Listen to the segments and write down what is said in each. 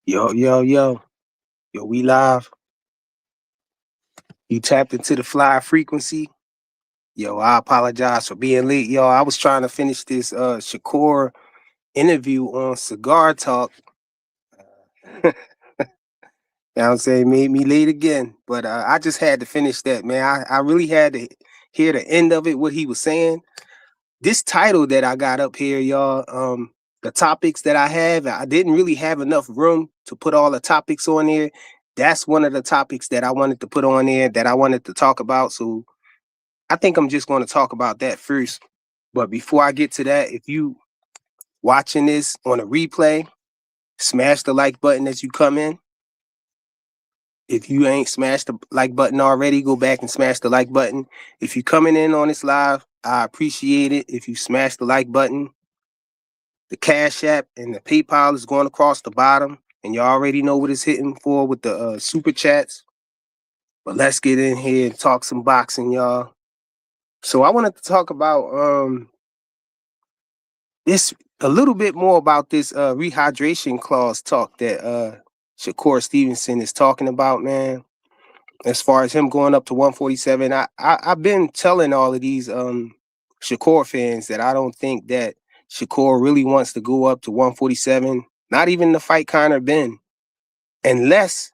Yo, yo, yo, yo, we live. You tapped into the fly frequency. Yo, I apologize for being late. Yo, I was trying to finish this Shakur interview on Cigar Talk. You know what I'm saying? Made me late again. But I just had to finish that, man. I really had to hear the end of it, what he was saying. This title that I got up here, y'all, the topics that I have, I didn't really have enough room to put all the topics on there. That's one of the topics that I wanted to put on there that I wanted to talk about. So I think I'm just going to talk about that first. But before I get to that, if you watching this on a replay, smash the like button as you come in. If you ain't smashed the like button already, go back and smash the like button. If you're coming in on this live, I appreciate it. If you smash the like button, the Cash App and the PayPal is going across the bottom. And you already know what it's hitting for with the super chats. But let's get in here and talk some boxing, y'all. So I wanted to talk about this a little bit more about this rehydration clause talk that Shakur Stevenson is talking about, man. As far as him going up to 147, I've been telling all of these Shakur fans that I don't think that Shakur really wants to go up to 147, not even to fight Conor Benn, unless,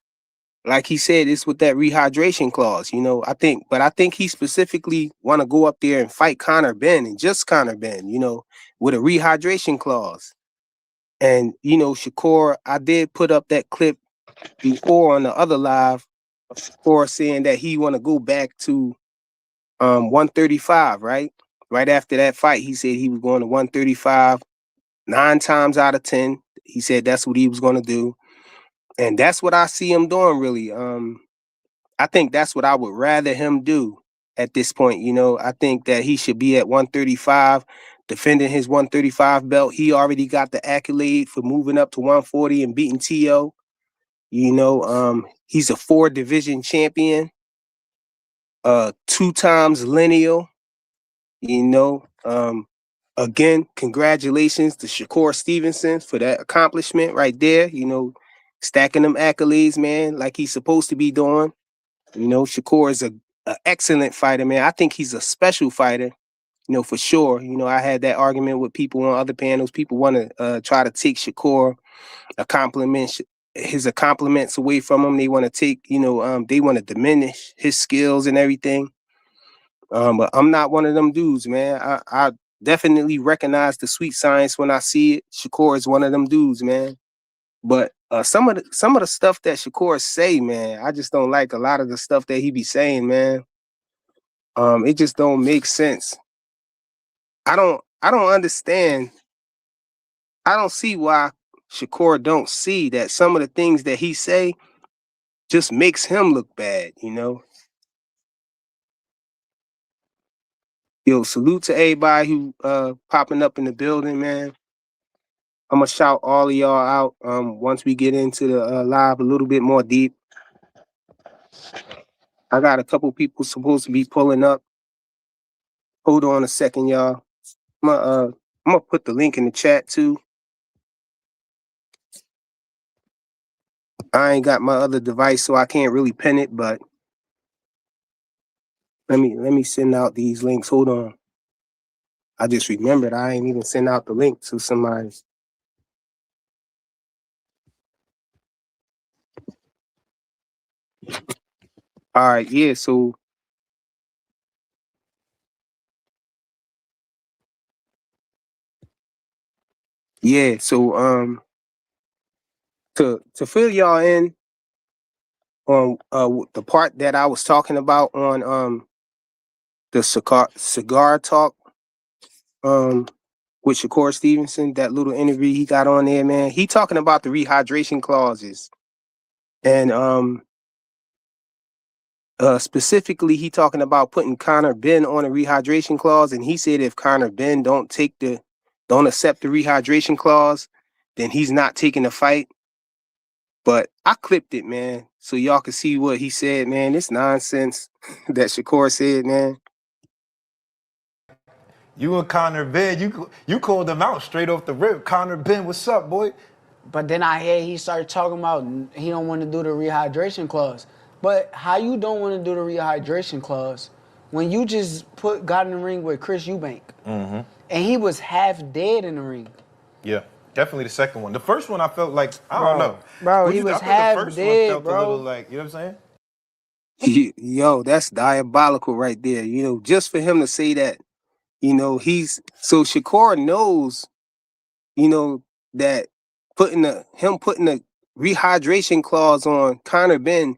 like he said, it's with that rehydration clause. I think he specifically want to go up there and fight Conor Benn and just Conor Benn, with a rehydration clause. And Shakur, I did put up that clip before on the other live for saying that he want to go back to 135, right? Right after that fight, he said he was going to 135 9 times out of 10. He said that's what he was going to do. And that's what I see him doing, really. I think that's what I would rather him do at this point. I think that he should be at 135, defending his 135 belt. He already got the accolade for moving up to 140 and beating T.O. He's a 4-division champion, 2 times lineal. Again, congratulations to Shakur Stevenson for that accomplishment right there. Stacking them accolades, man, like he's supposed to be doing. Shakur is a excellent fighter, man. I think he's a special fighter, for sure. I had that argument with people on other panels. People want to try to take Shakur his compliments away from him. They want to take, they want to diminish his skills and everything. But I'm not one of them dudes, man. I definitely recognize the sweet science when I see it. Shakur is one of them dudes, man. But some of the stuff that Shakur say, man, I just don't like a lot of the stuff that he be saying, man. It just don't make sense. I don't understand. I don't see why Shakur don't see that some of the things that he say just makes him look bad, Yo, salute to everybody who popping up in the building, man. I'm gonna shout all of y'all out once we get into the live a little bit more deep. I got a couple people supposed to be pulling up. Hold on a second, y'all. I'm gonna put the link in the chat too. I ain't got my other device, so I can't really pin it, but let me send out these links. Hold on. I just remembered I ain't even sent out the link to somebody. All right, yeah, so to fill y'all in on the part that I was talking about on the cigar talk with Shakur Stevenson, that little interview he got on there, man. He talking about the rehydration clauses. And specifically, he talking about putting Conor Benn on a rehydration clause, and he said if Conor Benn don't accept the rehydration clause, then he's not taking the fight. But I clipped it, man, so y'all can see what he said, man. It's nonsense that Shakur said, man. You and Conor Benn, you called him out straight off the rip. Conor Benn, what's up, boy? But then I hear he started talking about he don't want to do the rehydration clause. But how you don't want to do the rehydration clause when you just got in the ring with Chris Eubank and he was half dead in the ring? Yeah, definitely the second one. The first one I felt like I don't know. Bro, Would he you, was I think the half first one dead, felt a little bro. like, you know what I'm saying? Yo, that's diabolical right there. You know, just for him to say that, you know, so Shakur knows, you know, that putting the rehydration clause on Conor Benn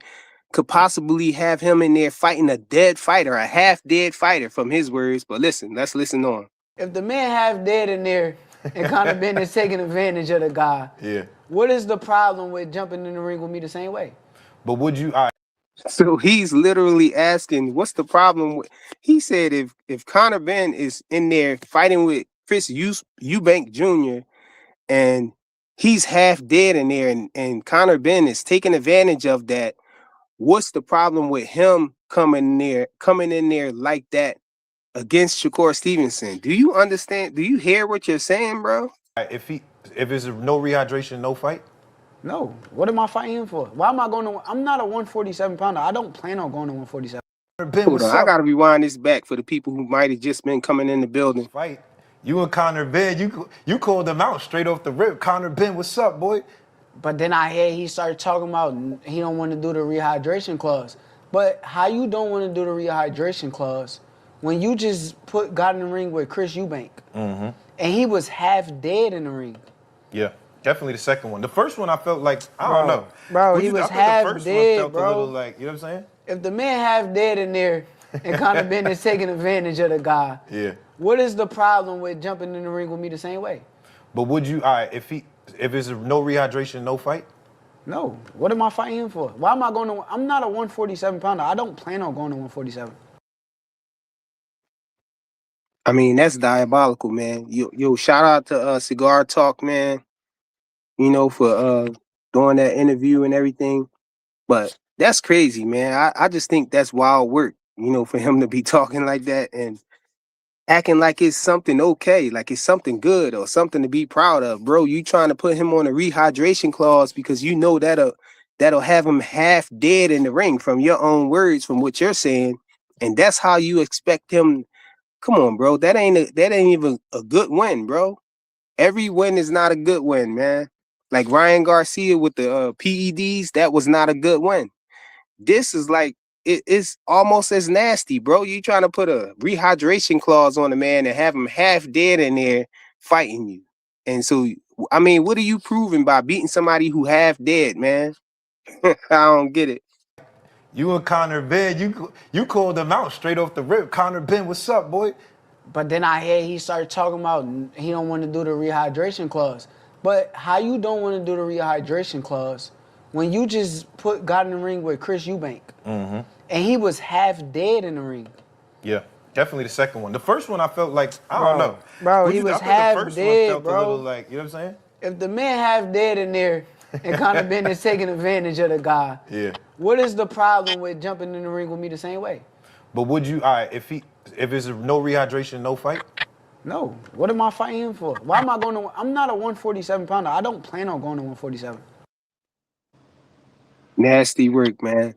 could possibly have him in there fighting a dead fighter, a half dead fighter from his words. But listen, let's listen on. If the man half dead in there and Conor Benn is taking advantage of the guy, Yeah. what is the problem with jumping in the ring with me the same way? But would you? So he's literally asking, what's the problem with? He said if Conor Benn is in there fighting with Chris Eubank Jr. and he's half dead in there, and Conor Benn is taking advantage of that, what's the problem with him coming in there like that against Shakur Stevenson? Do you understand? Do you hear what you're saying, bro? If it's no rehydration, no fight. No. What am I fighting him for? Why am I going to? I'm not a 147 pounder. I don't plan on going to 147. Ben, Hold what's on, I up? gotta rewind this back for the people who might have just been coming in the building. Fight. You and Conor Benn, you called them out straight off the rip. Conor Benn, what's up, boy? But then I hear he started talking about he don't want to do the rehydration clause. But how you don't want to do the rehydration clause when you just got in the ring with Chris Eubank and he was half dead in the ring? Yeah, definitely the second one. The first one I felt like I don't know. Bro, Would he you, was I think half the first dead, one felt bro. a little like, you know what I'm saying? If the man half dead in there and Conor Benn is taking advantage of the guy, Yeah. what is the problem with jumping in the ring with me the same way? But would you? If it's no rehydration, no fight. No. What am I fighting him for? Why am I going to? I'm not a 147 pounder. I don't plan on going to 147. I mean, that's diabolical, man. Yo, shout out to Cigar Talk, man. You know, for doing that interview and everything. But that's crazy, man. I just think that's wild work, you know, for him to be talking like that and acting like it's something okay, like it's something good or something to be proud of. Bro, you trying to put him on a rehydration clause because you know that'll have him half dead in the ring from your own words, from what you're saying. And that's how you expect him. Come on, bro. That ain't even a good win, bro. Every win is not a good win, man. Like Ryan Garcia with the PEDs, that was not a good win. This is like it's almost as nasty, bro. You trying to put a rehydration clause on a man and have him half dead in there fighting you. And so, I mean, what are you proving by beating somebody who half dead, man? I don't get it. You and Conor Benn, you called them out straight off the rip. Conor Benn, what's up, boy? But then I hear he started talking about he don't want to do the rehydration clause. But how you don't want to do the rehydration clause when you just got in the ring with Chris Eubank and he was half dead in the ring? Yeah, definitely the second one. The first one I felt like I don't know. Bro, Would he you, was I think half the first dead, one felt bro. a little like, you know what I'm saying? If the man half dead in there and Conor Benn is taking advantage of the guy, Yeah. what is the problem with jumping in the ring with me the same way? But would you? If it's no rehydration, no fight. No. What am I fighting him for? Why am I going to? I'm not a 147 pounder. I don't plan on going to 147. Nasty work, man.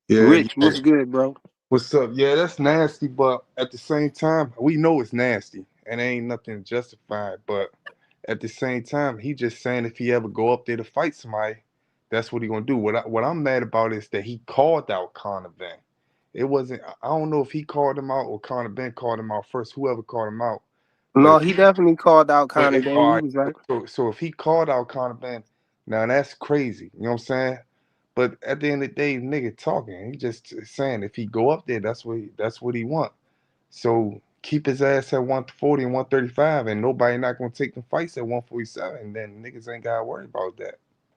Yeah, Rich, yeah. what's good, bro? What's up? Yeah, that's nasty, but at the same time, we know it's nasty and ain't nothing justified. But at the same time, he just saying if he ever go up there to fight somebody, that's what he gonna do. What I'm mad about is that he called out Conor Benn. It wasn't. I don't know if he called him out or Conor Benn called him out first. Whoever called him out, but No, he definitely called out but Conor Benn. all He right. was right. So if he called out Conor Benn, now that's crazy. You know what I'm saying? But at the end of the day, nigga talking. He just saying if he go up there, that's what he want. So keep his ass at 140 and 135, and nobody not gonna take the fights at 147. Then niggas ain't gotta worry about that.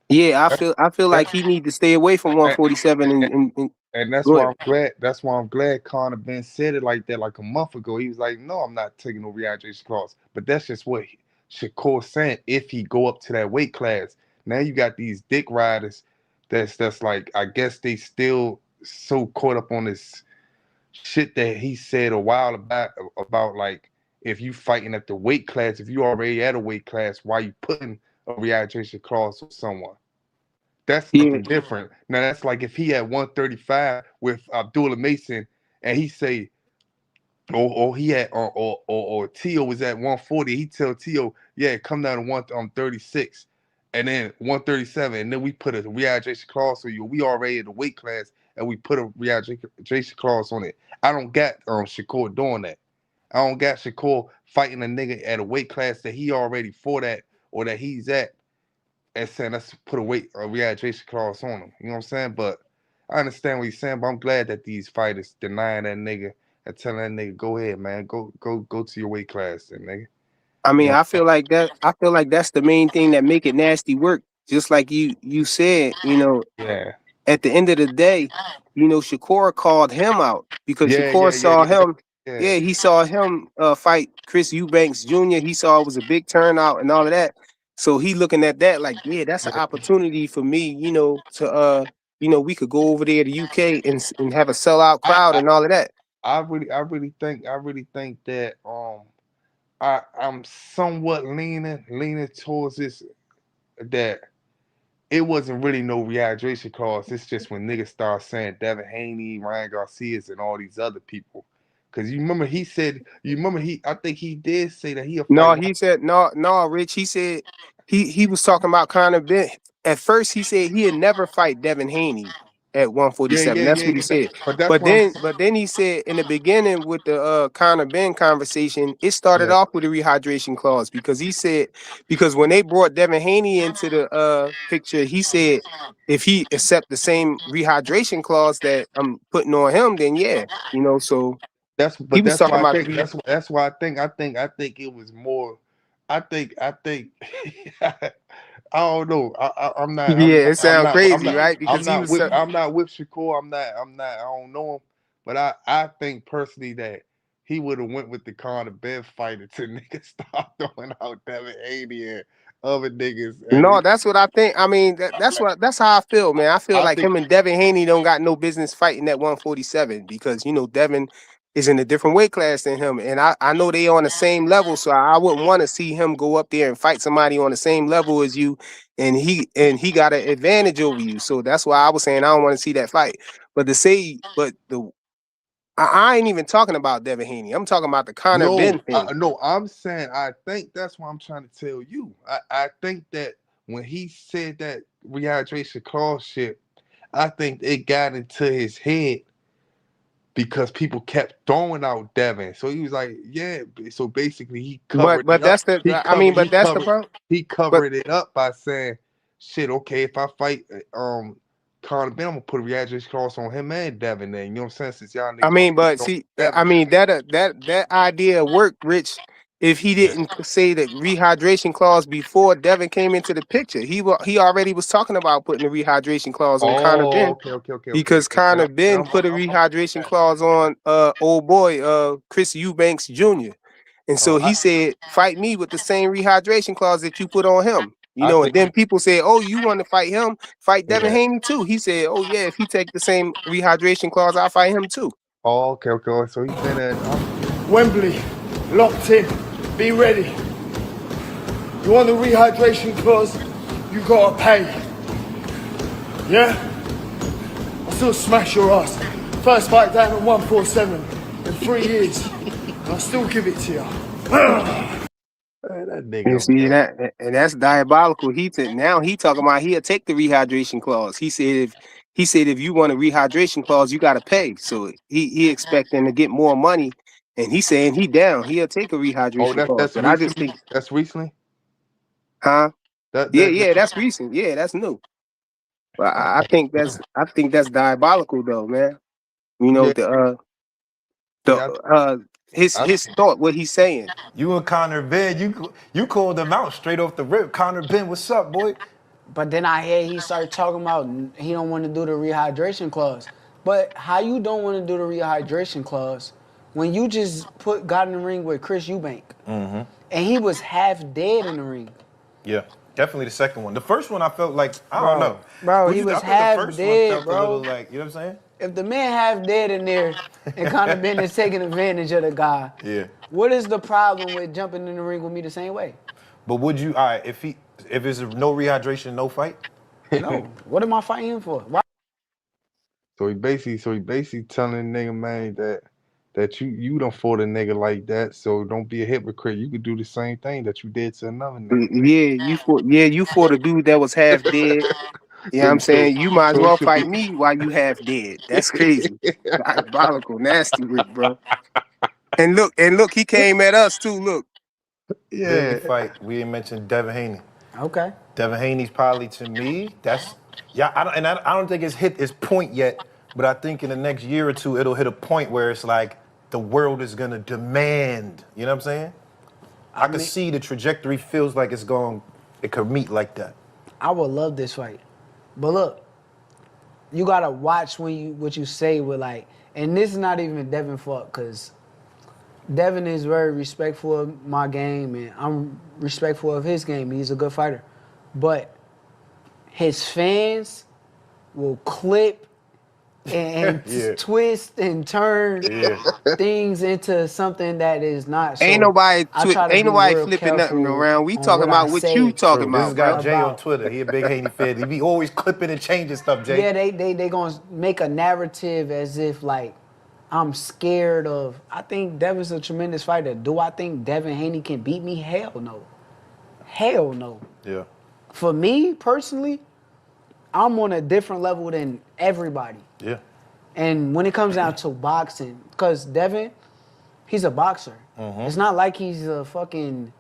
Yeah, That's, I feel like that's he need to stay away from and, 147 and and that's go why ahead. I'm glad. That's why I'm glad Conor Ben said it like that, like a month ago. He was like, "No, I'm not taking no rehydration clause." But that's just what Shakur saying. If he go up to that weight class, now you got these dick riders. That's like I guess they still so caught up on this shit that he said a while about like if you fighting at the weight class, if you already at a weight class, why you putting a rehydration clause with someone. That's Yeah. something different. Now that's like if he had 135 with Abdullah Mason and he say, or he had, or Tio was at 140. He tell Tio, yeah, come down to 136, and then 137, and then we put a rehydration clause on you. We already in the weight class, and we put a rehydration clause on it. I don't got Shakur doing that. I don't got Shakur fighting a nigga at a weight class that he already for that or that he's at, and saying let's put a rehydration clause on him. You know what I'm saying? But I understand what you're saying. But I'm glad that these fighters denying that nigga and telling that nigga, go ahead, man, go to your weight class, then, nigga. I mean, You know? I feel like that. I feel like that's the main thing that make it nasty work. Just like you said, Yeah, at the end of the day, Shakur called him out because yeah, Shakur yeah, yeah, saw yeah, him. yeah. Yeah, he saw him fight Chris Eubanks Jr. He saw it was a big turnout and all of that. So he looking at that like, yeah, that's an Yeah. opportunity for me, to we could go over there to UK and have a sellout I, crowd I, and all of that. I really think that I'm somewhat leaning towards this, that it wasn't really no rehydration clause. It's just when niggas start saying Devin Haney, Ryan Garcia's, and all these other people. Cause you remember I think he did say that he'll No, fight. he said no, Rich. He said he was talking about Conor Benn. At first, he said he'd never fight Devin Haney at Yeah, 147. yeah, That's yeah, what he yeah. said. But that's But what I'm then, saying. but then he said in the beginning with the Conor Benn conversation, it started Yeah. off with a rehydration clause because he said because when they brought Devin Haney into the picture, he said if he accept the same rehydration clause that I'm putting on him, then yeah, So he was That's talking why I about think that's why I think it was more. I think I don't know. I'm not. yeah, it sounds I'm crazy, not. right? I'm Because he not was. with. I'm not with Shakur. I'm not. I don't know him. But I think personally that he would have went with the Conor Benn fighter to niggas start throwing out Devin Haney and other niggas. And No, that's what I think. I mean, that's how I feel, man. I feel I like think. him and Devin Haney don't got no business fighting at 147 because Devin is in a different weight class than him, and I know they on the same level, so I wouldn't want to see him go up there and fight somebody on the same level as you, and he got an advantage over you. So that's why I was saying I don't want to see that fight. But to say, but I ain't even talking about Devin Haney. I'm talking about the Conor No, Benn thing. no, I'm saying I think that's what I'm trying to tell you. I think that when he said that rehydration clause shit, I think it got into his head because people kept throwing out Devin. So he was like, yeah. So basically, he But covered it but up. that's the. I mean, but that's the problem. He But covered it up by saying, shit. Okay, if I fight Conor Ben, I'm gonna put a rehydration clause on him and Devin. Then you know what I'm saying? Since y'all I niggas mean, don't but on see, I Devin. mean that idea worked, Rich. If he Yeah. didn't say the rehydration clause before Devin came into the picture, he already was talking about putting the rehydration clause on Conor Oh, Ben okay. because Conor Ben I'm, put a I'm, rehydration clause on old boy Chris Eubanks Jr. And oh, so he said, fight me with the same rehydration clause that you put on him. I And think, then people say, oh, you want to fight him? Fight Devin yeah. Haney too. He said, oh yeah, if he take the same rehydration clause, I'll fight him too. Oh, okay. So he been at. Wembley, locked in, be ready. You want the rehydration clause? You gotta pay. Yeah? I'll still smash your ass. First fight down at 147 in 3 years. And I'll still give it to you. Man, that You nigga. see that, and that's diabolical. Now he talking about he'll take the rehydration clause. He said if you want a rehydration clause, you got to pay. So he expecting to get more money, and he's saying he down. He'll take a Oh, rehydration clause. that's But I just recently. think, That's recently. huh? That Yeah, that. yeah, that's recent. Yeah, that's new. But I think that's diabolical though, man. You know Yeah, the yeah. his thought, what he's saying. You and Connor Ben, you called them out straight off the rip. Connor Ben, what's up, boy? But then I hear he started talking about he don't want to do the rehydration clause. But how you don't want to do the rehydration clause when you just got in the ring with Chris Eubank and he was half dead in the ring, Yeah, definitely the second one. The first one I felt like I don't know. bro, What he you? I was thought the half first one dead, felt a little bro. like you know what I'm saying? If the man half dead in there and Conor Ben is taking advantage of the guy, Yeah. what is the problem with jumping in the ring with me the same way? But would you? All right, if it's no rehydration, no fight. No. What am I fighting him for? Why? So he basically telling the nigga, man, that you don't fought a nigga like that, so don't be a hypocrite. You could do the same thing that you did to another nigga. You fought a dude that was half dead. You know what I'm saying? You might as So it well should fight be. me while you half dead. That's crazy. Diabolical, nasty work, bro. And look, he came at us too. Look. Big Yeah, fight. We ain't mentioned Devin Haney. Okay. Devin Haney's probably, to me, that's I don't think it's hit its point yet, but I think in the next year or two it'll hit a point where it's like the world is gonna demand. You know what I'm saying? I can see the trajectory feels like it could meet like that. I would love this fight. But look, you gotta watch what you say with like, and this is not even Devin fault, cause Devin is very respectful of my game and I'm respectful of his game. He's a good fighter. But his fans will clip and Yeah. twist and turn Yeah. things into something that is not. So Ain't nobody I try to ain't be nobody real flipping nothing careful around. We on talking what I about what say. you talking True. This about, has got bro. Jay on Twitter. He a big Haney fan. He be always clipping and changing stuff, Jay. Yeah, they gonna make a narrative as if like I'm scared of. I think Devin's a tremendous fighter. Do I think Devin Haney can beat me? Hell no. Hell no. Yeah. For me personally, I'm on a different level than everybody. Yeah. And when it comes down to boxing, because Devin, he's a boxer. It's not like he's a fucking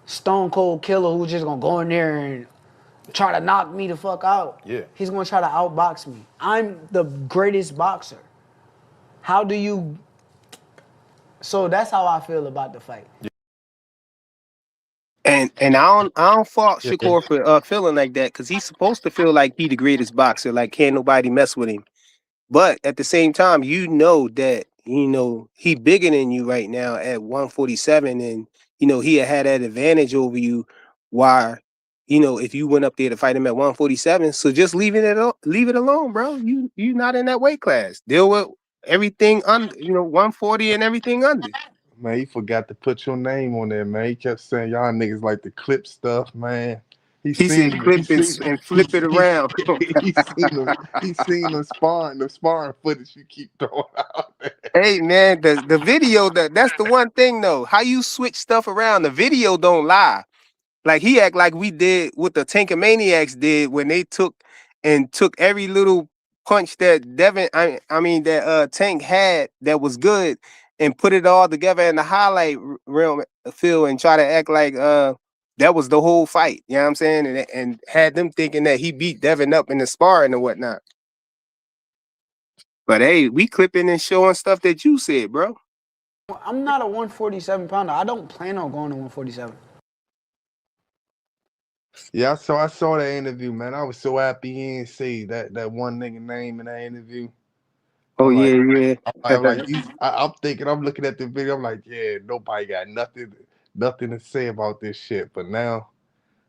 stone cold killer who's just gonna go in there and try to knock me the fuck out. Yeah. He's gonna try to outbox me. I'm the greatest boxer. How do you? So that's how I feel about the fight. And I don't fault Shakur for feeling like that, because he's supposed to feel like he the greatest boxer, like can't nobody mess with him. But at the same time, you know that he bigger than you right now at 147, and he had that advantage over you. Why, if you went up there to fight him at 147, so just leave it alone, bro. You not in that weight class. Deal with everything under, 140 and everything under. man, he forgot to put your name on there, man. He kept saying y'all niggas like to clip stuff, man. He He said seen clip it and flip it around. he seen the sparring footage you keep throwing out there. Hey man, the video that's the one thing though. How you switch stuff around? The video don't lie. Like he act like we did what the Tankamaniacs did when they took every little punch that Devin, I mean that Tank had that was good, and put it all together in the highlight reel field and try to act like that was the whole fight. You know what I'm saying? And had them thinking that he beat Devin up in the sparring and whatnot. But hey, we clipping and showing stuff that you said, bro. I'm not a 147 pounder. I don't plan on going to 147. Yeah, I saw that interview, man. I was so happy he didn't say that one nigga name in that interview. Oh I'm like, yeah. I'm thinking, I'm looking at the video, I'm like, yeah, nobody got nothing to say about this shit. But now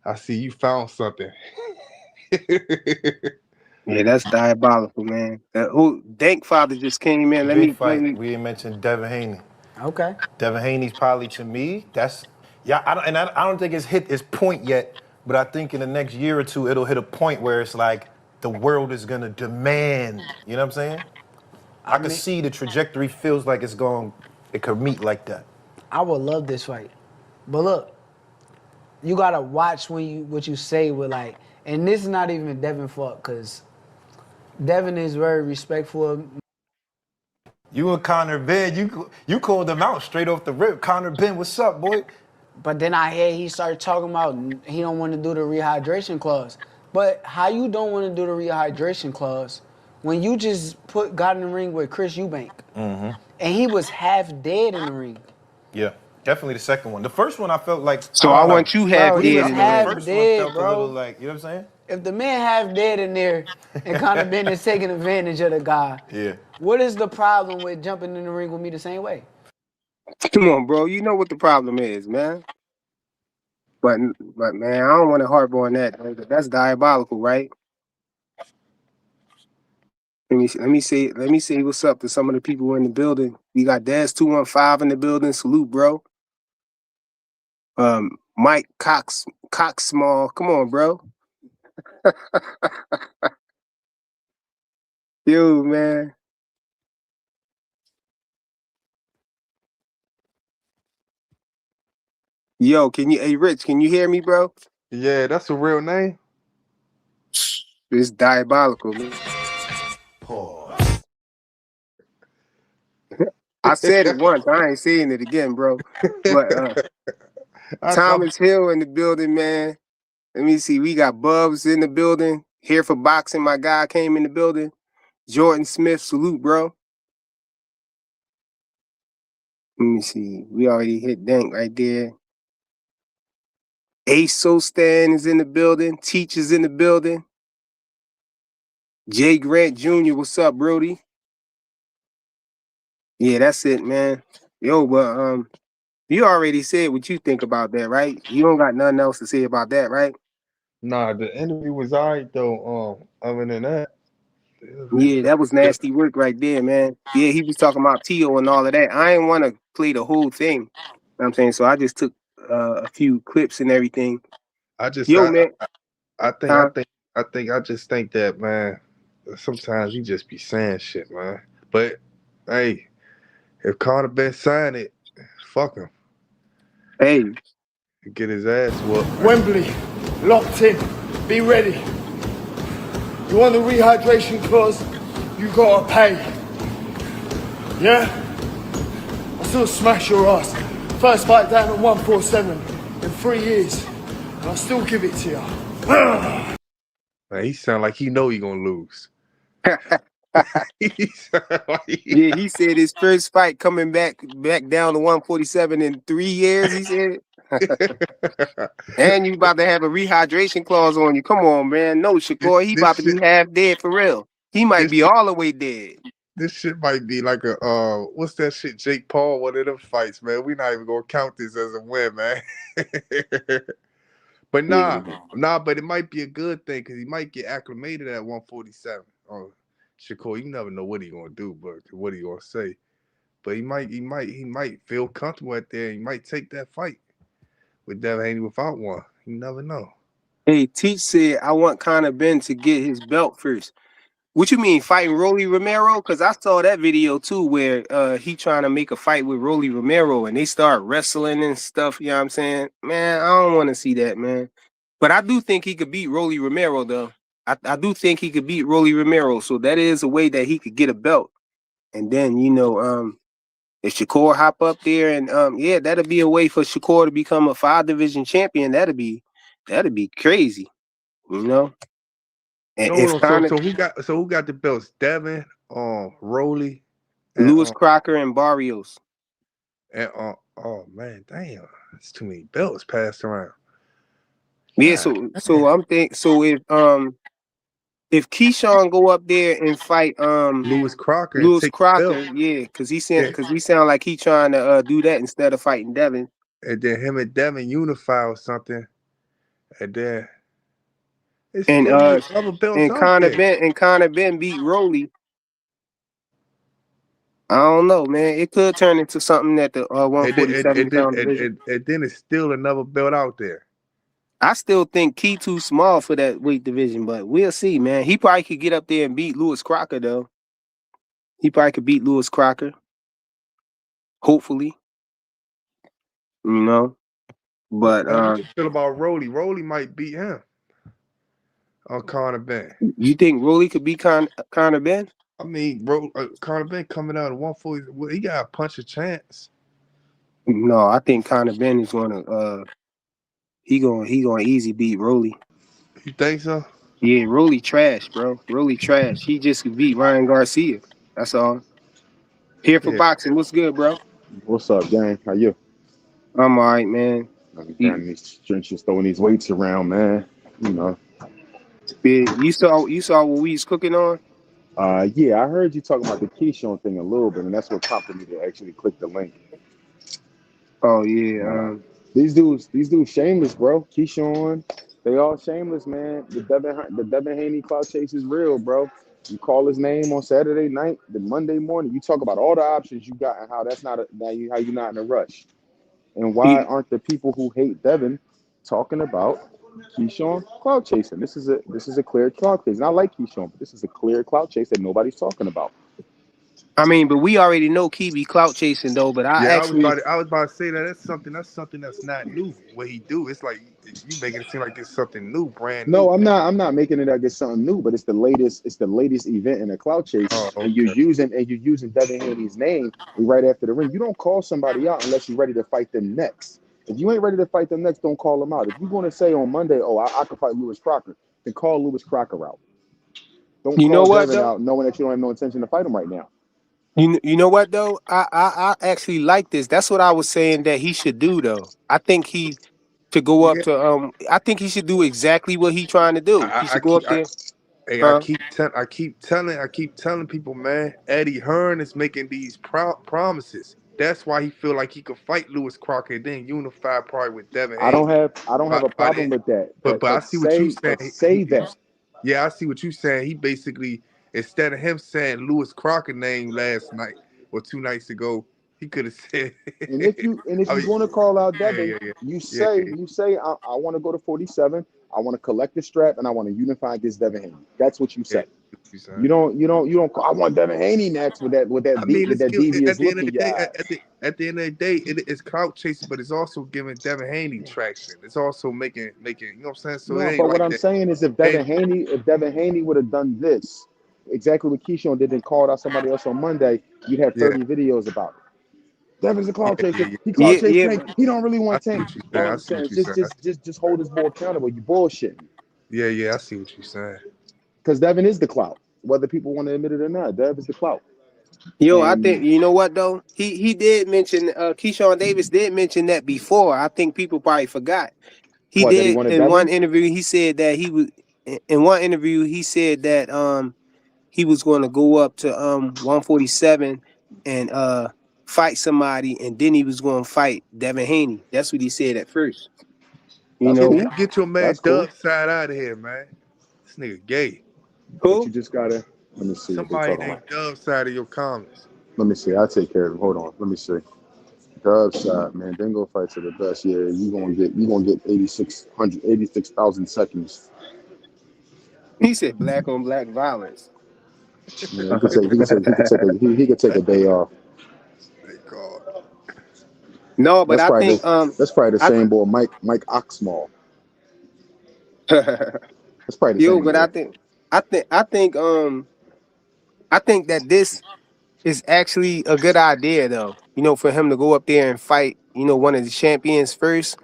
I see you found something. Yeah, that's diabolical, man. Who Dank father just came in. Let Big me fight. We ain't mentioned Devin Haney. Okay. Devin Haney's probably, to me, I don't think it's hit its point yet, but I think in the next year or two it'll hit a point where it's like the world is gonna demand. You know what I'm saying? I can see the trajectory feels like it could meet like that. I would love this fight. But look, you gotta watch what you say with like, and this is not even Devin fault, because Devin is very respectful of. You and Connor Benn, you called them out straight off the rip. Connor Benn, what's up, boy? But then I hear he started talking about he don't want to do the rehydration clause. But how you don't want to do the rehydration clause when you just got in the ring with Chris Eubank, and he was half dead in the ring? Yeah, definitely the second one. The first one I felt like. So I want you half Bro, he dead was in the half ring. The first dead, one felt bro. a little like, you know what I'm saying? If the man half dead in there and Conor Benn is taking advantage of the guy, Yeah. what is the problem with jumping in the ring with me the same way? Come on, bro. You know what the problem is, man. But man, I don't want to harp on that. That's diabolical, right? Let me say what's up to some of the people in the building. We got Daz 215 in the building. Salute, bro. Mike Cox Small. Come on, bro. Yo, man. Yo, hey, Rich, can you hear me, bro? Yeah, that's a real name. It's diabolical, man. Pause. I said it once. I ain't saying it again, bro. But Thomas Hill in the building, man. Let me see. We got Bubs in the building. Here for boxing. My guy came in the building. Jordan Smith, salute, bro. Let me see. We already hit Dank right there. Ace Sostan is in the building. Teach is in the building. Jay Grant Jr., what's up, Brody? Yeah, that's it, man. Yo, but you already said what you think about that, right? You don't got nothing else to say about that, right? Nah, the interview was alright though. Other than that, Yeah, that was nasty work right there, man. Yeah, he was talking about Tio and all of that. I didn't want to play the whole thing. You know what I'm saying? So I just took a few clips and everything. I just Yo, man. I just think that, man, sometimes he just be saying shit, man. But hey, if Carter Benn sign it, fuck him. Hey. Get his ass whooped. Wembley, locked in, be ready. You want the rehydration clause? You gotta pay. Yeah? I'll still smash your ass. First fight down at 147 in 3 years. And I'll still give it to you. Man, he sound like he know he gonna lose. Yeah, he said his first fight coming back down to 147 in 3 years, he said. And you about to have a rehydration clause on you. Come on, man. No, Shakur, he about to be half dead for real. He might be all the way dead. This shit might be like a what's that shit? Jake Paul, one of them fights, man. We not even gonna count this as a win, man. But but it might be a good thing because he might get acclimated at 147. Oh, Shakur, you never know what he gonna do, but what he gonna say. But he might feel comfortable at there. He might take that fight with Devin Haney without one. You never know. Hey, Teach said, I want Conor Benn to get his belt first. What you mean, fighting Rolly Romero? Because I saw that video too where he trying to make a fight with Rolly Romero and they start wrestling and stuff, you know what I'm saying? Man, I don't want to see that, man. But I do think he could beat Rolly Romero, though. I do think he could beat Rolly Romero. So that is a way that he could get a belt. And then, if Shakur hop up there and yeah, that'll be a way for Shakur to become a 5-division champion. That'd be crazy, you know. And Who got the belts? Devin, Rolly, and Lewis Crocker and Barrios. And oh man, damn, it's too many belts passed around. Yeah, so I'm thinking if Keyshawn go up there and fight Lewis Crocker, yeah, because he sound like he trying to do that instead of fighting Devin. And then him and Devin unify or something, and then it's and other belts Conor Benn beat Rolly. I don't know, man. It could turn into something at the 147 pound division. And then it's still another belt out there. I still think Key too small for that weight division, but we'll see, man. He probably could get up there and beat Lewis Crocker, though. He probably could beat Lewis Crocker. Hopefully. You know. But what you feel about Rolly? Rolly might beat him. On Conor Benn. You think Rolly could beat Conor Benn? I mean, Conor Benn coming out at 140. Well, he got a punch of chance. No, I think Conor Benn is gonna he gonna easy beat Rolly. You think so? Yeah, Rolly trash, bro. Rolly trash. He just could beat Ryan Garcia. That's all. Here for boxing. What's good, bro? What's up, gang? How you? I'm all right, man. I'm down in these trenches, throwing these weights around, man. You know. Yeah, you saw what we was cooking on? Yeah, I heard you talking about the Keyshawn thing a little bit, and that's what prompted me to actually click the link. Oh yeah. These dudes shameless, bro. Keyshawn, they all shameless, man. The Devin Haney Clout chase is real, bro. You call his name on Saturday night, the Monday morning, you talk about all the options you got and how that's not how you're not in a rush. And why aren't the people who hate Devin talking about Keyshawn clout chasing. This is a clear clout chase. And I like Keyshawn, but this is a clear clout chase that nobody's talking about. I mean, but we already know Key be clout chasing though. But I Yeah, actually, I was about to say that that's not new. What he do, it's like you making it seem like it's something new, brand new. No, I'm not making it like it's something new, but it's the latest event in a clout chase, Oh, and okay. you're using Devin Haney's name right after the ring. You don't call somebody out unless you're ready to fight them next. If you ain't ready to fight them next, don't call them out. If you're gonna say on Monday, oh, I could fight Lewis Crocker, then call Lewis Crocker out. Don't you know call what Devin though? out knowing that you don't have no intention to fight him right now. You know what though? I actually like this. That's what I was saying that he should do though. I think he to go up Yeah, to I think he should do exactly what he trying to do. He I should go keep up there, hey, huh? I keep telling people, man. Eddie Hearn is making these promises. That's why he feel like he could fight Lewis Crocker and then unify probably with Devin Haney. I don't have a By problem with that, but I see what you saying. but say that. Yeah, I see what you saying. He basically instead of him saying Lewis Crocker name last night or 2 nights ago, he could have said. And if you I mean, want to call out yeah, Devin, yeah, yeah. you say I want to go to 47. I want to collect the strap and I want to unify against Devin Haney. That's what you Yeah, say. You don't call, I want Devin Haney next with I mean, it's devious at the look end of in the your day. eyes. At the end of the day, it's clout chasing, but it's also giving Devin Haney traction. It's also making you know what I'm saying. So it No, ain't but what like I'm that. saying is if Devin Haney would have done this, exactly what Keyshawn did and called out somebody else on Monday, you'd have Yeah, 30 videos about it. Devin's a cloud chaser. yeah. He cloud Yeah, chased yeah, Tank. He don't really I want see Tank. what you're All saying. I I'm see saying what is you're saying. just hold his boy accountable. You bullshitting. Yeah, I see what you're saying. Because Devin is the clout, whether people want to admit it or not. Dev is the clout. yo, I think And you know what though. He did mention Keyshawn Davis did mention that before. I think people probably forgot. He what, that he did wanted in one Devin? interview. He said that he was in one interview. He said that he was going to go up to 147 and fight somebody, and then he was going to fight Devin Haney. That's what he said at first. You That's know cool. Get your man That's cool. Dub side out of here, man. This nigga gay. But you who? just gotta let me see what they Somebody talking named about. Dub side of your comments. Let me see. I'll take care of him. Hold on. Let me see. Dub shot, man. Dingo fights are the best. Yeah, you gonna get 86,000 seconds. He said black on black violence. Yeah, he could take a day off. Hey, God. No, but I think That's probably the I same boy, Mike Oxmall. That's probably the yo, same but boy. I think that this is actually a good idea though. You know, for him to go up there and fight, you know, one of the champions first.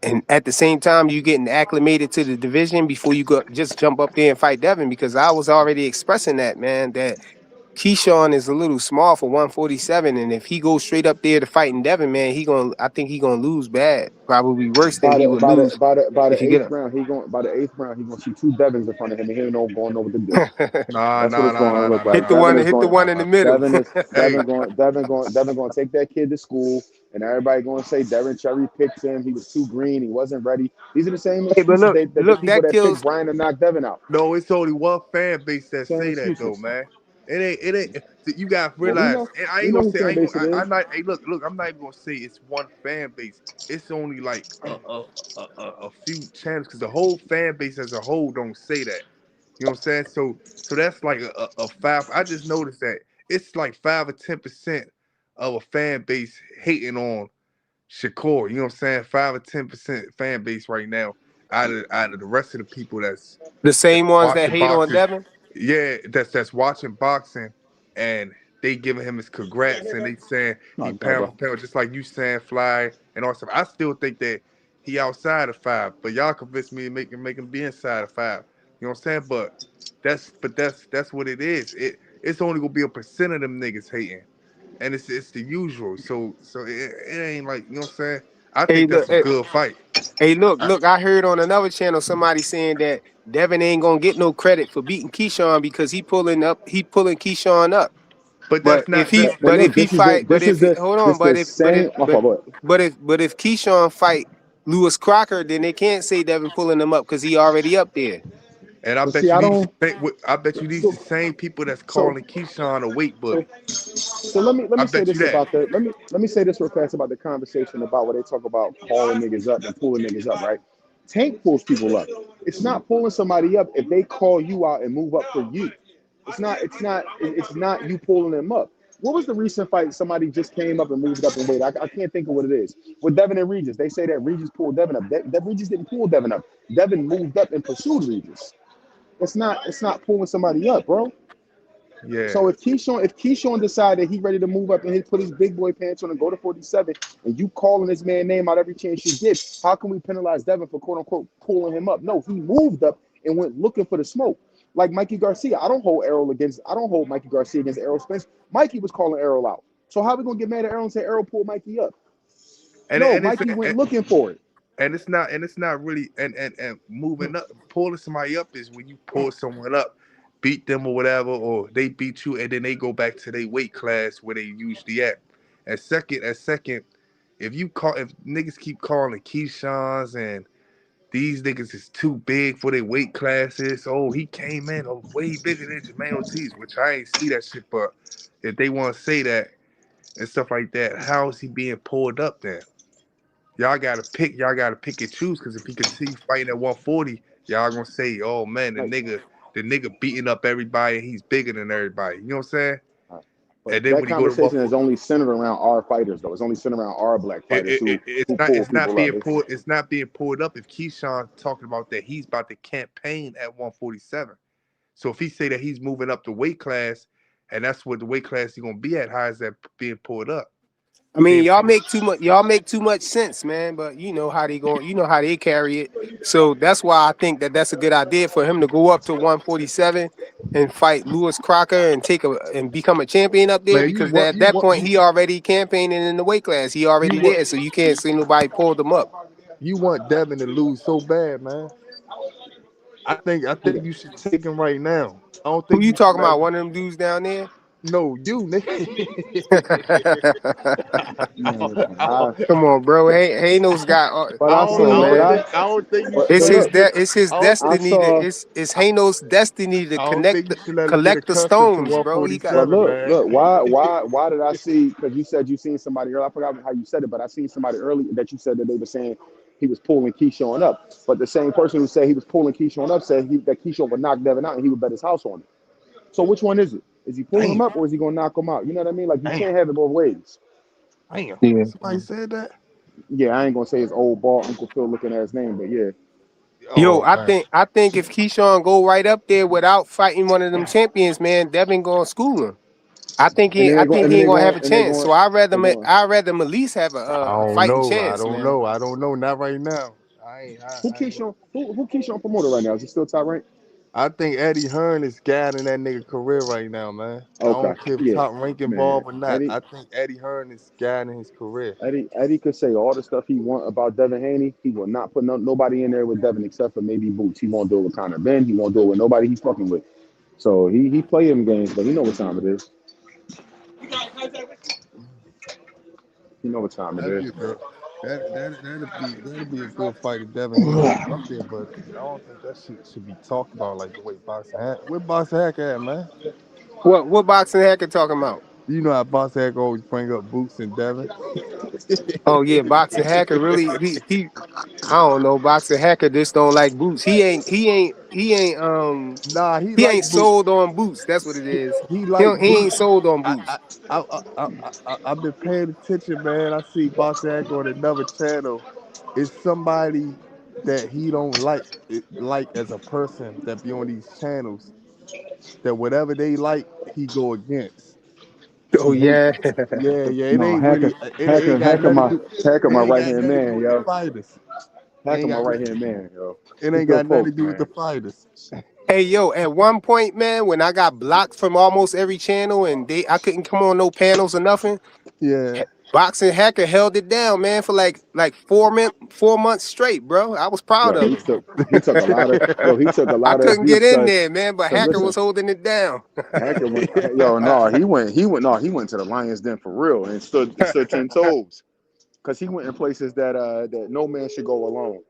And at the same time, you getting acclimated to the division before you go just jump up there and fight Devin, because I was already expressing that, man, that Keyshawn is a little small for 147, and if he goes straight up there to fighting Devin, man, I think he gonna lose bad, probably worse than he would lose By if the he get eighth up. round, he gonna see two Devins in front of him, and he ain't no going know what to do. Nah, That's what nah, it's nah, going to nah, nah, look nah, like. hit the nah, one, nah, hit the nah, one in nah. the middle. Hey, Devin going to take that kid to school, and everybody going to say Devin cherry picked him. He was too green. He wasn't ready. These are the same Hey, but excuses look, that the look, people that that picked kills. Brian to knock Devin out. no, it's only one fan base that Same say that though, excuses. man. It ain't. You got to Well, we realize. know And I we ain't know gonna who say. I fan ain't base it gonna. is. I'm not. Hey, look. I'm not even gonna say it's one fan base. It's only like a few channels because the whole fan base as a whole don't say that. You know what I'm saying? So that's like a five. I just noticed that it's like 5 or 10% of a fan base hating on Shakur. You know what I'm saying? 5 or 10% fan base right now out of the rest of the people that's The same ones that watching hate on boxing. Devin. Yeah, that's watching boxing and they giving him his congrats and they saying No, he go ahead, pound bro. for pound, just like you saying fly and all stuff. I still think that he outside of 5, but y'all convinced me to make him be inside of 5. You know what I'm saying? But that's what it is. It's only gonna be a percent of them niggas hating. And it's the usual. So it ain't like, you know what I'm saying? I Hey, think look, that's a good fight. look. I heard on another channel somebody saying that Devin ain't gonna get no credit for beating Keyshawn because he pulling Keyshawn up. But But that's if not he, that's But but look, if he this is the fight, but if he, hold on, but if, but if, same. My fault. Go ahead. but if Keyshawn fight Lewis Crocker, then they can't say Devin pulling him up because he already up there. And I But bet see, you I these, don't. I bet you these So, the same people that's so, calling Keyshawn a weight so, bully. so let I me say bet you this that. about the let me say this real fast about the conversation about what they talk about calling niggas up and pulling niggas up, right? Tank pulls people up. It's not pulling somebody up if they call you out and move up for you. It's not you pulling them up. What was the recent fight? Somebody just came up and moved up and weight. I can't think of what it is. With Devin and Regis, they say that Regis pulled Devin up. That Regis didn't pull Devin up. Devin moved up and pursued Regis. It's not pulling somebody up, bro. Yeah. So if Keyshawn decided he ready to move up and he put his big boy pants on and go to 47, and you calling this man name out every chance you get, how can we penalize Devin for quote unquote pulling him up? No, he moved up and went looking for the smoke. Like Mikey Garcia, I don't hold Mikey Garcia against Errol Spence. Mikey was calling Errol out. So how we gonna get mad at Errol and say Errol pulled Mikey up? And No, and it's Mikey went looking for it. and it's not really and moving up, pulling somebody up is when you pull someone up, beat them or whatever, or they beat you and then they go back to their weight class where they usually at. At second, if niggas keep calling Keyshawn's and these niggas is too big for their weight classes. Oh, he came in way bigger than Jermaine Ortiz, which I ain't see that shit. But if they want to say that and stuff like that, how is he being pulled up then? Y'all gotta pick and choose because if he continue fighting at 140, y'all gonna say, oh man, Like, the nigga beating up everybody and he's bigger than everybody. You know what I'm saying? but And then that when he go to conversation is 140, only centered around our fighters, though. It's only centered around our black fighters who pull people up. it's not being pulled up if Keyshawn talking about that he's about to campaign at 147. So if he say that he's moving up the weight class and that's what the weight class he's gonna be at, how is that being pulled up? I mean, Being y'all pulled, make too much. Y'all make too much sense, man. But you know how they go. You know how they carry it. So that's why I think that that's a good idea for him to go up to 147 and fight Lewis Crocker and become a champion up there. man, Because at that point he already campaigning in the weight class. He you already want there. So you can't see nobody pull them up. you want Devin to lose so bad, man. I think you should take him right now. I don't Who think you you should talking let about? One of them dudes down there? no you nigga. Man, listen, I don't, Come on, bro. Hey, those got. but I I don't, Come see, on, I but don't man. think I don't think you should It's but let his him look, get. it's his I don't, I destiny saw. to it's Hano's destiny to I don't think you should let him get collect the accustomed to stones, bro. He got. But 147, look, man. look, why did I see? Because you said you seen somebody earlier. I forgot how you said it, but I seen somebody earlier that you said that they were saying he was pulling Keyshawn up. But the same person who said he was pulling Keyshawn up said that Keyshawn would knock Devin out and he would bet his house on it. So which one is it? Is he pulling him Damn, up or is he gonna knock him out? You know what I mean? Like you damn, can't have it both ways. damn. Yeah. Somebody said that. Yeah, I ain't gonna say his old ball Uncle Phil looking at his name, but yeah. Yo, Oh I man. think if Keyshawn go right up there without fighting one of them champions, man, Devin gonna school him. And then I they're going think and he then ain't they're gonna have going a and they're chance. going So they're going. I rather him at least have I a don't fighting know. I chance, don't man. know. I don't know. Not right now. Who I ain't gonna. Keyshawn who Keyshawn promoter right now? Is he still top rank? I think Eddie Hearn is guiding that nigga career right now, man. I Okay. don't care if Yeah. top rank Man. involved or not. Eddie I think Eddie Hearn is guiding his career. Eddie could say all the stuff he want about Devin Haney. He will not put nobody in there with Devin except for maybe Boots. He won't do it with Connor Ben. He won't do it with nobody he's fucking with. So he play them games, but he know what time it is. He know what time it That'd be is. a good. That'd be a good fight if Devin Haney move up there, but I don't think that shit should be talked about like the way Boxing Hack. Where Boxing Hack at, man? What boxing hacker talking about? You know how Boxing Hack always bring up Boots and Devin. Oh yeah, boxing hacker really he I don't know, boxing hacker just don't like boots. Nah, he He like ain't Boots. sold on boots. That's what it is. He like He ain't Boots. sold on I boots. I I've been paying attention, man. I see Boxing Hack on another channel. It's somebody that he don't like as a person that be on these channels. That whatever they like, he go against. Oh Who? yeah. Yeah, yeah. It No, ain't really. It ain't got nothing to do. hacker It my ain't right got hand nothing to do man, with the yo. fighters. It Hacker ain't my got. right hand man, yo. It He ain't good got nothing to folks, do with the man. fighters. Hey yo, at one point, man, when I got blocked from almost every channel and I couldn't come on no panels or nothing, Yeah. boxing hacker held it down, man, for like 4 months straight, bro. I was proud Yo, of him. he took a lot of he took a I lot of couldn't get abuse in there, man, but cause hacker listen, was holding it down. Hacker went yo, no, he went to the Lions Den for real and stood 10 toes. Cause he went in places that no man should go alone.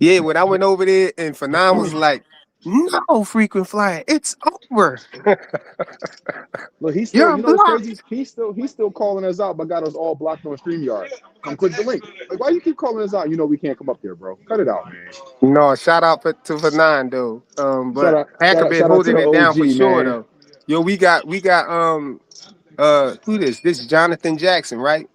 Yeah, when I went over there and Fanon was like, No, frequent flyer. It's over. Look, he's still, You're you know what's blocked. crazy? He's still calling us out, but got us all blocked on StreamYard. Come click the link. Like, why you keep calling us out? You know we can't come up there, bro. Cut it out, man. No, shout out to Fernando. Shout But out, Hacker shout out, been shout out to holding the it down for OG, sure man. though. Yo, we got who this? This Jonathan Jackson, right?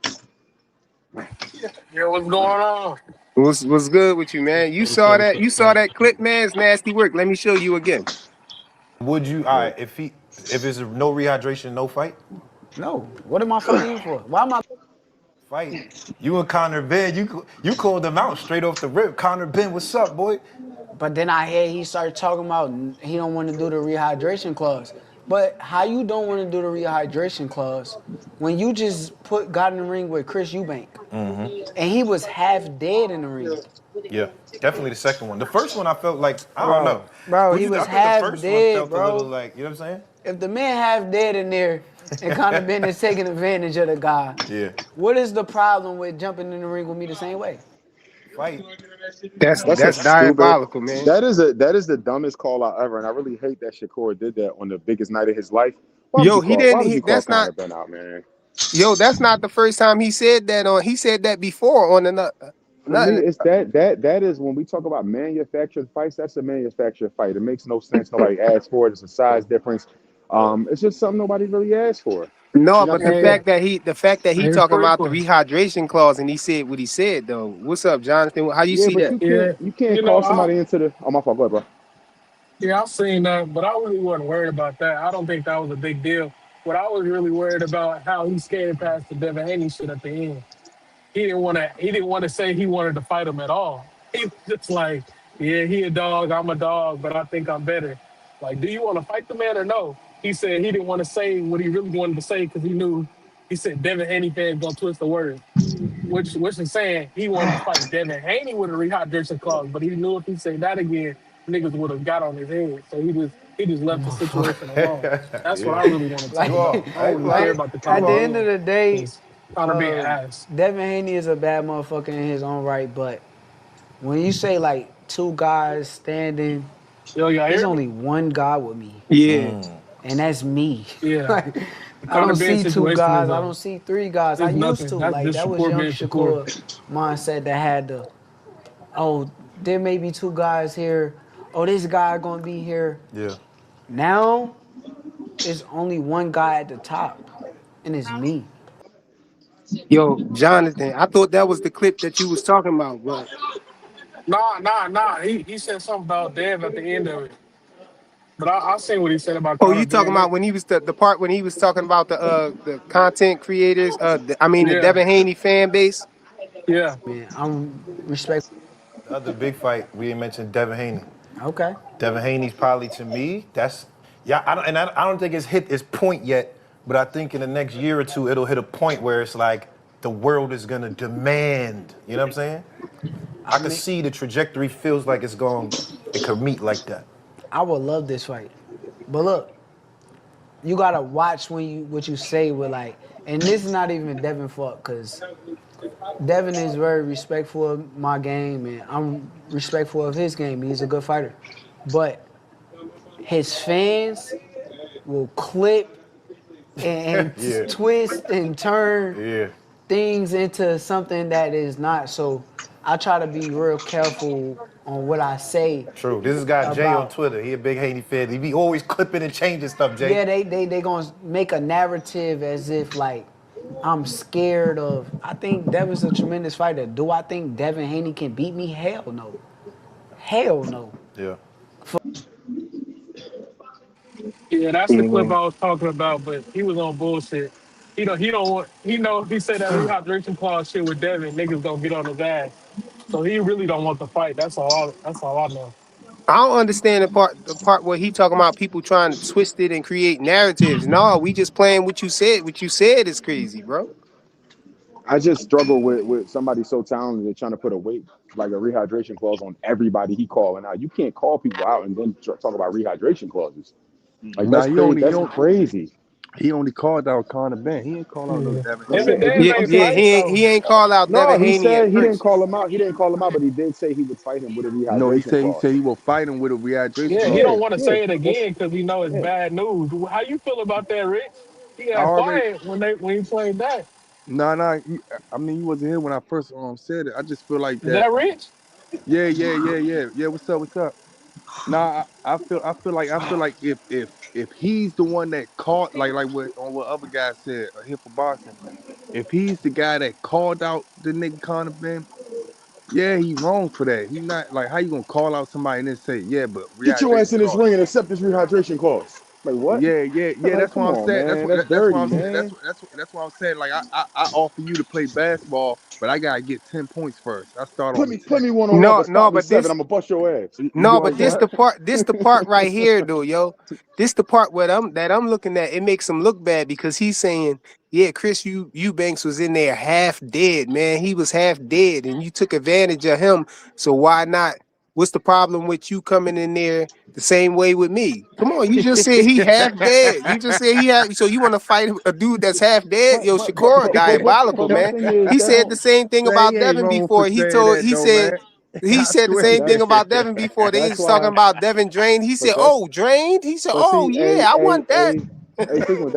Yo, what's going on? What's good with you, man? You What's saw up? What's that? up? You saw that clip, man? It's nasty work. Let me show you again. Would you? All right. If it's no rehydration, no fight. No. What am I fighting you for? Why am I? Fight. You and Connor Benn. You called them out straight off the rip. Connor Benn, what's up, boy? But then I hear he started talking about he don't want to do the rehydration clause. But how you don't want to do the rehydration clause when you just got in the ring with Chris Eubank and he was half dead in the ring? Yeah, definitely the second one. The first one I felt like I don't know. Bro, What'd he you was think? I half think the first one dead, felt bro. a little like, you know what I'm saying? If the man half dead in there and Conor Benn is taking advantage of the guy, Yeah. what is the problem with jumping in the ring with me the same way? Fight. That's That's a stupid. diabolical, man. That is the dumbest call out ever, and I really hate that Shakur did that on the biggest night of his life. Why would Yo, you he call? didn't. Why would you call That's not. Conor Ben out, man? Yo, that's not the first time he said that on. He said that before on another. For me, Nothing. it's that is when we talk about manufactured fights. That's a manufactured fight. It makes no sense. Nobody asked for it. It's a size difference. It's just something nobody really asked for. No, You know but what I'm the saying? fact that he Hey, talking about the frequent. rehydration clause and he said what he said though. What's up, Jonathan? How you Yeah, see but that? Yeah, you can't you know, call somebody into the. Oh, my fault. Go ahead, bro. yeah, I've seen that, but I really wasn't worried about that. I don't think that was a big deal. What I was really worried about how he skated past the Devin Haney shit at the end. He didn't want to say he wanted to fight him at all. He was just like, yeah, he a dog, I'm a dog, but I think I'm better. Like, do you want to fight the man or no? He said he didn't want to say what he really wanted to say because he knew he said Devin Haney fans gonna twist the word. Which is saying he wanted to fight Devin Haney with a rehydration clause, but he knew if he said that again, niggas would have got on his head. So he just left the situation alone. That's what Yeah. I really want to talk Like, You are. about. I don't really care I, about the you at the Conor are. end of Benn the day, because Conor being ass. Devin Haney is a bad motherfucker in his own right, but when you say like two guys standing, Yo, y'all there's hear me? only one guy with me, Yeah. and that's me. Yeah. Like, The I Conor don't Benn see two situation guys. I don't see three guys. I is used nothing. to. That's Like, just that was Shakur young being Shakur. Shakur mindset that had the, oh, there may be two guys here. Oh, this guy gonna be here. Yeah. Now, it's only one guy at the top, and it's me. Yo, Jonathan, I thought that was the clip that you was talking about, but Nah. He said something about Dev at the end of it. But I seen what he said about oh, Conor you talking Benn. about when he was the part when he was talking about the content creators, the Yeah, Devin Haney fan base. yeah. Man, I'm respect. The other big fight we didn't mention Devin Haney. Okay. Devin Haney's probably to me. That's yeah. I don't think it's hit its point yet. But I think in the next year or two it'll hit a point where it's like the world is gonna demand. You know what I'm saying? I can mean, see the trajectory feels like it's going. It could meet like that. I would love this fight, but look, you gotta watch what you say with like, and this is not even Devin fault, cause Devin is very respectful of my game, and I'm respectful of his game. He's a good fighter, but his fans will clip and Yeah. twist and turn Yeah. things into something that is not. So I try to be real careful on what I say. True. This is guy Jay on About, Twitter. He a big Haney fan. He be always clipping and changing stuff, Jay. yeah, they gonna make a narrative as if like I'm scared of. I think Devin's a tremendous fighter. Do I think Devin Haney can beat me? Hell no. Hell no. Yeah. Yeah, that's the clip I was talking about, but he was on bullshit. He said that rehydration clause shit with Devin, niggas gonna get on his ass. So he really don't want the fight. That's all I know. I don't understand the part where he talking about people trying to twist it and create narratives. No, we just playing what you said. What you said is crazy, bro. I just struggle with somebody so talented trying to put a weight like a rehydration clause on everybody he calling out. You can't call people out and then talk about rehydration clauses. Like Nah, that's you crazy. only you That's don't crazy. He only called out Conor Benn. He ain't call out no Yeah. Devin I'm Him Haney. and saying if Devin he, Yeah, I'm ain't yeah, saying fight, he so ain't call out no. Devin He Haney said at he didn't first. call him out. He didn't call him out, but he did say he would fight him with a No, he rehydration said clause. he will fight him with a rehydration yeah, he clause. Yeah, don't want to yeah. say it That's again because he know it's yeah. bad news. How you feel about that, Rich? He I got already quiet when he played that. I mean, he wasn't here when I first said it. I just feel like Is that. that Rich? Yeah. What's up? Nah, I feel like if he's the one that called like what other guy said here for boxing, if he's the guy that called out the nigga Conor Ben, yeah, he wrong for that. He not like how you gonna call out somebody and then say yeah, but Get your ass rehydration in this clause. ring and accept this rehydration clause. Like what? Yeah. Like That's come what I'm on, saying. man. That's That's what dirty, I'm saying. man. That's what I'm saying. Like I offer you to play basketball, but I gotta get 10 points first. I start off with Put 10. me one on one, No, but no, stop me but seven. this I'm gonna bust your ass. You no, get what I'm but saying? this the part right here though, yo. This the part where I'm looking at. It makes him look bad because he's saying, yeah, Chris Eubanks was in there half dead, man. He was half dead, and you took advantage of him. So why not? What's the problem with you coming in there the same way with me? Come on, you just said he half dead. You just said he had. So you want to fight a dude that's half dead? Yo, Shakur, diabolical, My man. thing is He that said the don't. same thing Man, he about ain't Devin wrong for before. saying that He though, said man. he I said the swear he same thing That's did. about Devin before. They that's was talking why. about Devin drained. He said, But that's "Oh, drained." He said, but "Oh see, yeah, I want that." frequent.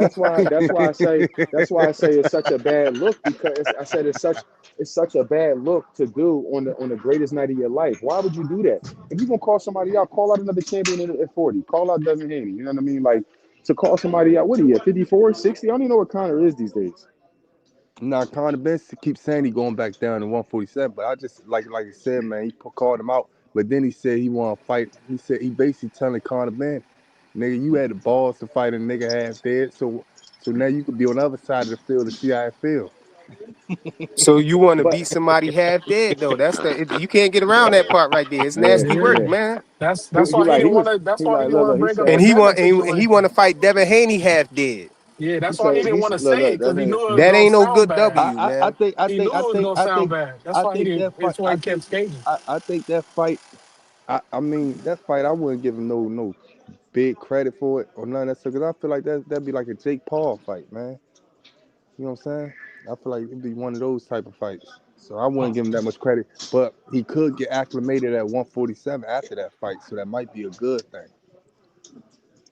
That's why I say it's such a bad look because I said it's such a bad look to do on the greatest night of your life. Why would you do that? If you're gonna call somebody out, call out another champion at 40. Call out Devin Haney. You know what I mean? Like to call somebody out. What are you at 54, 60? I don't even know what Connor is these days. Nah, Conor Ben keeps saying he going back down to 147, but I just like you said, man, he called him out, but then he said he want to fight. He said he basically telling Conor Ben, nigga, you had the balls to fight a nigga half dead, so now you could be on the other side of the field to see how it feel. So you want to But beat somebody half dead though? You can't get around that part right there. It's yeah, nasty work, yeah. Yeah. man. That's why he He didn't want was to. That's he why he like didn't want to he bring up the said And Devin he situation. want to fight Devin Haney half dead. Yeah, he that's why he said didn't want to look say look it because he Devin. knew it was That gonna ain't no sound good bad. W, man. He knew it was gonna sound bad. That's I why he think didn't. that fight. That's why he kept skating. I think that fight. I mean that fight. I wouldn't give him no big credit for it or none of that stuff because I feel like that'd be like a Jake Paul fight, man. You know what I'm saying? I feel like it'd be one of those type of fights. So I wouldn't give him that much credit, but he could get acclimated at 147 after that fight, so that might be a good thing.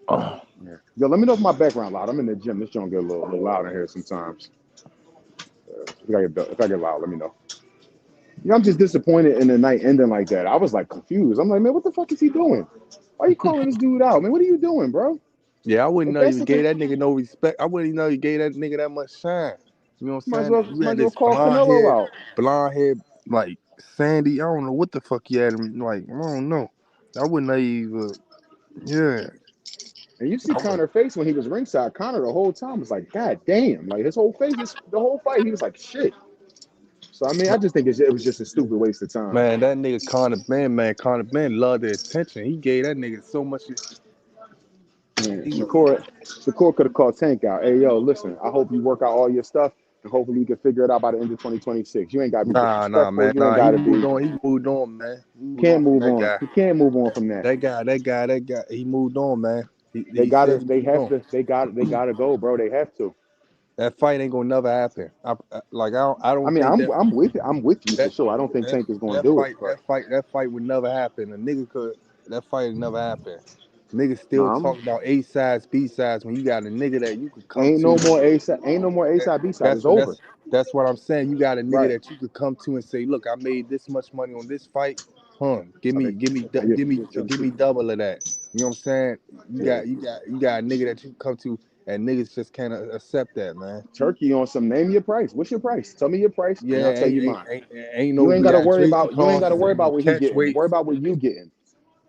Oh, Yeah. Yo, let me know if my background loud. I'm in the gym. This joint get a little loud in here sometimes. If I get loud, let me know. You know, I'm just disappointed in the night ending like that. I was like confused. I'm like, man, what the fuck is he doing? Why are you calling this dude out, man? What are you doing, bro? yeah, I wouldn't If know that's you the gave case, that nigga no respect. I wouldn't even know you gave that nigga that much shine. You know what I'm saying? You might had as well this call Canelo out. blonde hair, like Sandy. I don't know what the fuck you had him like. I don't know. I wouldn't know you even. Yeah, And you see I would. Connor's face when he was ringside. Connor the whole time was like, God damn. Like his whole face, the whole fight, he was like, shit. So I mean, I just think it was just a stupid waste of time. Man, that nigga Conor Ben loved the attention. He gave that nigga so much. Man, He, Shakur could have called Tank out. Hey, yo, listen, I hope you work out all your stuff and hopefully you can figure it out by the end of 2026. You ain't got to be nah, disrespectful. man, You ain't nah. got to be. He moved on, man. He moved on Can't from move that on. guy. He can't move on from that. That guy. He moved on, man. They He got said to. he They moved have on. to. They got to go, bro. They have to. That fight ain't gonna never happen. I I don't mean, think that I'm with you. I'm with you for that sure. I don't think that Tank is going to do it, but that fight would never happen. A nigga could that fight would never happen. Niggas no, still talk about A sides, B sides when you got a nigga that you could come ain't no to. more A side. Ain't no more A That, side B side. that's It's over. that's what I'm saying. You got a nigga Right. that you could come to and say, look, I made this much money on this fight. Give I me mean, give me yeah, give me double of that. You know what I'm saying? yeah. You got a nigga that you can come to and niggas just can't accept that, man. Turkey on some. Name your price. What's your price? Tell me your price, and I'll Yeah, tell you mine. ain't no You ain't got to worry rehydration about. You ain't got to clauses, worry ain't no about what he catch getting. Worry weights. about what you getting.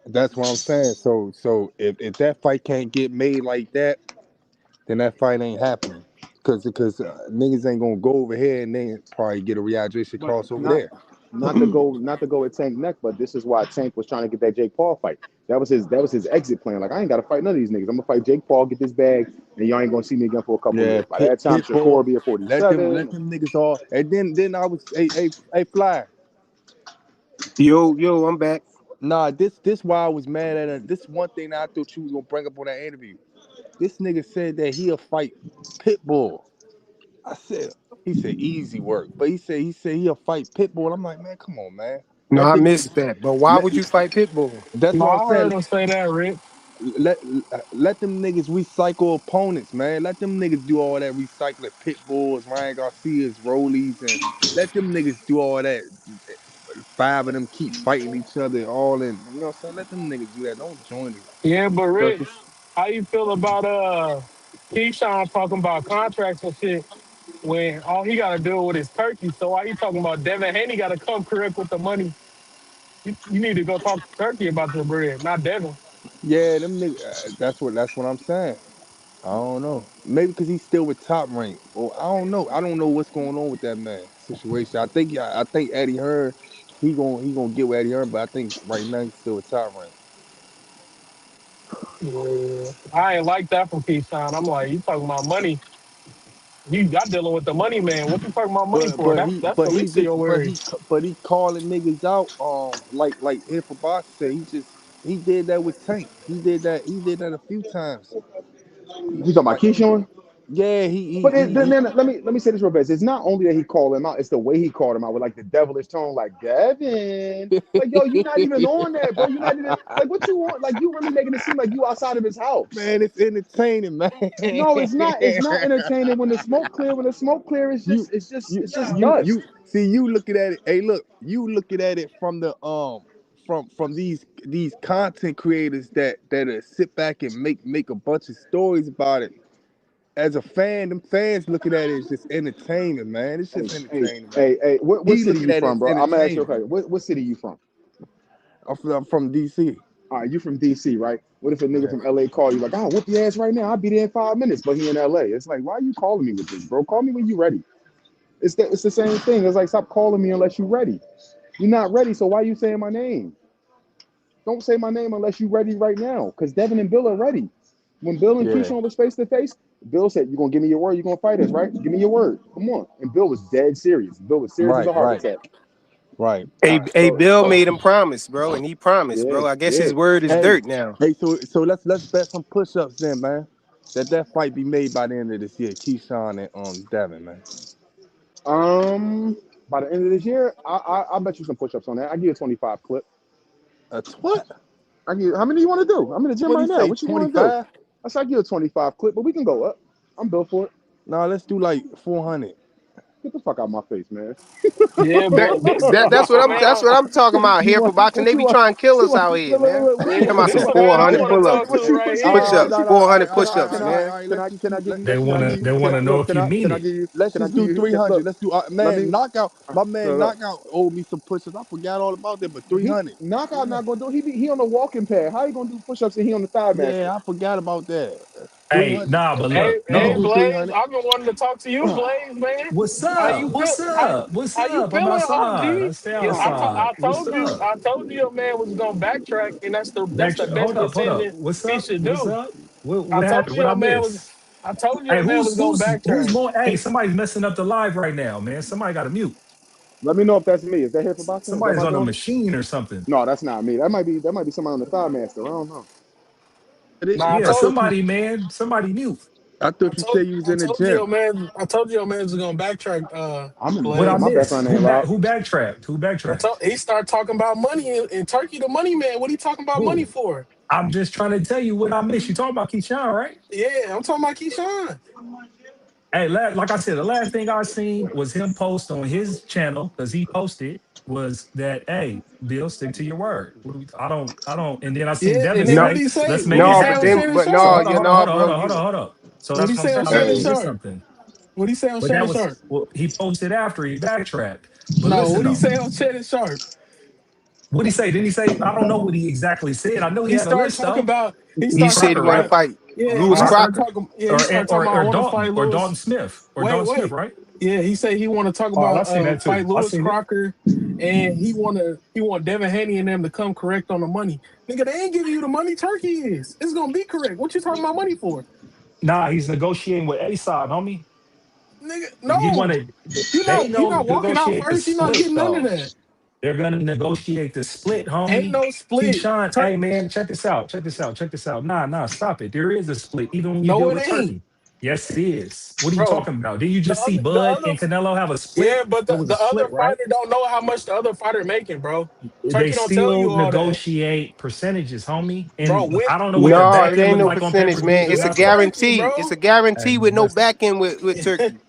That's what I'm saying. So if that fight can't get made like that, then that fight ain't happening. Cause niggas ain't gonna go over here and then probably get a rehydration But clause over there. not to go with Tank neck, but this is why Tank was trying to get that Jake Paul fight. That was his exit plan. Like I ain't got to fight none of these niggas. I'm gonna fight Jake Paul, get this bag, and y'all ain't gonna see me again for a couple of Yeah, years. By that time, Shakur will pitbull. be at Let 47. them niggas all. And then I was hey fly. Yo, I'm back. Nah, this why I was mad at her. This one thing that I thought you was gonna bring up on that interview. This nigga said that he'll fight Pitbull. I said, he said easy work, but he said he'll fight Pitbull. I'm like, man, come on, man. No, Let I the missed niggas. that. But why Let, would you fight Pitbull? that's No, what I'm I heard saying. him say that, Rick. Let let them niggas recycle opponents, man. Let them niggas do all that recycling pit bulls, Ryan Garcia's, Rollies, and let them niggas do all that. Five of them keep fighting each other, all in. You know what I'm saying? Let them niggas do that. Don't join the Yeah, but Rick, circus. how you feel about Keyshawn talking about contracts and shit when all he got to do with his turkey? So why you talking about Devin Haney got to come correct with the money? You need to go talk to Turkey about your bread, not Devin. Yeah, them niggas. That's what I'm saying. I don't know. Maybe because he's still with Top Rank, or I don't know. I don't know what's going on with that man situation. I think Eddie Hearn, he gonna get with Eddie Hearn, but I think right now he's still with Top Rank. Yeah. I ain't like that from Keyshawn. I'm like, you talking about money? You got dealing with the money man. What you talking about money But for? but That's he that's but the he least of just your but worries. he but he calling niggas out. Like Hip Boss said, he did that with Tank. He did that a few times. You talking about Like Keyshawn? yeah, But then let me say this real fast. It's not only that he called him out; it's the way he called him out with like the devilish tone, like Devin. Like yo, you're not even on that, bro. You're not even like what you want. Like you really making it seem like you outside of his house. man, it's entertaining, man. No, it's not. It's not entertaining. When the smoke clear, it's you just you dust. see you looking at it. Hey, look, you looking at it from the from these content creators that sit back and make a bunch of stories about it. As a fan, them fans looking at it as just entertainment, man. It's Hey, just hey, entertainment, man. hey. What He city looking you at it from, as bro? I'm gonna ask you a entertainment. question. What city you from? I'm from DC. All right, you from DC, right? What if a nigga Yeah. from LA call you like, "I'll whoop your ass right now. I'll be there in 5 minutes," but he in LA? It's like, why are you calling me with this, bro? Call me when you ready. It's the same thing. It's like, stop calling me unless you're ready. You're not ready, so why are you saying my name? Don't say my name unless you're ready right now. Because Devin and Bill are ready. When Bill and Yeah. Keyshawn was face to face, Bill said, "You're gonna give me your word, you're gonna fight us, right? Give me your word. Come on." And Bill was dead serious. Bill was serious as Right, a heart right, attack. right. All Hey, right, hey, so Bill made him promise, bro, and he promised, yeah, bro. I guess yeah. his word is Hey, dirt now. so let's bet some push-ups then, man. That fight be made by the end of this year. Keyshawn and Devin, man. Um by the end of this year, I bet you some push-ups on that. I give you a 25 clip. What? I give you, how many you want to do? I'm in the gym What do right you now. say? What you want to do? 25? I said I give you a 25 clip, but we can go up. I'm built for it. Nah, let's do like 400. Get the fuck out of my face, man. Yeah, That, but this that that's this what the I'm man. that's what I'm talking about You here for want boxing. what They you be want? trying to kill You us want? out here, man. What Talking you about what some This you the want? man I 400 want to talk pull-ups. What to you right Push here. ups, No, no, all right, 400 all right, all push-ups, can right, I man. all right. can I Let's can I give you They wanna can I know look if you mean can I it. give you let's can I just give do you 300. look Let's do let man me knockout. My look, man look. knockout owed me some push-ups. I forgot all about that, but He 300. knockout Yeah, not gonna do he on the walking pad. How you gonna do push-ups and he on the thigh master? yeah, I forgot about that. Hey, 300. nah, but Hey, look, We can hey, no. do Blaze, 300. I've been wanting to talk to you, Blaze, man. What's How up? you feel? What's up? What's How you up? I'm feeling, outside. I OG? stay Yeah, outside. I What's up? I told you your man was gonna backtrack, and that's the best Hold up, hold up. decision What's he up? should What's do. up? I What told happened? you What I your man was. miss? I told you Hey, your man was gonna who's backtrack. more? Hey, somebody's messing up the live right now, man. Somebody got to mute. Let me know if that's me. Is that here for boxing? Is that Somebody's my on a daughter? machine or something. No, that's not me. That might be somebody on the thigh master. I don't know. Nah, I Yeah, thought you somebody, man. Somebody mute. I thought you said you was I in the told you your gym. man. I told you your man was gonna backtrack. I'm in the What I gym. Blaze. My miss? background ain't loud. Who backtracked? Who backtracked? He started talking about money in Turkey. The money man. What he talking about money Who? for? I'm just trying to tell you what I miss. You talking about Keyshawn, right? Yeah, I'm talking about Keyshawn. Hey, like I said, the last thing I seen was him post on his channel because he posted was that, hey, Bill, stick to your word. I don't. And then I seen Yeah, and Devin then No, what say, he say? let's What make he it no, say but on happen. then, Shannon but So no, Sharp? hold on, you hold on, know, hold on, hold bro, on, hold you on, hold on. So What that's he what I'm say on saying. I Shannon just Hey, missed Sharp? something. What he say on But Shannon that was Sharp? well, he posted after he backtracked. But No, listen what he though, say on Shannon Sharp? what he say? Didn't he say? I don't know what he exactly said. I know he He had a started list talking though. about. He he started said talking he Crocker, want to right? about. fight Yeah, Lewis he Right? started Crocker. talking. Yeah, he started talking about I Or want to fight Dalton Lewis. Smith Wait, Smith, wait. right? Yeah, he said he want to talk Oh, I about seen that fight too. I Lewis seen it. Crocker, and he want Devin Haney and them to come correct on the money. Nigga, they ain't giving you the money. Turkey is. It's gonna be correct. What you talking about money for? Nah, he's negotiating with A side, homie. Nigga, He no. wanted You they not you know not walking out negotiate the first. You not split getting none of though. that. They're gonna negotiate the split, Ain't homie. no split. Keyshawn, hey man, check this out. Check this out. Check this out. Nah, stop it. There is a split, even when you No, deal it with ain't, Turkey. Yes, it is. What are you bro. talking about? Did you just see The Bud other, and Canelo have a yeah, split? but It was a the other split, right? fighter don't know how much the other fighter making, bro. They Turkey don't tell still you all that, negotiate percentages, homie. bro. And When I don't know what the No, back it end ain't look no like on pay per percentage, view, man. but It's a it's that's what. Turkey, guarantee. It's bro, a Hey guarantee with man, no listen, back end with Turkey.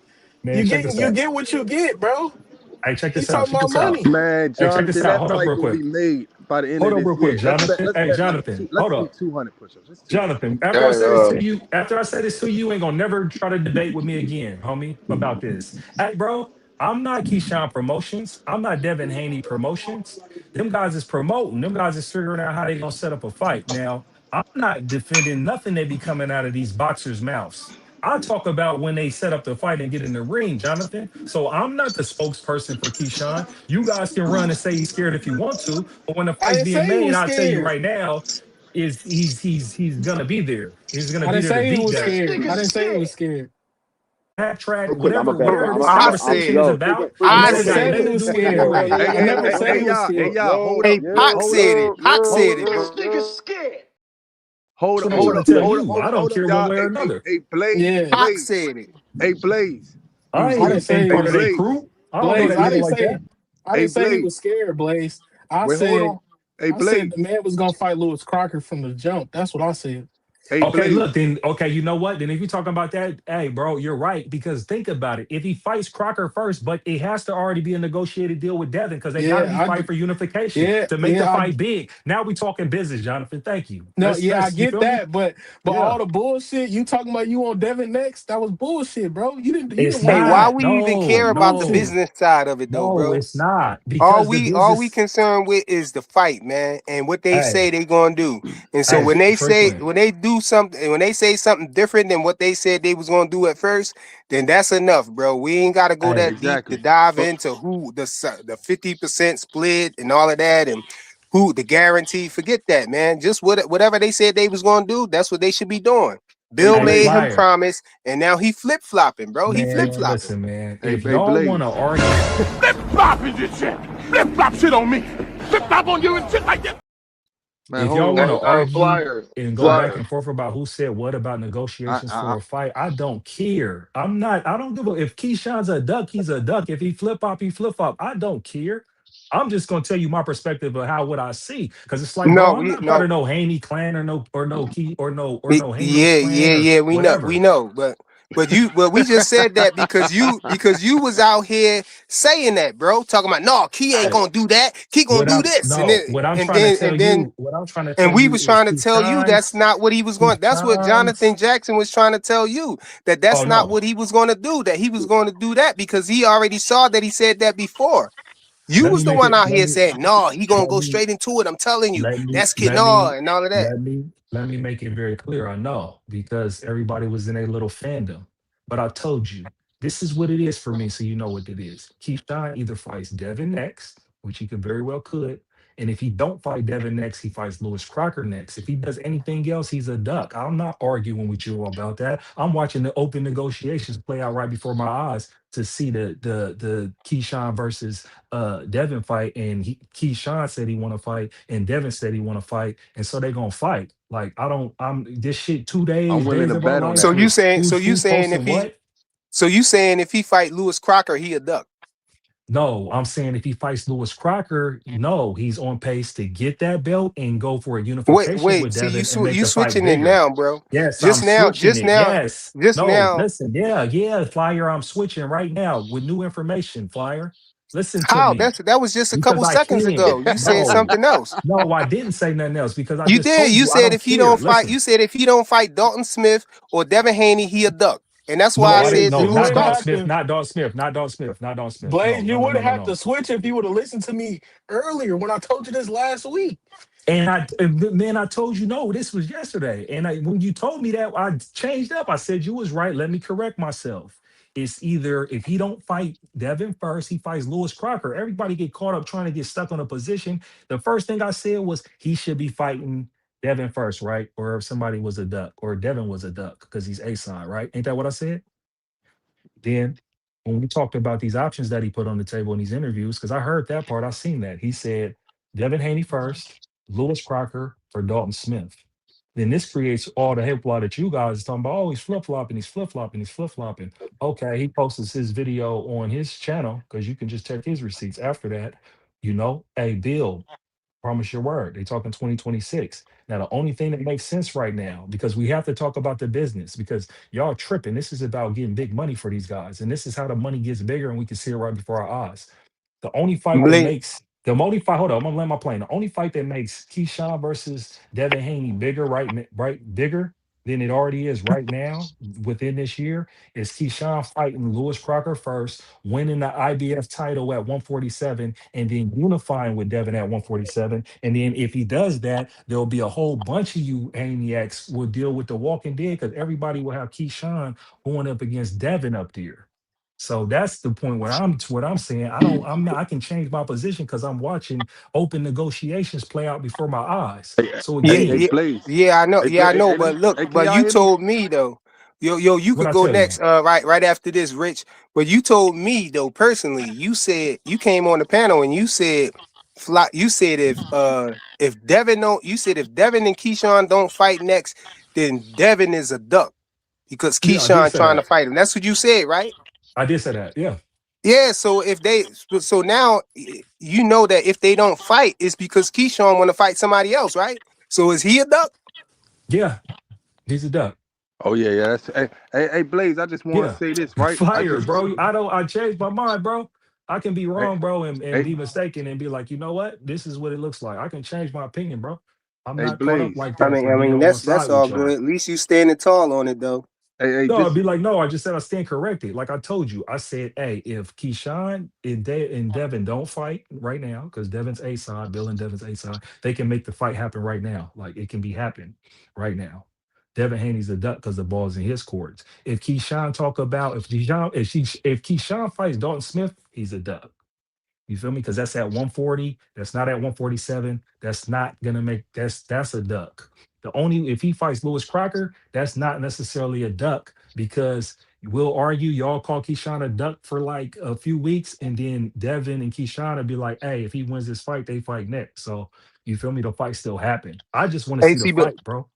man, check this you out. get what you get, bro. Hey, check He's this out. talking Check about this out. money. Man, Hey, check this Jonathan, out. that Hold up, fight real gonna quick. be made by the end Hold of up, this real quick, year. Jonathan. Hey, Let's do Jonathan. let's Hold do up. 200 push-ups. Just 200. Jonathan, after I Hey, say this to you, after I say this to you, you ain't gonna never try to debate with me again, homie, about this. Hey, bro, I'm not Keyshawn Promotions. I'm not Devin Haney Promotions. Them guys is promoting. Them guys is figuring out how they gonna set up a fight. Now, I'm not defending nothing they be coming out of these boxers' mouths. I talk about when they set up the fight and get in the ring, Jonathan. So I'm not the spokesperson for Keyshawn. You guys can run and say he's scared if you want to, but when the I fight's didn't being say he made, was I'll tell you scared. right now, is he's gonna be there. He's gonna I be didn't there to say he beat was that. this scared. I nigga's didn't say he was scared. scared. Backtrack, Real quick, whatever, whatever this I I'm conversation said is yo, about. I I That never ain't got said said he nothing to was do with the scared, debate. brother. hey, I hey, never hey, said hey, he was y'all, scared. Hey, Pac hold said up, it. Pac said it, This bro. nigga's scared. That's what I'm trying to tell you. I don't hold up, care one y'all. way or another. Hey, Blaze, Yeah, Pac Blaze, said it. hey, Blaze, I I ain't didn't even ain't say he hey, part of was their Blaze, crew. I don't know Blaze. that I nigga didn't Blaze, like say that. I hey, didn't say he was Blaze. scared, Blaze. I Wait, hold said on. Hey, I said Blaze, the man was gonna fight Lewis Crocker from the jump. That's what I said. hey, Okay, Blaze. look, then okay, you know what? Then if you're talking about that, hey, bro, you're right. Because think about it. If he fights Crocker first, but it has to already be a negotiated deal with Devin because they gotta Yeah, be fight for unification yeah, to make the yeah. fight big. Now we talking business, Jonathan. Thank you. No, yeah, I Let's you get feel me? that, but Yeah. all the bullshit you talking about you on Devin next, that was bullshit, bro. You It's didn't Hey, want why that. not. we even That No, care was about the bullshit. no, business side of it though, no, bro? it's not. All Because the we business, concerned with is the fight, man, and what they hey, say they gonna do. And so hey, Franklin. when they do something, when they say something different than what they said they was gonna do at first, then that's enough, bro. We ain't gotta go Hey, that deep to Exactly. dive So, into who the 50% split and all of that, and who the guarantee. Forget that, man. Just whatever they said they was gonna do, that's what they should be doing. hey, Bill hey, made Blaze, him flyer. promise, and now he flip flopping, bro. He flip Man, flopping. listen, man. hey, If hey, y'all want to Blaze. argue, Flop is this shit. Flip flop shit on me. Flip flop on you and shit like that. Man, if hold y'all on. want Hey, to argue Flyer, and go back Flyer. and forth about who said what about I, negotiations I, for a fight, I don't care. I'm not. I don't give a. If Keyshawn's a duck, he's a duck. If he flip flop, he flip flop. I don't care. I'm just gonna tell you my perspective of how what I see, because it's like, bro, No, I'm not part no. of no Haney clan or no key or no Haney's clan Yeah, or yeah. We whatever. know. But we just said that because you was out here saying that, bro. Talking about no, Key ain't Hey, gonna do that. Key gonna what do I'm this, and no, then what I'm and trying to then tell and then you, what I'm trying to and tell we you was is trying to tell you that's Keyshawn's not what he was going. That's what Keyshawn's. Jonathan Jackson was trying to tell you, that that's Oh not no, what he was going to do. That he was going to do that because he already saw that he said that before. You let was me the make one it. out here saying no, he gonna Let go me straight into it. I'm telling you, let me that's kid let no me and all of that. let me make it very clear. I know because everybody was in a little fandom, but I told you this is what it is for me, so you know what it is. Keyshawn either fights Devin next, which he could very well could, and if he don't fight Devin next, he fights Lewis Crocker next. If he does anything else, he's a duck. I'm not arguing with you about that. I'm watching the open negotiations play out right before my eyes to see the Keyshawn versus Devin fight, and Keyshawn said he want to fight, and Devin said he want to fight, and so they gonna fight. Like I don't, I'm this shit I'm willing days to of our bet on life So that. you with saying who's if posting he what. fight Lewis Crocker, he a duck. No, I'm saying if he fights Lewis Crocker, no, he's on pace to get that belt and go for a unification Wait. with See, Devin and make you the fight switching it bigger. now, bro. Yes, I'm switching Just it. now, Yes. just No, now. listen. Yeah, Flyer, I'm switching right now with new information, Flyer. Listen to How? me That was just a because couple I seconds can. ago. You said No, something else. no, I didn't say nothing else because I You just did. told You you I said don't if he care. don't fight, Listen. you said if he don't fight Dalton Smith or Devin Haney, he a duck. And that's why I No, I didn't said Blaze, the know. you Lewis Not wouldn't Don Crocker. have Smith, to. not Don Smith, not Don Smith, not Don Smith. Blaze, No, you no, no, no, wouldn't no, have to no. switch if you would have listened to me earlier when I told you this last week. And I told you no, this was yesterday. And when you told me that, I changed up. I said you was right. Let me correct myself. It's either if he don't fight Devin first, he fights Lewis Crocker. Everybody get caught up trying to get stuck on a position. The first thing I said was he should be fighting Devin first, right? Or if somebody was a duck, or Devin was a duck because he's a side, right? Ain't that what I said? Then when we talked about these options that he put on the table in these interviews, because I heard that part, I seen that. He said Devin Haney first, Lewis Crocker for Dalton Smith. Then this creates all the hoopla that you guys are talking about. Oh, he's flip flopping, he's flip flopping, he's flip flopping. Okay, he posted his video on his channel because you can just check his receipts after that. Hey, Bill, promise your word. They talking 2026. Now, the only thing that makes sense right now, because we have to talk about the business, because y'all tripping. This is about getting big money for these guys. And this is how the money gets bigger and we can see it right before our eyes. The only fight that Blake, makes the only fight, hold on, I'm gonna land my plane. The only fight that makes Keyshawn versus Devin Haney bigger, right, bigger than it already is right now within this year is Keyshawn fighting Lewis Crocker first, winning the IBF title at 147, and then unifying with Devin at 147. And then if he does that, there'll be a whole bunch of you Aniacs will deal with the Walking Dead because everybody will have Keyshawn going up against Devin up there. So that's the point where I'm saying I can change my position because I'm watching open negotiations play out before my eyes. Hey, So yeah, hey, again, yeah, Blaze. yeah, I know, Hey, yeah, Blaze. I know. Hey, But look, hey, can but y'all you hear me? told me though, yo, you what could I go tell you, next, right after this, Rich. But you told me though personally, you said you came on the panel and you said, you said if Devin don't, you said if Devin and Keyshawn don't fight next, then Devin is a duck because yeah, I did Keyshawn say trying to that. fight him. That's what you said, right? I did say that. Yeah, Yeah, so if they so now you know that if they don't fight, it's because Keyshawn want to fight somebody else, right? So is he a duck? yeah, he's a duck. Oh yeah, yeah. Hey, Blaze. I just want to Yeah, say this, right? I fire, just, bro. I changed my mind, bro. I can be hey, wrong, bro, and hey, be mistaken and be like, you know what? This is what it looks like. I can change my opinion, bro. I'm hey, not caught up Blaze. like I that mean, for I being mean on one that's side all with good. y'all. At least you standing tall on it though. Hey, No, I'd just be like, no, I just said I stand corrected. Like I told you, I said, hey, if Keyshawn and Devin don't fight right now, because Devin's A side, Bill and Devin's A side, they can make the fight happen right now. Like it can be happen right now. Devin Haney's a duck because the ball's in his courts. If Keyshawn talk about if Keyshawn fights Dalton Smith, he's a duck. You feel me? Because that's at 140. That's not at 147. That's not gonna make that's a duck. The only if he fights Lewis Crocker, that's not necessarily a duck because we'll argue y'all call Keyshawn a duck for like a few weeks, and then Devin and Keyshawn will be like, hey, if he wins this fight, they fight next. So you feel me? The fight still happen. I just want to Hey, see the but fight, bro.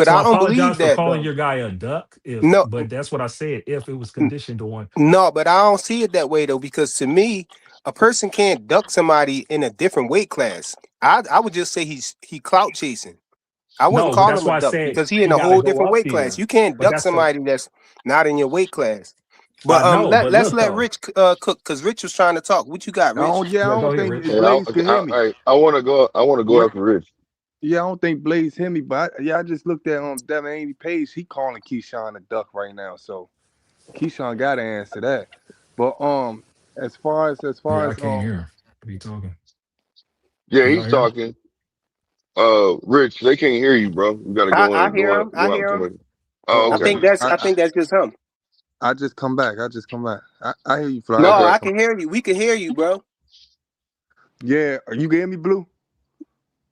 So I I don't believe apologize for that calling though. your guy a duck, if No, but that's what I said. If it was n- conditioned on no, but I don't see it that way though because to me, a person can't duck somebody in a different weight class. I would just say he clout chasing. I wouldn't no, but call that's him a why I duck said because he in he a got to whole go different up weight class. there. You can't But duck that's a somebody that's not in your weight class. I But know, but let's look let though. Rich cook because Rich was trying to talk. What you got, I Rich? don't. Yeah, Yeah, I go don't ahead, think Rich. Hey, Blaze can hear me. I want to go. I want to go Ri- after Rich. Yeah, I don't think Blaze hear me. But yeah, I just looked at Devin Haney page. He calling Keyshawn a duck right now. So Keyshawn got to answer that. But as far Yeah, I as can't hear him. Be talking. Yeah, Can y'all he's hear him? talking. Rich, they can't hear you, bro. You got to I hear him. I go out hear to him. my. Oh, I okay, think that's just him. I just come back. I just come back. I hear you, Fly. No, I just okay. I come. can hear you. We can hear you, bro. Yeah, are you getting me, Blue?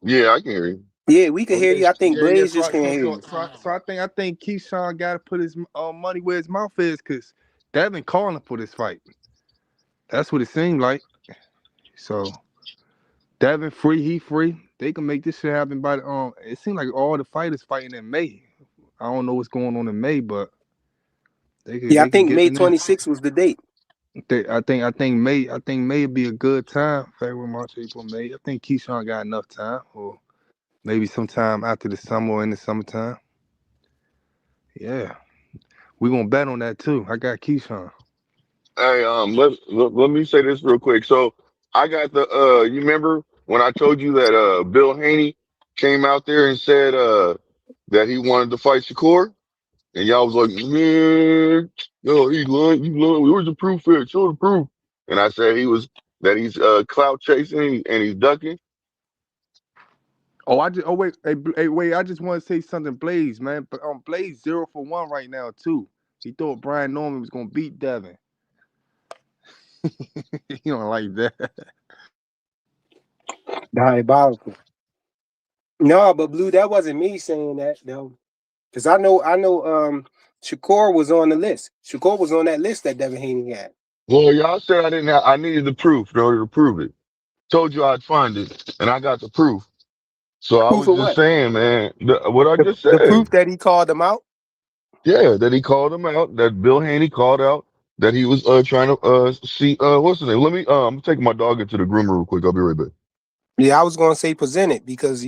Yeah, I can hear you. Yeah, we can Oh hear yeah, you. I think yeah. Blaze So just I- can't so hear so you. so, I- so I think Keyshawn got to put his money where his mouth is, cause Devin calling for this fight. That's what it seemed like. So Devin free, he free. They can make this shit happen by the It seemed like all the fighters fighting in May. I don't know what's going on in May, but Yeah, I they could think get May in there. 26th was the date. I think May would be a good time. February, March, April, May. I think Keyshawn got enough time, or maybe sometime after the summer or in the summertime. Yeah, we gonna bet on that too. I got Keyshawn. Hey, let me say this real quick. So I got the. You remember when I told you that Bill Haney came out there and said that he wanted to fight Shakur? And y'all was like, man, no, he lying, you lying. Where's the proof at? Show the proof. And I said he's clout chasing and he's ducking. Wait, hey, wait. I just want to say something, Blaze, man. But Blaze 0 for 1 right now too. He thought Brian Norman was gonna beat Devin. He don't like that. Diabolical. No, but Blue, that wasn't me saying that though. Because I know Shakur was on the list. Shakur was on that list that Devin Haney had. Well, y'all said I didn't have, I needed the proof in order to prove it. Told you I'd find it, and I got the proof. So I Proof was of just what? saying, man, what I just The proof said. that he called them out. Yeah, that he called him out, that Bill Haney called out, that he was trying to see what's his name? Let me I'm taking my dog into the groomer real quick. I'll be right back. Yeah, I was gonna say present it because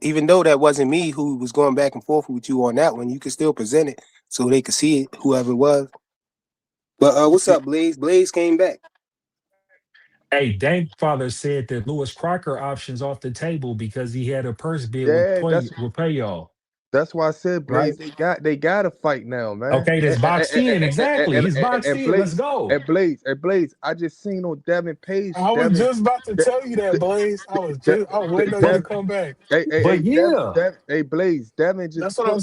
even though that wasn't me who was going back and forth with you on that one, you could still present it so they could see it, whoever it was. But what's up, Blaze? Blaze came back. Hey, Dank father said that Lewis Crocker options off the table because he had a purse bid Yeah, with payoff, that's why I said right? Blaze. They got to fight now, man. Okay, that's boxed in. Exactly. He's boxed And in. Let's Blaze go. and Blaze. I just seen on Devin page. I was Devin, just about to De, tell you that, De, Blaze. De, I was waiting on you to But Dev, come back. but yeah, Hey Blaze, That's what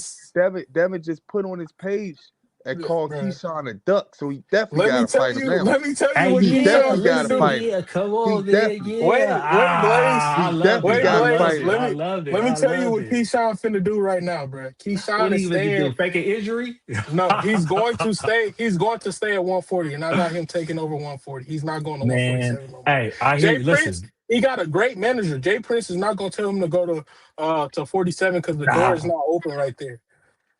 Devin just put on his page and called bruh. Keyshawn a duck, so he definitely got to fight him now. Let me tell you hey, what He yeah, Keyshawn definitely got finna to listen, do. fight him. yeah, come He on, man, definitely, yeah. Wait, Blaze. I he love it. definitely Wait, I got to love Blaze. fight it. him. I love it. Let me I tell you love what it. Keyshawn finna do right now, bruh. What Keyshawn are is you going to do? staying. Fake an injury? No, he's going to stay. He's going to stay at 140, and I got him taking over 140. He's not going to Man, 147 no more. hey, I hear Jay you. Prince, Listen, he got a great manager. Jay Prince is not going to tell him to go to 47 because the door is ah, not open right there.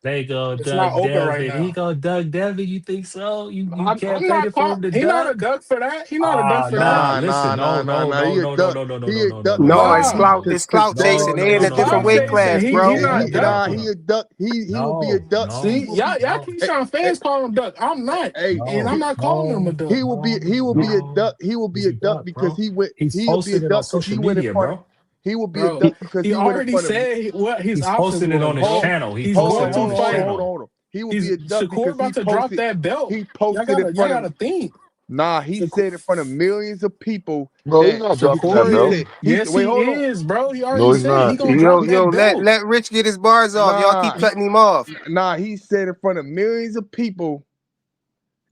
they go It's not Doug open right Devin. He now. go Doug Devin. You think so? You I'm not campaigning for call. him to He not a duck? duck for that. He not a duck Ah, for that. nah. Nah, Listen, nah, nah, no, nah, no, nah. no, He a no, no, duck. no, no, no, He no, a no, no, duck no, No, no, it's no, Nah, no, clout. no. It's clout No, chasing. Cause They no, in no, a no, different cloud no, weight no, chasing. class, no. He bro. They not are a duck. he different. a duck. He will be a No, duck because he no, See, will be. y'all no, Keyshawn Hey, fans call him duck. I'm not, hey, and I'm no, not calling him a no, duck. he will be a no. duck. He will be He's a a duck duck, because bro. he went. He's He'll be a posted it on duck because he social went in media, front of. bro. He will be a Bro, duck because he he went in already front of. said what his He's options posted it was, on his Hold, bro. channel. He He's hold posted going on, it on to hold on, his hold on, fight. hold on, channel. hold on. He will be He's a duck Shakur because about to drop that belt. he posted in Y'all front of. gotta think. Nah, he Shakur, said in front of millions of people Bro, he's that not dropping that he belt. said yes, wait, he hold on. is, bro. He No, already he's said he not. gonna Yo, drop that yo, let belt. let Rich get his bars off. Y'all keep Nah, cutting him off. he said in front of millions of people,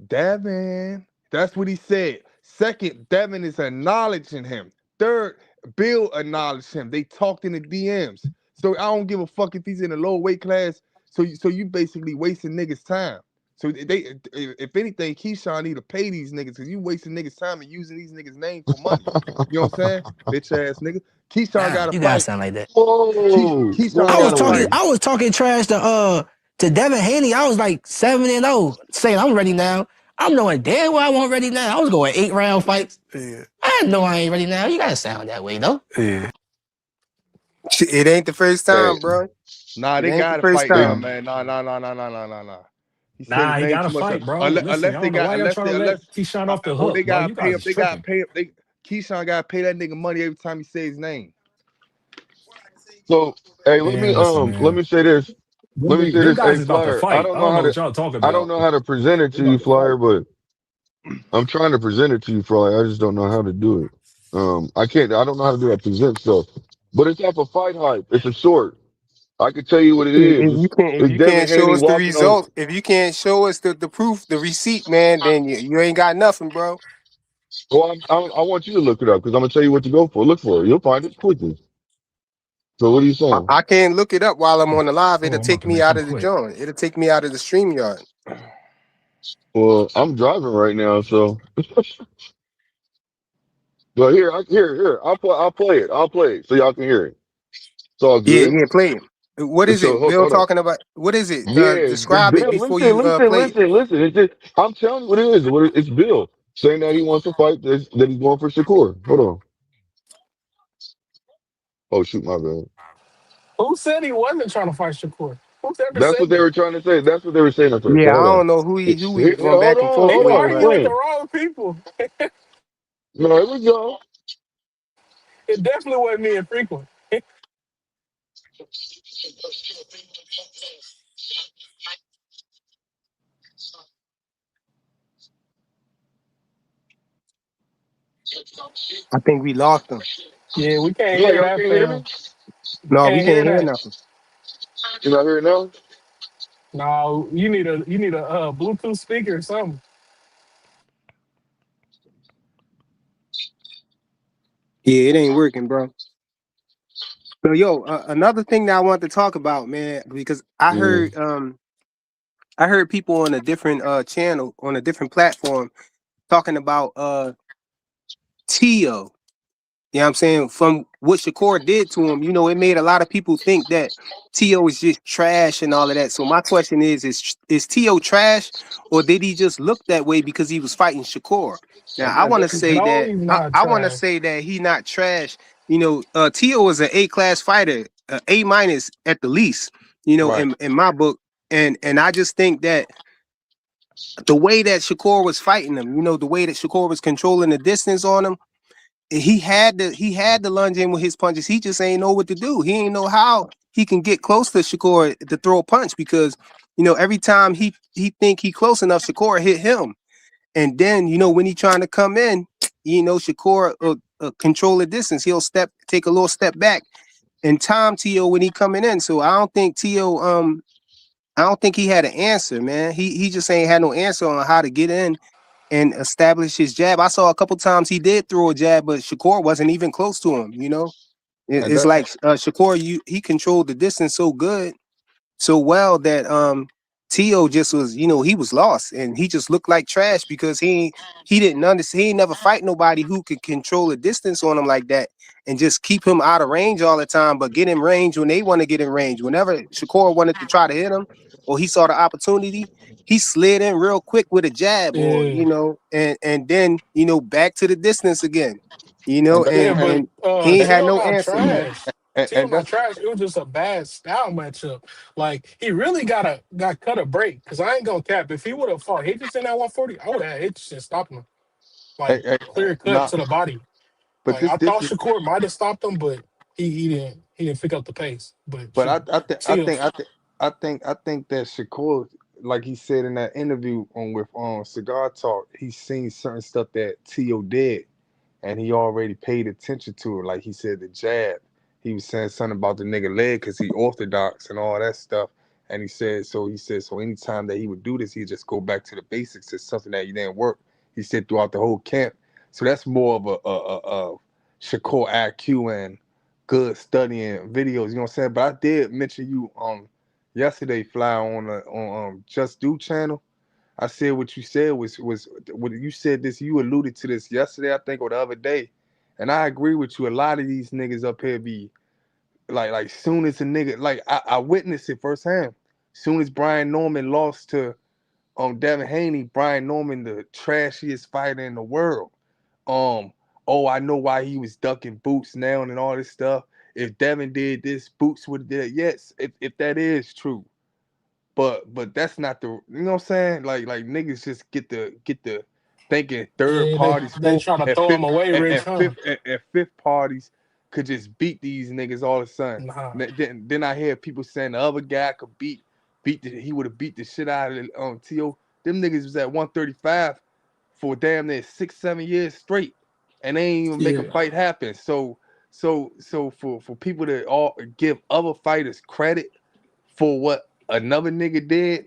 Devin. That's what he said. Second, Devin is acknowledging him. Third, Bill acknowledged him. They talked in the DMs. So I don't give a fuck if he's in a low weight class. So you basically wasting niggas' time. So if anything, Keyshawn need to pay these niggas because you wasting niggas' time and using these niggas' names for money. You know what I'm saying? Bitch ass nigga. Keyshawn Damn, got to you gotta fight. sound like that. Whoa, Keyshawn I got was to talking. fight. whoa. I was talking trash to Devin Haney. I was like 7-0, saying I'm ready now. I'm knowing damn well I wasn't ready now. I was going 8-round fights. Yeah. I know I ain't ready now. You gotta sound that way though. Yeah. It ain't the first Hey, time, bro. Nah, It they ain't the gotta first fight they now, time. man. Nah. He said his Nah, he name got to too much. fight, bro. Listen, I don't know why y'all trying to let Keyshawn off the They hook, bro. gotta You pay guys him. is They gotta tripping. pay him. Keyshawn gotta pay that nigga money every time he say his name. so hey, Man, listen, let man. me say this. Let me say Them this. guys Hey, is about to Flyer, I fight. don't I know don't how know to what y'all talking I don't about. know how to present it They to you, about to fight. Flyer, but I'm trying to present it to you, Flyer. I just don't know how to do it. I don't know how to do that present stuff. But it's off a fight hype. It's a short. I can tell you what it is. If It's you Devin can't show Haney us the walking on. results, if you can't show us the proof, the receipt, man, then you ain't got nothing, bro. Well, I want you to look it up because I'm gonna tell you what to go for. Look for it. You'll find it quickly. So what are you saying? I can't look it up while I'm on the live. Oh, It'll I'm about take to me make out some of the quick. joint. It'll take me out of the stream yard. Well, I'm driving right now, so. But here. I'll play it so y'all can hear it. It's all Yeah, good. yeah, play it. What is So it? Bill hold on. talking about? What is it? Yeah, it's Describe it Bill. before you play it. Listen. It's just, I'm telling you what it is. It's Bill saying that he wants to fight this, that he's going for Shakur. Hold on. Oh shoot, my bad. Who said he wasn't trying to fight Shakur? Who's ever That's what said they that? were trying to say. That's what they were saying at first. So Yeah, I hold on. don't know who he was Yeah, going back and forth He with, I'm arguing but with the playing. wrong people. No, here we go. It definitely wasn't me and Frequent. I think we lost him. Yeah, we can't Yeah, hear y'all that, can't hear me? fam. No, we Can't can't hear hear that. nothing. You not hearing now? No, you need a Bluetooth speaker or something. Yeah, it ain't working, bro. So, yo, another thing that I want to talk about, man, because I heard people on a different channel on a different platform. talking about Tio. You know what I'm saying? From what Shakur did to him, it made a lot of people think that Tio is just trash and all of that. So my question is Tio trash, or did he just look that way because he was fighting Shakur? Now I want to say No, that he's not I want to trash. say that he not trash. Tio is an A-class fighter, A minus at the least. Right. In my book, and I just think that the way that Shakur was fighting him, the way that Shakur was controlling the distance on him, he had to lunge in with his punches. He just ain't know what to do. He ain't know how he can get close to Shakur to throw a punch because every time he think he close enough, Shakur hit him. And then when he trying to come in, Shakur control the distance. He'll take a little step back and time Tio when he coming in. So I don't think he had an answer, man. He just ain't had no answer on how to get in and establish his jab. I saw a couple times he did throw a jab, but Shakur wasn't even close to him. And It's that like Shakur, he controlled the distance so good, so well that Tio just was, he was lost and he just looked like trash because he didn't understand. He ain't never fight nobody who could control the distance on him like that and just keep him out of range all the time, but get in range when they want to get in range. Whenever Shakur wanted to try to hit him or he saw the opportunity, he slid in real quick with a jab or Yeah, and then back to the distance again. and that yeah, but And he ain't had Tio no not answer, man. trash. Tio and not that's trash. It was just a bad style matchup. Like he really got cut a break. Cause I ain't gonna cap. If he would have fought Hitchens in that 140, I would have Hitchens and stopped him. Like clear cut not. to the body. But Like this I this thought is. Shakur might have stopped him, but he didn't pick up the pace. But But shoot, Tio, I think that Shakur, like he said in that interview with Cigar Talk, he's seen certain stuff that Tio did, and he already paid attention to it. Like he said, the jab. He was saying something about the nigga leg because he orthodox and all that stuff. And he said so anytime that he would do this, he'd just go back to the basics. It's something that he didn't work. He said throughout the whole camp. So that's more of a Shakur IQ and good studying videos. You know what I'm saying? But I did mention you yesterday, Fly, on Just Do channel. I said what you said was what you said this. You alluded to this yesterday, I think, or the other day, and I agree with you. A lot of these niggas up here be like soon as a nigga like I witnessed it firsthand. Soon as Brian Norman lost to Devin Haney, Brian Norman, the trashiest fighter in the world. Um, oh, I know why he was ducking Boots now and all this stuff. If Devin did this, Boots would have did it. Yes, if that is true. But that's not the you know what I'm saying? Like niggas just get the thinking third yeah, they parties, they fourth try to and throw him fifth away, and Rich, huh? fifth parties could just beat these niggas all of a sudden. Nah, Then I hear people saying the other guy could he would have beat the shit out of T.O. Them niggas was at 135 for damn near 6-7 years straight, and they ain't even make a yeah, fight happen. So for people to all give other fighters credit for what another nigga did,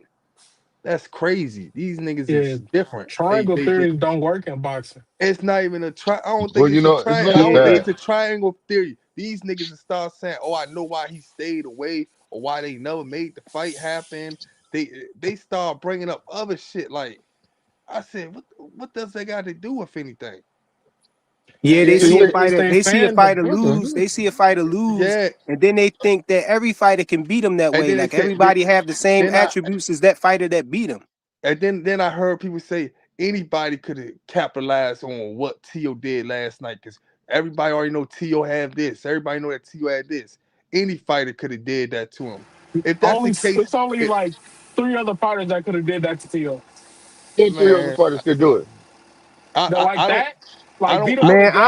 that's crazy. These niggas yeah. is different. Triangle theories don't work in boxing. It's not even a try. I don't think Well, it's a it's triangle. I not don't think Yeah, it's that. a triangle theory. These niggas will start saying, "Oh, I know why he stayed away, or why they never made the fight happen." They start bringing up other shit. Like I said, what does that got to do with anything? yeah, they It's see they a See, it's fighter, they they see a fan the fighter lose, they see a fighter lose, Yeah, and then they think that every fighter can beat him that and way. then they Like said, everybody have the same then I attributes as that fighter that beat him. and then I heard people say anybody could have capitalized on what Tio did last night because everybody already know Tio had this. Everybody know that Tio had this. Any fighter could have did that to him. If that's only the case, it's only like three other fighters that could have did that to Tio. what three other man, fighters could do it? That like I don't that, I like don't beat him I with a Man, jab.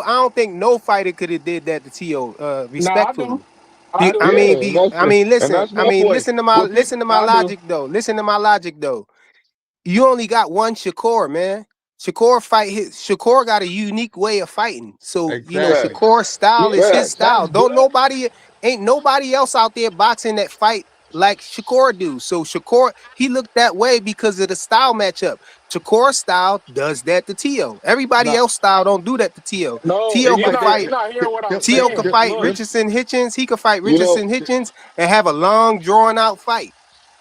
I don't think no fighter could have did that to Tio. No, I do. Respectfully. I do. Yeah, and that's my point. What people Listen to my I do. logic though. Listen to my logic though. You only got one Shakur, man. Shakur got a unique way of fighting. So, exactly. facts, Shakur's style is his facts. style. That's good. Ain't nobody else out there boxing that fight like Shakur do. So Shakur, he looked that way because of the style matchup. Shakur's style does that to Tio. Everybody Not else style don't do that to Tio. No, Tio you're can but not they, you're fight. not hearing what I'm Tio could saying. fight Look, them Richardson Hitchens. He could fight You know, Richardson Hitchens and have a long drawn out fight.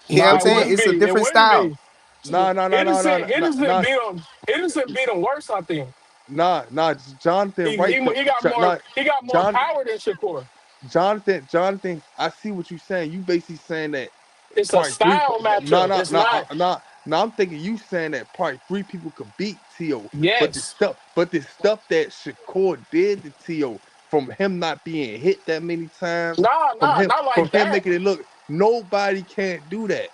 You know what I'm nah, it saying? wouldn't It's a be. It different wouldn't style. be. Henderson beat him worse, I think. Jonathan He, right he, though. he got more he got more John power than Shakur. Jonathan, I see what you're saying. You basically saying that It's a probably three. style No, matchup. no, It's no, not. no. I'm thinking you saying that probably three people could beat Tio, Yes. but the stuff that Shakur did to Tio, from him not being hit that many times, Not from like him that. making it look, nobody can't do that.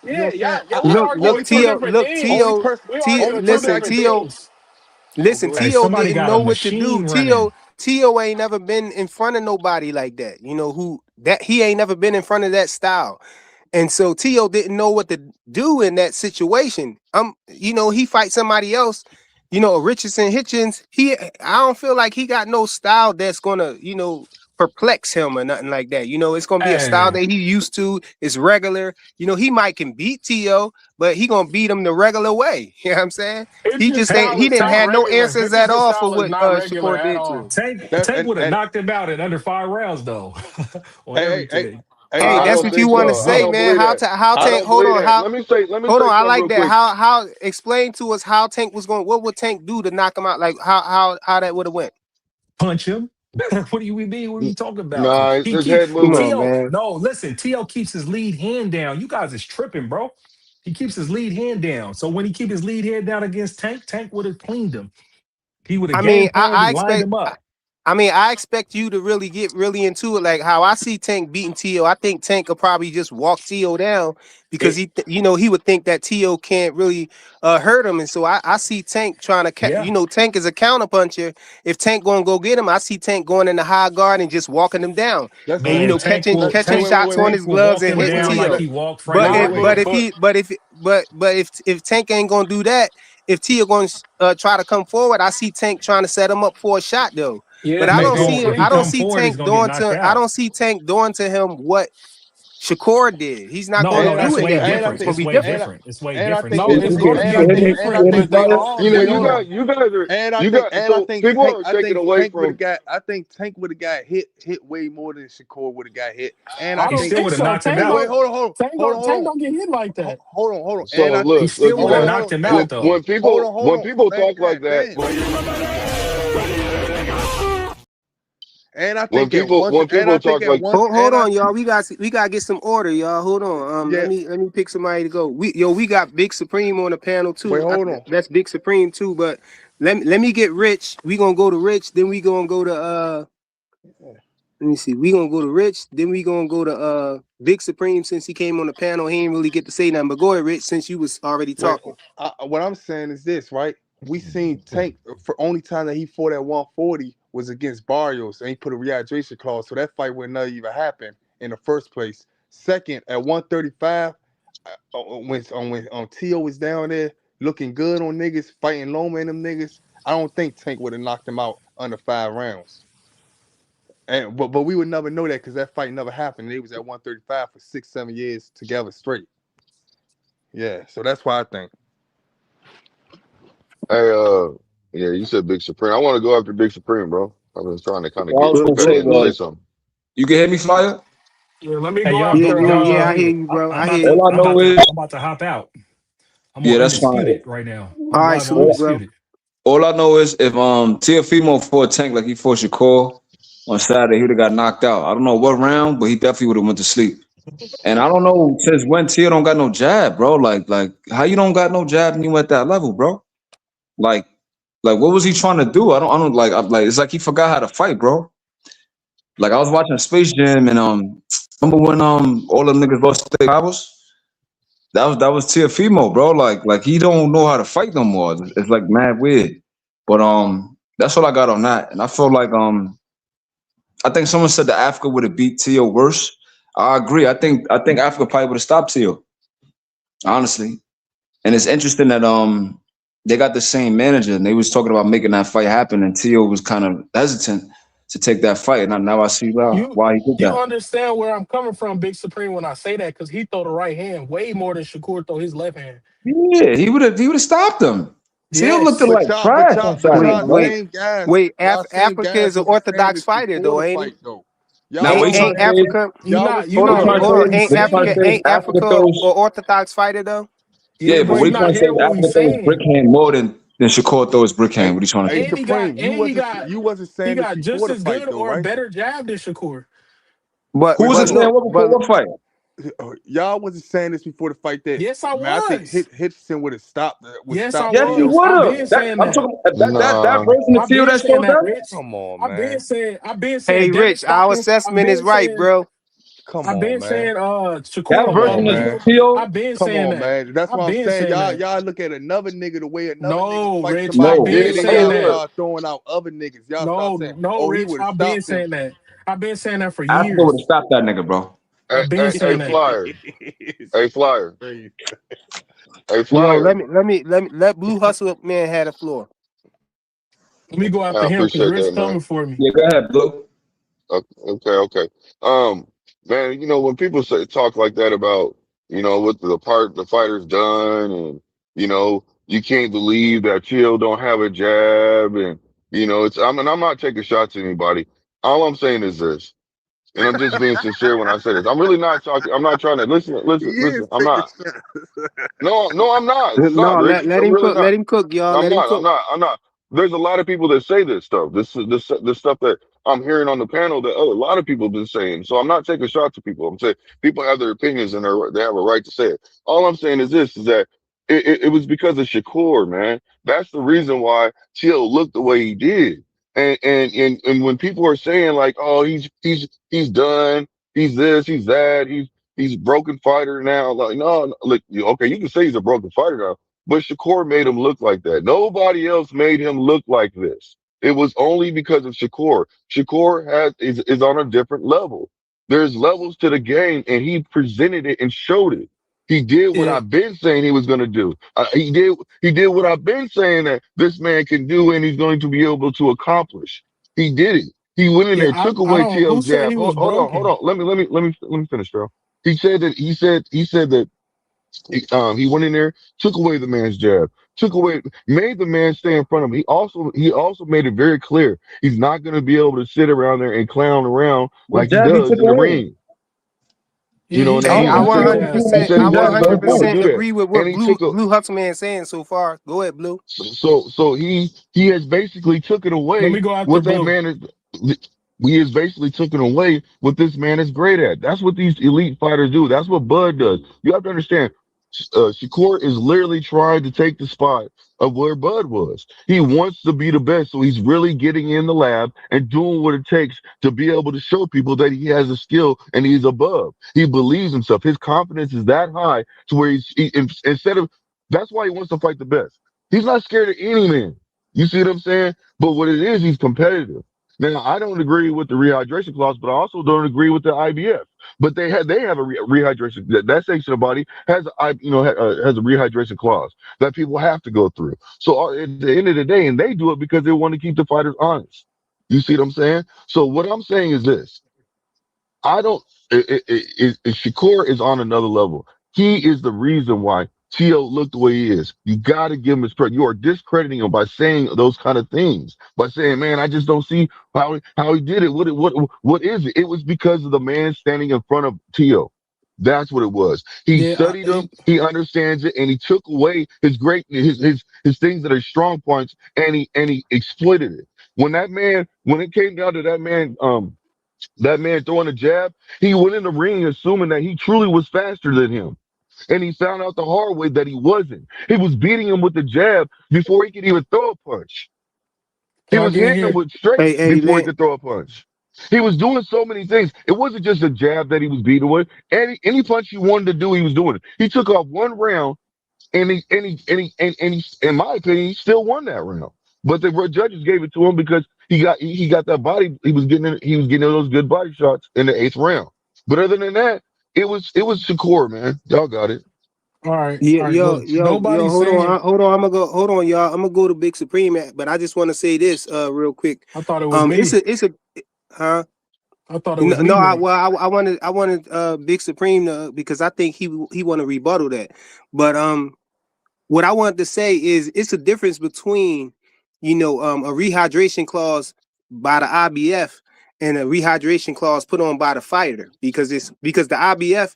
You know Yeah, what I'm saying? yeah. We arguing two different things. We arguing two Person I different can. Tio. things. Oh, Listen, go ahead. Hey, Tio somebody didn't got a know what to do. machine running. Tio ain't never been in front of nobody like that. You know he ain't never been in front of that style. And so Tio didn't know what to do in that situation. He fight somebody else, Richardson Hitchens. I don't feel like he got no style that's gonna, perplex him or nothing like that. It's gonna be a style Hey, that he used to. It's regular. He might can beat Tio, but he gonna beat him the regular way. You know what I'm saying? He Hitch's just ain't. style He is didn't not have no regular. answers at Hitch's all for style is what not regular Shakur at did to all. him. Tank would have knocked him out in under 5 rounds though, on Hey, everything. Hey, I that's don't what you think want to so. I say, don't man. believe that. How I Tank? don't Hold believe on. that. How? Let me Hold on. say I something real like that. quick. How? Explain to us how Tank was going. What would Tank do to knock him out? Like how that would have went? Punch him. What do you mean? What are you talking about? Nah, He his keep head Come moving. on, T.O. man. No, listen. T.O. keeps his lead hand down. You guys is tripping, bro. He keeps his lead hand down. So when he keep his lead hand down against Tank, Tank would have cleaned him. He would have I mean, game planned. He lined him up. I expect you to really get really into it. Like how I see Tank beating Tio. I think Tank could probably just walk Tio down because It, he would think that Tio can't really hurt him. And so I see Tank trying to, yeah, Tank is a counter puncher. If Tank gonna go get him, I see Tank going in the high guard and just walking him down, Let's and man. catching wait, wait, shots wait, on wait, his Tank will gloves walk and him wait, hitting wait, down wait. like Tio. he walked Frank But Wait, if wait, Gore wait. but down. if he but if Tank ain't gonna do that, if Tia going to try to come forward, I see Tank trying to set him up for a shot though. Yeah, But I He's don't but going. see If he I don't come see forward, he's Tank gonna get doing knocked to I out. don't see Tank doing to him what Shakur did. He's not No, going to no, And I do that's it think, way that and way. I different. It's going think, to It's be way different. different. It's way and I different. think no, that, it's It's gonna different. and be I think, and I different, think, but they But all you know, they wait, hold on. you got. So people are taking away from. I think Tank would have got hit way more than Shakur would have got hit. And I I He don't think, still think would have so. knocked him Tank wait, out. don't hold on, hold on, Tank hold on, don't hold Tank on, don't get hit like that. hold on. And So I He think, look, still would have hold knocked on, him and out though. hold when on, people man, talk like that, man. And I think at once, when and I people think talk at like once, Hold on, y'all. We got to get some order, y'all. Hold on. yeah, Let me pick somebody to go. We got Big Supreme on the panel wait, too. hold on. That's Big Supreme too. But let me get Rich. We gonna go to Rich. Then we gonna go to Let me see. We gonna go to Rich. Then we gonna go to Big Supreme since he came on the panel. He ain't really get to say nothing. But go ahead, Rich, since you was already Wait, talking. what I'm saying is this, right? We seen Tank for only time that he fought at 140 was against Barrios, and he put a rehydration clause, so that fight would never even happen in the first place. Second, at 135, when Tio was down there looking good on niggas, fighting Loma and them niggas, I don't think Tank would have knocked him out under 5 rounds. And but we would never know that because that fight never happened. They was at 135 for 6-7 years together straight. Yeah, so that's why I think. hey, yeah, you said Big Supreme. I want to go after Big Supreme, bro. I've been trying to kind of What I get was Well, gonna got say him to say was, something. you can hear me, Fire? Yeah, let me Hey, go y'all yeah, go. after yeah, Y'all go yeah. I hear ahead. you, bro. I'm I hear about to. you. All I I'm know about to. is, I'm about to hop out. I'm yeah, on that's fine. undisputed right now. All I'm right, live on salute, bro. undisputed. All I know is if Teofimo fought Tank like he fought Shakur on Saturday, he would have got knocked out. I don't know what round, but he definitely would have went to sleep. And I don't know since when Teo don't got no jab, bro. Like how you don't got no jab and you at that level, bro? Like like what was he trying to do? I don't like it's like he forgot how to fight, bro. Like I was watching Space Jam and remember when all them niggas lost their powers? That was Teofimo, bro. Like he don't know how to fight no more. It's like mad weird. But that's all I got on that. And I feel like I think someone said that Africa would have beat Teo worse. I agree. I think Africa probably would have stopped Teo, honestly. And it's interesting that they got the same manager and they was talking about making that fight happen and Teo was kind of hesitant to take that fight. And now I see you why he did you that. understand where I'm coming from, Big Supreme, when I say that, because he throw the right hand way more than Shakur throw his left hand. Yeah, he would have stopped him. Teo looked Yes. like trash on Wait, Saturday, Y'all bro. wait, same guys. wait. Y'all same Africa is guys an was saying Orthodox this fighter, before though, the ain't he? fight, though. Now Y'all what was you trying Ain't to saying. say? Africa? You Y'all not was you Hold What you not on, trying to hold hearing on. say? what Ain't he's What you trying Africa? to saying. say? Ain't Africa Africa throws. or Orthodox fighter though? Yeah, but but what you're he trying not to say hearing is what we Africa throws brick saying. hand more than Shakur throws brick Hey, hand. What he trying to hey, say? Supreme, And you wasn't saying he this got before just the as fight good though, or a right? better jab than Shakur. But Who was but it saying look, what before but what fight? Y'all wasn't saying this before the fight that Yes, I man, I think was. Hitchison would Yes, I stop Yes, he Tio. was. would I've have. been That saying I'm that. talking that Nah, version of I've Theo been that saying showed that, up. Rich. Come on, I've been man. saying hey, Devin Rich, our stopped him. I've assessment is been right, saying bro. Come I've on, been man. saying That Shakur Come version on, of man. Beal. Theo, I've been Come saying on, that. man. That's what I've I'm been saying. saying Y'all, that. y'all look at another nigga the way another nigga No, fight Rich, somebody I've no. been dead, yes, and saying y'all that. sir. start throwing out other niggas. Y'all start No, saying, no, "Oh, he Rich, would have I've been stopped him." saying that. I've been saying that for Africa would have years. stopped that nigga, bro. Hey, I've been hey, hey, saying that. flyer, It's hey, flyer, crazy. hey, Yo, flyer. let Blue Hustle up man have the floor. Let me go I after him because appreciate Rich that, man. coming for me. Yeah, go ahead, Blue. Okay, okay. Man, when people say talk like that about, what the fighter's done, and you can't believe that Chill don't have a jab, and I'm not taking shots at anybody. All I'm saying is this, and I'm just being sincere when I say this. I'm really not talking. I'm not trying to listen, He listen, is listen. I'm taking not. No, no, I'm not. Stop, No, Rich. let I'm him really cook. not. Let him cook, y'all. I'm Let him not. I'm cook. not. I'm not. There's a lot of people that say this stuff. This stuff that I'm hearing on the panel that a lot of people have been saying. So I'm not taking shots at people. I'm saying people have their opinions and they have a right to say it. All I'm saying is this: is that it was because of Shakur, man. That's the reason why Chill looked the way he did. And when people are saying like, oh, he's done, he's this, he's that, he's a broken fighter now. Like, no, look, okay, you can say he's a broken fighter now. But Shakur made him look like that. Nobody else made him look like this. It was only because of Shakur. Shakur is on a different level. There's levels to the game, and he presented it and showed it. He did what Yeah, I've been saying he was going to do. He did what I've been saying that this man can do, and he's going to be able to accomplish. He did it. He went in yeah. there, took I away don't. Who Tio's said jab. he Hold, was hold on, hold broken? on. Let me finish, bro. He said that he went in there, took away the man's jab, made the man stay in front of him. He also made it very clear he's not going to be able to sit around there and clown around What like he jab he does took in the away? ring. You Yeah, know, he and Hey, showed I a He good said jab. he he100%, said I he's jab not was going to 100% do broken. that. agree with And what he took a Blue Hustle man saying so far. Go ahead, Blue. so he has basically taken Let away me go after what that Blue. man is. He has basically taken away what this man is great at. That's what these elite fighters do. That's what Bud does. You have to understand. Shakur is literally trying to take the spot of where Bud was. He wants to be the best, so he's really getting in the lab and doing what it takes to be able to show people that he has a skill and he's above. He believes himself. His confidence is that high to where instead of that's why he wants to fight the best. He's not scared of any man. You see what I'm saying? But what it is, he's competitive. Now, I don't agree with the rehydration clause, but I also don't agree with the IBF. But they have a rehydration that section of the body has a rehydration clause that people have to go through. So at the end of the day, and they do it because they want to keep the fighters honest. You see what I'm saying? So what I'm saying is this: I don't. Shakur is on another level. He is the reason why Tio looked the way he is. You got to give him his credit. You are discrediting him by saying those kind of things. By saying, "Man, I just don't see how he did it. What is it?" It was because of the man standing in front of Tio. That's what it was. He Yeah, studied him. He understands it, and he took away his things that are strong points, and he exploited it. When it came down to that man throwing a jab, he went in the ring assuming that he truly was faster than him. And he found out the hard way that he wasn't. He was beating him with the jab before he could even throw a punch. He can I was get in hitting him here? with straights Hey, before he let could throw a punch. He was doing so many things. It wasn't just a jab that he was beating with. Any punch he wanted to do, he was doing it. He took off one round in my opinion, he still won that round. But the judges gave it to him because he got that body. He was getting those good body shots in the eighth round. But other than that, it was Shakur, man. Y'all got it. All right, yo, look. yo, yo, Nobody's saying hold on. Hold on, y'all. I'm gonna go to Big Supreme, but I just want to say this, real quick. I thought it was It's me. huh? I thought it was No, me no, next. I wanted Big Supreme to, because I think he want to rebuttal that. But what I wanted to say is it's a difference between, a rehydration clause by the IBF and a rehydration clause put on by the fighter, because the IBF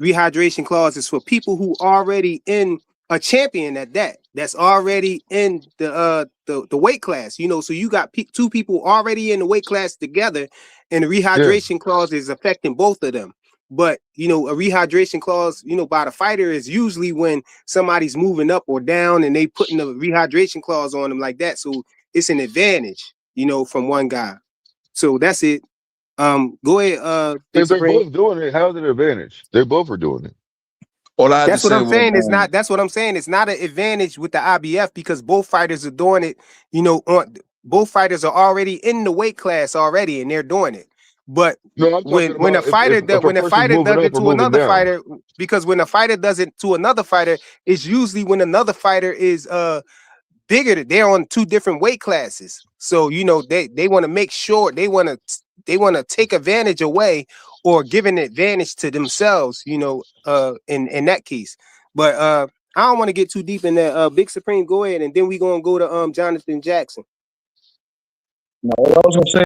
rehydration clause is for people who already in a champion at that. That's already in the weight class. You know, so you got two people already in the weight class together, and the Yeah. rehydration clause is affecting both of them. But you know, a rehydration clause, you know, by the fighter is usually when somebody's moving up or down, and they putting a rehydration clause on them like that. So it's an advantage, you know, from one guy. So that's it. Go ahead, Big If they're Supreme. both doing it, how's it an advantage? They both are doing it. All I had to That's what say I'm was, saying. It's not. That's what I'm saying. It's not an advantage with the IBF because both fighters are doing it. You know, both fighters are already in the weight class already, and they're doing it. But No, I'm talking when a about fighter if a when a person's fighter moving does up it or to moving another down. fighter, because when a fighter does it to another fighter, it's usually when another fighter is bigger. They're on two different weight classes, so you know they want to make sure they want to take advantage away or give an advantage to themselves, you know, in that case. But I don't want to get too deep in that. Big Supreme, go ahead, and then we gonna go to Jonathan Jackson. no, all I was gonna say,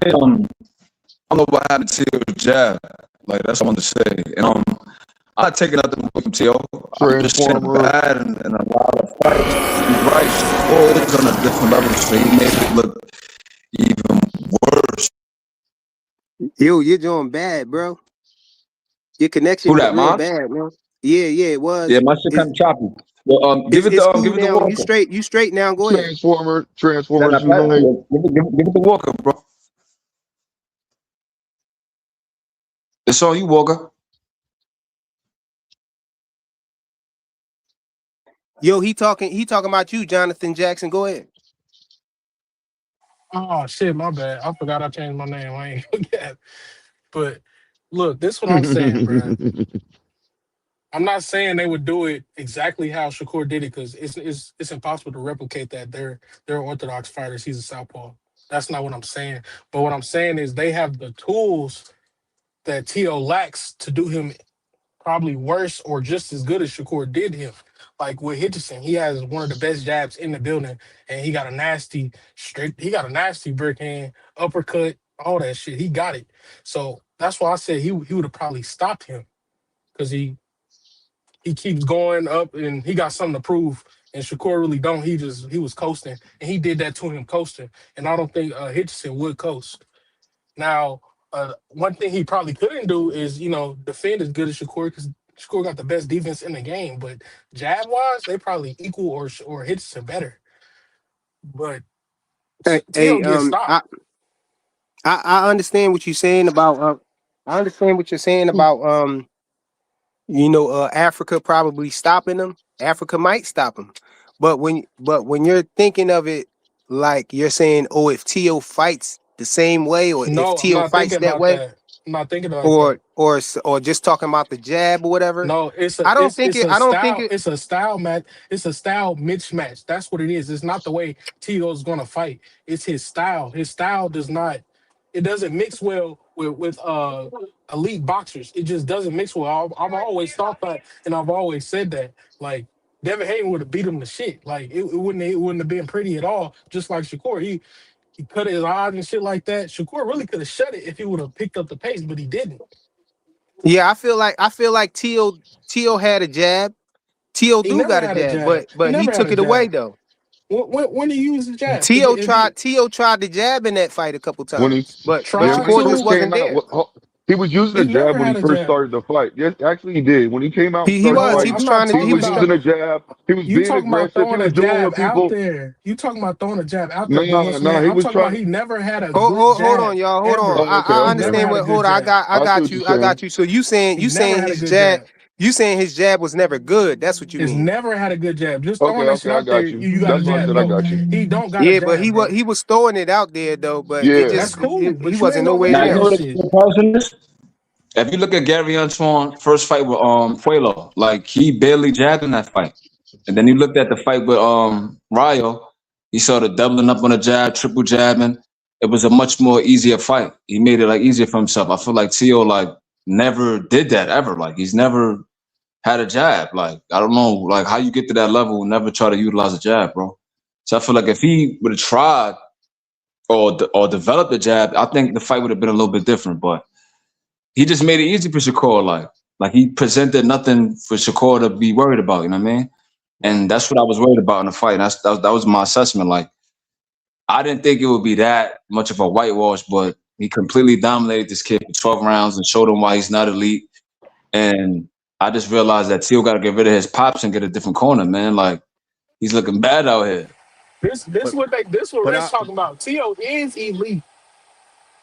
I don't know what happened to your jab. Like that's what I wanted to say. And I'm not taking nothing away from T.O. I'm just saying Transformer. bad and a lot of fights. He's right. Shakur is on a different level, so he made it look even worse. Yo, you're doing bad, bro. Your connection Who was that, real man? bad, man. Yeah, it Yeah, was. my shit kind of choppy. Well, It's give cool it the now. You Walker. straight. You straight now. Go ahead. Transformer Nah, pass tonight. it. Give it the Walker, bro. It's on you, Walker. Yo, he talking about you, Jonathan Jackson. Go ahead. Oh shit, my bad. I forgot I changed my name. I ain't forget. But look, this is what I'm saying, bro. I'm not saying they would do it exactly how Shakur did it because it's impossible to replicate that. They're orthodox fighters. He's a southpaw. That's not what I'm saying. But what I'm saying is they have the tools that T.O. lacks to do him probably worse or just as good as Shakur did him. Like with Hitchison, he has one of the best jabs in the building, and he got a nasty brick hand, uppercut, all that shit. He got it. So that's why I said he would have probably stopped him because he keeps going up and he got something to prove. And Shakur really don't. He was coasting, and he did that to him coasting. And I don't think Hitchison would coast. Now, one thing he probably couldn't do is, defend as good as Shakur because Shakur got the best defense in the game. But jab wise, they probably equal or Hitchison better. But T.O. Hey, gets stopped. I understand what you're saying about. I understand what you're saying about. Africa probably stopping them. Africa might stop them, but when you're thinking of it, like you're saying, oh, if Tio fights the same way, or if No, I'm Tio not fights thinking that about way, that. I'm not thinking like that. or just talking about the jab or whatever. No, it's a I don't it's think it's it. a I don't think style. it. It's a style match. It's a style mismatch. That's what it is. It's not the way Tio's gonna fight. It's his style. His style does not. It doesn't mix well with elite boxers. It just doesn't mix well. I've always thought that, and I've always said that. Like Devin Haney would have beat him to shit. Like it wouldn't have been pretty at all. Just like Shakur, he cut his eyes and shit like that. Shakur really could have shut it if he would have picked up the pace, but he didn't. Yeah, I feel like Tio had a jab. Tio He do never got a had a jab, jab. but He he never had took a it away jab. though. When he used the jab, Tio if he tried the jab in that fight a couple When he times, but yeah, when he tried Shakur just first to, came wasn't out, there. he was using a he jab never when he had a first jab. started the fight. Yes, actually he did. When he came out and He started was. He No, fighting, was I'm not trying to. he talking He was was trying. about using a jab. He was you being talking about aggressive. He throwing a was doing jab what out people. there. You talking about throwing a jab out there, Nah, boss man. he I'm was talking about trying. he never had a good Hold on, jab y'all. Hold on. ever. Oh, okay, I He okay. never understand had a what. good Hold on. jab. I I see got what you're you. I saying. got you. So He never had a his good jab. jab. You saying his jab was never good. That's what you He's mean. never had a good jab. Just Okay, throwing that shit okay, I out there, got you. you got a That's why I jab. said I No, got you. he don't got a Yeah, but jab, bro. he was throwing it out there though. But it Yeah. That's just cool, he but you wasn't ain't gonna nowhere win Now you near know that him. what shit. the comparison is? If you look at Gary Antoine first fight with Fuelo, like he barely jabbed in that fight. And then you looked at the fight with Rayo, he started doubling up on a jab, triple jabbing. It was a much more easier fight. He made it like easier for himself. I feel like Tio like never did that ever. Like he's never had a jab. Like I don't know, like how you get to that level, never try to utilize a jab, bro. So I feel like if he would have tried or developed a jab, I think the fight would have been a little bit different. But he just made it easy for Shakur. Like he presented nothing for Shakur to be worried about. You know what I mean? And that's what I was worried about in the fight. And that was my assessment. Like, I didn't think it would be that much of a whitewash, but he completely dominated this kid for 12 rounds and showed him why he's not elite. And I just realized that Teal got to get rid of his pops and get a different corner, man. Like, he's looking bad out here. This But what but Rich I talking about. Tio is elite.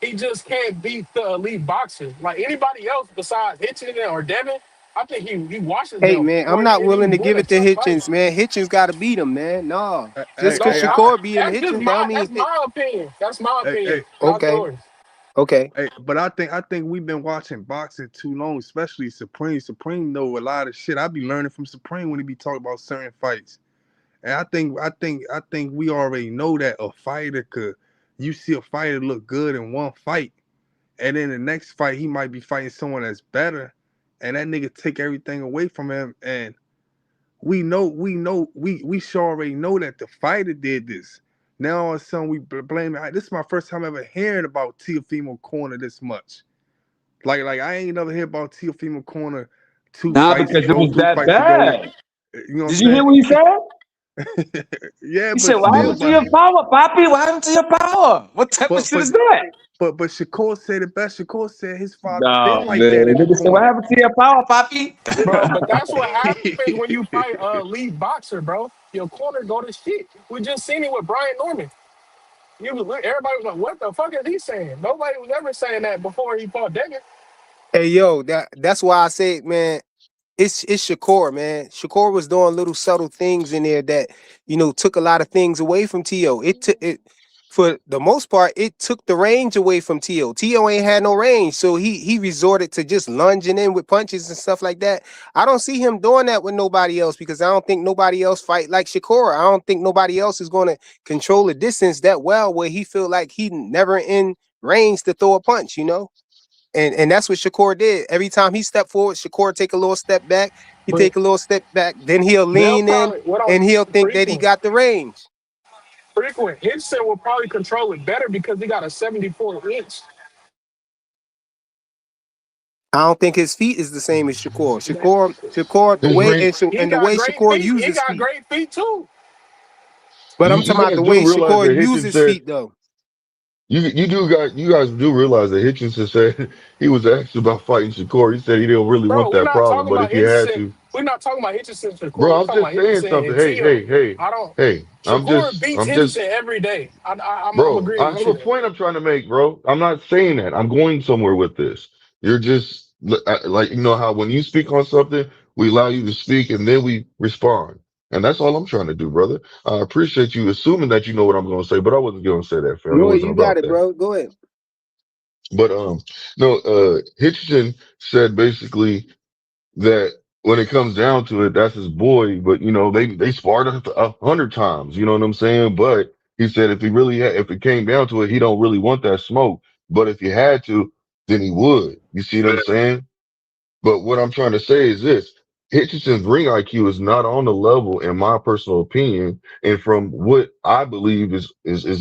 He just can't beat the elite boxers. Like anybody else besides Hitchin or Devin, I think he washes Hey them man, I'm or not and he willing to win give a it to tough fight. Hitchens, man. Hitchens got to beat him, man. No, just hey because hey No, I, Shakur beating that's just Hitchens, that don't my mean that's my opinion. That's my hey opinion, not okay, yours. okay. hey, but I think we've been watching boxing too long, especially Supreme. Supreme know a lot of shit. I be learning from Supreme when he be talking about certain fights. And I think we already know that a fighter could. You see a fighter look good in one fight, and then the next fight he might be fighting someone that's better, and that nigga take everything away from him. And we sure already know that the fighter did this. Now all of a sudden we blame it. This is my first time ever hearing about Teofimo Corner this much. Like I ain't never hear about Teofimo Corner two Nah, fights because it ago, was three that fights ago. bad. You know what Did you hear I'm what he said? saying? Yeah, He but said, "What still, happened to your power, Poppy? What happened to your power? What type of but shit but is that?" but Shakur said it best. Shakur said his father Nah, been like that man. in the Nigga said, "What corner. happened to your power, Poppy?" Bro, but that's what happens when you fight a elite boxer, bro. Your corner go to shit. We just seen it with Brian Norman. Everybody was like, "What the fuck is he saying?" Nobody was ever saying that before he fought Degan. Hey yo, that's why I say, man. It's Shakur, man. Shakur was doing little subtle things in there that took a lot of things away from T.O. It took it for the most part. It took the range away from T.O. T.O. ain't had no range, so he resorted to just lunging in with punches and stuff like that. I don't see him doing that with nobody else because I don't think nobody else fight like Shakur. I don't think nobody else is going to control the distance that well where he feel like he never in range to throw a punch. And that's what Shakur did. Every time he stepped forward, Shakur take a little step back. He But take a little step back. Then he'll they'll lean in probably what and I'm he'll think that he frequent. got the range. Henson will probably control it better because he got a 74 inch. I don't think his feet is the same as Shakur. Shakur, the His way ring. He and the got way great Shakur feet. He uses got feet. great feet too. But I'm You talking about guys the do way realize Shakur that Hitchens uses said feet, though. you guys do realize that Hitchinson said he was asked about fighting Shakur. He said he didn't really want Bro, we're that not problem, talking but about if he had Hitchison. to, We're not talking about Hitchison Shakur. bro, We're I'm talking just about saying Hitchison something. and Hey, Tio. hey, hey, I don't. hey. Shakur beats Hitchison every day. I'm Bro, agreeing I with have you a there. point I'm trying to make, bro. I'm not saying that. I'm going somewhere with this. You're just like, you know how when you speak on something, we allow you to speak and then we respond. And that's all I'm trying to do, brother. I appreciate you assuming that you know what I'm going to say, but I wasn't going to say that, fam. It Go ahead, wasn't you got about it, that. bro. Go ahead. But, no, Hitchison said basically that when it comes down to it, that's his boy. But they sparred 100 times. You know what I'm saying? But he said if it came down to it, he don't really want that smoke. But if he had to, then he would. You see what I'm saying? But what I'm trying to say is this: Hitchison's ring IQ is not on the level, in my personal opinion, and from what I believe is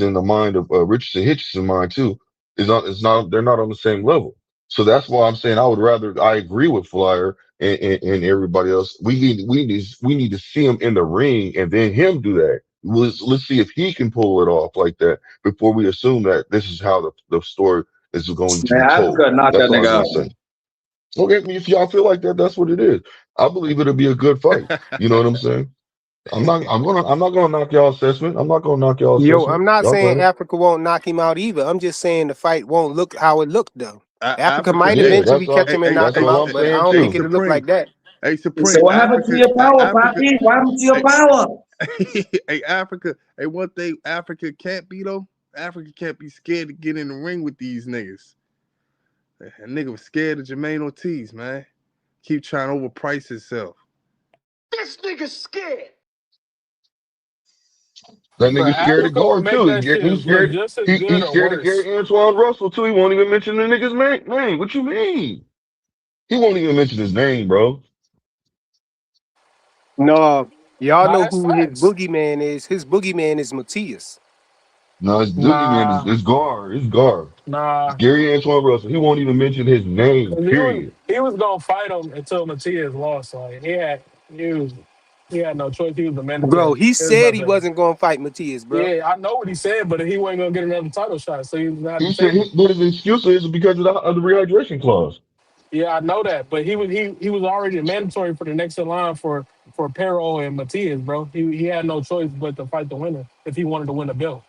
in the mind of Richardson Hitchison's mind too. Is not they're not on the same level. So that's why I'm saying I agree with Flyer and everybody else. We need to see him in the ring and then him do that. Let's see if he can pull it off like that before we assume that this is how the story is going to Man, be told. Africa knocked That's that all I'm nigga gonna out. say. Okay, if y'all feel like that, that's what it is. I believe it'll be a good fight. You know what I'm saying? I'm not gonna knock y'all assessment. I'm not gonna knock y'all Yo, assessment. I'm not Y'all saying got it. Africa won't knock him out either. I'm just saying the fight won't look how it looked, though. Africa Africa, might Yeah, eventually catch him and knock that's him all out, I'm but I saying don't hey, think too. it'll look Supreme, like that. hey, He said, Supreme, "What happened to Africa, your power, Africa, Poppy? What happened to your hey, power?" hey, Africa, hey, one thing Africa can't be though. Africa can't be scared to get in the ring with these niggas. A nigga was scared of Jermaine Ortiz, man. Keep trying to overprice himself. This nigga's scared. That But nigga scared of Africa will Gore make too. that He's shit look scared. just as good He's or scared of worse. Gary Antoine Russell too. He won't even mention the nigga's name. What you mean? He won't even mention his name, bro. No, y'all Nah, know that's who his facts. boogeyman is. His boogeyman is Matias. No, it's Doogie man. It's, Nah, it's Gar. It's Gar. It's nah. Gary Antoine Russell. He won't even mention his name. 'Cause Period. he was gonna fight him until Matias lost. Like he was. He had no choice. He was the Bro, mandatory. he It was said about he the, wasn't gonna fight Matias, bro. yeah, I know what he said, but he wasn't gonna get another title shot, so he was gonna have He to said take it. but his excuse is because of the rehydration clause. Yeah, I know that, but he was already mandatory for the next in line for Perro and Matias, bro. He had no choice but to fight the winner if he wanted to win the belt.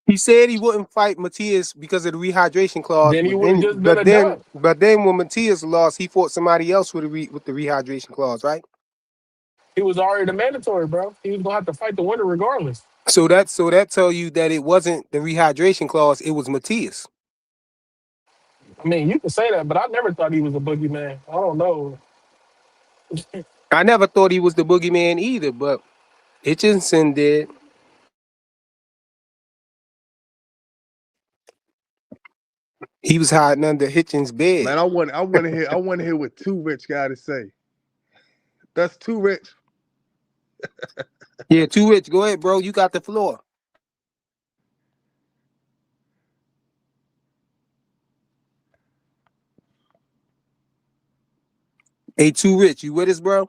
He said he wouldn't fight Matias because of the rehydration clause, Then he but would have then, just been but a then, dub. but then when Matias lost, he fought somebody else with the rehydration clause, right? He was already the mandatory, bro. He was gonna have to fight the winner regardless. So that tell you that it wasn't the rehydration clause, it was Matias. I mean, you can say that, but I never thought he was a boogeyman. I don't know. I never thought he was the boogeyman either, but Hitchinson did. He was hiding under Hitchens' bed. Man, I want to hear what Too Rich got to say. That's Too Rich. Yeah, Too Rich, go ahead, bro. You got the floor. Hey, Too Rich, you with us, bro?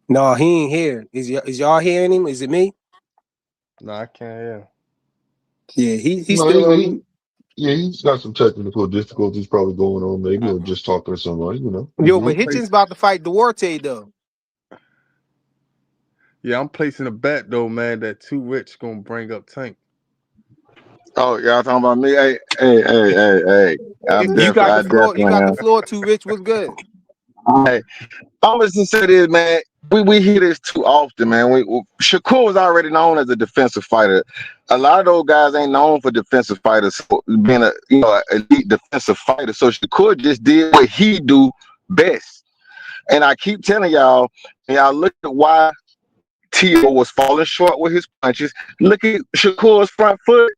No, he ain't here. Is y'all hearing him? Is it me? No, I can't hear. Yeah, he's No, still on. he's got some technical difficulties probably going on, maybe, or just talking to somebody, Yo, I'm but Mhm. Hitchens placing, about to fight Duarte though. yeah, I'm placing a bet though, man, that Too Rich gonna bring up Tank. Oh, y'all talking about me? Hey. You got I the floor. You definitely got the am. floor. Too Rich. What's good? Hey, I'm just gonna say this, man. We hear this too often, man. Shakur was already known as a defensive fighter. A lot of those guys ain't known for defensive fighters, being a elite defensive fighter. So Shakur just did what he do best. And I keep telling y'all, and y'all look at why Tio was falling short with his punches. Look at Shakur's front foot.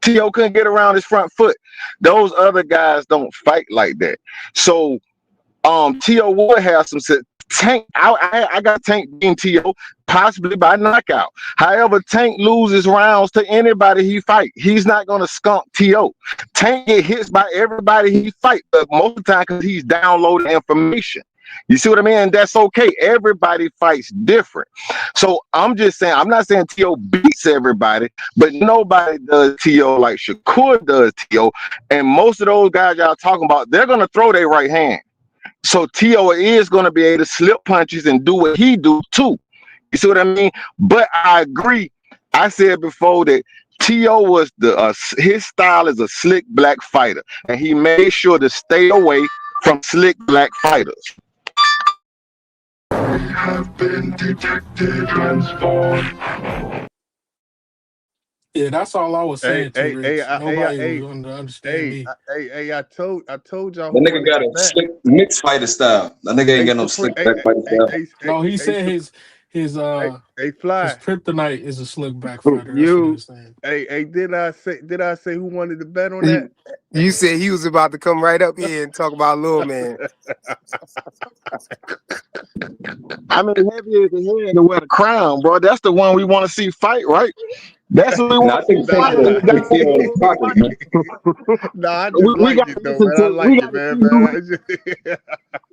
Tio couldn't get around his front foot. Those other guys don't fight like that. So Tio would have some Tank. I got Tank being Tio possibly by knockout. However, Tank loses rounds to anybody he fight. He's not gonna skunk Tio. Tank get hits by everybody he fight, but most of the time because he's downloading information. You see what I mean? And that's okay. Everybody fights different. So I'm just saying, I'm not saying Tio beats everybody, but nobody does Tio like Shakur does Tio. And most of those guys y'all talking about, they're gonna throw their right hand. So Tio is going to be able to slip punches and do what he do too. You see what I mean? But I agree. I said before that Tio was his style is a slick black fighter, and he made sure to stay away from slick black fighters. Have been detected, transformed. Yeah, that's all I was Hey, saying to hey, hey, Rich. I, hey, Nobody hey, was going to understand hey, me. I told y'all That who nigga wanted got the a bet. slick mixed fighter style. That nigga ain't Hey, got no Supreme, slick back fighter style. No, he hey, said his hey, his Fly. kryptonite is a slick back fighter. That's what he You, was saying. Hey, did I say who wanted the bet on that? you, you said he was about to come right up here and talk about Lil Man. I mean, heavy is the head to wear the crown, bro. That's the one we want to see fight, right? That's what we Nah, want I to see think Tank fight. got And a the Nah, slick guy feel who in his will pocket, fight. man. nah, I just We liked got to it though, listen man. I to. We liked it, got to man. see who. Man.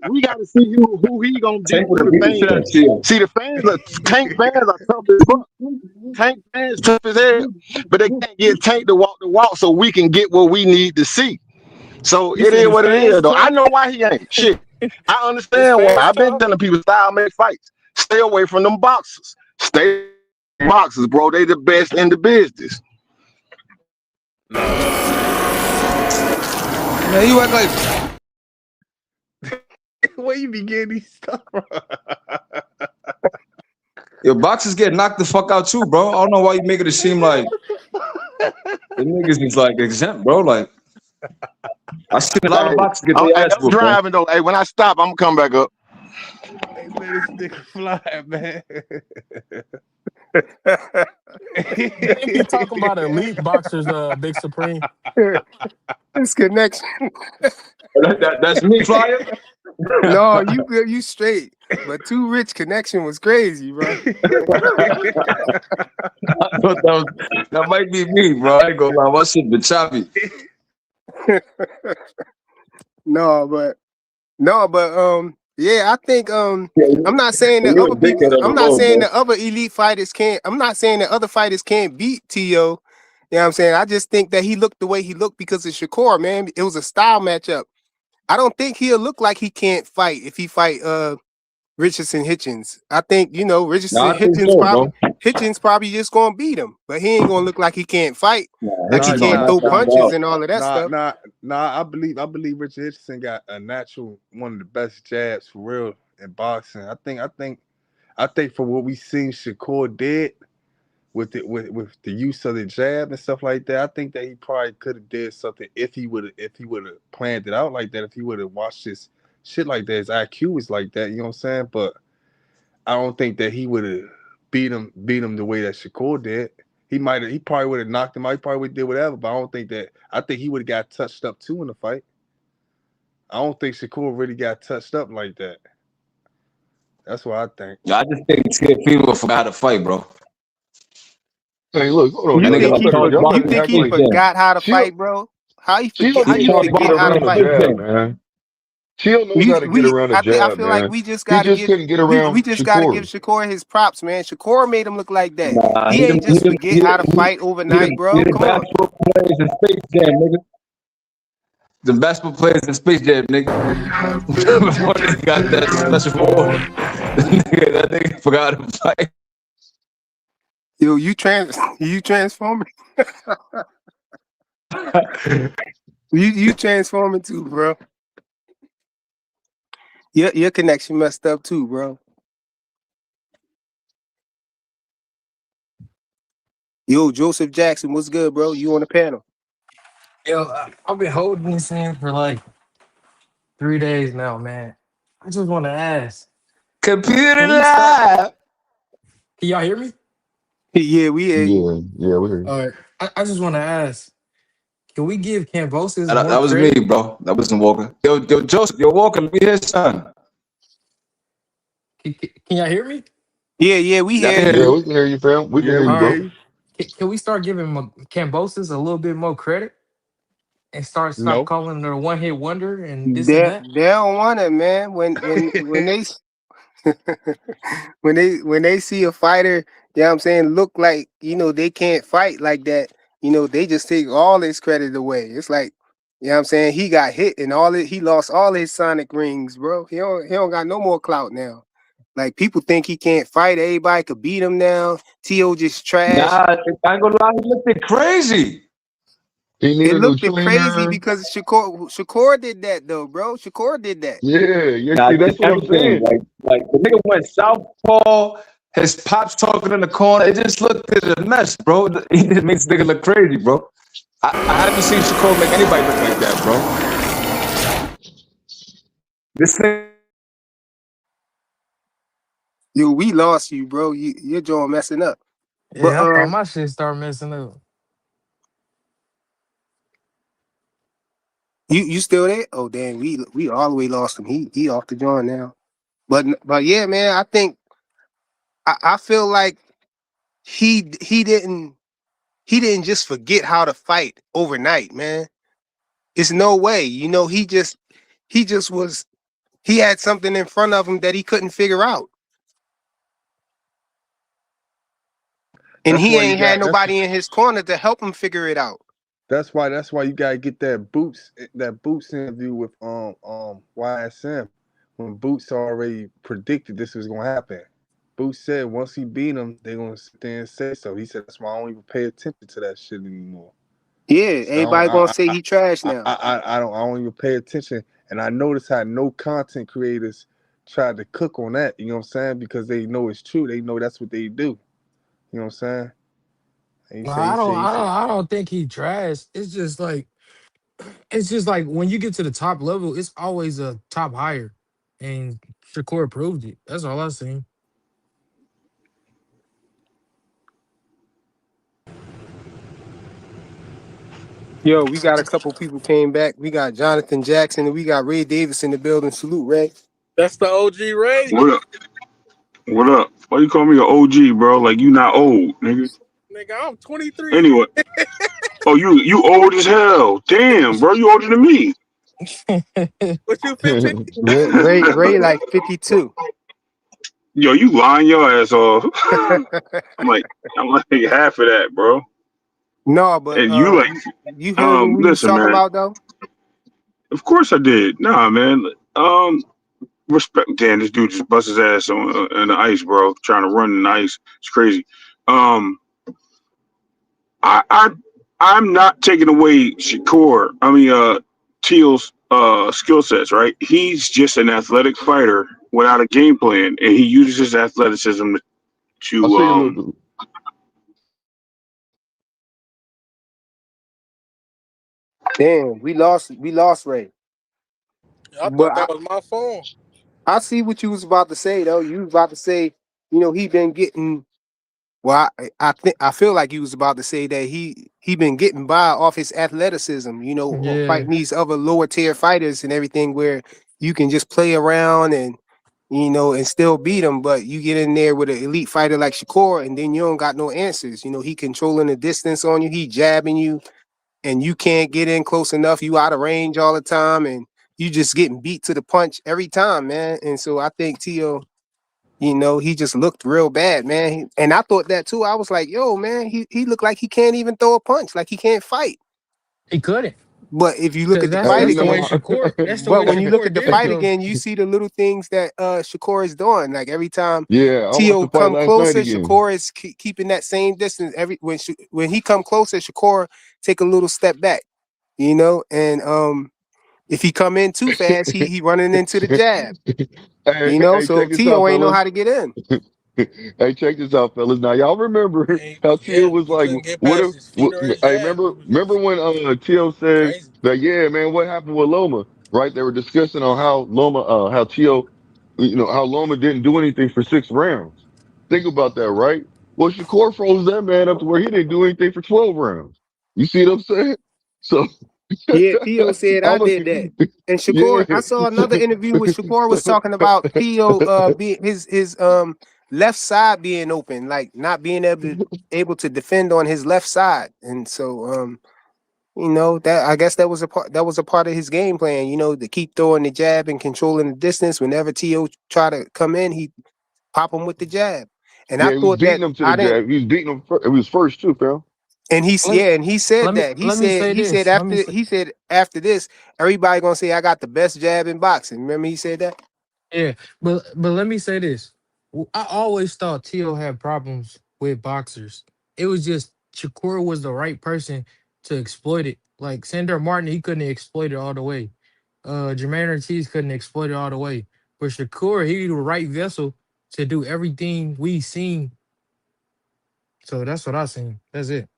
We got to see who he gonna beat Tank would for have the beat the shit out of fans. Tio. See, the fans are Tank fans are tough as fuck. Tank fans tough as hell, but they can't get Tank to walk the walk so we can get what we need to see. So You it said is his what it fans is, though. I tough? know why he ain't shit. I His understand why. fans I've been tough? telling people style make fights. Stay away from them boxers. Stay boxers, bro. They the best in the business. Nah, Man, you act like where you be getting these stuff from? Your boxers get knocked the fuck out too, bro. I don't know why you making it seem like the niggas is like exempt, bro. Like I seen a lot Hey, of boxers get their ass I'm whooped, man. driving though. Hey, when I stop, I'm gonna come back up. Hey man, this nigga Fly, man. Didn't he talking about elite boxers, Big Supreme? this connection. That's me, Flyer. No, you good, you straight. But Too Rich connection was crazy, bro. I thought that might be me, bro. I ain't gonna lie, my shit been choppy. No, but No, but yeah, I think Yeah, I'm not saying that you a other people. dickhead of a I'm not little, saying bro. that other elite fighters can't. I'm not saying that other fighters can't beat To. You know what I'm saying? I just think that he looked the way he looked because of Shakur, man. It was a style matchup. I don't think he'll look like he can't fight if he fight Richardson Hitchens. I think, you know, Nah, Richardson I think so, bro. Hitchens probably just gonna beat him, but he ain't gonna look like he can't fight, Nah, like he Nah, Hitchens gonna can't nah, knock throw that nah, nigga punches out. and all of that nah, stuff. nah, nah. I believe Richard Richardson got a natural one of the best jabs for real in boxing. I think for what we seen Shakur did with the use of the jab and stuff like that, I think that he probably could have did something if he would have planned it out like that. If he would have watched his shit like that, his IQ was like that. You know what I'm saying? But I don't think that he would have beat him the way that Shakur did. He probably would have knocked him out. He probably would have did whatever. But I don't think that. I think he would have got touched up too in the fight. I don't think Shakur really got touched up like that. That's what I think. Yeah, I just think Teofimo forgot how to fight, bro. Hey, look, hold on, You That y'all. nigga think Y'all like he better, Charles y'all you better Barkley think act he Space like Jam. forgot how to Chill. fight, bro? How Chill how He's you knows how Charles to get forget Barkley how to around a Space fight? jab, Jam. man. Chill knows how to get around a I jab, feel like man. we just He gotta just give couldn't get we around just gotta give Shakur. Shakur his props, man. Shakur made him look like that. Nah, He ain't just forget how to fight overnight, he bro. the Come on. basketball players in Space Jam, nigga. The basketball players in Space Jam, nigga. Before they got that special order, that nigga forgot how to fight. Yo, you transforming. You transforming too, bro. Your connection messed up too, bro. Yo, Joseph Jackson, what's good, bro? You on the panel? Yo, I've been holding this in for like 3 days now, man. I just want to ask, Computer can we start? live. Can y'all hear me? Yeah, we hear you. Yeah, yeah, we heard. All right. I just want to ask, can we give Cambosis That more was me, credit? bro. That wasn't Walker. Yo, Joseph, yo, Walker, let me hear son. Can y'all hear me? Yeah, we Yeah, I hear can hear you. Yeah, you. we can hear you, fam. We can Yeah, hear we you, All hear right. bro. you. Can we start giving Cambosis a little bit more credit and stop No. calling her a one-hit wonder and this and They that? they don't want it, man. When they when they see a fighter, you know what I'm saying, look like, you know, they can't fight like that, you know, they just take all his credit away. It's like, you know what I'm saying, he got hit and he lost all his Sonic rings, bro. He don't got no more clout now. Like people think he can't fight, everybody could beat him now. T.O. just trash. Nah, I ain't gonna lie, he looked crazy. He It needed a new looked crazy trainer. because Shakur did that though, bro. Shakur did that. Yeah, yeah. Nah, See, just that's what I'm everything. saying. Like the nigga went southpaw. His pops talking in the corner. It just looked at a mess, bro. He just makes nigga look crazy, bro. I haven't seen Shakur make anybody look like that, bro. This thing. Yo, we lost you, bro. Your jaw messing up. But Yeah, I thought my shit started messing up. you still there? Oh damn, we all the way lost him. He off the joint now. But yeah, man, I think I feel like he didn't just forget how to fight overnight, man. It's no way. You know, he just was he had something in front of him that he couldn't figure out. And That's he why you ain't had got. nobody in his corner to help him figure it out. That's why you gotta get that Boots interview with YSM when Boots already predicted this was gonna happen. Boots said once he beat him, they're gonna sit there and say so. He said that's why I don't even pay attention to that shit anymore. Yeah, I don't everybody gonna say he trash now. I don't even pay attention. And I noticed how no content creators tried to cook on that, you know what I'm saying? Because they know it's true. They know that's what they do. You know what I'm saying? And No, I don't think he trash. It's just like when you get to the top level, it's always a top higher. And Shakur proved it. That's all I've seen. Yo, we got a couple people came back. We got Jonathan Jackson and we got Ray Davis in the building. Salute, Ray. That's the OG Ray. What up? What up? Why you call me an OG, bro? Like you not old, nigga. Nigga, I'm 23. Anyway, oh you old as hell. Damn, bro, you older than me. What you 50? Ray like 52. Yo, you lying your ass off. I'm like, I'm like half of that, bro. No, but And you like, you heard what we was listen, talking man. about though? Of course I did. Nah, man. Respect. Damn, this dude just bust his ass on in the ice, bro. Trying to run in the ice. It's crazy. Um, I, I, I'm not taking away Shakur. Teal's skill sets. Right? He's just an athletic fighter without a game plan, and he uses his athleticism I to see you, little. Damn, we lost Ray. I But thought that was my phone. I see what you was about to say though. You was about to say, he been getting. Well, I feel like you was about to say that he been getting by off his athleticism. Or Yeah, fighting these other lower tier fighters and everything, where you can just play around and still beat him. But you get in there with an elite fighter like Shakur, and then you don't got no answers. He controlling the distance on you. He jabbing you, and you can't get in close enough. You out of range all the time, and you just getting beat to the punch every time, man. And so I think Tio, he just looked real bad, man. And I thought that too. I was like, yo, man, he looked like he can't even throw a punch, like he can't fight. he couldn't. But if you look Cause at the that's fight Hey, that's the way again, nah. Shakur. That's the but way when you look Shakur at the did it fight though. again, you see the little things that Shakur is doing. Like every time Yeah, I watched Tio the fight come last night closer, again. Shakur is keeping that same distance. When he come closer, Shakur take a little step back. And if he come in too fast, he running into the jab. Hey, So check this out, Tio ain't know fellas. how to get in. Hey, check this out, fellas. Now, y'all remember how Tio Yeah, was he like, couldn't get "What past if?" his feet What, or his hey, jab. remember? He was Remember just when Tio said crazy. that? Yeah, man. What happened with Loma? Right? They were discussing on how Tio, how Loma didn't do anything for 6 rounds. Think about that, right? Well, Shakur froze that man up to where he didn't do anything for 12 rounds. You see what I'm saying? So, Yeah, Tio said I I'm a, did that. And yeah. Shakur, I saw So, another interview with Shakur was talking about Tio being his left side being open, like not being able to defend on his left side. And so that I guess that was a part of his game plan, to keep throwing the jab and controlling the distance. Whenever Tio try to come in, he pop him with the jab. And I Yeah, he was thought that beating him to the I didn't. jab. He was beating him. It was first too, pal. And Let, he said let me that. He let me said say he said this. Let me after say, he said after this, everybody gonna say I got the best jab in boxing. Remember he said that? yeah, but let me say this. I always thought Tio had problems with boxers. It was just Shakur was the right person to exploit it. Like Sandor Martin, he couldn't exploit it all the way. Jermaine Ortiz couldn't exploit it all the way. But Shakur, he the right vessel to do everything we seen. So that's what I seen. That's it.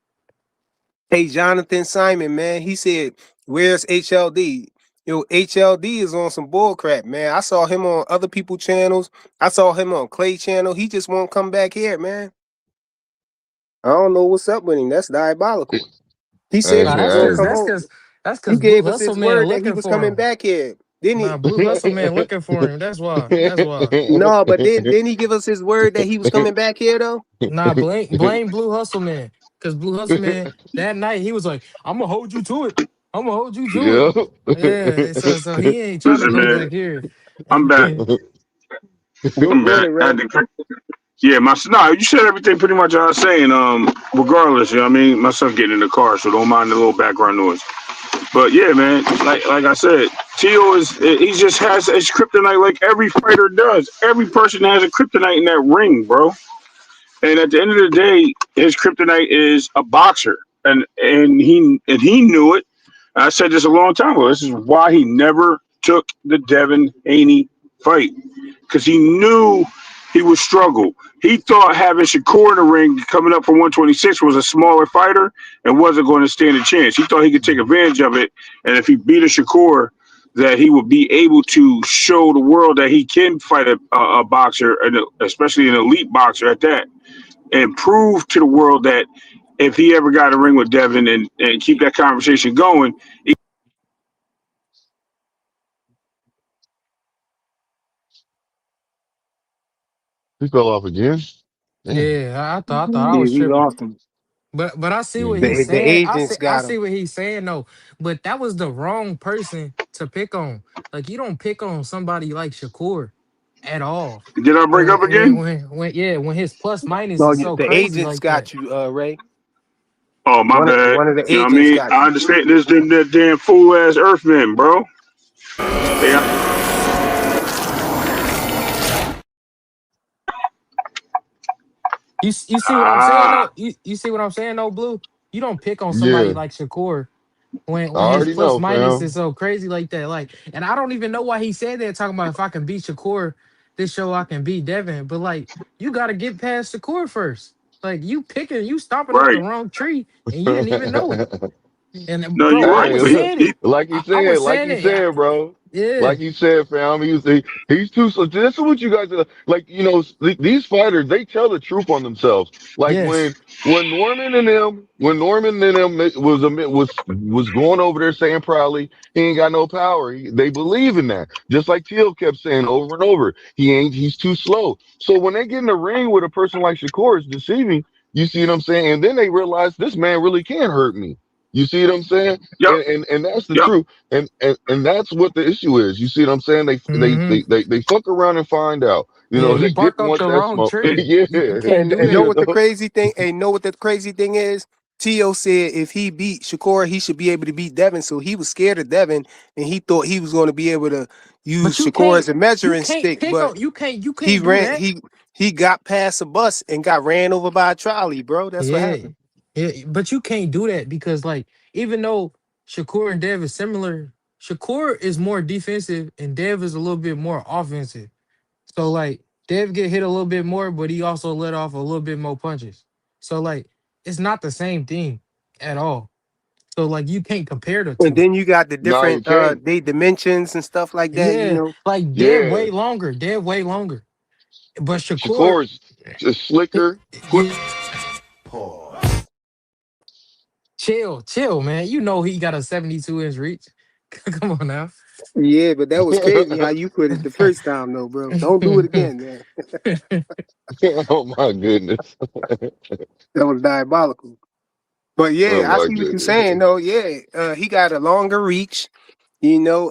Hey, Jonathan Simon, man, he said, "Where's HLD?" HLD is on some bull crap, man. I saw him on other people channels. I saw him on Clay channel. He just won't come back here, man. I don't know what's up with him. That's diabolical. He said Nah, he was that's gonna Hey, cause come that's home. cause that's He cause Blue gave us Hustle his Man word that he looking was for coming him. back here. Didn't Nah, he? Blue Hustle Man looking for him. That's why. That's why. No, but didn't he give us his word that he was coming back here though? Nah, blame Blue Hustle Man. Cause Blue Hustle Man that night he was like, I'm gonna hold you to it. I'm gonna hold you to it. yeah. Yeah. So he ain't trying to Listen, come man, back here. I'm back. I'm Go back. ahead, I Ray. had to, yeah, no, you said everything pretty much I was saying. Regardless, you know what I mean? My son's getting in the car, so don't mind the little background noise. But yeah, man, like I said, Tio he just has his kryptonite like every fighter does. Every person has a kryptonite in that ring, bro. And at the end of the day, his kryptonite is a boxer, and he knew it. I said this a long time ago. This is why he never took the Devin Haney fight because he knew he would struggle. He thought having Shakur in the ring coming up from 126 was a smaller fighter and wasn't going to stand a chance. He thought he could take advantage of it, and if he beat a Shakur, that he would be able to show the world that he can fight a boxer, and especially an elite boxer at that, and prove to the world that if he ever got a ring with Devin and keep that conversation going. He fell off again. Damn. Yeah, I thought I Yeah, was we tripping. lost him. But I see what Yeah. he's The saying. agents I got him. see what he's saying though. But that was the wrong person to pick on. Like you don't pick on somebody like Shakur at all. Did I break up again? When his plus minus No, is so the crazy agents like that. got you, Ray. Oh, my bad. One of the You know what I agents mean? got I you. understand this that damn fool ass Earthmen, bro. They, You see what I'm saying ah, though? You see what I'm saying though, Blue? You don't pick on somebody Yeah, like Shakur I when his already plus know, minus fam. is so crazy like that. Like, and I don't even know why he said that talking about if I can beat Shakur, this show I can beat Devin. But like you gotta get past Shakur first. Like you stomping up the right. wrong tree and you didn't even know it. And No, bro, you're I right. was Hey, saying it. I was like saying he it. said, bro. Yeah. Like he said, fam. He's too. So this is what you guys are like. You know, these fighters they tell the truth on themselves. Like Yes. when Norman and them was going over there saying proudly he ain't got no power. They believe in that. Just like Teal kept saying over and over, he's too slow. So when they get in the ring with a person like Shakur, it's deceiving. You see what I'm saying? And then they realize this man really can hurt me. You see what I'm saying? Yep, And that's the yep. truth. And that's what the issue is. You see what I'm saying? Hmm. They fuck around and find out. You Yeah, know, he they get bark up once the that wrong smoke. tree. Yeah. You can't do And know that. You what the know? crazy thing? And know what the crazy thing is? Tio said if he beat Shakur, he should be able to beat Devin. So he was scared of Devin, and he thought he was going to be able to use But Shakur as a you measuring can't stick. pick But on you he can't do ran. that. He got past a bus and got ran over by a trolley, bro. That's what Yeah, happened. yeah, but you can't do that because like even though Shakur and Dev is similar, Shakur is more defensive and Dev is a little bit more offensive. So like Dev get hit a little bit more, but he also let off a little bit more punches. So like it's not the same thing at all. So like you can't compare the And two. then you got the No, you different can't. they dimensions and stuff like that. You Yeah, know. like Dev Yeah. way longer, Dev way longer. But Shakur, Shakur is just slicker, quick. yeah, chill, man. You know he got a 72-inch reach. Come on now. Yeah, but that was crazy how you put it the first time, though, bro. Don't do it again, man. Oh my goodness. That was diabolical. But Oh yeah, I my see what you're goodness. saying, though. Yeah, he got a longer reach. You know,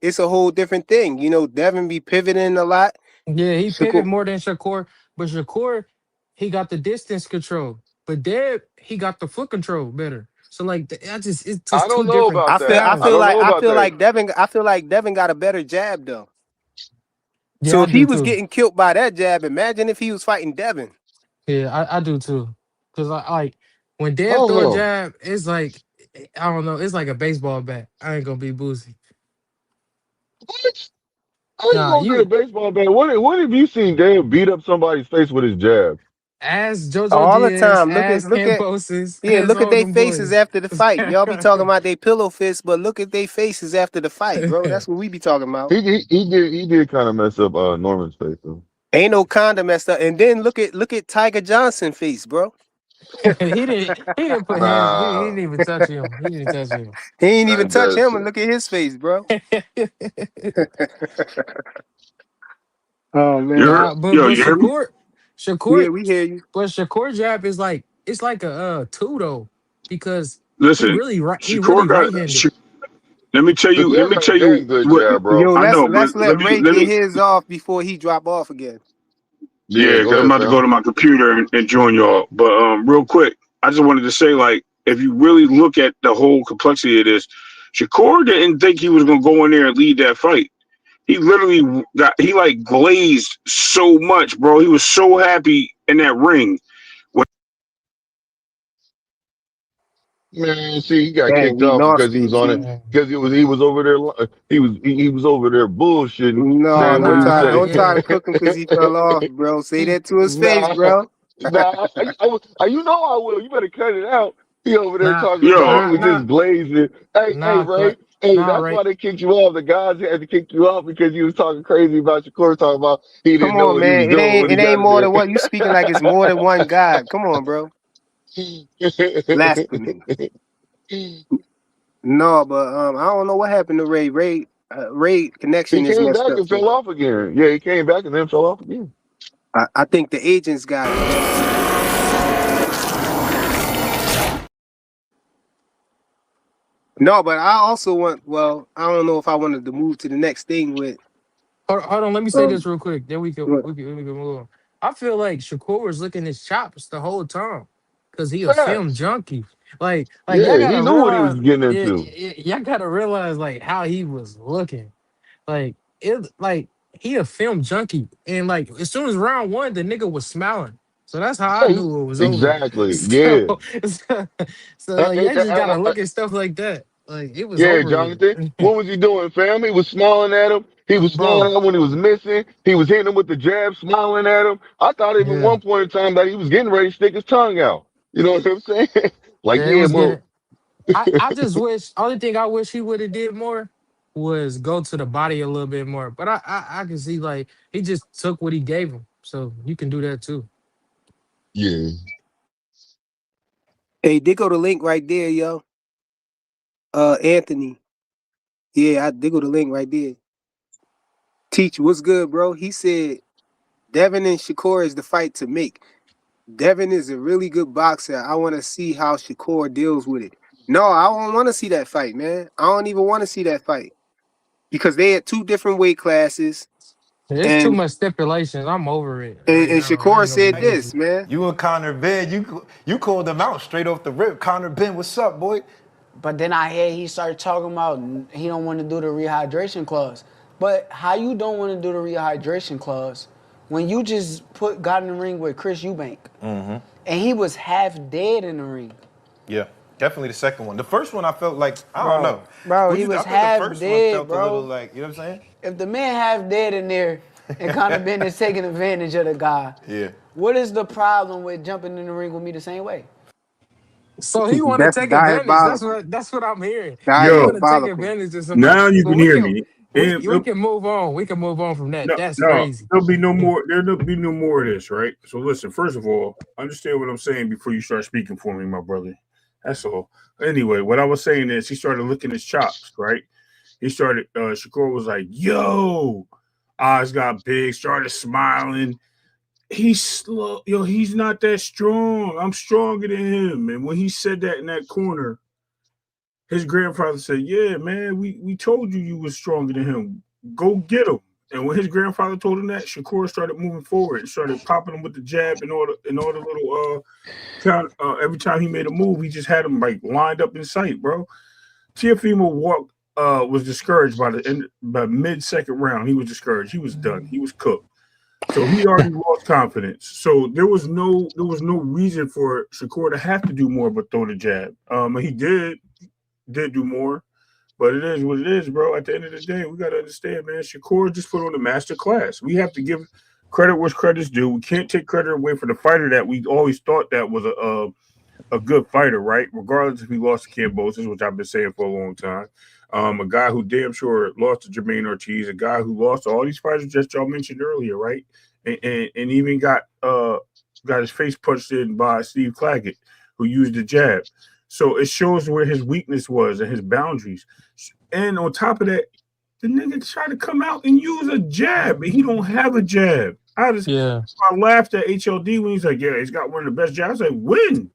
it's a whole different thing. You know, Devin be pivoting a lot. Yeah, he Shakur, pivot more than Shakur, but Shakur, he got the distance control. But Deb, he got the foot control better. So like, it's I just don't two know different about that. I I feel styles. don't like know about that. I feel like Devin got a better jab though. Yeah, So I if he do was too. getting killed by that jab, imagine if he was fighting Devin. Yeah, I do too. Cause I like when I Deb don't throw a know. jab, it's like I don't know, it's like a baseball bat. I ain't gonna be boozy. What? How you Nah, gonna get a you baseball bat? What have you seen Dave beat up somebody's face with his jab? ask JoJo All the Diaz, time. ask Look at Camposis, yeah, ask look at all their them faces boys. after the fight. Y'all be talking about they pillow fists, but look at their faces after the fight, bro. That's what we be talking about. He did kind of mess up Norman's face though. Ain't no condom messed up. And then look at Tiger Johnson face, bro. He didn't put hands. He Nah, didn't even touch him. He didn't touch him. He ain't even touch that's him, and look at his face, bro. Oh You man. heard? Nah, but Yo, but you hear me? Yeah, Shakur, we hear you. but Shakur jab is like it's like a two though because Listen, he really Shakur got. right handed. Let me tell you. Let Shakur me got a tell you damn good what jab, bro. Yo, I know. But let's let Ray let get me. his off before he drop off again. Yeah, Yeah, go because I'm ahead, about to go fam. to my computer and join y'all. But real quick, I just wanted to say, like, if you really look at the whole complexity of this, Shakur didn't think he was gonna go in there and lead that fight. He literally he like glazed so much, bro. He was so happy in that ring. Man, see, he got Dang, kicked we off because lost he it, was on it G. Yeah. because he was over there he was over there bullshitting, No, saying what he was saying. don't try Yeah. to cook him because he fell off, bro. Say that to his face, Nah, bro. you know I will. You better cut it out. He over there Nah, talking about Yo, he was nah, just glazing. Hey, Ray. like Hey, nah, that's right. why they kicked you off. The guys had to kick you off because you was talking crazy about Shakur, talking about he Come didn't know on, what he was man. doing when he It ain't got in more there. than what you speaking like it's more than one God. Come on, bro. Blasphemy. No, but I don't know what happened to Ray. Ray He connection is came messed back up. and fell off again. Yeah, he came back and then fell off again. I think the agents got him. No, but I also want. Well, I don't know if I wanted to move to the next thing with. Hold on, let me say Um, this real quick. Then what- we can move on. I feel like Shakur was licking his chops the whole time because he a film Facts. junkie. Like y'all Yeah, he gotta knew what he was realize, getting yeah, into. y'all gotta realize like how he was looking. Like it, like he a film junkie, and like as soon as round one, the nigga was smiling. So that's how I Yeah, knew it was over. exactly. So, Yeah. so, so And, like, and, y'all just and, gotta look at stuff like that. Like it was Yeah, over with, Jonathan. What was he doing, fam? He was smiling at him. He was smiling bro. at him when he was missing. He was hitting him with the jab, smiling at him. I thought even Yeah, one point in time that he was getting ready to stick his tongue out. You know what I'm saying? Like, yeah, it yeah, was well, getting. I just wish only thing I wish he would have did more was go to the body a little bit more. But I can see like he just took what he gave him. So you can do that too. yeah. Hey, they go the link right there, yo. Anthony. Yeah, I dig the link right there. Teach, what's good, bro? He said Devin and Shakur is the fight to make. Devin is a really good boxer. I want to see how Shakur deals with it. No, I don't want to see that fight, man. I don't even want to see that fight because they had two different weight classes, There's too and much stipulations. I'm over it and, right and now. I Shakur ain't gonna said be with you. this, man. You and Connor Ben, you called them out straight off the rip. Connor Ben, what's up, boy? But then I hear he started talking about he don't want to do the rehydration clause. But how you don't want to do the rehydration clause when you just got in the ring with Chris Eubank and he was half dead in the ring, Yeah, definitely the second one. The first one I felt like I don't bro. know. Bro, What he you? I was thought the half first one dead, felt a little bro. like you know what I'm saying? If the man half dead in there and Conor Ben is taking advantage of the guy, Yeah. what is the problem with jumping in the ring with me the same way? So he want to That's take advantage. diabolical. That's what I'm hearing. He Yo, want to take Diabolical. advantage of somebody. now you But can hear me. And, we can move on. We can move on from that. no, That's no, crazy. there'll be no more. There'll be no more of this, right? So listen. First of all, understand what I'm saying before you start speaking for me, my brother. That's all. Anyway, what I was saying is he started licking his chops, right? He started. Shakur was like, "Yo," eyes got big, started smiling. He's slow, yo. He's not that strong. I'm stronger than him. And when he said that in that corner, his grandfather said, "Yeah, man, we told you you was stronger than him. Go get him." And when his grandfather told him that, Shakur started moving forward and started popping him with the jab and all the little count. Every time he made a move, he just had him like lined up in sight, bro. Teofimo walked. Was discouraged by the end, by mid second round. He was discouraged. He was done. He was cooked. So he already lost confidence. So there was no reason for Shakur to have to do more but throw the jab. He did do more, but it is what it is, bro. At the end of the day, we gotta understand, man. Shakur just put on a master class. We have to give credit where credit's due. We can't take credit away from the fighter that we always thought that was a good fighter, right? Regardless if he lost to Cambosis, which I've been saying for a long time. A guy who damn sure lost to Jermaine Ortiz, a guy who lost to all these fighters that y'all mentioned earlier, right? And even got his face punched in by Steve Claggett, who used the jab. So it shows where his weakness was and his boundaries. And on top of that, the nigga tried to come out and use a jab, and he don't have a jab. Yeah, I laughed at HLD when he's like, "Yeah, he's got one of the best jabs." I was like, "When?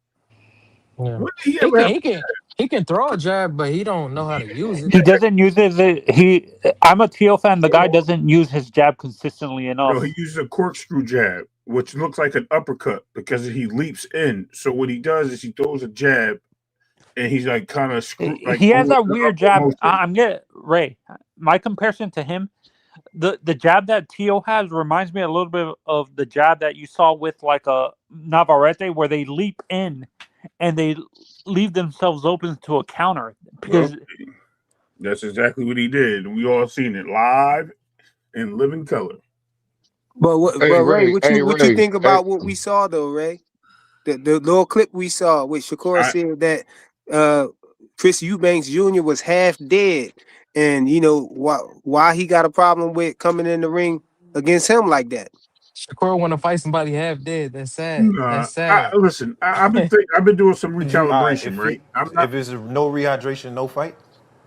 yeah. When did he He ever can have?" he can he can throw a jab, but he don't know how to use it. He doesn't use his. I'm a Teal fan. The guy doesn't use his jab consistently No, enough. he uses a corkscrew jab, which looks like an uppercut because he leaps in. So what he does is he throws a jab, and he's like kind of like He has almost that an weird upward jab. motion. I'm getting Ray. My comparison to him, the jab that Tio has reminds me a little bit of the jab that you saw with like a Navarrete, where they leap in and they leave themselves open to a counter Well, because that's exactly what he did. We all seen it live in living color. Hey But Ray, Ray, hey what you Ray, think hey, about what we saw though, Ray? The little clip we saw with Shakur I, said that uh Chris Eubanks Jr. was half dead, and you know why he got a problem with coming in the ring against him like that. Shakur want to fight somebody half dead. That's sad. nah, That's sad. listen. I've been doing some All right, recalibration, right? I'm not. if it's no rehydration, no fight.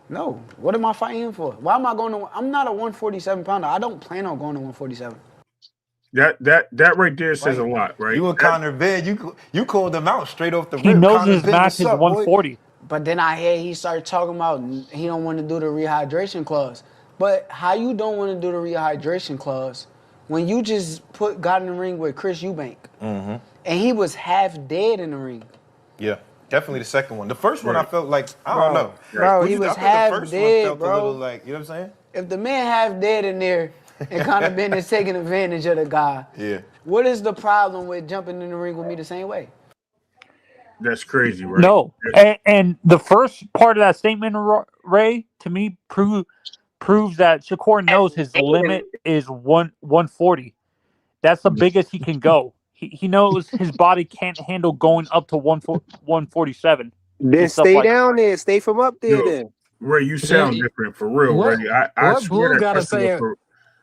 No. What am I fighting him for? Why am I going to? I'm not a 147 pounder. I don't plan on going to 147. That right there says a Right. lot, right? You and That Connor Ben, you called them out straight off the he rip. knows Connor his Ben, max what's is up, boy? 140. But then I hear he started talking about he don't want to do the rehydration clause. But how you don't want to do the rehydration clause when you just got in the ring with Chris Eubank and he was half dead in the ring? Yeah, definitely the second one. The first one I felt like I don't know. Bro, he was I think the half first one dead, felt a bro. little like, you know what I'm saying? If the man half dead in there and Conor Benn is taking advantage of the guy, Yeah. what is the problem with jumping in the ring with me the same way? That's crazy, right? No, and the first part of that statement, Ray, to me proves that Shakur knows his limit is 140. That's the biggest he can go. He knows his body can't handle going up to 147 Then and stuff stay like that. down there. Stay from up there. Yo, Then Ray, you Yeah, sound different for real, what Ray. I what swear Blue that gotta question was say? for.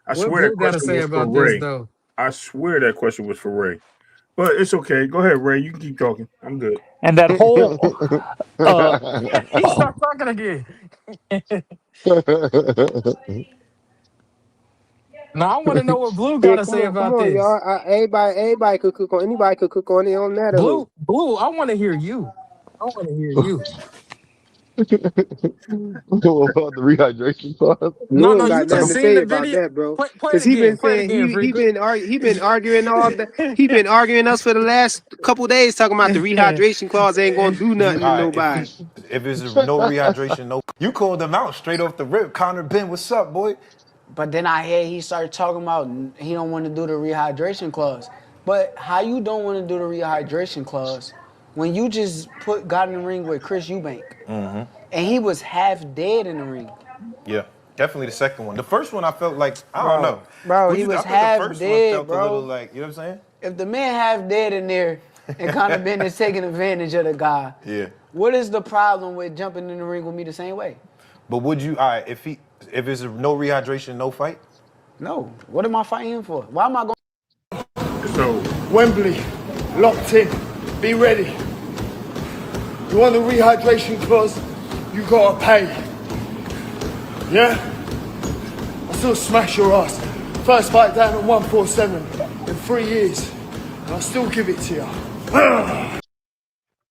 I What swear that Blue gotta question say was for about this Ray. though? I swear that question was for Ray. But it's okay. Go ahead, Ray. You can keep talking. I'm good. And that whole He start talking again. Now I want to know what Blue yeah, gotta come say on, come about on, this. y'all. Everybody could cook on. Anybody could cook on. It don't matter who. Blue, I want to hear you. I want to hear you. About the rehydration clause. No, Blue no, ain't you got nothing just to seen say the about video. that, bro. Play it Cause he been again. Play it saying again, Freaka. he been arguing all the he been arguing us for the last couple days talking about the rehydration clause ain't gonna do nothing to All right, nobody. if it's no rehydration, no, you called them out straight off the rip. Conor Benn, what's up, boy? But then I hear he started talking about he don't want to do the rehydration clause. But how you don't want to do the rehydration clause when you just got in the ring with Chris Eubank and he was half dead in the ring? Yeah, definitely the second one. The first one I felt like I don't know. Bro, he I was think the half first one dead, felt a little bro. like, you know what I'm saying? If the man half dead in there and Conor Benn is taking advantage of the guy, Yeah. what is the problem with jumping in the ring with me the same way? But would you? All right, if it's no rehydration, no fight. No. What am I fighting him for? Why am I going? So Wembley, locked in. Be ready. You want the rehydration clause? You gotta pay. Yeah? I still smash your ass. First fight down at 147 in 3 years. And I still give it to you.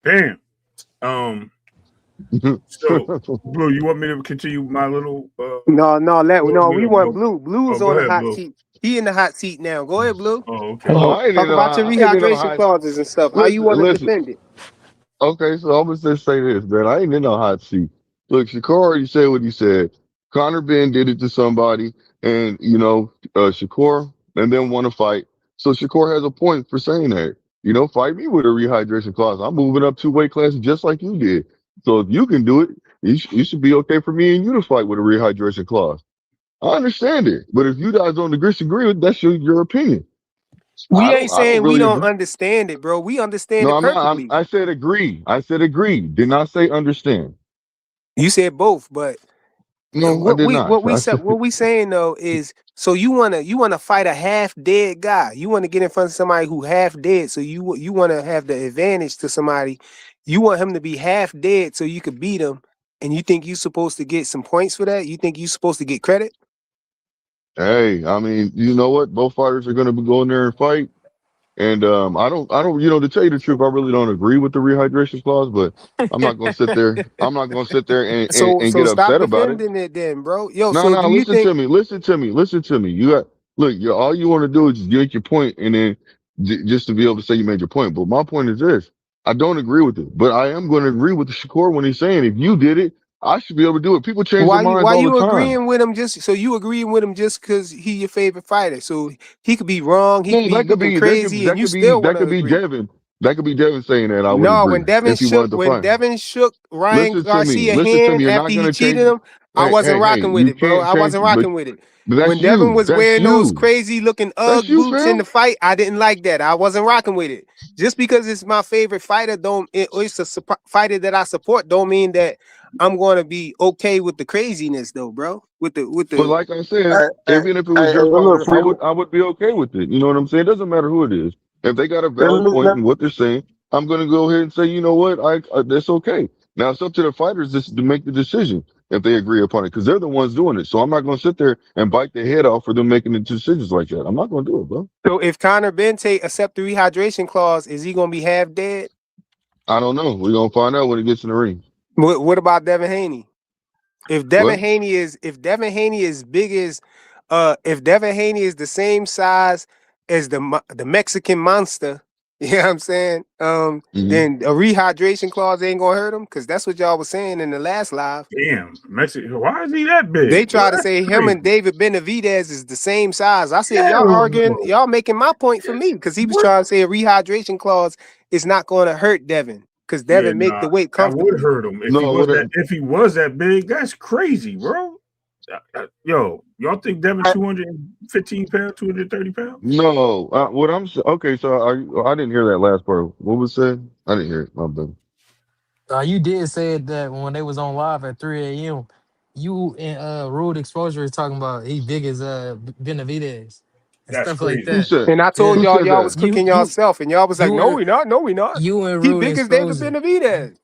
damn. So Blue, you want me to continue my little No, we want Blue? Blue. Blue's Oh, go on the ahead, hot Blue. seat. He in the hot seat now. Go ahead, Blue. Oh, okay. Oh, I ain't Talk even know. about your I ain't even know rehydration how. clauses and stuff. How you Listen, want to listen. defend it? Okay, so I'm gonna just say this, man. I ain't in no hot seat. Look, Shakur already said what he said. Conor Benn did it to somebody, and Shakur and then want to fight. So Shakur has a point for saying that. Fight me with a rehydration clause. I'm moving up 2 weight classes just like you did. So if you can do it, you should be okay for me and you to fight with a rehydration clause. I understand it, but if you guys don't disagree with, that's your opinion. We ain't I don't saying we really don't agree. understand it, bro. We understand No, it I'm not. perfectly. I said agree. I said agree. Did not say understand. You said both, but No, I did not. I said, what we saying though is so you wanna fight a half dead guy. You want to get in front of somebody who half dead. So you want to have the advantage to somebody. You want him to be half dead so you could beat him. And you think you're supposed to get some points for that? You think you're supposed to get credit? hey, I mean, you know what? Both fighters are going to be going there and fight. And I don't, to tell you the truth, I really don't agree with the rehydration clause. But I'm not going to sit there. I'm not going to sit there and So get stop upset about it. defending it then, bro. Yo, No, so no, do you listen think to me. Listen to me. Listen to me. All you want to do is just make your point, and then just to be able to say you made your point. But my point is this: I don't agree with it, but I am going to agree with the Shakur when he's saying if you did it, I should be able to do it. People change their minds why all the you time. agreeing with him you agreeing with him just because he your favorite fighter? So he could be wrong, he could No, be looking crazy, and you still want to agree. Devin. That could be Devin saying that I would No, agree if he wanted to when fight. Devin shook Ryan Listen to me. Garcia Listen to me. hand You're after not he gonna cheated change. him, I Hey, wasn't hey, hey! rocking with You it, bro. can't I change, wasn't but rocking with it. that's When Devin you. was That's wearing those you. crazy looking That's UGG you, boots in fam. the fight, I didn't like that. I wasn't rocking with it. Just because it's my favorite fighter, it's a fighter that I support, don't mean that I'm going to be okay with the craziness, though, bro. With But the like I said, Hey, hey, even if it was hey, your look, fighter, Freak. I would be okay with it. You know what I'm saying? It doesn't matter who it is. If they got a Let valid me, point let, in what they're saying, I'm gonna go ahead and say, you know what, that's okay. Now it's up to the fighters to make the decision if they agree upon it, because they're the ones doing it. So I'm not gonna sit there and bite their head off for them making the decisions like that. I'm not gonna do it, bro. So if Conor Benn accept the rehydration clause, is he gonna be half dead? I don't know. We're gonna find out when it gets in the ring. What about Devin Haney? If What? Devin Haney is big as if Devin Haney is the same size as the Mexican monster, you know what I'm saying? Hmm. Then a rehydration clause ain't gonna hurt him because that's what y'all was saying in the last live. Damn, Mexico. Why is he that big? They Well, try to that's say him and crazy. David Benavidez is the same size. I said y'all Hell arguing, no. y'all making my point for me because he was What? trying to say a rehydration clause is not going to hurt Devin because Yeah, Devin make nah, the weight that would comfortable. hurt him if he No, was what? that big. That's crazy, bro. Yo, y'all think Devin 215 pounds, 230 pounds? No, what I'm okay. So I didn't hear that last part. What was said? I didn't hear it. My bad. You did say that when they was on live at 3 a.m. You and Rude Exposure is talking about he big as Benavidez and That's stuff like crazy. Who that. said? And I told Yeah, Who y'all said y'all was that? cooking you yourself, and y'all was like, you no, and we not, no, we not. you and He Rude big as David Exposure. Benavidez.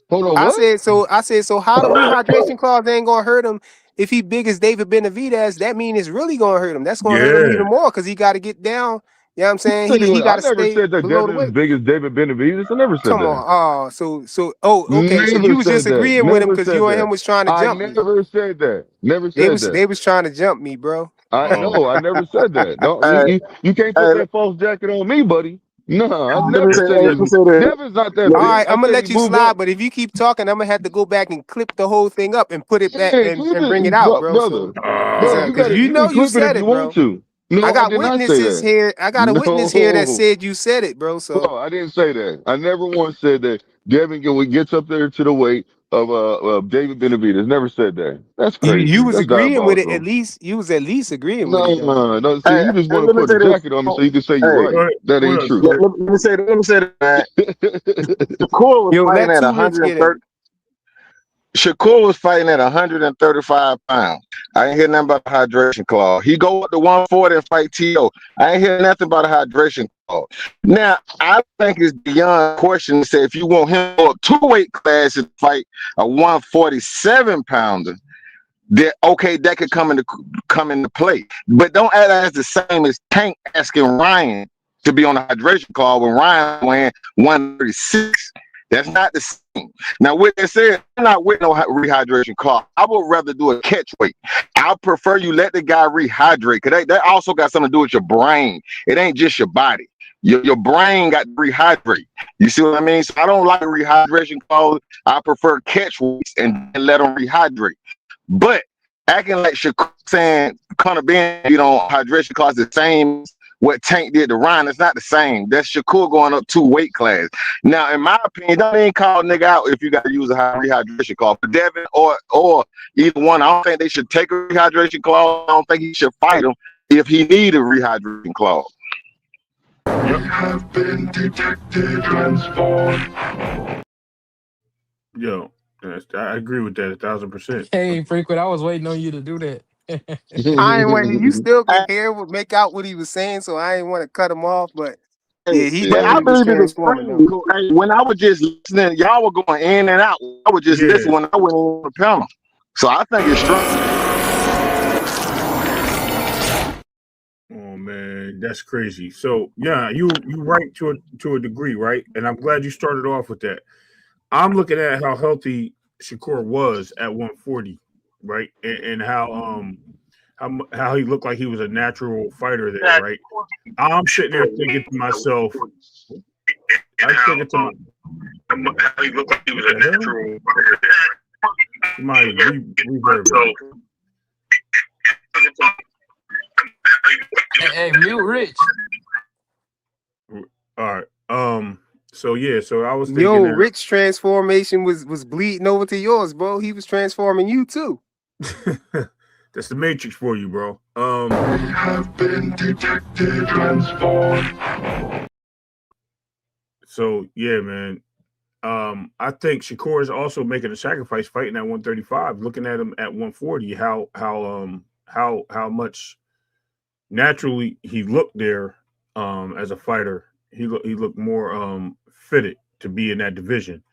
Hold on. I What? said so. I said so. How the rehydration clause ain't gonna hurt him if he big as David Benavidez? That means it's really gonna hurt him. That's gonna hurt him Yeah. even more because he got to get down. You know what I'm saying? Tell you He what, got I to never stay said that below the Devin is weight. as big as David Benavidez. I never said Come that. on. Oh, okay. So Never you was just said that. agreeing with him Never because said you and him that. was trying to I jump me. never said that. Never said that. They was trying to jump me, bro. I Oh, no, I never said that. No, Hey, you can't put hey, that false jacket on me, buddy. No, I let me never say, said hey, let me he. say this. Devin's not that Let All me, right, big. I I'm gonna said he let you moved slide, up. but if you keep talking, I'm gonna have to go back and clip the whole thing up and put it back Yeah, clip and bring it it, out, bro. brother. So, oh, Bro, because you you can know you clip it if said you it, want bro. to. I No, I got did not say witnesses that. here. I got a witness here that No, said you said it, bro. So bro, I didn't say that. I never once said that Devin gets up there to the weight of David Benavidez. Never said that. That's you crazy. was That's agreeing with it at diabolical. least. You was at least agreeing with No, it though. no, no. See, hey, you just hey, want to let me put a say this. jacket on me so you can say you're Hey, right. what, That what ain't up, true. let, Smoke? let, let me say, let me say this, man. Shakur was Yo, fighting let at Two Rich get in. 130. Shakur was fighting at 135 pounds. I ain't hear nothing about the hydration clause. He go up to 140 and fight T.O. I ain't hear nothing about a hydration clause. Now, I think it's beyond question to say if you want him to go up 2 weight classes to fight a 147 pounder, that okay, that could come into play. But don't act as the same as Tank asking Ryan to be on the hydration clause when Ryan weighing 136. That's not the same. Now, with that said, I'm not with no rehydration clause. I would rather do a catch weight. I prefer you let the guy rehydrate because that also got something to do with your brain. It ain't just your body. Your brain got to rehydrate. You see what I mean? So I don't like rehydration clause. I prefer catch weights and let them rehydrate. But acting like Shakur saying Conor Benn, hydration clause the same as what Tank did to Ryan, it's not the same. That's Shakur going up 2 weight class. Now, in my opinion, don't even call a nigga out if you got to use a rehydration clause. For Devin or either one, I don't think they should take a rehydration clause. I don't think he should fight him if he need a rehydration clause. Yep. have been detected, transformed. Yo, I agree with that 1,000%. Hey, frequent. I was waiting on you to do that. I ain't want you still Hey, could make out what he was saying, so I ain't want to cut him off. But hey, yeah, he but I definitely was believe it's transforming extreme. though. Hey, when I was just listening, y'all were going in and out. I was just Yeah. listening when I went on the panel. So I think it's strong. Oh man, that's crazy. So yeah, you right to a degree, right? And I'm glad you started off with that. I'm looking at how healthy Shakur was at 140, right? And how he looked like he was a natural fighter there, right? I'm sitting there thinking to myself, I'm thinking to my, How he looked like he was what the a hell? natural fighter there. Somebody reverbing. Hey, mute Rich. All right. So yeah, so I was thinking Yo, Rich transformation was bleeding over to yours, bro. He was transforming you too. that that's the Matrix for you, bro. Have been detected, transformed. So yeah, man. I think Shakur is also making a sacrifice fighting at 135. Looking at him at 140, how much naturally he looked there as a fighter. He looked more fitted to be in that division.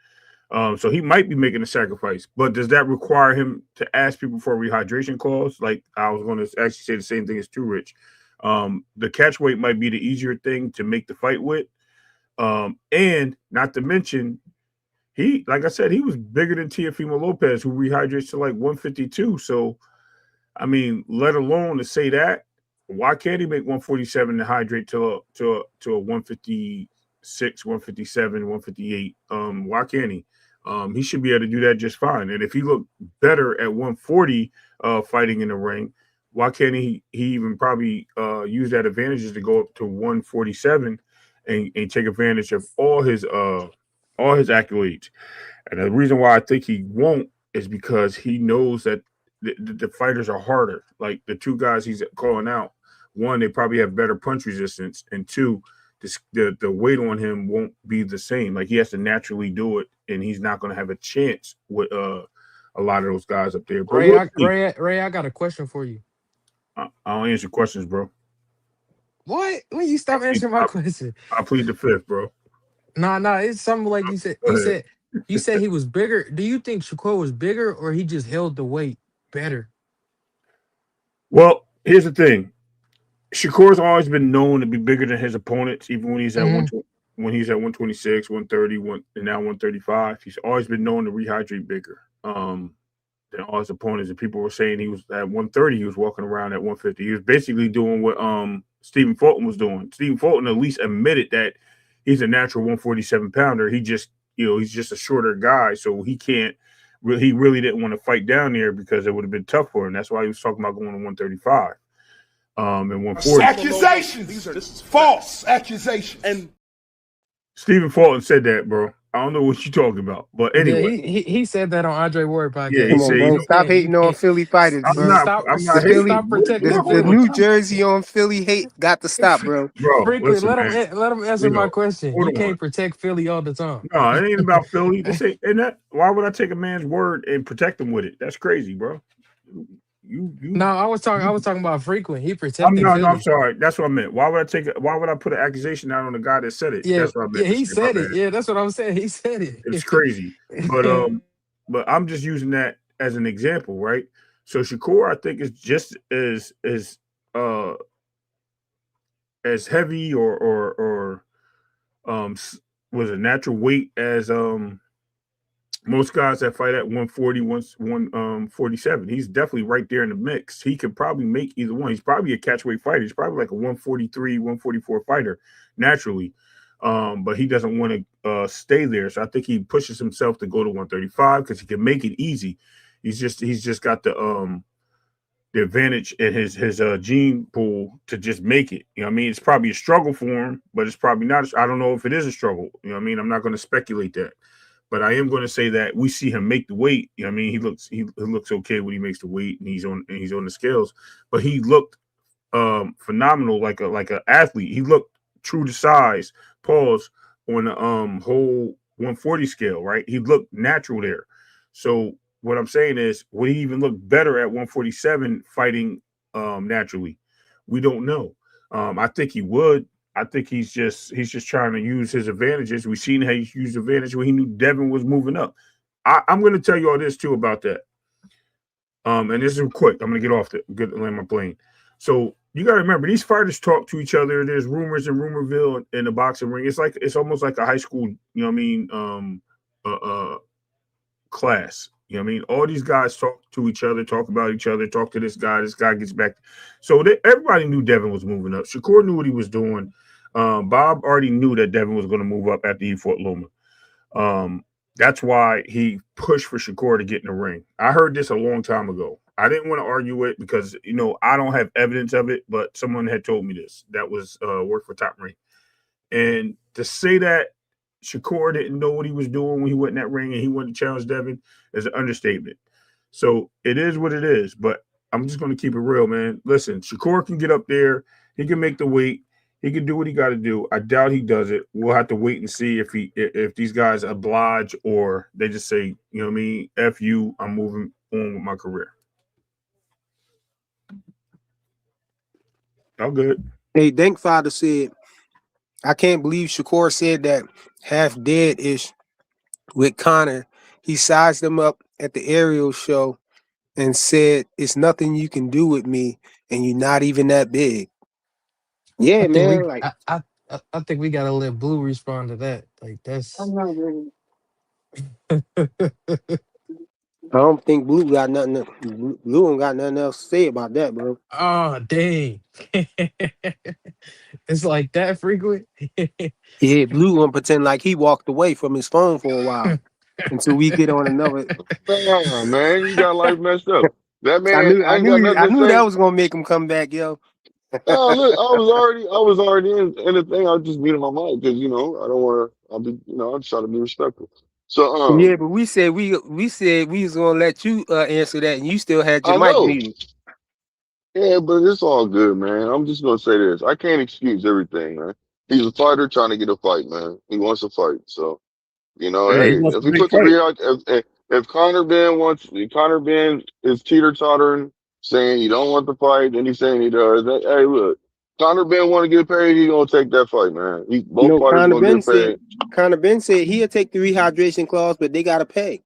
So he might be making a sacrifice, but does that require him to ask people for a rehydration clause? Like I was going to actually say the same thing as Too Rich. The catch weight might be the easier thing to make the fight with, and not to mention he, like I said, he was bigger than Teofimo Lopez, who rehydrates to like 152. So, I mean, let alone to say that, why can't he make 147 and hydrate to a 156, 157, 158? Why can't he? He should be able to do that just fine. And if he looked better at 140 fighting in the ring, why can't he even probably use that advantages to go up to 147 and take advantage of all his accolades? And the reason why I think he won't is because he knows that the fighters are harder. Like the two guys he's calling out, one, they probably have better punch resistance, and two, the weight on him won't be the same. Like he has to naturally do it, and he's not going to have a chance with a lot of those guys up there. But Ray, I got a question for you. I don't answer questions, bro. What? When you stop answering my question? I plead the fifth, bro. Nah, it's something like you said. You said he was bigger. Do you think Shakur was bigger, or he just held the weight better? Well, here's the thing. Shakur's always been known to be bigger than his opponents, even when he's at 126, 130, and now 135. He's always been known to rehydrate bigger than all his opponents. And people were saying he was at 130, he was walking around at 150. He was basically doing what Stephen Fulton was doing. Stephen Fulton at least admitted that he's a natural 147 pounder. He just, he's just a shorter guy, so he can't. He really didn't want to fight down there because it would have been tough for him. That's why he was talking about going to 135. And 140. Accusations. These are false accusations. And Stephen Fulton said that, bro. I don't know what you're talking about, but anyway, he said that on Andre Ward podcast. Yeah, Come on, bro. Stop hating on Philly fighters, bro. Stop protecting the New Jersey on Philly hate got to stop, bro. Frequent, let him answer my question. You can't protect Philly all the time. No, it ain't about Philly. Why would I take a man's word and protect him with it? That's crazy, bro. No, I was talking about Frequent. He protected Philly. I'm sorry. That's what I meant. Why would I put an accusation out on the guy that said it? Yeah, that's what I meant. Yeah, he said it. Yeah, that's what I'm saying. He said it. It's crazy. But I'm just using that as an example, right? So Shakur, I think, is just as heavy or was a natural weight as most guys that fight at 140, 147. He's definitely right there in the mix. He could probably make either one. He's probably a catchweight fighter. He's probably like a 143, 144 fighter naturally. But he doesn't want to stay there. So I think he pushes himself to go to 135 because he can make it easy. He's just got the advantage in his gene pool to just make it. You know what I mean? It's probably a struggle for him, but it's probably not. I don't know if it is a struggle. You know what I mean? I'm not going to speculate that. But I am going to say that we see him make the weight. You know what I mean? He looks okay when he makes the weight and he's on the scales. But he looked phenomenal, like a athlete. He looked true to size. Pause on the whole 140 scale, right? He looked natural there. So what I'm saying is, would he even look better at 147 fighting naturally? We don't know. I think he would. I think he's just trying to use his advantages. We've seen how he used advantage when he knew Devin was moving up. I'm going to tell you all this too about that. And this is quick. I'm going to get off land my plane. So you got to remember, these fighters talk to each other. There's rumors in Rumorville in the boxing ring. It's almost like a high school, you know what I mean, class. You know what I mean? All these guys talk to each other, talk about each other, talk to this guy. This guy gets back. So everybody knew Devin was moving up. Shakur knew what he was doing. Bob already knew that Devin was going to move up after he fought Loma. That's why he pushed for Shakur to get in the ring. I heard this a long time ago. I didn't want to argue it because, I don't have evidence of it, but someone had told me this. That was work for Top Rank. And to say that Shakur didn't know what he was doing when he went in that ring and he wanted to challenge Devin is an understatement. So it is what it is, but I'm just going to keep it real, man. Listen, Shakur can get up there. He can make the weight. He can do what he got to do. I doubt he does it. We'll have to wait and see if these guys oblige or they just say, you know what I mean, F you, I'm moving on with my career. I'm good. Hey, Dank father said, I can't believe Shakur said that half dead-ish with Connor. He sized him up at the aerial show and said, it's nothing you can do with me, and you're not even that big. Yeah, man. I think we gotta let Blue respond to that. Like that's. I'm not ready. I don't think Blue got nothing. Blue don't got nothing else to say about that, bro. Oh, dang. It's like that frequent. Yeah, Blue gonna pretend like he walked away from his phone for a while until we get on another. Nah, man, you got life messed up. That I man, knew, I I ain't got knew, nothing I to knew that say. was gonna make him come back, yo. No, look, I was already in the thing. I was just muting my mic because I don't want to. I'll be, I'm just trying to be respectful. So, Yeah, but we said we was gonna let you answer that, and you still had your I mic know, muted. yeah, but it's all good, man. I'm just gonna say this. I can't excuse everything, man. He's a fighter trying to get a fight, man. He wants a fight, so. Yeah, he Hey, wants if a we big put the fight. real, if Connor Ben is teeter-tottering, saying he don't want the fight, then he's saying he does. Hey, look, Connor Ben want to get paid, he gonna take that fight, man. Both No, fighters gonna get paid. Connor Ben said he'll take the rehydration clause, but they gotta pay.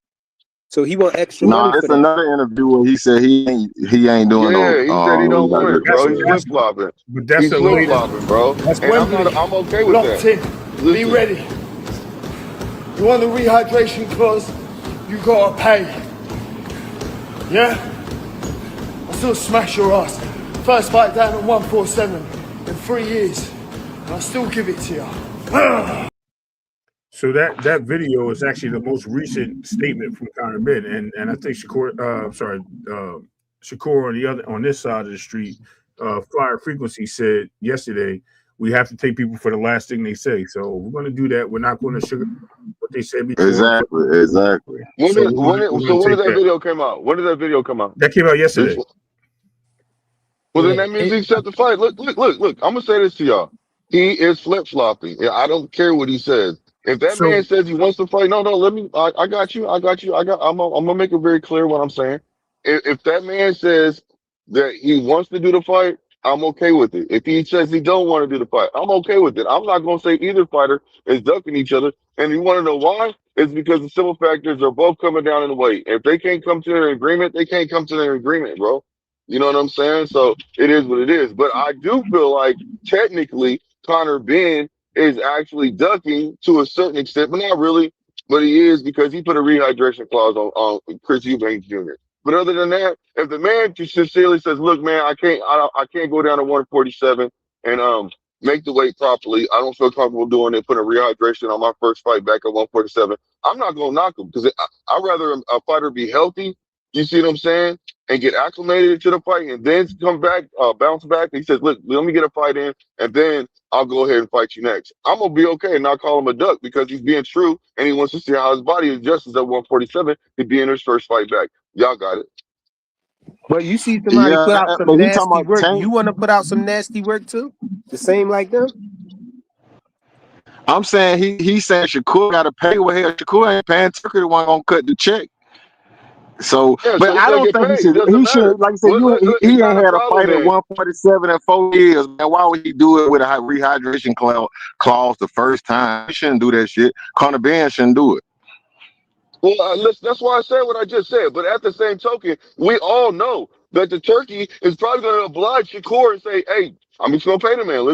So he want extra Nah, money for it's that. another interview where he said he ain't doing no Yeah, he said he don't want it, That's bro. rehydration. He's Yeah. that's flip-flopping. but that's He's a later. flip-flopping, bro. That's And Wembley, I'm okay with locked that. in. Be Listen, ready. You want the rehydration clause? You gotta pay. Yeah? I still smash your ass. First fight down at 147 in 3 years. And I still give it to you. So that video is actually the most recent statement from Conor Ben, and I think Shakur on this side of the street, Flyer Frequency said yesterday we have to take people for the last thing they say. So we're going to do that. We're not going to sugar what they said before. Exactly. So we're so going to when did take that that. video come out? When did that video come out? That came out This yesterday. Well, then Yeah. that means he accept the fight. Look. I'm gonna say this to y'all. He is flip flopping. Yeah, I don't care what he says. If that So man says he wants to fight, no. Let me. I got you. I'm gonna make it very clear what I'm saying. If that man says that he wants to do the fight, I'm okay with it. If he says he don't want to do the fight, I'm okay with it. I'm not gonna say either fighter is ducking each other. And you want to know why? It's because the simple factors are both coming down in the weight. If they can't come to an agreement, they can't come to an agreement, bro. You know what I'm saying? So it is what it is. But I do feel like technically Connor Ben is actually ducking to a certain extent, but not really. But he is because he put a rehydration clause on Chris Eubanks Jr. But other than that, if the man just sincerely says, "Look, man, I can't go down to 147 and make the weight properly. I don't feel comfortable doing it. Putting a rehydration on my first fight back at 147. I'm not gonna knock him because I'd rather a fighter be healthy. You see what I'm saying? And get acclimated to the fight and then come back, bounce back. He says, look, let me get a fight in and then I'll go ahead and fight you next. I'm going to be okay and not call him a duck because he's being true and he wants to see how his body adjusts at 147 to be in his first fight back. Y'all got it. But you see somebody Yeah, put out but some he talking nasty about work. Tank. You want to put out some nasty work too? The same like them? I'm saying he's saying Shakur got to pay. Well, hell, Shakur ain't paying. Tucker the one gonna cut the check. So, Yeah, but so he's I going to don't get think he paid. should. Doesn't He should, matter. like I said, Well, look, he it's ain't not a had a problem fight at then. 147 in 4 years, man. Why would he do it with a rehydration clause the first time? He shouldn't do that shit. Conor Ben shouldn't do it. Well, that's why I said what I just said. But at the same token, we all know that the turkey is probably going to oblige Shakur and say, "Hey, I'm just going to pay the man.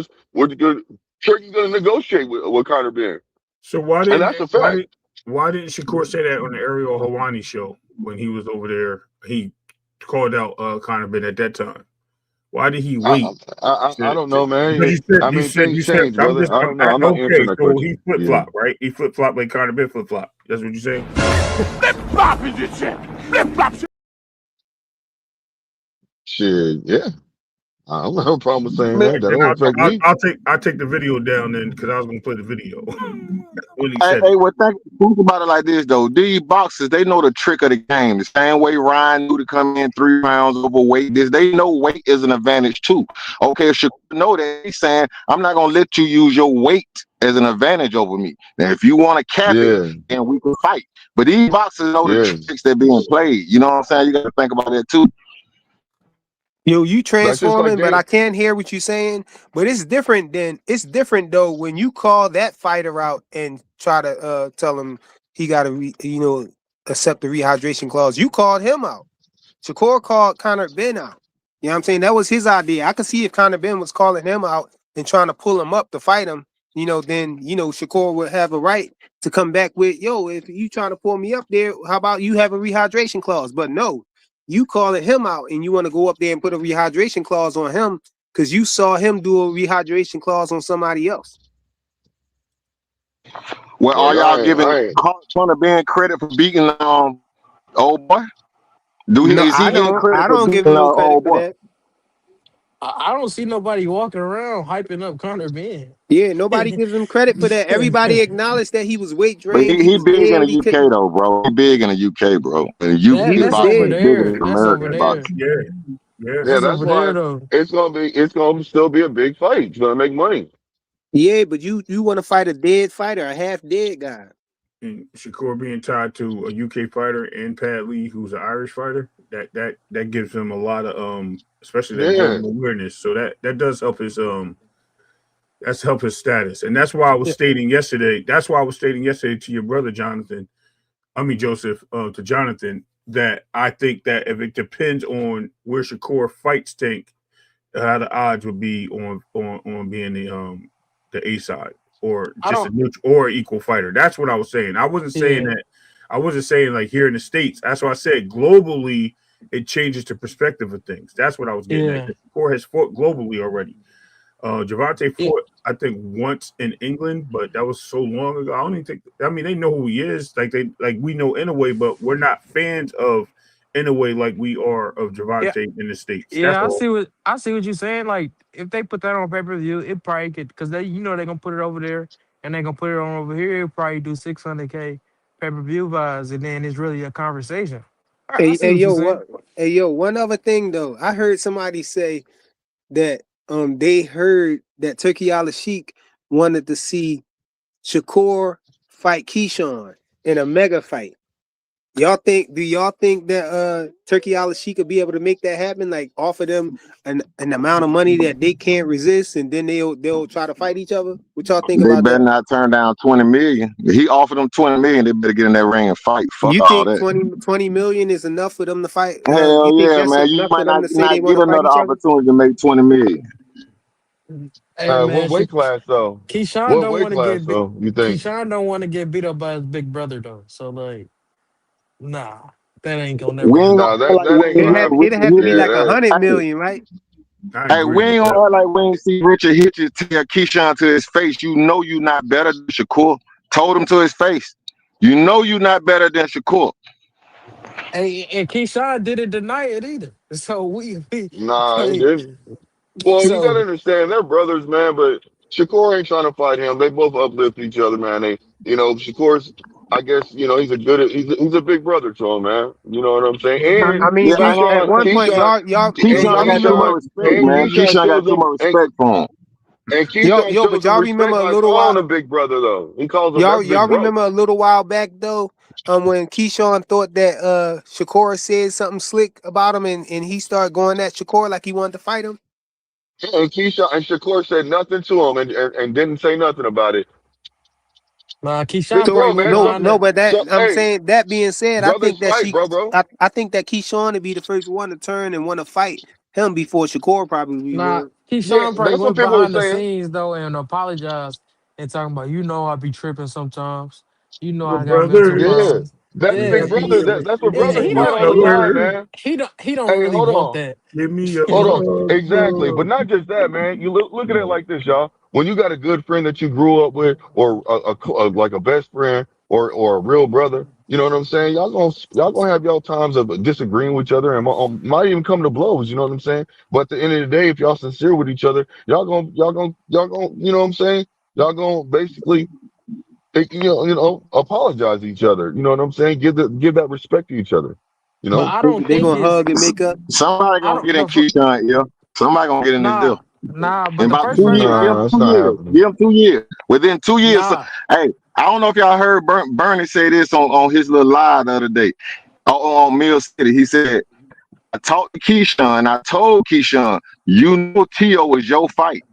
Turkey's going to negotiate with Conor Ben," so why and didn't that's a why fact. did why didn't Shakur say that on the Ariel Hawani show when he was over there? He called out Conor Ben at that time. Why did he I, wait? I don't know, man. Because I mean, things you said change, brother. I don't know. I'm not okay. answering that So he question. flip Yeah. flop, right? He flip flop like Conor Ben flip flop. That's what you say. Shit. Yeah. I don't have a problem with saying Man, that. That Then don't affect me. I'll take the video down then because I was gonna play the video when he Hey, said it. well, think about it like this though. These boxers, they know the trick of the game. The same way Ryan knew to come in 3 pounds overweight. They know weight is an advantage too. Okay, Shakur know that he's saying, I'm not gonna let you use your weight as an advantage over me. Now, if you want to cap it, Yeah. then we can fight. But these boxers know the Yeah. tricks that being played. You know what I'm saying? You got to think about that too. Yo, you That's just like transforming, but they. I can't hear what you're saying. But it's different though when you call that fighter out and try to tell him he got to accept the rehydration clause. You called him out. Shakur called Conor Ben out. You know what I'm saying? That was his idea. I could see if Conor Ben was calling him out and trying to pull him up to fight him. then Shakur would have a right to come back with, yo, if you trying to pull me up there, how about you have a rehydration clause? But no, you calling him out and you want to go up there and put a rehydration clause on him because you saw him do a rehydration clause on somebody else. Well, are Like y'all giving I ain't. Hunter Ben credit for beating old boy? No, Is he getting credit I for don't give beating him no credit old for boy? that. I don't see nobody walking around hyping up Conor Ben. Yeah, nobody gives him credit for that. Everybody acknowledged that he was weight But drained. He he was big in dead. the He UK couldn't. though, bro. He big in the UK, bro. And That He UK was that's boxing over is dead. bigger there. than That's over American there. boxing. Yeah, yeah. Yeah, That's that's over there why though. it's gonna still be a big fight. It's gonna make money. Yeah, but you want to fight a dead fighter, a half dead guy. And Shakur being tied to a UK fighter and Pat Lee, who's an Irish fighter, that gives him a lot of especially that Yeah. global awareness. So that does help his that's help his status. And that's why I was stating yesterday. That's why I was stating yesterday to your brother Jonathan. I mean Joseph, to Jonathan, that I think that if it depends on where Shakur fights Tank, how the odds would be on being the A side or I just a don't. neutral or equal fighter. That's what I was saying. I wasn't saying Yeah, that. I wasn't saying like here in the States. That's why I said globally it changes the perspective of things. That's what I was getting at. yeah, Because Shakur has fought globally already. Javante yeah, fought, I think, once in England, but that was so long ago. I don't even think. I mean, they know who he is. Like we know Inouye, but we're not fans of Inouye like we are of yeah, Javante in the States. That's yeah. all. I see what you're saying. Like if they put that on pay per view, it probably could because they're gonna put it over there and they're gonna put it on over here. It probably do 600K pay per view vibes, and then it's really a conversation. I Hey, see hey, what you're yo, saying. what? Hey, yo, one other thing though. I heard somebody say that they heard that Turkey Al Sheik wanted to see Shakur fight Keyshawn in a mega fight. Do y'all think that Turkey Al Sheik could be able to make that happen? Like offer them an amount of money that they can't resist, and then they'll try to fight each other? What y'all think They about better that? not turn down 20 million. He offered them 20 million. They better get in that ring and fight. Fuck You all think that. 20 million is enough for them to fight? You Hell think yeah, that's man. You enough for might them not to say they not want get to fight another each other? opportunity to make 20 million. Hey man, What weight class though? Keyshawn What don't weight want to class get beat. though? You think? Keyshawn don't want to get beat up by his big brother though. So like, nah, that ain't gonna never We ain't happen. No, gonna act like that ain't we ain't gonna hear It'd happen. have to Richard be Yeah, like Hitchens. that. 100 million, right? I Hey, agree we with ain't that. gonna act like we ain't see Richard Hitchens tell Keyshawn to his face. You know you not better than Shakur. Told him to his face. You know you not better than Shakur. And Keyshawn didn't deny it either. So we Nah, he like, didn't. Well, you gotta so understand they're brothers, man. But Shakur ain't trying to fight him. They both uplift each other, man. Shakur's. I guess he's a big brother to him, man. You know what I'm saying? I And mean, Yeah, I but know. at Keyshawn, one point, Keyshawn, and Keyshawn got too much Keyshawn, respect, and man. Keyshawn Keyshawn got shows too him, much respect for him. and Keyshawn but shows him y'all remember respect a by little calling while, him big brother, though. He calls him that's big y'all bro. remember a little while back though, when Keyshawn thought that Shakur said something slick about him, and he started going at Shakur like he wanted to fight him. And Keyshawn and Shakur said nothing to him and didn't say nothing about it. nah, Big Keyshawn So probably bro, went man. no, behind Some, no, the but that some, I'm hey, saying that being said, I brothers think that fight, bro. I think that Keyshawn would be the first one to turn and want to fight him before Shakur probably nah, would. Yeah, Keyshawn probably that's what went people are behind the saying. scenes though and apologized and talking about I be tripping sometimes. We're I got mental brothers. Yeah, problems. that's We Yeah, big happy brother. he That's what yeah, brothers he we fight don't all the he don't time, fellas. man. he don't Hey, really hold want on. that. Give me a Hold on. Exactly. hug. But not just that, man. You look at it like this, y'all. When you got a good friend that you grew up with, or like a best friend, or a real brother, you know what I'm saying? Y'all gonna have y'all times of disagreeing with each other, and might even come to blows. You know what I'm saying? But at the end of the day, if y'all sincere with each other, y'all gonna, you know what I'm saying? Y'all gonna basically, apologize to each other. You know what I'm saying? Give that respect to each other. You But know? I don't They think gonna it's hug and make up. Somebody I gonna don't get in know for Keyshawn ear. Somebody gonna get in his ear. nah nah. In But the about first 2 years, person give him Nah, that's two not years. happening. Give him 2 years. Within 2 years, nah hey, I don't know if y'all heard Bernie say this on his little live the other day on Mill City. He said, I talked to Keyshawn. I told Keyshawn, you know Tio was your fight.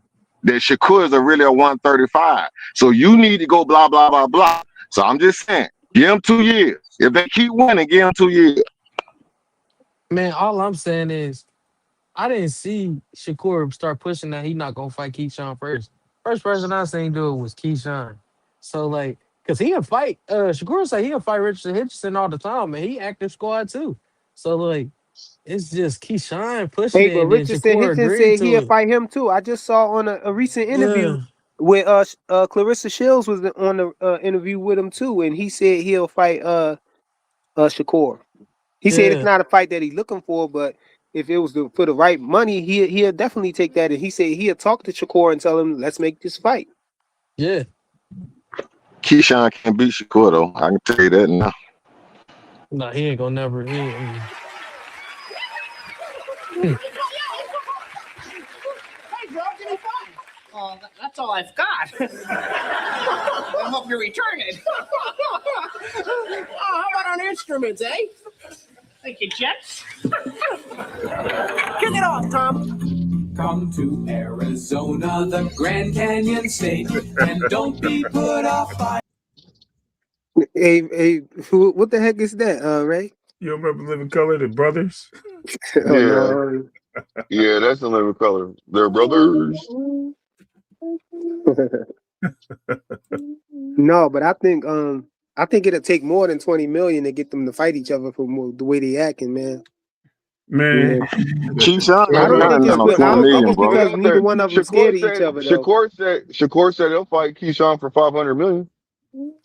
That Shakur is really a 135. So you need to go blah, blah, blah, blah. So I'm just saying, give him 2 years. If they keep winning, give him 2 years. man. All I'm saying is I didn't see Shakur start pushing that he not gonna fight Keyshawn first. First person I seen do it was Keyshawn. So like, cause he'll fight. Shakur say he'll fight Richard Hitchison all the time, and he active squad too. So like, it's just Keyshawn pushing Hey, it, but and then Richardson Shakur Hitchens agreed said to he'll it. fight him too. I just saw on a recent interview Yeah, with Clarissa Shields was on the interview with him too, and he said he'll fight Shakur. He said it's yeah, not a fight that he's looking for, but if it was for the right money, he'll definitely take that. And he said he'll talk to Shakur and tell him, let's make this fight. yeah. Keyshawn can't beat Shakur though. I can tell you that now. Nah, he ain't gonna never. He ain't, mm. Hey, bro, give me five. Oh, that's all I've got. I hope you return it. Oh, how about on instruments, eh? Thank you, Jets. Kick it off, Tom. Come to Arizona, the Grand Canyon State, and don't be put off by. Hey, what the heck is that, Ray? You remember Living Color, the brothers? Oh Yeah, no. yeah, that's the living color. They're brothers. No, but I think it'll take more than 20 million to get them to fight each other for the way they acting, man. Man, Yeah. Keyshawn I ain't don't think buying it's that on I 20 don't think million, it's Put bro. it because out neither there. one of them scared of each other though. Shakur said he'll fight Keyshawn for 500 million.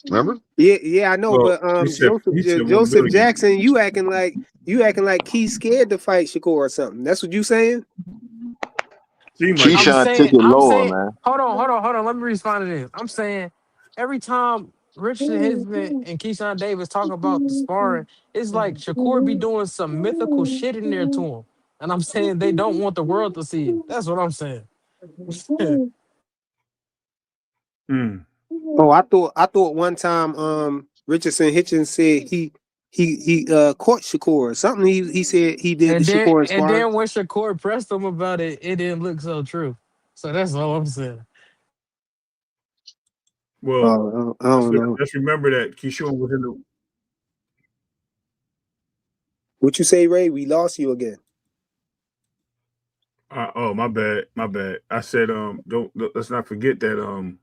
Remember? Yeah, I know, well, but he said 1 Joseph million. Jackson, you acting like he's scared to fight Shakur or something. That's what you saying? Seemed like it. Keyshawn took it I'm lower, saying, man. hold on. Let me respond to this. I'm saying every time Richard Hisman and Keyshawn Davis talk about the sparring, it's like Shakur be doing some mythical shit in there to him. And I'm saying they don't want the world to see it. That's what I'm saying. Mm. Oh, I thought one time Richardson Hitchens said he caught Shakur or something. He said he did the Shakur in And sparring. then when Shakur pressed him about it, it didn't look so true. So that's all I'm saying. Well, Oh, I don't know. let's remember that Keyshawn was in the. What you say, Ray? We lost you again. Oh, my bad. I said, let's not forget that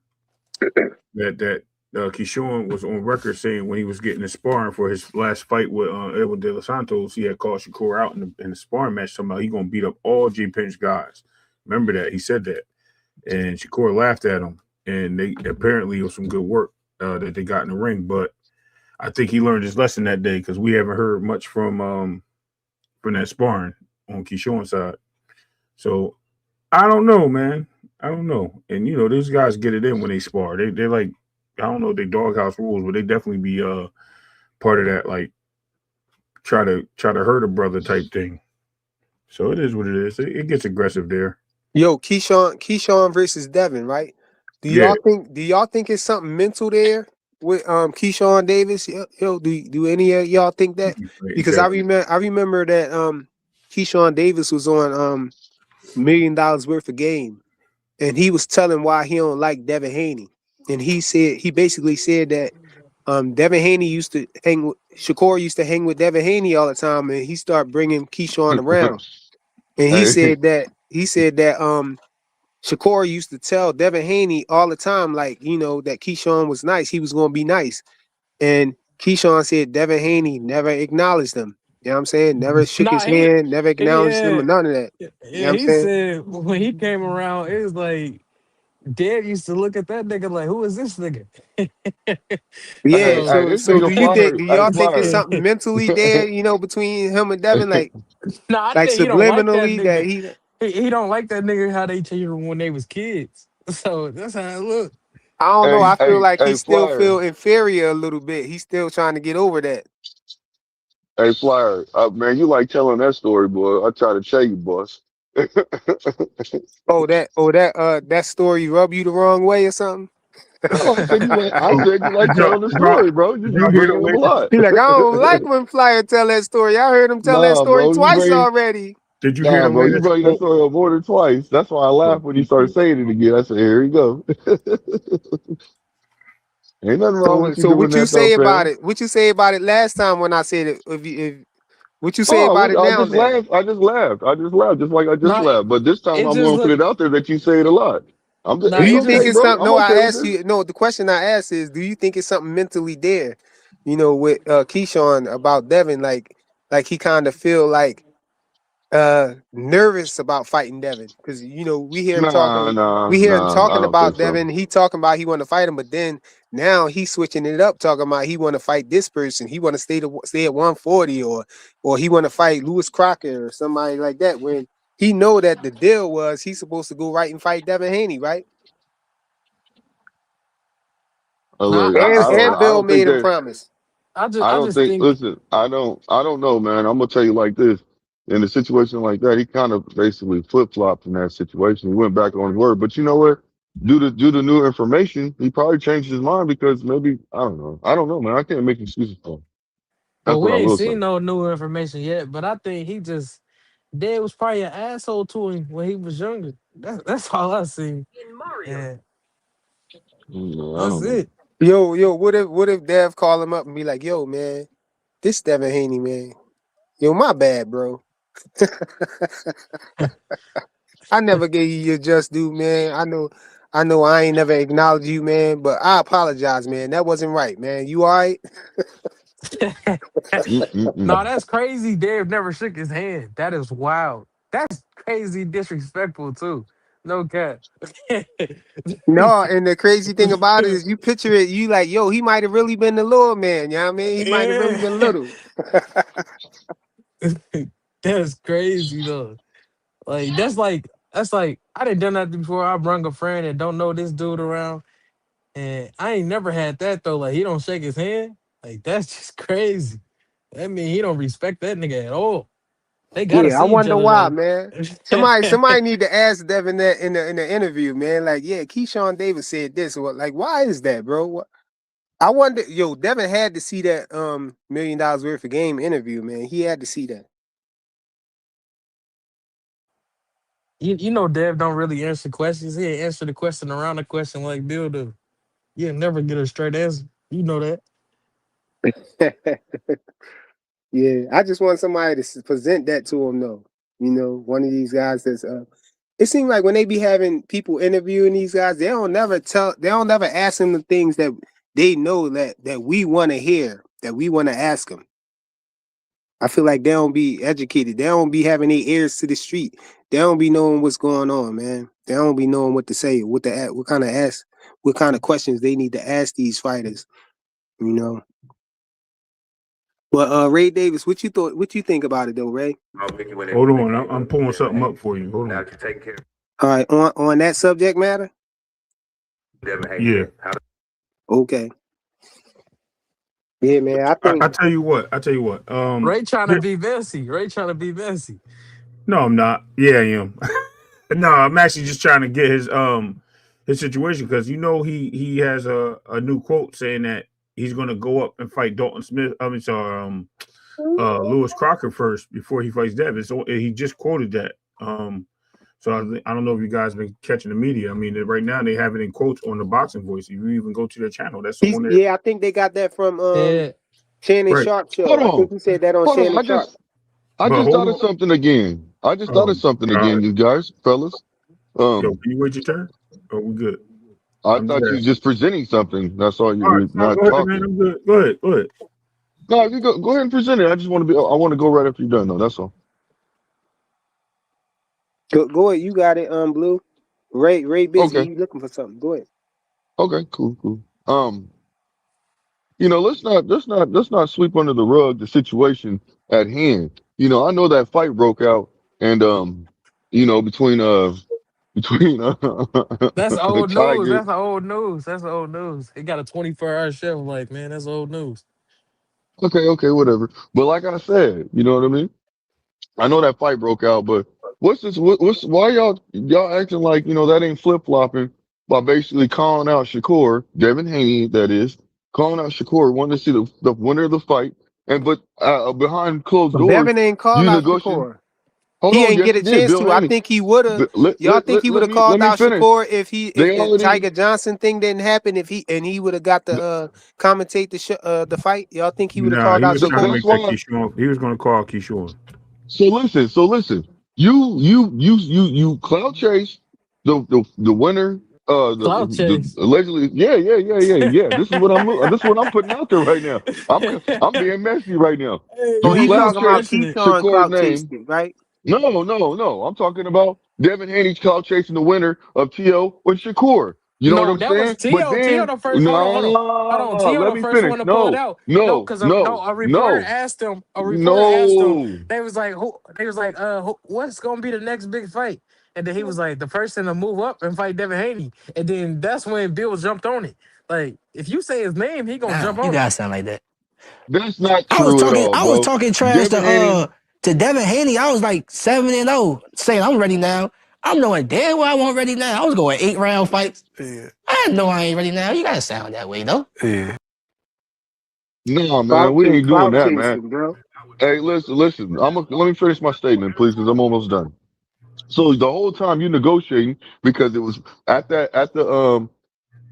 that Keyshawn was on record saying when he was getting the sparring for his last fight with Edwin De Los Santos, he had called Shakur out in the sparring match. Somehow he gonna beat up all G Pinch guys. Remember that he said that, and Shakur laughed at him, and they apparently it was some good work that they got in the ring. But I think he learned his lesson that day because we haven't heard much from that sparring on Keyshawn's side. So I don't know, man. I don't know. And these guys get it in when they spar. They're like, I don't know if they doghouse rules, but they definitely be part of that, like try to hurt a brother type thing. So it is what it is. It gets aggressive there. Yo, Keyshawn versus Devin, right? Do Yeah. y'all think it's something mental there with Keyshawn Davis? Yo, do any of y'all think that? Because I remember that Keyshawn Davis was on $1 million worth of game, and he was telling why he don't like Devin Haney. And he basically said that Devin Haney used to Shakur used to hang with Devin Haney all the time, and he started bringing Keyshawn around. And he Hey, said that Shakur used to tell Devin Haney all the time, like, that Keyshawn was nice. He was going to be nice. And Keyshawn said Devin Haney never acknowledged him. You know what I'm saying? Never shook his Nah, hand, never acknowledged him or none of that. You know what I'm he saying? said when he came around, it was like Dad used to look at that nigga like, who is this nigga? Yeah. So So this so nigga do Flyer. Hey, y'all think it's Flyer. something mentally there, between him and Devin, like nah, I like think he don't like that subliminally that nigga. he He don't like that nigga how they treated him when they was kids. So that's how it look. I don't know. Hey, I feel hey, like he hey, still Flyer. feel inferior a little bit. He's still trying to get over that. Hey, Flyer. Man, you like telling that story, boy. I try to tell you, boss. That story rub you the wrong way or something? No, I said you like. I Oh, said you like did telling the y'all story, bro. You did be y'all hear the bringing up a latest? lot. He like, I don't like when Flyer tell that story. I heard him tell that Nah, story bro. twice already. Did you hear Nah, the bro. You latest bring that quote? story up more than twice. That's why I laughed when you started saying it again. I said, here you go. Ain't nothing wrong with you So doing what you that, though, say about fam. it? What you say about it last time when I said it? If what you say Oh, about it I now just then? laughed. I just laughed. Just like I just No, laughed. But this time it I'm just going to put look it out there that you say it a lot. I'm just, Nah, Do it's you he think okay, just it's bro. something? I'm No, I okay with asked this. you. No, the question I asked is, do you think it's something mentally there? You know, with Keyshawn about Devin, like he kind of feel like nervous about fighting Devin because you know Nah, nah, we hear him nah. I talking don't think about so. Devin. He talking about he want to fight him, but then now he's switching it up, talking about he want to fight this person. He want to stay at 140 or he want to fight Lewis Crocker or somebody like that. When he know that the deal was he's supposed to go right and fight Devin Haney, right? Nah, Look, I just, And I Bill don't think made him that. promise. I I don't just think. think. Listen, I don't know, man. I'm gonna tell you like this. In a situation like that, he kind of basically flip flopped in that situation. He went back on his word. But you know what? Due to new information, he probably changed his mind because maybe I don't know. I don't know, man. I can't make excuses for him. That's Well, what we I ain't will say. seen no new information yet, but I think he just Dad was probably an asshole to him when he was younger. That's all I see. And I that's don't know. it. Yo, what if Dev call him up and be like, yo, man, this Devin Haney, man. Yo, my bad, bro. I never gave you your just due, man. I know I ain't never acknowledged you, man, but I apologize, man. That wasn't right, man. You all right? No, Mm-mm-mm. that's crazy. Dave never shook his hand. That is wild. That's crazy disrespectful too. No cap. No, and the crazy thing about it is you picture it, you like, yo, he might have really been the Lord man, you know what I mean? He might have really Yeah. been little. That's crazy though. Like that's like I done done that before. I brung a friend and don't know this dude around. And I ain't never had that though. Like he don't shake his hand. Like that's just crazy. That mean he don't respect that nigga at all. They gotta Yeah, I see each wonder other why, though. man. Somebody need to ask Devin that in the interview, man. Like, yeah, Keyshawn Davis said this. Or like, why is that, bro? I wonder, yo, Devin had to see that $1 million worth of game interview, man. He had to see that. You know Dev don't really answer questions. He ain't answer the question around the question like Bill do. You'll never get a straight answer. You know that. Yeah, I just want somebody to present that to him, though. You know, one of these guys that's. It seems like when they be having people interviewing these guys, they don't never ask them the things that they know that we want to hear, that we want to ask them. I feel like they don't be educated. They don't be having their ears to the street. They don't be knowing what's going on, man. They don't be knowing what to say, what kind of questions they need to ask these fighters. You know. But Ray Davis, what you thought? What you think about it though, Ray? Hold on, I'm pulling something up for you. Hold on. All right, on that subject matter. Yeah, Okay. Yeah, man. I think I tell you what. I tell you what. Ray trying to Here, be messy. Ray trying to be messy. no, I'm not. Yeah, I am. No, I'm actually just trying to get his situation because you know he has a new quote saying that he's going to go up and fight Dalton Smith. I mean, sorry, Lewis Crocker first before he fights Devin. So he just quoted that. So I don't know if you guys been catching the media. I mean, right now they have it in quotes on the Boxing Voice. If you even go to their channel, that's on there. I think they got that from Yeah. Shannon Right. Sharp Hold show. I think on, he said that on hold on. Shannon Sharp. I But just hold thought of on. something again. I just thought Oh of something again, God. you guys, fellas. Yo, Um, can you wait your turn? Oh, we good. I I'm just thought you was asking. just presenting something. That's all All right, you're no, not go ahead, man. talking. I'm good. Go ahead. Go ahead. No, you go ahead and present it. I just want to be. I want to go right after you're done, though. That's all. Go ahead, you got it, Blue. Ray busy. Okay. He looking for something. Go ahead. Okay. Cool. Cool. Let's not sweep under the rug the situation at hand. I know that fight broke out, and between That's old news. Tiger. That's old news. That's old news. He got a 24-hour chef. Like, man, that's old news. Okay. Okay. Whatever. But like I said, you know what I mean. I know that fight broke out, but what's this? What's why y'all acting like that ain't flip flopping by basically calling out Shakur, Devin Haney, that is calling out Shakur, wanting to see the winner of the fight, and but behind closed doors, Devin ain't call you out negotiating. Shakur. Hold He on, ain't yes get he a did, chance Bill to. I Haney. think he would have. But let Y'all let think let, he would let have me let called me out finish. Shakur if They the already. Tiger Johnson thing didn't happen? If he would have got the commentate the fight, y'all think he would have Nah, called he out was trying to Shakur? That's make that why. Keyshawn. He was going to call Keyshawn. So listen. You clout chase the winner Clout chase. Allegedly, yeah. This is what I'm putting out there right now. I'm being messy right now. Hey, Oh, You he man, clout that's talking about chase unfortunate. Keyshawn Shakur's clout name. chasing, right? No. I'm talking about Devin Haney clout chasing the winner of T.O. with Shakur. You know what No, I'm that was saying? But Tio. Tio then, the first. Hold on. no, Tio let the me first finish. one to pull it No, out. No, no, because no, a reporter no, asked him. A reporter asked him. no. They was like, who? They was like, what's gonna be the next big fight? And then he was like, the person to move up and fight Devin Haney. And then that's when Bill jumped on it. Like, if you say his name, he gonna Nah, jump you on it. gotta sound like that. That's not I was true at talking. all, I was bro. talking trash Devin Haney. to Devin Haney. I was like 7-0, saying I'm ready now. I'm knowing damn well I wasn't ready now. I was going 8-round fights. Yeah. I know I ain't ready now. You gotta sound that way though. Yeah. No, man, we ain't doing Clout that, man. chasing, bro. Hey, listen. Let me finish my statement, please, because I'm almost done. So the whole time you negotiating, because it was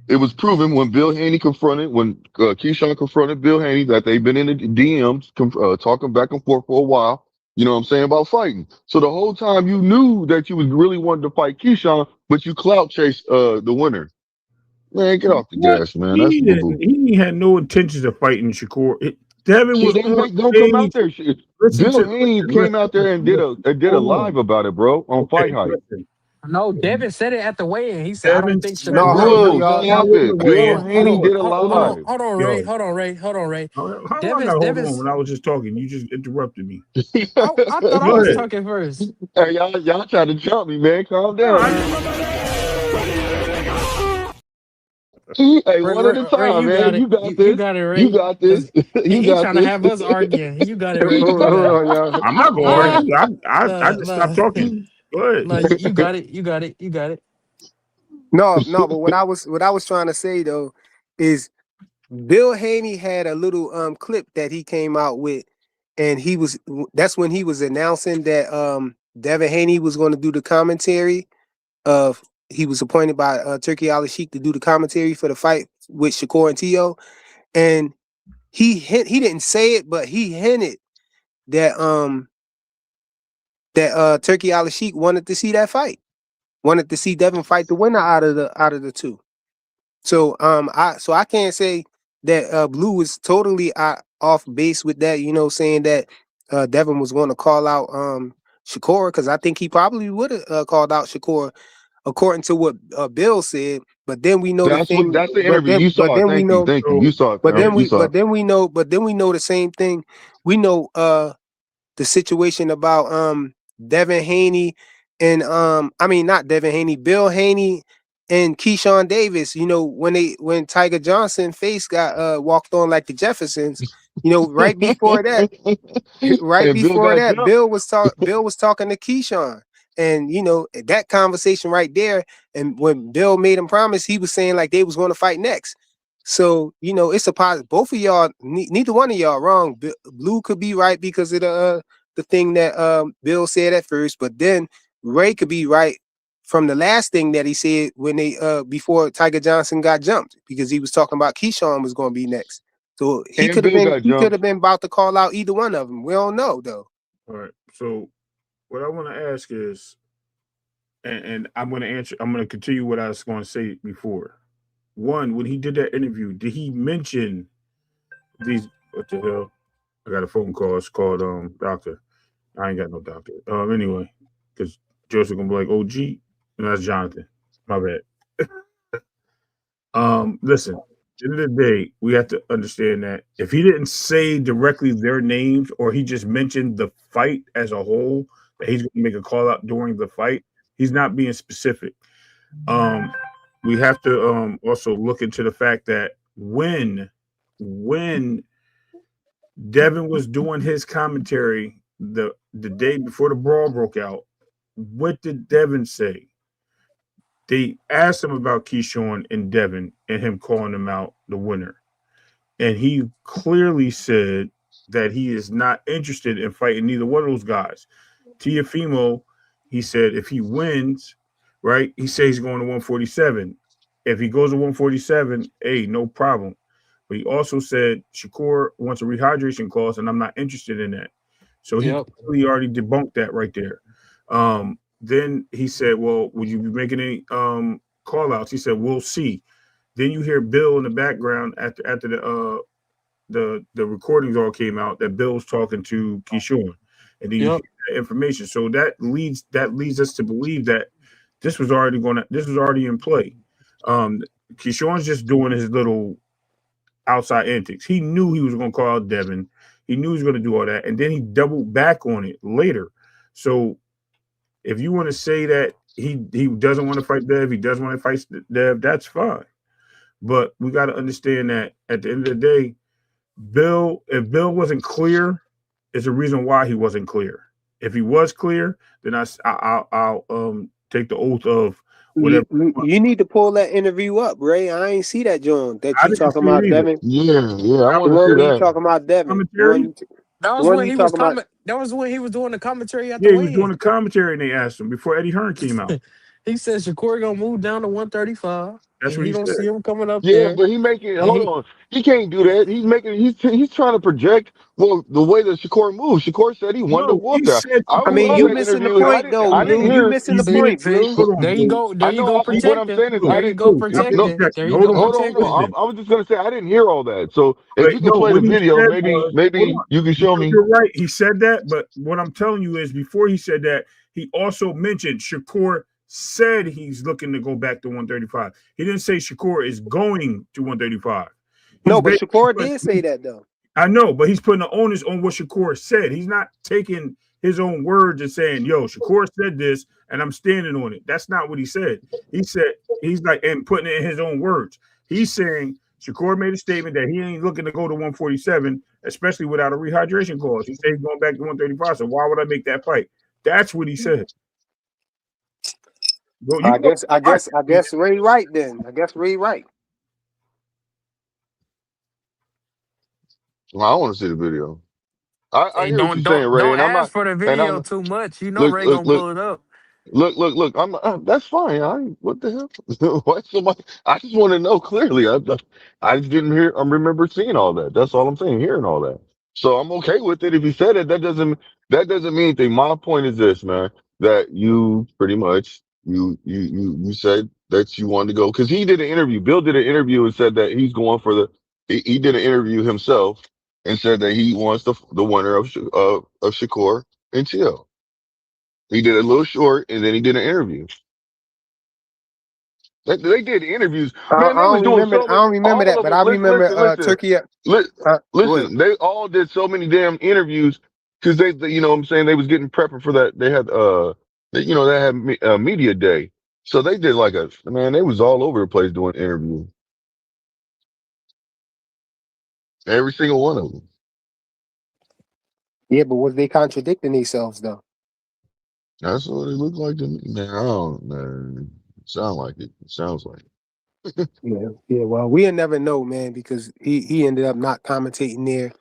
it was proven when Keyshawn confronted Bill Haney that they've been in the DMs talking back and forth for a while. You know what I'm saying about fighting. So the whole time you knew that you was really wanted to fight Keyshawn, but you clout chased the winner. Man, get off the What? gas, man. That's boo boo. He had no intentions of fighting Shakur. Devin So was then on don't come out stage. there. Bill Haney came out there and did a Hold on. live about it, bro, on Fight Okay, Hype. listen. No, Devin said it at the weigh-in. He said, I Devin don't think said, No, Shakur. hold on, No, that y'all. ain't now wait, happened. wait, Hold Bill wait. on, hold Haney on, did a live. hold on, Yo, Ray. how do I got hold on when I was just talking? You just interrupted me. I thought I Go was ahead. talking first. Hey, y'all trying to jump me, man. Calm No, down. Hey, one at a Ray, time, you man. got it. You got You this. got it, You Ray. got this. Because You he got trying to this. have us arguing. You got it, Ray. You Hold got it. on, y'all. I'm not gonna argue. I No, just stopped no, talking. Go ahead. no, you got it. You got it. You got it. No, but what I was trying to say though is Bill Haney had a little clip that he came out with, and that's when he was announcing that Devin Haney was going to do the commentary of he was appointed by Turkey Al Sheikh to do the commentary for the fight with Shakur and T.O. And he didn't say it, but he hinted that Turkey Al Sheikh wanted to see that fight, wanted to see Devin fight the winner out of the two. So I can't say that Blue was totally off base with that, saying that Devin was going to call out Shakur, because I think he probably would have called out Shakur according to what Bill said. But then we know the thing. That's the But interview. You but saw it. then we Thank you. know. Thank you. So You saw it, But fam. then yeah, You we saw but it. then we know. But then we know the same thing. We know the situation about Devin Haney and I mean not Devin Haney, Bill Haney and Keyshawn Davis, when Tiger Johnson face got walked on like the Jeffersons, right before that, right And Bill before got that, jumped. Bill was talking to Keyshawn. And that conversation right there, and when Bill made him promise, he was saying like they was going to fight next. So it's a positive. Both of y'all, neither one of y'all wrong. Blue could be right because of the thing that Bill said at first, but then Ray could be right from the last thing that he said when they before Tiger Johnson got jumped, because he was talking about Keyshawn was going to be next. So he And could have Bill been got he could jumped. have been about to call out either one of them. We don't know though. all right. So what I want to ask is, and I'm going to answer. I'm going to continue what I was going to say before. One, when he did that interview, did he mention these? What the hell? I got a phone call. It's called doctor. I ain't got no doctor. Anyway, because Joseph gonna be like OG, and that's Jonathan. My bad. Listen. At the end of the day, we have to understand that if he didn't say directly their names, or he just mentioned the fight as a whole, that he's going to make a call out during the fight, he's not being specific. We have to also look into the fact that when Devin was doing his commentary the day before the brawl broke out, what did Devin say? They asked him about Keyshawn and Devin and him calling him out the winner. And he clearly said that he is not interested in fighting neither one of those guys. Teofimo, he said if he wins, right, he says he's going to 147. If he goes to 147, hey, no problem. But he also said Shakur wants a rehydration clause, and I'm not interested in that. So he Yep. clearly already debunked that right there. Then he said, well, would you be making any call outs. He said, "We'll see." Then you hear Bill in the background after the recordings all came out that Bill was talking to Keyshawn, and then you Yep. hear that information. So that leads us to believe that this was already in play. Keyshawn's just doing his little outside antics. He knew he was going to call out Devin. He knew he was going to do all that, and then he doubled back on it later. So if you want to say that he doesn't want to fight Dev, he doesn't want to fight Dev, that's fine. But we got to understand that at the end of the day, if Bill wasn't clear, it's a reason why he wasn't clear. If he was clear, then I'll take the oath of whatever. You need to pull that interview up, Ray. I ain't see that, John. That I you didn't talking see it about either. Devin. Yeah, I The want to one see where he that. talking about Devin. Commentary? That The was one when he he was talking about. That was when he was doing the commentary at Yeah, the he was doing weigh-in. a commentary, and they asked him before Eddie Hearn came out. He said Shakur gonna move down to 135, That's and what he he don't said. see him coming up Yeah, there. but he making And hold on. He can't do that. He's trying to project the way that Shakur moves. Shakur said he wanted to No, whoop he that. said I I Shakur mean, saw you that moved. missing the interview and point, though, I didn't Blue. You hear. missing the see, point, see, Blue. Hold on, there you Blue. go, I there you go know. What I'm protecting, saying is Blue. I there you didn't. go Blue, stop No, protecting, there interjecting. you Hold go on. hold on. protecting. Listen. I was just gonna say I didn't hear all that. So if But you can no, play the what he video, said maybe was, hold on. you can show me. You're right. He said that, but what I'm telling you is before he said that, he also mentioned Shakur said he's looking to go back to 135. He didn't say Shakur is going to 135. He's No, but basically Shakur did say that, though. I know, but he's putting the onus on what Shakur said. He's not taking his own words and saying, "Yo, Shakur said this, and I'm standing on it." That's not what he said. He said he's like and putting it in his own words. He's saying Shakur made a statement that he ain't looking to go to 147, especially without a rehydration clause. He said he's going back to 135. So why would I make that fight? That's what he said. Well, you I go watch it. guess Ray right then. I guess Ray right. Well, I want to see the video. I Hey, hear what you're saying, Ray, don't and I'm ask not. for the And video I'm too much. You know look Ray look gonna look. pull it up. Look. I'm that's fine. What the hell? What somebody? I just want to know clearly. I just didn't hear. I remember seeing all that. That's all I'm saying. Hearing all that. So I'm okay with it. If he said it, that doesn't mean anything. My point is this, man. That you pretty much you said that you wanted to go because he did an interview. Bill did an interview and said that he's going for the. He did an interview himself and said that he wants the winner of Shakur and Chill. He did a little short and then he did an interview. They did interviews, man. I They was don't doing remember. so I many. don't remember All that, of but them. I Listen, remember listen, listen, Turkey. Go ahead. listen. They all did so many damn interviews because you know what I'm saying, they was getting prepping for that. They had they had media day, so they did like a man. They was all over the place doing interviews. Every single one of them. Yeah, but was they contradicting themselves though? That's what it looked like to me, man. I don't, man. Sound like it. It sounds like it. Yeah, yeah. Well, we'll never know, man, because he ended up not commentating there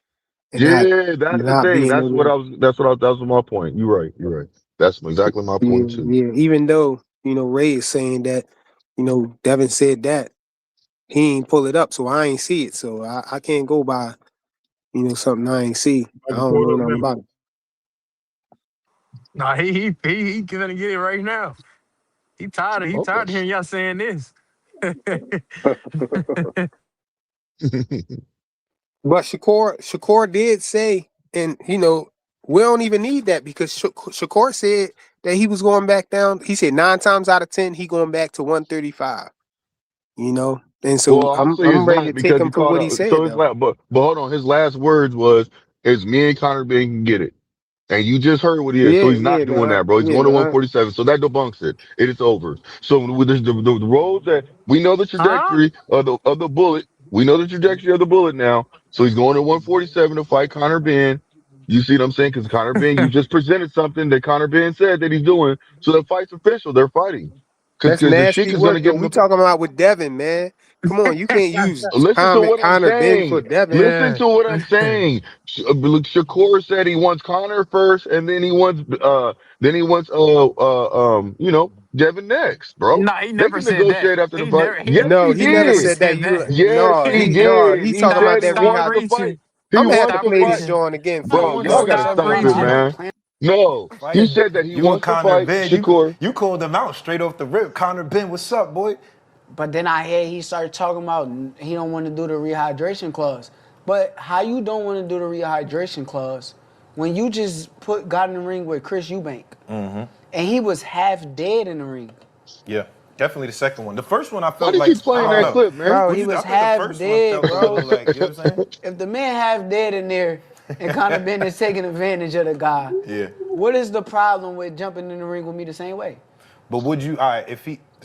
and Yeah, that's the not thing. being That's what able. I was. That was my point. You're right. You're right. That's exactly my Yeah, point too. yeah. Even though Ray is saying that Devin said that he ain't pull it up, so I ain't see it, so I can't go by something I ain't see. I About to don't pull know it up nothing now. about it. Nah, he gonna get it right now. He tired of Okay. hearing y'all saying this. But Shakur did say, and we don't even need that because Shakur said that he was going back down. He said 9 times out of 10 he going back to 135. And so Well, I'll say I'm it's ready to not take because him he for called what he out. So said it's though. like, but hold on. His last words was, "Is me and Connor Benn can get it." And you just heard what he is. So Yeah, he's not doing that, bro. He's going to 147. So that debunks it. It is over. So with the road that we know the Huh? trajectory of the bullet. We know the trajectory of the bullet now. So he's going to 147 to fight Connor Benn. You see what I'm saying? Because Connor Benn, you just presented something that Connor Benn said that he's doing. So the fight's official. They're fighting. That's Because the Sheik nasty is going to work though. give him We the talking about with Devin, man. Come on, you can't use Listen to what I'm Connor Ben for saying. Devin. Listen Yeah. to what I'm saying. Shakur said he wants Connor first, and then he wants Devin next, bro. Nah, he They never can said that. negotiate after the He fight. never he Yes, No, he he never never did. said that. said You that. Yes, no, he he did. He talking Stop about said he that stop wants the rehydration. fight. reaching. He I'm gonna have wants to Stop the play this fight, reaching. John again for bro. you. Y'all Y'all gotta got Stop some stop it, problem. reaching. man. No, he Fight said that he you and wants to Connor fight Ben. Shakur. You called him out straight off the rip. Connor Ben, what's up, boy? But then I hear he started talking about he don't want to do the rehydration clause. But how you don't want to do the rehydration clause when you just got in the ring with Chris Eubank and he was half dead in the ring? Yeah, definitely the second one. The first one I Why felt they like keep playing I don't that know. clip, man? Bro, What he you? I was thought the half first one dead, felt a bro. little like you know what I'm saying? If the man half dead in there and Conor Ben is taking advantage of the guy, Yeah. what is the problem with jumping in the ring with me the same way? But would you? All right,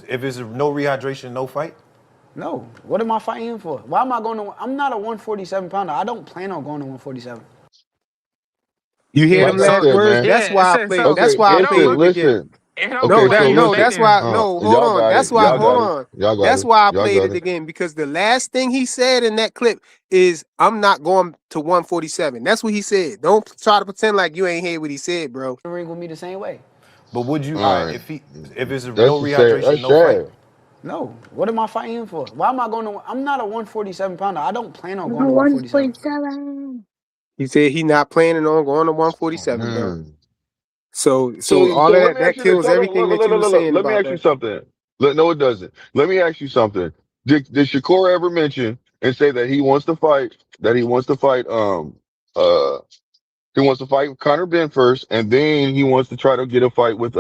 if it's no rehydration, no fight. No. What am I fighting him for? Why am I going to? I'm not a 147 pounder. I don't plan on going to 147. You hear Yeah, them Like I so last said, words? man. yeah, That's why I played. so That's Okay, why I it don't played listen, look the game. listen. it don't No, look Okay, like so that he no, listen. that's fighting. why no, hold Y'all on. got That's it. why Y'all hold got it. on. Y'all got That's it. why I Y'all played got it it. again because the last thing he said in that clip is I'm not going to 147. That's what he said. Don't try to pretend like you ain't hear what he said, bro. The ring with me the same way. But would you? All All right, right. if it's no That's the sad. rehydration, That's no fight. sad. No. What am I fighting him for? Why am I going to? I'm not a 147 pounder. I don't plan on going to 147. 147. He said he not planning on going to Oh, 147, bro. man. So all So of let that me ask that you this. kills Hold on. everything Look, look, that look, you were look, look. saying Let me about ask you that. something. No, it doesn't. Let me ask you something. Did Shakur ever mention and say that he wants to fight? That he wants to fight. Uh. He wants to fight Conor Ben first, and then he wants to try to get a fight with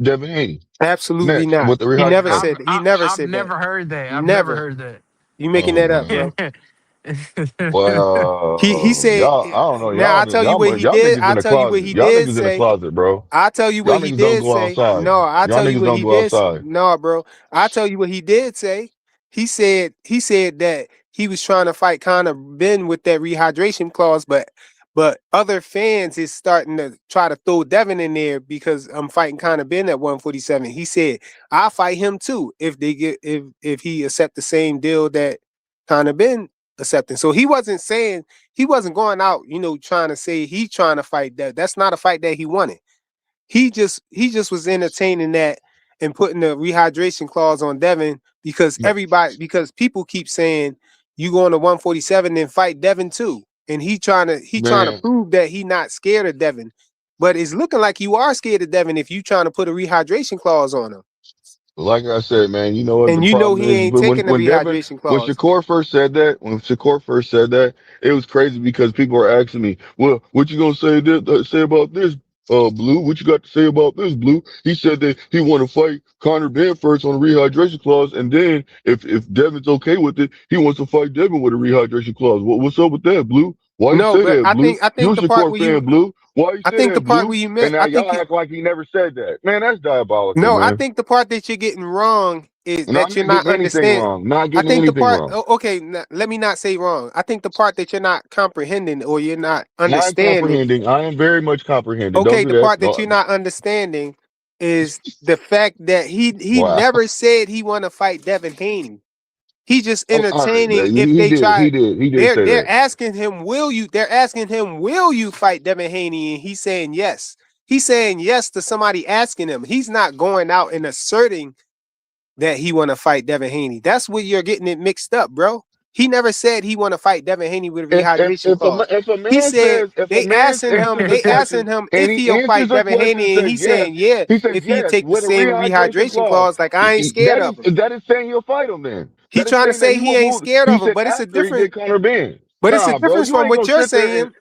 Devin Haney Absolutely next not. with the He never rehydration. I've said that. He I, never I've said that. never heard that. I've never Never. heard that. You making Oh that up, bro. man. He Y'all, said I don't know. now I tell you what he Y'all did. niggas I in the tell you what closet. he Y'all did niggas in the say. closet, bro. I tell you what Y'all he niggas don't did go say. outside. No, I Y'all tell you niggas what don't he go did. outside. No, bro. I tell you what he did say. He said that he was trying to fight Conor Ben with that rehydration clause, but other fans is starting to try to throw Devin in there because I'm fighting Conor Ben at 147. He said I'll fight him too if he accept the same deal that Conor Ben accepting. So he wasn't going out, trying to say he trying to fight that. That's not a fight that he wanted. He just was entertaining that and putting the rehydration clause on Devin because people keep saying you going to 147 and fight Devin too. And he trying to Man, prove that he not scared of Devin. But it's looking like you are scared of Devin if you trying to put a rehydration clause on him. like I said, man, you know what the And you know problem he is? ain't But taking the Devin, rehydration when clause. Shakur first said that, it was crazy because people were asking me, "Well, what you gonna say about this, Blue? What you got to say about this, Blue?" He said that he want to fight Conor Ben first on the rehydration clause, and then if Devin's okay with it, he wants to fight Devin with a rehydration clause. What's up with that, Blue? Why you No, say but that, I Blue? think I You think a the part Shakur where you fan, Blue? Why you I say think the that, part Blue? where you And meant now I think y'all you act like he never said that. Man, that's diabolical, no, I man. think the part that you're getting wrong is And I'm that you're not not getting anything understand. wrong. Not I getting think the anything part, wrong. okay, let me not say wrong. I think the part that you're not comprehending or you're not I am understanding, comprehending. I am very much comprehending. Don't okay, do the that. part that No. you're not understanding is the fact that he Wow. never said he want to fight Devin Haney. He just Oh, all right, entertaining man. if He they did. try. He did They're say they're that. asking him, will you fight Devin Haney? And he's saying yes. He's saying yes to somebody asking him. He's not going out and asserting that he want to fight Devin Haney. That's where you're getting it mixed up, bro. He never said he want to fight Devin Haney with a rehydration clause. He said If a man answers the they asking question him and if he he'll fight answers the Devin question and Haney, and says he's yes, saying yeah, he says if he yes take the with a same rehydration rehydration clause. clause, like I ain't scared of him. That is saying he'll fight him. Then He that is trying to saying that say he he will ain't move. scared He of him, said but after he get Conor Ben. Nah, bro, difference you from ain't what gonna you're sit there and saying.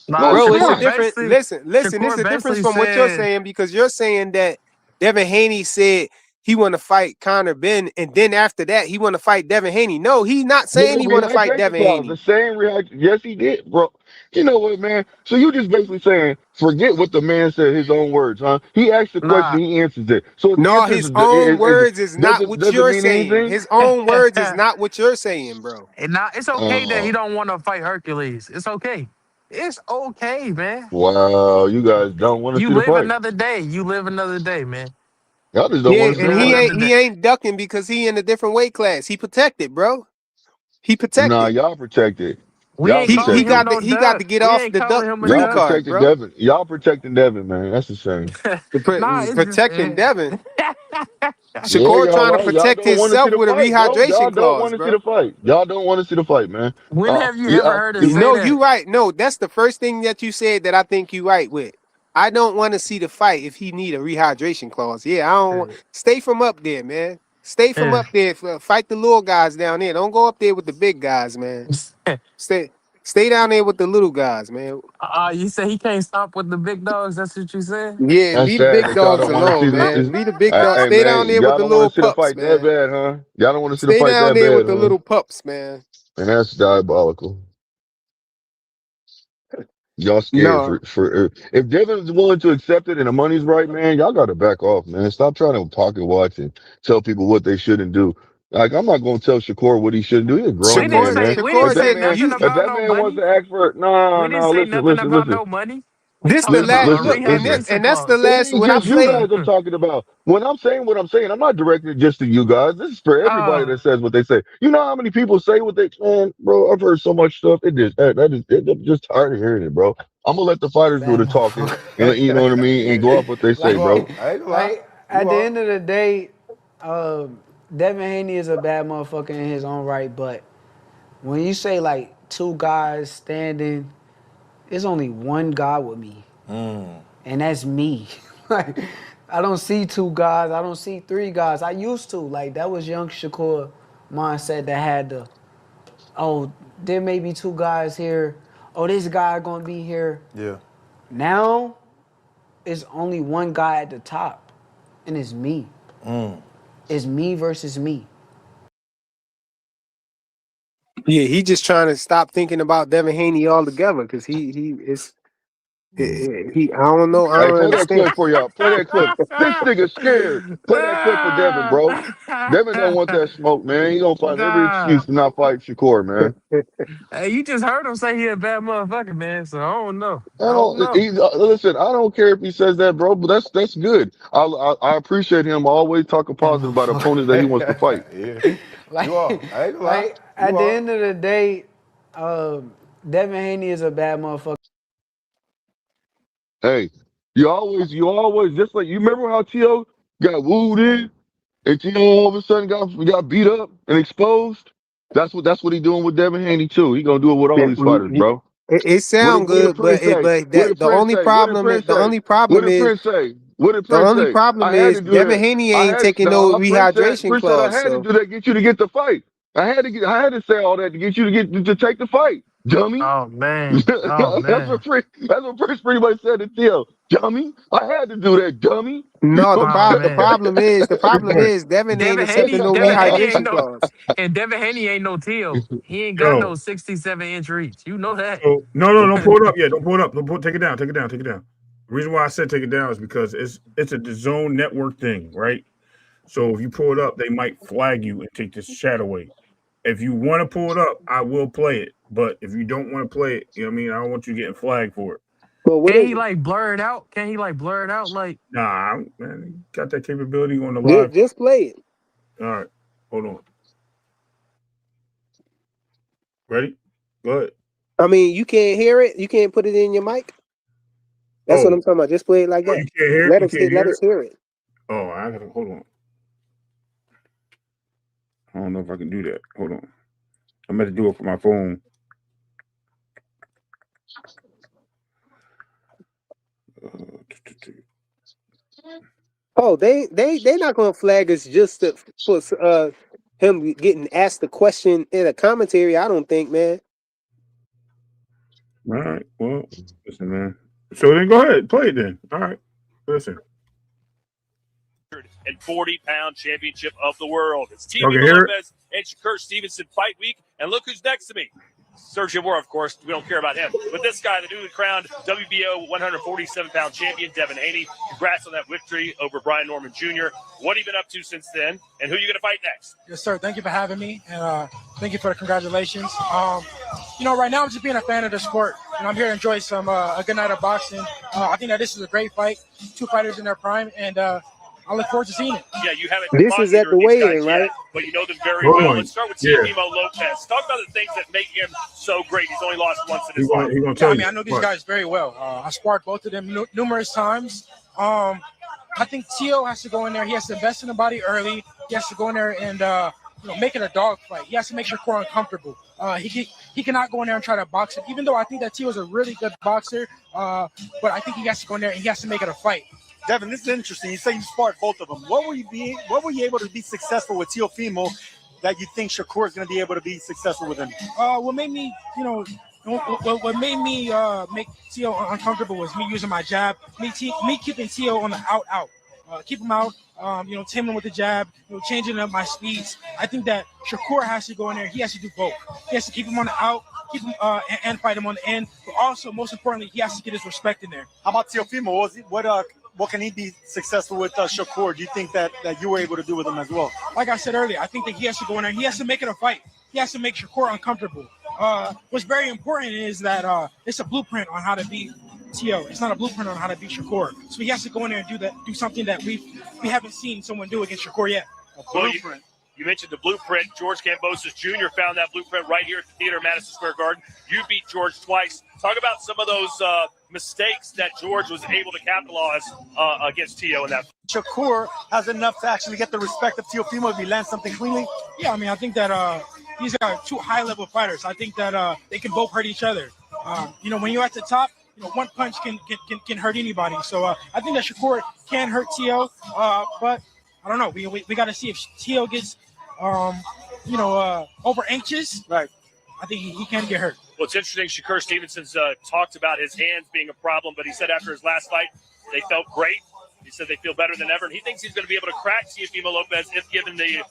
Nah, no. Bro, it's a Shakur Shakur. different. basically Listen. It's Shakur a difference basically from what you're said saying because you're saying that Devin Haney said he want to fight Conor Ben, and then after that he want to fight Devin Haney. No, he's not With saying the he want to fight rehydration Devin clause, the Haney. same rehydration. Yes, he did, bro. You know what, man? So you just basically saying, forget what the man said, his own words, huh? He asked the question, nah. he answers it. So his No, answer his own words is not what doesn't you're mean saying. anything. His own words is not what you're saying, bro. And now it's okay that he Oh, don't want to fight Hercules. It's okay. It's okay, man. wow. You guys don't want to You see the live fight. another day. You live another day, man. Y'all just don't Yeah, want to You see the and live he fight. another ain't day. he ain't ducking because he in a different weight class. He protected, bro. He Nah, protected. y'all protected. We Y'all ain't He calling him got protected. the no he got duck. to get We off ain't the calling duck him a green Y'all duck. card, protected bro. Devin. Y'all protecting Devin, man. That's the same. Nah, it's just Protecting Devin. Yeah, Shakur y'all trying to right. Y'all protect don't want to see himself the with a fight, bro. Y'all rehydration don't want clause, to see bro. the fight. Y'all don't want to see the fight, man. When have you ever Yeah, heard us say No, that? you right. No, that's the first thing that you said that I think you right with. I don't want to see the fight if he need a rehydration clause. Yeah, I don't stay from up there, man. Stay from Yeah. up there. Fight the little guys down there. Don't go up there with the big guys, man. Stay down there with the little guys, man. You say he can't stop with the big dogs. That's what you said. Yeah, that's leave the sad big that y'all dogs don't want to see alone, the. man. Leave the big dogs. Hey Stay down man, there with y'all the don't want little to see the pups, fight that man. bad, huh? Y'all don't want to see the Stay fight down that there with bad, the huh? little pups, man. And that's diabolical. Y'all scared No, for if Devin's willing to accept it and the money's right, man, y'all got to back off, man. Stop trying to pocket watch and tell people what they shouldn't do. Like I'm not gonna tell Shakur what he shouldn't do. He's a grown man, man. We didn't Shakur say said nothing If about that no man wants money. to ask for We didn't say listen, nothing listen, about listen. no money. We this the talking Listen, about last a look, listen, listen. rehydration and that's the clause. It last ain't when I just you played. guys I'm talking about. When I'm saying what I'm saying, I'm not directing it just to you guys. This is for everybody Oh, that says what they say. You know how many people say what they man, bro? I've heard so much stuff. I'm just tired of hearing it, bro. I'm gonna let the fighters do Bad the talking and motherfucker. you know what I mean and go off what they say, like, bro. I ain't gonna lie. like You at the are. end of the day, Devin Haney is a bad motherfucker in his own right. But when you say like two guys standing, it's only one guy with me, and that's me. Like I don't see two guys. I don't see three guys. I used to. Like that was young Shakur mindset that had the, oh, there may be two guys here. Oh, this guy gonna be here. Yeah. Now, it's only one guy at the top, and it's me. It's me versus me. Yeah, he just trying to stop thinking about Devin Haney altogether because he is he. I don't know. I Hey, don't play that understand. clip for y'all. Play that clip. This nigga scared. Play that clip for Devin, bro. Devin don't want that smoke, man. He gonna find every nah. excuse to not fight Shakur, man. Hey, you just heard him say he a bad motherfucker, man. So I don't know. I I don't don't. know. Listen. I don't care if he says that, bro. But that's good. I appreciate him always talking That positive about motherfucker. opponents that he wants to fight. Yeah. like, You are. I ain't gonna lie. like You at the are. end of the day, Devin Haney is a bad motherfucker. Hey, you always just like you remember how T.O. got wooed in and T.O. all of a sudden got beat up and exposed. That's what he doing with Devin Haney too. He gonna do it with all Yeah, these fighters, bro. it sound What did good, Prince say? but What that did Prince say? What did Prince say? What did Prince say? What did the Prince only say? I problem had is to do Devin that. Haney I ain't had taking no no. rehydration Prince said I clause. had to So do that get you to get the fight. I had to say all that to get you to take the fight, dummy. Oh man. Oh that's man. what Prince pretty much said to Theo, dummy. I had to do that, dummy. no, Oh the man. Good problem point. is Devin ain't Devin accepting Haney. no Devin Haney ain't rehydration no. clause. And Devin Haney ain't no Teal. He ain't got no Yo, 67-inch reach. You know that. so no, don't pull it up yet. Don't pull it up. Take it down. Take it down. Take it down. The reason why I said take it down is because it's a DAZN network thing, right? So if you pull it up, they might flag you and take this chat away. If you want to pull it up, I will play it. But if you don't want to play it, you know what I mean? I don't want you getting flagged for it. But what Can is he it? like blur it out? Can he like blur it out? Like, Nah, man, got that capability on the live. Just play it. All right, hold on. Ready? Go ahead. I mean, you can't hear it. You can't put it in your mic. That's what Oh, I'm talking about. Just play it like oh, that. you can't hear it. Let You us can't let hear us it. hear it. Oh, I gotta hold on. I don't know if I can do that. Hold on. I'm gonna do it for my phone. Oh, they not gonna flag us just for him getting asked the question in a commentary. I don't think, man. All right. Well, listen, man. So then go ahead, play it then. All right. Listen. 140-pound championship of the world. It's Y'all can Teofimo hear it? Lopez and Shakur Stevenson fight week. And look who's next to me. Sergio Moore, of course. We don't care about him. But this guy, the newly crowned WBO 147-pound champion, Devin Haney. Congrats on that victory over Brian Norman Jr. What have you been up to since then? And who are you going to fight next? Yes, sir. Thank you for having me. And thank you for the congratulations. Right now I'm just being a fan of the sport. And I'm here to enjoy a good night of boxing. I think that this is a great fight. Two fighters in their prime. And I look forward to seeing it. Yeah, you haven't This fought is at either the of these weigh-in, guys yet, right? but you know them very Hold well. on. Let's start with Yeah. Teofimo Lopez. Talk about the things that make him so great. He's only lost once in his He life. gonna tell you. I know these What? guys very well. I sparred both of them numerous times. I think Tio has to go in there. He has to invest in the body early. He has to go in there and make it a dog fight. He has to make Shakur uncomfortable. He cannot go in there and try to box him, even though I think that Tio is a really good boxer. But I think he has to go in there and he has to make it a fight. Devin, this is interesting. You say you sparred both of them. What were you able to be successful with Teofimo that you think Shakur is going to be able to be successful with him? What made me, what made me make Tio uncomfortable was me using my jab, me keeping Tio on the out. Keep him out, taming him with the jab, changing up my speeds. I think that Shakur has to go in there. He has to do both. He has to keep him on the out, keep him and fight him on the end. But also, most importantly, he has to get his respect in there. How about Teofimo? What can he be successful with Shakur? Do you think that you were able to do with him as well? Like I said earlier, I think that he has to go in there. He has to make it a fight. He has to make Shakur uncomfortable. What's very important is that it's a blueprint on how to beat Tio. It's not a blueprint on how to beat Shakur. So he has to go in there and do something that we haven't seen someone do against Shakur yet. A blueprint. You mentioned the blueprint. George Kambosos Jr. found that blueprint right here at the theater, Madison Square Garden. You beat George twice. Talk about some of those mistakes that George was able to capitalize against Tio in that. Shakur has enough to actually get the respect of Teofimo if he lands something cleanly. Yeah, I mean, I think that these are two high-level fighters. I think that they can both hurt each other. When you're at the top, one punch can hurt anybody. So I think that Shakur can hurt Tio, but I don't know. We got to see if Tio gets over anxious. Right. I think he can get hurt. Well, it's interesting. Shakur Stevenson's talked about his hands being a problem, but he said after his last fight, they felt great. He said they feel better than ever, and he thinks he's going to be able to crack Teofimo Lopez if given the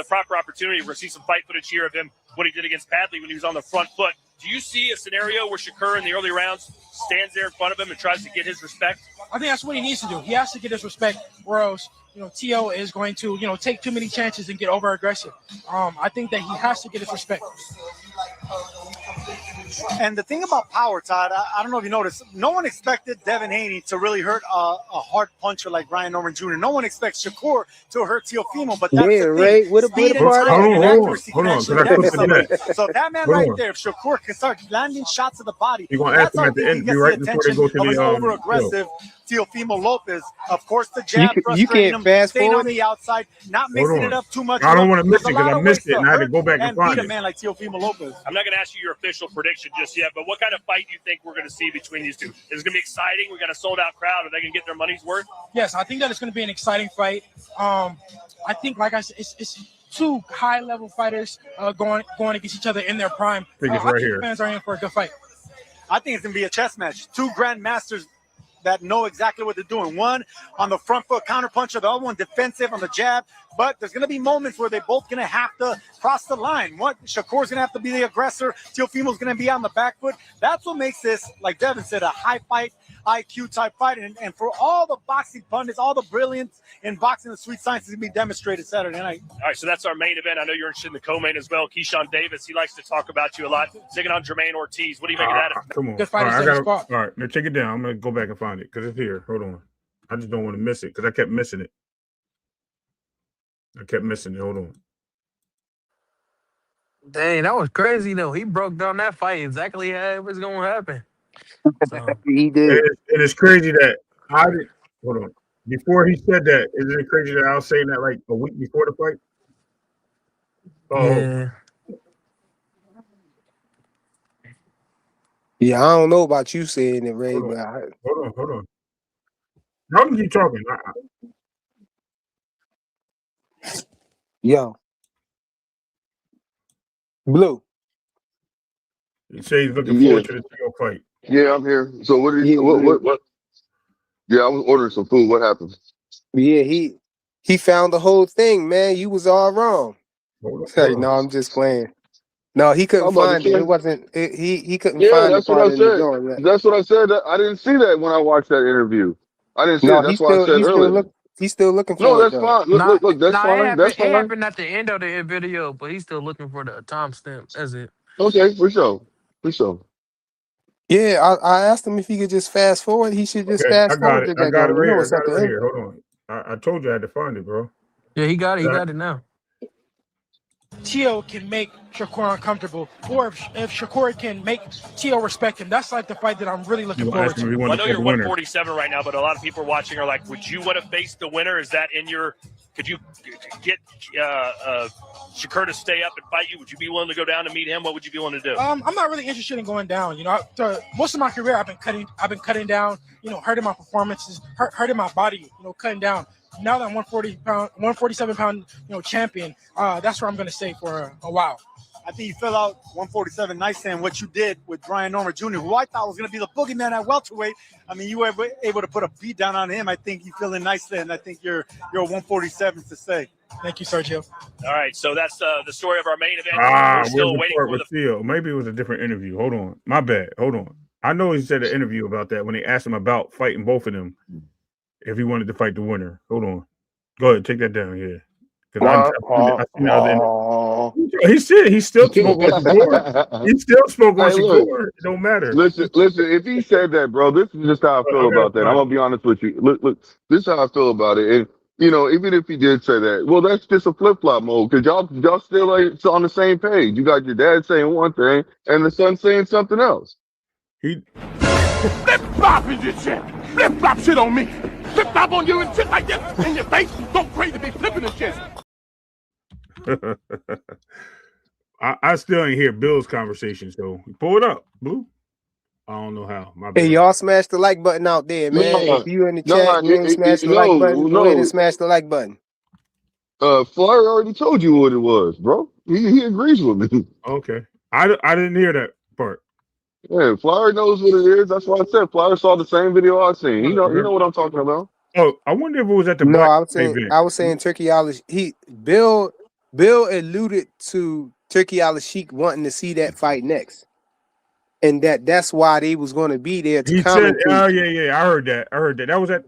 proper opportunity. We're going to see some fight footage here of him, what he did against Padley when he was on the front foot. Do you see a scenario where Shakur in the early rounds stands there in front of him and tries to get his respect? I think that's what he needs to do. He has to get his respect, or else Tio is going to take too many chances and get over aggressive. I think that he has to get his respect. And the thing about power, Todd, I don't know if you noticed, no one expected Devin Haney to really hurt a hard puncher like Brian Norman Jr. No one expects Shakur to hurt Teofimo, but that's the Ray, thing. what Speed and about timing and accuracy hold on. can Can I actually put damage something somebody. So that man Hold right on. there, if Shakur can start landing shots to the body, You're gonna ask that's him how at the he end, gets right the before they attention go to of an the over-aggressive Teofimo Lopez. Of course, the jab you frustrating can't him, fast staying on forward. the outside, not mixing it up too much. I don't want to miss There's it a lot because I of missed ways it and I had to hurt go back and and find beat a it. man like Teofimo Lopez. I'm not going to ask you your official prediction just yet, but what kind of fight do you think we're going to see between these two? Is it going to be exciting? We got a sold-out crowd. Are they going to get their money's worth? Yes, I think that it's going to be an exciting fight. I think, like I said, it's two high-level fighters going against each other in their prime. I think it's I right think here. fans are in for a good fight. I think it's going to be a chess match. Two grandmasters that know exactly what they're doing. One on the front foot counterpuncher, the other one defensive on the jab. But there's going to be moments where they're both going to have to cross the line. Shakur's going to have to be the aggressor. Teofimo's going to be on the back foot. That's what makes this, like Devin said, a high fight, IQ type fight. And for all the boxing pundits, all the brilliance in boxing, the sweet science is going to be demonstrated Saturday night. All right, so that's our main event. I know you're interested in the co-main as well. Keyshawn Davis, he likes to talk about you a lot. Taking on Jermaine Ortiz. What do you make of that? Come on. Good All fighters right, all all right, now check it down. I'm going to go back and find it because it's here. Hold on. I just don't want to miss it because I kept missing it. Hold on. Dang, that was crazy though. He broke down that fight exactly how it was gonna happen. So He did. And it's crazy that I did. Hold on. Before he said that, isn't it crazy that I was saying that like a week before the fight? yeah. Yeah, I don't know about you saying it, Ray, Hold but Hold on. Y'all can keep talking. yo, Blue. You say he's looking forward to the Tio fight. Yeah, I'm here. So what did what? Yeah, I was ordering some food. What happened? Yeah, he found the whole thing, man. You was all wrong. Hey, no, I'm just playing. No, he couldn't find it. It wasn't. He couldn't find that's the what part I in the said. joint. That's what I said. I didn't see that when I watched that interview. I didn't see it. That's why I said earlier. He's still looking for No, it. that's fine. Look, that's fine. That's It fine. happened at the end of the video, but he's still looking for the timestamp. That's it. Okay, for sure. Yeah, I asked him if he could just fast forward. He should just fast forward to that. I got it right here. It's at the end. Hold on. I told you I had to find it, bro. Yeah, he got it. He got it now. Teo can make Shakur uncomfortable, or if Shakur can make Teo respect him. That's like the fight that I'm really looking You forward ask him if to. he Well, I wanted know to fight you're the winner. 147 right now, but a lot of people watching are like, would you want to face the winner? Is that in your? Could you get Shakur to stay up and fight you? Would you be willing to go down and meet him? What would you be willing to do? I'm not really interested in going down. You know, most of my career, I've been cutting down. You know, hurting my performances, hurting my body. You know, cutting down. Now that I'm 147 pound, you know, champion, that's where I'm going to stay for a while. I think you fill out 147 nice saying what you did with Brian Norman Jr., who I thought was going to be the boogeyman at welterweight. I mean, you were able to put a beat down on him. I think you feeling nice there, and I think you're 147 to say. Thank you, Sergio. All right, so that's the story of our main event. Ah, We're still where's the waiting part for with Theo? Maybe it was a different interview. Hold on. My bad. Hold on. I know he said an interview about that when they asked him about fighting both of them, if he wanted to fight the winner. Hold on. Go ahead, take that down here. Because I seen the other interview. He still spoke on Shakur. He still spoke on Hey, look. Shakur. It don't matter. Listen. If he said that, bro, this is just how I feel about that. I'm gonna be honest with you. Look. This is how I feel about it. And you know, even if he did say that, well, that's just a flip flop mode because y'all still ain't on the same page. You got your dad saying one thing and the son saying something else. Flip flop is your shit. Flip flop shit on me. Flip flop on you and shit like that in your face. Don't pray to be flipping the shit. I still ain't hear Bill's conversation, so pull it up, Blue. I don't know how. My bad. Hey, y'all smash the like button out there, man. If you in the chat and you ain't smashed the like button, go ahead and smash the like button. Flyer already told you what it was, bro. He agrees with me. Okay. I didn't hear that part. Yeah, Flyer knows what it is. That's why I said Flyer saw the same video I seen. You know what I'm talking about. Oh, I wonder if it was at the No, Black I was saying Turkey Al Bill alluded to Turkey Al Sheik wanting to see that fight next. And that's why they was going to be there to He said, commentate. "Oh yeah, I heard that.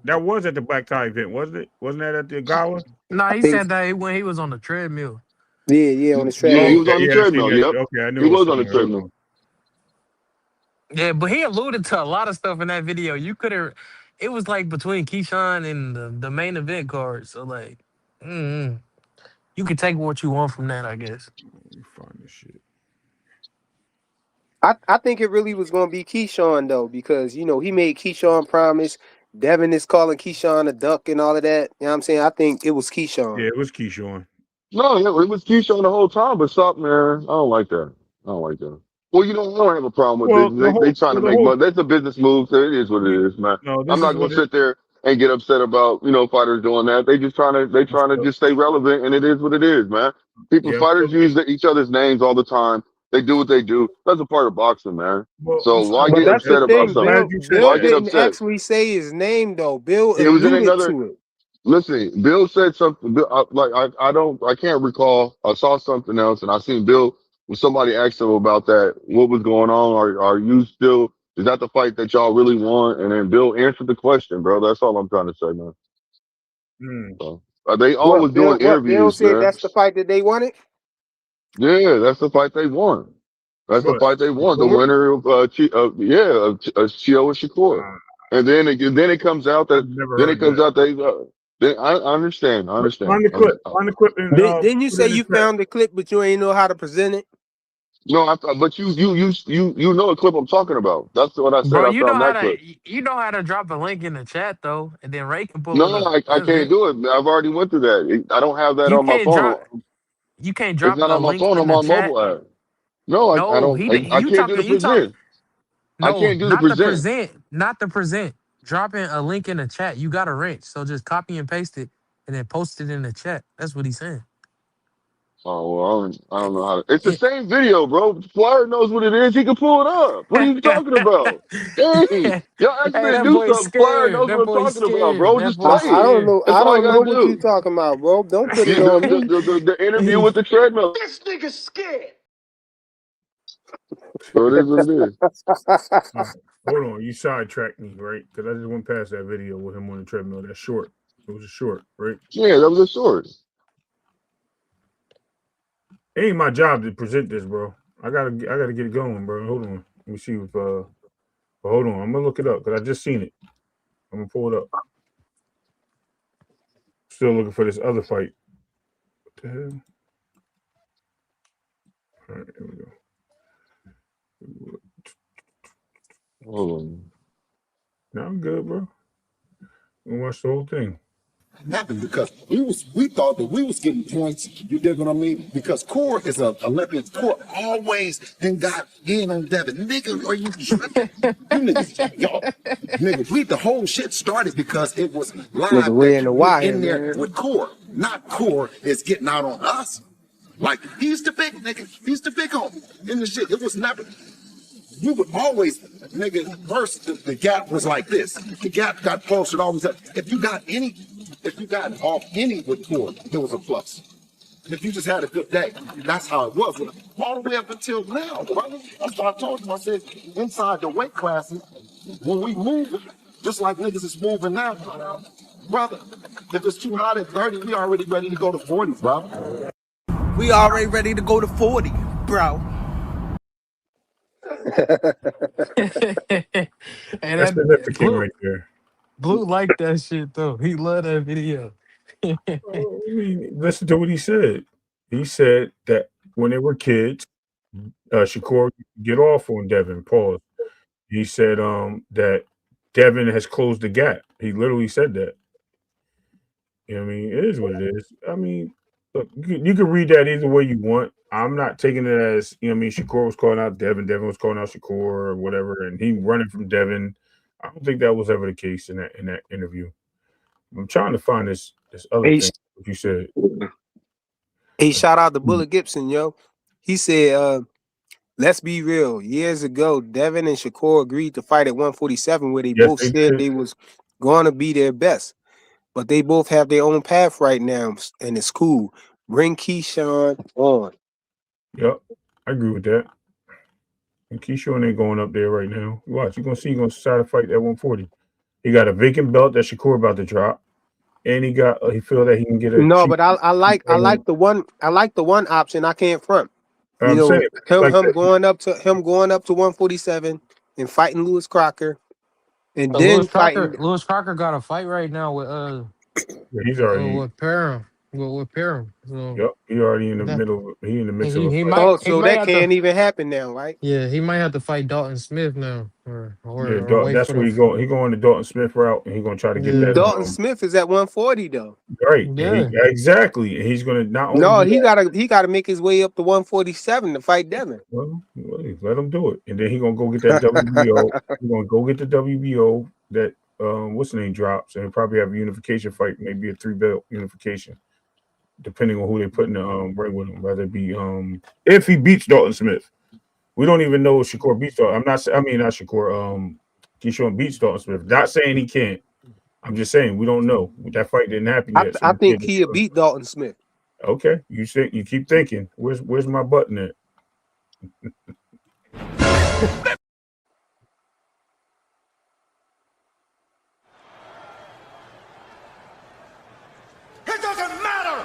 That was at the Black Tie event, wasn't it? Wasn't that at the gala?" No, he said that when he was on the treadmill. Yeah, on the treadmill. Yeah, he was on the treadmill. Yep. Okay, I knew he was on the treadmill. Yeah, but he alluded to a lot of stuff in that video. You could have. It was like between Keyshawn and the main event card. So like, you could take what you want from that, I guess. Let me find this shit. I think it really was going to be Keyshawn though, because you know he made Keyshawn promise. Devin is calling Keyshawn a duck and all of that. You know what I'm saying? I think it was Keyshawn. Yeah, it was Keyshawn. No, yeah, it was Keyshawn the whole time. But stop, man. I don't like that. Well, you know, I don't have a problem with it. They trying to make money. That's a business move. So it is what it is, man. No, I'm not going to sit there and get upset about fighters doing that. They trying to just stay relevant, and it is what it is, man. Fighters use each other's names all the time. They do what they do. That's a part of boxing, man. So why get upset about something? Bill didn't actually say his name though. Bill It was in alluded another. to it. Listen, Bill said something. I can't recall. I saw something else, and I seen Bill when somebody asked him about that. What was going on? Are you still? Is that the fight that y'all really want? And then Bill answered the question, bro. That's all I'm trying to say, man. So, they always doing interviews, Bill said man. that's the fight that they wanted. Yeah, that's the fight they won. That's the fight they won. The winner of Chio and Shakur. And then it comes out that I understand. Find the clip. Find the clip. Didn't you say you found the clip, but you ain't know how to present it? No, but you know the clip I'm talking about. That's what I said. Bro, I found that clip. you know how to drop a link in the chat though, and then Ray can pull it No, up. I can't do it. I've already went through that. I don't have that on my phone. You can't It's drop not the on my link phone. in I'm the on chat. mobile app. No, I don't. I can't do the present. I can't do the present. Not the present. Dropping a link in the chat. You got a wrench, so just copy and paste it, and then post it in the chat. That's what he's saying. Oh, well, I don't know how to. It's the same video, bro. Flyer knows what it is. He can pull it up. What are you talking about? Hey, y'all asked me to that do boy's something. Flyer scared. knows That what I'm boy's talking about, scared. bro. That Just boy's play I it. don't know. That's I all you don't know gotta what you do. talking about, bro. Don't put it Yeah, on me. the interview with the treadmill. This nigga's scared. So it is what it is. Right. Hold on, you sidetracked me, right? Because I just went past that video with him on the treadmill. That's short. It was a short, right? Yeah, that was a short. It ain't my job to present this, bro. I gotta get it going, bro. Hold on. Let me see if hold on. I'm gonna look it up because I just seen it. I'm gonna pull it up. Still looking for this other fight. What the hell? All right, here we go. Hold on. No, I'm good, bro. We watch the whole thing. Happened because we thought that we was getting points. You dig what I mean? Because Core is a Olympian. Core always then got in on Devin. Nigga, are you tripping? You niggas, y'all, nigga, the whole shit started because it was Nigga, live we that in the we wire, in there man. with Core. Not Core is getting out on us. Like he's the big nigga. He's the big homie in the shit. It was never. We would always, nigga, first the gap was like this. The gap got posted always up. If you got off any with Core, there was a plus. If you just had a good day, that's how it was. All the way up until now, brother. That's why I told you, I said, inside the weight classes, when we move, just like niggas is moving now, brother, if it's too hot at 30, we already ready to go to 40, bro. We already ready to go to 40, bro. And That's that significant Blue right there. Blue liked that shit though. He loved that video. I mean, listen to what he said. He said that when they were kids, Shakur get off on Devin. Pause. He said that Devin has closed the gap. He literally said that. You know what I mean? It is what it is. I mean, look, you can read that either way you want. I'm not taking it as, you know what I mean, Shakur was calling out Devin, Devin was calling out Shakur or whatever, and he running from Devin. I don't think that was ever the case in that interview. I'm trying to find this other Hey, thing what you said. hey, shout out to Bullet Gibson, yo. He said, let's be real. Years ago, Devin and Shakur agreed to fight at 147, where they Yes, both they said did. they was going to be their best. But they both have their own path right now, and it's cool. Bring Keyshawn on. Yep, I agree with that. And Keyshawn ain't going up there right now. Watch, you're gonna see he's gonna try to fight at 140. He got a vacant belt that Shakur about to drop, and he feel that he can get a No, cheap. but I like the one option. I can't front. You I'm saying know, like him that. going up to 147 and fighting Lewis Crocker, and So then fighting. Lewis Crocker got a fight right now with Yeah, he's already. with Perrin. With Perrin. So Yep, he already in the that middle. He in the midst of a he fight. might Oh, so that have to can't even happen now, right? he might have to fight Dalton Smith now Yeah, or wait that's for where the he go. He going the Dalton Smith route, and he gonna try to get that. Dalton Smith is at 140 though. Right, and Yeah. exactly, and he's gonna not only No, do that. he gotta make his way up to 147 to fight Devin. Well, let him do it, and then he gonna go get that WBO. He's gonna go get the WBO that what's the name drops, and he'll probably have a unification fight, maybe a 3-belt unification, depending on who they put in the ring with him. Whether it be if he beats Dalton Smith, we don't even know if Shakur beats Dalton. Not Shakur. Keyshawn beats Dalton Smith. Not saying he can't. I'm just saying we don't know. That fight didn't happen yet. So I we think can't be he'll sure. beat Dalton Smith. Okay, you keep thinking. Where's my button at? It doesn't matter.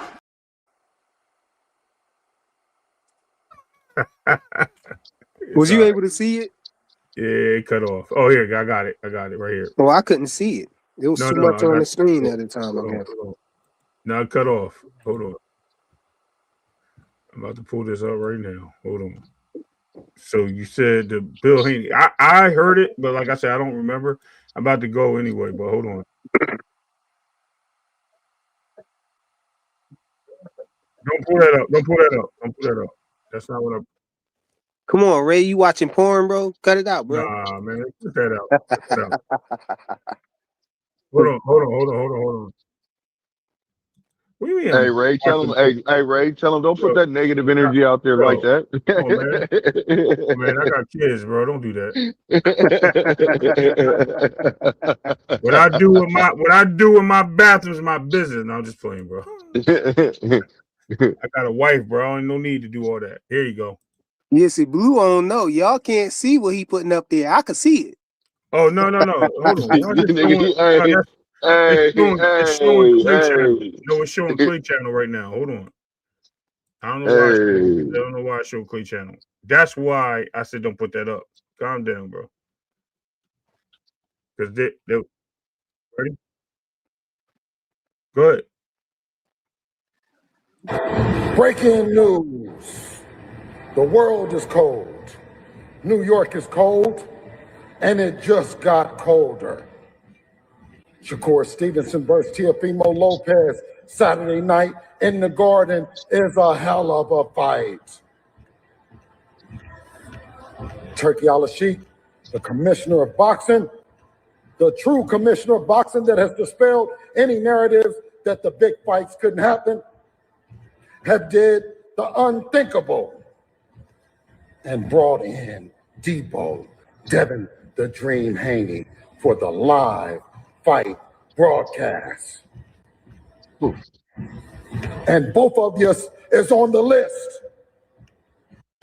Was you able to see it? Yeah, it cut off. Oh, here, I got it. I got it right here. Oh, I couldn't see it. There was No, too no, much I on got the it. screen at the time, I Hold on, guess. hold on. Now cut off. Hold on. I'm about to pull this up right now. Hold on. So you said the Bill Haney. I heard it, but like I said, I don't remember. I'm about to go anyway, but hold on. Don't pull that up. Don't pull that up. Don't pull that up. That's not what I. Come on, Ray, you watching porn, bro? Cut it out, bro. Nah, man, put that out. Put that out. Hold on. What do you mean? Hey Ray, tell him. Hey Ray, tell him. Don't put that negative energy out there like that. Oh, man, I got kids, bro. Don't do that. What I do in my bathroom is my business. No, I'm just playing, bro. I got a wife, bro. Ain't no need to do all that. Here you go. Yeah, see, Blue, I don't know. Y'all can't see what he putting up there. I can see it. Oh no. Hold on. Y'all just showing, it's showing Clay Channel. No, it's showing Clay Channel right now. Hold on. I don't know why I show Clay Channel. That's why I said don't put that up. Calm down, bro. Because they ready? Go ahead. Breaking news. The world is cold. New York is cold, and it just got colder. Shakur Stevenson versus Teofimo Lopez Saturday night in the Garden is a hell of a fight. Turkey Al-Sheikh, the commissioner of boxing, the true commissioner of boxing that has dispelled any narrative that the big fights couldn't happen, have did the unthinkable and brought in Devin the Dream Haney for the live fight broadcast. And both of you is on the list.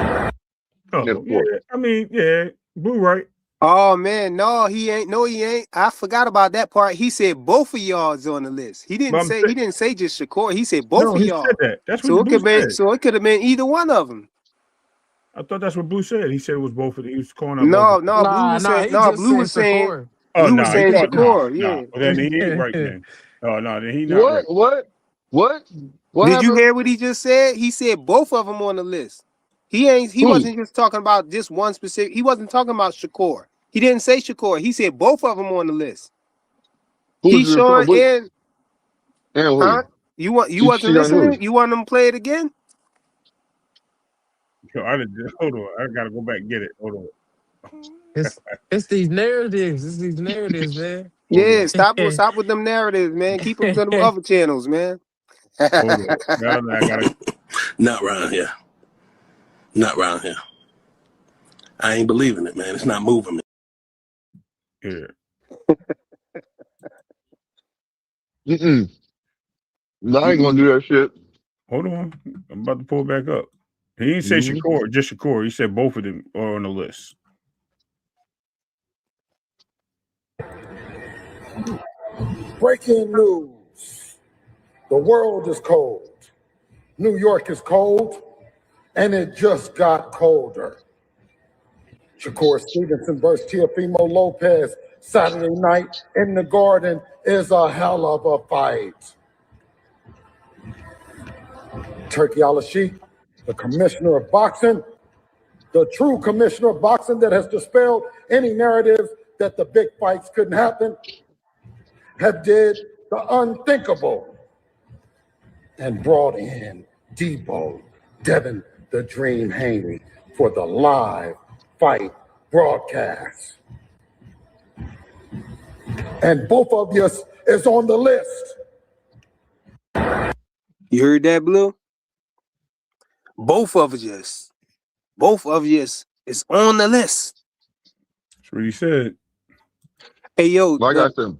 Oh, yeah. I mean, yeah, Blue right. Oh man, no, he ain't. No, he ain't. I forgot about that part. He said both of y'all is on the list. He didn't say just Shakur. He said both of y'all. Said that. That's what so Blue said. So it could have been either one of them. I thought that's what Blue said. He said it was both of them. He was calling No, out Blue was saying Shakur. Blue was saying Shakur. Nah. Yeah. Well, then he ain't right then. Oh no, then he not right. What Did you hear what he just said? He said both of them on the list. He wasn't just talking about just one specific. He wasn't talking about Shakur. He didn't say Shakur. He said both of them on the list. Keyshawn and huh? You wasn't listening? You want them to play it again? Yo, hold on. I gotta go back and get it. Hold on. It's these narratives. It's these narratives, man. Yeah, stop with them narratives, man. Keep them to them other channels, man. Hold on. I gotta... Not around here. Not around here. I ain't believing it, man. It's not moving me. Yeah. No, I ain't gonna do that shit. Hold on. I'm about to pull it back up. He didn't say Shakur, just Shakur. He said both of them are on the list. Breaking news. The world is cold. New York is cold, and it just got colder. Shakur Stevenson versus Teofimo Lopez Saturday night in the Garden is a hell of a fight. Turkey Al-Sheikh, the commissioner of boxing, the true commissioner of boxing that has dispelled any narrative that the big fights couldn't happen, have did the unthinkable and brought in Devin the Dream Haney for the live fight broadcast. And both of you is on the list. You heard that, Blue? Both of you is on the list. That's what he said. Hey, yo. Like I said.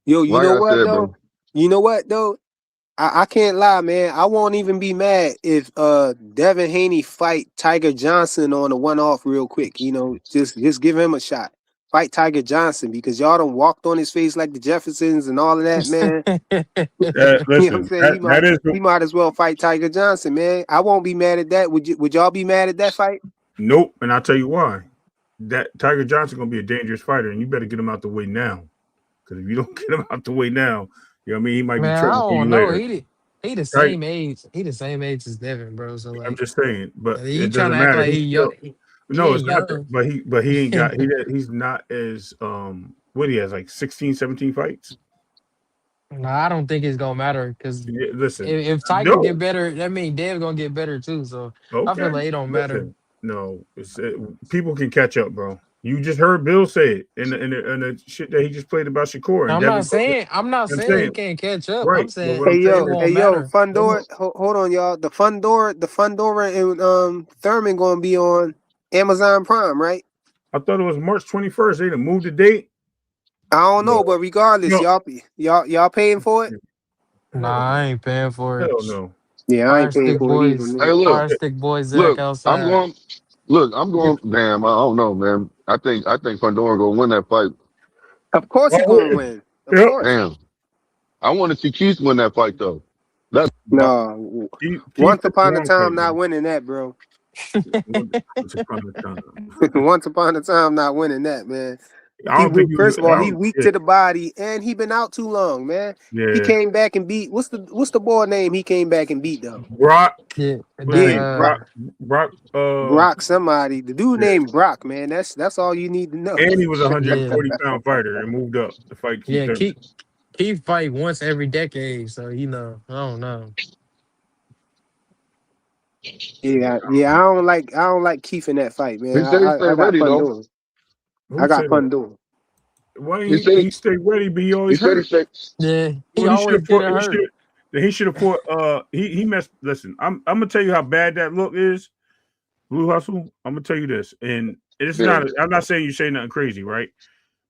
Yo, you know what, though? Bro. You know what, though? I can't lie, man. I won't even be mad if Devin Haney fight Tiger Johnson on a one-off real quick. You know, just give him a shot. Fight Tiger Johnson because y'all done walked on his face like the Jeffersons and all of that, man. Listen, you know what I'm saying? He might as well fight Tiger Johnson, man. I won't be mad at that. Would y'all be mad at that fight? Nope, and I'll tell you why. That Tiger Johnson gonna be a dangerous fighter, and you better get him out the way now. Because if you don't get him out the way now, you know what I mean, he might be tripping. I don't know. He the same age. He the same age as Devin, bro. So like, I'm just saying, but he trying to act like he young. No, it's not that, but he ain't got he's not as what he has like 16, 17 fights. No, I don't think it's gonna matter because listen, if Tiger get better, that means Dev's gonna get better too. So I feel like it don't matter. No, people can catch up, bro. You just heard Bill say it in the shit that he just played about Shakur. And I'm not saying he can't catch up. Right. I'm saying hey yo, Fundora, hold on, y'all. The Fundora and Thurman gonna be on Amazon Prime, right? I thought it was March 21st. They done moved the date. I don't know, but regardless, y'all paying for it? Nah, I ain't paying for it. Hell no. Yeah, I ain't paying for it either. Hey, look, Fire stick boys Zach outside. I'm going. Damn, I don't know, man. I think Fundora gonna win that fight. Of course he's gonna win. Of course. Damn. I want to see Keith win that fight though. That's no. Once upon a time, not winning that, bro. Once upon a time. Once upon a time, not winning that, man. I don't think he First of all, he was. weak to the body, and he been out too long, man. He Yeah. came back and beat. What's the boy name? He came back and beat though. Brock. Yeah, What's his name? Brock. Brock. Brock. Somebody. The dude Yeah. named Brock, man. That's all you need to know. And he was a yeah, 140-pound fighter and moved up to fight Keith yeah. Thurman. Keith fight once every decade, so I don't know. Yeah. I don't like Keith in that fight, man. He said he stay I got ready fun though. doing. Who I got said fun that? doing. Why He he said he stay ready, but he always he hurt. stay. Yeah, he Well, always get hurt. He should have fought. He messed. Listen, I'm gonna tell you how bad that look is. Blue Hustle. I'm gonna tell you this, and it's Yeah. not. I'm not saying you say nothing crazy, right?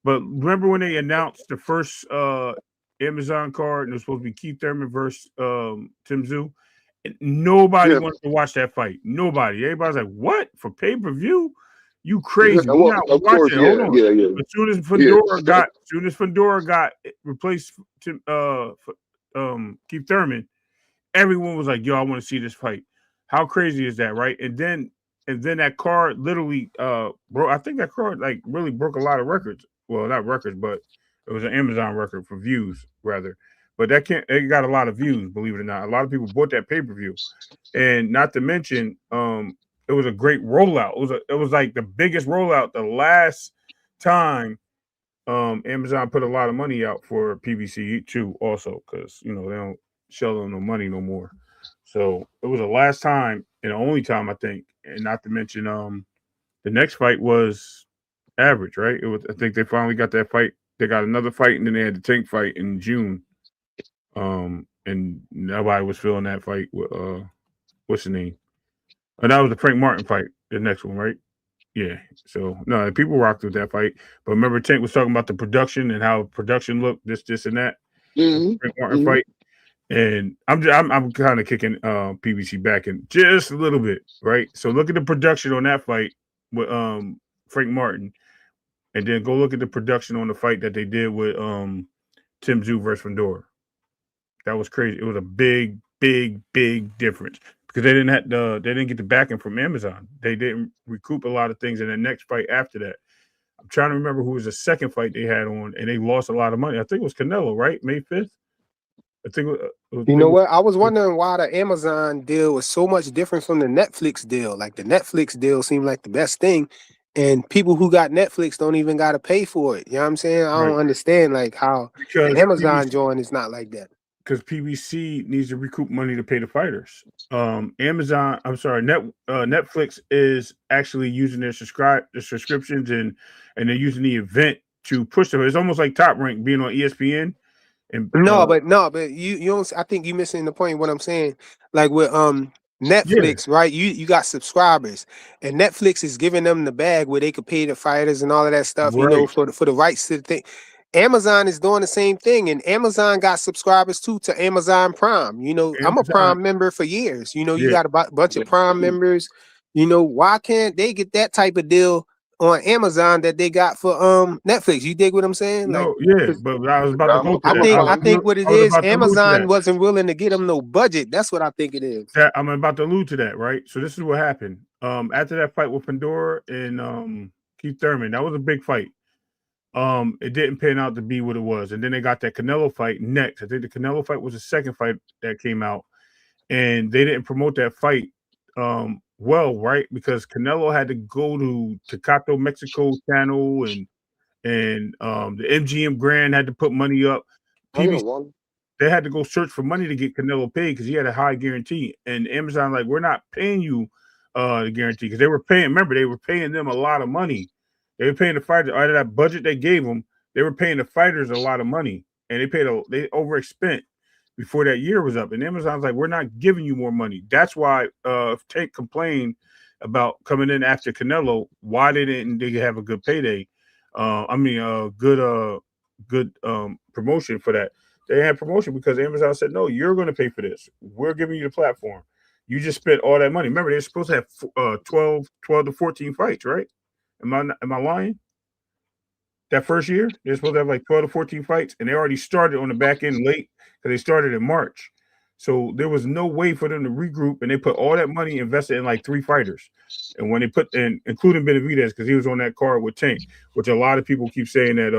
But remember when they announced the first Amazon card and it was supposed to be Keith Thurman versus Tim Tszyu? And nobody Yeah. wanted to watch that fight. Nobody. Everybody's like, "What for pay-per-view? You crazy? We're Well, not of course, watching." Hold on. yeah. As soon as Yeah. Fedora got replaced Keith Thurman, everyone was like, "Yo, I want to see this fight." How crazy is that, right? And then that card literally broke. I think that card like really broke a lot of records. Well, not records, but it was an Amazon record for views, rather. But it got a lot of views, believe it or not. A lot of people bought that pay-per-view. And not to mention, it was a great rollout. It was like the biggest rollout the last time Amazon put a lot of money out for PBC too, also, because they don't shell them no money no more. So it was the last time and the only time, I think. And not to mention, the next fight was average, right? I think they finally got that fight. They got another fight, and then they had the Tank fight in June. And nobody was feeling that fight with what's his name? And that was the Frank Martin fight, the next one, right? Yeah. So no, people rocked with that fight. But remember, Tank was talking about the production and how production looked, this, and that. Frank Martin fight. And I'm kind of kicking PBC back in just a little bit, right? So look at the production on that fight with Frank Martin, and then go look at the production on the fight that they did with Tim Tszyu versus Fedora. That was crazy. It was a big difference because they didn't get the backing from Amazon. They didn't recoup a lot of things in the next fight after that. I'm trying to remember who was the second fight they had on, and they lost a lot of money. I think it was Canelo, right? May 5th. I think. You know what? I was wondering why the Amazon deal was so much different from the Netflix deal. Like the Netflix deal seemed like the best thing, and people who got Netflix don't even got to pay for it. You know what I'm saying? I don't understand like how Because the Amazon joint is not like that. Because PBC needs to recoup money to pay the fighters. Netflix is actually using their subscriptions and they're using the event to push them. It's almost like Top Rank being on ESPN. And but you don't. I think you missing the point. What I'm saying, like with Netflix, right? You got subscribers, and Netflix is giving them the bag where they could pay the fighters and all of that stuff. Right. You know, for the rights to the thing. Amazon is doing the same thing, and Amazon got subscribers too to Amazon Prime. You know, I'm a Prime member for years. You know, you got a bunch of Prime members. You know, why can't they get that type of deal on Amazon that they got for Netflix? You dig what I'm saying? No, like, but I was about to go to that. I think what it is, Amazon wasn't willing to get them no budget. That's what I think it is. I'm about to allude to that, right? So this is what happened. After that fight with Fedora and Keith Thurman, that was a big fight. It didn't pan out to be what it was, and then they got that Canelo fight next. I think the Canelo fight was the second fight that came out, and they didn't promote that fight well, right? Because Canelo had to go to Tecato, Mexico channel, and the MGM Grand had to put money up. They had to go search for money to get Canelo paid because he had a high guarantee. And Amazon, like, we're not paying you the guarantee because they were paying. Remember, they were paying them a lot of money. They were paying the fighters out of that budget they gave them. They were paying the fighters a lot of money, and they overspent before that year was up. And Amazon's like, we're not giving you more money. That's why Tank complained about coming in after Canelo. Why they have a good payday? Good promotion for that. They had promotion because Amazon said, no, you're going to pay for this. We're giving you the platform. You just spent all that money. Remember, they're supposed to have 12 to 14 fights, right? Am I lying? That first year, they're supposed to have like 12 to 14 fights, and they already started on the back end late because they started in March. So there was no way for them to regroup, and they put all that money invested in like 3 fighters. And when they put in, including Benavidez, because he was on that card with Tank, which a lot of people keep saying that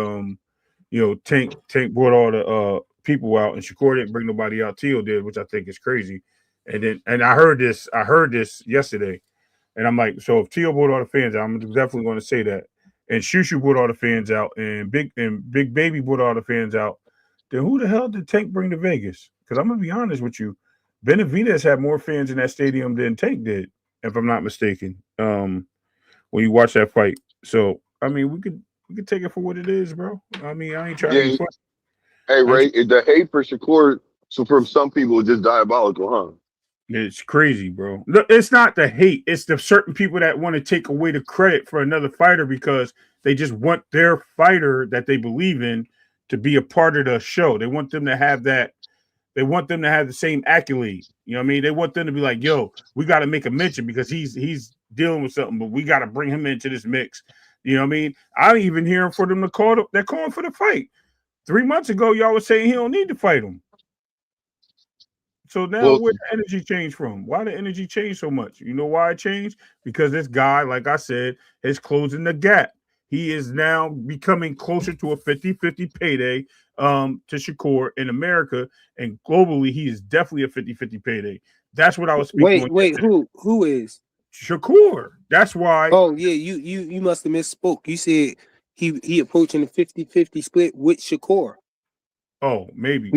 Tank brought all the people out, and Shakur didn't bring nobody out. Teal did, which I think is crazy. And I heard this yesterday, and I'm like, so if Teal brought all the fans out, I'm definitely going to say that. And Shushu brought all the fans out, and Big Baby brought all the fans out. Then who the hell did Tank bring to Vegas? Because I'm gonna be honest with you, Benavidez had more fans in that stadium than Tank did, if I'm not mistaken. When you watch that fight, so I mean, we could take it for what it is, bro. I mean, I ain't trying to be Yeah. funny. Hey, Ray, the hate for Shakur, so from some people, is just diabolical, huh? It's crazy, bro. It's not the hate. It's the certain people that want to take away the credit for another fighter because they just want their fighter that they believe in to be a part of the show. They want them to have that. They want them to have the same accolade. You know what I mean? They want them to be like, yo, we got to make a mention because he's dealing with something, but we got to bring him into this mix. You know what I mean? I didn't even hear for them to call. They're calling for the fight. 3 months ago, y'all was saying he don't need to fight him. So now Well, where the energy changed from? Why the energy changed so much? You know why it changed? Because this guy, like I said, is closing the gap. He is now becoming closer to a 50-50 payday to Shakur in America, and globally, he is definitely a 50-50 payday. That's what I was speaking on. Wait, who is? Shakur. That's why. Oh yeah, you must have misspoke. You said he approaching a 50-50 split with Shakur. Oh, maybe.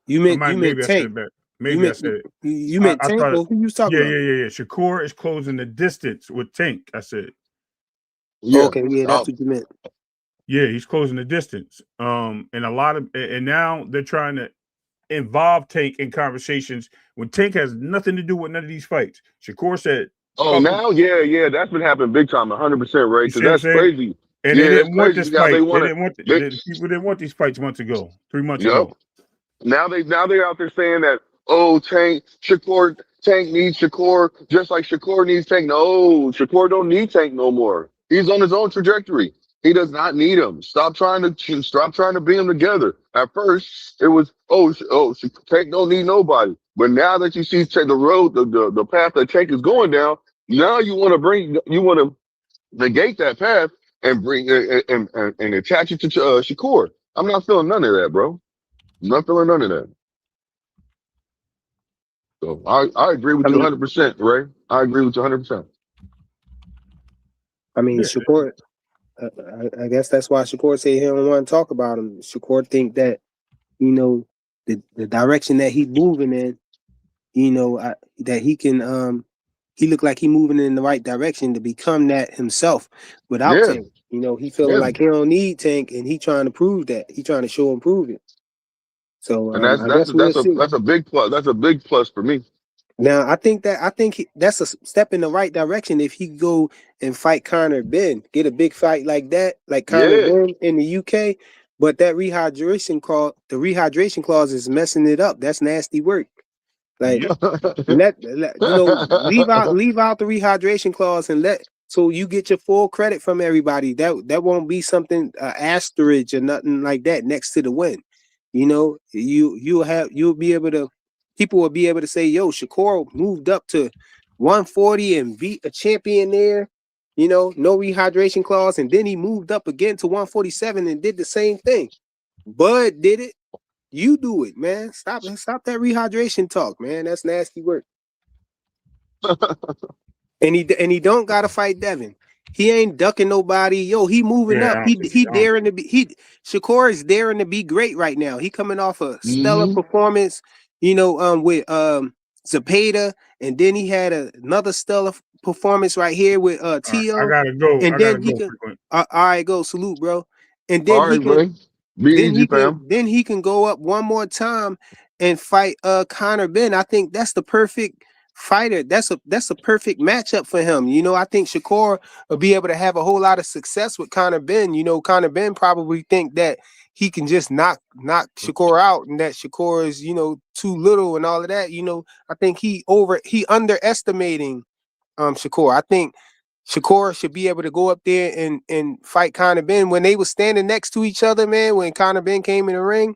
You meant Maybe I said Tank. it back. Maybe I said it. You meant I Tank. thought Or who you was talking about? Yeah. Shakur is closing the distance with Tank. I said. Yeah. Okay, yeah, that's what you meant. Yeah, he's closing the distance. And now they're trying to involve Tank in conversations when Tank has nothing to do with none of these fights. Shakur said, oh, now, yeah, that's been happening big time, 100%, right? you Because see what I'm that's saying? crazy. And Yeah, they that's didn't want crazy this how they fight. want The people didn't want these fights 3 months Yep. ago. Now they're out there saying that, oh, Tank needs Shakur just like Shakur needs Tank. No, Shakur don't need Tank no more. He's on his own trajectory. He does not need him. Stop trying to bring them together. At first, it was Tank don't need nobody. But now that you see the path that Tank is going down, now you want to negate that path and bring and attach it to Shakur. I'm not feeling none of that, bro. I'm not feeling none of that. So I agree with you 100%, Ray. I agree with you 100%. I mean, Shakur. I guess that's why Shakur said he don't want to talk about him. Shakur think that the direction that he's moving in, that he can he look like he moving in the right direction to become that himself without Tank. He feeling like he don't need Tank, and he trying to prove that. He trying to show and prove it. So And I guess we'll see. that's a big plus. That's a big plus for me. Now I think that's a step in the right direction if he go and fight Conor Benn, get a big fight like that, like Conor Benn in the UK. But that rehydration clause is messing it up. That's nasty work. Like leave out the rehydration clause and so you get your full credit from everybody. That won't be something asterisk or nothing like that next to the win. You'll be able to. People will be able to say, yo, Shakur moved up to 140 and beat a champion there, no rehydration clause. And then he moved up again to 147 and did the same thing. Bud did it. You do it, man. Stop that rehydration talk, man. That's nasty work. and he don't gotta fight Devin. He ain't ducking nobody. Yo, he moving up. He daring to be. Shakur is daring to be great right now. He coming off a stellar performance. With Zepeda, and then he had another stellar performance right here with Tio. I gotta go. And then he can. All right, go salute, bro. And then he can go up one more time and fight Conor Benn. I think that's the perfect fighter. That's a perfect matchup for him. I think Shakur will be able to have a whole lot of success with Conor Benn. Conor Benn probably think that he can just knock Shakur out, and that Shakur is, too little and all of that. I think he underestimating Shakur. I think Shakur should be able to go up there and fight Conor Benn. When they were standing next to each other, man, when Conor Benn came in the ring,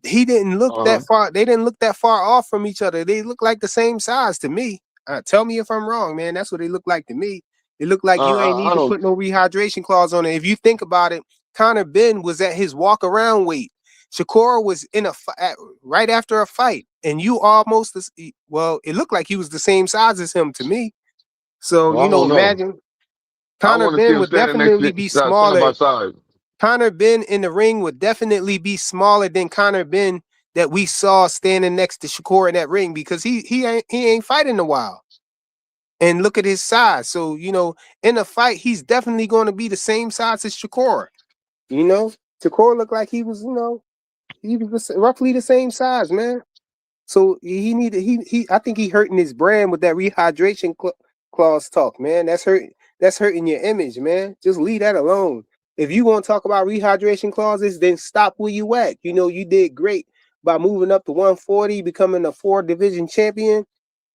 he didn't look that far. They didn't look that far off from each other. They look like the same size to me. Tell me if I'm wrong, man. That's what they look like to me. It looked like you ain't need I to don't. put no rehydration clause on it. If you think about it, Connor Benn was at his walk around weight. Shakur was in right after a fight, and you almost well. It looked like he was the same size as him to me. So Well, I don't know. imagine I Connor want to see Benn him would standing next definitely to be side by smaller. side. Connor Benn in the ring would definitely be smaller than Connor Benn that we saw standing next to Shakur in that ring because he ain't fighting in a while. And look at his size. So, in a fight, he's definitely going to be the same size as Shakur. Shakur looked like he was, he was roughly the same size, man. So I think he hurting his brand with that rehydration clause talk, man. That's hurting your image, man. Just leave that alone. If you want to talk about rehydration clauses, then stop where you at. You did great by moving up to 140, becoming a 4-division champion.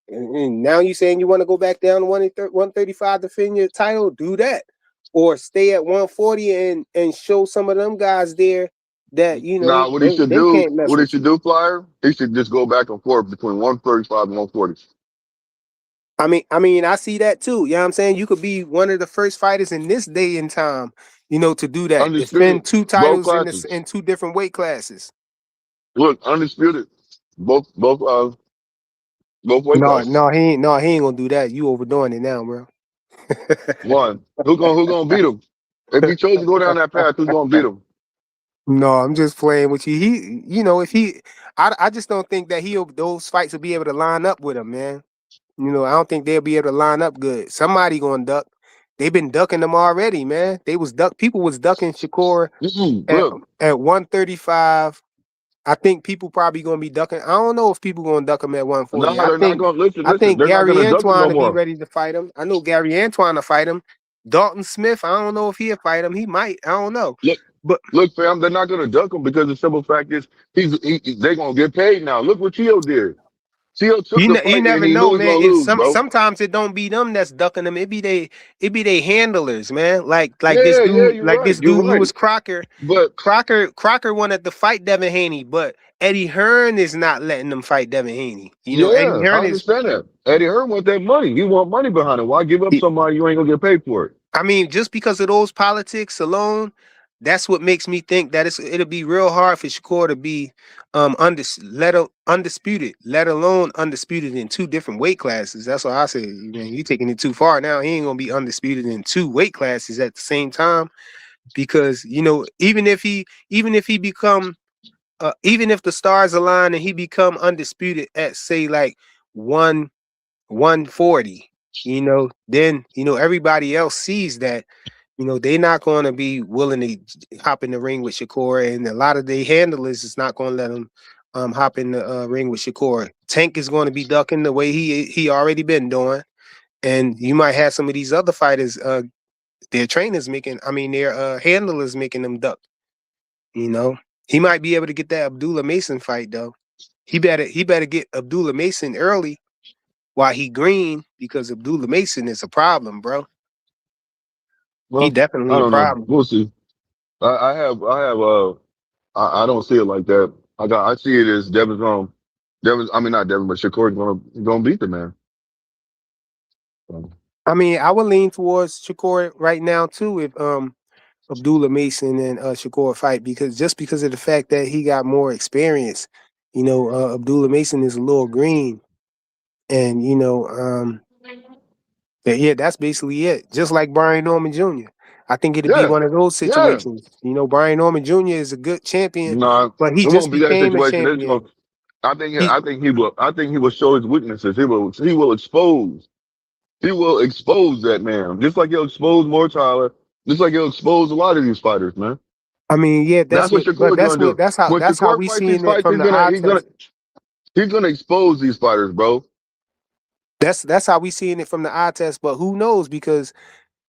And now you saying you want to go back down to 135 to defend your title, do that. Or stay at 140 and show some of them guys there that, Nah, what he should they do, can't mess with you. Flyer, he should just go back and forth between 135 and 140. I see that too. You know what I'm saying? You could be one of the first fighters in this day and time, to do that. Undisputed, Defend 2 both titles classes. in 2 different weight classes. Look, undisputed, both weight No, classes. he ain't gonna do that. You overdoing it now, bro. One, who gonna beat him? If he chose to go down that path, who's gonna beat him? No, I'm just playing with you. I just don't think that those fights will be able to line up with him, man. I don't think they'll be able to line up good. Somebody gonna duck. They've been ducking them already, man. People was ducking Shakur at 135. I think people probably gonna be ducking. I don't know if people gonna duck him at 140. No, they're not gonna listen. I think They're not Gary gonna duck him no Antoine will be more. ready to fight him. I know Gary Antoine to fight him. Dalton Smith, I don't know if he'll fight him. He might. I don't know. Look, fam, they're not gonna duck him because the simple fact is they're gonna get paid now. Look what Teo did. Teo took the You fight and never he know, knew he was man. gonna lose, bro. Sometimes it don't be them that's ducking them. It be they handlers, man. Like Yeah, you're right. this You're dude right. Lewis Crocker. But Crocker wanted to fight Devin Haney, but Eddie Hearn is not letting them fight Devin Haney. Eddie yeah, I Hearn is. understand that. Eddie Hearn want that money. He want money behind it. Why give up somebody you ain't gonna get paid for it? Just because of those politics alone, that's what makes me think that it'll be real hard for Shakur to be undisputed, let alone undisputed in 2 different weight classes. That's what I say. Man, you taking it too far now. He ain't gonna be undisputed in 2 weight classes at the same time because even if the stars align and he become undisputed at say like 140, then everybody else sees that. They're not going to be willing to hop in the ring with Shakur, and a lot of the handlers is not going to let them hop in the ring with Shakur. Tank is going to be ducking the way he already been doing, and you might have some of these other fighters, their handlers making them duck. He might be able to get that Abdullah Mason fight though. He better get Abdullah Mason early while he green because Abdullah Mason is a problem, bro. He Well, I definitely a don't know. problem. We'll see. I don't see it like that. I see it as I mean not Devin, but Shakur's gonna beat the man. So, I would lean towards Shakur right now too if Abdullah Mason and Shakur fight because of the fact that he got more experience. Abdullah Mason is a little green, and yeah, that's basically it. Just like Brian Norman Jr. I think it'd be yeah, one of those yeah. situations. Brian Norman Jr. is a good champion, No, but he it just won't be that became a situation. champion. I think he will show his weaknesses. He will expose that man. Just like he'll expose Moore Tyler. Just like he'll expose a lot of these fighters, man. Yeah, That's what Shakur's gonna do. When that's how Shakur we fights these seeing it fights, from the eye test. he's gonna expose these fighters, bro. That's how we seeing it from the eye test. But who knows? Because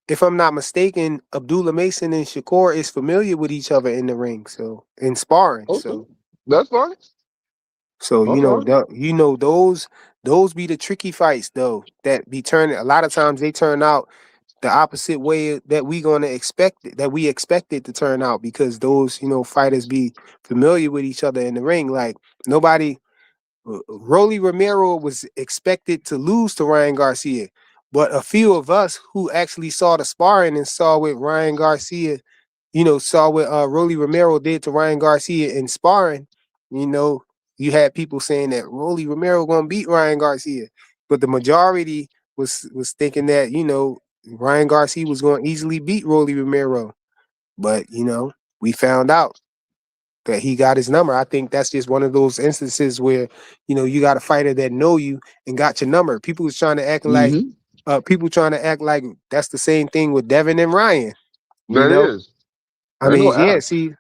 if I'm not mistaken, Abdullah Mason and Shakur is familiar with each other in the ring, so in sparring. Okay. So That's fine. So That's fine. those be the tricky fights though that be turning. A lot of times they turn out the opposite way that we expect it to turn out, because those, fighters be familiar with each other in the ring. Like nobody, Rolly Romero was expected to lose to Ryan Garcia, but a few of us who actually saw the sparring and saw what Ryan Garcia, saw what Rolly Romero did to Ryan Garcia in sparring, you had people saying that Rolly Romero gonna beat Ryan Garcia, but the majority was thinking that Ryan Garcia was going to easily beat Rolly Romero, but we found out that he got his number. I think that's just one of those instances where you got a fighter that know you and got your number. People was trying to act like that's the same thing with Devin and Ryan. That is. I Ain't no mean, yeah, app. see,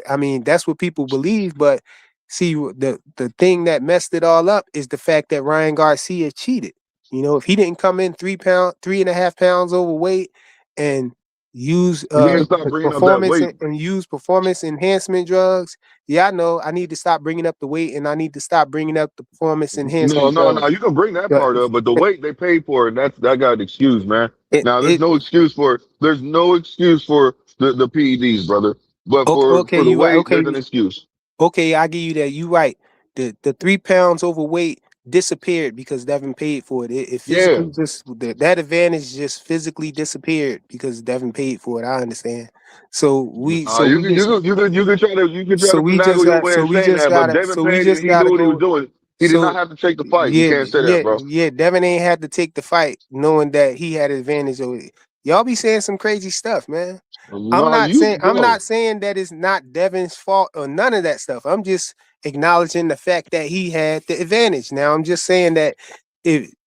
I mean, that's what people believe, but see, the thing that messed it all up is the fact that Ryan Garcia cheated. If he didn't come in 3.5 pounds overweight and use You need to stop bringing up that weight. use performance enhancement drugs, yeah, I know I need to stop bringing up the weight and I need to stop bringing up the performance enhancement No. drugs. You can bring that Yeah, part up, but the weight they paid for it, that got an excuse, man. It, Now it, there's no excuse for the PEDs, brother. But okay, for the you right. weight, Okay, there's an excuse. okay, I give you that. You right. The 3 pounds overweight disappeared because Devin paid for it. It Yeah. physically just that advantage just physically disappeared because Devin paid for it. I understand. So we so You we can just you can try to finagle your way of saying that, but Devin paid and he knew what he was doing. He did not so have to take the fight. You can't say that, bro. Devin ain't had to take the fight knowing that he had advantage over it. Y'all be saying some crazy stuff, man. No, you, I'm bro. not saying that it's not Devin's fault or none of that stuff. I'm just acknowledging the fact that he had the advantage. Now I'm just saying that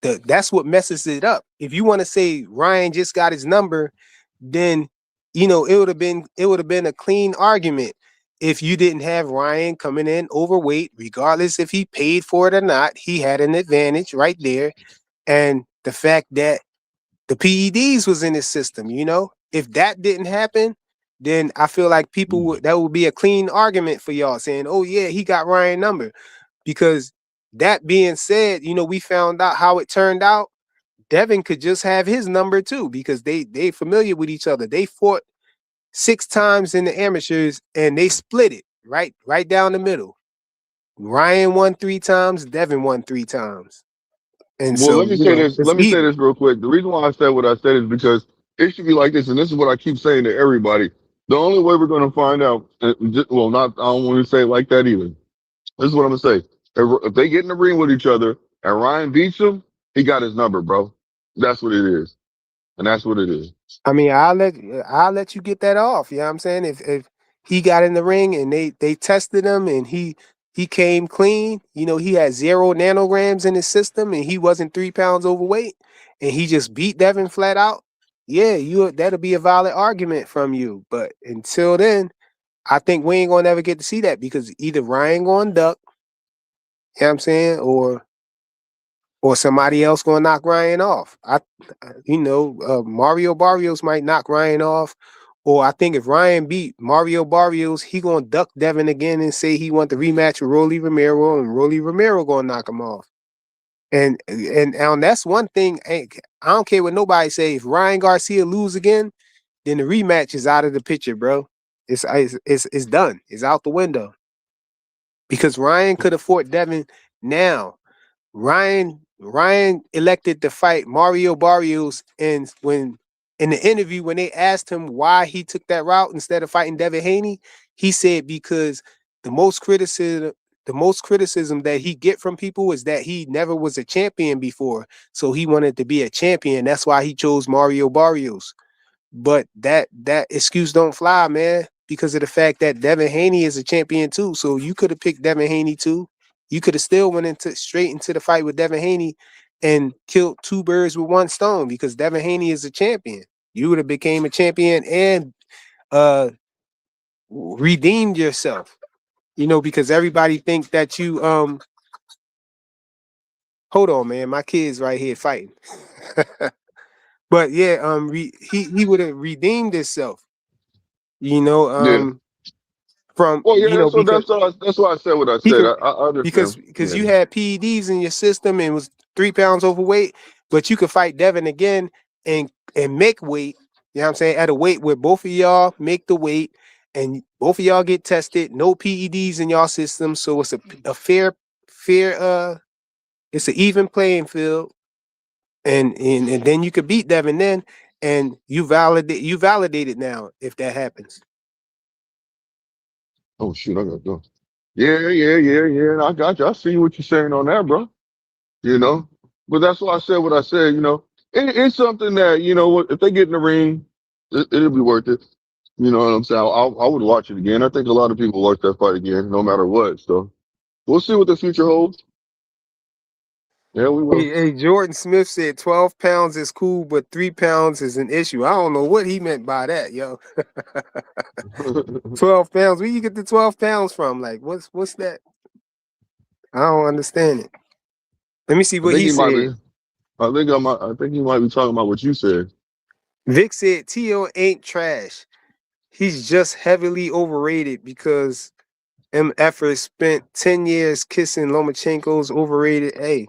that's what messes it up. If you want to say Ryan just got his number, then it would have been a clean argument if you didn't have Ryan coming in overweight, regardless if he paid for it or not. He had an advantage right there, and the fact that the PEDs was in his system, if that didn't happen, then I feel like that would be a clean argument for y'all saying, oh yeah, he got Ryan number. Because that being said, we found out how it turned out. Devin could just have his number too, because they familiar with each other. They fought 6 times in the amateurs and they split it right down the middle. Ryan won 3 times, Devin won 3 times. And Well, so, let me say this. it's Let me say even. this real quick. The reason why I said what I said is because it should be like this, and this is what I keep saying to everybody. The only way we're going to find out, well, not I don't want to say it like that either. This is what I'm gonna say. If they get in the ring with each other and Ryan beats him, he got his number, bro. That's what it is, and that's what it is. I mean, I'll let you get that off. You know what I'm saying? If he got in the ring and they tested him and he came clean, he had 0 nanograms in his system and he wasn't 3 pounds overweight and he just beat Devin flat out. Yeah, that'll be a valid argument from you. But until then, I think we ain't gonna ever get to see that because either Ryan gonna duck, you know what I'm saying, or somebody else gonna knock Ryan off. Mario Barrios might knock Ryan off, or I think if Ryan beat Mario Barrios, he gonna duck Devin again and say he want the rematch with Rolly Romero, and Rolly Romero gonna knock him off. And that's one thing. I don't care what nobody say. If Ryan Garcia lose again, then the rematch is out of the picture, bro. It's done. It's out the window. Because Ryan could have fought Devin now. Ryan elected to fight Mario Barrios, and when in the interview when they asked him why he took that route instead of fighting Devin Haney, he said because the most criticism that he get from people is that he never was a champion before, so he wanted to be a champion. That's why he chose Mario Barrios. But that excuse don't fly, man, because of the fact that Devin Haney is a champion too. So you could have picked Devin Haney too. You could have still went straight into the fight with Devin Haney and killed 2 birds with 1 stone because Devin Haney is a champion. You would have became a champion and redeemed yourself. Because everybody think that you hold on, man, my kid's right here fighting. But yeah, he would have redeemed himself. Yeah. From Well, yeah. because That's why I said what I he said. could I understand. because Yeah. you had PEDs in your system and was 3 pounds overweight, but you could fight Devin again and make weight. You know what I'm saying? At a weight where both of y'all make the weight and both of y'all get tested, no PEDs in y'all system. So it's a fair, it's an even playing field. And then you could beat Devin then, and you validate it now if that happens. Oh shoot, I gotta go. Yeah. I got you. I see what you're saying on that, bro. You know, but that's why I said what I said. You know, it's something that if they get in the ring, it'll be worth it. You know what I'm saying? I would watch it again. I think a lot of people watch that fight again, no matter what. So we'll see what the future holds. Yeah, we will. Hey, Jordan Smith said 12 pounds is cool, but 3 pounds is an issue. I don't know what he meant by that, yo. 12 pounds. Where you get the 12 pounds from? Like, what's that? I don't understand it. Let me see I what think he he might said. be. I think he might be talking about what you said. Vic said Tio ain't trash. He's just heavily overrated because MFers spent 10 years kissing Lomachenko's overrated. Hey,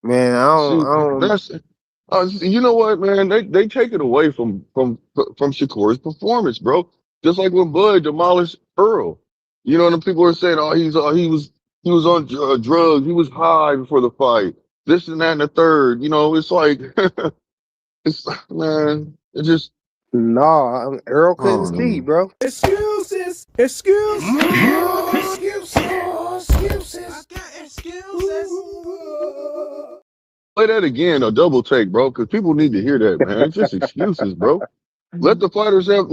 man, I See, don't. that's you know what, man? They take it away from Shakur's performance, bro. Just like when Bud demolished Earl. You know, and people are saying, "Oh, he was on drugs. He was high before the fight. This and that and the third." You know, it's like it's man. It just No, Earl I couldn't don't know, see, man. bro. Excuses. Play that again, a double take, bro, because people need to hear that, man. It's just excuses, bro. Let the fighters have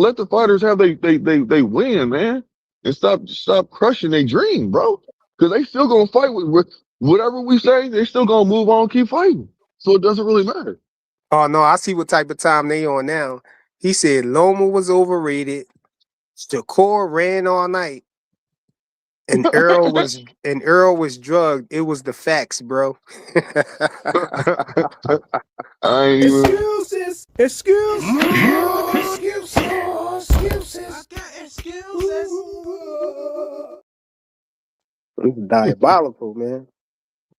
they win, man, and stop crushing their dream, bro. Because they still gonna fight with whatever we say. They still gonna move on, keep fighting. So it doesn't really matter. Oh no, I see what type of time they on now. He said Loma was overrated. Shakur ran all night, and Earl was drugged. It was the facts, bro. I ain't even. It's diabolical, man.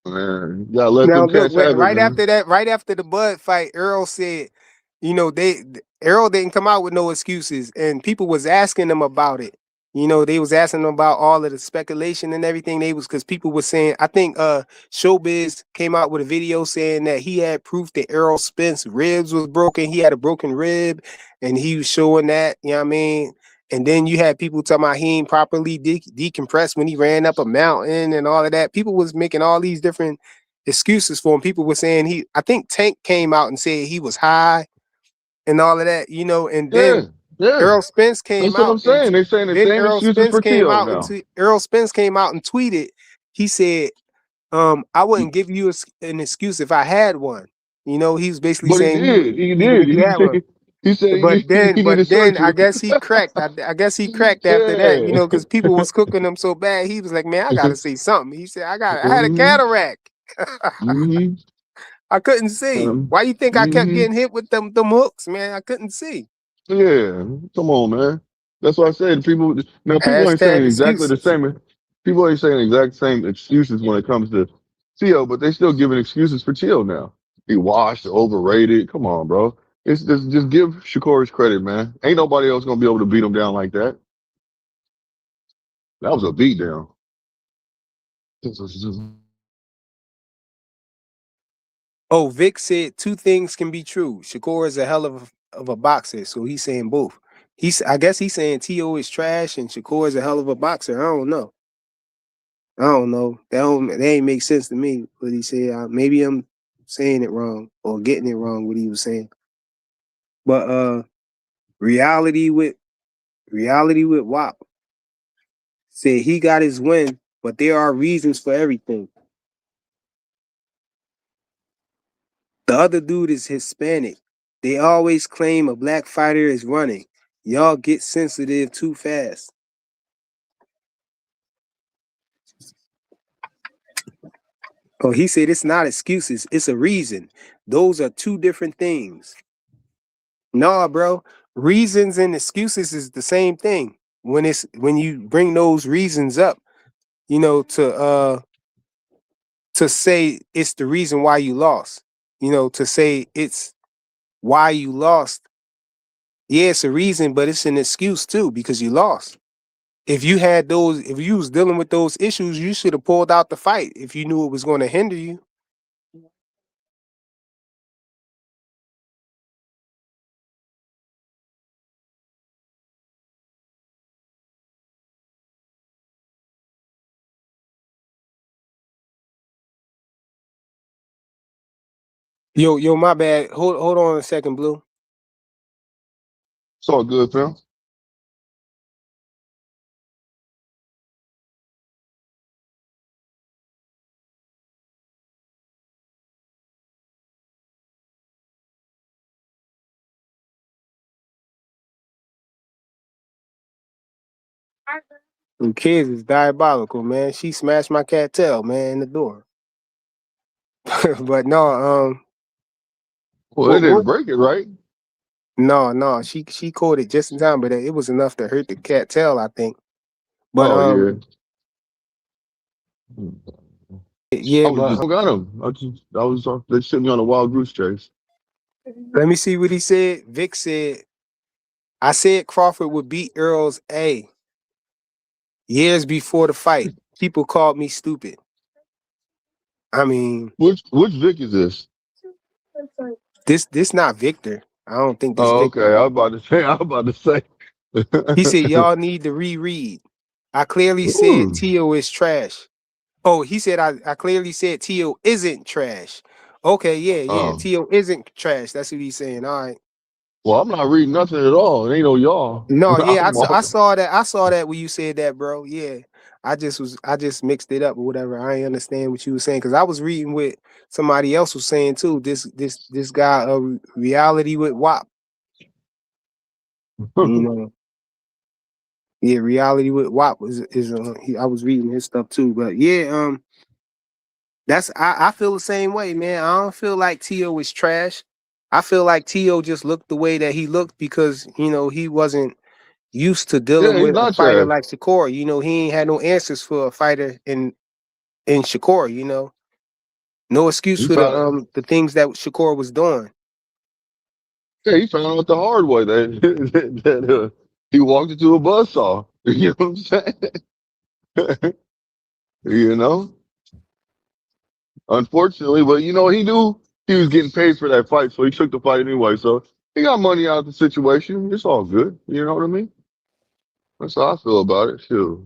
Man, you gotta let Now them look, cats have it, right man. after that, right after the Bud fight, Earl said, Earl didn't come out with no excuses, and people was asking him about it. You know, they was asking him about all of the speculation and everything. They was because people were saying, I think Showbiz came out with a video saying that he had proof that Errol Spence ribs was broken. He had a broken rib, and he was showing that. You know what I mean? And then you had people talking about he ain't properly decompressed when he ran up a mountain and all of that. People was making all these different excuses for him. People were saying I think Tank came out and said he was high and all of that, you know, and Yeah, then yeah. Errol Spence came That's what I'm out and saying. They saying the then same excuses for Tio now. Errol Spence came out and tweeted. He said, I wouldn't give you an excuse if I had one. You know, he was basically But he saying did. He even did. if you had one. He said But he need to then search I it. guess he cracked. I guess he cracked after that, you Yeah. know, because people was cooking him so bad. He was like, man, I gotta say something. He said, I had a hmm cataract. hmm I couldn't see. Why you think I kept hmm getting hit with them hooks, man? I couldn't see. Yeah. Come on, man. That's what I said. People ain't saying Hashtag exactly the excuses. same. People ain't saying exact same excuses when it comes to Tio, but they still giving excuses for Tio now. He washed, overrated. Come on, bro. It's just give Shakur his credit, man. Ain't nobody else gonna be able to beat him down like that. That was a beat down. Oh, Vic said two things can be true. Shakur is a hell of a boxer, so he's saying both. I guess he's saying T.O. is trash and Shakur is a hell of a boxer. I don't know. That ain't make sense to me. What he said. Maybe I'm saying it wrong or getting it wrong. What he was saying. But reality with WAP said he got his win, but there are reasons for everything. The other dude is Hispanic. They always claim a black fighter is running. Y'all get sensitive too fast. Oh, he said it's not excuses, it's a reason. Those are two different things. Nah, bro. Reasons and excuses is the same thing. When you bring those reasons up, you know, to say it's the reason why you lost. You know, to say why you lost. Yeah, it's a reason, but it's an excuse too because you lost. If you was dealing with those issues, you should have pulled out the fight if you knew it was going to hinder you. Yo, my bad. Hold on a second, Blue. It's all good, fam. And kids is diabolical, man. She smashed my cat tail, man, in the door. But no, Well, it what? didn't break it, right? No, she caught it just in time, but it was enough to hurt the cat tail, I think. But Oh yeah. yeah, but Got him. They sent me on a wild goose chase. let me see what he said. Vic said, I said Crawford would beat Earl's A years before the fight. People called me stupid. I mean, Which Vic is this? this not Victor. I don't think this Oh, okay. Victor. I was about to say. He said, y'all need to reread. I clearly said Ooh. Tio is trash. Oh, he said I clearly said Tio isn't trash. Okay, yeah. Tio isn't trash. That's what he's saying. All right. Well, I'm not reading nothing at all. It ain't no y'all. No, yeah, I I'm saw that. I saw that when you said that, bro. Yeah. I just mixed it up or whatever. I ain't understand what you were saying because I was reading what somebody else was saying too. This guy reality with WAP. You know. Yeah, reality with WAP I was reading his stuff too. But yeah, I feel the same way, man. I don't feel like Tio is trash. I feel like Tio just looked the way that he looked because, he wasn't used to dealing Yeah, he's with a not fighter trash. like Shakur. He ain't had no answers for a fighter in Shakur, No excuse He for found the things that Shakur was doing. he found out the hard way that he walked into a buzzsaw. You know what I'm saying? You know? Unfortunately, but he knew he was getting paid for that fight, so he took the fight anyway. So he got money out of the situation. It's all good. You know what I mean? That's how I feel about it. Sure.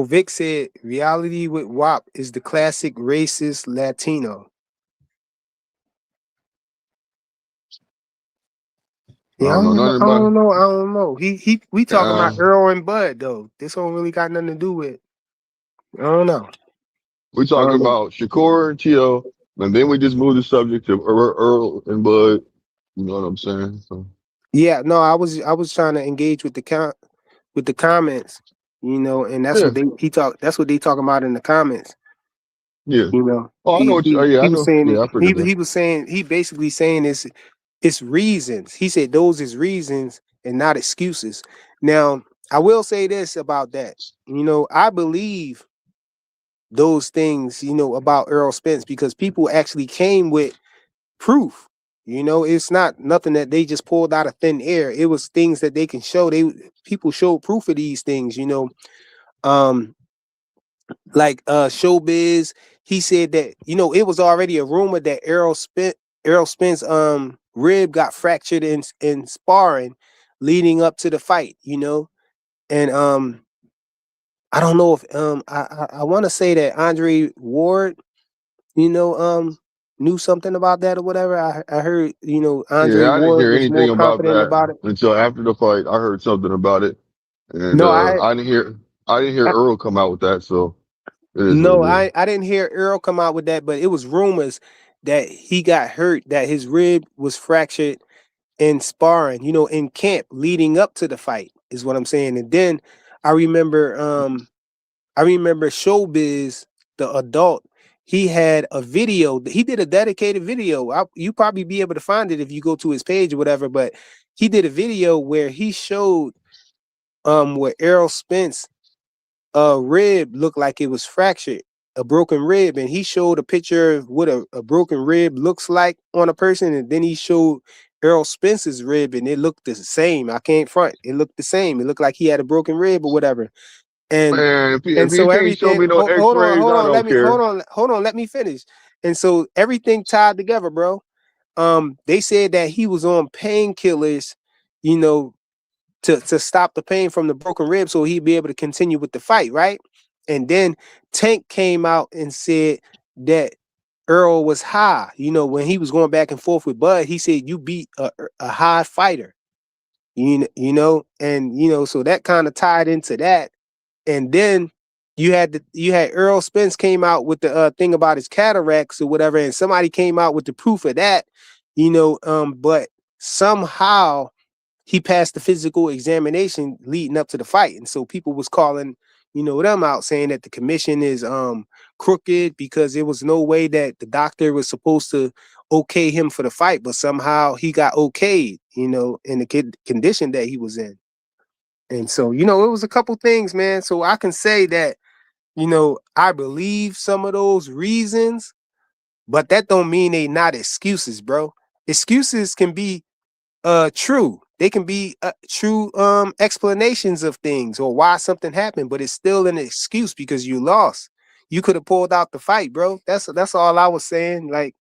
Vic said, reality with WAP is the classic racist Latino. I Yeah, don't know nothing I about it. don't know. We talking about Uh, Earl and Bud though. This don't really got nothing to do with. I don't know. we talking about Shakur and Tio, and then we just moved the subject to Earl and Bud. You know what I'm saying? So, Yeah, no, I was trying to engage with the comments, and that's yeah, what that's what they talking about in the comments. yeah. Oh, I know what you. He I was know. saying Yeah, I figured that. he was saying he basically saying it's reasons. He said those is reasons and not excuses. Now, I will say this about that. I believe those things, about Earl Spence because people actually came with proof. It's not nothing that they just pulled out of thin air. It was things that they can show. People showed proof of these things, Um, like Showbiz, he said that, it was already a rumor that Errol Spence rib got fractured in sparring leading up to the fight, And I don't know if I want to say that Andre Ward, knew something about that or whatever. I heard, Andre Yeah, I didn't Ward hear was more anything about confident that about it. until after the fight. I heard something about it, and No, I didn't hear I Earl come out with that. So it is what no, it is. I didn't hear Earl come out with that, but it was rumors that he got hurt, that his rib was fractured in sparring, in camp leading up to the fight, is what I'm saying. And then I remember Showbiz, the adult, he had a video, he did a dedicated video. You probably be able to find it if you go to his page or whatever, but he did a video where he showed where Errol Spence rib looked like it was fractured a broken rib, and he showed a picture of what a broken rib looks like on a person, and then he showed Errol Spence's rib, and it looked the same. I can't front. It looked the same. It looked like he had a broken rib or whatever. And Man, if and you so can't show everything. me no X-rays, I don't care. Hold on. Let me finish. And so everything tied together, bro. They said that he was on painkillers, you know, to stop the pain from the broken rib, so he'd be able to continue with the fight, right? And then Tank came out and said that Earl was high. You know, when he was going back and forth with Bud, he said you beat a high fighter. You know, and you know, so that kind of tied into that. And then you had Earl Spence came out with the thing about his cataracts or whatever, and somebody came out with the proof of that, you know. But somehow he passed the physical examination leading up to the fight, and so people was calling, you know, them out, saying that the commission is crooked because there was no way that the doctor was supposed to okay him for the fight, but somehow he got okayed, you know, in the condition that he was in. And so, you know, it was a couple things, man. So I can say that, you know, I believe some of those reasons, but that don't mean they not excuses, bro. Excuses can be true. They can be true explanations of things or why something happened, but it's still an excuse because you lost. You could have pulled out the fight, bro. That's all I was saying. Like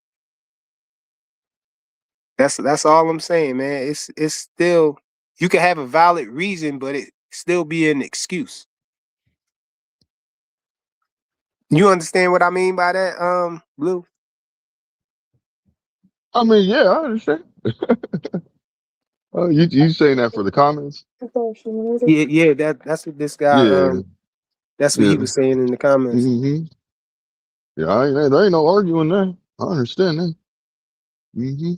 that's all I'm saying, man. It's still, you can have a valid reason, but it still be an excuse. You understand what I mean by that, Blue? I mean, yeah, I understand. You saying that for the comments? Yeah, that's what this guy Yeah, that's what he yeah. was saying in the comments. hmm Yeah, there ain't no arguing there. I understand that. hmm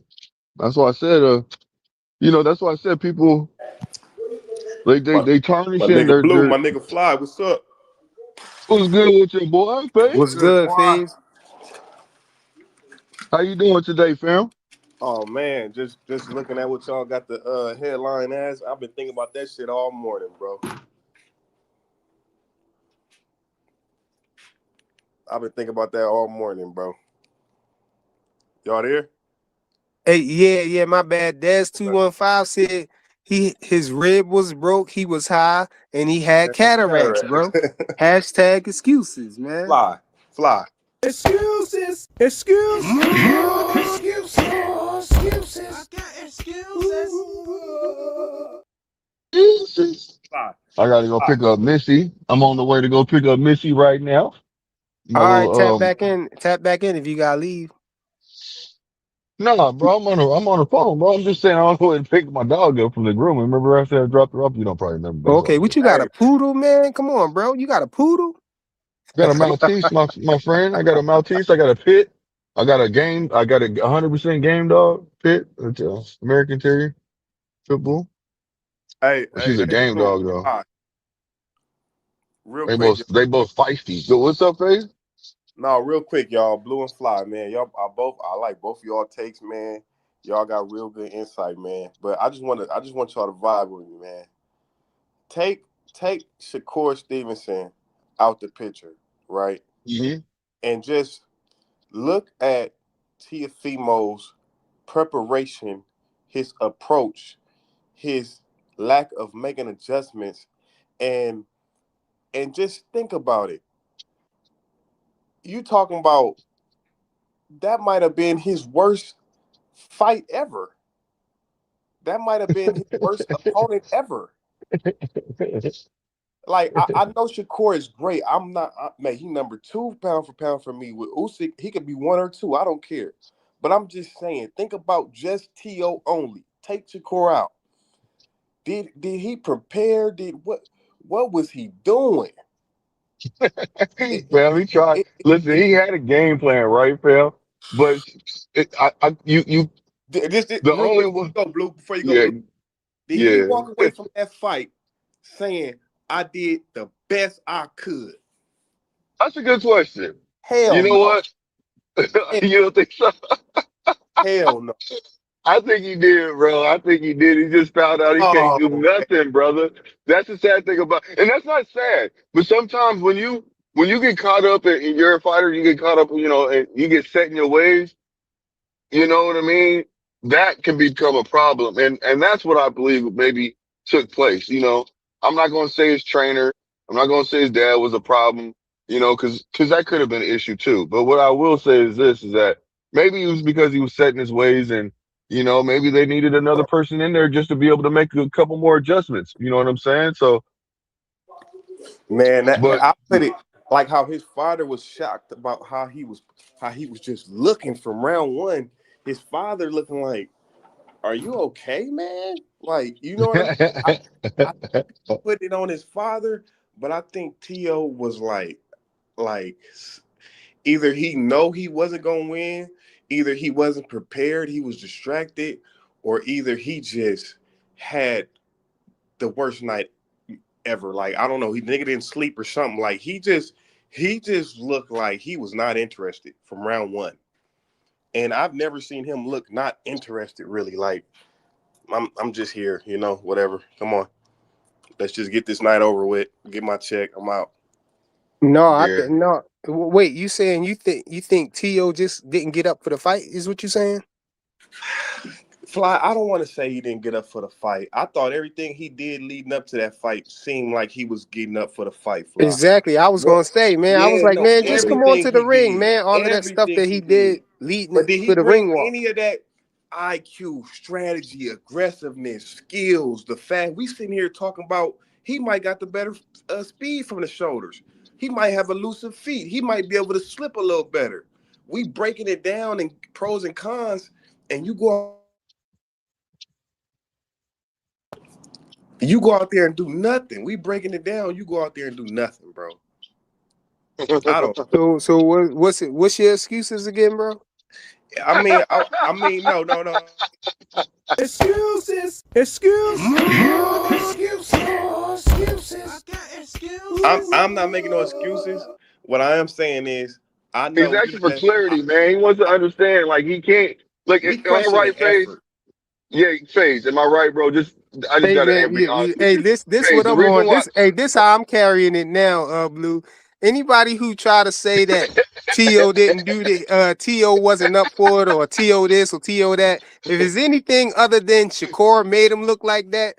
That's why I said, that's why I said people they My tarnishing nigga Blue, their my nigga Fly, what's up? what's good with your boy, Faye? What's good, Faze? How you doing today, fam? Oh man, just looking at what y'all got the headline as. I've been thinking about that shit all morning, bro. I've been thinking about that all morning, bro. Y'all there? Hey, yeah, my bad. Des215 said his rib was broke, he was high, and he had cataracts, bro. Hashtag excuses, man. Fly. Excuses. Excuses. Excuses. Jesus. Fly. I gotta go pick up Missy. I'm on the way to go pick up Missy right now. My All right, little tap back in if you gotta leave. no, bro, I'm on the phone, bro. I'm just saying I'm going to pick my dog up from the groom. Remember I said I dropped her off? You don't probably remember, but it's all Okay, what good. you got, Hey, a poodle, man? Come on, bro. You got a poodle? Got a Maltese, my friend. I got a Maltese. I got a pit. I got a 100% game dog pit. It's American Terrier Pitbull. hey, Well, hey, she's a hey, game Blue. dog though. Real They quick, both they both feisty. So what's up, Faze? no, real quick, y'all. Blue and Fly, man. I like both of y'all takes, man. Y'all got real good insight, man. But I just want y'all to vibe with me, man. Take Shakur Stevenson out the picture, right? Mm-hmm. And just look at Teofimo's preparation, his approach, his lack of making adjustments, and just think about it. You talking about that might have been his worst fight ever. That might have been his worst opponent ever. Like I know Shakur is great. I'm not, man. He number 2 pound for pound for me. With Usyk, he could be 1 or 2. I don't care. But I'm just saying, think about just To only. Take Shakur out. Did he prepare? What was he doing? Fam, he tried. Listen, he had a game plan, right, fam? But This the real only quick one. before you go, Yeah, Blue. Did he yeah. walk away from that fight saying, I did the best I could? That's a good question. You Hell know no. what? You don't think so? Hell no. I think he did, bro. I think he did. He just found out he can't do Oh, nothing, brother. That's the sad thing about, and that's not sad. But sometimes when you when you get caught up and you're a fighter, you get caught up, and you get set in your ways. You know what I mean? That can become a problem. And that's what I believe maybe took place. I'm not going to say his trainer. I'm not going to say his dad was a problem, cause that could have been an issue too. But what I will say is this, is that maybe it was because he was set in his ways and, maybe they needed another person in there just to be able to make a couple more adjustments. You know what I'm saying? So, Man, but I put it like how his father was shocked about how he was just looking from round one. His father looking like, "Are you okay, man?" Like, you know what I mean? I put it on his father, but I think Tio was like either he know he wasn't gonna win, either he wasn't prepared, he was distracted, or either he just had the worst night ever. Like, I don't know, he nigga didn't sleep or something. Like, he just looked like he was not interested from round one. And I've never seen him look not interested really. Like, I'm just here, whatever. Come on. Let's just get this night over with. Get my check. I'm out. No, I yeah. think no. Wait, you saying you think T.O. just didn't get up for the fight? Is what you saying? Fly, I don't want to say he didn't get up for the fight. I thought everything he did leading up to that fight seemed like he was getting up for the fight, Fly. Exactly. I was What? gonna say, man. I was Yeah, like, no, man, just come on everything to the he ring, did. man. All of that stuff Everything that he he did did. leading But did he to the bring ring walk. any of that IQ, strategy, aggressiveness, skills, the fact we sitting here talking about he might got the better speed from the shoulders. He might have elusive feet. He might be able to slip a little better. We breaking it down in pros and cons, and you go out there and do nothing. We breaking it down. You go out there and do nothing, bro. I don't. So what's your excuses again, bro? I mean, no. Excuses. Excuses. Excuses. I'm not making no excuses. What I am saying is, I He's know he asking for just. clarity, man. He wants to understand, like, he can't, like, We am I questioning right, Phase? effort. Yeah, Phase, am I right, bro? I just Hey gotta man, be honest with hey, you. this Phase, what the I'm reason on. why, This how I'm carrying it now, Blue. Anybody who try to say that T.O. didn't do the T.O. wasn't up for it, or T.O. this or T.O. that, if it's anything other than Shakur made him look like that,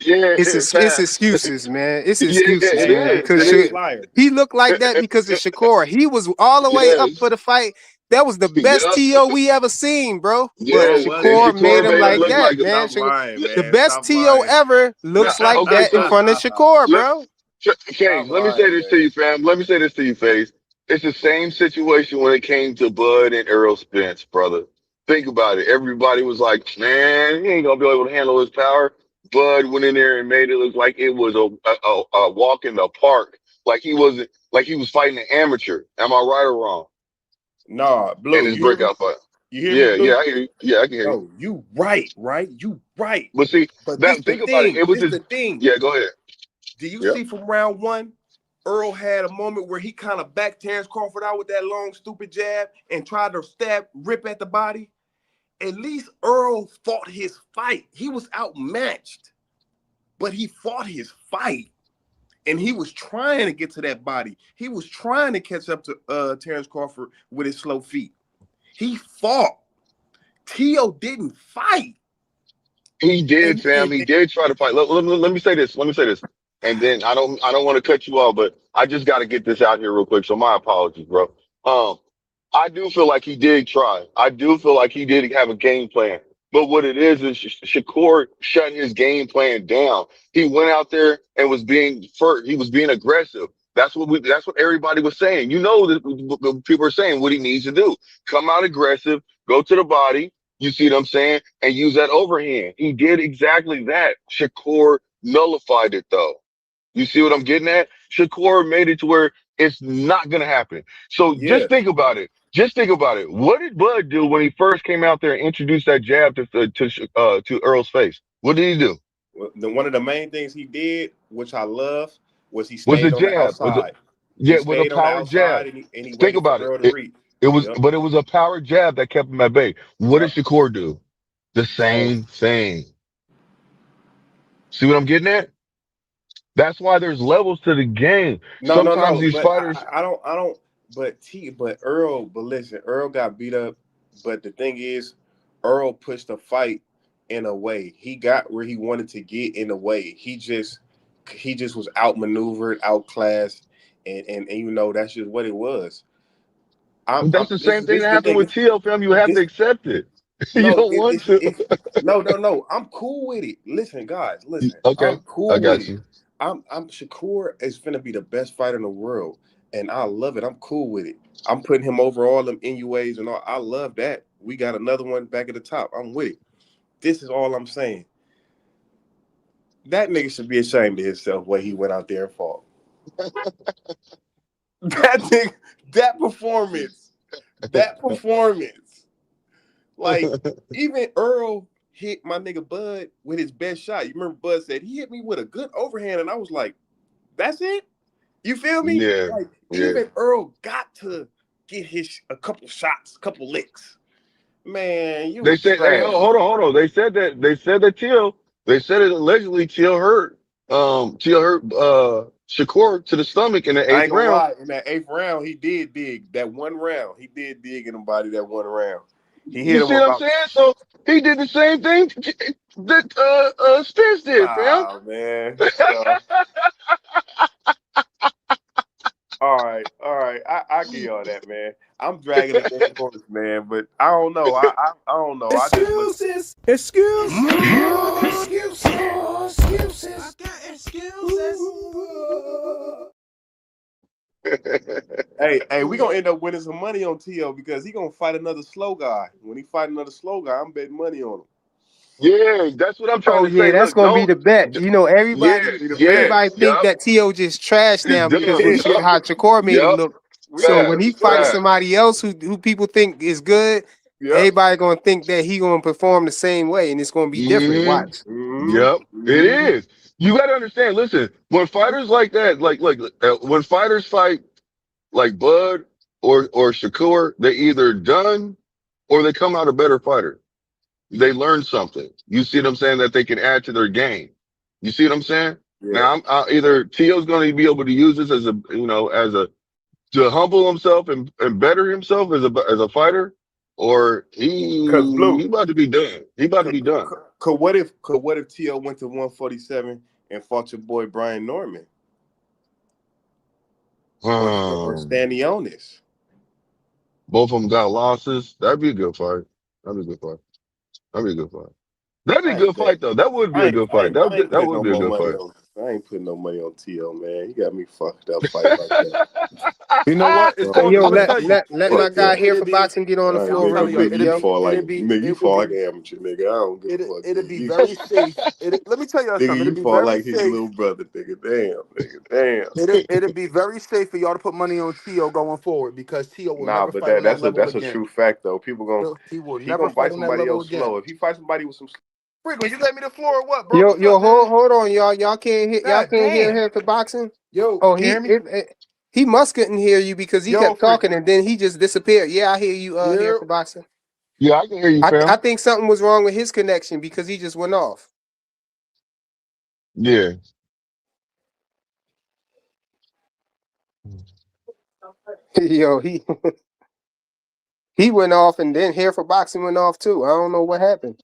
yeah, it's facts. excuses, man. It's Yeah, excuses, it man. is, Because it Hey, is. Flyer. he looked like that because of Shakur. He was all the way up Yes, for the fight. That was the best yep, T.O. we ever seen, bro. But No, it yes. And wasn't. Shakur Shakur made him made him like look that, like, man. Stop lying, The man. best Stop T.O. lying. ever looks like okay, that in so front of Shakur, let, bro. Stop Case, let me say lying, this to man. you, fam. Let me say this to you, Face. It's the same situation when it came to Bud and Earl Spence, brother. Think about it. Everybody was like, man, he ain't gonna be able to handle his power. Bud went in there and made it look like it was a walk in the park. Like he wasn't, like he was fighting an amateur. Am I right or wrong? Nah, In Blue, his you hear me? breakout fight. You hear me, Yeah, Blue? I hear you. Yeah, I can hear you. No, you right, right? You right. But see, But this that the think about it. thing. It was This just, the thing. yeah, go ahead. Do you Yeah. see from round one, Earl had a moment where he kind of backed Terrence Crawford out with that long, stupid jab and tried to rip at the body? At least Earl fought his fight. He was outmatched, but he fought his fight. And he was trying to get to that body. He was trying to catch up to Terrence Crawford with his slow feet. He fought. Tio didn't fight. He did, And, fam. and, He did try to fight. Let me say this. Let me say this. And then I don't want to cut you off, but I just got to get this out here real quick. So my apologies, bro. Um, I do feel like he did try. I do feel like he did have a game plan. But what it is Shakur shut his game plan down. He went out there and was being first. He was being aggressive. That's what everybody was saying. You know that people are saying what he needs to do. Come out aggressive, go to the body. You see what I'm saying? And use that overhand. He did exactly that. Shakur nullified it though. You see what I'm getting at? Shakur made it to where it's not going to happen. So yeah. just think about it. Just think about it. What did Bud do when he first came out there and introduced that jab to Earl's face? What did he do? One of the main things he did, which I love, was he Was the stayed on the jab? outside. He Yeah, was a stayed on the power outside jab. and he Think waited for about it. Earl to reach. Yep. But it was a power jab that kept him at bay. What did Yep. Shakur do? The Same. same thing. See what I'm getting at? That's why there's levels to the game. No, no, Sometimes no. these But fighters, I don't. But Earl. But listen, Earl got beat up. But the thing is, Earl pushed the fight in a way. He got where he wanted to get in a way. He just was outmaneuvered, outclassed, and you know that's just what it was. I'm that's the this same is thing this is that the happened thing. with TL, fam. You have to This accept it. You no, don't want to. no, no, no. I'm cool with it. Listen, guys, listen. I'm Okay, I cool with got it. you. I'm Shakur is finna be the best fighter in the world, and I love it. I'm cool with it. I'm putting him over all them NUAs and all. I love that. We got another one back at the top. I'm with it. This is all I'm saying. That nigga should be ashamed of himself where he went out there and fought. That thing, that performance, that performance. Like, even Earl hit my nigga Bud with his best shot. You remember Bud said he hit me with a good overhand, and I was like, that's it? You feel me? Yeah, Like, yeah. even Earl got to get a couple shots, a couple licks. Man, you They was said, hey, trash. hold on. They said that Teal, they said it allegedly Teal hurt Shakur to the stomach in the I eighth ain't gonna round. lie. In that eighth round, he did dig. That one round, he did dig in the body that one round. He You hit him see what I'm about, saying? So he did the same thing that Spence did, fam. man. So, all right. I give y'all that, man. I'm dragging a dead horse, man, but I don't know. I don't know. I just look. Excuses. Excuses. Excuses. Excuses. I got excuses. Hey, we gonna end up winning some money on T.O. because he gonna fight another slow guy. When he fight another slow guy, I'm betting money on him. Yeah, that's what I'm trying Oh to say. yeah, that's Look, gonna be the bet. You know, yeah, everybody Be the bet. everybody think yup, that T.O. just trash it's now because done. of shit how Shakur made him Yup, look. So when he facts, fights facts. somebody else who people think is good, Yep. everybody gonna think that he gonna perform the same way, and it's gonna be different. hmm Watch. Yep, it is. You got to understand. Listen, when fighters like that, when fighters fight like Bud or Shakur, they either done or they come out a better fighter. They learn something. You see what I'm saying? That they can add to their game. You see what I'm saying? Yeah. Now, either Tio's going to be able to use this as to humble himself and better himself as a fighter, or Cause he Blue, about to be done. He about to could, be done. what if T.O. went to 147 and fought your boy Brian Norman or Um, Stanionis? both of them got losses. That'd be a good fight. That'd be a good fight. That'd be a good fight. That'd be a I ain't good bet. fight though. That would be a good fight. I ain't That putting would no be a more good money fight. on. I ain't putting no money on T.O. Man. He got me fucked up fighting like that. You know what? It's Hey, going. yo, I'm He gonna got tell me you. let my fucked guy up. here for It'll be. boxing get on the I'm floor real telling you. quick, It'll yo. be. It'll be. Nigga, you It will fall be. like an amateur, nigga. I don't give a fuck, It'll nigga. be very safe. Let me tell you Nigga, something. you It'll be fall very like his safe. little brother, nigga. Damn, nigga. Damn. It'll be very safe for y'all to put money on Tio going forward because Tio will Nah, never but fight on that level that's a again. true fact though. He will He never gonna fight fight on that somebody level else again. slow. If he fight somebody with some Frequent, you gave me the floor or what, bro? Yo, What's up, man? hold on, y'all. Y'all God can't hear damn. him for boxing. Yo, Oh, can you hear me? he must couldn't hear you because he Yo, kept talking frequent. and then he just disappeared. Yeah, I hear you. Here Yeah. for boxing. Yeah, I can hear you, I fam. think something was wrong with his connection because he just went off. Yeah. Yo, he went off and then here for boxing went off too. I don't know what happened.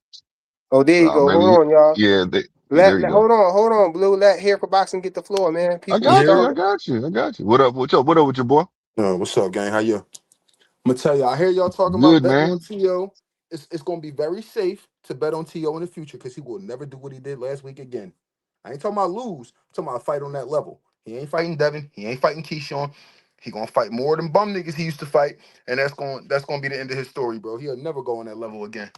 Oh, there you go. Hold Maybe. on, y'all. Yeah. There you go. Hold on, Blue. Let here for boxing get the floor, man. I People got you. start. I got you. I got you. What up? What's up? What up with your boy? What's up, gang? How you? I'm gonna tell you. I hear y'all talking about Good, betting man. on Tio. It's gonna be very safe to bet on Tio in the future because he will never do what he did last week again. I ain't talking about lose. I'm talking about a fight on that level. He ain't fighting Devin. He ain't fighting Keyshawn. He gonna fight more than bum niggas he used to fight, and that's gonna be the end of his story, bro. He'll never go on that level again.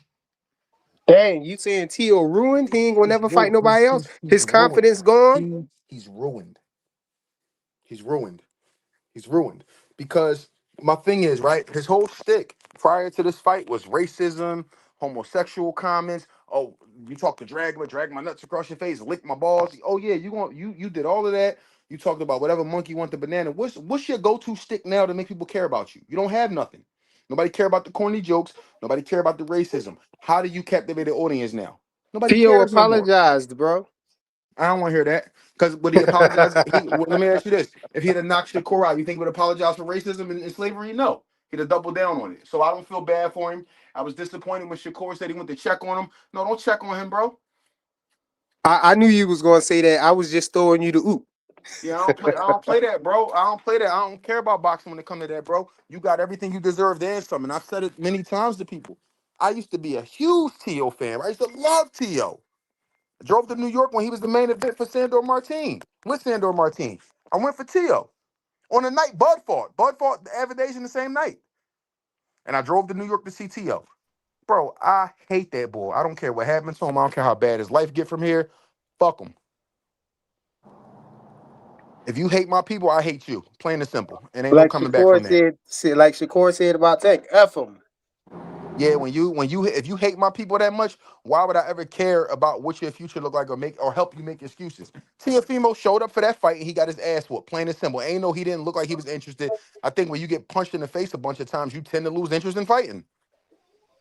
Dang, you saying Tio ruined? He ain't gonna never fight nobody else. He's His ruined. confidence gone. He's ruined. He's ruined. He's ruined because my thing is right. His whole shtick prior to this fight was racism, homosexual comments. Oh, you talk to drag my nuts across your face, lick my balls. Oh yeah, you did all of that. You talked about whatever monkey want the banana. What's your go-to stick now to make people care about you? You don't have nothing. Nobody care about the corny jokes. Nobody care about the racism. How do you captivate the audience now? Nobody Tio cares no more. apologized, bro. I don't want to hear that. Because would he apologize? Let me ask you this: if he'd have knocked Shakur out, you think he would apologize for racism and slavery? No, he'd have doubled down on it. So I don't feel bad for him. I was disappointed when Shakur said he went to check on him. No, don't check on him, bro. I knew you was gonna say that. I was just throwing you the oop. Yeah, I don't play that, bro. I don't play that. I don't care about boxing when it comes to that, bro. You got everything you deserve and some. And I've said it many times to people. I used to be a huge Tio fan. I used to love Tio. I drove to New York when he was the main event for Sandor Martin. With Sandor Martin. I went for Tio. On the night Bud fought. Bud fought the Avidation the same night. And I drove to New York to see Tio. Bro, I hate that boy. I don't care what happens to him. I don't care how bad his life get from here. Fuck him. If you hate my people, I hate you. Plain and simple. And ain't no Like coming back from that. Shakur said about Tank, F him. Yeah, if you hate my people that much, why would I ever care about what your future look like or help you make excuses? Teofimo showed up for that fight and he got his ass whooped. Plain and simple. Ain't no, he didn't look like he was interested. I think when you get punched in the face a bunch of times, you tend to lose interest in fighting.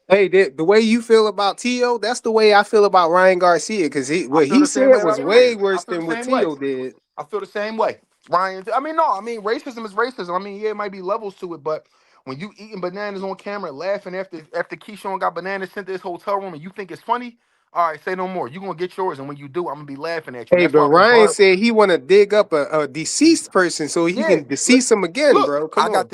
Hey, the way you feel about Tio, that's the way I feel about Ryan Garcia, because what he said was way worse than what Tio did. I feel the same way. Racism is racism. I mean, yeah, it might be levels to it, but when you eating bananas on camera, laughing after Keyshawn got bananas sent to his hotel room, and you think it's funny, all right, say no more. You gonna get yours, and when you do, I'm gonna be laughing at you. Hey, That's but why when Ryan Bud, said he want to dig up a deceased person so he can decease him again, bro. Come I got on.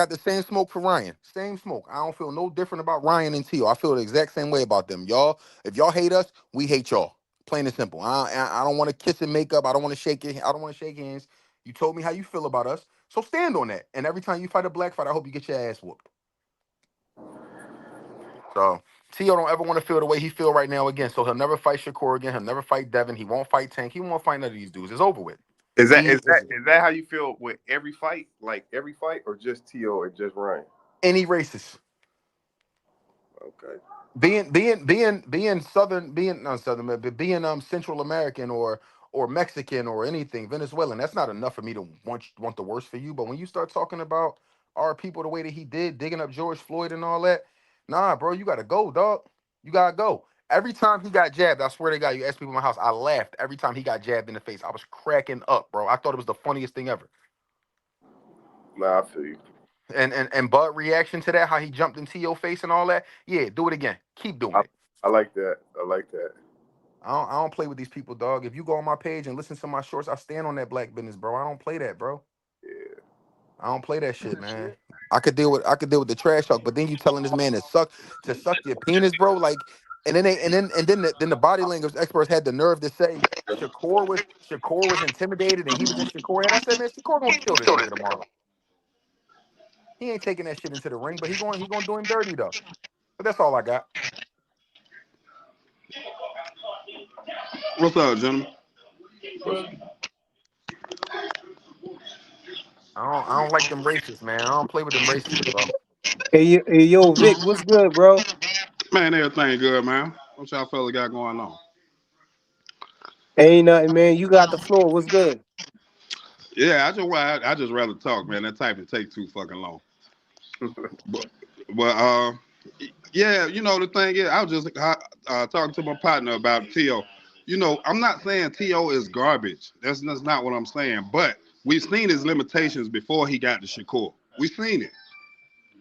the same smoke for Ryan. Same smoke. I don't feel no different about Ryan and Tio. I feel the exact same way about them. Y'all, if y'all hate us, we hate y'all. Plain and simple. I don't want to kiss and make up. I don't want to shake it. I don't want to shake hands. You told me how you feel about us, so stand on that. And every time you fight a black fight, I hope you get your ass whooped. So Tio don't ever want to feel the way he feel right now again. So he'll never fight Shakur again. He'll never fight Devin. He won't fight Tank. He won't fight none of these dudes. It's over with. Is that how you feel with every fight? Like every fight, or just Tio or just Ryan? Any racist. Okay. Being southern, not southern, but being Central American or Mexican or anything, Venezuelan, that's not enough for me to want the worst for you. But when you start talking about our people the way that he did, digging up George Floyd and all that, nah, bro, you gotta go, dog. You gotta go. Every time he got jabbed, I swear to God, you asked people in my house, I laughed every time he got jabbed in the face. I was cracking up, bro. I thought it was the funniest thing ever. Nah, I feel you. And Bud reaction to that, how he jumped into your face and all that, yeah, do it again. Keep doing it. I like that. I like that. I don't play with these people, dog. If you go on my page and listen to my shorts, I stand on that black business, bro. I don't play that, bro. Yeah. I don't play that shit, man. I could deal with the trash talk, but then you telling this man to suck your penis, bro. Like, and then the body language experts had the nerve to say Shakur was intimidated and he was in Shakur head. I said, man, Shakur gonna kill this nigga tomorrow. He ain't taking that shit into the ring, but he gonna do him dirty though. But that's all I got. What's up, gentlemen? I don't like them racists, man. I don't play with them racists, bro. Hey, yo, Vic, what's good, bro? Man, everything good, man. What y'all fella got going on? Ain't nothing, man. You got the floor. What's good? Yeah, I just rather talk, man. That type of take too fucking long. but yeah, you know the thing is, I was just talking to my partner about Tio. You know, I'm not saying Tio is garbage. That's not what I'm saying. But we've seen his limitations before he got to Shakur. We've seen it.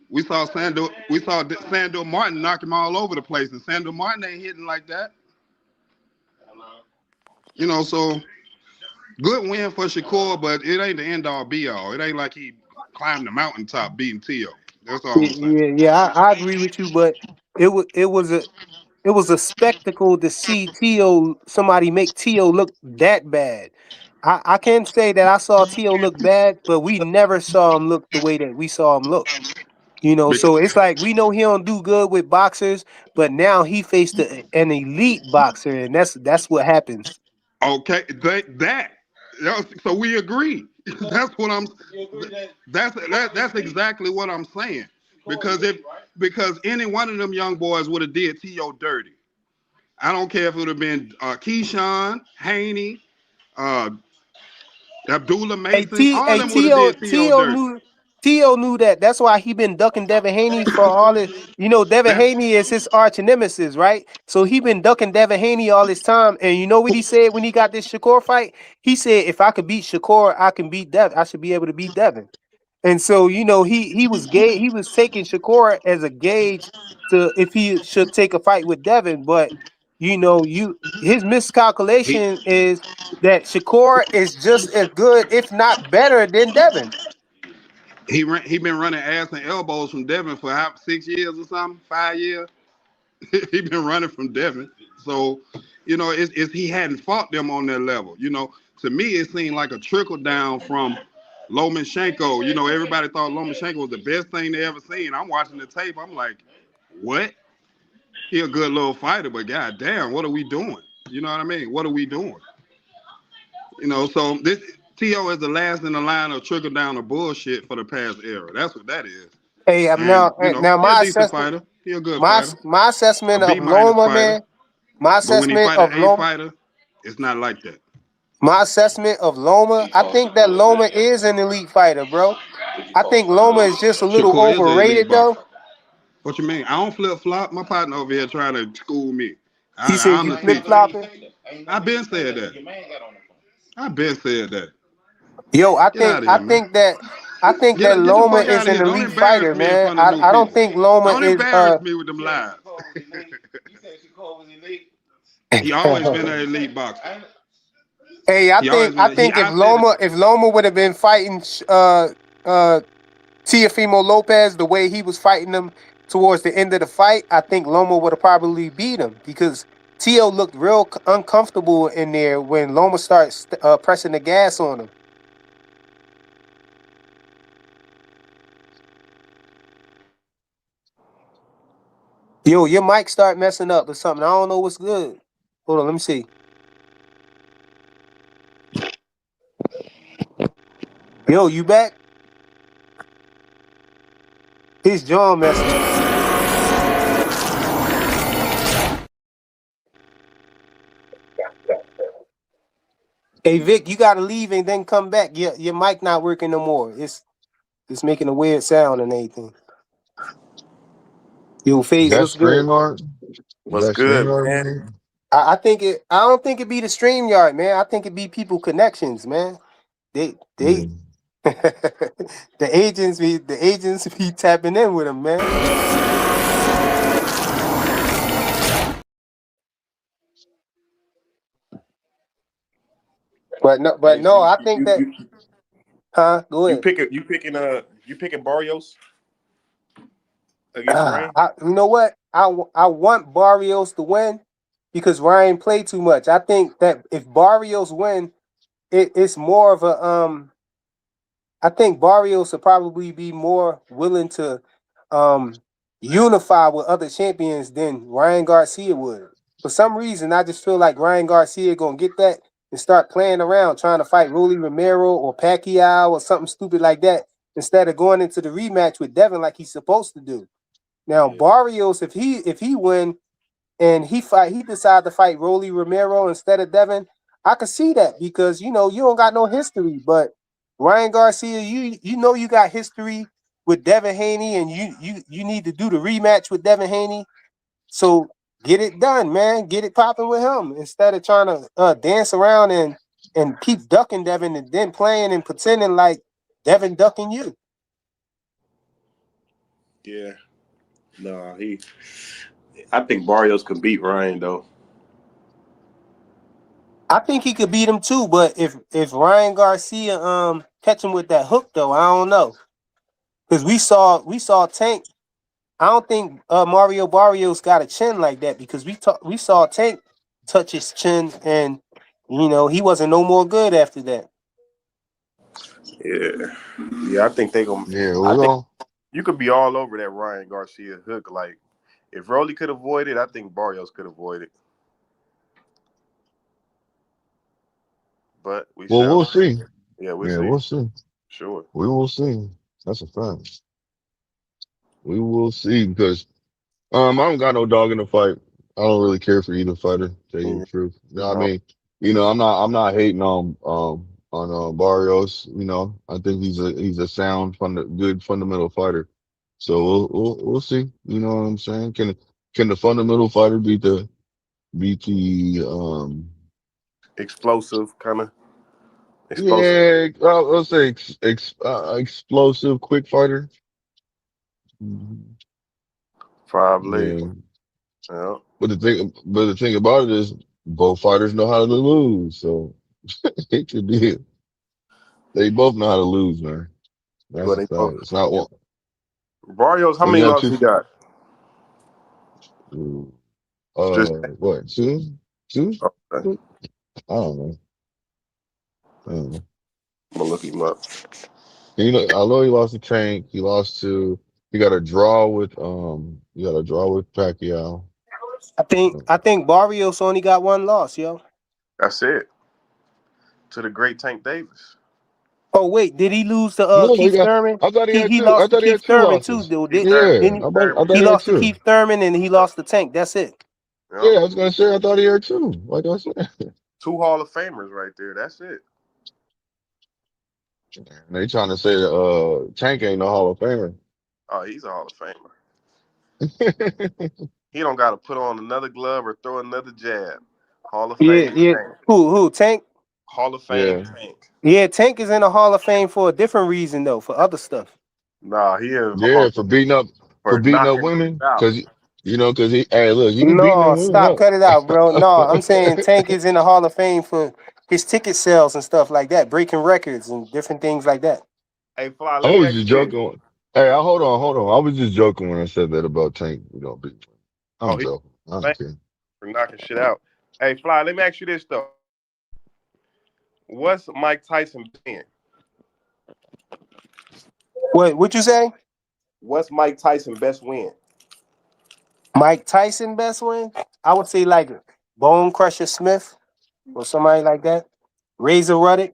We saw Sandor Martin knock him all over the place, and Sandor Martin ain't hitting like that. You know, so good win for Shakur, but it ain't the end all be all. It ain't like he climbed the mountaintop beating Tio. That's all I'm saying. Yeah, I agree with you, but it was a spectacle to see somebody make Tio look that bad. I can't say that I saw Tio look bad, but we never saw him look the way that we saw him look. You know, so it's like we know he don't do good with boxers, but now he faced an elite boxer, and that's what happens. Okay, so we agree. That's what I'm. That's exactly what I'm saying. Because any one of them young boys would have did Tio dirty. I don't care if it would have been Keyshawn, Haney, Abdullah Mason. All of them would have did Tio dirty. Tio knew that. That's why he been ducking Devin Haney for all this. You know, Devin Haney is his arch nemesis, right? So he been ducking Devin Haney all this time. And you know what he said when he got this Shakur fight? He said, if I could beat Shakur, I can beat Devin. I should be able to beat Devin. And so, you know, he was he was taking Shakur as a gauge to if he should take a fight with Devin. But you know, his miscalculation is that Shakur is just as good, if not better, than Devin. He been running ass and elbows from Devin for 6 years or something, 5 years. He been running from Devin. So, you know, it's he hadn't fought them on their level. You know, to me, it seemed like a trickle down from Lomachenko. You know, everybody thought Lomachenko was the best thing they ever seen. I'm watching the tape. I'm like, what? He a good little fighter, but goddamn, what are we doing? You know what I mean? What are we doing? You know, so this T.O. is the last in the line of trickle down of bullshit for the past era. That's what that is. Hey, And, you know, now he a my decent assessment, fighter. He a good fighter. my A assessment of B minus Loma, fighter. man. My But when he assessment fight an of A Loma. fighter, it's not like that. My assessment of Loma, I think that Loma is an elite fighter, bro. I think Loma is just a little Shakur is an elite overrated, though. boxer. What you mean? I don't flip flop. My partner over here trying to school me. He said I'm you the flip teacher. flopping. I've been said that. I've been said that. Yo, Get out of I here, man. think that Get the Loma fuck out is of an here. Don't elite embarrass fighter, me in man. front of new I don't people. think Loma Don't is embarrass me with them lies. He always been an elite boxer. Hey, He always I been. think I said it. If Loma would have been fighting Teofimo Lopez the way he was fighting him towards the end of the fight, I think Loma would have probably beat him because Tio looked real uncomfortable in there when Loma starts pressing the gas on him. Yo, your mic start messing up or something. I don't know what's good. Hold on, let me see. Yo, you back? His jaw messing up. Hey Vic, you gotta leave and then come back. Your mic not working no more. It's making a weird sound and everything. Yo, Is Phase, that what's good? StreamYard? Is What's that good, StreamYard, man? man? I don't think it be the StreamYard, man. I think it be people connections, man. They Yeah. the agents be tapping in with them, man. But Hey, no, I think that go ahead. You picking Barrios against Rain? You know what? I want Barrios to win because Ryan played too much. I think that if Barrios win, it's more of a I think Barrios will probably be more willing to unify with other champions than Ryan Garcia would. For some reason, I just feel like Ryan Garcia gonna get that and start playing around trying to fight Rolly Romero or Pacquiao or something stupid like that instead of going into the rematch with Devin like he's supposed to do. Now Barrios, if he win and he decide to fight Rolly Romero instead of Devin, I could see that because you know you don't got no history. But Ryan Garcia, you know you got history with Devin Haney, and you need to do the rematch with Devin Haney. So get it done, man. Get it popping with him instead of trying to dance around and keep ducking Devin and then playing and pretending like Devin ducking you. Yeah. No, I think Barrios can beat Ryan though. I think he could beat him too, but if Ryan Garcia catch him with that hook though, I don't know. Because we saw Tank. I don't think Mario Barrios got a chin like that because we saw Tank touch his chin and you know he wasn't no more good after that. Yeah. Yeah, I think they gonna. Yeah, I we think all. you could be all over that Ryan Garcia hook. Like if Rolly could avoid it, I think Barrios could avoid it. But we Well, shall we'll see. see. Yeah, we'll Yeah, see. we'll see. Sure. We will see. That's a fact. We will see because I don't got no dog in the fight. I don't really care for either fighter. To tell you Yeah. the truth. You know what I No. mean? You know, I'm not hating on on Barrios. You know, I think he's a sound, good fundamental fighter. So we'll see. You know what I'm saying? Can the fundamental fighter beat the Explosive kind of explosive. yeah, I'll say explosive quick fighter. Probably. Yeah. Yeah. But the thing about it is both fighters know how to lose. So it could be they both know how to lose, man. That's But a they fact. both. It's not one. Barrios, how Well, he many got losses two. he got? Just What? Two? Two? okay. I don't know. I don't know. I'm gonna look him up. You know, I know he lost to Tank. He lost to. He got a draw with. He got a draw with Pacquiao. I think Barrios only got one loss, yo. That's it. To the great Tank Davis. Oh wait, did he lose to No, he Keith got. Thurman? I thought he had He two. I lost to thought he had Keith two Thurman too, losses. dude. Keith Didn't Yeah, he? I thought He he had lost to two. Keith Thurman and he lost to Tank. That's it. Yeah. Yeah, I was gonna say I thought he had two. Like I said, Two Hall of Famers right there. That's it. they trying to say Tank ain't no Hall of Famer. Oh, he's a Hall of Famer. He don't got to put on another glove or throw another jab. Hall of Yeah, Fame yeah. Tank. Who? Tank? Hall of Fame Yeah, Tank. Yeah, Tank is in the Hall of Fame for a different reason though, for other stuff. Nah, he in Hall yeah, for for beating up knocking niggas women, out. cause he hey look, he be beating them No, women stop, up. cut it out, bro. No, I'm saying Tank is in the Hall of Fame for his ticket sales and stuff like that, breaking records and different things like that. Hey, Fly, I let me was ask just you this. joking. Hey, hold on. I was just joking when I said that about Tank. You know, beat. I'm Oh, he's joking. I don't famous care. for knocking shit out. Hey, Fly, let me ask you this though. What's Mike Tyson win? What you say? What's Mike Tyson best win? Mike Tyson best win? I would say like Bone Crusher Smith or somebody like that. Razor Ruddock.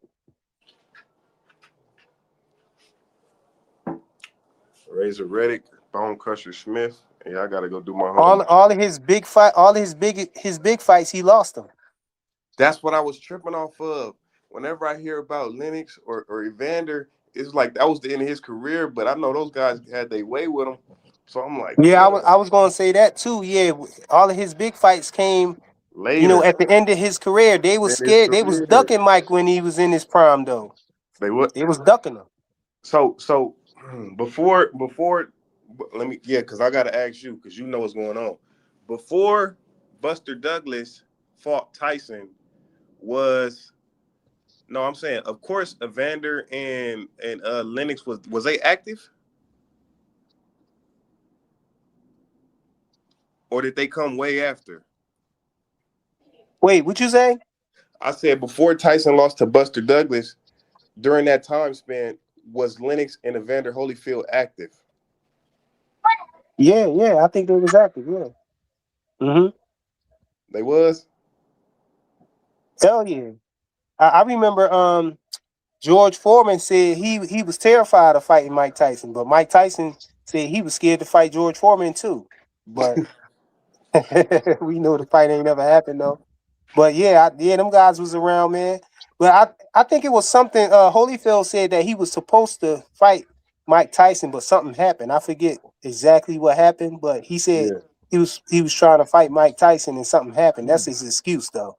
Razor Reddick, Bone Crusher Smith. Yeah, I gotta go do my All homework. all of his big fight, all of his big fights, he lost them. That's what I was tripping off of. Whenever I hear about Lennox or Evander, it's like that was the end of his career. But I know those guys had their way with him, so I'm like, Yeah, I was damn. I was gonna say that too. Yeah, all of his big fights came, Later at the end of his career. They was in his scared. They was career, ducking Mike when he was in his prime, though. they would. They was ducking him. So before let me because I gotta ask you because you know what's going on. Before Buster Douglas fought Tyson was no, I'm saying of course Evander and Lennox was they active or did they come way after? Wait, what you say? I said before Tyson lost to Buster Douglas during that time span was Lennox and Evander Holyfield active? Yeah, I think they was active. Yeah. They was. Hell yeah. I remember. George Foreman said he was terrified of fighting Mike Tyson, but Mike Tyson said he was scared to fight George Foreman too. But we know the fight ain't never happened though. But yeah, them guys was around, man. But I think it was something. Holyfield said that he was supposed to fight Mike Tyson, but something happened. I forget exactly what happened, but he said Yeah. he was trying to fight Mike Tyson and something happened. That's his excuse though.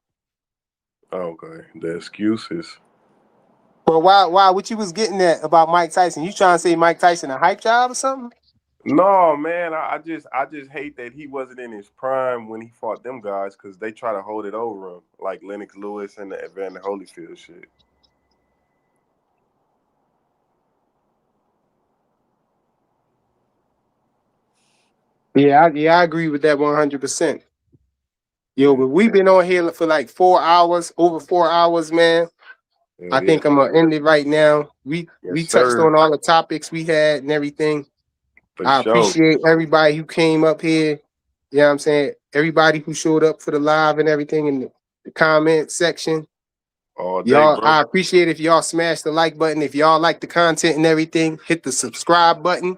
Okay. The excuses. But why what you was getting at about Mike Tyson? You trying to say Mike Tyson a hype job or something? No, man, I just hate that he wasn't in his prime when he fought them guys because they try to hold it over him, like Lennox Lewis and the Evander Holyfield shit. Yeah, I agree with that 100%. Yo, but we've been on here for like 4 hours, over 4 hours, man. Hell I yeah. think I'm gonna end it right now. We Yes, touched sir. on all the topics we had and everything. For I sure. appreciate everybody who came up here. You know what I'm saying? Everybody who showed up for the live and everything in the comment section. All day, Y'all, bro. I appreciate if y'all smash the like button. If y'all like the content and everything, hit the subscribe button.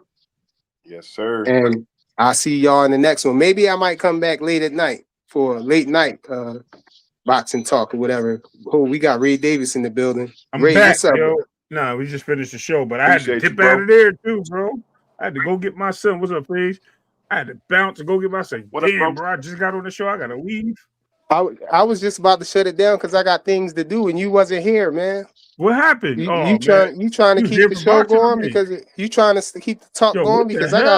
Yes, sir. And I'll see y'all in the next one. Maybe I might come back late at night for a late night boxing talk or whatever. Oh, we got Ray Davis in the building. I'm Ray, back, what's up, yo. bro? Nah, we just finished the show, but I had to Appreciate you, dip out bro. of there too, bro. I had to go get my son. What's up, please? I had to bounce and go get my son. What up, Damn, bro? bro, I just got on the show. I gotta leave. I was just about to shut it down because I got things to do and you wasn't here, man. What happened? You Oh man, trying to you was keep there the for show boxing or going me? because you trying to keep the talk Yo, what going the because hell? Hold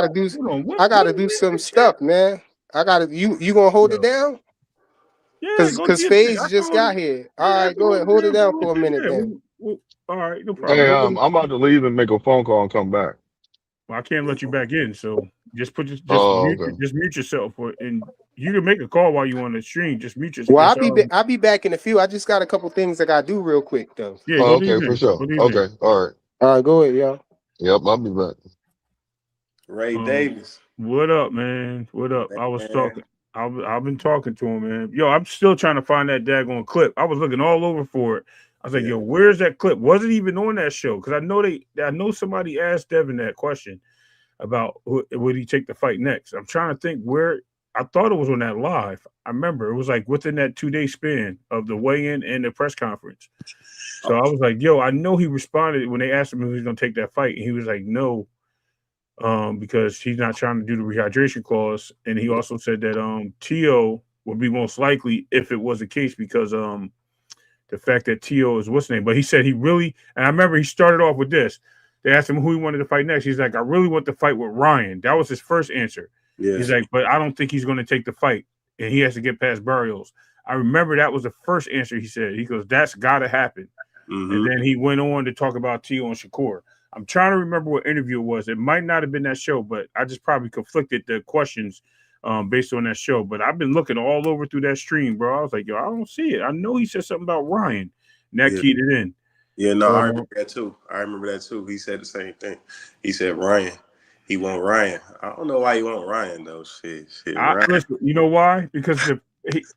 on, I what gotta is do this some shit? stuff, man. You gonna hold it Yo, down? yeah, go do Cause your thing. I FaZe can just hold it. got here. All Yeah, I right, can go hold ahead, it hold it down for a down little for a bit. minute Yeah, then. all right, no problem. Hey, Go ahead. I'm about to leave and make a phone call and come back. Well, I can't let you back in, so just Oh, okay. mute yourself, and you can make a call while you on the stream. Just mute Well, yourself. I'll be back in a few. I just got a couple things I gotta do real quick though. Yeah, Oh, go do your okay, for thing. sure. Go do your thing. Okay, all right. All right, go ahead, y'all. Yep, I'll be back. Ray Davis. What up, man? What up? I was Man. talking. I've been talking to him, man. Yo, I'm still trying to find that daggone clip. I was looking all over for it. I was like, Yeah. yo, where's that clip? Was it even on that show? Because I know somebody asked Devin that question about would he take the fight next. I'm trying to think where. I thought it was on that live. I remember it was like within that 2-day span of the weigh-in and the press conference. So I was like, yo, I know he responded when they asked him if he was going to take that fight, and he was like, no. Because he's not trying to do the rehydration clause, and he also said that Teo would be most likely if it was the case because the fact that Teo is what's name, but he said he really, and I remember he started off with this. They asked him who he wanted to fight next. He's like, I really want to fight with Ryan. That was his first answer. Yeah. He's like, but I don't think he's going to take the fight, and he has to get past Barrios. I remember that was the first answer he said. He goes, that's got to happen. Mm-hmm. And then he went on to talk about Teo and Shakur. I'm trying to remember what interview it was. It might not have been that show, but I just probably conflicted the questions based on that show. But I've been looking all over through that stream, bro. I was like, yo, I don't see it. I know he said something about Ryan, and that keyed it in. Yeah, no, I remember that too. He said the same thing. He said Ryan. He want Ryan. I don't know why he want Ryan though. Shit, Ryan. Listen, you know why? Because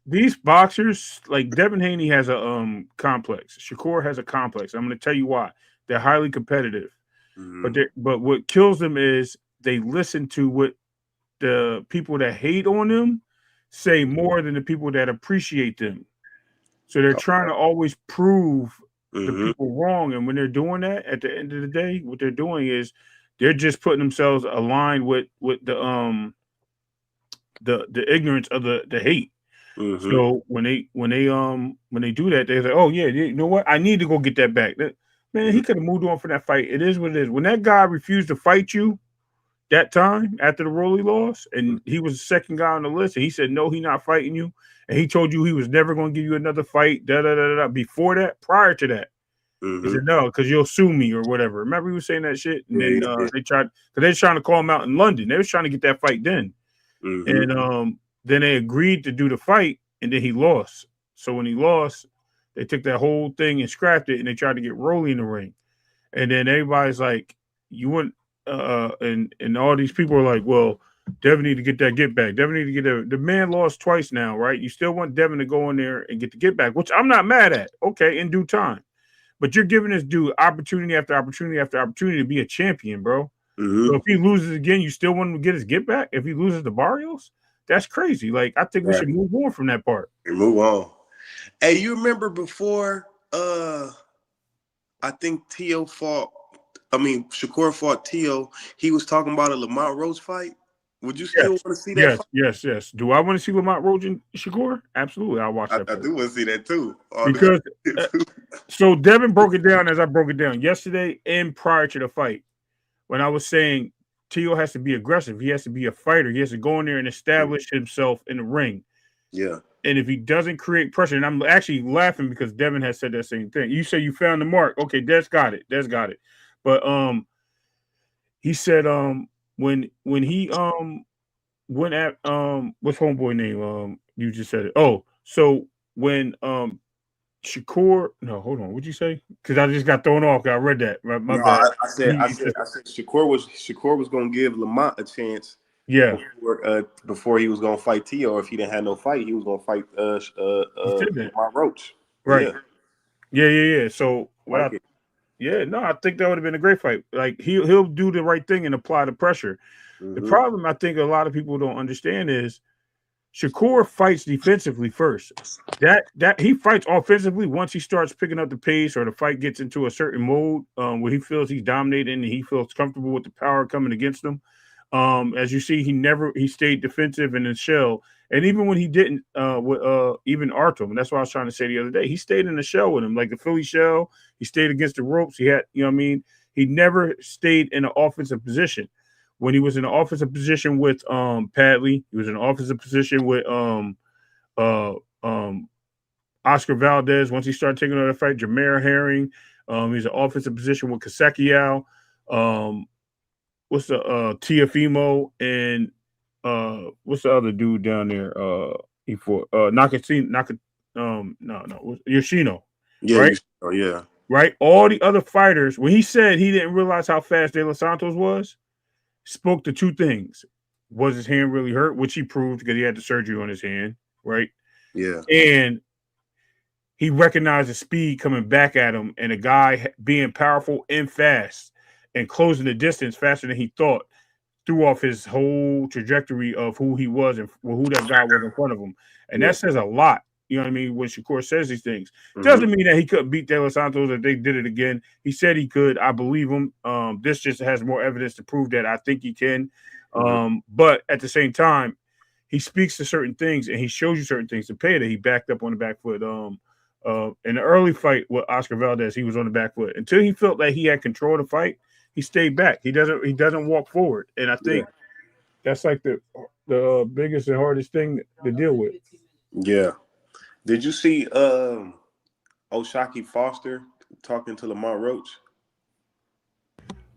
these boxers, like Devin Haney has a complex. Shakur has a complex. I'm going to tell you why. They're highly competitive. Mm-hmm. But what kills them is they listen to what the people that hate on them say more than the people that appreciate them. So they're trying to always prove the people wrong. And when they're doing that, at the end of the day, what they're doing is they're just putting themselves aligned with the ignorance of the hate. Mm-hmm. So when they do that, they say, oh yeah, you know what? I need to go get that back. Man, he could have moved on from that fight. It is what it is. When that guy refused to fight you that time after the Rolly loss, and he was the second guy on the list, and he said, no, he's not fighting you. And he told you he was never going to give you another fight. Before that, prior to that, he said, no, because you'll sue me or whatever. Remember he was saying that shit? And then they tried, because they were trying to call him out in London. They was trying to get that fight then. And then they agreed to do the fight, and then he lost. So when he lost, they took that whole thing and scrapped it, and they tried to get Rolly in the ring. And then everybody's like, you wouldn't, and all these people are like, well, Devin need to get that get back. Devin need to get that. The man lost twice now, right? You still want Devin to go in there and get the get back, which I'm not mad at. Okay, in due time. But you're giving this dude opportunity after opportunity after opportunity to be a champion, bro. So if he loses again, you still want him to get his get back? If he loses to Barrios? That's crazy. Like, I think we should move on from that part. Move on. Hey, you remember before I think Shakur fought Teo, he was talking about a Lamont Roach fight. Would you still want to see that fight? Yes. Do I want to see Lamont Roach and Shakur? Absolutely. I'll watch that. I do want to see that too. Because so Devin broke it down as I broke it down yesterday and prior to the fight. When I was saying Teo has to be aggressive, he has to be a fighter. He has to go in there and establish himself in the ring. Yeah. And if he doesn't create pressure, and I'm actually laughing because Devin has said that same thing. You say you found the mark. Okay, Des got it. But he said when he went at what's homeboy name? You just said it. Oh, so when Shakur, no, hold on. What'd you say? Because I just got thrown off. I read that. My bad. I said Shakur was going to give Lamont a chance. Yeah. Before he was going to fight Teo. If he didn't have no fight, he was going to fight Lamont Roach. Right. Yeah. So I think that would have been a great fight. Like he'll do the right thing and apply the pressure. The problem I think a lot of people don't understand is Shakur fights defensively first. That he fights offensively once he starts picking up the pace or the fight gets into a certain mode where he feels he's dominating and he feels comfortable with the power coming against him. As you see, he stayed defensive in his shell, and even when he didn't, with even Artem, and that's what I was trying to say the other day. He stayed in the shell with him, like the Philly shell. He stayed against the ropes. He had, you know what I mean. He never stayed in an offensive position. When he was in an offensive position with Padley, he was in an offensive position with uh, um, Oscar Valdez. Once he started taking over the fight, Jameer Herring. He's an offensive position with Kasekiel. What's the Teofimo and what's the other dude down there? He fought Yoshino, Yeah, right? yeah. Right. All the other fighters, when he said he didn't realize how fast De Los Santos was, spoke to two things. Was his hand really hurt, which he proved because he had the surgery on his hand, right? Yeah. And he recognized the speed coming back at him and a guy being powerful and fast and closing the distance faster than he thought, threw off his whole trajectory of who he was and who that guy was in front of him. And that says a lot. You know what I mean? When Shakur says these things, doesn't mean that he couldn't beat De Los Santos if they did it again. He said he could. I believe him. This just has more evidence to prove that I think he can. But at the same time, he speaks to certain things and he shows you certain things. To pay that he backed up on the back foot. In the early fight with Oscar Valdez, he was on the back foot until he felt that he had control of the fight. He stayed back. He doesn't walk forward, and I think that's like the biggest and hardest thing to deal with. Yeah. Did you see Oshaki Foster talking to Lamont Roach?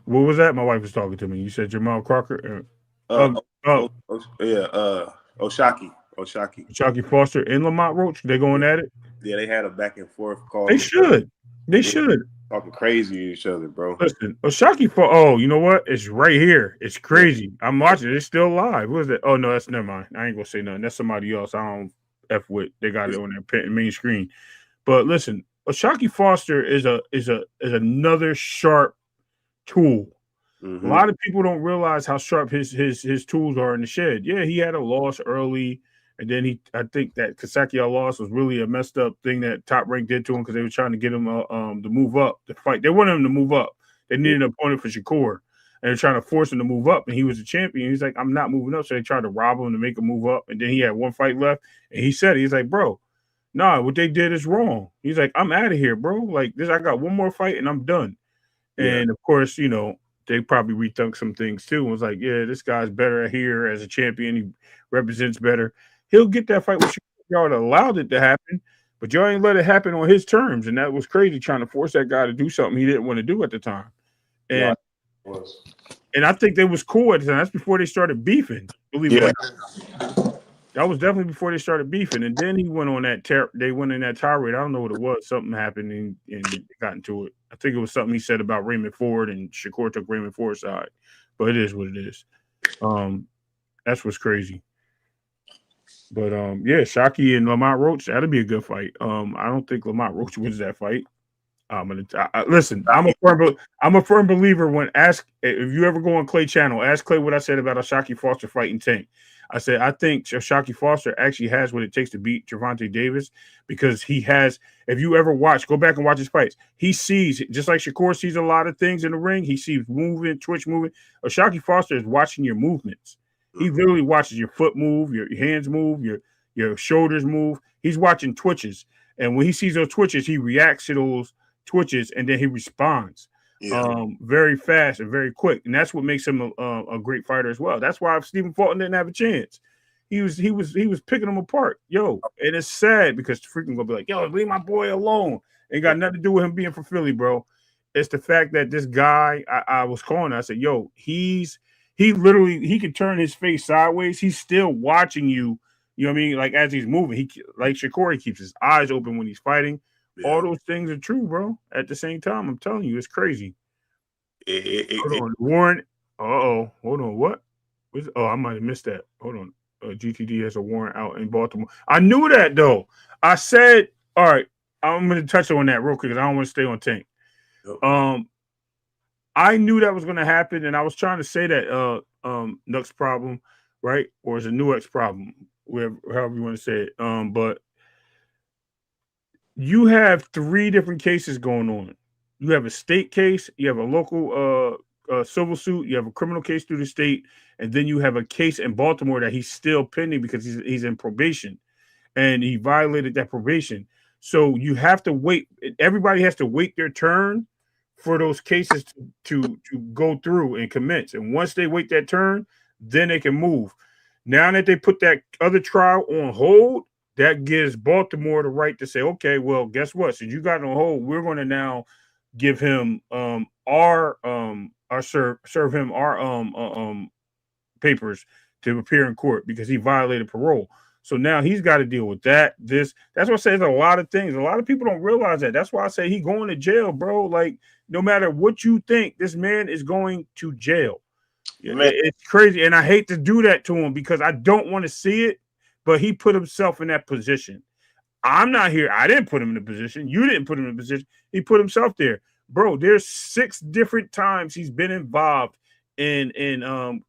What was that? My wife was talking to me. You said Jamal Crocker. Oshaki. Oshaki Foster and Lamont Roach. They going at it. Yeah, they had a back and forth call. They should. They should. Talking crazy to each other, bro. Listen, Oshaki you know what? It's right here. It's crazy. I'm watching it. It's still live. What is that? Oh no, that's never mind. I ain't gonna say nothing. That's somebody else. I don't F with. They got it on their main screen. But listen, Oshaki Foster is another sharp tool. A lot of people don't realize how sharp his tools are in the shed. Yeah, he had a loss early, and then I think that Kasekiel loss was really a messed up thing that Top Rank did to him because they were trying to get him to move up to fight. They wanted him to move up. They needed an opponent for Shakur, and they're trying to force him to move up. And he was a champion. He's like, I'm not moving up. So they tried to rob him to make him move up. And then he had one fight left, and he said, he's like, bro, nah, what they did is wrong. He's like, I'm out of here, bro. Like this, I got one more fight and I'm done. And of course, you know, they probably rethunk some things too. And was like, yeah, this guy's better here as a champion. He represents better. He'll get that fight with Shakur. Y'all allowed it to happen, but y'all ain't let it happen on his terms. And that was crazy, trying to force that guy to do something he didn't want to do at the time. And and I think they was cool at the time. That's before they started beefing. Believe it or not. That was definitely before they started beefing. And then he went on that they went in that tirade. I don't know what it was. Something happened and they got into it. I think it was something he said about Raymond Ford, and Shakur took Raymond Ford's side. But it is what it is. That's what's crazy. But Shaki and Lamont Roach, that'd be a good fight. I don't think Lamont Roach wins that fight. Listen, I'm a firm believer if you ever go on Clay channel, ask Clay what I said about Oshaki Foster fighting Tank. I said, I think Oshaki Foster actually has what it takes to beat Gervonta Davis because he has, if you ever go back and watch his fights, he sees, just like Shakur sees a lot of things in the ring, he sees twitch movement. Oshaki Foster is watching your movements. He literally watches your foot move, your hands move, your shoulders move. He's watching twitches. And when he sees those twitches, he reacts to those twitches and then he responds very fast and very quick. And that's what makes him a great fighter as well. That's why Stephen Fulton didn't have a chance. He was picking them apart. And it's sad because freaking gonna be like, yo, leave my boy alone. Ain't got nothing to do with him being from Philly, bro. It's the fact that this guy, I was calling, I said, yo, he can turn his face sideways. He's still watching you. You know what I mean? Like as he's moving, he like Shakur, he keeps his eyes open when he's fighting. All those things are true, bro. At the same time, I'm telling you, it's crazy. Hold on, Warren. Hold on. What? I might have missed that. Hold on. GTD has a warrant out in Baltimore. I knew that though. I said, all right. I'm going to touch on that real quick because I don't want to stay on Tank. I knew that was going to happen, and I was trying to say that Nuck's problem, right, or is a Nux's problem. however you want to say it. But you have 3 different cases going on. You have a state case, you have a local civil suit, you have a criminal case through the state, and then you have a case in Baltimore that he's still pending because he's in probation, and he violated that probation. So you have to wait. Everybody has to wait their turn for those cases to go through and commence. And once they wait that turn, then they can move. Now that they put that other trial on hold, that gives Baltimore the right to say, okay, well, guess what? Since you got it on hold, we're going to now give him serve him our papers to appear in court because he violated parole. So now he's got to deal with that. That's why I say there's a lot of things. A lot of people don't realize that. That's why I say he going to jail, bro. Like, no matter what you think, this man is going to jail. It's crazy. And I hate to do that to him because I don't want to see it, but he put himself in that position. I'm not here. I didn't put him in the position. You didn't put him in the position. He put himself there. Bro, there's 6 different times he's been involved in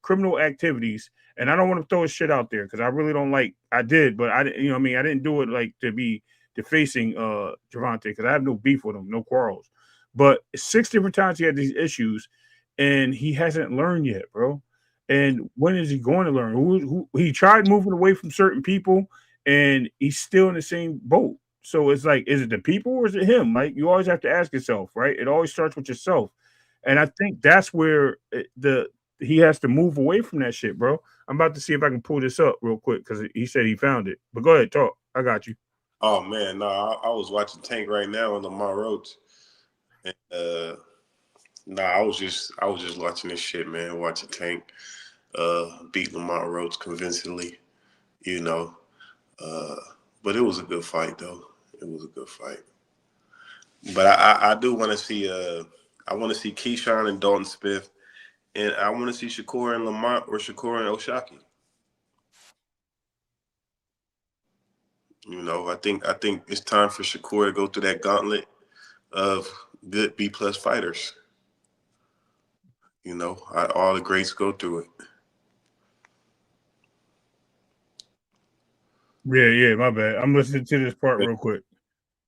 criminal activities. And I don't want to throw his shit out there because I really don't like. I did, but I didn't do it like to be defacing Javante because I have no beef with him, no quarrels. But 6 different times he had these issues, and he hasn't learned yet, bro. And when is he going to learn? Who he tried moving away from certain people, and he's still in the same boat. So it's like, is it the people or is it him? Like, you always have to ask yourself, right? It always starts with yourself, and I think that's where he has to move away from that shit, bro. I'm about to see if I can pull this up real quick because he said he found it. But go ahead, talk. I got you. Oh man, no, I was watching Tank right now on Lamar Roach, and I was just watching this shit, man. Watching Tank beat Lamar Roach convincingly, you know. But it was a good fight, though. It was a good fight. But I do want to see I want to see Keyshawn and Dalton Smith, and I want to see Shakur and Lamont or Shakur and Oshaki. You know, I think it's time for Shakur to go through that gauntlet of good B+ fighters. You know, all the greats go through it. Yeah, my bad. I'm listening to this part real quick.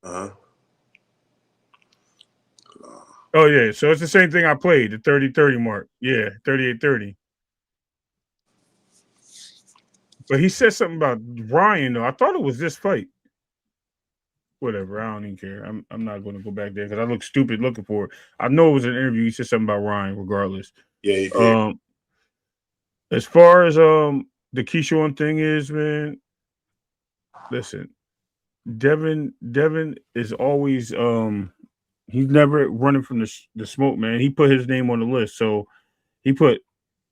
Uh-huh. Oh, yeah. So it's the same thing I played, the 30-30 mark. Yeah, 38-30. But he said something about Ryan, though. I thought it was this fight. Whatever. I don't even care. I'm not going to go back there because I look stupid looking for it. I know it was an interview. He said something about Ryan, regardless. Yeah, he did. As far as the Keyshawn thing is, man, listen, Devin is always he's never running from the smoke, man. He put his name on the list, so he put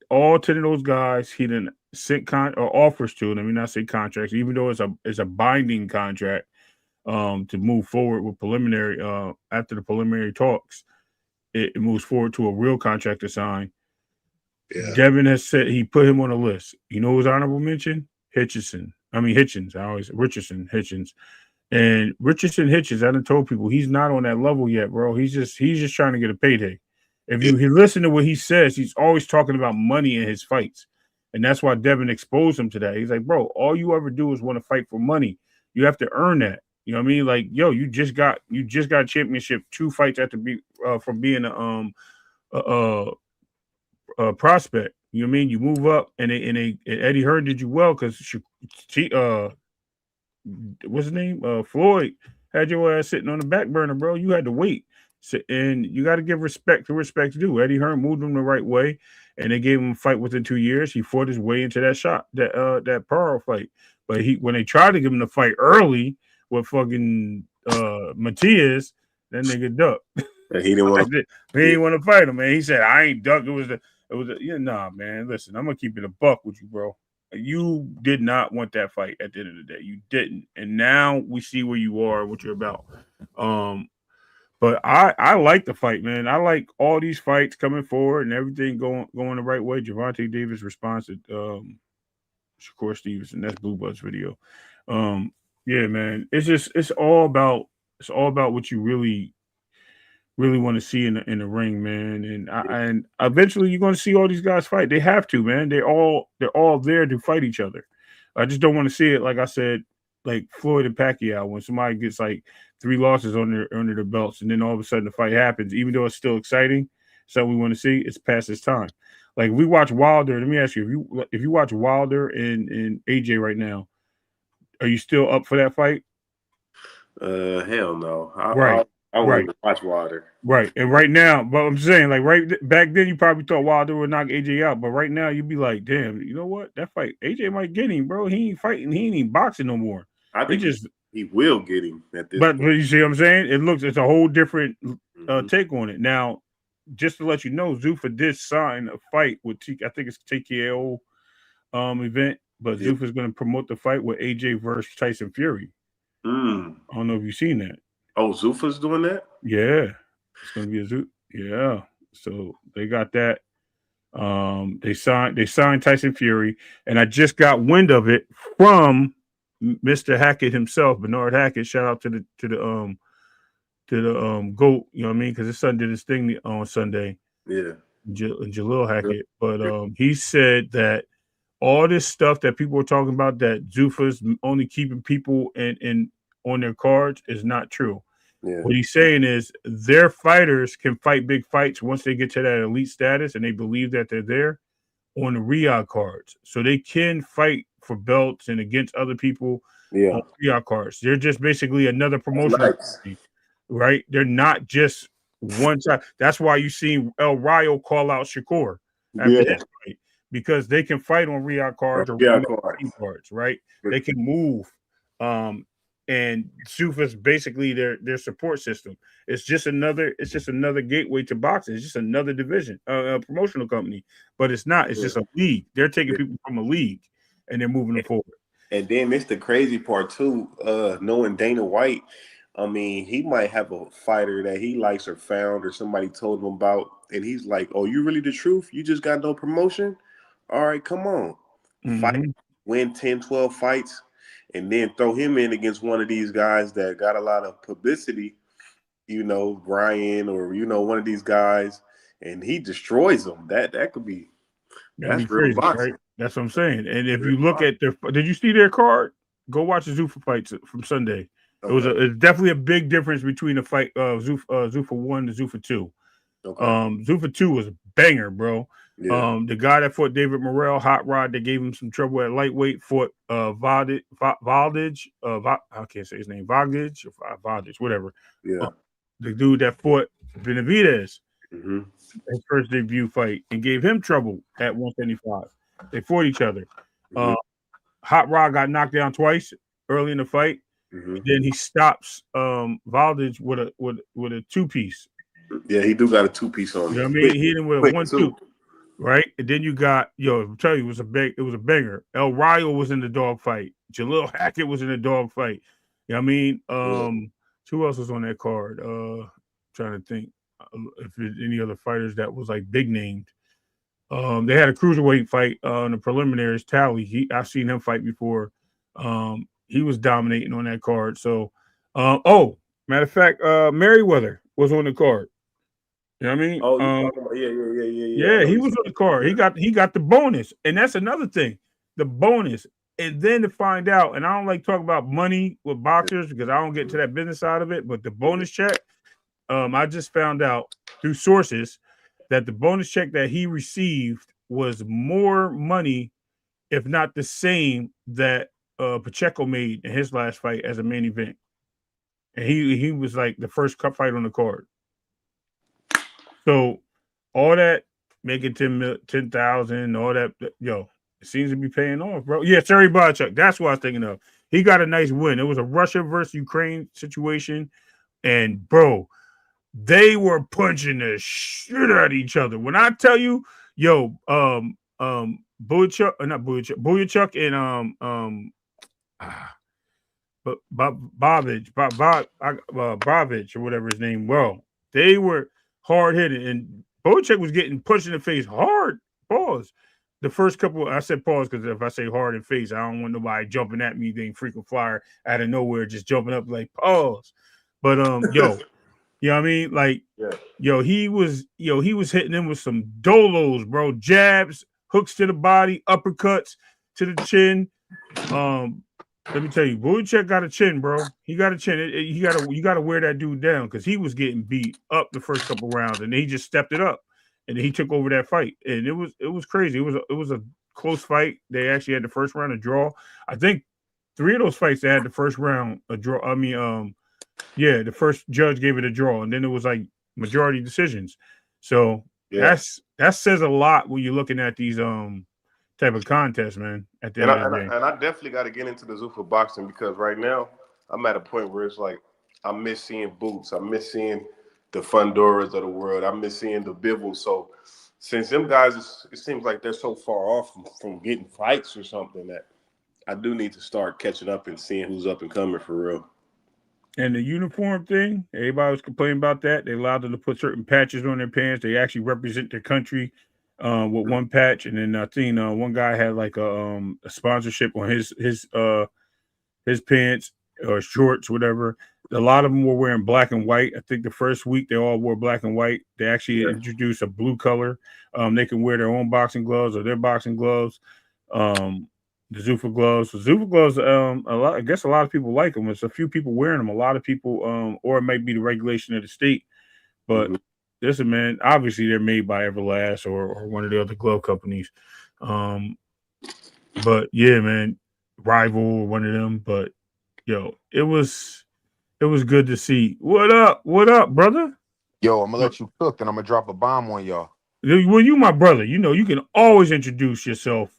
all 10 of those guys. He didn't sent offers to. Let me not say contracts, even though it's a binding contract to move forward with preliminary after the preliminary talks. It moves forward to a real contract to sign. Yeah. Devin has said he put him on a list. You know his honorable mention? Hitchens. Hitchens. And Richardson Hitchens, I done told people he's not on that level yet, bro. He's just trying to get a payday. If you listen to what he says, he's always talking about money in his fights. And that's why Devin exposed him to that. He's like, bro, all you ever do is want to fight for money. You have to earn that. You know what I mean? Like, yo, you just got a championship 2 fights after from being a prospect. You know what I mean? You move up, and Eddie Hearn did you well because what's his name? Floyd had your ass sitting on the back burner, bro. You had to wait, and you got to give respect to respect due. Eddie Hearn moved him the right way, and they gave him a fight within 2 years. He fought his way into that Pearl fight, but when they tried to give him the fight early with fucking Matias, that nigga ducked. He didn't want to. He didn't want to fight him, man. He said, "I ain't ducked." Nah, man. Listen, I'm gonna keep it a buck with you, bro. You did not want that fight at the end of the day. You didn't, and now we see where you are, what you're about. But I like the fight, man. I like all these fights coming forward and everything going the right way. Javante Davis responds to Shakur Stevenson. That's Blue Buzz video. Yeah, man. It's all about what you really really want to see in the ring, man. And eventually you're going to see all these guys fight. They have to, man. They're all there to fight each other. I just don't want to see it, like I said, like Floyd and Pacquiao, when somebody gets like 3 losses under their belts, and then all of a sudden the fight happens, even though it's still exciting. So we want to see it's past its time. Like we watch Wilder. Let me ask you, if you watch Wilder and AJ right now, are you still up for that fight? Hell no. Right. I won't Right. even watch Wilder. Right. And right now, but I'm saying, like, back then, you probably thought Wilder would knock AJ out. But right now, you'd be like, damn, you know what? That fight, AJ might get him, bro. He ain't fighting. He ain't even boxing no more. I think he will get him at this But point. you see what I'm saying? It's a whole different take on it. Now, just to let you know, Zuffa did sign a fight with, I think it's TKO event, but Zuffa's going to promote the fight with AJ versus Tyson Fury. I don't know if you've seen that. Oh, Zuffa's doing that? Yeah. It's gonna be a Zuffa. Yeah. So they got that. They signed Tyson Fury, and I just got wind of it from Mr. Hackett himself, Bernard Hackett. Shout out to the GOAT, you know what I mean? Because his son did his thing on Sunday. Yeah. Jalil Hackett. But he said that all this stuff that people were talking about, that Zuffa's only keeping people in on their cards, is not true. Yeah. What he's saying is their fighters can fight big fights once they get to that elite status and they believe that they're there on the Riyadh cards. So they can fight for belts and against other people on Riyadh cards. They're just basically another promotion, company, right? They're not just one side. That's why you see El Rayo call out Shakur after his fight, because they can fight on Riyadh cards or cards, right? They can move. And Zuffa's basically their support system. It's just another gateway to boxing. It's just another division, a promotional company, but it's not. It's just a league. They're taking people from a league and they're moving them forward. And then it's the crazy part too. Knowing Dana White, I mean, he might have a fighter that he likes or found or somebody told him about, and he's like, "Oh, you really the truth? You just got no promotion? All right, come on, fight, win 10, 12 fights." And then throw him in against one of these guys that got a lot of publicity, you know, Brian or, you know, one of these guys, and he destroys them. That could be, that's crazy, right? That's what I'm saying. And if you look at did you see their card? Go watch the Zuffa fights from Sunday. Okay. It's definitely a big difference between the fight Zuffa 1 to Zuffa 2. Okay. Zuffa 2 was a banger, bro. Yeah. The guy that fought David Morrell, Hot Rod, that gave him some trouble at lightweight, fought Valdage. I can't say his name, Valdage, whatever. Yeah. The dude that fought Benavidez, his first debut fight, and gave him trouble at 175. They fought each other. Hot Rod got knocked down twice early in the fight. Then he stops Valdage with a 2-piece. Yeah, he do got a 2-piece on him. You know what I mean? He hit him with a 1-2. Right, and then you got I'll tell you, it was a banger. El Rayo was in the dog fight. Jalil Hackett was in the dog fight. You know what I mean? Who else was on that card? Trying to think if there's any other fighters that was like big named. They had a cruiserweight fight on the preliminaries. Tally, I've seen him fight before. He was dominating on that card. So, matter of fact, Merriweather was on the card. You know what I mean? Oh, yeah. He was on the card. He got the bonus, and that's another thing, the bonus. And then to find out, and I don't like talking about money with boxers because I don't get into that business side of it. But the bonus check, I just found out through sources that the bonus check that he received was more money, if not the same, that Pacheco made in his last fight as a main event, and he was like the first cup fight on the card. So all that making 10,000, all that, it seems to be paying off, bro. Yeah, Terry Bodychuck. That's what I was thinking of. He got a nice win. It was a Russia versus Ukraine situation, and bro, they were punching the shit out of each other. When I tell you, Boyachuk and Bavich or whatever his name. Well, they were hard hitting, and Boyachuk was getting punched in the face hard. Pause. The first couple, I said pause because if I say hard in face, I don't want nobody jumping at me, being frequent flyer out of nowhere, just jumping up like pause. But You know what I mean? Like, Yeah. he was hitting them with some dolos, bro. Jabs, hooks to the body, uppercuts to the chin. Let me tell you, Vujic got a chin, bro. He got a chin. You gotta wear that dude down because he was getting beat up the first couple rounds, and then he just stepped it up, and then he took over that fight, and it was crazy. It was a close fight. They actually had the first round a draw. I think 3 of those fights they had the first round a draw. I mean, yeah, the first judge gave it a draw, and then it was like majority decisions. So Yeah. that says a lot when you're looking at these type of contests, man. At the And end of the day. I definitely got to get into the Zuffa boxing because right now I'm at a point where it's like I miss seeing Boots, I miss seeing the Fundoras of the world, I miss seeing the Bivels. So since them guys, it seems like they're so far off from getting fights or something that I do need to start catching up and seeing who's up and coming for real. And the uniform thing, everybody was complaining about that. They allowed them to put certain patches on their pants. They actually represent their country with one patch. And then I think one guy had like a sponsorship on his pants or shorts, whatever. A lot of them were wearing black and white. I think the first week they all wore black and white. They actually introduced a blue color. They can wear their own boxing gloves or their boxing gloves. The Zuffa gloves. So Zuffa gloves, I guess a lot of people like them. It's a few people wearing them. A lot of people, or it might be the regulation of the state. But listen, man, obviously they're made by Everlast or one of the other glove companies. But yeah, man, Rival or one of them. But it was good to see. What up, brother? Yo, I'm gonna let you cook, and I'm gonna drop a bomb on y'all. Well, you my brother. You can always introduce yourself.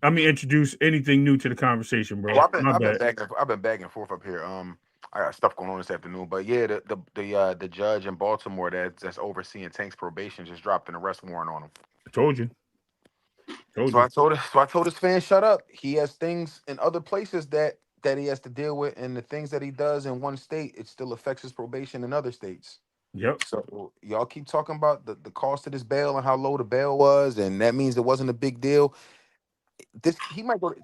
I mean, introduce anything new to the conversation, bro. Well, My bad. I've been back and forth up here. I got stuff going on this afternoon, but yeah, the judge in Baltimore that's overseeing Tank's probation just dropped an arrest warrant on him. I told you. So I told his fans, shut up. He has things in other places that he has to deal with, and the things that he does in one state, it still affects his probation in other states. Yep. So y'all keep talking about the cost of this bail and how low the bail was, and that means it wasn't a big deal.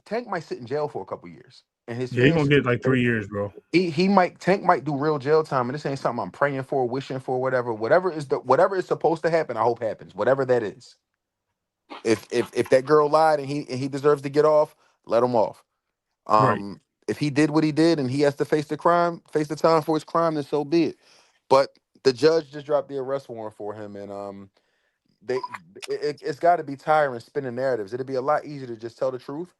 Tank might sit in jail for a couple years, and his Yeah, he fans gonna get like 3 years, bro. Tank might do real jail time, and this ain't something I'm praying for, wishing for, whatever is supposed to happen. I hope happens, whatever that is. If that girl lied and he deserves to get off, let him off. Right. If he did what he did and he has to face the time for his crime, then so be it. But the judge just dropped the arrest warrant for him, and it's got to be tiring spinning narratives. It'd be a lot easier to just tell the truth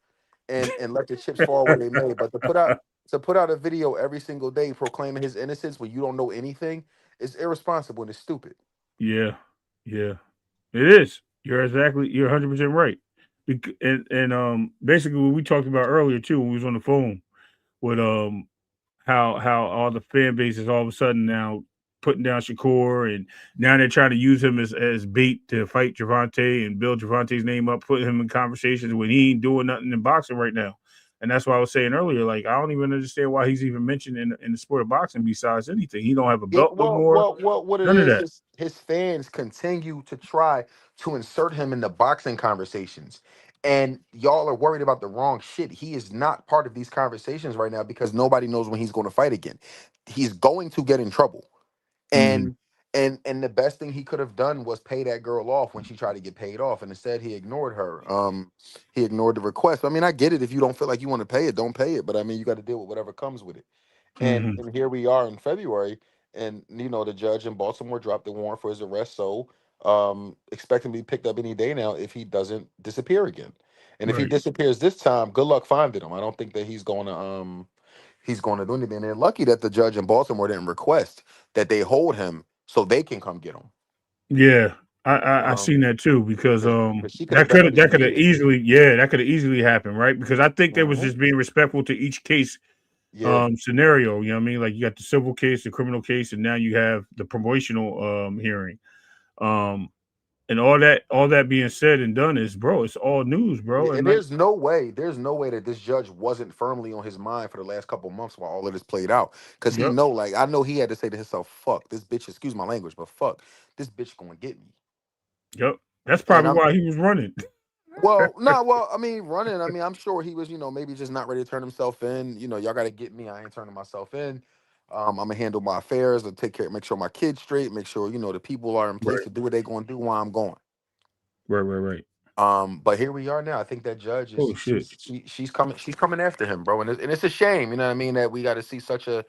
and let the chips fall where they may. But to put out a video every single day proclaiming his innocence when you don't know anything is irresponsible and it's stupid. Yeah. It is. You're 100% right. And basically what we talked about earlier too when we was on the phone with how all the fan base is all of a sudden now putting down Shakur, and now they're trying to use him as bait to fight Gervonta and build Gervonta's name up, put him in conversations when he ain't doing nothing in boxing right now. And that's why I was saying earlier, like, I don't even understand why he's even mentioned in the sport of boxing besides anything. He don't have a belt no more. What it None of is, that. his fans continue to try to insert him in the boxing conversations. And y'all are worried about the wrong shit. He is not part of these conversations right now because nobody knows when he's going to fight again. He's going to get in trouble. Mm-hmm. And the best thing he could have done was pay that girl off when she tried to get paid off, and instead he ignored her. He ignored the request. I mean, I get it. If you don't feel like you want to pay it, don't pay it. But I mean, you got to deal with whatever comes with it. And Mm-hmm. and here we are in February, and the judge in Baltimore dropped the warrant for his arrest. So expect him to be picked up any day now if he doesn't disappear again. And if he Right. disappears this time, good luck finding him. I don't think that he's going to do anything. And they're lucky that the judge in Baltimore didn't request that they hold him so they can come get him. Yeah. I seen that too because 'Cause she could have done it that in could have years. easily happened, right? Because I think they was just being respectful to each case Yeah. scenario. You know what I mean? Like you got the civil case, the criminal case, and now you have the promotional hearing. And all that being said and done is, bro, it's all news, bro. Yeah, And and like, there's no way that this judge wasn't firmly on his mind for the last couple months while all of this played out. Because yep, I know he had to say to himself, "Fuck this bitch." Excuse my language, but fuck this bitch gonna get me. yep. That's And probably why he was running. I mean, running. I mean, I'm sure he was, maybe just not ready to turn himself in. Y'all got to get me. I ain't turning myself in. I'm gonna handle my affairs and take care, make sure my kids straight, make sure the people are in place Right. to do what they're gonna do while I'm going. Right. But here we are now. I think that judge Oh is shit. she's coming after him, bro, and it's a shame, you know what I mean, that we got to see such a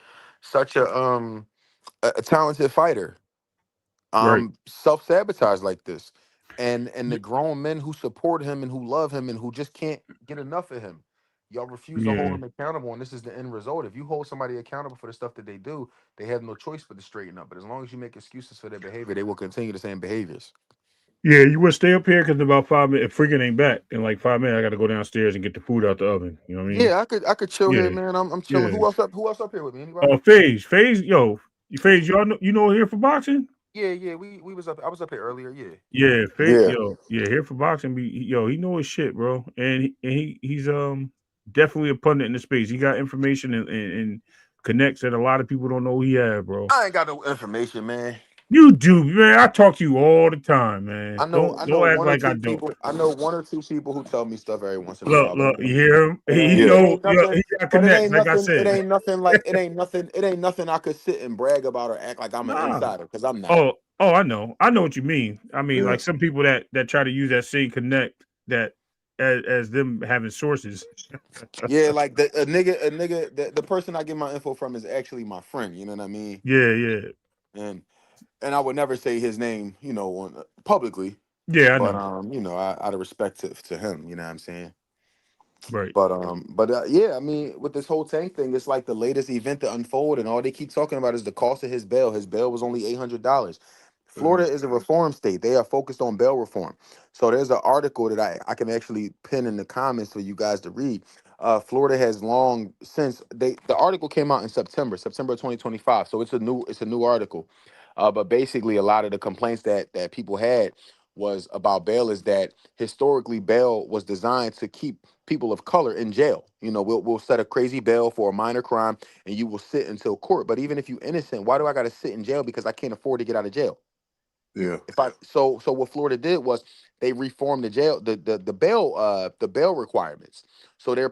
talented fighter Right. self-sabotage like this, and the grown men who support him and who love him and who just can't get enough of him. Y'all refuse to hold Yeah. him accountable, and this is the end result. If you hold somebody accountable for the stuff that they do, they have no choice but to straighten up. But as long as you make excuses for their behavior, they will continue the same behaviors. Yeah, you would stay up here because in about 5 minutes, if Freaking ain't back in like 5 minutes, I got to go downstairs and get the food out the oven. You know what I mean? Yeah, I could chill here, Yeah, man. I'm chilling. yeah. Who else up here with me? Anybody? Phase, yo, Phase, y'all know here for boxing? Yeah. We was up. I was up here earlier. Yeah. Yeah, Yeah. yo, yeah, here for boxing. Yo, he know his shit, bro, and he's definitely a pundit in the space. He got information and connects that a lot of people don't know he have, bro. I ain't got no information, man. You do, man. I talk to you all the time, man. I know Don't act one or like I two don't. people. I know one or two people who tell me stuff every once in a Look, while, but look, you hear him? He it know, ain't yo, nothing. he got But it connects. ain't Like I nothing. It said, ain't nothing like it ain't nothing I could sit and brag about or act like I'm an nah. insider because I'm not. Oh, I know what you mean. I mean, Yeah. like some people that try to use that same connect that as them having sources. Yeah, like a nigga, the person I get my info from is actually my friend. You know what I mean? Yeah. And I would never say his name, on publicly, Yeah, I but know. out of respect to him, you know what I'm saying. Right. But yeah, I mean, with this whole Tank thing, it's like the latest event to unfold, and all they keep talking about is the cost of his bail. His bail was only $800. Florida is a reform state. They are focused on bail reform. So there's an article that I can actually pin in the comments for you guys to read. Florida has long since the article came out in September 2025. So it's a new article. But basically, a lot of the complaints that people had was about bail is that historically bail was designed to keep people of color in jail. We'll set a crazy bail for a minor crime and you will sit until court. But even if you're innocent, why do I got to sit in jail because I can't afford to get out of jail? Yeah. So what Florida did was they reformed the jail the bail requirements. So they're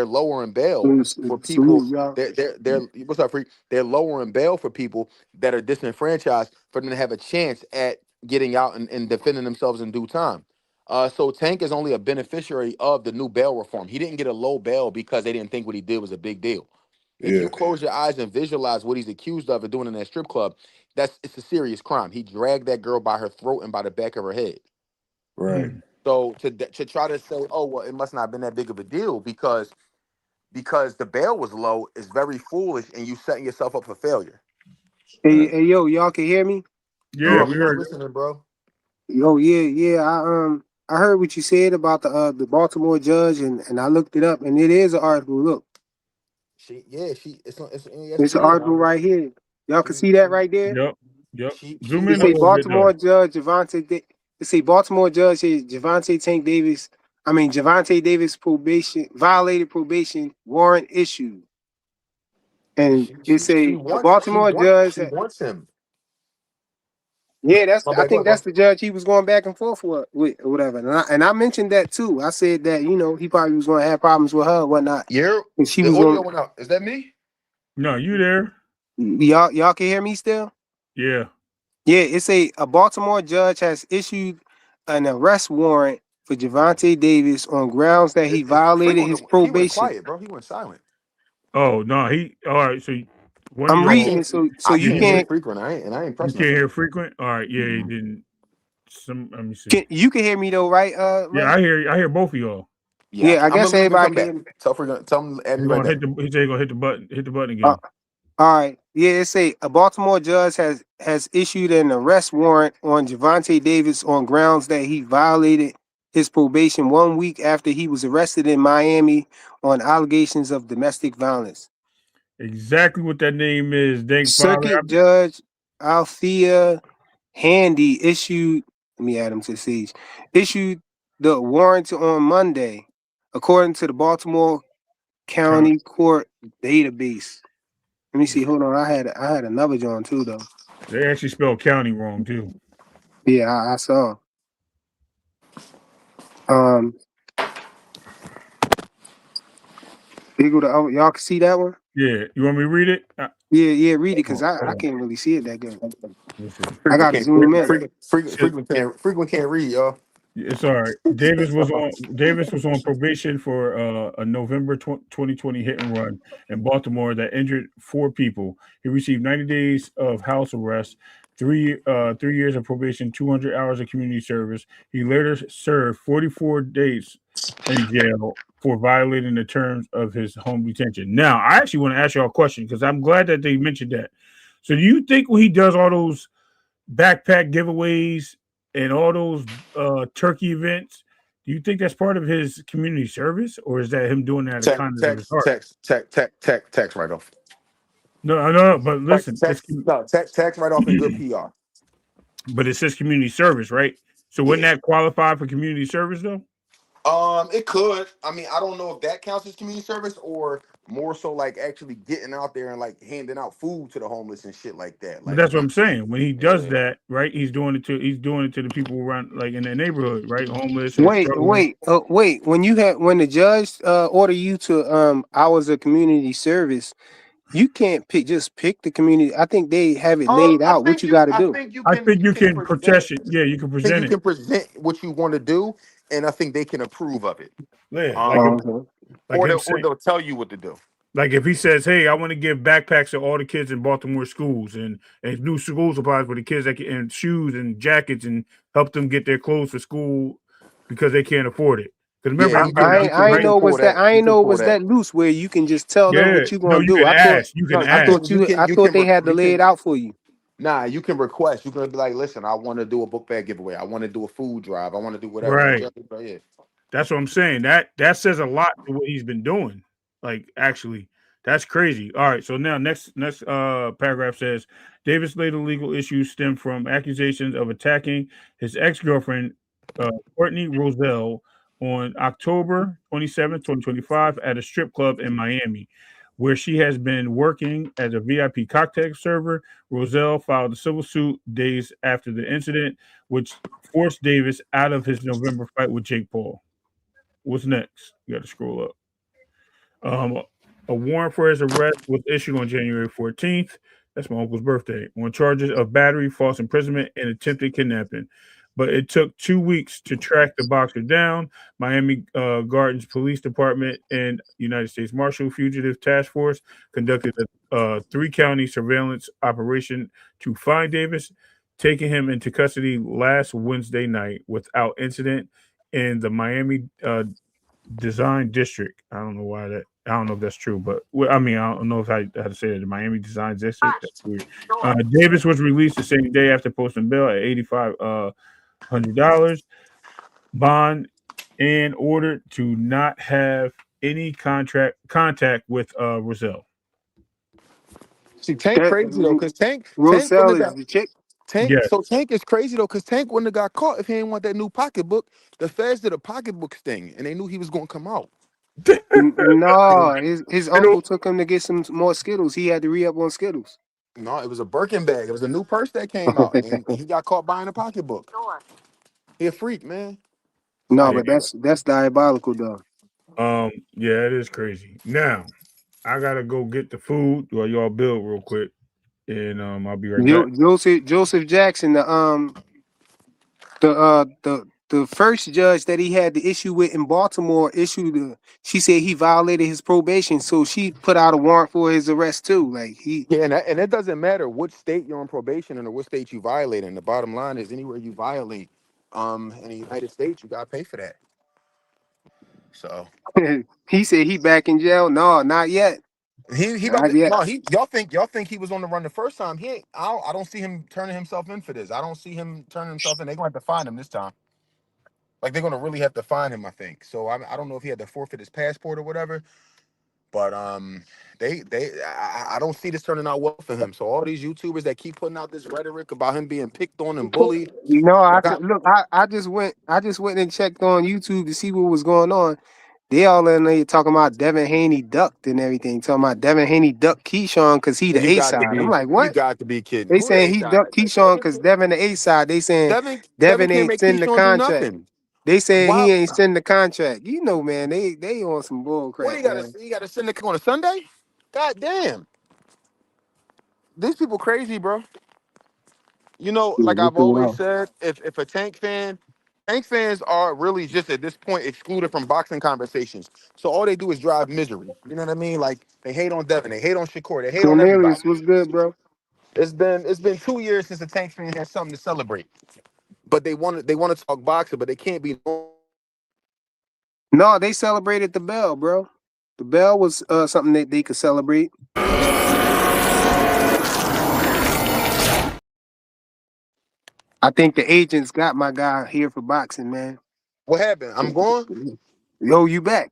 lowering bail for people. Salute, y'all. They're what's up, free? They're lowering bail for people that are disenfranchised for them to have a chance at getting out and defending themselves in due time. So Tank is only a beneficiary of the new bail reform. He didn't get a low bail because they didn't think what he did was a big deal. If Yeah. you close your eyes and visualize what he's accused of doing in that strip club, it's a serious crime. He dragged that girl by her throat and by the back of her head. Right. So to try to say, oh well, it must not have been that big of a deal because the bail was low is very foolish, and you setting yourself up for failure. Hey, Right. hey, yo, y'all can hear me? Yeah, Yeah, we we was heard. listening, bro. Yo, yeah. I heard what you said about the Baltimore judge, and I looked it up, and it is an article. Look, It's on it's an ESPN. article right here. Y'all can She see that right there. Yep. she Zoom It in a say wants little bit though. Baltimore judge Javante. It say Baltimore judge says Javante Tank Davis. I mean Javante Davis probation violated probation warrant issued, and she it she she say a wants she Baltimore wants judge. she wants him. Yeah, My I bad. Go think ahead, that's bro. the judge he was going back and forth with or whatever. And I mentioned that too. I said that he probably was going to have problems with her and whatnot, Yeah, and she the was audio going. went out. Is that me? No, you there? Y'all can hear me still? Yeah. Yeah, it's a Baltimore judge has issued an arrest warrant for Javante Davis on grounds that he It's violated his frequent. He went probation. quiet, bro. He went silent. Oh no, he. All right. So one of I'm I reading y'all. it can't. so I you Yeah, can't you hear hit. can't frequent. I ain't You pressed can't nothing. hear frequent. All right. Yeah. Then some. Let me see. you can hear me though, right? Yeah, Right? I hear both of y'all. Yeah, Yeah, I I'm gonna guess leave and everybody come can back. hear me. Tell him add me He's right gonna back. hit the. He said he's gonna hit the button. Hit the button Uh, again. all right. Yeah, it say a Baltimore judge has issued an arrest warrant on Javante Davis on grounds that he violated his probation 1 week after he was arrested in Miami on allegations of domestic violence. Exactly what that name is. Dank father. Circuit Judge Althea Handy issued, let me add him to the siege, issued the warrant on Monday, according to the Baltimore Count. County Court database. Let me see. Hold on. I had another John too though. They actually spelled county wrong too. Yeah, I saw. Um, Y'all can see that one. Yeah, you want me to read it? Yeah, read it because Hold I on. can't really see it that good. Let's see. I Frequent gotta can't zoom in. frequent can't read, y'all. It's all right. Davis was on probation for a November 2020 hit and run in Baltimore that injured 4 people. He received 90 days of house arrest, 3 years of probation, 200 hours of community service. He later served 44 days in jail for violating the terms of his home detention. Now, I actually want to ask y'all a question because I'm glad that they mentioned that. So, do you think when he does all those backpack giveaways and all those turkey events, do you think that's part of his community service, or is that him doing that out of kindness of his heart? Text right off. No. But listen, Text right off and good PR. but it says community service, right? So wouldn't Yeah. that qualify for community service though? It could. I mean, I don't know if that counts as community service or more so like actually getting out there and like handing out food to the homeless and shit like that. But Like, that's what I'm saying. When he does yeah. that, right? He's doing it to the people around, like in the neighborhood, right? Homeless or Wait, struggling. wait. When the judge order you to hours of community service, you can't just pick the community. I think they have it laid out what you got to do. I think You you can can present. protest it. Yeah, you can I think you present it. can present what you want to do, and I think they can approve of it. Yeah, like Or him or saying, they'll tell you what to do. like if he says, "Hey, I want to give backpacks to all the kids in Baltimore schools and new school supplies for the kids that can, and shoes and jackets and help them get their clothes for school because they can't afford it." Because remember, Yeah, they he were giving can. out, He can. I He ain't right? can know pull was that that. I He ain't can know pull was that. that loose where you can just tell them Yeah, what you no, gonna you do. can ask. You can You I ask. thought can. You can. I You thought can. they had to You lay it can. out for you. Nah, you can request. You can be like, listen, I want to do a book bag giveaway. I want to do a food drive. I want to do whatever. The Right. judge, yeah. That's what I'm saying. That says a lot to what he's been doing. Like actually, that's crazy. All right. So now next paragraph says Davis' later legal issues stem from accusations of attacking his ex-girlfriend Courtney Roselle on October 27th, 2025 at a strip club in Miami, where she has been working as a VIP cocktail server. Roselle filed a civil suit days after the incident, which forced Davis out of his November fight with Jake Paul. What's next? You got to scroll up. Um, a warrant for his arrest was issued on January 14th. That's my uncle's birthday. On charges of battery, false imprisonment, and attempted kidnapping. But it took 2 weeks to track the boxer down. Miami Gardens Police Department and United States Marshal Fugitive Task Force conducted a 3-county surveillance operation to find Davis, taking him into custody last Wednesday night without incident in the Miami Design District. I don't know why that. I don't know if that's true, but I mean, I don't know if how to say that. The Miami Design District. That's weird. Davis was released the same day after posting bail at $8,500 bond and ordered to not have any contact with Roselle. See, Tank That crazy though, cause Tank Roselle wouldn't have is got the chick. Tank. Yes. So Tank is crazy though, cause Tank wouldn't have got caught if he didn't want that new pocketbook. The feds did a pocketbook sting, and they knew he was gonna come out. No, his You know, uncle took him to get some more Skittles. He had to re up on Skittles. No, it was a Birkin bag. It was a new purse that came out, and he got caught buying a pocketbook. He a freak, man. No, I yeah. but that's diabolical though. Yeah, it is crazy. Now, I gotta go get the food while y'all build real quick, and I'll be right back. Joseph Jackson, the first judge that he had the issue with in Baltimore she said he violated his probation, so she put out a warrant for his arrest too. Like Yeah, and it doesn't matter what state you're on probation in or what state you violate in. The bottom line is anywhere you violate, in the United States, you gotta pay for that. So he said he back in jail. No, not yet. he about Not to, yet. no, he y'all think he was on the run the first time. He ain't, I don't see him turning himself in for this. I don't see him turning himself in. They're gonna have to find him this time. Like they're gonna really have to find him, I think. So I don't know if he had to forfeit his passport or whatever. But I don't see this turning out well for him. So all these YouTubers that keep putting out this rhetoric about him being picked on and bullied, No, I like could look. I just went and checked on YouTube to see what was going on. They all in there talking about Devin Haney ducked and everything. Talking about Devin Haney ducked Keyshawn because he the you A got to side. I'm be, like, you what? got to be kidding. They Who the saying A he side? ducked Keyshawn because Devin the A side. They saying Devin Devin can't ain't make send the Keyshawn do contract. nothing. They saying Why? he ain't sending the contract. You know, man, they on some bull What crap, man. he gotta send the on a Sunday? God damn. These people crazy, bro. You know, Yeah, like they I've too always wild. said, if a Tank fans are really just at this point excluded from boxing conversations. So all they do is drive misery. You know what I mean? Like they hate on Devin, they hate on Shakur, they hate on everybody. Cornelius was good, bro. It's been 2 years since the Tank fans had something to celebrate. But they want to talk boxing, but they can't be. No, they celebrated the bell, bro. The bell was something that they could celebrate. I think the agents got my guy here for boxing, man. What happened? I'm going. Yo, you back.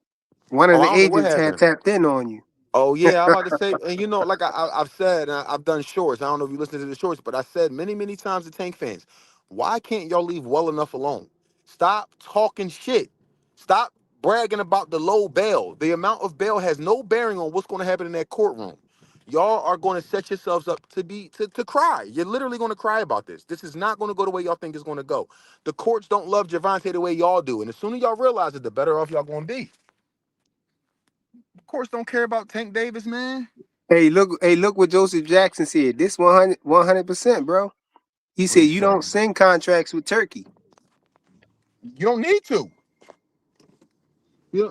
One Oh, of I the don't know what agents had happened. tapped in on you. Oh yeah, I'm about to say, and you know, like I've said, I've done shorts. I don't know if you listen to the shorts, but I said many times to Tank fans, why can't y'all leave well enough alone? Stop talking shit. Stop bragging about the low bail. The amount of bail has no bearing on what's going to happen in that courtroom. Y'all are going to set yourselves up to cry. You're literally going to cry about this. This is not going to go the way y'all think it's going to go. The courts don't love Javante the way y'all do, and the sooner y'all realize it, the better off y'all going to be. Of course, don't care about Tank Davis, man. Hey, look what Joseph Jackson said. This 100%, bro. He What said he you don't saying? send contracts with Turkey. You don't need to.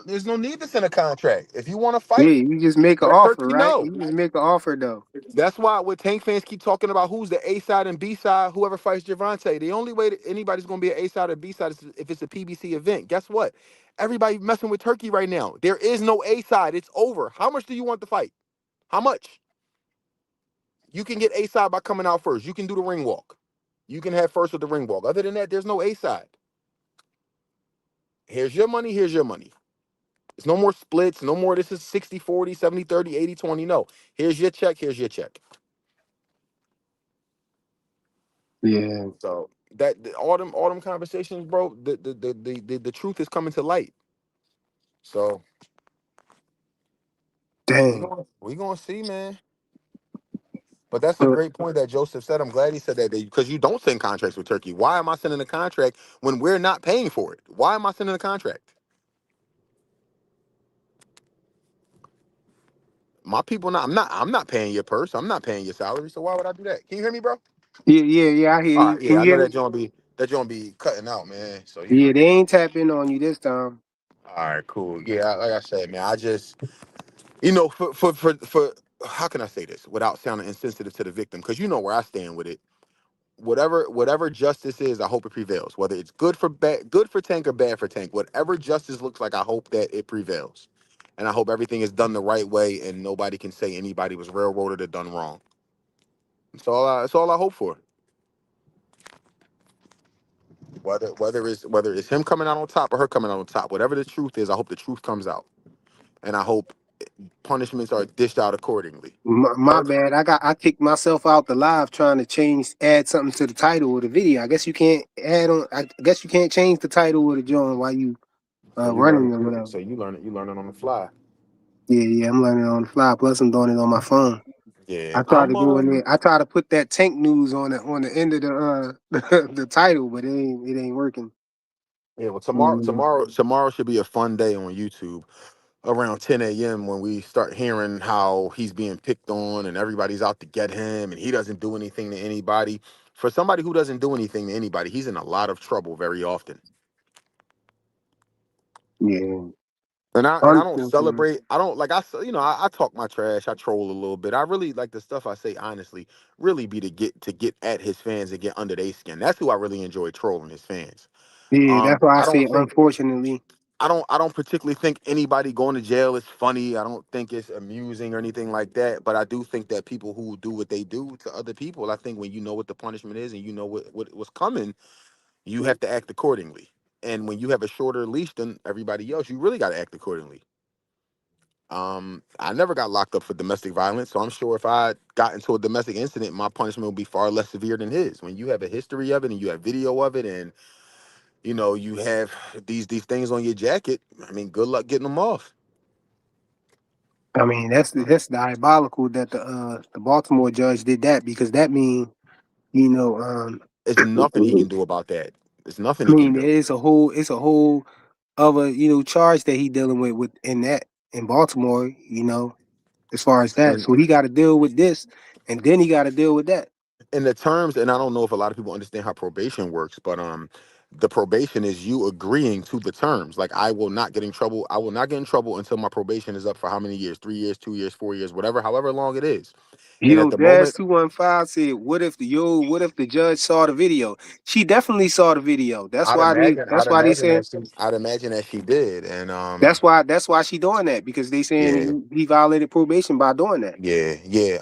There's no need to send a contract. If you want to Yeah, fight, you just make an let offer, Turkey right? know. You just make an offer though. That's why with Tank fans keep talking about who's the A side and B side, whoever fights Javante. The only way that anybody's going to be an A side or B side is if it's a PBC event. Guess what? Everybody messing with Turkey right now. There is no A side. It's over. How much do you want to fight? How much? You can get A side by coming out first. You can do the ring walk. You can have first with the ring walk. Other than that, there's no A side. Here's your money. Here's your money. There's no more splits, no more this is 60-40, 70-30, 80-20. No. Here's your check, here's your check. Yeah. So that all them conversations, bro, the truth is coming to light. So Dang. we gonna see, man. But that's a But great point that Joseph said. I'm glad he said that because you don't send contracts with Turkey. Why am I sending a contract when we're not paying for it? Why am I sending a contract? My people not. I'm not paying your purse. I'm not paying your salary. So why would I do that? Can you hear me, bro? yeah, I hear All you. right, Can yeah, I you know hear me? that joint be cutting out, man. So Yeah, they ain't tapping on you this time. All right, cool. Yeah, like I said, man, I just, for how can I say this without sounding insensitive to the victim? Because you know where I stand with it. Whatever justice is, I hope it prevails. Whether it's good for Tank or bad for Tank, whatever justice looks like, I hope that it prevails, and I hope everything is done the right way, and nobody can say anybody was railroaded or done wrong. That's all I hope for. Whether it's him coming out on top or her coming out on top, whatever the truth is, I hope the truth comes out, and I hope punishments are dished out accordingly. My bad. I kicked myself out the live trying to add something to the title of the video. I guess you can't add on. I guess you can't change the title of the joint while you So you learn running it. or whatever. You learn it on the fly. Yeah, I'm learning on the fly. Plus, I'm doing it on my phone. Yeah, I tried to go in there. I tried to put that tank news on the end of the the title, but it ain't working. yeah. Well, Mm. tomorrow should be a fun day on YouTube around 10 a.m. when we start hearing how he's being picked on and everybody's out to get him and he doesn't do anything to anybody. For somebody who doesn't do anything to anybody, he's in a lot of trouble very often. Yeah, And I don't unfortunately. celebrate. I don't like I talk my trash. I troll a little bit. I really like the stuff I say honestly. Really be to get at his fans and get under their skin. That's who I really enjoy trolling his fans. Yeah, that's why I I say don't think unfortunately. I don't particularly think anybody going to jail is funny. I don't think it's amusing or anything like that. But I do think that people who do what they do to other people, I think when you know what the punishment is and you know what's coming, you have to act accordingly. And when you have a shorter leash than everybody else, you really got to act accordingly. I never got locked up for domestic violence, so I'm sure if I got into a domestic incident, my punishment would be far less severe than his. When you have a history of it and you have video of it and you have these things on your jacket, I mean, good luck getting them off. I mean, that's diabolical that the Baltimore judge did that because that means you know It's nothing he can do about that. There's nothing I he can mean, do. it's a whole other, charge that he dealing with in Baltimore, as far as that. And So he got to deal with this, and then he got to deal with that. in the terms, and I don't know if a lot of people understand how probation works, but the probation is you agreeing to the terms. Like, I will not get in trouble. I will not get in trouble until my probation is up for how many years? 3 years, 2 years, 4 years, whatever, however long it is. And at the Daz moment, 215 said, what if the judge saw the video? She definitely saw the video. I'd imagine, I'd imagine that she, I'd imagine that she did, and that's why she doing that, because they yeah. saying he violated probation by doing that. Yeah, yeah.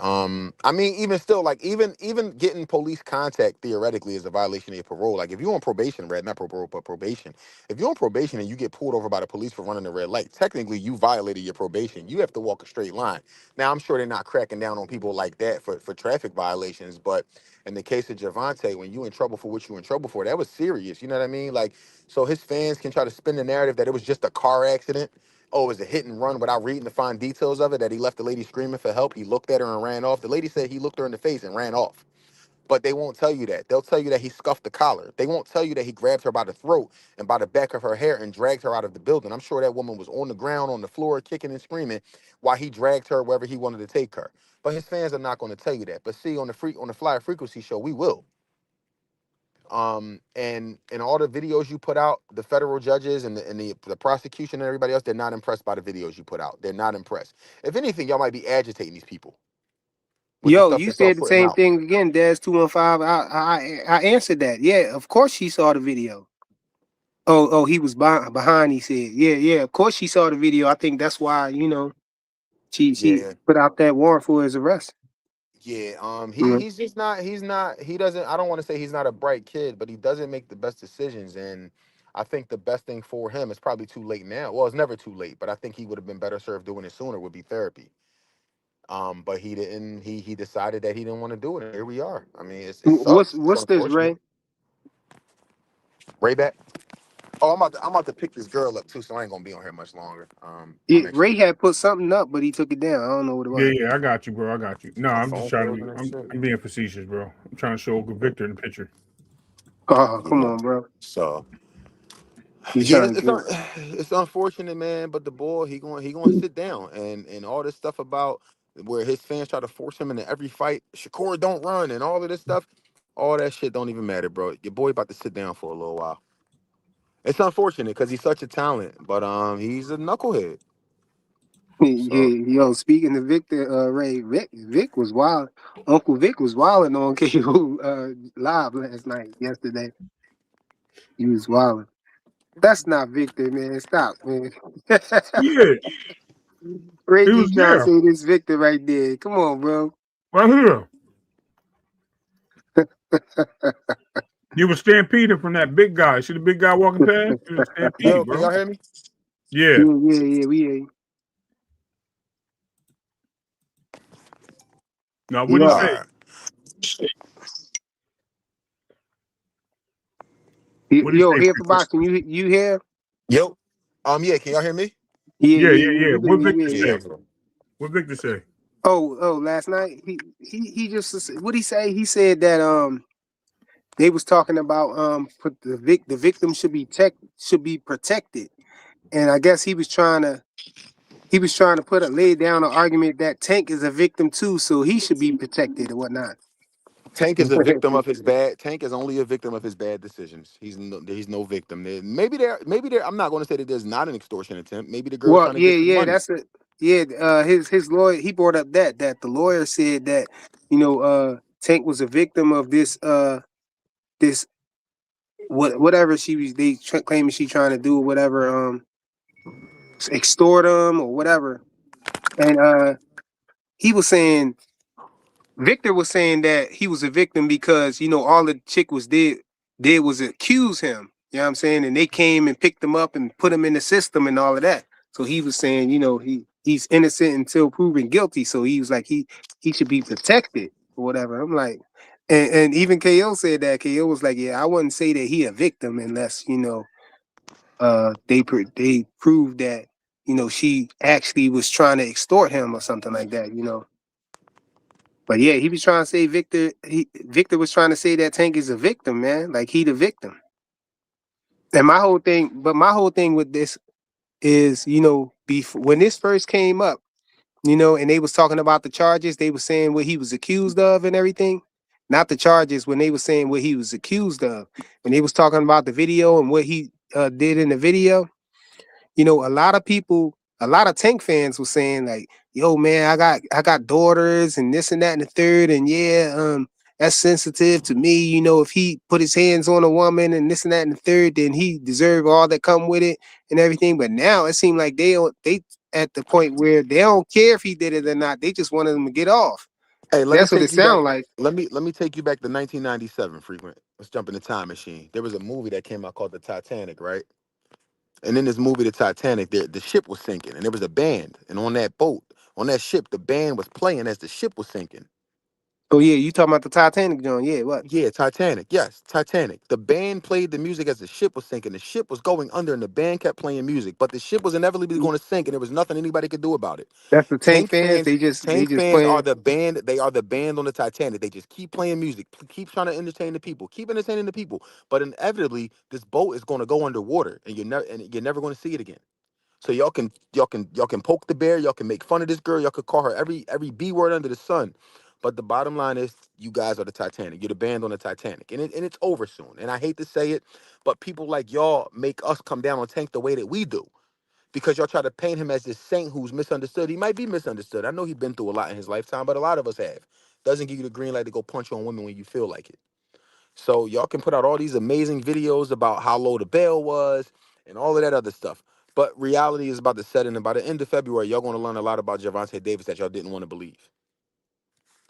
I mean, even still, like even getting police contact theoretically is a violation of your parole. Like if you're on probation, not parole, but probation. If you're on probation and you get pulled over by the police for running a red light, technically you violated your probation. You have to walk a straight line. Now I'm sure they're not cracking down on people like that for traffic violations, but in the case of Javante, when you in trouble for what you in trouble for, that was serious. You know what I mean? Like, so his fans can try to spin the narrative that it was just a car accident. Oh, it was a hit and run without reading the fine details of it, that he left the lady screaming for help. He looked at her and ran off. The lady said he looked her in the face and ran off. But they won't tell you that. They'll tell you that he scuffed the collar. They won't tell you that he grabbed her by the throat and by the back of her hair and dragged her out of the building. I'm sure that woman was on the ground, on the floor, kicking and screaming while he dragged her wherever he wanted to take her. But his fans are not going to tell you that. But see, on the Flyer Frequency show, we will. And all the videos you put out, the federal judges and the prosecution and everybody else, they're not impressed by the videos you put out. They're not impressed. If anything, y'all might be agitating these people with the Yo, stuff you that y'all said the putting same out. thing again, Daz 215. I answered that. Yeah, of course she saw the video. Oh, he was behind. He said, yeah. Of course she saw the video. I think that's why she Yeah, put out that warrant for his arrest. yeah. Mhm. He's just not. He's not. He doesn't. I don't want to say he's not a bright kid, but he doesn't make the best decisions. And I think the best thing for him is probably too late now. Well, it's never too late, but I think he would have been better served doing it sooner. Would be therapy. But he didn't. He decided that he didn't want to do it. And here we are. I mean, it What's sucks. It's what's this, unfortunate. Ray? Right back. Oh, I'm about to pick this girl up too, so I ain't gonna be on here much longer. Yeah, I'm actually Ray had put something up, but he took it down. I don't know what it Yeah, was. yeah, I got you, bro. I got you. No, my I'm just phone trying to frozen be. and shit. I'm being facetious, bro. I'm trying to show Uncle Victor in the picture. Oh, come Yeah. on, bro. So You yeah, trying to get? it's unfortunate, man. But the boy, he going to sit down, and all this stuff about where his fans try to force him into every fight. Shakur don't run, and all of this stuff. All that shit don't even matter, bro. Your boy about to sit down for a little while. It's unfortunate because he's such a talent, but he's a knucklehead. So Yeah, yo, speaking to Victor, Ray, Vic was wild. Uncle Vic was wilding on KO live yesterday. He was wilding. That's not Victor, man. Stop, man. Yeah, Ray he was keep trying to there, say this Victor right there. Come on, bro. right here. You were stampeding from that big guy. See the big guy walking past? You was yo, stampede, can bro. y'all hear me? Yeah. Yeah, we ain't. Now what do you Yo, All say? right. What do you yo, say, here for Victor? boxing. You here? Yo, yeah, can y'all hear me? Yeah, Yeah, yeah, we yeah. can What hear you. Victor Yeah, yeah. Yeah. say? What Victor say? Oh, last night he just what he say? He said that they was talking about put the victim should be protected, and I guess he was trying to lay down an argument that Tank is a victim too, so he should be protected or whatnot. Tank is a victim of his bad. Tank is only a victim of his bad decisions. He's no victim. Maybe there. I'm not going to say that there's not an extortion attempt. Maybe the girl's Well, trying to get some yeah, money. that's it. Yeah, his lawyer he brought up that the lawyer said that Tank was a victim of this whatever she was claiming she trying to do or whatever extort him or whatever, and he was saying Victor was saying that he was a victim because all the chick did was accuse him. You know what I'm saying? And they came and picked him up and put him in the system and all of that. So he was saying, he's innocent until proven guilty. So he was like he should be protected or whatever. I'm like, and even KO said that. KO was like, yeah, I wouldn't say that he a victim unless they proved that she actually was trying to extort him or something like that. But yeah, he was trying to say Victor was trying to say that Tank is a victim, man. Like he the victim. And my whole thing with this is, when this first came up, and they was talking about the charges, they were saying what he was accused of and everything. Not the charges, when they were saying what he was accused of. When they was talking about the video and what he did in the video, a lot of people, a lot of Tank fans were saying like, "Yo, man, I got daughters and this and that and the third, and yeah, that's sensitive to me. If he put his hands on a woman and this and that and the third, then he deserve all that come with it and everything." But now it seemed like they at the point where they don't care if he did it or not. They just wanted him to get off. Hey, let me That's what it take you back. sounded like. Let me take you back to 1997. Frequent. Let's jump in the time machine. There was a movie that came out called The Titanic, right? And in this movie, The Titanic, the ship was sinking, and there was a band, and on that boat, on that ship, the band was playing as the ship was sinking. Oh yeah, you talking about the Titanic, John? Yeah, what? Yeah, Titanic. Yes, Titanic. The band played the music as the ship was sinking. The ship was going under, and the band kept playing music. But the ship was inevitably going to sink, and there was nothing anybody could do about it. That's the Tank Tank fans. fans, They Tank just fans are playing. the band. They are the band on the Titanic. They just keep playing music, keep trying to entertain the people, keep entertaining the people. But inevitably, this boat is going to go underwater, and you're never going to see it again. So y'all can poke the bear, y'all can make fun of this girl, y'all could call her every B word under the sun. But the bottom line is you guys are the Titanic. You're the band on the Titanic. And it's over soon. And I hate to say it, but people like y'all make us come down on Tank the way that we do. Because y'all try to paint him as this saint who's misunderstood. He might be misunderstood. I know he's been through a lot in his lifetime, but a lot of us have. Doesn't give you the green light to go punch on women when you feel like it. So y'all can put out all these amazing videos about how low the bail was and all of that other stuff. But reality is about to set in, and by the end of February, y'all going to learn a lot about Gervonta Davis that y'all didn't want to believe.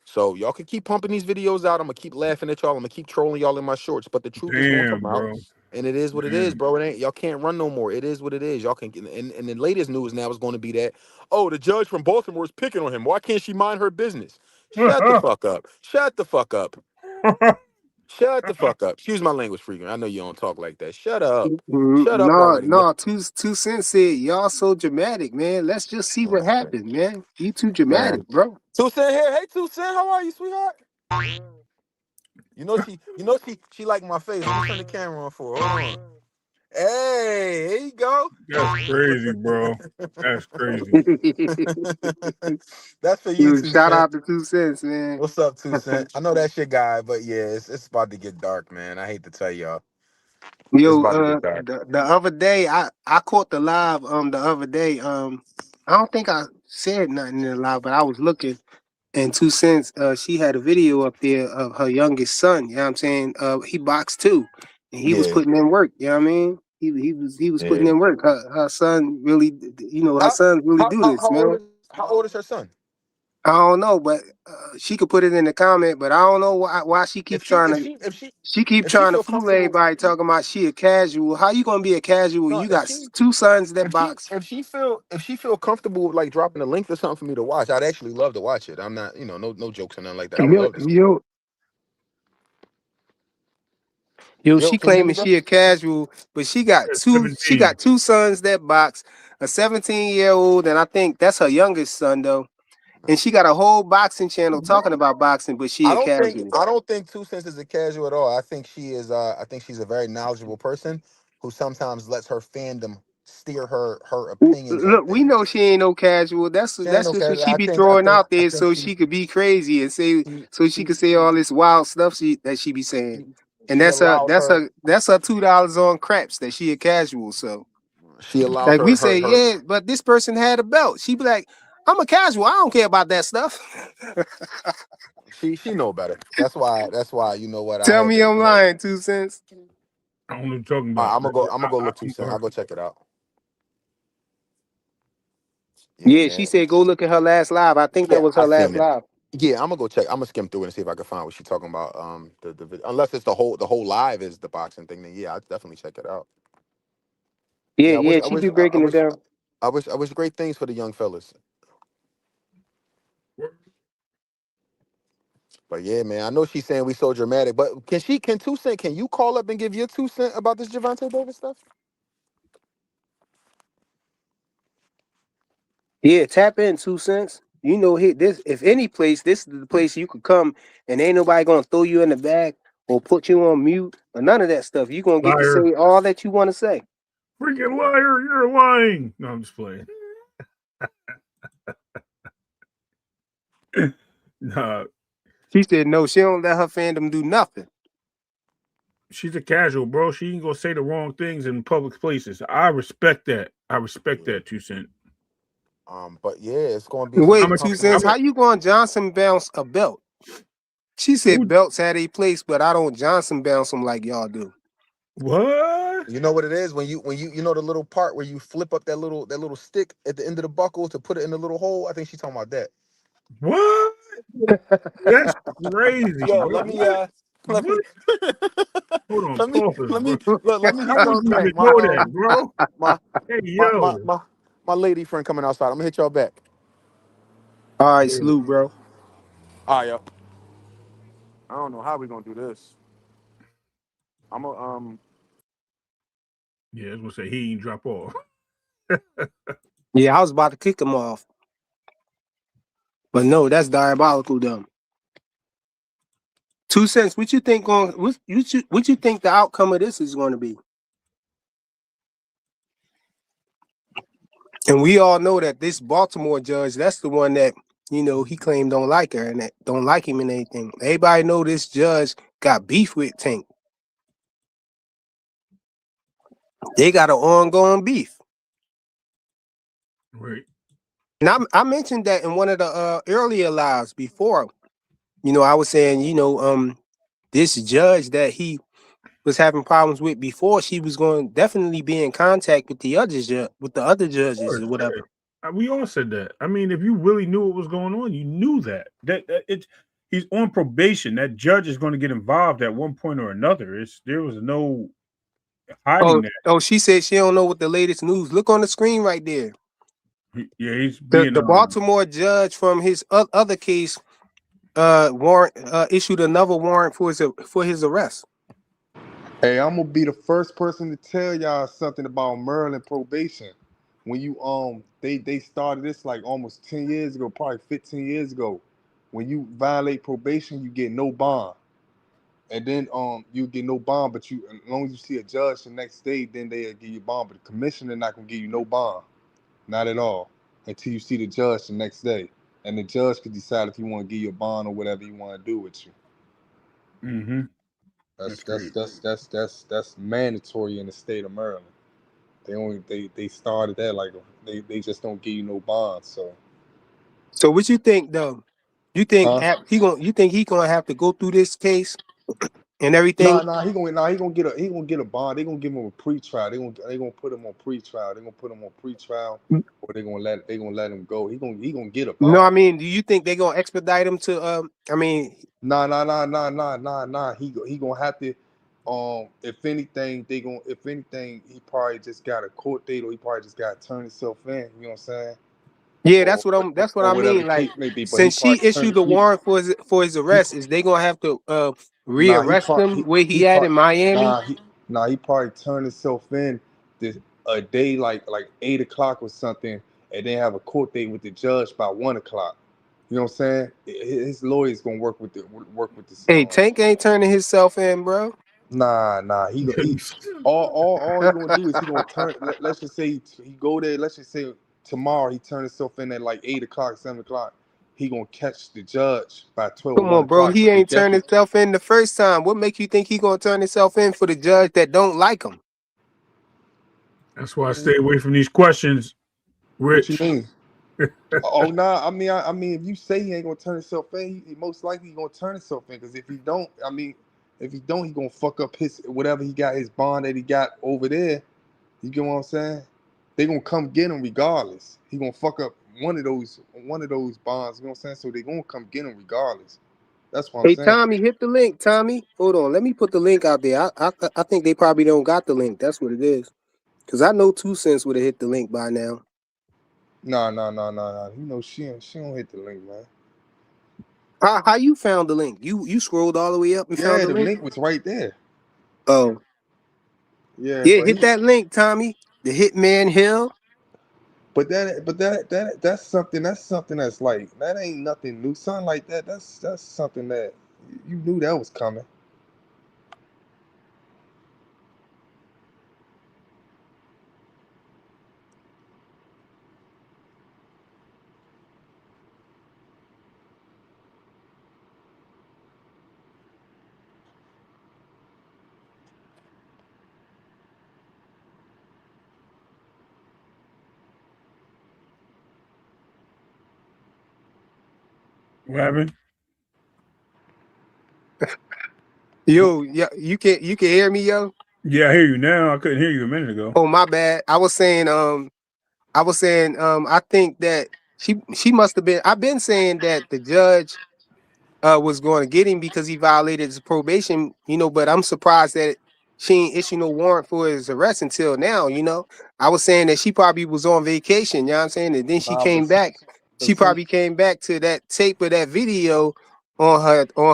So y'all can keep pumping these videos out. I'm gonna keep laughing at y'all. I'm gonna keep trolling y'all in my shorts. But the truth is gonna Damn, come out, bro. and it is what it is, Damn. bro. It ain't y'all can't run no more. It is what it is. Y'all can. And the latest news now is going to be that the judge from Baltimore is picking on him. Why can't she mind her business? Shut the fuck up. Shut the fuck up. Shut the fuck up. Excuse my language, frequent. I know you don't talk like that. Shut up. Shut up No, already. no, two cents said y'all so dramatic, man. Let's just see what happened, man. You too dramatic, Man. bro. 2 Cent here. Hey, 2 Cent, how are you, sweetheart? She like my face. Let me turn the camera on for her. Hold on. Hey, here you go. That's crazy, bro. That's crazy. That's for you, You 2 shout Cent. out to 2 cents, man. What's up, 2 Cent? I know that's your guy, but yeah, it's about to get dark, man. I hate to tell y'all. It's Yo, about to get dark. the other day I caught the live the other day. I don't think I said nothing in the live, but I was looking, and 2 cents she had a video up there of her youngest son. You know what I'm saying? He boxed too, and he was Yeah, putting in work. You know what I mean? He was putting yeah. in work. Her son really, her How sons really how do how, this, how old man. is how old is her son? I don't know, but she could put it in the comment. But I don't know why she keep If she trying if to. she if she She keep if she trying to feel fool comfortable, everybody talking about she a casual. How you gonna be a casual? no, You got two sons that if she box. if she feel comfortable with like dropping a link or something for me to watch, I'd actually love to watch it. I'm not, no jokes or nothing like that. I would Yo, love to see it. yo, yo, Yo, she can you hear me, claiming bro? she a casual, but she got That's two. She 17. got two sons that box. A 17-year-old, and I think that's her youngest son though. And she got a whole boxing channel talking about boxing, but she I a don't think casual. I don't think 2 Cents is a casual at all. I think she is. I think she's a very knowledgeable person who sometimes lets her fandom steer her opinions on Look, we things. know she ain't no casual. She ain't That's no just what casual. she be throwing out I there think so she could be crazy and say she so she could say all this wild stuff that she be saying. And she allows her that's her $2 on craps that she a casual. So she allows like her we her say, her yeah, but this person had a belt. She be like, I'm a casual. I don't care about that stuff. she know better. That's why you know what I Tell had me to, I'm lying, 2 cents. I don't know what you're talking all right, about. I'm gonna go I, look 2 Cent. I'll go check it out. Yeah, Yeah, she man. said go look at her last live. I think that Yeah, was I her seen last it. live. Yeah, I'm gonna go check. I'm gonna skim through it and see if I can find what she's talking about. Unless it's the whole live is the boxing thing, then yeah, I'll definitely check it out. Yeah, Yeah, yeah, she be breaking it down. I wish great things for the young fellas. But yeah, man, I know she's saying we so dramatic, but can 2 Cent, can you call up and give your 2 cent about this Gervonta Davis stuff? Yeah, tap in 2 cents. This if any place, this is the place you could come and ain't nobody gonna throw you in the back or put you on mute or none of that stuff. You're gonna get to Liar. say all that you want to say. Freaking liar, you're lying. No, I'm just playing. Nah, She said no, she don't let her fandom do nothing. she's a casual, bro. She ain't gonna say the wrong things in public places. I respect that. I respect that, 2 Cent. But yeah, it's gonna be some Wait, I'm a, 2 cents. I'm a, How you going Johnson bounce a belt? She said who, belts had a place, but I don't Johnson bounce them like y'all do. what? You know what it is when you know the little part where you flip up that little stick at the end of the buckle to put it in the little hole. I think she's talking about that. What? That's crazy, Yo, bro. let me What? let me What? Hold on, let me pause, let bro. me let me I hit y'all wouldn't back. even know that, bro. My Hey, my my yo. my my lady friend coming outside. I'm gonna hit y'all back. All right, Yeah, salute, bro. All right, yo. I don't know how we gonna do this. I'm gonna I was gonna say he ain't drop off. Yeah, I was about to kick him off, but no, that's diabolical, dumb. 2 cents. What you think what you think the outcome of this is going to be? And we all know that this Baltimore judge, that's the one that he claimed don't like her and that don't like him and anything. Everybody know this judge got beef with Tank. They got an ongoing beef. Right. Now I mentioned that in one of the earlier lives before. I was saying, this judge that he was having problems with before, she was going to definitely be in contact with the other Of judges course, or whatever. yeah. We all said that. I mean, if you really knew what was going on, you knew that. He's on probation. That judge is going to get involved at one point or another. There was no hiding that. Oh, she said she don't know what the latest news. Look on the screen right there. Yeah, he's The being the Baltimore judge from his other case warrant issued another warrant for his arrest. Hey, I'm gonna be the first person to tell y'all something about Maryland probation. When they started this like almost 10 years ago, probably 15 years ago. When you violate probation, you get no bond. And then you get no bond, but as long as you see a judge the next day, then they'll give you bond. But the commissioner not gonna give you no bond. Not at all. Until you see the judge the next day. And the judge could decide if he want to give you a bond or whatever he want to do with you. Mm-hmm. That's mandatory in the state of Maryland. They started that like they just don't give you no bond. So what you think though? You think Huh? you think he gonna have to go through this case and everything? He gonna get a bond. They gonna give him a pre-trial. They gonna put him on pre-trial. They gonna put him on pre-trial, or they gonna let him go. He gonna get a No, I bond. mean, do you think they gonna expedite him to? Nah. He gonna have to. If anything, he probably just got a court date, or he probably just got to turn himself in. You know what I'm saying? Yeah, Or that's what or I whatever mean. the Like, case may be. But he since probably she issued the warrant for his he arrest, is they gonna have to Nah, rearrest him where he at in Miami? he probably turned himself in a day like 8 o'clock or something, and then have a court date with the judge by 1 o'clock. You know what I'm saying? His lawyer's gonna work with this. Hey, Tank ain't turning himself in, bro. Nah. He all he gonna do is he gonna turn. Let's just say he go there. Let's just say tomorrow he turn himself in at like 8 o'clock, 7 o'clock. He gonna catch the judge by 12 or Come 1 on, bro. o'clock. He But they ain't turned definitely. himself in the first time. What make you think he gonna turn himself in for the judge that don't like him? That's why I stay away from these questions, What you Rich. mean? Oh nah, I mean, if you say he ain't gonna turn himself in, he most likely gonna turn himself in. Because if he don't, he gonna fuck up his whatever he got his bond that he got over there. You get what I'm saying? They gonna come get him regardless. He gonna fuck up one of those bonds. You know what I'm saying? So they gonna come get him regardless. That's what I'm Hey, saying. Tommy, hit the link. Tommy, hold on. Let me put the link out there. I think they probably don't got the link. That's what it is. Cause I know 2 cents would have hit the link by now. Nah. You know she don't hit the link, man. How you found the link? You scrolled all the way up and found Yeah, the the link? link was right there. Oh, Yeah, yeah, but hit that link, Tommy. The Hitman Hill. That's something that's like that ain't nothing new. Something like that. That's something that you knew that was coming. What happened? Yo, yeah, you can hear me, yo. Yeah, I hear you now. I couldn't hear you a minute ago. Oh, my bad. I think that she must have been. I've been saying that the judge was going to get him because he violated his probation, but I'm surprised that she ain't issue no warrant for his arrest until now. I was saying that she probably was on vacation, you know what I'm saying? And then she Nah, but came back. but She see, probably came back to that tape of that video on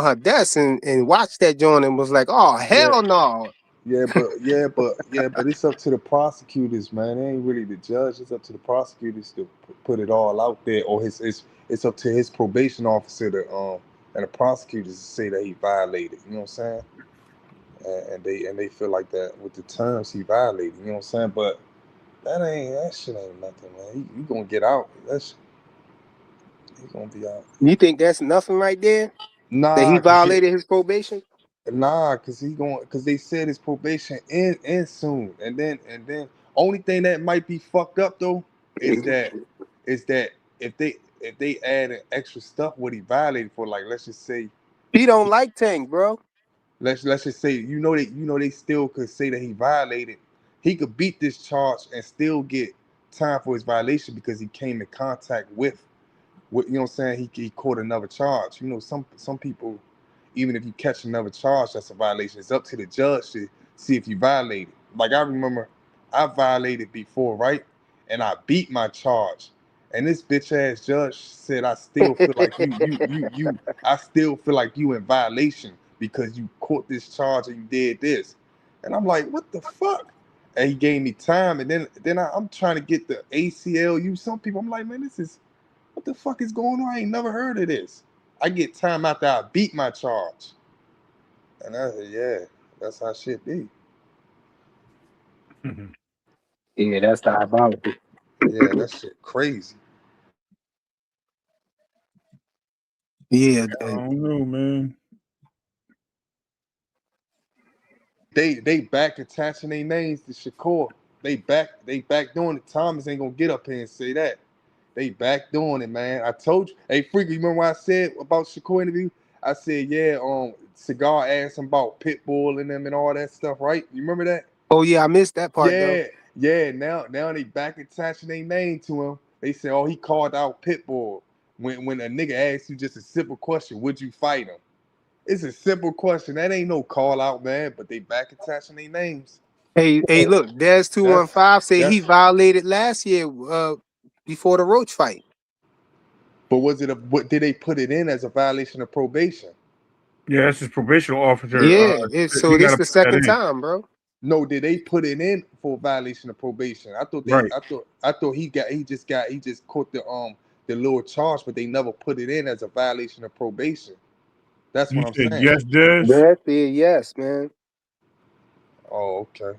her desk and watched that joint and was like, oh yeah, hell no. but it's up to the prosecutors, man. It ain't really the judge. It's up to the prosecutors to put it all out there, or it's up to his probation officer to and the prosecutors to say that he violated. You know what I'm saying? And they feel like that with the terms he violated. You know what I'm saying? But that shit ain't nothing, man. He gonna get out. He gonna be out. You think that's nothing right there? That he Nah, violated his probation? cause they said his probation end soon, and then only thing that might be fucked up though is that if they add an extra stuff what he violated for, like let's just say He don't like Tank, bro. let's just say they still could say that he violated. He could beat this charge and still get time for his violation because he came in contact with you know what I'm saying, he caught another charge. Some people, even if you catch another charge, that's a violation. It's up to the judge to see if you violated. Like I remember I violated before, right? And I beat my charge. And this bitch ass judge said I still feel like I still feel like you in violation because you caught this charge and you did this. And I'm like, what the fuck? And he gave me time, and then I'm trying to get the ACLU. Some people, I'm like, man, what the fuck is going on? I ain't never heard of this. I get time after I beat my charge. And I said, yeah, that's how shit be. Yeah, that's diabolical. Yeah, that shit crazy. Yeah, I don't know, man. They back attaching their names to Shakur. They back doing it. Thomas ain't gonna get up here and say that. They back doing it, man. I told you. Hey, Freaky, you remember what I said about Shakur interview? I said, yeah, Cigar asked him about Pitbull and them and all that stuff, right? You remember that? Oh yeah, I missed that part though. Yeah. Now they back attaching their name to him. They say, oh, he called out Pitbull. When a nigga asks you just a simple question, would you fight him? It's a simple question. That ain't no call out, man. But they back attaching their names. Hey, look, Des That's 215 say he that's. violated last year before the Roach fight. But what did they put it in as a violation of probation? Yeah, that's his probation officer. Yeah, He so got this to the put that second in. time, bro. No, did they put it in for violation of probation? Right. I thought he just caught the little charge, but they never put it in as a violation of probation. That's You what I'm said saying. yes, Des. That's it, yes, man. Oh, okay.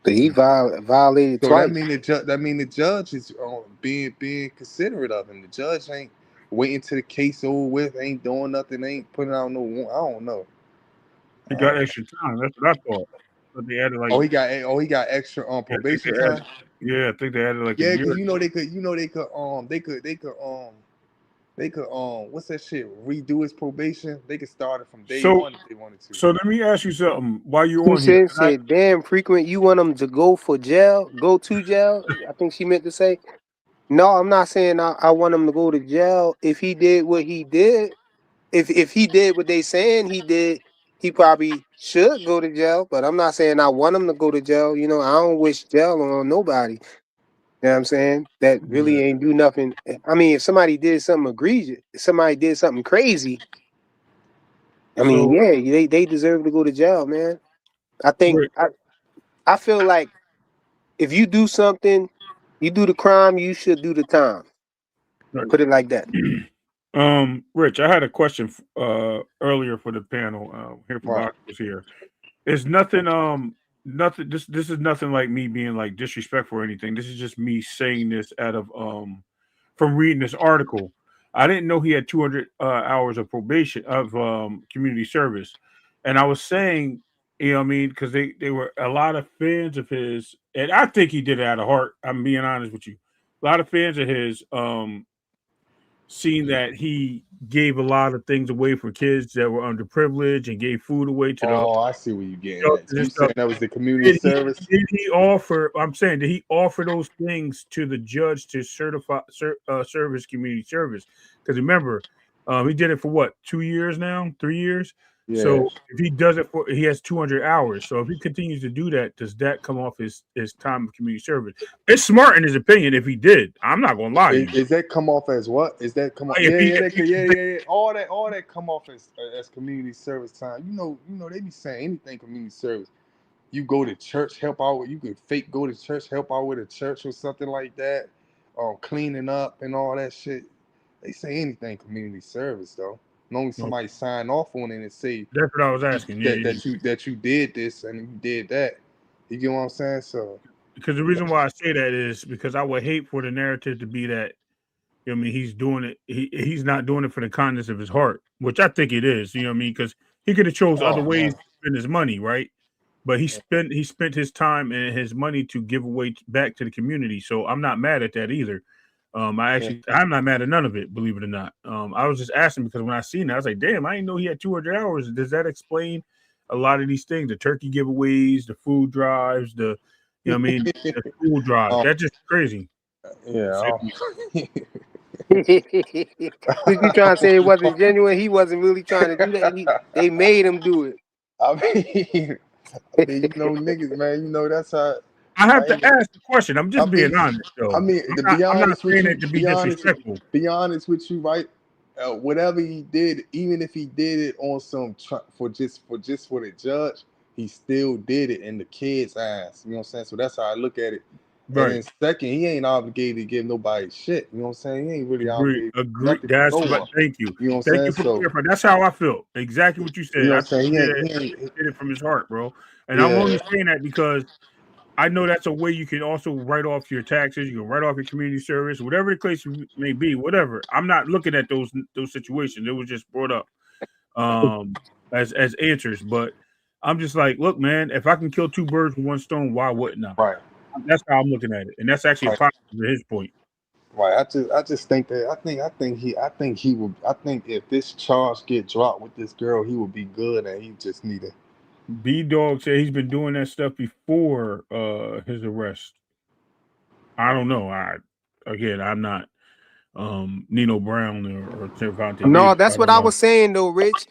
But he violated So that twice. mean the judge is being considerate of him. The judge ain't waiting till the case over with, ain't doing nothing, ain't putting out no warrant. I don't know. He got extra time. That's what I thought. But they added like. He got extra I think probation they time. added. Yeah, I think they added like a Yeah, year. because they could what's that shit? Redo his probation. They could start it from day So, one if they wanted to. so let me ask you something. While you're Who on here, said, damn frequent, you want him to go to jail? I think she meant to say. No, I'm not saying I want him to go to jail. If he did what he did, if he did what they saying he did, he probably should go to jail. But I'm not saying I want him to go to jail. I don't wish jail on nobody. You know what I'm saying? That really ain't do nothing. I mean, if somebody did something egregious, if somebody did something crazy, I mean, so yeah, they deserve to go to jail, man. I think Rick, I feel like if you do something, you do the crime, you should do the time. right. Put it like that. Rich, I had a question earlier for the panel. Here for Right. boxers here. It's nothing. This is nothing like me being like disrespectful or anything. This is just me saying this out of from reading this article. I didn't know he had 200 hours of probation of community service, and I was saying, what I mean, because they were a lot of fans of his, and I think he did it out of heart. I'm being honest with you. A lot of fans of his seen that he gave a lot of things away for kids that were underprivileged and gave food away to the Oh, I see where you're getting shelters at. So and you stuff. saying that was the community service? Did he offer? I'm saying, did he offer those things to the judge to serve his community service? Because remember, he did it for what, 2 years now, 3 years. Yeah. So if he does it he has 200 hours. So if he continues to do that, does that come off his time of community service? It's smart in his opinion if he did. I'm not gonna lie to you. Is that come off as what? Is that come off? If Yeah. All that come off as community service time. You know, they be saying anything community service. You go to church, help out. You could fake go to church, help out with a church or something like that, cleaning up and all that shit. They say anything community service though. As long as somebody sign off on it and say That's what I was asking. that you did this and you did that. You get what I'm saying? So because the reason why I say that is because I would hate for the narrative to be that, you know what I mean, he's doing it. He's not doing it for the kindness of his heart, which I think it is. You know what I mean? Because he could have chose other ways to spend his money, right? But he spent his time and his money to give away back to the community. So I'm not mad at that either. I'm not mad at none of it, believe it or not. I was just asking because when I seen it, I was like, damn, I didn't know he had 200 hours. Does that explain a lot of these things? The turkey giveaways, the food drives, the school drives. That's just crazy. Yeah. Was you trying to say it wasn't genuine? He wasn't really trying to do that. They made him do it. I mean, you know, niggas, man. You know that's how. I have to ask the question. I'm just being honest, though. I mean, to be honest with you, to be disrespectful. Be honest with you, right? Whatever he did, even if he did it on some for the judge, he still did it in the kid's eyes. You know what I'm saying? So that's how I look at it. Right. And then second, he ain't obligated to give nobody shit. You know what I'm saying? He ain't really obligated. Agree. That's what. Thank you. You know what I'm saying? Thank you for clarifying. That's how I feel. Exactly what you said. You know I what I'm saying? he did it from his heart, bro. And I'm only saying that because I know that's a way you can also write off your taxes. You can write off your community service, whatever the case may be. Whatever. I'm not looking at those situations. It was just brought up as answers, but I'm just like, look, man. If I can kill two birds with one stone, why wouldn't I? Right. That's how I'm looking at it, and that's actually a positive to his point. Right. I just think that I think if this charge get dropped with this girl, he would be good, and he just need to. B-Dog said he's been doing that stuff before his arrest. I don't know. I'm not Nino Brown or Trevante. No, that's what I was saying though, Rich.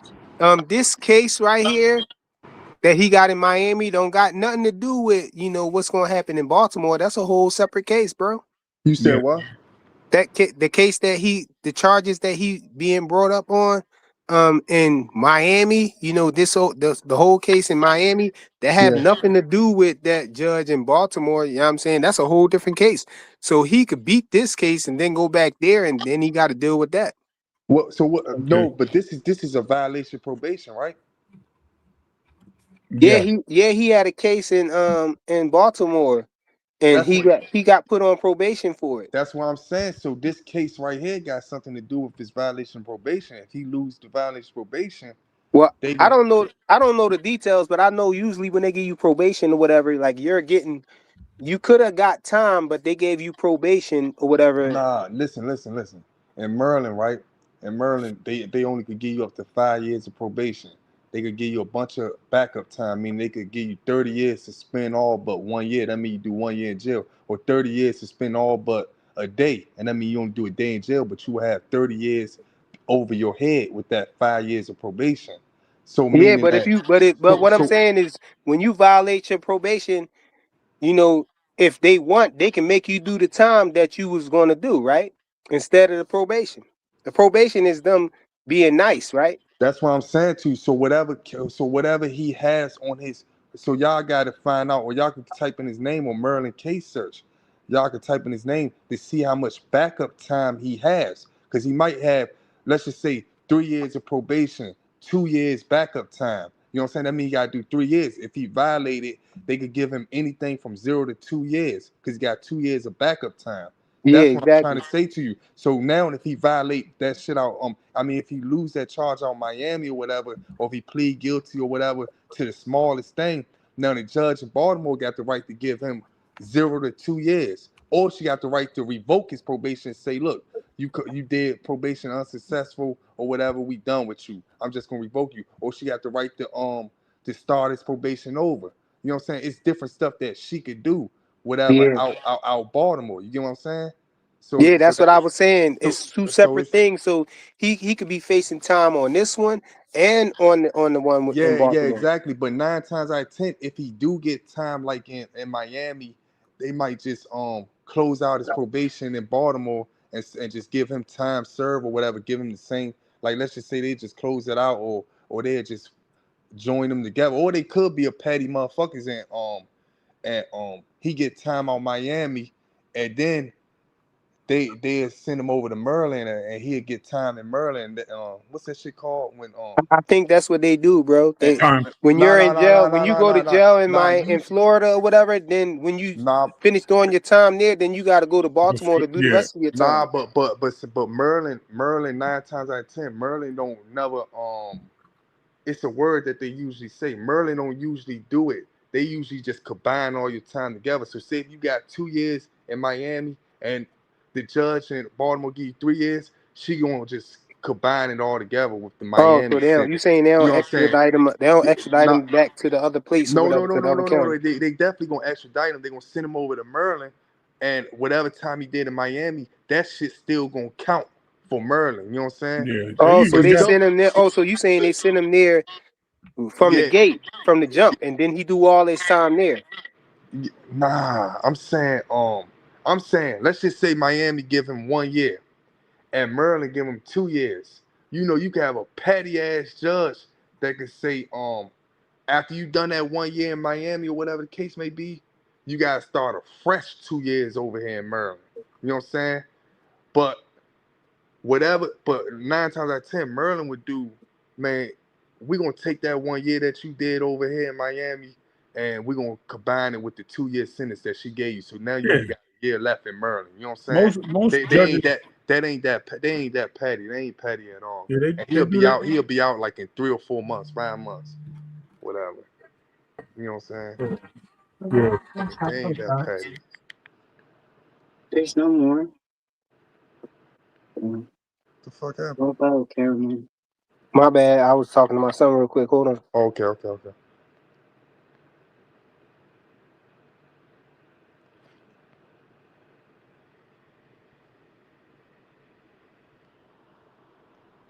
This case right here that he got in Miami don't got nothing to do with, what's going to happen in Baltimore. That's a whole separate case, bro. You said what? The charges that he being brought up on in Miami, the whole case in Miami that have nothing to do with that judge in Baltimore. You know what I'm saying? That's a whole different case. So he could beat this case and then go back there, and then he got to deal with that. What? So what? Okay. No, but this is a violation of probation, right? Yeah, he had a case in Baltimore, and he got put on probation for it. That's what I'm saying. So this case right here got something to do with his violation of probation. If he lose the violation of probation, well, I don't know the details, but I know usually when they give you probation or whatever, like you could have got time, but they gave you probation or whatever. Nah, listen. In Maryland, right? In Maryland, they only could give you up to 5 years of probation. They could give you a bunch of backup time. I mean, they could give you 30 years to spend all but 1 year. That means you do 1 year in jail. Or 30 years to spend all but a day. And that means you only do a day in jail, but you will have 30 years over your head with that 5 years of probation. So yeah, but what I'm saying is when you violate your probation, if they want, they can make you do the time that you was going to do, right? Instead of the probation. The probation is them being nice, right? That's what I'm saying to you. So whatever he has on his, so y'all got to find out, or y'all can type in his name on Maryland case search. Y'all can type in his name to see how much backup time he has, because he might have, let's just say, 3 years of probation, 2 years backup time. You know what I'm saying? That means he got to do 3 years. If he violated, they could give him anything from 0 to 2 years, because he got 2 years of backup time. That's what I'm trying to say to you. So now if he violate that shit out, if he lose that charge out Miami or whatever, or if he plead guilty or whatever to the smallest thing, now the judge in Baltimore got the right to give him 0 to 2 years. Or she got the right to revoke his probation and say, look, you did probation unsuccessful or whatever, we done with you. I'm just gonna revoke you. Or she got the right to start his probation over. You know what I'm saying? It's different stuff that she could do, whatever, Yeah. out Baltimore. You get what I'm saying? Yeah, So that's what that I was saying. so It's two so separate it's things. So he could be facing time on this one and on the one in yeah, Baltimore. exactly. But 9 times out of 10, if he do get time like in Miami, they might just close out his probation in Baltimore and just give him time served or whatever, give him the same, like let's just say they just close it out or they just join them together. Or they could be a petty motherfuckers and he get time on Miami and then they send him over to Maryland and he'll get time in Maryland. What's that shit called when I think that's what they do, bro. and, They Time. when nah you're nah in nah jail, nah when nah you nah go to nah nah jail nah in you Florida or whatever, then when you nah finish doing your time there, then you got to go to Baltimore to do the Yeah. rest of your nah time. but Merlin 9 times out of 10 Merlin don't never it's a word that they usually say. Merlin don't usually do it. They usually just combine all your time together. So say if you got 2 years in Miami and the judge in Baltimore give you 3 years, she gonna just combine it all together with the Oh, Miami so they don't, you sentence. saying they You don't know what I'm saying? extradite him? They don't Yeah, extradite nah, him back to the other place or no, no, whatever no, to the no, other no, no, county. no. They definitely gonna extradite him. They gonna send him over to Maryland, and whatever time he did in Miami, that shit still gonna count for Maryland. You know what I'm saying? Yeah. They Oh, so But usually they got. stuff, send him there. Oh, so you saying they send him there from the yeah, gate, from the jump, and then he do all his time there. nah. I'm saying, let's just say Miami give him 1 year, and Maryland give him 2 years. You know, you can have a petty ass judge that can say, after you done that 1 year in Miami or whatever the case may be, you gotta start a fresh 2 years over here in Maryland. You know what I'm saying? But but 9 times out of 10, Merlin would do, man, we're gonna take that 1 year that you did over here in Miami and we're gonna combine it with the 2 year sentence that she gave you. So now you Yeah. only got a year left in Merlin. You know what I'm saying? Most They judges. ain't they ain't that petty. They ain't petty at all. Yeah. And They do that. he'll be out like in 3 or 4 months, 5 months, whatever. You know what I'm saying? Yeah. They ain't that petty. There's no more. The fuck happened? What about Cameron? My bad. I was talking to my son real quick. Hold on. Okay.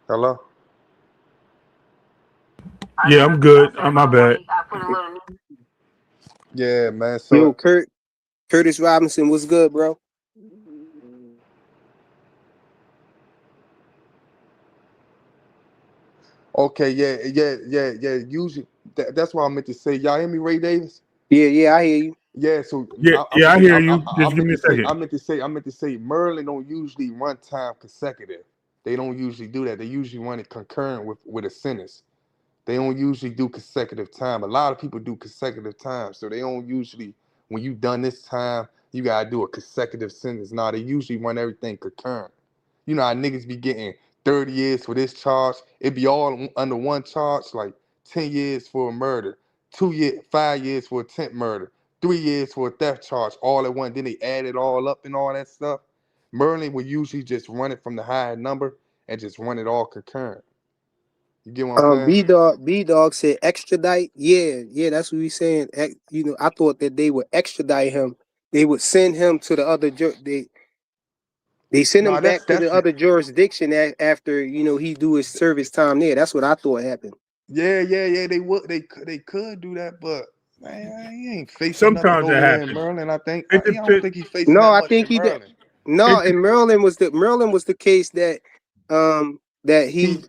Hello? Yeah. I'm good. I'm my bad. Yeah, man. So Yo, Curtis Robinson, what's good, bro? okay, yeah. Usually, that's what I meant to say. Y'all hear me, Ray Davis? Yeah, I hear you. Yeah. So Yeah. Yeah. I hear you. Just give me a second. I meant to say, Merlin don't usually run time consecutive. They don't usually do that. They usually run it concurrent with a sentence. They don't usually do consecutive time. A lot of people do consecutive time, so they don't usually. When you done this time, you gotta do a consecutive sentence. Now they usually run everything concurrent. You know how niggas be getting 30 years for this charge. It be all under one charge, like 10 years for a murder, 2 years, 5 years for attempt murder, 3 years for a theft charge, all at once. Then they add it all up and all that stuff. Merlin would usually just run it from the higher number and just run it all concurrent. You get what I'm saying? B Dog said extradite. Yeah, that's what he's saying. You know, I thought that they would extradite him. They would send him to the other they send him No, back to the that's it. other jurisdiction after he do his service time there. That's what I thought happened. Yeah. They could do that, but man, he ain't facing nothing Sometimes it over there in happens. Maryland. I think. It I don't depends. think he's facing No, that I much think in he did. Maryland. No, It. and Maryland was the case that that He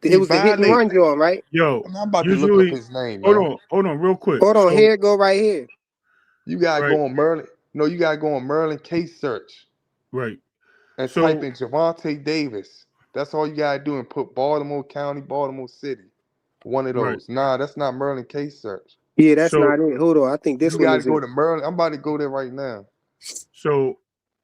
it he was the hit and run violated. joint, right? Yo. I'm about to look up Usually. his name, man. Hold on, real quick. Hold on, So, here go right here. You gotta right, go on Merlin. No, you gotta go on Merlin case search right. and type So, in Javante Davis. That's all you gotta do and put Baltimore County, Baltimore City. One of right. those. Nah, that's not Merlin case search. Yeah, that's So, not it. Hold on, I think this You one gotta is go it. to Merlin. I'm about to go there right now. so,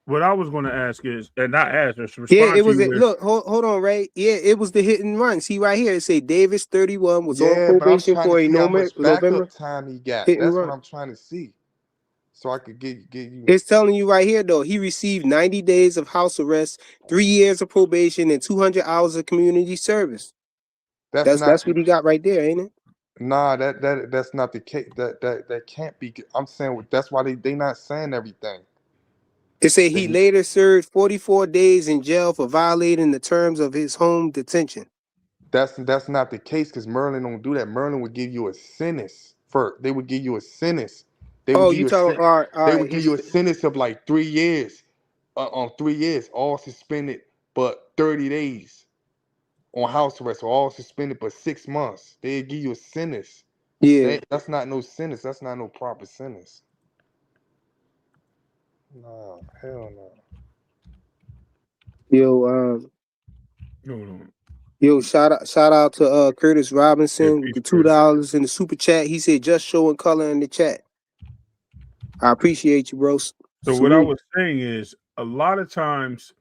what I was going to ask is, and not ask, just Yeah, respond it to was you it. is, Look, hold on, Ray. Yeah, it was the hit and run. See right here, it say Davis 31 was on Yeah, but I'm probation trying to for a see how much November backup time he got. hit and That's what run. I'm trying to see. so I could get you. It's telling you right here though. He received 90 days of house arrest, 3 years of probation, and 200 hours of community service. That's That's not. what he got right there, ain't it? Nah, that's not the case. That can't be. I'm saying that's why they not saying everything. It said he later served 44 days in jail for violating the terms of his home detention. That's not the case because Merlin don't do that. Merlin would give you a sentence first. They would give you a sentence. They would Oh, give you you talking? All they right. would give you a sentence of like 3 years, on 3 years, all suspended, but 30 days on house arrest, or all suspended, but 6 months. They'd give you a sentence. Yeah. That's not no sentence. That's not no proper sentence. No, hell no. Yo, shout out to Curtis Robinson with the $2 in the super chat. He said just showing color in the chat. I appreciate you, bro. So what I Salute. was saying is, a lot of times,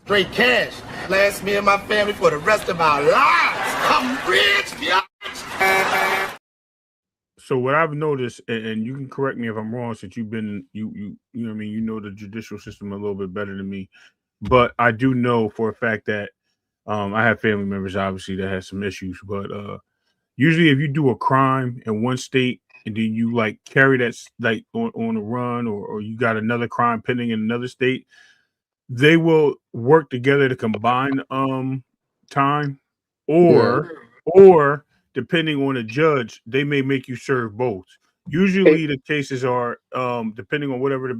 Straight cash. Last me and my family for the rest of our lives. I'm rich, bitch. so what I've noticed, and you can correct me if I'm wrong, since you've been you know what I mean, you know the judicial system a little bit better than me, but I do know for a fact that I have family members obviously that has some issues, but usually if you do a crime in one state and then you like carry that like on a run, or you got another crime pending in another state, they will work together to combine time, Yeah. or depending on the judge, they may make you serve both. Usually the cases are depending on whatever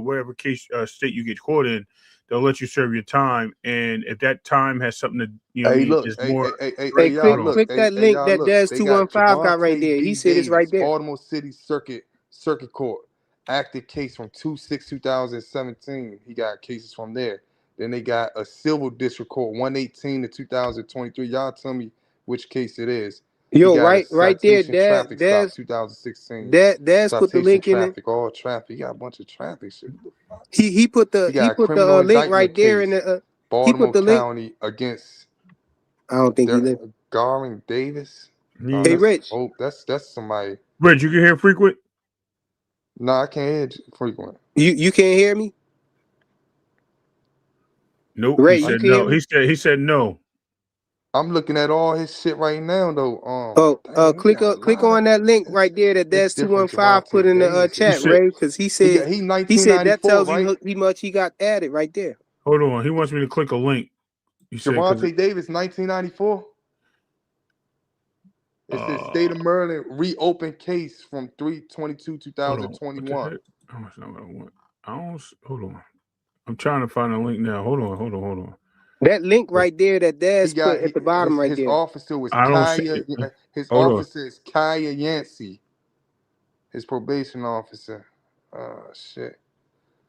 whatever case state you get caught in, they'll let you serve your time, and if that time has something to Hey, look, is hey, more hey, hey, hey, Hey, y'all, look, click that hey, link y'all, that look. Des They got 215 got right there. Javante He B. said it's right Davis, there. Baltimore City Circuit Court, active case from 2/6/2017. He got cases from there. Then they got a civil district court 1/18 to 2023. Y'all tell me which case it is. He Yo, got a right there, citation traffic stop Des 2016. put the Citation link in it. traffic, all traffic. He got a bunch of traffic shit. He put He the got a criminal link indictment right there in case, the he put Baltimore the link. County against I don't think he live. Garing Davis. Hey, Rich. That's somebody. Rich, you can hear frequent? No, I can't hear frequent. You can't hear me? Nope. Ray, He you said can hear no. me? He said no. I'm looking at all his shit right now though. Oh, Damn, he click got a click lot of on that link right there that it's Des different 215 put Javante in the Davis. You chat, said Ray, because he He said that 1994, tells you right? how much he got added right there. hold on. He wants me to click a link. You said because Javante Davis, 1994. It says State of Maryland reopened case from 3/22/2021. hold on. What the heck? Oh, that's not what I want. Hold on. I'm trying to find a link now. Hold on. That link right there that Des He put got at the bottom right his there. officer was I don't see Kaya. it. His Hold on. officer is Kaya Yancey. His probation officer. Oh shit.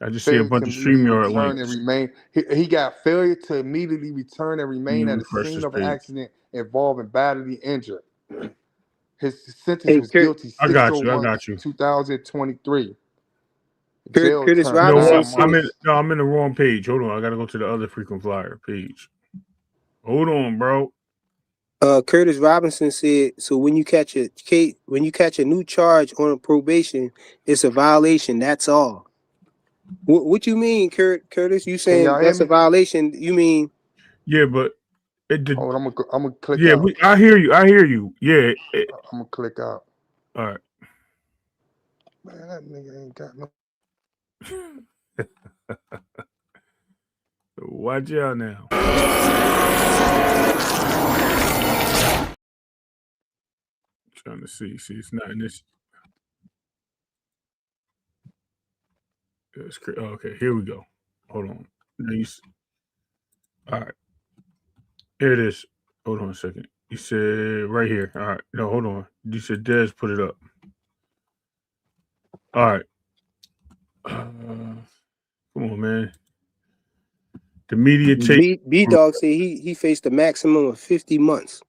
I just see a Failure to bunch of immediately StreamYard return and links. remain. He got failure to immediately return and Let me remain at the refresh scene this of an page. accident involving badly injured. His sentence Hey, was guilty I got you. 6/01/2023. Jail Curtis term You know Robinson what? 9 said. months. I'm in the wrong page. Hold on. I gotta go to the other frequent flyer page. Hold on, bro. Curtis Robinson said, so when you catch a new charge on probation, it's a violation. That's all. What you mean, Curtis? You Can saying y'all hear that's a me? violation? You mean Yeah, but it did. Hold on, I'm gonna click Yeah, out. I hear you. Yeah. I'm gonna click out. All right. Man, that nigga ain't got no. Watch out now. Trying to see. See, it's not in this. Okay, here we go. Hold on. All right. Here it is. Hold on a second. You said right here. All right. No, hold on. You said Des put it up. All right. Come on, man. The media take. B Dog said he faced a maximum of 50 months.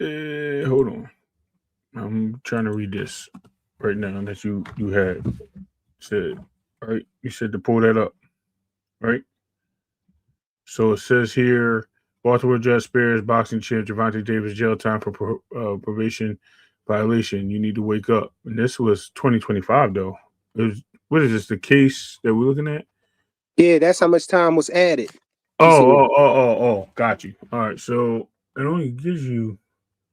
Hold on. I'm trying to read this right now that you had said. Right. You said to pull that up. Right. So it says here, Baltimore judge spares boxing champ Javante Davis jail time for probation violation. You need to wake up. And this was 2025 though. What is this? The case that we're looking at? Yeah, that's how much time was added. Oh, You see, got you. All right, so it only gives you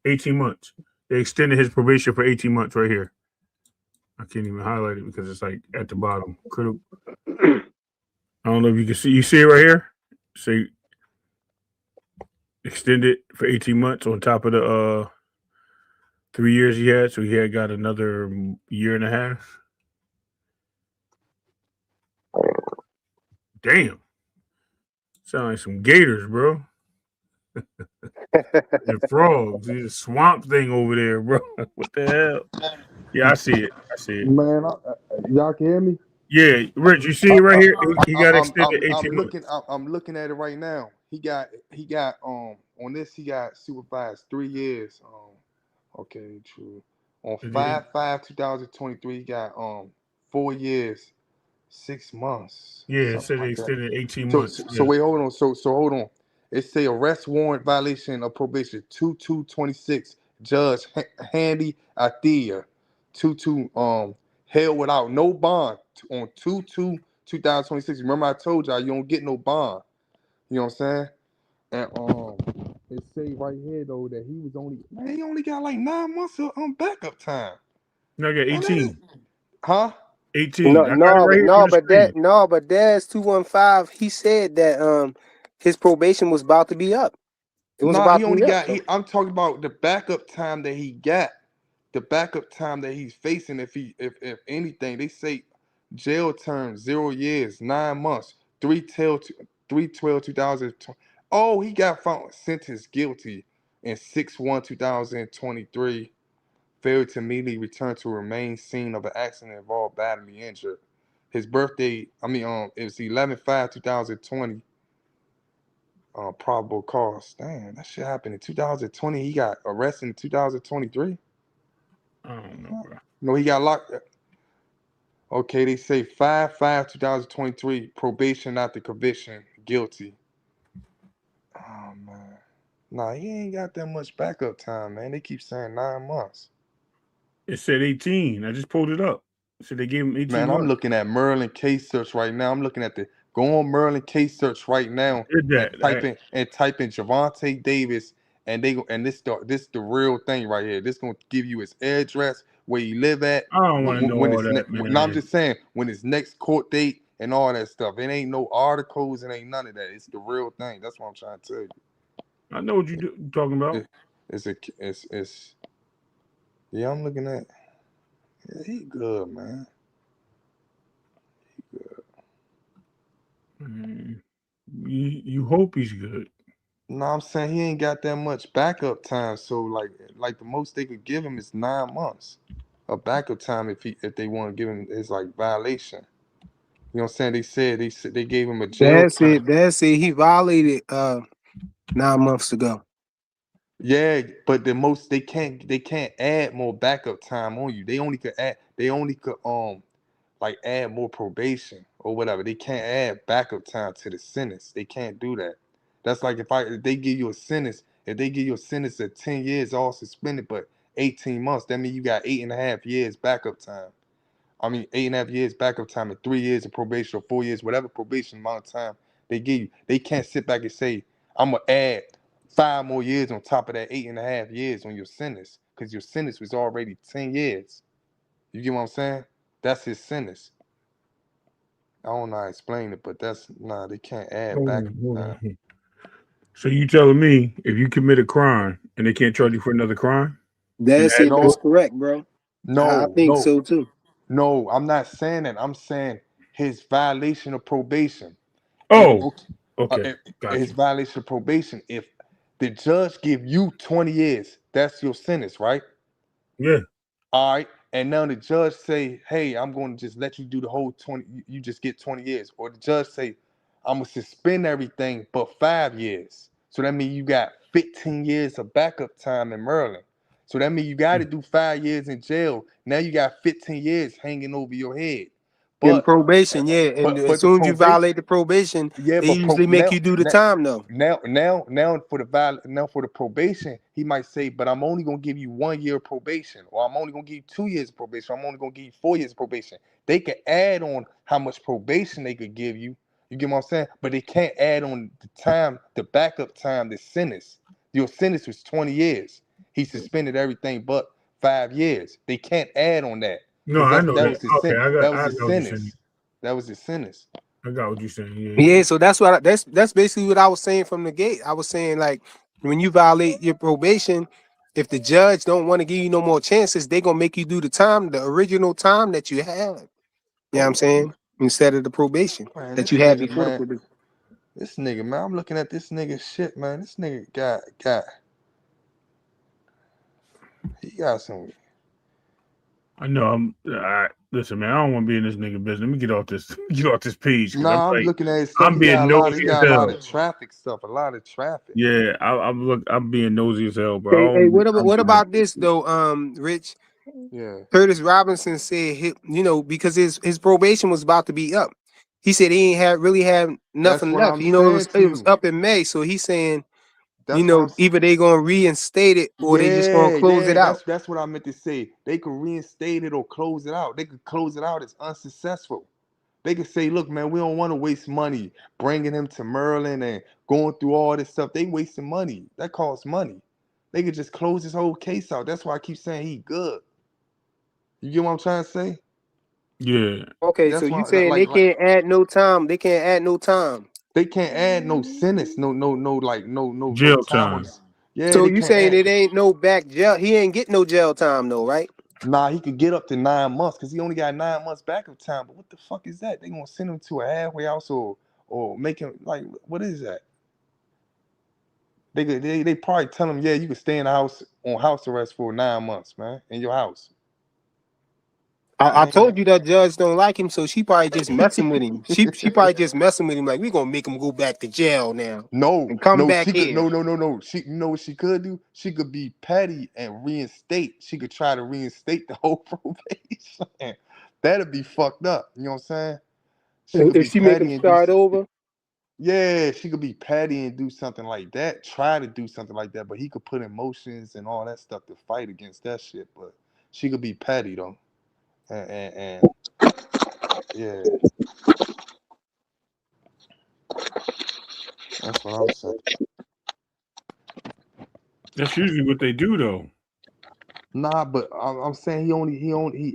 18 months. They extended his probation for 18 months right here. I can't even highlight it because it's like at the bottom. Critical. I don't know if you can see. You see it right here. Say extended for 18 months on top of the 3 years he had. So he had got another year and a half. Damn. Sound like some gators, bro. And frogs. There's a swamp thing over there, bro. What the hell? Yeah, I see it. I see it. Man, y'all can hear me? Yeah, Rich, you see it right here? He got extended 18 months. I'm looking at it right now. He got on this he got supervised 3 years. Okay, true. On 5/5/2023, he got 4 years, 6 months. Yeah, it said Something they like that. extended 18 So months. so wait, hold on. So hold on. It say arrest warrant violation of probation 2226. Judge Haney Athea 22 held without no bond on 2/2/2026. Remember I told y'all you don't get no bond. You know what I'm saying? And it say right here though that he only got like 9 months of backup time. No, I got 18. Huh? 18. I got it right here on the screen. but Daz 215, he said that his probation was about to be up. It was about He to only be up. got I'm talking about the backup time that he got. The backup time that he's facing if anything, they say jail term 0 years, 9 months, 3/12/2020. Oh, he got found sentenced guilty in 6/1/2023. Failed to immediately return to a main scene of an accident involved badly injured. His birthday, it was 11/5/2020. Probable cause. Damn, that shit happened in 2020. He got arrested in 2023. I don't know, bro. No, he got locked. Okay, they say 5/5/2023. Probation after conviction. Guilty. Oh man. Nah, he ain't got that much backup time, man. They keep saying 9 months. It said 18. I just pulled it up. So they gave him 18 Man, months. I'm looking at Merlin case search right now. I'm looking at go on Merlin case search right now Did that. and type in Javante Davis and this the real thing right here. This gonna give you his address, where you live at. I don't want to know all that, man. No, I'm just saying when his next court date and all that stuff. It ain't no articles, it ain't none of that. It's the real thing. That's what I'm trying to tell you. I know what you're talking about. Yeah, I'm looking at. Yeah, he good, man. He good. You hope he's good. No, I'm saying he ain't got that much backup time. So like the most they could give him is 9 months of backup time if they want to give him his like violation. You know what I'm saying? They gave him a jail time. That's it. He violated 9 months ago. Yeah, but the most they can't add more backup time on you. They only could add like add more probation or whatever. They can't add backup time to the sentence. They can't do that. That's like if they give you a sentence, of 10 years all suspended, but 18 months, that means you got 8.5 years backup time. 8.5 years backup time and 3 years of probation or 4 years, whatever probation amount of time they give you. They can't sit back and say, I'm gonna add 5 more years on top of that 8.5 years on your sentence, because your sentence was already 10 years. You get what I'm saying? That's his sentence. I don't know how to explain it, but they can't add Hold back. on. So you telling me if you commit a crime and they can't charge you for another crime? That's correct, bro. I think so too. No, I'm not saying that. I'm saying his violation of probation. Okay. His violation of probation. If the judge give you 20 years, that's your sentence, right? Yeah. All right. And now the judge say, hey, I'm going to just let you do the whole 20. You just get 20 years. Or the judge say, I'm going to suspend everything but 5 years. So that means you got 15 years of backup time in Maryland. So that means you got to do 5 years in jail. Now you got 15 years hanging over your head. In But probation, yeah. And as the soon as you probation, violate the probation, yeah, they but usually make you do the time though. now for the probation, he might say, but I'm only gonna give you 1 year of probation, or I'm only gonna give you 2 years of probation, or I'm only gonna give you 4 years of probation. They could add on how much probation they could give you. You get what I'm saying? But they can't add on the time, the backup time, the sentence. Your sentence was 20 years. He suspended everything but 5 years. They can't add on that No, because I know that that. was his Okay, sentence. I know what you're saying. That was his sentence. I got what you're saying. Yeah. Yeah, so that's basically what I was saying from the gate. I was saying like when you violate your probation, if the judge don't want to give you no more chances, they gonna make you do the time, the original time that you had. You know what I'm saying? Instead of the probation Man, that this you had nigga, before the man, probation. this nigga, man, I'm looking at this nigga shit, man. This nigga he got some. I know. Listen, man. I don't want to be in this nigga business. Let me get off this. Get off this page because Nah, I'm looking at his stuff. I'm being He nosy as got a lot hell. of traffic stuff, a lot of traffic. Yeah, I'm being nosy as hell, bro. Hey, what I'm about this though, Rich? Yeah. Curtis Robinson said, because his probation was about to be up. He said he ain't really had That's nothing what left. I'm saying to It was you. up in May, so he's saying, That's what I'm either they gonna reinstate it or they just gonna close it out. that's what I meant to say. They could reinstate it or close it out. They could close it out as unsuccessful. They could say, look, man, we don't want to waste money bringing him to Maryland and going through all this stuff. They wasting money. That costs money. They could just close his whole case out. That's why I keep saying he good. You get what I'm trying to say? Yeah. Okay, so That's you why, saying they can't add no time? They can't add no time. they can't add no sentence, no Jail time on time. this. Yeah, So they you can't saying add. it ain't no back jail? He ain't get no jail time though, right? Nah, he could get up to 9 months because he only got 9 months backup time. But what the fuck is that? They gonna send him to a halfway house or make him like what is that? They probably tell him, yeah, you can stay in the house on house arrest for 9 months, man, in your house. I Man, told you that judge don't like him, so she probably just messing with him. She probably just messing with him, like we gonna make him go back to jail now no, and come no, back she could here. no. She you know what she could do? She could be petty and reinstate. She could try to reinstate the whole probation. That'd be fucked up. You know what I'm saying? She could If be she make him petty and do start over, yeah, she could be petty and do something like that. Try to do something like that, but he could put in motions and all that stuff to fight against that shit. But she could be petty though, and yeah, that's what I'm saying. That's usually what they do, though. Nah, but I'm saying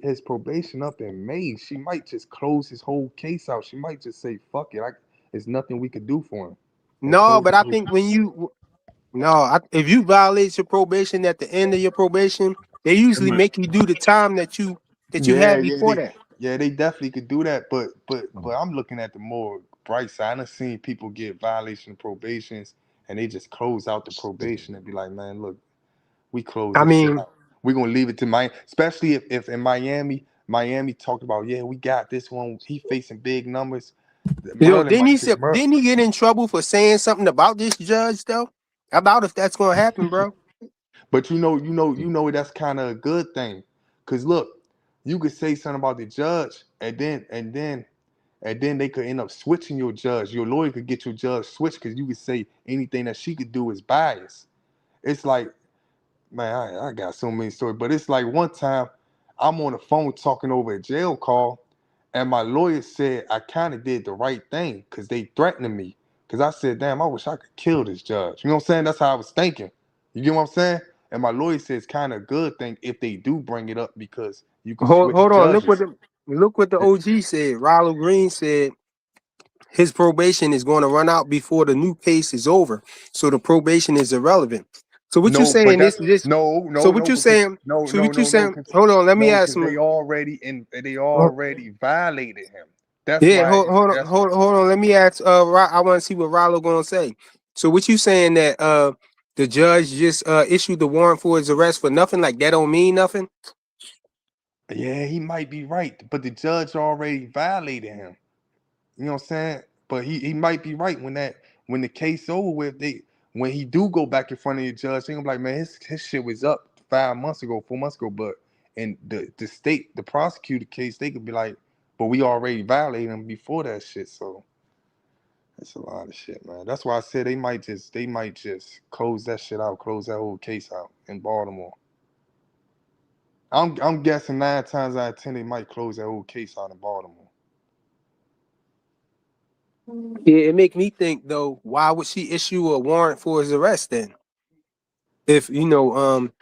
his probation up in May. She might just close his whole case out. She might just say fuck it. There's nothing we could do for him, and no. close But the I whole think case. if you violate your probation at the end of your probation, they usually make you do the time that you had before that. They definitely could do that. But I'm looking at the more bright side. I done seen people get violation of probations and they just close out the probation and be like, man, look, we close I this shit mean, out. We're gonna leave it to Miami, especially if in Miami talked about, yeah, we got this one. He facing big numbers. Maryland might just didn't he get in trouble for saying something about this judge though? I doubt if that's gonna happen, bro. But that's kind of a good thing, cause look, you could say something about the judge, and then they could end up switching your judge. Your lawyer could get your judge switched, cause you could say anything that she could do is biased. It's like, man, I got so many stories, but it's like one time I'm on the phone talking over a jail call, and my lawyer said I kind of did the right thing, cause they threatened me. Cause I said, damn, I wish I could kill this judge. You know what I'm saying? That's how I was thinking. You get what I'm saying? And my lawyer says kind of good thing if they do bring it up because you can switch Hold on, judges. look what the OG said. Rollo Green said his probation is going to run out before the new case is over, so the probation is irrelevant. So what you No, but saying? that's This. So what you because saying? So what you saying? because Hold on, let me ask because him. they already violated him. That's Yeah, why hold on. Let me ask. I want to see what Rollo gonna say. So what you saying that the judge just issued the warrant for his arrest for nothing? Like that don't mean nothing? yeah, he might be right, but the judge already violated him. You know what I'm saying? But he might be right when the case over with, when he do go back in front of the judge, they gonna be like, man, his shit was up 5 months ago, 4 months ago. But in the state, the prosecutor case, they could be like, but we already violated him before that shit. So it's a lot of shit, man. That's why I said they might just close that shit out, close that whole case out in Baltimore. I'm guessing 9 times out of 10 they might close that whole case out in Baltimore. Yeah, it make me think though, why would she issue a warrant for his arrest then? If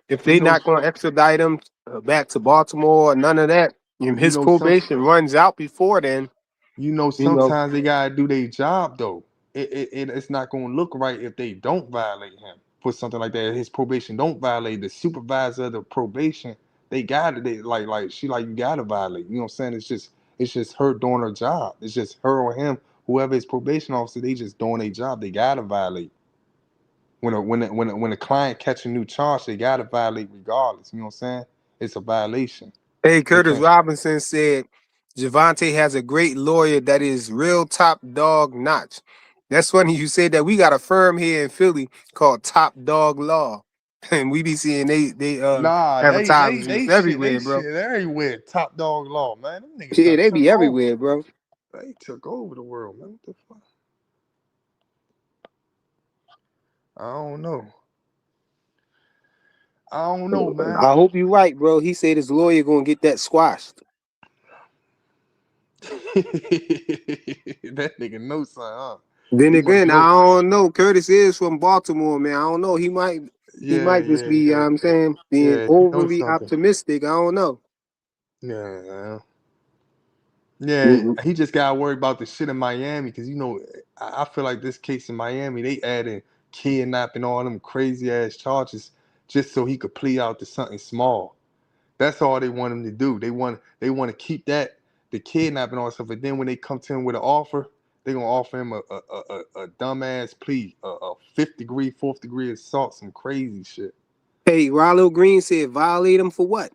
if You they know, not going to extradite him back to Baltimore or none of that, and you his know some probation runs out before then, sometimes they gotta do their job though. It's not gonna look right if they don't violate him for something like that. His probation don't violate. The supervisor of the probation, they got it. They you gotta violate. You know what I'm saying? It's just her doing her job. It's just her or him, whoever is probation officer. They just doing their job. They gotta violate. When a client catch a new charge, they gotta violate regardless. You know what I'm saying? It's a violation. Hey, They Curtis can't. Robinson said Javante has a great lawyer that is real top dog notch. That's funny you said that. We got a firm here in Philly called Top Dog Law, and we be seeing they Nah, advertisements they everywhere, bro. shit everywhere. Top dog law, man. Them niggas Yeah, done they took be over. everywhere, bro. They took over the world, man. What the fuck? I don't know. I don't know, man. I hope you're right, bro. He said his lawyer gonna get that squashed. That nigga knows something, huh? Then He must again, I know. don't know. Curtis is from Baltimore, man. I don't know. He might Yeah, just yeah, be, yeah, I'm saying, being yeah. He knows overly something. optimistic. I don't know. Yeah, yeah. Mm-mm. He just got worried about the shit in Miami because I feel like this case in Miami, they added kidnapping, all them crazy ass charges just so he could plea out to something small. That's all they want him to do. They want to keep the kidnapping all stuff. But then when they come to him with an offer, they're gonna offer him a dumbass plea, a fifth degree, fourth degree assault, some crazy shit. Hey, Rollo Green said violate him for what?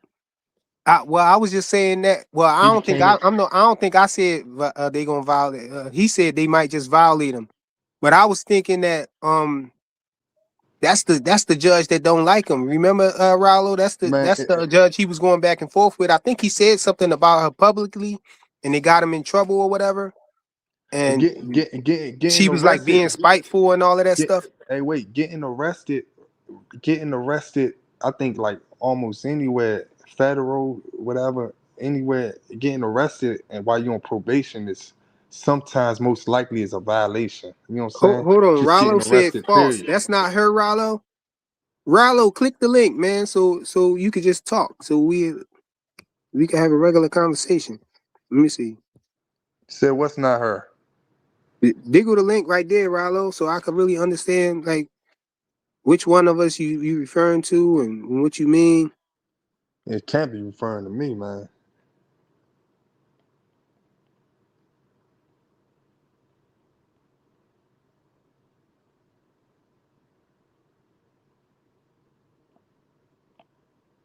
I was just saying that. Well, I He don't think became a I don't think I said they gonna violate. He said they might just violate him, but I was thinking that that's the judge that don't like him. Remember, Rollo? man. That's the judge he was going back and forth with. I think he said something about her publicly, and they got him in trouble or whatever. And Getting she was like arrested. being spiteful and all of that Get, stuff. hey, wait, getting arrested. I think like almost anywhere, federal, whatever, anywhere, getting arrested and while you're on probation is sometimes most likely is a violation. You know what I'm saying? Hold on, Just Rollo getting said arrested. false. Period. That's not her, Rollo. Rollo, click the link, man, so you could just talk, so we can have a regular conversation. Let me see. Said what's not her? Diggle the link right there, Rollo, so I could really understand like which one of us you referring to and what you mean. It can't be referring to me, man.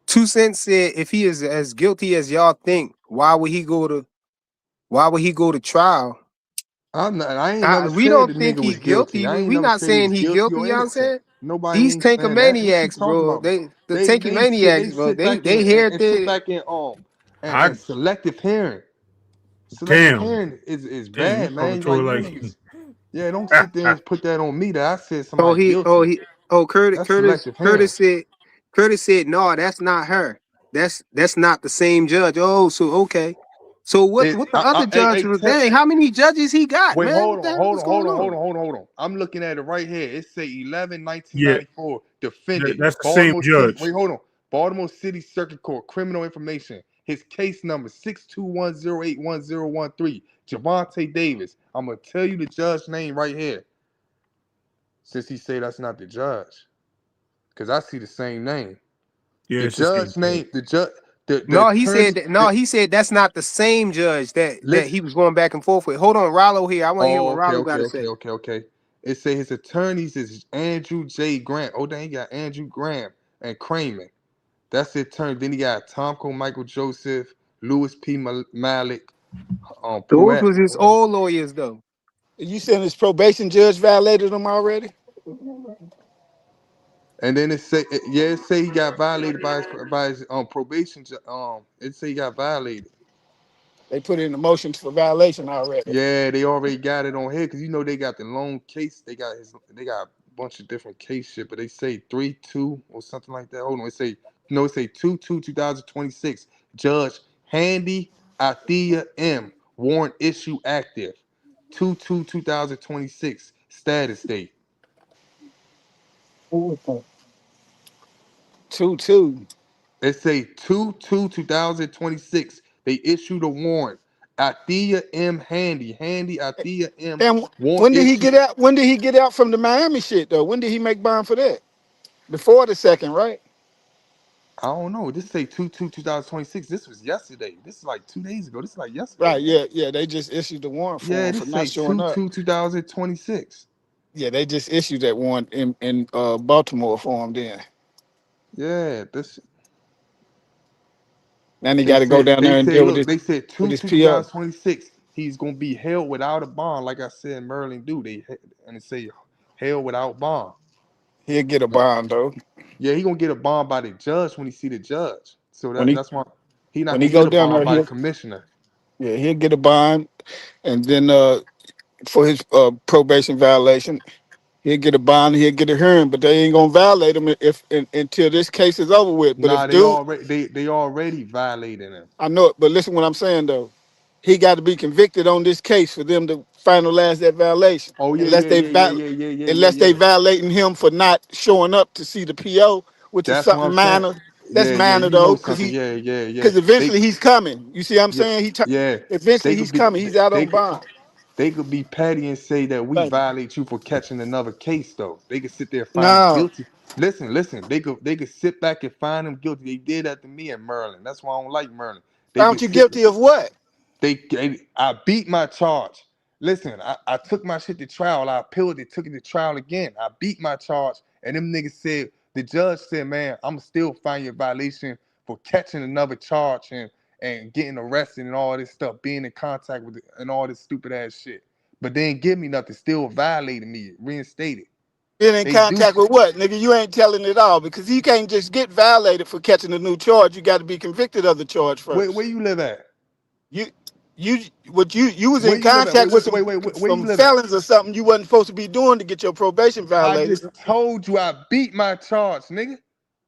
Two Cents said if he is as guilty as y'all think, why would he go to trial? I ain't never We said don't the think nigga he was guilty. guilty. I ain't We never not said he was saying he guilty guilty, or you know what I'm innocent. saying? Nobody These ain't saying that. What you tankamaniacs, talking bro. about? The They tankamaniacs, bro. sit They back they here and sit to back in I and selective hearing. Selective damn. hearing is Damn, you bad, talking man. to her Like you like niggas, yeah. Don't sit there and put that on me that I said oh somebody guilty. That's selective hearing. Curtis said no, that's not her. That's not the same judge. Oh, so okay. So what the other judge was? Dang, how many judges he got, Wait, man? hold What the on, hell hold is on, going hold on, hold on? on, hold on, hold on. I'm looking at it right here. It say 11 yeah, 1994 defendant that's the same Baltimore City. judge. Wait, hold on. Baltimore City Circuit Court criminal information. His case number 621081013. Javante Davis. I'm gonna tell you the judge name right here. Since he say that's not the judge, because I see the same name. Yeah, The it's the same judge judge. name, the No, attorney. he said that's not the same judge that Listen. he was going back and forth with. Hold on, Rollo here. I want to hear Oh, what okay, Rollo got okay, to okay, say. okay, okay. It say his attorneys is Andrew J. Grant. Oh, then he got Andrew Graham and Kramer. That's the attorney. Then he got Tomko Michael Joseph, Louis P. Malik, Those Pruitt. was his old lawyers, though. You saying his probation judge violated him already? And then it say he got violated by his probation. It say he got violated. They put in the motions for violation already. Yeah, they already got it on here because you know they got the long case. They got a bunch of different case shit, but they say 3-2 or something like that. Hold on, it say 2-2-2026. Judge Handy Athea M. Warrant issue active. 2-2-2026. Status date. 2-2. It say 2-2-2026. They issued a warrant. Athea M. Handy Athea M. And Warrant when did he issue. get out? When did he get out from the Miami shit though? When did he make bond for that? Before the second, right? I don't know. This say 2-2-2026. This was yesterday. This is like 2 days ago. This is like yesterday, Right. nigga. Yeah. They just issued the warrant for Yeah, him for this not say showing up. 2-2-2026. Yeah, they just issued that warrant in Baltimore for him. Then Yeah, this he got to go down there and deal with they said with 2 his 2 PO. 2026. He's gonna be held without a bond, like I said, Merlin do. And it say held without bond. He'll get a bond though. Yeah, he gonna get a bond by the judge when he see the judge. So When he that's why he not when he gonna go get a down bond there, by the commissioner. he'll get a bond, and then for his probation violation, he'll get a bond. He'll get a hearing, but they ain't gonna violate him until this case is over with. But Nah, if dude, they already violated him. I know it, but listen what I'm saying though. He got to be convicted on this case for them to finalize that violation. Oh yeah, Unless yeah, they yeah, yeah, yeah, yeah, yeah, yeah, unless they yeah. violating him for not showing up to see the PO, which is That's what something I'm saying. minor. That's Yeah, yeah, minor you know though, because something. Yeah, yeah, yeah. eventually he's coming. You see what I'm Yeah, saying? yeah. Eventually They he's could be coming. He's out they on could bond. they could be petty and say that we Thank you. violate you for catching another case though. They could sit there and find him No, guilty. Listen. They could sit back and find him guilty. They did that to me and Merlin. That's why I don't like Merlin. They found could you sit. guilty of what? I beat my charge. Listen, I took my shit to trial. I appealed it, took it to trial again. I beat my charge, and them niggas said the judge said, "Man, I'm still find you a violation for catching another charge and getting arrested and all this stuff, being in contact with it, and all this stupid ass shit." But they didn't give me nothing. Still violated me, reinstated. Been in They do. contact with what, nigga? You ain't telling it all because you can't just get violated for catching a new charge. You got to be convicted of the charge Where first. you live at? You you was Where in you live at? contact with Where you some live at? felons or something you wasn't supposed to be doing to get your probation I violated. just told you I beat my charge, nigga.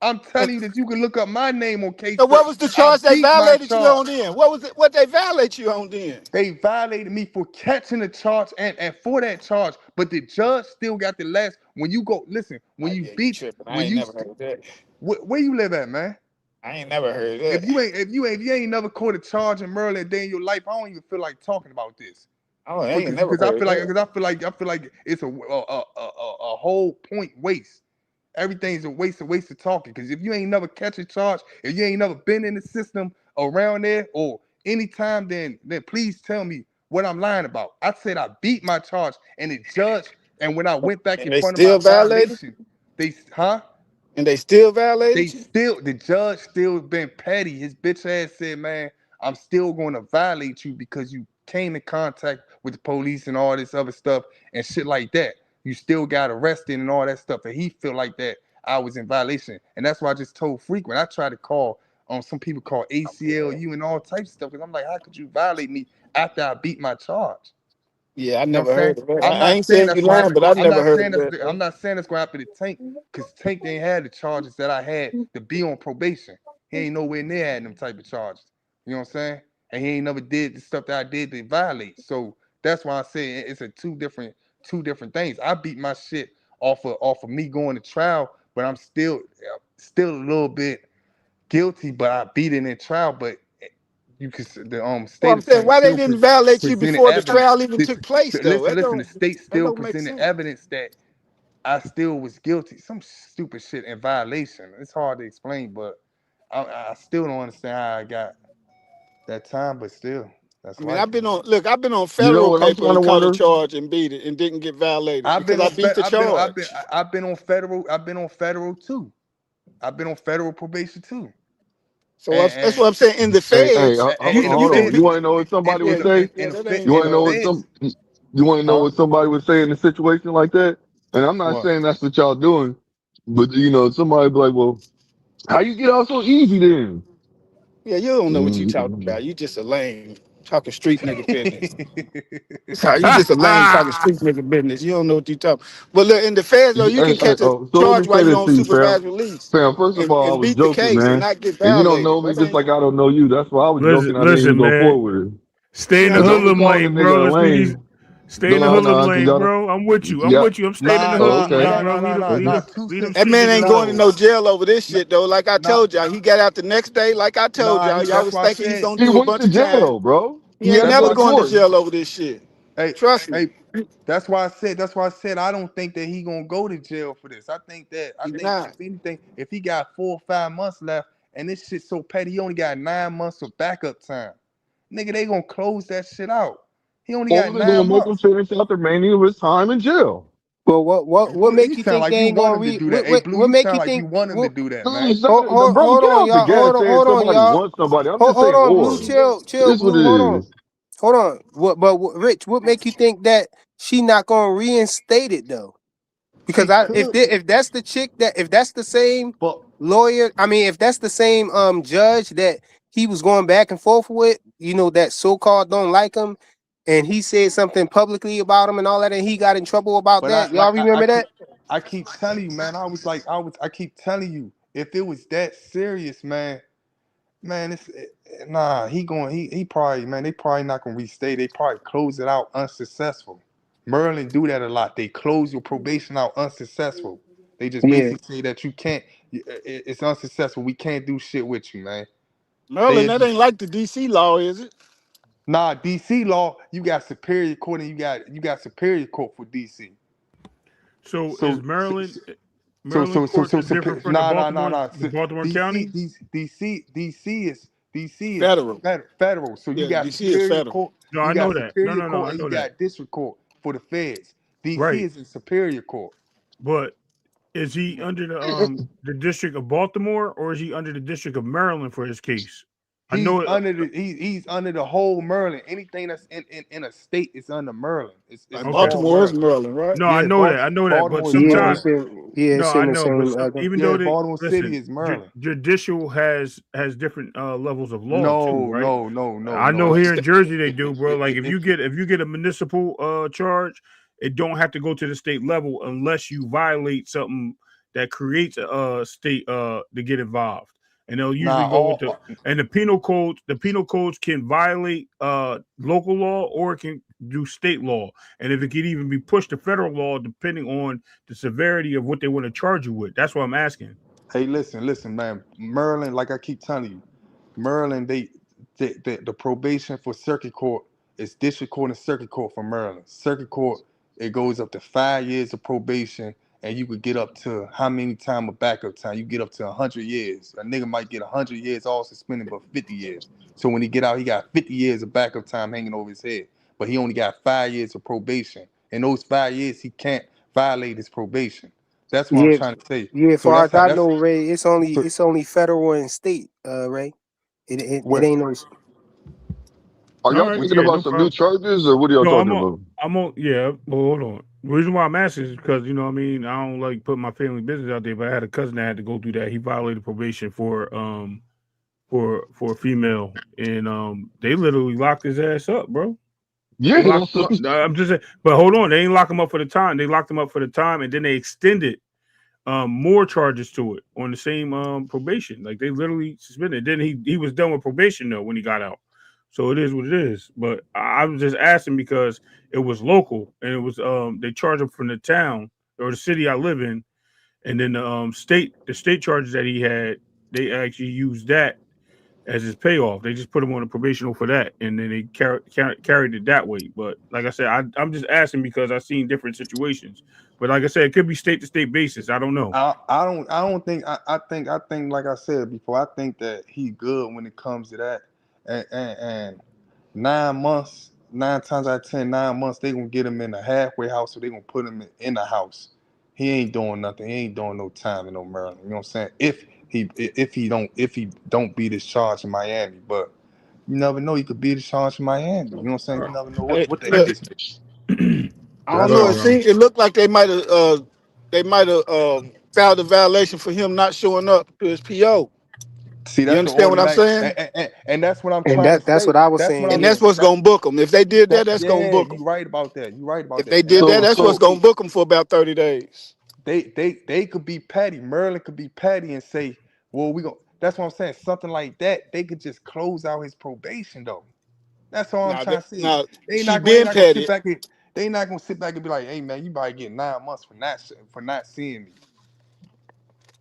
I'm And telling you that you can look up my name on so case. what was the I charge they beat my violated you charge. on then? What was it? What they violate you on then? They violated me for catching the charge and for that charge, but the judge still got the last. When you go, listen, Oh when you yeah, you beat, tripping? I when ain't you, never heard of that. where you live at, man? I ain't never heard of that. If you ain't never caught a charge in Maryland a day in your life, I don't even feel like talking about this. Oh, I ain't never Because I heard feel of like that. I feel like it's a whole point waste. Everything's a waste of talking. Because if you ain't never catch a charge, if you ain't never been in the system around there or anytime, then please tell me what I'm lying about. I said I beat my charge, and the judge, and when I went back And in they front of my still violated? violation, huh? And they still violated you? The judge still been petty. His bitch ass said, "Man, I'm still going to violate you because you came in contact with the police and all this other stuff and shit like that. You still got arrested and all that stuff." And he felt like that I was in violation. And that's why I just told Frequent. I tried to call some people call ACLU and all types of stuff because I'm like, how could you violate me after I beat my charge? Yeah, I You know what never I'm saying? heard of that. I'm I not ain't saying saying that's you gonna lying, happen. but I never heard of that. I'm not saying that's gonna happen to Tank, because Tank didn't have the charges that I had to be on probation. He ain't nowhere near had them type of charges. You know what I'm saying? And he ain't never did the stuff that I did to violate. So that's why I say it's a two different things. I beat my shit off of me going to trial, but I'm still a little bit guilty, but I beat it in trial. But you could the Well, state I'm saying attorney why they still didn't violate you presented before the evidence. trial even took place, though. Listen, the state That still don't make presented sense. evidence that I still was guilty. Some stupid shit in violation. It's hard to explain, but I still don't understand how I got that time, but still, that's I mean, life, man. I've been on You know federal what I'm paper trying and to caught a wonder? charge and beat it and didn't get violated because I beat the charge. I've been on federal too. I've been on federal probation too. So that's And what I'm saying. In the Hey, feds, in the you hold can on. be. You feds want to know what somebody would say? Yeah, that ain't. You in want to the know feds, you want to know huh? what somebody would say in a situation like that? And I'm not What? saying that's what y'all doing, but somebody be like, "Well, how you get out so easy then?" Yeah, you don't know what you talking Mhm. about. You just a lame. talking street nigga business. Sorry, you just a lame talking street nigga business. You don't know what you talking. But look, in the feds though, you can catch a So let me charge while say you this on to you, fam. supervised release Fam, first of all, I and was beat the joking, case and man. not get And you don't violated. know me That just ain't like I don't know you. That's why I was Listen, joking. I didn't even listen, go man. forward with it. Stay in the yeah. But don't be hoodlum calling a lane, bro. nigga a Let's do these. lame. Stay in the No, hoodlum no, cause lane, y'all bro. I'm with you. I'm yeah. with you. I'm staying in the Oh, hoodlum okay. lane, bro. Nah. Two Lead them cents That to street man the ain't niggas going to dollar. no alone. jail over this Nah, shit though. Like I nah, told y'all, he got out the next day. Like I told y'all, y'all that's was why I thinking he's said. gonna He do a went bunch to of time. jail, bro. He He ain't had to That's go never why to I going to said. court. jail over this shit. Hey, Trust me, hey. That's why I said I don't think that he gonna go to jail for this. I he's think not. if anything, if he got 4 or 5 months left and this shit so petty, he only got 9 months of backup time. Nigga, they gonna close that shit out. He only Or got they're gonna 9 make him months. finish out the remaining of his time in jail. Well, what You make you sound think they like you ain't want gonna him to read? do that. Hey, Blue, What you make sound you like you think? want him to What, do that, man. Cause the brother, hold get on, out the y'all. gas saying Hold on, somebody y'all. wants somebody. I'm just Hold saying on, Blue. or. Chill, This what Blue. it Hold is. on. Rich, what make you think that she not gonna reinstate it though? Because She could, if that's the chick if that's the same but lawyer, I mean, if that's the same judge that he was going back and forth with, that so called don't like him, and he said something publicly about him and all that, and he got in trouble about but that. Y'all I remember keep that? I keep telling you, man. I keep telling you, if it was that serious, man. Man, nah. He probably, man. They probably not gonna restate. They probably close it out unsuccessful. Merlin do that a lot. They close your probation out unsuccessful. They just Yeah. basically say that you can't. It's unsuccessful. We can't do shit with you, man. Merlin, They that ain't just like the DC law, is it? nah. DC law. You got superior court and you got superior court for DC. So is So Maryland courts is different from the nah. The Baltimore DC, County? DC is Federal. federal. So you Yeah, got DC is superior federal. court, No, you I got know that. superior No, court, I and you know that. got district court for the feds. DC Right. is in superior court. But is he under the District of Baltimore or is he under the District of Maryland for his case? I He's know it. under he's under the whole Maryland. Anything that's in a state is under Maryland. It's Like Okay. all Baltimore is Maryland. Maryland, right? No, I Yeah, know that. I know that. But Baltimore is Yeah, sometimes, Maryland. it's no, I in the know. But same. even Yeah, though they Baltimore City listen, is Maryland. judicial has different levels of law too, No, right? no, no, no, I know no. here in Jersey they do, bro. Like if If you get a municipal charge, it don't have to go to the state level unless you violate something that creates a state to get involved. And they'll usually nah, go with all the penal codes. The penal codes can violate local law or it can do state law. And if it can even be pushed to federal law, depending on the severity of what they want to charge you with. That's what I'm asking. hey, listen, man. Maryland, like I keep telling you, Maryland, the probation for circuit court is district court and circuit court for Maryland. Circuit court, it goes up to 5 years of probation, and you could get up to how many time of backup time? You get up to 100 years. A nigga might get 100 years all suspended, but 50 years. So when he get out, he got 50 years of backup time hanging over his head. But he only got 5 years of probation. In those 5 years, he can't violate his probation. That's what I'm Yeah, trying to say. yeah. So Far that's as how I that's know, Ray, so it's only federal and state, Ray. It what ain't no. Are All y'all right, thinking yeah, about no some new problem. charges or what are y'all No, talking about? yeah, but hold on. The reason why I'm asking is because, you know what I mean, I don't like putting my family business out there, but I had a cousin that had to go through that. He violated probation for a female and they literally locked his ass up, bro. Yeah, They locked that's him what up. I'm just saying, but hold on, they ain't lock him up for the time. They locked him up for the time and then they extended more charges to it on the same probation. Like they literally suspended. Then he was done with probation though when he got out. So it is what it is. But I was just asking because it was local and it was they charge him from the town or the city I live in, and then the state charges that he had, they actually used that as his payoff. They just put him on a probational for that, and then they carried it that way. But like I said, I'm just asking because I've seen different situations. But like I said, it could be state to state basis. I don't know. I don't think I think like I said before, I think that he good when it comes to that. And 9 months, 9 times out of 10, 9 months, they gonna get him in a halfway house, or they gonna put him in the house. He ain't doing nothing. He ain't doing no time in no Maryland. You know what I'm saying? If he don't beat his charge in Miami, but you never know. He could beat his charge in Miami. You know what I'm saying? You never know Hey, what the look, case may be. I So don't that's know. all It I'm saying. seemed it looked like they might have filed a violation for him not showing up to his PO. See, You that's the understand what I'm automatic, saying? and that's what I'm And trying to that's say. what I was That's what saying And I'm. that's too. what's That, gonna book them. If they did that, that's gonna yeah, book you them. right about that. You right about If that. they And did that, look, that's what's so gonna book them for about 30 days. they could be petty. Merlin could be petty and say, "Well, we go." That's what I'm saying. Something like that. They could just close out his probation though. That's all I'm trying to say. Now They been not gonna sit petty. back and they not gonna sit back and be like, "Hey man, you might get 9 months for not seeing me."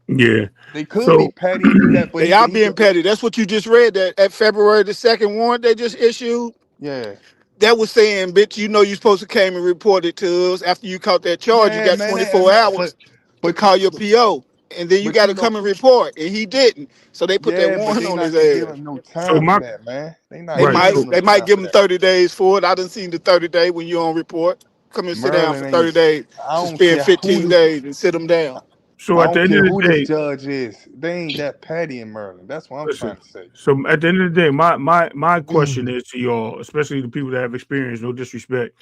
Yeah. They could be So petty and do that, but They he are could he being could petty. That's what you just read. That at February the 2nd warrant they just issued. yeah. That was saying, bitch, you know you supposed to came and report it to us after you caught that charge. You Yeah, got man. 24 hours to But you call your PO, and then you but got you to know come and report, and he didn't. So they put that yeah, but warrant they on not his gonna give ass. him no so time for my that, man. They not They gonna right. give might him So no they might time give for them that. 30 days for it. I done seen the 30 day when you on report. Come and sit down Merlin for ain't. 30 days, I don't suspend care who 15 this. days, and sit them down. so I at the don't end care of the who this day, judge is. They ain't that petty in Merlin. That's what I'm listen. trying to say. So at the end of the day, my question is to y'all, especially the people that have experience. No disrespect.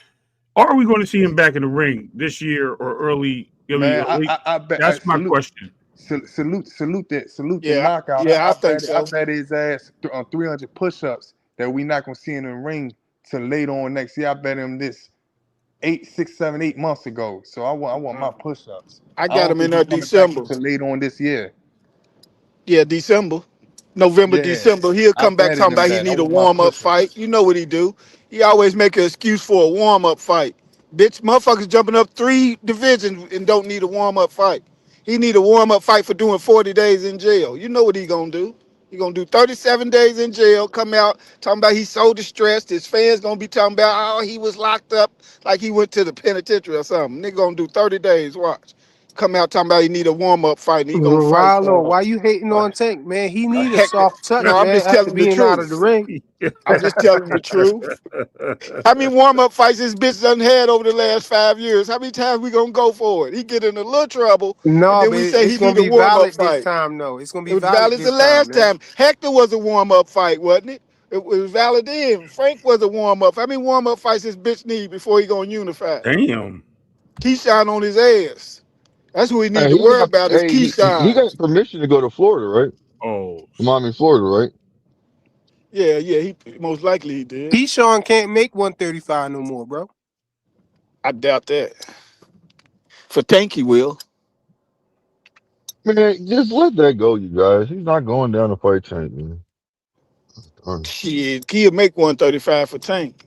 Are we going to see him back in the ring this year or early? I mean, Man, late? I bet That's my salute. question. Salute the Yeah, knockout. yeah, I think I so. bet his ass on 300 push-ups that we not gonna see in the ring till later on next year. I bet him this 8 6 7 8 months ago. So I want my push-ups. I I got don't him in think he there coming back December. until later on this year. Yeah, December. November, Yeah, December. He'll I come back betted talking him about he that. I need a want my warm-up fight. push-ups. You know what he do. He always make an excuse for a warm-up fight. Bitch, motherfuckers jumping up 3 divisions and don't need a warm-up fight. He need a warm-up fight for doing 40 days in jail. You know what he gonna do. He gonna do 37 days in jail, come out talking about he's so distressed. His fans gonna be talking about, oh, he was locked up like he went to the penitentiary or something. Nigga gonna do 30 days, watch. Come out talking about he need a warm-up fight and he gonna fight. Rollo, why you hating on Tank, man? He A need a heck, soft touch, no, I'm man, just after telling the being out of the truth. ring. I'm just telling the truth. How many warm-up fights this bitch done had over the last 5 years? How many times we gonna go for it? He get in a little trouble, and No, then but we say it's he gonna need a be warm-up valid this fight. time, though. It's gonna It be was valid valid the this time, last man. time. Hector was a warm-up fight, wasn't it? It was valid then. Frank was a warm-up. How many warm-up fights this bitch need before he gonna unify? Damn. Keyshawn on his ass. That's who he need to He worry got about is he Keyshawn. got permission to go to Florida, right? Oh, Miami, Florida, right? Yeah, yeah, he most likely he did. Keyshawn can't make 135 no more, bro. I doubt that. For Tank, he will. Man, just let that go, you guys. He's not going down to fight Tank, man. Shit, he'll make 135 for Tank.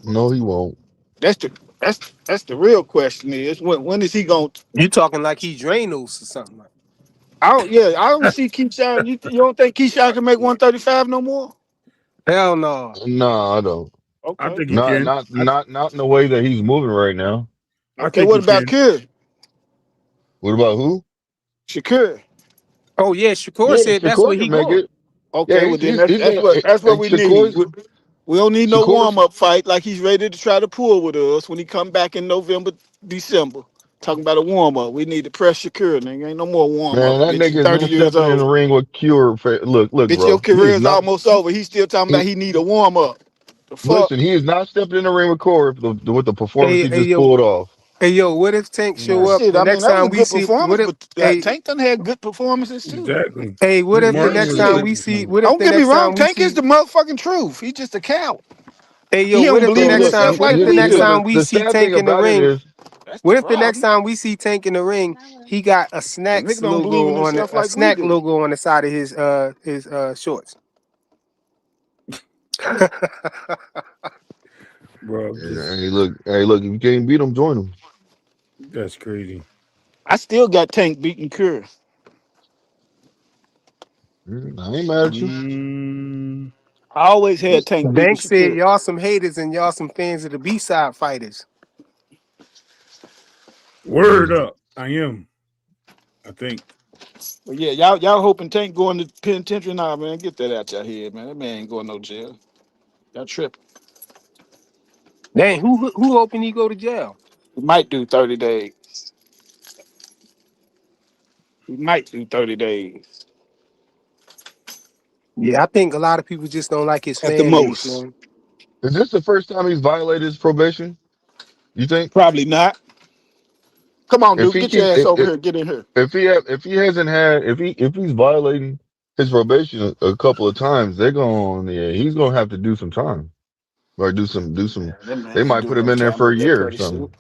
No, he won't. That's the that's the real question is when is he going to You talking like he Dranos or something like? I don't see Keyshawn. You don't think Keyshawn can make 135 no more? Hell no. No, I don't. I Okay. think he can. Not in the way that he's moving right now. I Okay, think what he about can. Kerr? What about who? Shakur. Oh yeah, Shakur Yeah, said that's where Shakur he can make going. it. Okay, Yeah, well then he's gonna. that's what And we need. Shakur's We don't need no Shakur's warm-up fight like he's ready to try to pull with us when he come back in November, December. Talking about a warm-up. We need to press Shakur, nigga. Ain't no more warm-up. man. That Bitch, you nigga is 30 not years stepping in the old. ring with Cure. Look, Bitch, your bro. He career is is not. almost over. He's still talking about He he need a warm-up. The fuck? listen. He is not stepping in the ring with Corey with the performance Hey, he hey just yo, pulled off. hey yo, what if Tank show Well, up shit, the I mean, next that was time a we good see? What performance, if? but Hey, Tank done had good performances too. Exactly. hey, what Good if the marks next and time Shit. we good see? performance. What if Don't the get me next wrong, time we Tank is see? the motherfucking truth. He's just a coward. Hey yo, He don't what if the believe in next So time? himself What like if here, the we next here. do. time we The see sad thing Tank in the about it ring? is, That's the What if the next problem. time we see Tank in the ring, he got a The nigga don't believe in himself like we snack do. logo on the side of his shorts? Bro, just hey, look. If you can't beat him, join him. that's crazy. I still got Tank beating Curry. I ain't mad at you. Mm, I always had Tank beating Dank said Shakur. y'all some haters and y'all some fans of the B-side fighters. word up. I am. I think. But yeah, y'all hoping Tank going to penitentiary now, man. Get that out your head, man. That man ain't going no jail. Y'all tripping. Dang, who hoping he go to jail? He might do 30 days. He might do 30 days Yeah, I think a lot of people just don't like his at the fan base, most. man. Is this the first time he's violated his probation? You think? Probably not. Come on, If dude. he Get your keep ass over here. Get in here. if he hasn't had if he's violating his probation a couple of times. They're going, yeah, he's gonna have to do some time or do some. That man They ain't might put doing him no in there time for a with that year or petty shit. something.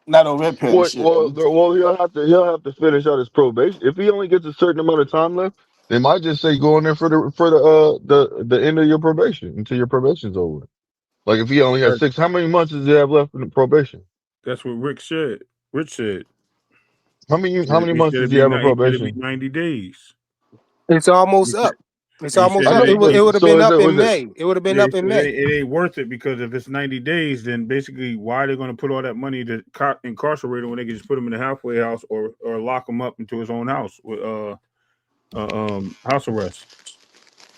Not on that petty shit. Well, he'll have to finish out his probation. If he only gets a certain amount of time left, they might just say go in there for the end of your probation until your probation's over. Like if he only has six, how many months does he have left in the probation? That's what Rick said. Rich said. How many He months said does he have in he said it'd be probation? 90 days. It's He almost said, up. It's he almost said I up. know, it It but would have so been is up it in was it? May. It would have been yeah, he up in said May. it ain't worth it because if it's 90 days, then basically why are they going to put all that money to incarcerate him when they can just put him in a halfway house or lock him up into his own house with house arrest?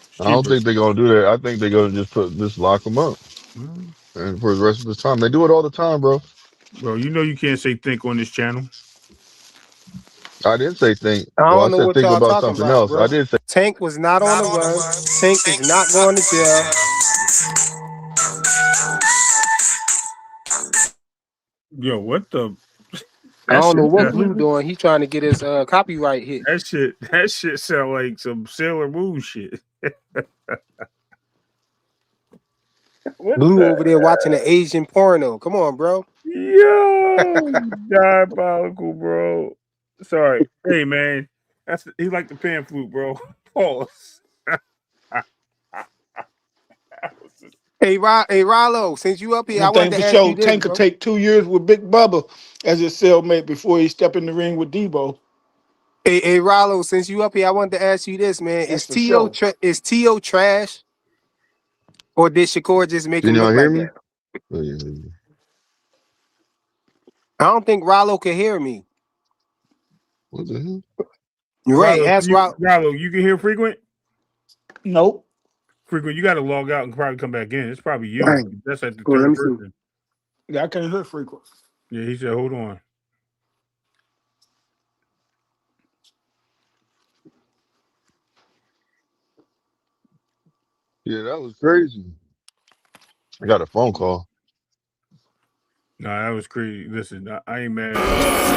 It's I don't cheaper. think they're gonna do that. I think they're gonna just lock him up Mhm. and for the rest of his time. They do it all the time, bro. Bro, you know you can't say think on this channel. I didn't say think. I Well, I don't know said what think y'all about talking something about, else. I bro. did say. Tank was not on the run. Tank is not going to jail. Yo, what the I that don't know shit what that, Blue doing. He trying to get his copyright hit. that shit sound like some Sailor Moon shit. What Blue the over there watching the Asian porno. Come on, bro. yo diabolical, bro. Sorry. Hey man. He like the pan flute, bro. Pause. Hey, Rollo, since you up here, I One wanted thing to for ask you sure, this, Tank could bro. take 2 years with Big Bubba as his cellmate before he step in the ring with Debo. Hey, Rollo, since you up here, I wanted to ask you this, man. That's Is for sure. T.O. trash, or did Shakur just make Can him y'all look hear like me? that? Oh, yeah. I don't think Rollo can hear me. What the hell? You're right. Ask Rollo. Rollo, you can hear frequent? Nope. Frequent, you gotta log out and probably come back in. It's probably you. Dang. That's like the Well, let third me see. person. Yeah, I can't hear frequent. Yeah, he said, hold on. Yeah, that was crazy. I got a phone call. Nah, that was crazy. Listen, I ain't mad at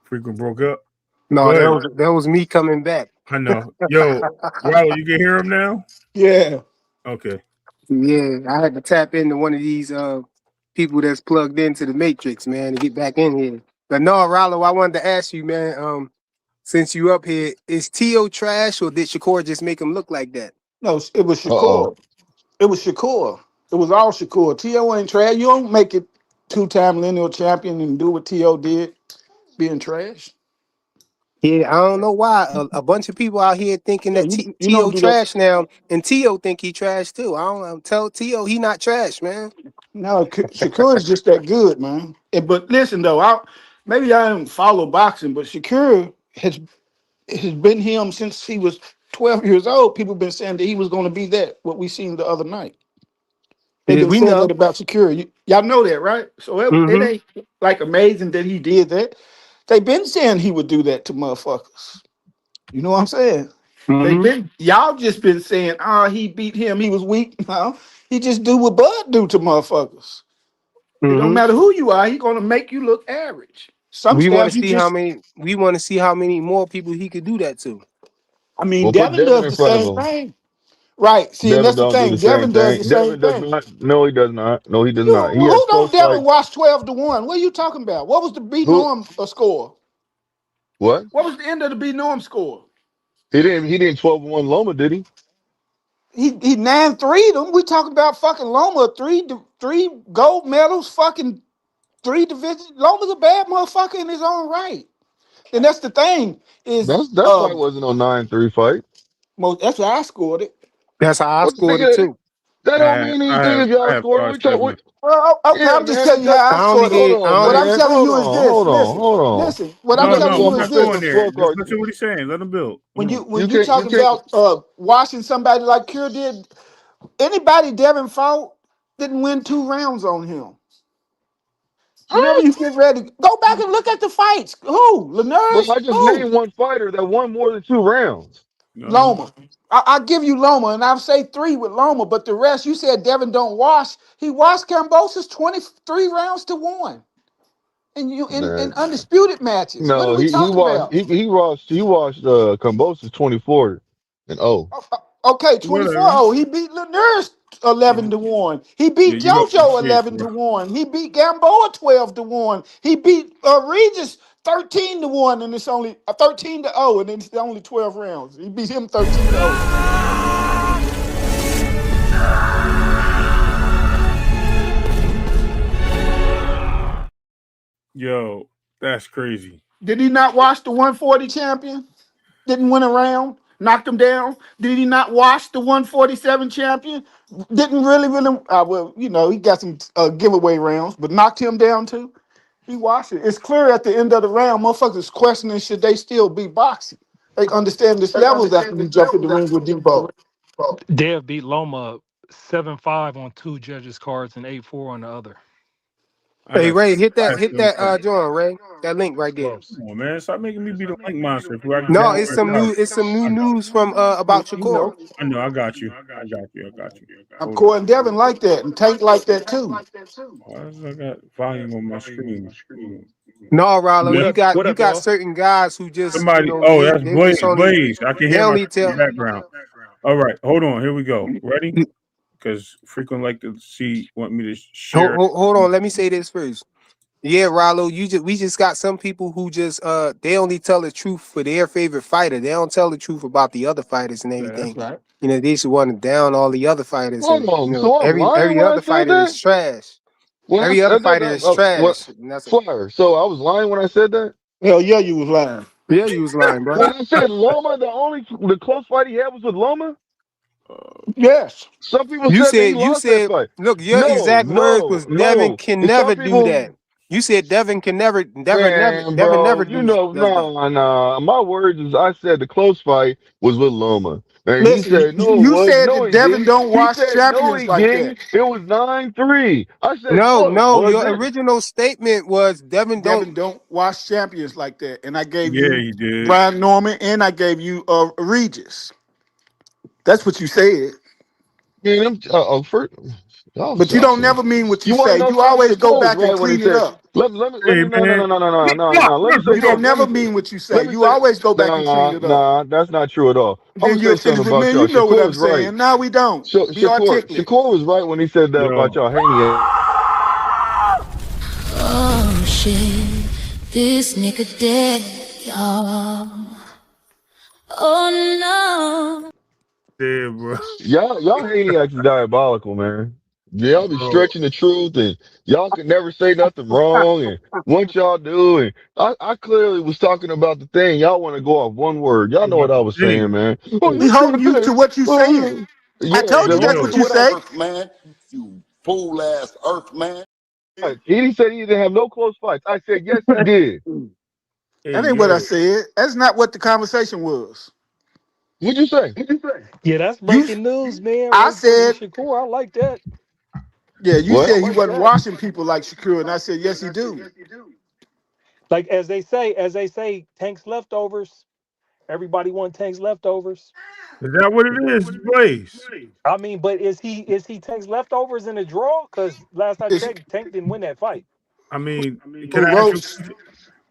frequent broke up. No, Go ahead. that was me coming back. I know. Yo, Rollo, you can hear him now? Yeah. Okay. Yeah, I had to tap into one of these people that's plugged into the Matrix, man, to get back in here. But no, Rollo, I wanted to ask you, man. Since you up here, is T.O. trash, or did Shakur just make him look like that? No, it was Uh-oh. Shakur. It was Shakur. It was all Shakur. T.O. ain't trash. You don't make it two-time lineal champion and do what T.O. did, being trash. Yeah, I don't know why. A bunch of people out here thinking Yeah, that you don't T.O. do that. trash now, and T.O. think he trash too. I don't know. Tell T.O. he not trash, man. No, Shakur is just that good, man. But listen though, maybe I don't follow boxing, but Shakur has been him since he was 12 years old. People been saying that he was going to be that. What we seen the other night. They've Yeah, been we saying that know. about Shakur. Y'all know that, right? So it Mm-hmm. ain't like amazing that he did that. They've been saying he would do that to motherfuckers. You know what I'm saying? They've Mm-hmm. been y'all just been saying, oh, he beat him, he was weak. No, he just do what Bud do to motherfuckers. It don't Mm-hmm. matter who you are, he gonna make you look average. Some We want to stabs you see how just many. We want to see how many more people he could do that to. I mean, Well, put Devin Devin does in the front of same him. thing. Right. See, and Devin that's the don't do thing. the same Devin does the thing. same Devin does thing. not. No, he does not. No, he does not. He has Who don't close Devin fights. watch 12-1? What are you talking about? What was the B Who? norm score? What? What was the end of the B norm score? He didn't. He didn't 12-1 Loma, did he? He 9-3 them. We talking about fucking Loma, three gold medals, fucking three divisions. Loma's a bad motherfucker in his own right. And that's the thing, is That fight wasn't no 9-3 fight. that's why I scored it. That's how I What the scored it nigga? too. That don't mean anything if I y'all have scored. We talk. 5-7. Well, okay, Yeah, I'm just man. telling you how I I only scored it. Hold did. I on, What only. I'm man. telling Hold you is on. this. Hold on. Listen, Hold on. listen. What You I'm No, can't telling no, go you I'm is not comparing this. going the there. Just scorecard. listen to what he's saying. Let him build. When Hold you on. when You you can't. You talk can't. about washing somebody like Cure did, anybody Devin fought didn't win 2 rounds on him. Whenever Huh? you get ready, go back and look at the fights. Who? But Leners? I just Who? named one fighter that won more than 2 rounds. No. Loma. I give you Loma, and I'll say 3 with Loma, but the rest, you said Devin don't wash. He washed Cambosis 23 rounds to 1. And you in Man, undisputed matches. What are no, we he talking watched about? he watched Kambosos 24 and oh. Okay, 24. Whatever. Oh, he beat Lanier Yeah, 11-1. He yeah, beat you know, JoJo shit, bro. 11-1. He beat Gamboa 12-1. He beat Regis 13-1, and it's only 13-0, and it's only 12 rounds. He beat him 13-0. Yo, that's crazy. Did he not watch the 140 champion? Didn't win a round, knocked him down. Did he not watch the 147 champion? Didn't really. Well, he got some giveaway rounds, but knocked him down too. He watched it. It's clear at the end of the round, motherfuckers questioning should they still be boxing. They understand this levels after we jump in the ring with Debo. Dev beat Loma 7-5 on 2 judges' cards and 8-4 on the other. I Hey got Ray, hit I that got hit something that to say. joint, Ray. That link right there. Close. Come on, man. Stop making me be the link monster. If I can No, download it's it now. it's some new I got news from about Shakur. I know, I got you. I got you. I got you. I'm Hold on. Corey and Devin like that, and Tank like that too. Why is I got volume on my screen? No, Rollo, What you up? got What you up, got y'all? certain guys who just Somebody, oh, that's they just only Blaze. I can they hear my only tell. background. All right, hold on. Here we go. Ready? Because frequent like to want me to share. Hold on, let me say this first. Yeah, Rollo, we just got some people who just they only tell the truth for their favorite fighter. They don't tell the truth about the other fighters and Yeah, that's everything. right. They just want to down all the other fighters, Hold and on, so I'm lying every when I other said fighter is that? trash. When I Every other said that, fighter is what trash. And that's Flyer. So I was lying when I said that? Hell yeah, you was lying. yeah, you was lying, bro. When I said Loma, the close fight he had was with Loma? Yes. Some people said that he You lost that said, fight. look, your No, exact words no, was Devin no. can And some never do people, that. You said Devin can never, man, Devin bro, never you does know, that. nah. My words is I said the close fight was with Loma. And he Listen, said, no, it you was. said No, that he Devin didn't. don't He watch said, no, champions he like that. didn't. It was 9-3. I said, No, no, it no, your wasn't. original statement was Devin Devin don't. don't watch champions like that. And I gave Yeah, you he did. Brian Norman and I gave you Regis. That's what you said. Man, first, But you y'all don't some. never mean what you You want to say. know You something? always go Shakur was back and right when he clean it said, up. Hey, no, no, man. no, no, no, no, no, no. Let me say You don't something. never mean what you say. Let me You say, always go back and clean it up. nah, that's not true at all. I'm Then gonna say you'll finish something with about me. y'all. You know what Shakur I'm was right. saying. No, we don't. Be articulate. Shakur was right when he said that about Yo, y'all Haney. Oh shit, this nigga dead, y'all. Oh no. yeah, bro. Y'all Haney is diabolical, man. Y'all be Bro, stretching the truth and y'all can never say nothing wrong and what y'all do. And I clearly was talking about the thing. Y'all want to go off one word. Y'all know about what I the was saying, thing. man. Oh, We you should holding have you to picked. what you saying. I Yeah, told then you that's listen what to you what I say. Earth man, you fool ass Earth man. he said he didn't have no close fights. I said, yes, he did. Hey, That ain't what I yo. said. That's not what the conversation was. What'd you say? Yeah, that's You, breaking news, man. I Right there, said, Shakur. I like that. yeah, you What? said he wasn't washing people like Shakur, and I said, yes, he do. Like as they say, Tank's leftovers. Everybody want Tank's leftovers. Is that what it is, Blaze? I mean, but is he Tank's leftovers in a draw? Because last I It's, checked, Tank didn't win that fight. I mean, can who I ask you, Roach?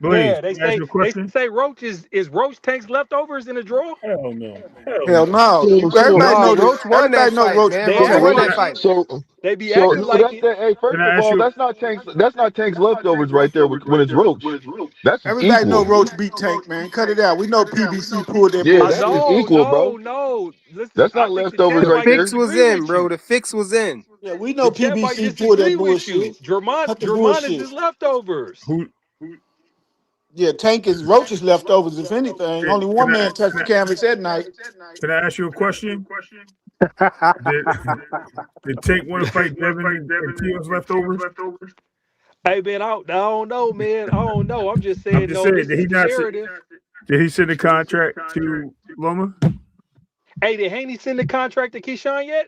Blaze? Yeah, Can I ask you a they question? say Roach is Roach Tank's leftovers in a draw. Hell no. Hell Hell no. no. So, Everybody No, know that. Roach won that Everybody know fight, Roach man. They beat Roach Can, won acting Tank. that can I, like fight. it. so, They be so acting like that, it. that, hey, can first I of ask all, you? that's not Tank's leftovers right there when it's Roach. That's just Everybody know equal. Roach beat Tank, man. Cut it out. We know PBC pulled that Yeah, I that's bullshit. just no, equal, no, bro. no. Listen, That's I not think the leftovers chat The right might fix there. was disagree in, with bro. you. The fix was in. Yeah, we The know chat might PBC pulled disagree that with bullshit. you. German Cut the German is bullshit. his leftovers. Who? Yeah, Tank is Roach's leftovers, if anything. Only Can one I? man touched Can the I? canvas that night. Can I ask you a question? Did did Tank want to fight Devin and Tio's leftovers? Hey man, I don't know, man. I don't know. I'm just I'm saying, just no, saying. this Did is he the not? narrative. Did he send a contract to Loma? Hey, did Haney send the contract to Keyshawn yet?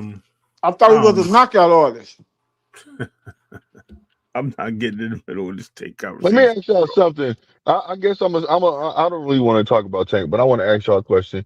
I thought I he was don't a knockout artist. I'm not getting in the middle of this take Let me conversation. ask y'all something. I guess I don't really want to talk about Tank, but I want to ask y'all a question.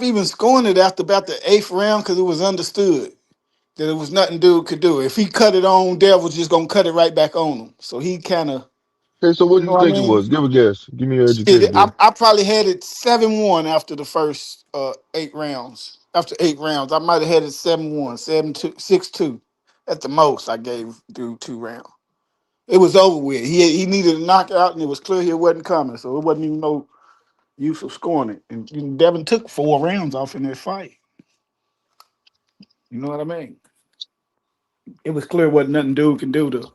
up even scoring it after about the 8th round because it was understood that it was nothing dude could do. If he cut it on, Dev was just gonna cut it right back on him. So he kind of, Okay, so what you do know you what I think it mean? was? Give a guess. Give me your Shit, educated guess. I probably had it 7-1 after the first 8 rounds. After 8 rounds, I might have had it 7-1, 7-2, 6-2 at the most. I gave dude 2 rounds. It was over with. He needed a knockout, and it was clear he wasn't coming. So it wasn't even no. use of scoring it. And Devin took 4 rounds off in that fight. You know what I mean? It was clear what nothing dude can do to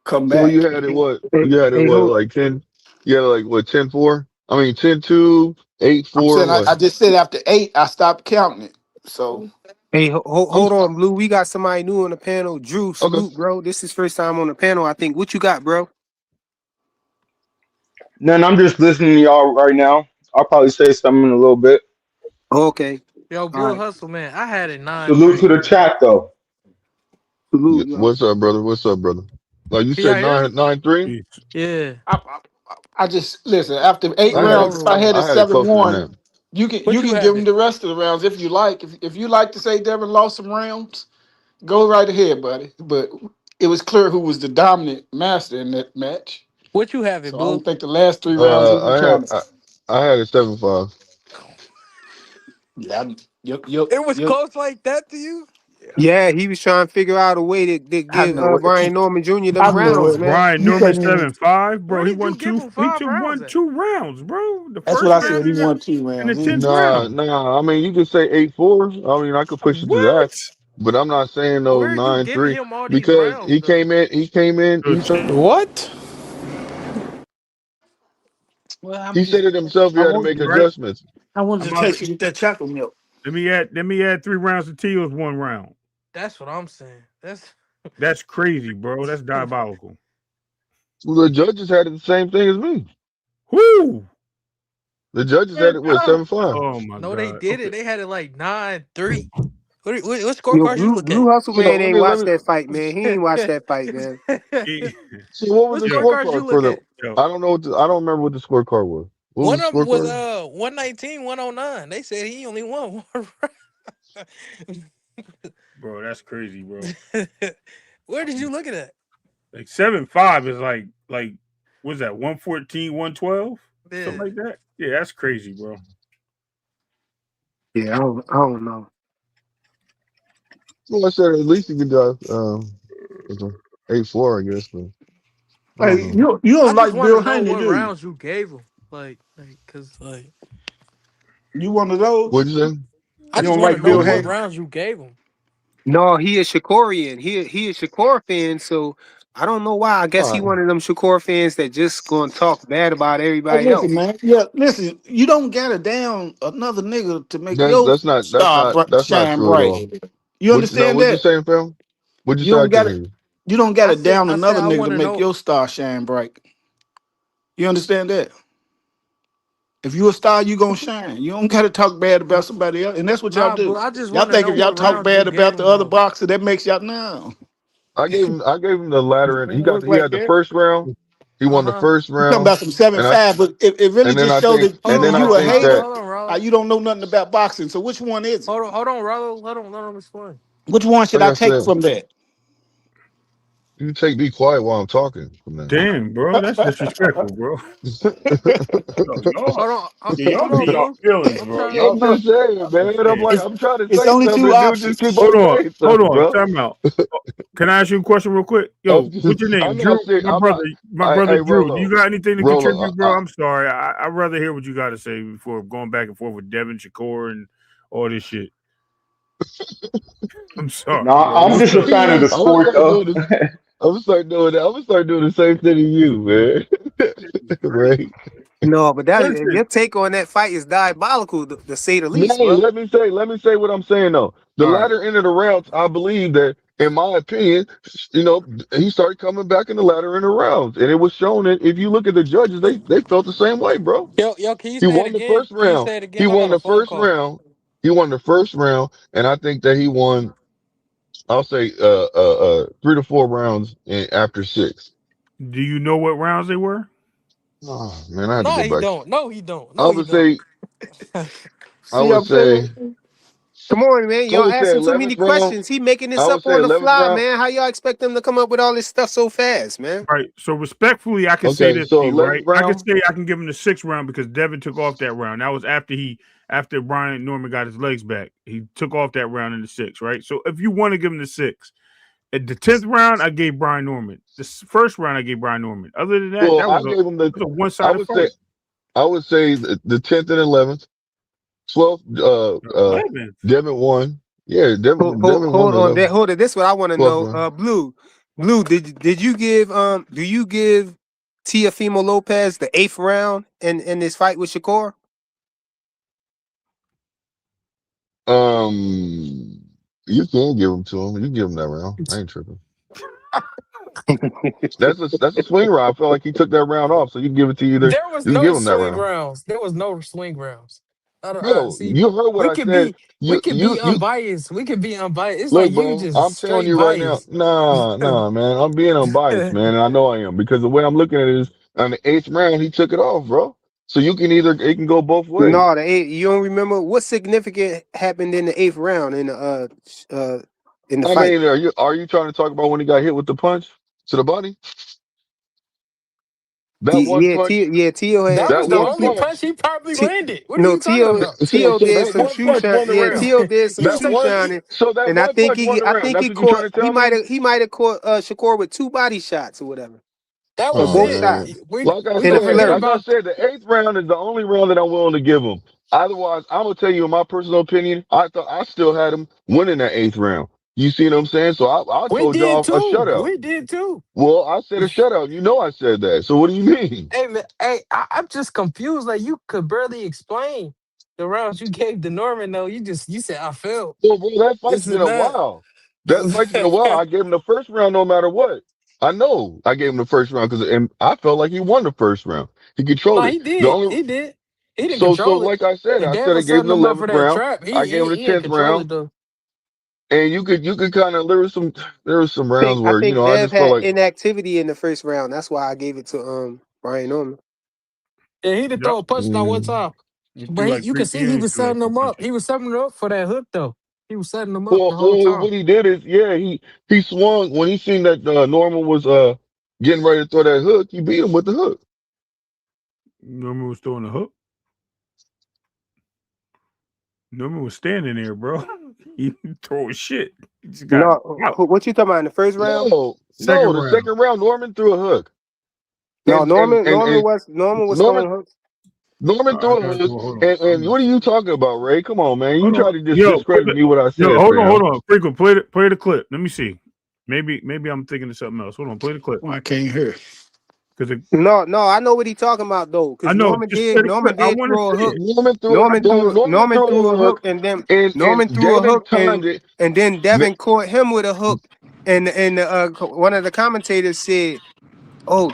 come So you back. had it what? Hey, You had it hey, what? hold. Like 10? You had it like what? 10-4? I mean 10-2, I'm 8-4. saying I What? just said after 8, I stopped counting it. So Hey, I'm hold on, Blue. We got somebody new on the panel. Drew, okay. salute, bro. This is first time on the panel, I think. What you got, bro? None, I'm just listening to y'all right now. I'll probably say something in a little bit. Okay. Yo, All Blue right. Hustle, man. I had it Salute 9-3, to the man. chat though. Yeah, Salute, yo. what's up, brother? What's up, brother? Like you Can y'all said, hear me? 9-3. Jeez. Yeah. I just listen after 8 It I was had rounds. it. over If I with. had it I had it closer than 7-1, that. you What you can have give him it? the rest of the rounds if you like. If you like to say Devin lost some rounds, go right ahead, buddy. But it was clear who was the dominant master in that match. What you have it, So I Blue? don't think the last 3 rounds even I had counted. I had it 7-5. Yeah, yep, It was yep. close like that to you? Yeah, he was trying to figure out a way to I give know it. Brian Norman Jr. I them know rounds, it. man. Brian You Norman couldn't even. 7-5, bro. Where He did won you give two. him He 5 took rounds won at? 2 rounds, bro. The That's what I first said. round He he got won 2 in the rounds. 10th Nah, round. nah. I mean, you could say 8-4. I mean, I could push it to that, What? but I'm not saying no Where are you giving 9-3 him all these because rounds, he though? came in. He came in. So, What? Well, I'm He just. said it himself. He I had to want. make right? adjustments. I wanted I'm to about to taste you with that chocolate milk. let me add 3 rounds to Teal's 1 round. That's what I'm saying. That's That's crazy, bro. That's diabolical. The judges had it the same thing as me. Whoo! The judges had Man, it with 7-5. oh my no, they god. did Okay. it. They had it like 9-3. What Yo, scorecard you look Blue at? Hustle So man let me ain't let watched me that fight, man. He ain't watched that fight, man. Yeah. see what was What the Yo, scorecards you scorecard for look the. at? yo. I don't know. I don't remember what the scorecard was. What One was of the them was scorecard? 119, 109. They said he only won one Bro, that's crazy, bro. round. Where did you look at that? Like 7-5 is like what's that? 114, 112? Yeah. Something like that. Yeah, that's crazy, bro. Yeah, I don't know. Well, I said at least you could do 8-4, I guess, but I don't Hey, know. you I don't just like want to Bill know Haney, what do you? rounds you gave him. Cause You one of those? What'd you say? I You just don't want to like know Bill What what what? Haney? rounds you gave him. No, he a Shakurian. He a Shakur fan, so I don't know why. I guess All he right. one of them Shakur fans that just gonna talk bad about Hey, everybody listen, else. man. Yeah, listen. You don't gotta down another nigga to make That's your that's not that's star not that's not shine true at all. bright. You What no? understand What'd you that? say, fam? What'd you You say? I don't couldn't gotta. hear you. You don't gotta down I said another I nigga to want to make know. your star shine bright. You understand that? If you a star, you gonna shine. You don't gotta talk bad about somebody else, and that's what y'all Nah, but do. I just Y'all want to think know if y'all what talk rounds you bad gave about the him other though. boxer, that makes y'all no. I gave him the latter, It and don't work he like had the that. first round. He Uh won the huh. first You talking round, about some seven and I five, but it really and then just I showed think that Hold and on, then hold I you a on, think Rollo. that hater. Hold on, Rollo. You don't know nothing about boxing. So which one is it? Hold on, Rollo. Let him explain. Which one should like I I take said, from that? you take be quiet while I'm talking. From now. Damn, bro, that's disrespectful, bro. Yo, Hold on. y'all Come be on, in y'all Blue. feelings, I'm bro. trying. I'm Y'all, just saying, man. I'm yeah. like, It's I'm trying to it's say only something, two and dude just keep options. Hold on on, saying hold something, on. bro. Time out. Can I ask you a question real quick? I'm Yo, just, what's your name? I'm not Drew, sick. I'm not. my brother Hey, Drew. Do you Rolo, got anything to Rolo. contribute, bro? I'm sorry. I'd rather hear what you got to say before going back and forth with Devin, Shakur, and all this shit. I'm sorry, Nah, bro. I'm What's just a up? fan of the I'm gonna sport start though. doing this. I'm gonna start doing that. I'm gonna start doing the same thing to you, man. Right? No, but that Listen, your take on that fight is diabolical, to say the least, Hey, bro. let me say what I'm saying though. The all right. latter end of the rounds, I believe that, in my opinion, he started coming back in the latter end of rounds, and it was shown that if you look at the judges, they felt the same way, bro. Yo, can you He say it won the again? first Can you round. say it He again? I won got a the phone first call. round. He won the first round, and I think that he won. I'll say 3 to 4 rounds after 6. Do you know what rounds they were? Oh man, I had to No, go he back. don't. No, he don't. I No, he would don't. say I See, would I'm say saying Come on, man. I Y'all would say asking too 11th many round. questions. He making I this would up say on the 11th fly, round. man. How y'all expect them to come up with all this stuff so fast, man? Right. So respectfully, I can say Okay, this to so you, 11th right? I can round. say I can give him the 6th round because Devin took off that round. That was after Brian Norman got his legs back. He took off that round in the 6th, right? So if you want to give him the 6th, at the 10th round, I gave Brian Norman. The first round, I gave Brian Norman. Other than that, Well, that I was gave him the. a one I sided would say fight. I would say the 10th and 11th, 12th. 11th. Devin won. Yeah, Devin won Hold the on, 11th, hold it. This is what I want to 12th know. round. Blue, did you give do you give Teofimo Lopez the 8th round in this fight with Shakur? You can give him to him. You can give him that round. I ain't tripping. That's a swing round. I feel like he took that round off, so you can give it to either. There was You can no give him that swing round. rounds. There was no swing rounds. Bro, See, you heard what we I could said. be we could be You unbiased. We could be unbiased. It's like look, you bro. I'm just telling straight you right now. biased. Nah, man. I'm being unbiased, man, and I know I am because the way I'm looking at it is on the 8th round he took it off, bro. So you can either it can go both ways. No, the 8th. You don't remember what significant happened in the 8th round in the I fight? mean, are you trying to talk about when he got hit with the punch to the body? That one Yeah, punch. Tio had That was That the one only Tio. punch punch. he probably T, landed. What are no, you talking Tio about? Tio So did that some one shoe punch shine. won the Yeah, round. Tio did some That shoe one. shining, So that and I one think punch won the I round. think That's he what you're trying caught to tell me? he might have caught Shakur with 2 body shots or whatever, That or was Oh both it. man. shots We in the gonna forget flurry. Like I about. said, the 8th round is the only round that I'm willing to give him. Otherwise, I'm gonna tell you in my personal opinion, I thought I still had him winning that 8th round. You see what I'm saying? So I We told did y'all a too. shutout. We did too. Well, I said a shutout. You know I said that. So what do you mean? Hey man, hey, I'm just confused. Like you could barely explain the rounds you gave to Norman. Though you said I failed. Well, bro, that fight's This been and a that. while. That fight's been a while. I gave him the first round no matter what. I know I gave him the first round because and I felt like he won the first round. He No, controlled it. he The did. only He did. He didn't so control it. like I said, And I said I Devin gave him setting the him up for 11th that round. trap. I gave him the He ain't 10th control round. it though. And you could kind of there was some rounds I where think I Dev just felt had like inactivity in the first round. That's why I gave it to Brian Norman. Yeah, he did Yep. throw a punch that one mm, time. He threw But like you three can see he was PAs to setting like them up. punches. He was setting them up for that hook though. He was setting them up well, the whole time. what he did is he swung when he seen that Norman was getting ready to throw that hook. He beat him with the hook. Norman was throwing the hook. Norman was standing there, bro. He throwing shit. He just got No, out. what you talking about in the first round? Second No, the round. second round Norman threw a hook. No, And Norman was Norman throwing hooks. Norman I threw a gotta hook. go. Hold on. And what are you talking about, Ray? Come on, man. You Hold try on. to just discredit me what I Yo, said, hold fam. on. Frequent, play the clip. Let me see. Maybe I'm thinking of something else. Hold on, play the clip. I can't hear. Because No, I know what he talking about though, I because know. Just play the clip. Norman I did want to throw a see hook. it. Norman Norman threw threw a a hook, hook and then and Norman threw a Devin hook, timed it. and then Devin caught him with a hook, and one of the commentators said, "Oh,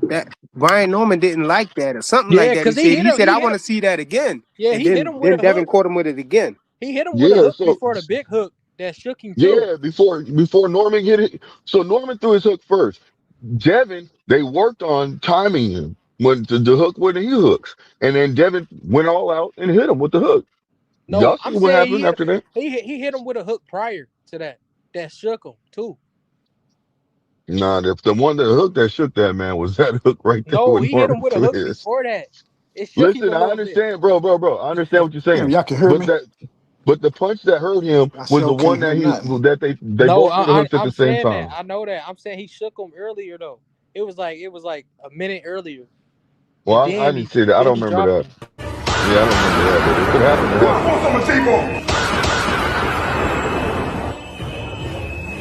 that Brian Norman didn't like that or something like Yeah, that." He cause said, he "I hit want him. to see that again," Yeah, and he hit then him with a Devin hook. caught him with it again. He hit him with a Yeah, hook so before the big hook that shook him too. yeah, before Norman hit it. So Norman threw his hook first. Devin, they worked on timing him when the hook when he hooks. And then Devin went all out and hit him with the hook. No, Y'all see I'm what saying happened after that? he hit him with a hook prior to that shook him too. Nah, the one that hooked that shook that man was that hook right there No, when he hit him Norman with a threw hook his. before that. It shook him a Listen, I little bit. understand, bro. I understand what you're Damn, saying. y'all can hear But me? the punch that hurt him I was the sure can't one hear that nothing. they No, both threw the hooks at I'm the same saying that. time. I know that. I'm saying he shook him earlier though. It was like a minute earlier, and Well, I didn't see that. I then don't he remember dropped that. him. Yeah, I don't remember that. But if it happened, it I happened. want some of T-Bone.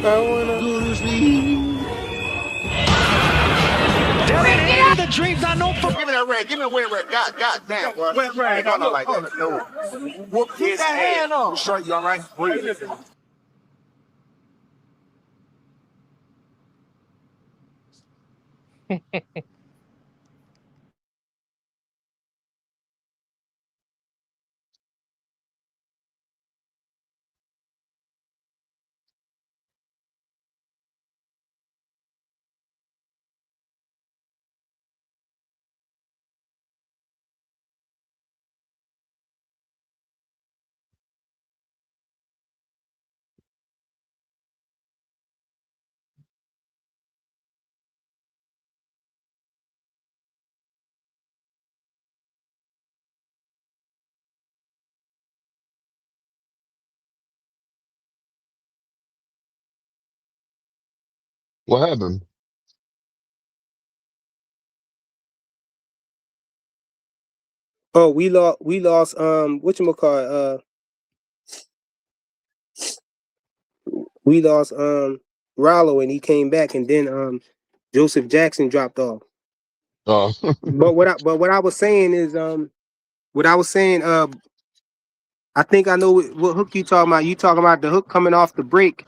I wanna go to sleep. Devin Haney, the dream's not known for. Give me that red. Give me a red red. God damn, bro. Wet rag. Ain't going Look, like hold that. it. No. Whoop his that ass. hand on. You sure you all right? Breathe. What happened? Oh, we lost whatchamacallit, we lost Rollo and he came back and then Joseph Jackson dropped off. Oh, But what I was saying is what I was saying I think I know what hook you talking about. You talking about the hook coming off the break.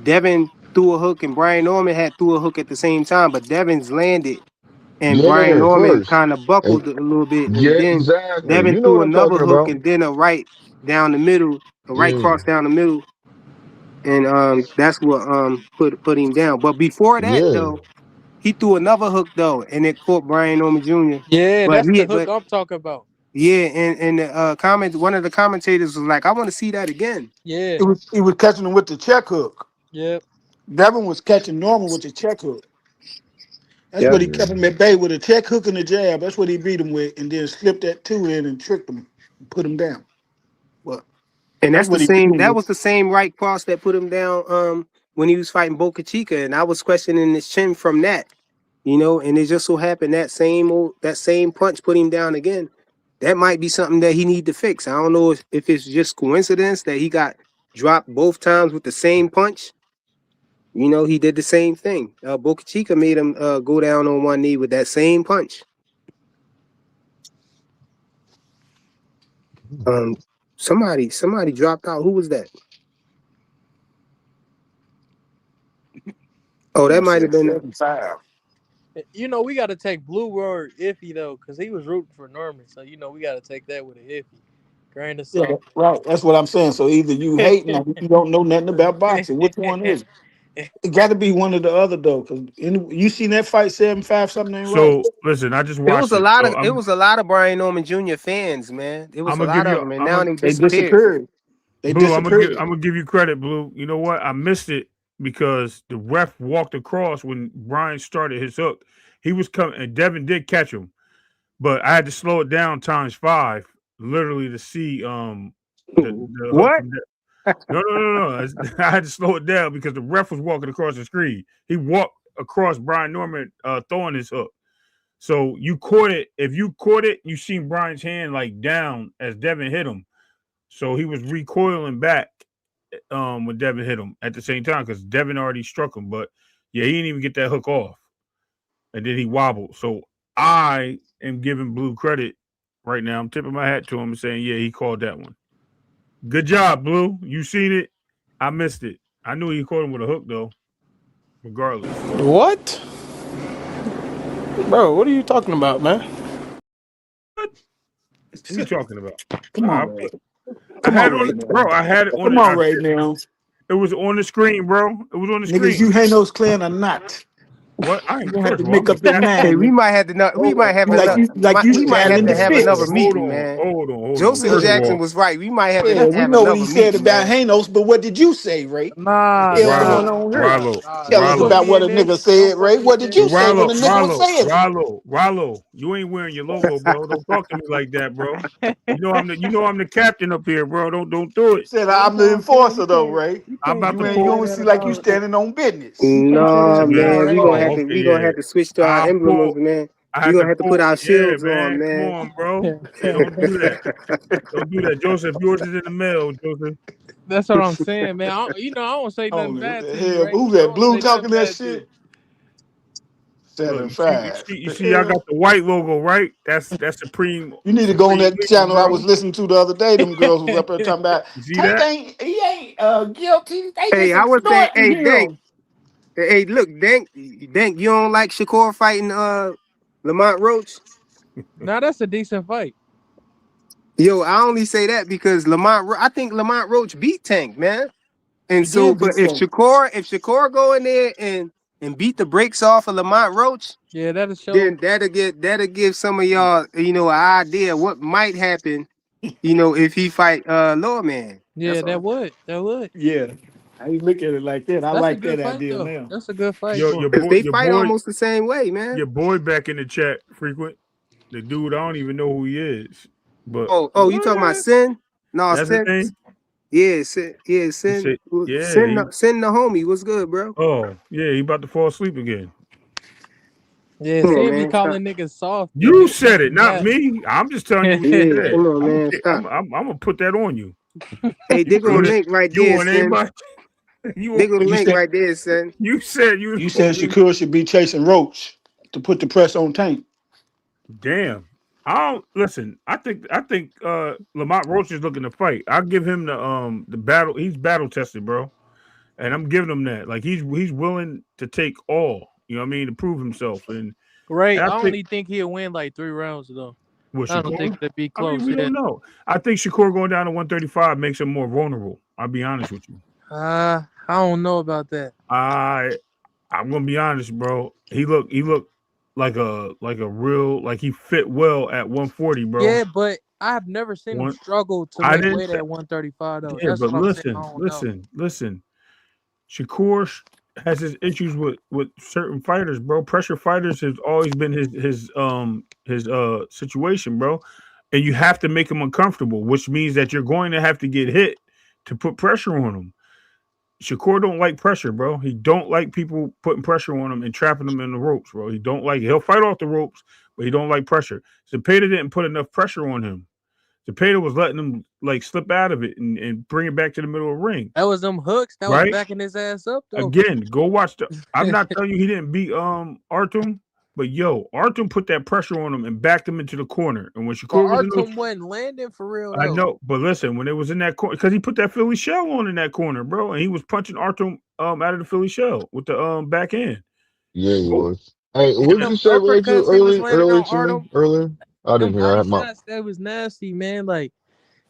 Devin threw a hook and Brian Norman had threw a hook at the same time, but Devin's landed and Brian yeah, Norman first. kind of And buckled a little bit, and yeah, then exactly. Devin You know threw what I'm another talking hook about. and then a right down the middle, a right Yeah, cross down the middle, and that's what put him down. But before that yeah. though, he threw another hook though, and it caught Brian Norman Jr. Yeah, But that's he the hook but I'm talking about. yeah, and the one of the commentators was like, I want to see that again. Yeah. He was catching him with the check hook. Yep. Devin was catching Norman with the check hook. That's Yeah. what he kept him at bay with, a check hook and a jab. That's what he beat him with, and then slipped that two in and tricked him, put him down. Well, And that's that's the what he beat same. him That with. was the same right cross that put him down. When he was fighting Boca Chica, and I was questioning his chin from that. And it just so happened that same punch put him down again. That might be something that he need to fix. I don't know if it's just coincidence that he got dropped both times with the same punch. He did the same thing. Boca Chica made him go down on one knee with that same punch. Um, somebody dropped out. Who was that? Oh, that Man might have said been. 75. We got to take Blue Word iffy though, because he was rooting for Norman. So we got to take that with a iffy grain of Yeah, salt. right. That's what I'm saying. So either you hating or you don't know nothing about boxing. Which one is it? It got to be one or the other though, because you seen that fight 7-5, something ain't right. So listen, I just It was watched a it. lot So of it was a lot of Brian Norman Jr. fans, man. It was I'm a gonna give lot of you them, and I'm now gonna they They disappeared. disappeared. They Blue, disappeared. I'm gonna give you credit, Blue. You know what? I missed it because the ref walked across when Brian started his hook. He was coming, and Devin did catch him, but I had to slow it down times 5, literally to see the hook What? from. No. I had to slow it down because the ref was walking across the screen. He walked across Brian Norman throwing his hook. So you caught it. If you caught it, you seen Brian's hand like down as Devin hit him. So he was recoiling back when Devin hit him at the same time because Devin already struck him. But yeah, he didn't even get that hook off. And then he wobbled. So I am giving Blue credit right now. I'm tipping my hat to him and saying, yeah, he called that one. Good job, Blue. You seen it. I missed it. I knew he caught him with a hook though, regardless. What? Bro, what are you talking about, man? What are you talking about? Come on, Ray. I Come had on, it on, Ray. bro. I had it on Come it. on, Ray. Now, It was on the screen, bro. It was on the niggas, screen. you Hanos clan or not? What? You I gonna have first to of all, make I'm the up your captain. Hey, mind, we nigga. might have to. We might have Like another. you We might standing have in to the have another fence. meeting, man. Hold on. Joseph First of Jackson all, was right. We might have to Yeah, we have know what he another said meeting, about man. Hanos, but what did you say, Ray? What the Nah, hell's nah, going Rollo, on here? nah, Rollo, nah. Tell Don't us put Rollo, about me what in a nigga this. said, Don't put Ray. me What in did this. you say when a nigga was saying it? Rollo. You ain't wearing your logo, bro. Don't talk to me like that, bro. I'm the captain up here, bro. Don't do it. Said That's I'm what the I'm saying. enforcer though, Ray. I'm about You to ain't you pull. don't see like you standing on business. You can't say No, that Man, about man. We gonna have Ray. to. okay, We gonna yeah. have to switch to our I emblems, pull. man. I We had gonna to have to put pull. our Yeah, shields on, man. Come man. on, bro. Don't do that. Don't do that, Joseph. Yours is in the mail, Joseph. That's what I'm saying, man. I don't say Oh, nothing what bad the to you, hell? Ray. Who's I that? don't Blue say nothing talking that bad to you. shit? Look, Seven you see, five. you The see, I hell? got the white logo, right? That's You need to go on Supreme that League, channel I bro. was listening to the other day. Them girls was up there talking about You see Tank that? ain't guilty. They Hey, just I was saying, extorting hey, Dank. him. Hey, look, Dank. Dank, you don't like Shakur fighting Lamont Roach? Now that's a decent fight. Yo, I only say that because I think Lamont Roach beat Tank, man. And He so, did but beat Tank. If Shakur go in there and beat the brakes off of Lamont Roach, Yeah, that'll show. then that'll give some of y'all, an idea what might happen, if he fight Lower Man. Yeah, That's that all. would. That would. Yeah. I ain't look at it like that. I That's a like good that fight idea though. now. That's a good fight Yo, for him. Because they fight almost the same way, man. your boy back in the chat, frequent. The dude, I don't even know who he is, but Oh, you talking about what? Sin? No, That's his Sin. name. Yeah, Sin. Yeah, He Sin. said, yeah, Sin the homie. What's good, bro? oh, yeah, he about to fall asleep again. Yeah, Come on, Sam be man. Stop. calling niggas soft and You niggas said it, taking not naps. me. I'm just telling you what you Yeah, said. come on, man. Stop. I'm gonna put that on you. Hey, You there go the want it? link right You there, want son. anybody? You There want, go the You link said right there, son. you said you you want said me? Shakur should be chasing Roach to put the press on Tank. Damn. I don't listen. I think Lamont Roach is looking to fight. I'll give him the battle. He's battle tested, bro. And I'm giving him that. Like he's willing to take all, you know what I mean, to prove himself. And Right. I I think only think he'll win like 3 rounds though. with I don't think Shakur, it'll be I mean, close. we Yeah. don't know. I think Shakur going down to 135 makes him more vulnerable. I'll be honest with you. I don't know about that. I'm gonna be honest, bro. He looked like a real like he fit well at 140, bro. Yeah, but I've never seen him One struggle to I make didn't weight say at 135 though. yeah, That's but what I'm saying. I listen, don't know. listen, listen. Shakur has his issues with certain fighters, bro. Pressure fighters has always been his situation, bro. And you have to make him uncomfortable, which means that you're going to have to get hit to put pressure on him. Shakur don't like pressure, bro. He don't like people putting pressure on him and trapping him in the ropes, bro. He don't like it. He'll fight off the ropes, but he don't like pressure. Zepeda didn't put enough pressure on him. Zepeda was letting him like slip out of it and bring it back to the middle of the ring, That was them hooks that was right? backing his ass up though. Again, go watch the. I'm not telling you he didn't beat Artem, but yo, Artem put that pressure on him and backed him into the corner. And when But Shakur was in those, Artem wasn't landing for real I though. know, but listen, when it was in that corner, because he put that Philly shell on in that corner, bro, and he was punching Artem out of the Philly shell with the back end. Yeah, he Go, was. Hey, what And did them you say, Rachel, uppercuts he was landing earlier on to me? Artem, Earlier? I didn't them hear. I body had my shots, that was nasty, man. Like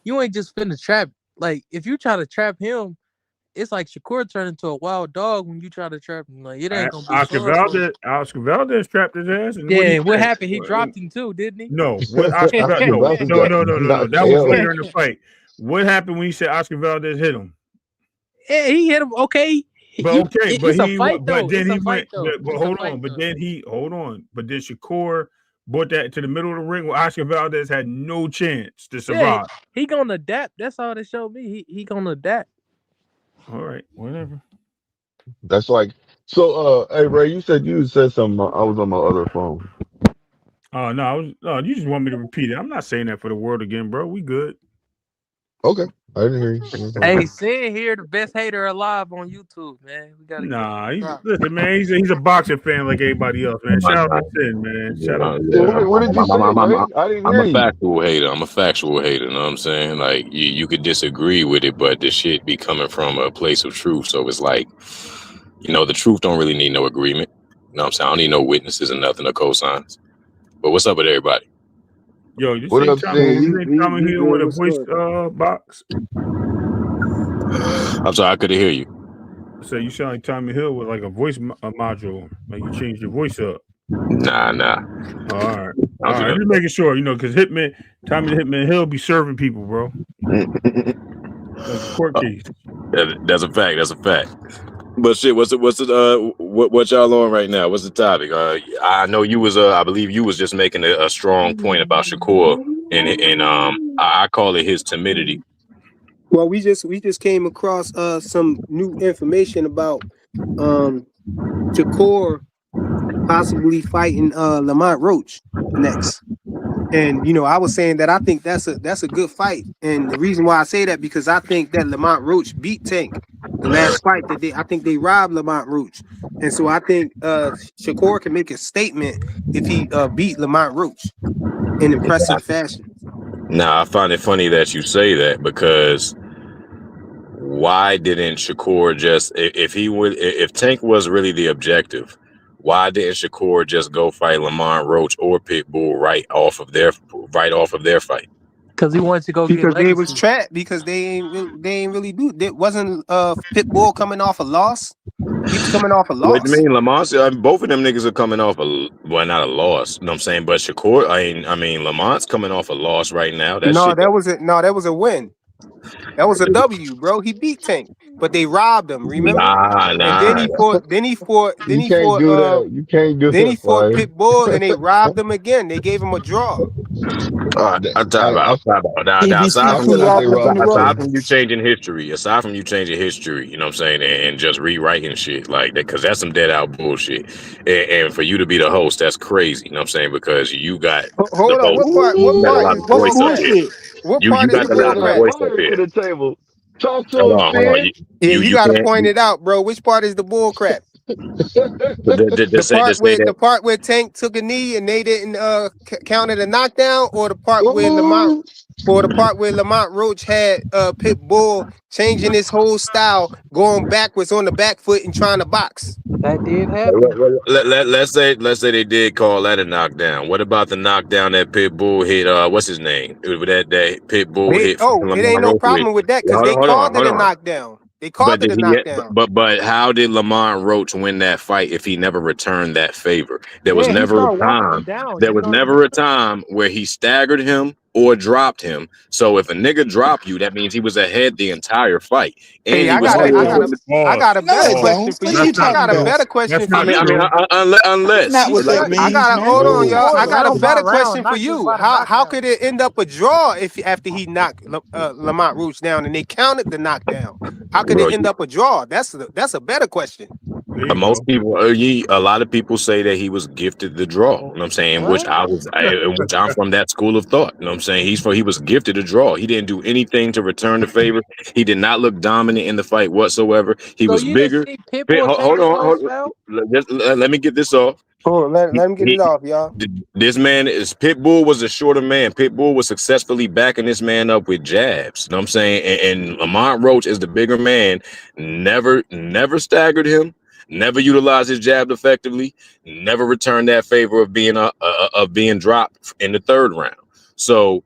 you ain't just finna trap. Like if you try to trap him, it's like Shakur turned into a wild dog when you try to trap him. Like it ain't gonna be Oscar fun for him. Valdez, Oscar Valdez trapped his ass, and what he Yeah, what say? happened? He dropped him too, didn't No, what Oscar Valdez? Oscar No, Valdez no, got no, no, no, no. knocked That was KO. later in the fight. What happened when he said Oscar Valdez hit him? Yeah, he hit him. Okay, But okay, but it's a he fight but though. then It's he a fight went. though. But It's a hold fight on. But though. then he hold on. But then Shakur brought that to the middle of the ring where Oscar Valdez had no chance to Yeah, survive. he gonna adapt. That's all they showed me. He gonna adapt. All right, whatever. That's like so. Hey Ray, you said something. I was on my other phone. Oh no, you just want me to repeat it. I'm not saying that for the world again, bro. We good. Okay, I didn't hear you. That's all Hey, good. Sin here, the best hater alive on YouTube, man. We gotta give him Nah, a he's drop. listen, man. He's a boxing fan like everybody else, man. I'm Shout out not, to Sin, man. Shout out yeah, to Yeah, yeah. Sin. what did you say, Ray? I didn't I'm hear a you. factual hater. I'm a factual hater. You know what I'm saying? Like you could disagree with it, but the shit be coming from a place of truth. So it's like, the truth don't really need no agreement. You know what I'm saying? I don't need no witnesses and nothing or cosigns. But what's up with everybody? Yo, this What ain't up, Tommy. Man, Sin? This we ain't we Tommy we Hill good. with a What's voice good? box. I'm sorry, I couldn't hear you. So you sound like Tommy Hill with like a voice module. Like you changed your voice up. Nah. All right, I'm all right. just, Just making sure, because Tommy the Hitman Hill be serving people, bro, like a court case. that's a fact. That's a fact. But shit, what y'all on right now? What's the topic? I know you was I believe you was just making a strong point about Shakur, and I call it his timidity. Well, we just came across some new information about um Shakur possibly fighting Lamont Roach next. And I was saying that I think that's a good fight. And the reason why I say that because I think that Lamont Roach beat Tank the last fight that I think they robbed Lamont Roach. And so I think Shakur can make a statement if he beat Lamont Roach in impressive fashion. Now I find it funny that you say that because why didn't Shakur just if Tank was really the objective, why didn't Shakur just go fight Lamont Roach or Pitbull right off of their fight? Cause he wanted to go get Because they was legacy. trapped because they ain't really do it wasn't Pitbull coming off a loss. He was coming off a What do you loss. mean, Lamont? Both of them niggas are coming off not a loss. You know what I'm saying? But Shakur, I mean, Lamont's coming off a loss right now. That No, shit. that was a win. That was a W, bro. He beat Tank, but they robbed him. Remember? And then Nah. he fought. Then he fought. Then You he can't fought. do that. You can't do Then he that, fought fire. Pitbull, and they robbed him again. They gave him a draw. I'm talking about. I'm talking about. Now, aside I from EBC2 feel like they robbed him in robbed the him aside too. ropes. from you changing history, you know what I'm saying, and just rewriting shit like that, because that's some dead out bullshit. And for you to be the host, that's crazy. You know what I'm saying, because you got the Hold on. host. What part? What You got a part lot Ooh, is of what's voice up bullcrap? here. bullshit? What You part is got the a He lot bringing of that bullcrap? voice up fire to here. the table. Talk to him, Hold on. Spin. Yeah, you got to You point can't it out, bro. Which part is the bullcrap? just say that. The part where Tank took a knee and they didn't count it a knockdown, or Ooh. the part where Lamont Roach had Pitbull changing his whole style, going backwards on the back foot and trying to box. That did happen. Let's say they did call that a knockdown. What about the knockdown that Pitbull hit? What's his name? It was that Pitbull hit fucking It ain't Lamont no Roach with. problem with that because Hold on, they hold on, called it hold a on. knockdown. They But called it did a he get? knockdown. But how did Lamont Roach win that fight if he never returned that favor? There was Yeah, he never a started walking him time. down. There You was know what I'm never a time where he staggered him or dropped him. So if a nigga dropped you, that means he was ahead the entire fight, and Hey, he was still Pause. putting the. I got Pause. a No, better it Pause. question don't. for What are you. you That's I not talking got a true. about? better question That's for not you. true. Not Unless what that I means, got man. hold on, He y'all. I scored got a round by better round, question for not just you. by the How knockdown. could it end up a draw if after he knocked Lamont Roach down and they counted the knockdown? How could it Bro, end up a draw? That's a better question. There you most go. people, a lot of people say that he was gifted the draw. You know what I'm saying? What? In which I'm from that school of thought. You know what I'm saying? He was gifted a draw. He didn't do anything to return the favor. He did not look dominant in the fight whatsoever. He So was you didn't bigger. see Pitbull Hold changing on, whole hold style? on. Let me get this off. Hold on, let him get it He, off, y'all. this man is Pitbull was a shorter man. Pitbull was successfully backing this man up with jabs. You know what I'm saying? And Lamont Roach is the bigger man. Never staggered him. Never utilized his jab effectively. Never returned that favor of being dropped in the third round. So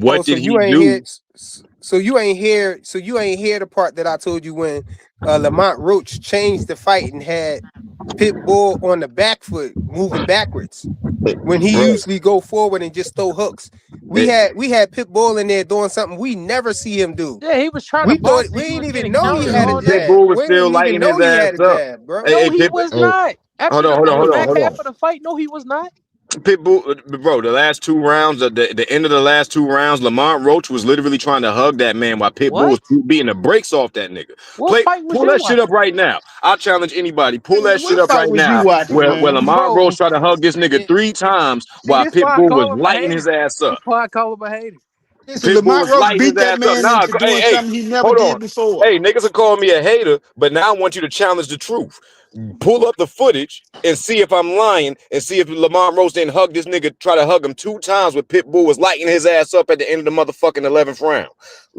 Oh, what so did you he ain't do? here. So you ain't hear the part that I told you when Lamont Roach changed the fight and had Pitbull on the back foot moving backwards when he Bro, usually go forward and just throw hooks. We had Pitbull in there doing something we never see him do. Yeah, he was trying to We thought box and we he ain't was even getting know he countered had a all day. jab. Pitbull was We still didn't even lighting his know he ass had a up. jab, bro. No, Hey, he Pit, was hey, not. hold After on, the hold on, on the hold on, back hold half on. of the fight, no, he was not. Pitbull, bro, the last two rounds, the end of the last two rounds, Lamont Roach was literally trying to hug that man while Pitbull What? was beating the brakes off that nigga. What fight was Pull you that shit up watching? right now. I challenge anybody. Pull Nigga, that shit what up fight right was you now. watching, Where man? Lamont Roach Bro, tried to hug this nigga and, 3 times and while this why I Pitbull was call him a lighting his hater. ass This up. why I call him a hater. Listen, Pitbull Lamont was Roach lighting his beat that ass up. man Nah, into doing hey, something he never hold on. did before. Hey, niggas will call me a hater, but now I want you to challenge the truth. Pull up the footage and see if I'm lying and see if Lamont Roach didn't hug this nigga, try to hug him 2 times when Pitbull was lighting his ass up at the end of the motherfucking 11th round.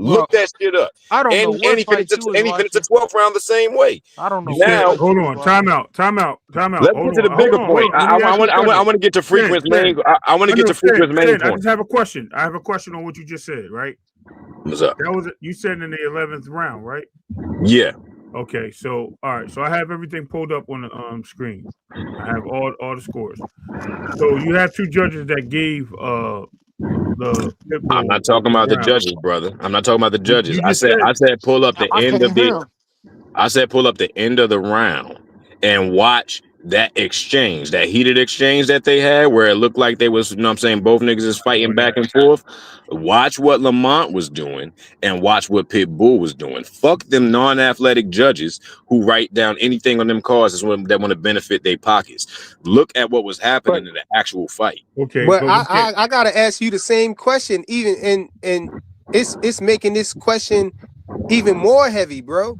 Bro, Look that shit up. I don't know And what fight you was he finished the watching. 12th round the same way. I don't know You what said, Now, fight you hold was on, watching. time out. let's get to the bigger point. Let me ask you a I question. want to get to Sin, Frequent's Sin. main. I want to I get know, to Frequent's main Sin. I point. just have a question. I have a question on what you just said, right? What's up? That was you said in the 11th round, right? Yeah. Okay, so all right, so I have everything pulled up on the screen. I have all the scores. So you have two judges that gave the I'm Pitbull not talking the about the round. judges, brother. I'm not talking about the judges. You just said I said pull up the I end can't of hear the him. I said pull up the end of the round and watch that exchange, that heated exchange that they had where it looked like they was, you know what I'm saying, both niggas is fighting back and forth. Watch what Lamont was doing and watch what Pitbull was doing. Fuck them non-athletic judges who write down anything on them cards that want to benefit their pockets. Look at what was happening in the actual fight. Okay, But but we can't. I gotta ask you the same question, even and it's making this question even more heavy, bro.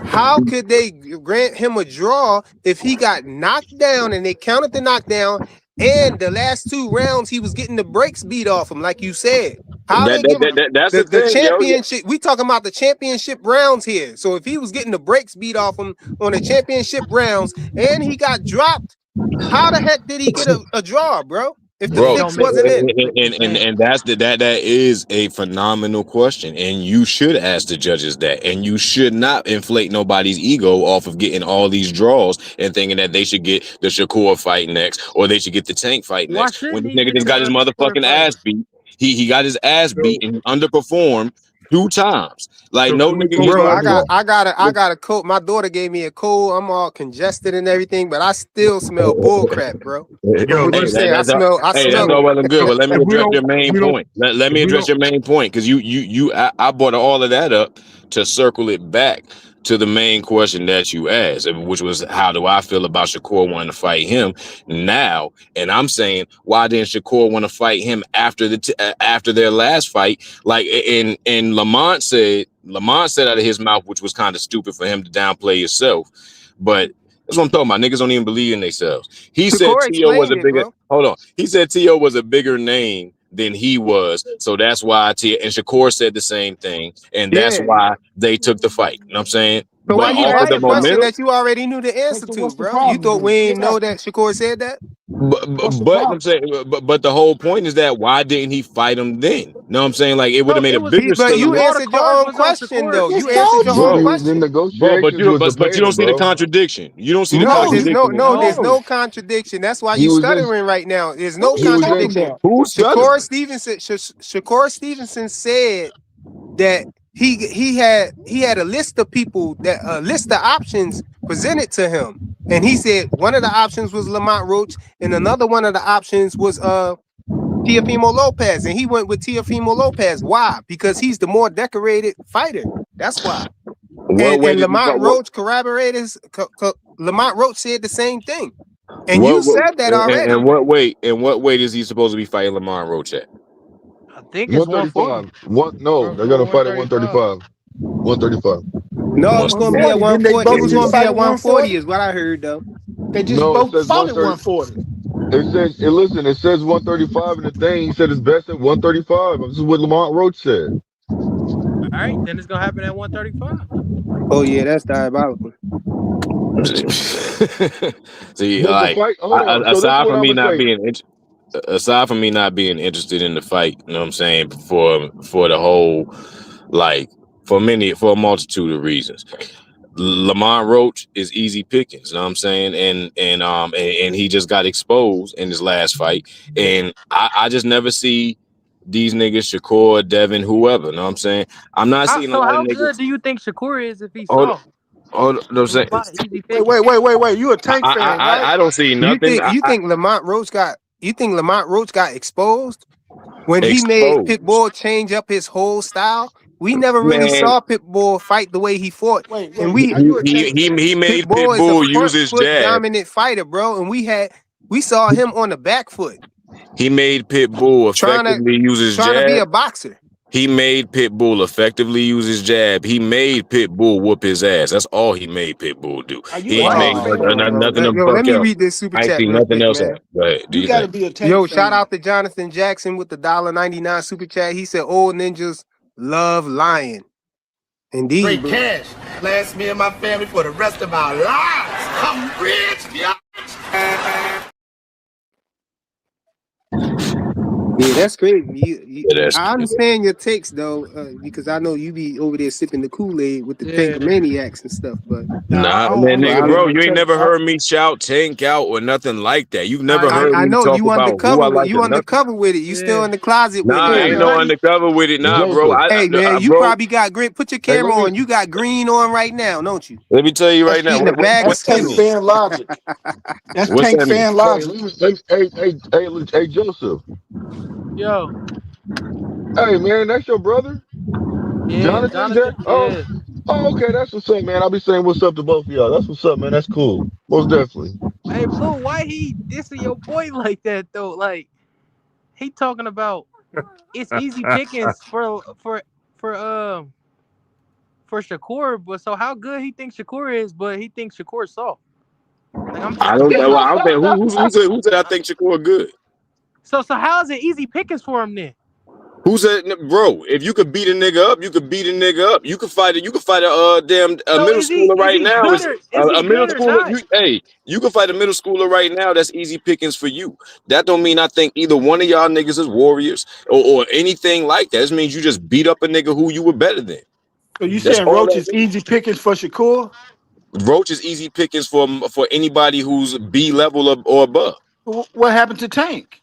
How could they grant him a draw if he got knocked down and they counted the knockdown and the last 2 rounds he was getting the brakes beat off him, like you said? How they give him That's the the thing, yo. championship? We talking about the championship rounds here. So if he was getting the brakes beat off him on the championship rounds and he got dropped, how the heck did he get a draw, bro? If the Bro, It don't fix make wasn't sense in. what you're saying. and that is a phenomenal question, and you should ask the judges that, and you should not inflate nobody's ego off of getting all these draws and thinking that they should get the Shakur fight next or they should get the Tank fight Why next when shouldn't this he nigga get just got his the Twitter motherfucking ass fighters? beat. He got his ass beat So and underperformed 2 times. Like So no can we nigga talk getting Bro, no about this? I got a cold. My daughter gave me a cold. I'm all congested and everything, but I still smell bull crap, bro. From Yo, what you Hey, listen. saying, that's I hey, that's smell. all well and good. But let me If we address don't, your main we don't, point. Let if me we address don't, your main point because I brought all of that up to circle it back to the main question that you asked, which was how do I feel about Shakur wanting to fight him now? And I'm saying why didn't Shakur want to fight him after after their last fight? Like and Lamont said out of his mouth, which was kind of stupid for him to downplay himself, but. That's what I'm talking about. Niggas don't even believe in themselves. He said Shakur T.O. was a explained it, bigger. bro. Hold on. He said T.O. was a bigger name than he was, so that's why and Shakur said the same thing, and that's Yeah. why they took the fight. You know what I'm saying? So why But you off of ask the a question momentum, that you already knew the answer So to, what's the bro? You problem thought we then? ain't know that Shakur said that? What's the I'm problem? saying, but the whole point is that why didn't he fight him then? You know what I'm saying? Like it would have Bro, made it a was bigger But you statement, all the answered your cards own was on question, Shakur. though. Just You answered told your you. own Bro, he bro. was in question. But negotiations with the you don't painter, see the bro. contradiction. You don't see the No, No, there's contradiction in that. no. no contradiction. That's why He you was in. stuttering right now. There's What no are He you was talking in. contradiction. about? Who's Shakur stuttering? Stevenson, Shakur Stevenson said that he had a list of people that a list of options presented to him, and he said one of the options was Lamont Roach, and another one of the options was Teofimo Lopez, and he went with Teofimo Lopez. Why? Because he's the more decorated fighter. That's why. What way And did he Lamont fight? Roach corroborators. Lamont Roach said the same thing, and you What said that already. and what weight? And what weight is he supposed to be fighting Lamont Roach at? I think it's 140 135. No, they're or gonna fight at 135. 135. 135. No, it's gonna be at 140. Didn't they 140. It both was just gonna Yeah. be fight at at 140, 140? is what I heard though. They just No, it both says fought at 130. 140. It says, listen, it says 135 in the thing. He said it's best at 135. This is what Lamont Roach said. All right, then it's gonna happen at 135. Oh yeah, that's diabolical. See, But the like fight, hold on. So this is aside what from I'm me gonna not say. being aside from me not being interested in the fight, you know what I'm saying, for the whole, like, for a multitude of reasons. Lamont Roach is easy pickings, you know what I'm saying? And he just got exposed in his last fight. And I just never see these niggas, Shakur, Devin, whoever, you know what I'm saying? I'm not seeing a So lot of how good niggas. do you think Shakur is if he's Hold soft? hold you know what There's I'm a lot of saying? easy pickings. Wait. You a Tank fan, right? I don't see You nothing. think Lamont Roach got exposed when he made Exposed. Pitbull change up his whole style? We never really Man, saw Pitbull fight the way he fought, and Wait. we Are you a Tank? he made Pitbull is a Pitbull use front his foot jab. dominant fighter, bro, and we saw him on the back foot He made Pitbull trying to effectively use his be jab. a boxer. He made Pitbull effectively use his jab. He made Pitbull whoop his ass. That's all he made Pitbull do. Are you He a ain't Tank made Oh, fan? come on, bro. nothing to Let buck me out. read this super I ain't chat seen real nothing quick, else man. out. But do You you got to think? be a Tank Yo, shout fan. out to Jonathan Jackson with the $1.99 super chat. He said, "Old ninjas love lying." Indeed, Straight bro. cash. Last me and my family for the rest of our lives. I'm rich, yeah. Yeah, that's crazy. Yeah, that's I understand your takes though, because I know you be over there sipping the Kool-Aid with the Yeah. Tankamaniacs and stuff. But Nah, nah, I don't man, but nigga, I, bro. understand the You ain't Tank. never heard me shout tank out or nothing like that. You've never heard I me know talk you about who undercover I with like you or nothing. undercover with it. You still Yeah. in the closet with Nah, it. I I Hey, ain't know. no undercover with it. Nah, bro. Joseph. Hey man, you Bro, probably got green. Put your Hey, let camera me on. You got green on right now, don't you? let me tell you right now. Eating a bag of That's Tank What, Skittles. fan logic. That's what's Tank that mean? fan hey, logic. let me hey, Joseph. Yo. Hey man, that's your brother? Yeah, Jonathan Jack? Jonathan. Yeah. Oh, okay, that's what's up, man. I'll be saying what's up to both of y'all. That's what's up, man. That's cool. Most definitely. Hey, Blue, why he dissing your boy like that though? Like he talking about it's easy pickings for Shakur, but so how good he thinks Shakur is, but he thinks Shakur's soft. Like I don't know. I don't think who said I think Shakur good. so how is it easy pickings for him then? Who said, bro? If you could beat a nigga up, you could beat a nigga up. You could fight it. You could fight a damn So middle schooler is right he now. good Is or is he a middle good or schooler? not? You can fight a middle schooler right now. That's easy pickings for you. That don't mean I think either one of y'all niggas is warriors or anything like that. This means you just beat up a nigga who you were better than. So you That's saying all Roach that is means. easy pickings for Shakur? Roach is easy pickings for anybody who's B level or above. What happened to Tank?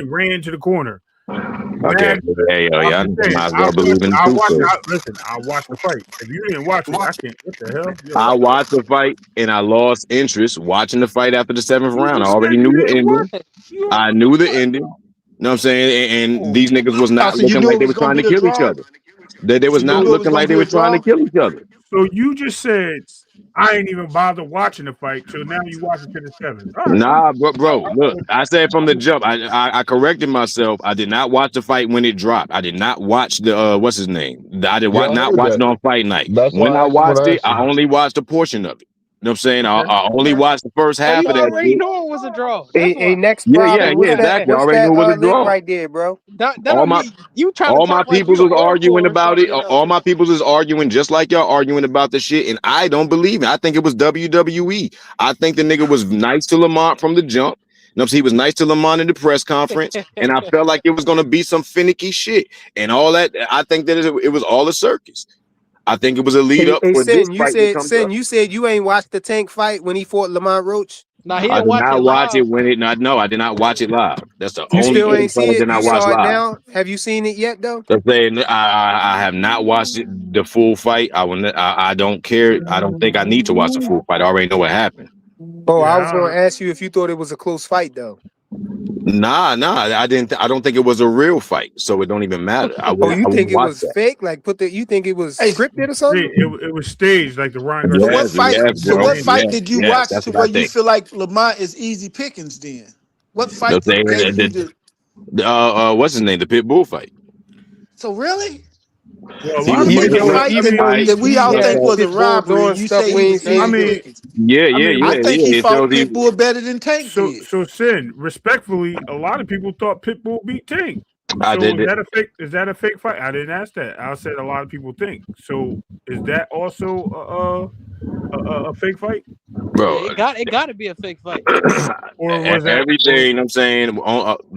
then ran to the corner. Okay, Man, hey, yo, I'm y'all just saying. might as well believe in the truth. Listen, I watched the fight. If you didn't watch it, I can't. What the hell? Yo, I what the? watched the fight and I lost interest watching the fight after the 7th You round. I just already said you knew the didn't ending. watch. You I knew the ending. You know what I'm saying? And oh, these niggas was Oh, not so you looking knew like it they was were gonna trying be to the kill each draw? other. They was You not knew it was looking gonna like they be a were trying to draw. kill each other. So you just said I ain't even bother watching the fight till now. You watch it to the seventh. All right, cool. Nah, bro, I'm look, with I said from I'm the with jump. I corrected myself. I did not watch the fight when it dropped. I did not watch the what's his name. Yeah, I Not heard watch it that. on fight night. That's When why I I asked you what watched I it, asked I you. only watched a portion of it. You know what I'm saying? okay. I only Okay. watched the first Oh, half you of that already shit. know it was a draw. That's A why. next Yeah, yeah, profit. yeah, What's that? exactly. I What's already that knew it was a link draw. right there, bro? That All don't my mean you trying to all my talk like peoples you the was arguing oracle or about it. something. All my peoples is arguing just like y'all arguing about the shit, and I don't believe it. I think it was WWE. I think the nigga was nice to Lamont from the jump. You know, he was nice to Lamont in the press conference, and I felt like it was gonna be some finicky shit and all that. I think that it was all a circus. I think it was a lead up Hey, for this Sin, fight to come up. You said you ain't watched the Tank fight when he fought Lamont Roach. Nah, he I didn't did watch it not watch it live. when it not. No, I did not watch it live. That's the You only still Tank ain't fight see I it. did You not watch saw it live. now. Have you seen it yet, though? I'm saying I have not watched it, the full fight. I don't care. I don't think I need to watch the full fight. I already know what happened. Oh, I was Yeah. gonna ask you if you thought it was a close fight, though. Nah. I didn't. I don't think it was a real fight, so it don't even matter. Oh, you I wouldn't think it watch was that. fake? Like you think it was Hey, scripted or Hey, something? it was staged like the Ryan so Garcia what Yes, shit. fight? yes, So bro. what Staged. fight Yes, did you yes. watch That's to what I where you think. feel like Lamont is easy pickings? Then what They're fight saying gave you the? what's his name? The pit bull fight. So really, Well, a He lot was of even making the people. fight I Even that, though mean, that we he all think had was a Pitbull robbery, doing you stuff say he we ain't was I seen. easy mean, pickings. Yeah, I yeah, mean. I yeah, think yeah. he It fought shows he. Pitbull better than Tank So did. Sin, respectfully, a lot of people thought Pitbull beat Tank. I So did it, is that a fake fight? I didn't ask that. I said a lot of people think. So is that also a fake fight? Yeah, bro. it got to be a fake fight. Or was that Everything I'm saying,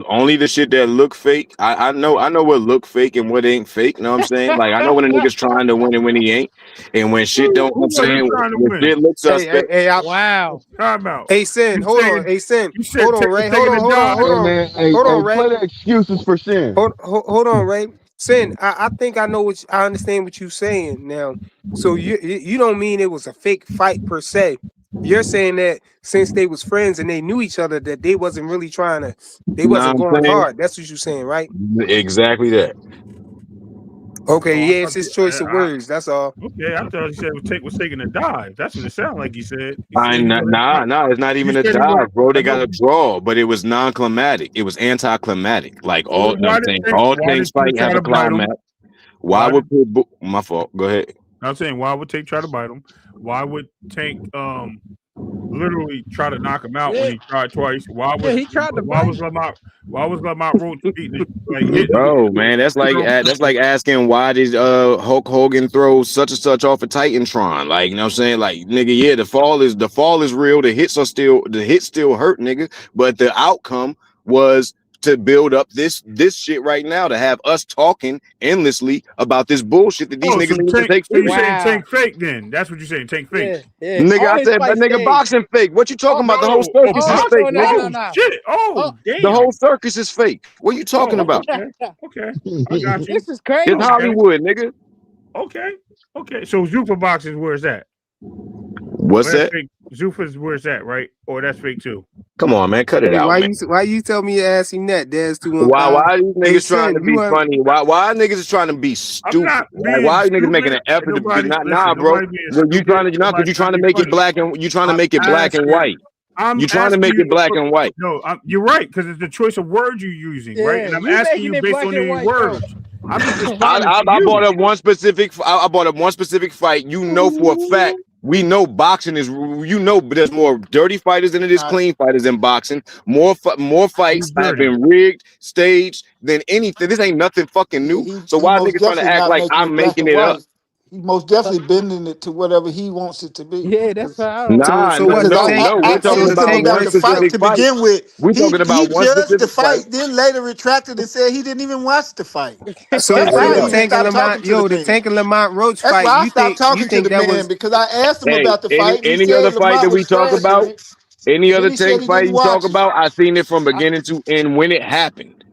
only the shit that look fake. I know what look fake and what ain't fake. You know what I'm saying? Like I know when a nigga's trying to win and when he ain't, and when shit don't. who I'm wasn't saying trying to when win? shit looks Hey, hey, suspect. hey, Wow. Time out. hey, Sin, You hold on. saying Hey, Sin, you hold said on, Tank was Ray. taking a dive? Hey man, Hold on, Ray. play the excuses for sin. Hold on, Ray. Sin, I think I know I understand what you're saying now. So you don't mean it was a fake fight per se. You're saying that since they was friends and they knew each other, that they Know wasn't what going I'm saying? hard. That's what you're saying, right? Exactly that. Okay, Oh, I yeah, it's thought his choice of I, words. That's all. okay. I thought he said Tank was taking a dive. That's what it sounded like. He said he wasn't trying. Nah. It's not You even a said he was. dive, bro. I They got know. a draw, but it was non-climatic. It was anticlimactic. Like So all. then No, I'm saying all why did things Tank fight try have a to bite him? climax. Why Why would did Pitbull? My fault. Go ahead. I'm saying why would Tank try to bite him? Why would Tank literally try to knock him out when Yeah, he tried twice? yeah, he tried to bite. Why was Lamont Roach beating the, like hitting him? Bro, man, You know, that's like asking why did Hulk Hogan throw such and such off a Titantron? Like, you know what I'm saying? Like, nigga, yeah, the fall is real. The hits still hurt, nigga. But the outcome was to build up this shit right now to have us talking endlessly about this bullshit that these oh, niggas so need to Tank, take so you serious. saying Wow. Tank fake then? That's what you're saying, Tank fake. Yeah, yeah. Nigga, All I his said, but fights nigga, staged. boxing fake. What you talking about? The whole Oh, circus is Oh, fake, oh no, nigga. no, oh no. shit. Oh, Oh The damn. whole circus is fake. What you talking Oh, about? okay. Okay. I got you. this is It's crazy. Okay. Hollywood, nigga. Okay. Okay. So Zuffa boxes, where's that? What's Well, that's that? fake. Zuffa's where's that, right? Or that's fake too. Come on, man, cut it Hey, out, man. why you tell me to ask him that? Dad's 215. Why are these Hey, niggas trying to Sin, you be want funny? Why niggas is trying to be I'm stupid? not Like, being why are niggas making stupid. an effort to be Nobody nah, listen, bro? nobody being When you stupid, trying to because nobody you trying trying to to be make it funny. black and you trying to I'm make it black and asking white. I'm You trying to asking make you it black and white. no, you're right, because it's the choice of words you're using, right? Yeah, And I'm you asking making you it based black on and the white though. words. I'm just I, responding I, to I brought you. up one specific. I brought up one specific fight. You know for a fact. We know boxing is. You know, but there's more dirty fighters than it is Nah, clean fighters in boxing. More Who's fights have dirty? been rigged, staged than anything. This ain't nothing fucking yeah, new. So he why most niggas trying to definitely act not like making I'm it black making and it up? white. He most definitely bending it to whatever he wants it to be. Yeah, that's Because why I don't. so Nah, so no, what? because The no, tank. no. We're I So talking the asked him about tank. about one the fight specific to fight. begin with. We're He talking about he one judged the specific fight. fight, then later retracted and said he didn't even watch the fight. So That's Hey, so why I the yo. even tank and stopped talking Lamont, to the yo, the nigga. tank and Lamont Roach That's fight. why I stopped You talking to think the that man was because I asked him Hey, about the fight and he any said other fight Lamont that we was talk trash in about? it. Any Then other he said tank he fight didn't you talk watch it. about? I seen it from I, beginning to end when it happened.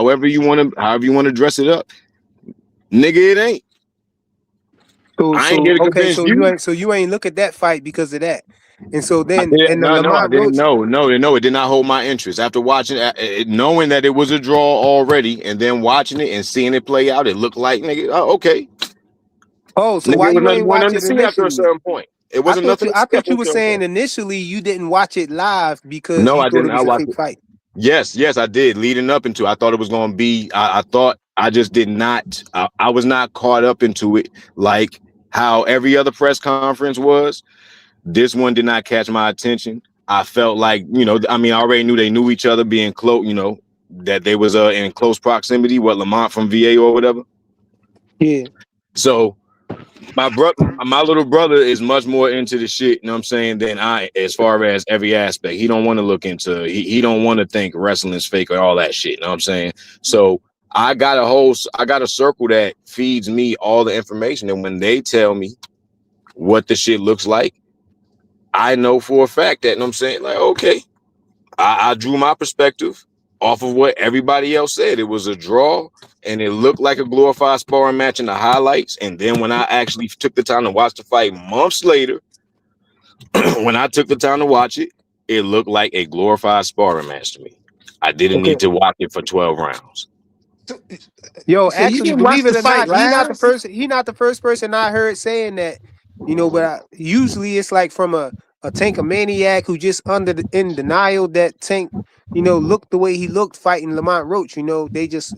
however you want to dress it up, nigga. It ain't. I ain't here to Okay, convince so you. you ain't look at that fight because of that. And so I then didn't. and the No, I Lamont didn't. Roach. No, it did not hold my interest. After watching it, knowing that it was a draw already, and then watching it and seeing it play out, it looked like nigga. Oh, okay, Oh, so nigga, why it was you nothing ain't more than watch to it see after a initially? certain point. It wasn't nothing to I step thought you on were Keyshawn saying for. initially you didn't watch it live because No, you I thought didn't. it I was a watched fake it. fight. Yes, I did. Leading up into, I thought it was going to be. I thought I just did not. I was not caught up into it like how every other press conference was. This one did not catch my attention. I felt like, I mean, I already knew they knew each other, being close. That they was in close proximity. What, Lamont from VA or whatever. Yeah. So my little brother is much more into the shit, you know what I'm saying, than I, as far as every aspect. He don't want to look into, he don't want to think wrestling's fake or all that shit, you know what I'm saying? So I got a circle that feeds me all the information, and when they tell me what the shit looks like, I know for a fact that, you know what I'm saying, like, okay, I drew my perspective off of what everybody else said. It was a draw, and it looked like a glorified sparring match in the highlights. And then when I actually took the time to watch the fight months later, when I took the time to watch it, it looked like a glorified sparring match to me. I didn't Okay. need to watch it for 12 rounds. Yo, So you actually, didn't watch believe the it or fight not, he not the live? first. He not the first person I heard saying that. But usually it's like from a Tank-a-maniac who just in denial that Tank, looked the way he looked fighting Lamont Roach. They just,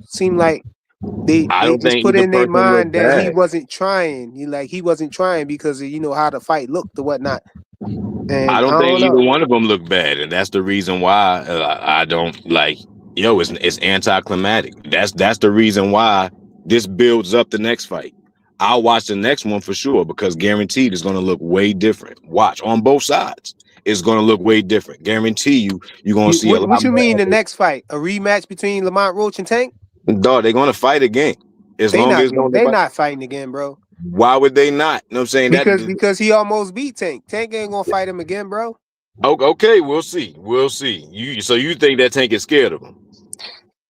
seem like I they don't just think put either in their person looked mind that he bad. wasn't trying. He wasn't trying because of how the fight looked or whatnot. I And I don't think don't either know. one of them look bad, and that's the reason why I don't like. It's anticlimactic. That's the reason why this builds up the next fight. I'll watch the next one for sure because guaranteed it's going to look way different. Watch on both sides. It's going to look way different. Guarantee you're going to see a What lot you more mean of the next fight? A rematch between Lamont Roach and Tank? it. Dog, they're going to fight again. As long as no They nobody. not fighting again, bro. Why would they not? You know what I'm saying? Because he almost beat Tank. Tank ain't gonna fight him again, bro. Okay, we'll see. We'll see. You think that Tank is scared of him?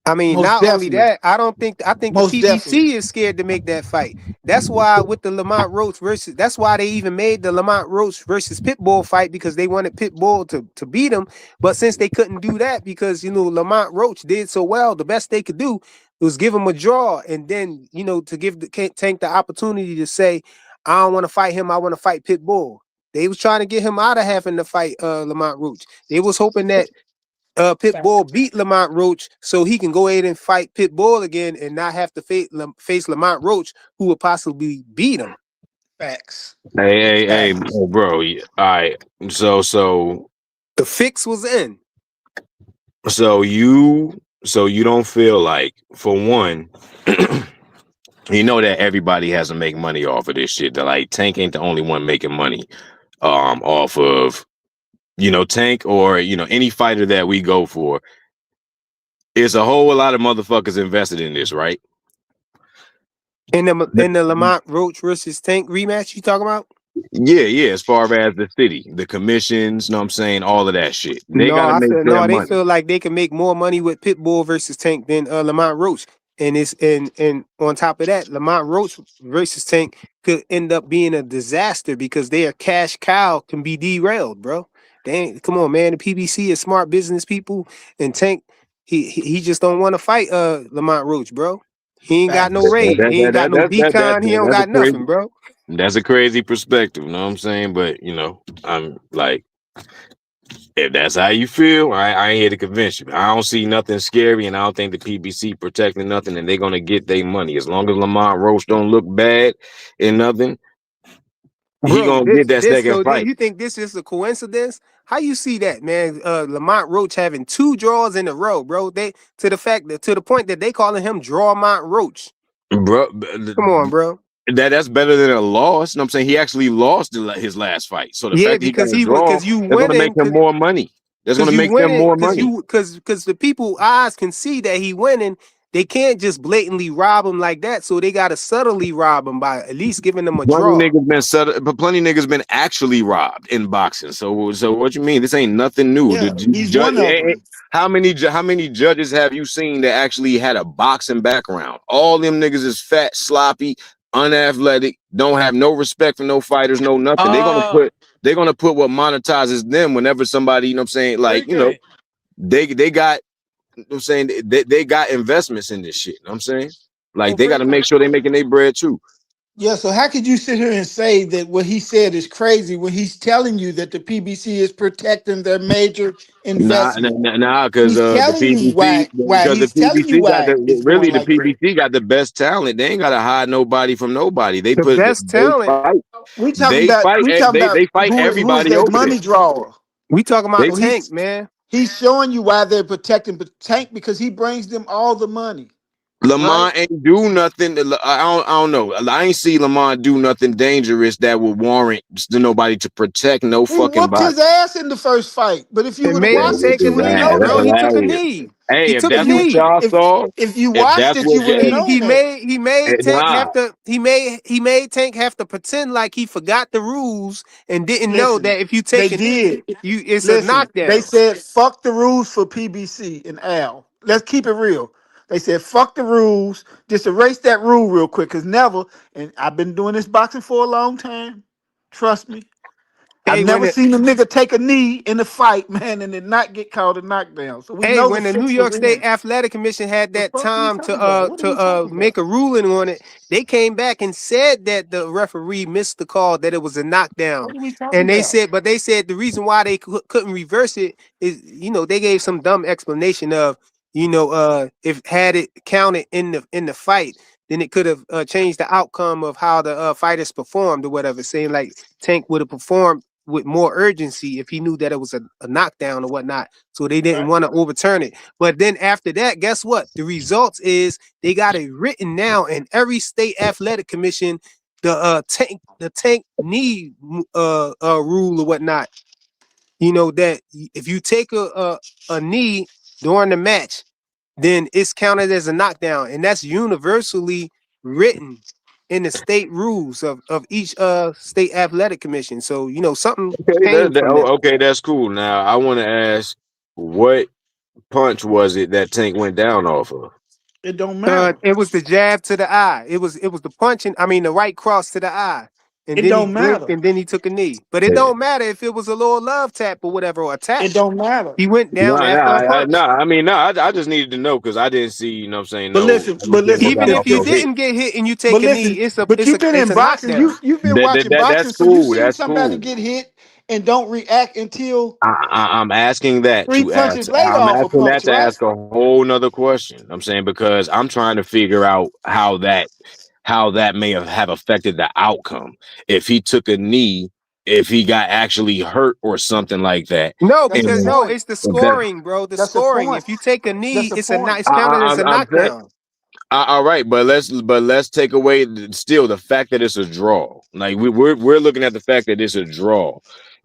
I mean, Most not only definitely. that, I think the Most definitely. PBC is scared to make that fight. That's why with the Lamont Roach that's why they even made the Lamont Roach versus Pitbull fight because they wanted Pitbull to beat him. But since they couldn't do that because Lamont Roach did so well, the best they could do was give him a draw and then to give the Tank the opportunity to say, I don't want to fight him, I want to fight Pitbull. They was trying to get him out of having to fight Lamont Roach. They was hoping that Pitbull beat Lamont Roach so he can go ahead and fight Pitbull again and not have to face Lamont Roach, who would possibly beat him. Facts. Hey, Facts. bro. All right. So The fix was in. you don't feel like, for one, that everybody has to make money off of this shit. That like Tank ain't the only one making money off of Tank or any fighter that we go for. It's a whole lot of motherfuckers invested in this, right? In the Lamont Roach versus Tank rematch you talking about? Yeah. As far as the city, the commissions, know what I'm saying, all of that shit. They No, gotta I make feel their no. They money. feel like they can make more money with Pitbull versus Tank than Lamont Roach, and on top of that, Lamont Roach versus Tank could end up being a disaster because their cash cow can be derailed, bro. They ain't, come on, man. The PBC is smart business people, and Tank he just don't want to fight Lamont Roach, bro. He ain't got no Facts. raid. He ain't got no decon. He don't That's a got crazy. nothing, bro. That's a crazy perspective, you know what I'm saying? But I'm like, if that's how you feel, I ain't here to convince you. I don't see nothing scary, and I don't think the PBC protecting nothing, and they're gonna get their money as long as Lamont Roach don't look bad and nothing. He Bro, gonna get that second so fight, you think this is a coincidence? How you see that, man? Lamont Roach having 2 draws in a row, bro. They to the point that they calling him Drawmont Roach. bro. Come on, bro. That's better than a loss. You know what I'm saying? He actually lost his last fight, so the Yeah, fact that he got because a draw, you that's gonna make winning, him more money. That's gonna because you make them winning, more money. because the people eyes can see that he winning. They can't just blatantly rob him like that, so they gotta subtly rob him by at least giving them a Plenty draw. niggas been set, but plenty niggas been actually robbed in boxing. So what you mean? This ain't nothing new. Yeah, he's one of them. How many judges have you seen that actually had a boxing background? All them niggas is fat, sloppy, unathletic, don't have no respect for no fighters, no nothing. They're gonna put what monetizes them whenever somebody, you know what I'm saying, like, they got, you know what I'm saying, they got investments in this shit. You know what I'm saying? Like Oh, they gotta make sure they making their bread too. Yeah, so how could you sit here and say that what he said is crazy when he's telling you that the PBC is protecting their major investment? Because He's the telling you PBC, why because the he's telling you PBC got why the it's going really the like that. PBC got the best talent. They ain't gotta hide nobody from nobody. They The put best they talent. fight. We talking They about fight. we talking about They fight who is everybody their over there. money drawer. We talking They about So Tank, man. he's showing you why they're protecting Tank because he brings them all the money, right? Lamont ain't do nothing. I don't know. I ain't see Lamont do nothing dangerous that would warrant nobody to protect no He fucking whooped body. his ass in the first fight. But if you It would have made him watched it, take a you would have knee, That's bro. He noticed. took a hilarious. knee. Hey, He if took a that's what knee. y'all saw, If you if watched that's it, what you would have known that. He made Tank nah, have to he made Tank have to pretend like he forgot the rules and didn't know Listen, that if you they take a knee, did. it's a Listen, they knockdown. said fuck the rules for PBC and Al. Let's keep it real. They said fuck the rules. Just erase that rule real quick. Cause never, and I've been doing this boxing for a long time. Trust me. I've Hey, never seen a nigga take a knee in a fight, man, and then not get called a knockdown. So we know the when the New fix was York State in. Athletic Commission had The that fuck we time talking about? What are we to talking about? make a ruling on it, they came back and said that the referee missed the call, that it was a knockdown. What are we talking And about? they said the reason why they couldn't reverse it is, they gave some dumb explanation of, if had it counted in the fight, then it could have changed the outcome of how the fighters performed or whatever, saying like Tank would have performed with more urgency if he knew that it was a knockdown or whatnot. So they didn't Right. want to overturn it. But then after that, guess what? The results is they got it written now in every state athletic commission, the tank knee rule or whatnot. That if you take a knee during the match, then it's counted as a knockdown, and that's universally written in the state rules of each state athletic commission. So something okay, came from that. okay, that's cool. Now I want to ask, what punch was it that Tank went down off of? It don't matter. It was the jab to the eye. It was the punching. I mean, the right cross to the eye, and It then he don't blinked, matter. and then he took a knee. But it don't matter if it was a little love tap or whatever, or a tap. It don't matter. He went No, down no, after a no. punch. I mean, no. I just needed to know because I didn't see. You know, what I'm saying But no. listen, I didn't but see him go listen. Even down if off you no hit. didn't get hit and you But take a knee, listen. it's a But it's you've a been it's in a boxing. knockdown. You've been watching boxing, That's so you cool. seen That's somebody cool. get hit and don't react until I'm asking that three to punches ask. later I'm off a asking punch, that to right? ask a whole nother question. I'm saying because I'm trying to figure out how that may have affected the outcome. If he took a knee, if he got actually hurt or something like that. No, That's a because And no, point. it's the that, scoring, bro. The That's a scoring. point. If you take a knee, That's a it's a point. it's counted as a I'm saying. knockdown. All right, but let's take away still the fact that it's a draw. Like we're looking at the fact that it's a draw.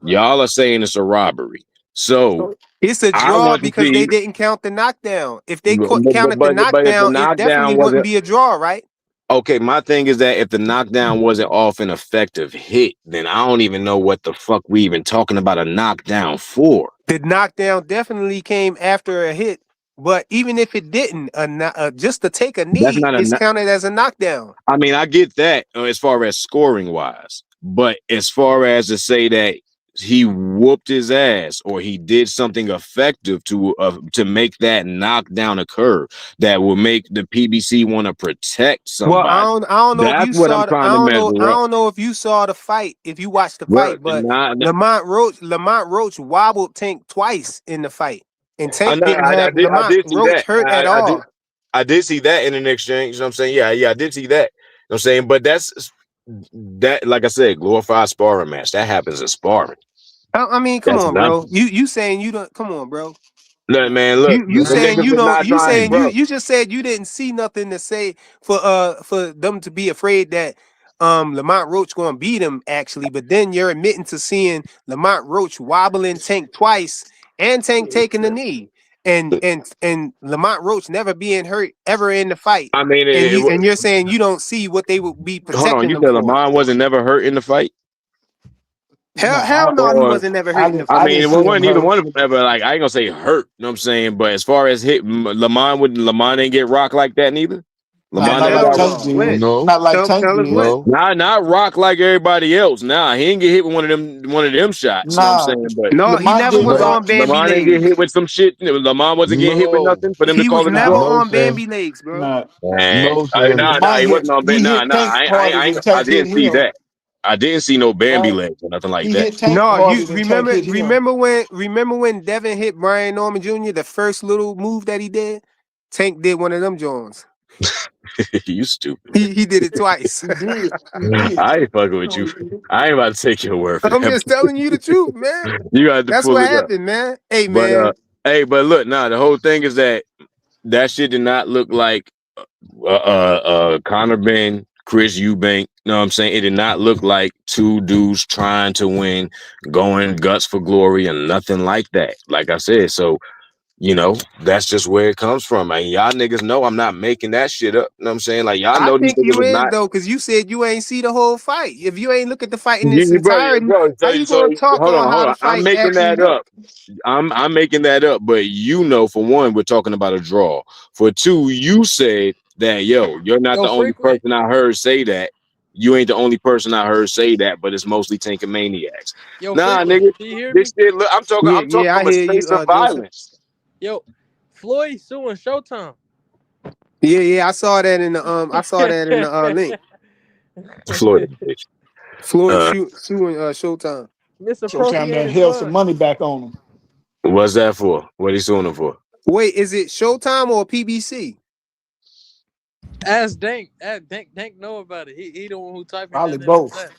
Y'all are saying it's a robbery. So It's a I draw want to because they see, didn't count the knockdown. If they counted the but if the knockdown, it definitely knockdown wouldn't wasn't be a draw, right? okay, my thing is that if the knockdown wasn't off an effective hit, then I don't even know what the fuck we even talking about a knockdown for. The knockdown definitely came after a hit, but even if it didn't, just to take a That's knee not a. is counted as a knockdown. I mean, I get that as far as scoring wise, but as far as to say that he whooped his ass or he did something effective to make that knockdown occur that will make the PBC want to protect Well, somebody. I don't know if That's you what I'm saw trying to I measure up. don't know if you saw the fight, if you watched the Well, fight, but Lamont Roach wobbled Tank twice in the fight, and I Tank know didn't I have did I Lamont did see Roach that. hurt at all. I did see that in an exchange. You know what I'm saying? Yeah, I did see that. You know what I'm saying? But that, like I said, glorified sparring match. That happens in sparring. I mean, come That's on, bro. nothing. You saying you don't? Come on, bro. Look, man, look, You the saying nigga you was don't? not You trying, saying you bro. you just said you didn't see nothing to say for them to be afraid that Lamont Roach gonna beat him actually, but then you're admitting to seeing Lamont Roach wobbling Tank twice and Tank taking the knee, and Lamont Roach never being hurt ever in the fight, I mean, and you're saying you don't see what they would be hold on. protecting You them said for. Lamont wasn't never hurt in the fight, Hell no, he or wasn't never hit in the I I fight. didn't mean, it see him wasn't either hurt. one of them ever. Like I ain't gonna say hurt. You know what I'm saying? But as far as Lamont ain't get rocked like that neither. Lamar Not never like got Hell Tank rocked. no. did. When? No, Not like Tank Tell us did. when. no. Not rock like everybody else. Nah, he didn't get hit with one of them shots. You know what I'm Nah, saying? But No, he Lamont never didn't was No, on rock. Bambi Lamar didn't get hit legs. with some shit. Lamar wasn't getting hit with no, nothing for them to He call was it a never draw. no, on Sin. Bambi legs, bro. Nah, And No, Sin. he Lamont wasn't on Ben. he hit Nah. Tank harder than I Tank hit didn't see him. that. I didn't see no Bambi Right? legs or nothing like He that. hit Tank No, harder you than Tank hit him. remember when Devin hit Brian Norman Jr. the first little move that he did? Tank did one of them Jones. You stupid. He did it twice. He did. He did. I ain't fucking with you. I ain't about to take your word for I'm that. just telling you the truth, man. You got to That's pull what it up. happened, man. Hey, But man. but look, the whole thing is that shit did not look like Connor Benn, Chris Eubank. You know what I'm saying? It did not look like two dudes trying to win, going guts for glory, and nothing like that. Like I said, so that's just where it comes from. And y'all niggas know I'm not making that shit up. You know what I'm saying? Like y'all I know these think niggas you is is not. though, because you said you ain't see the whole fight. If you ain't look at the fight in its Bro, entirety, bro. how So, you so gonna talk hold on on, how hold the on. I'm fight making actually that went? up. I'm making that up, but for one, we're talking about a draw. For two, you said that you're not Yo, the only frequent. person I heard say that. You ain't the only person I heard say that, but it's mostly Tank and Maniacs. Yo, Nah, frequent. nigga. Do you hear This me? shit, look, Yeah, I'm talking yeah, I from a hear you, space of Joseph. violence. Yo, Floyd suing Showtime. Yeah, I saw that in the link. Florida, bitch. Floyd Uh, suing Showtime. Showtime done Misappropriated held some funds. money back on him. what's that for? What he suing him for? Wait, is it Showtime or PBC? Ask Dank. Dank know about it. He the one who typing Probably that in the both. chat.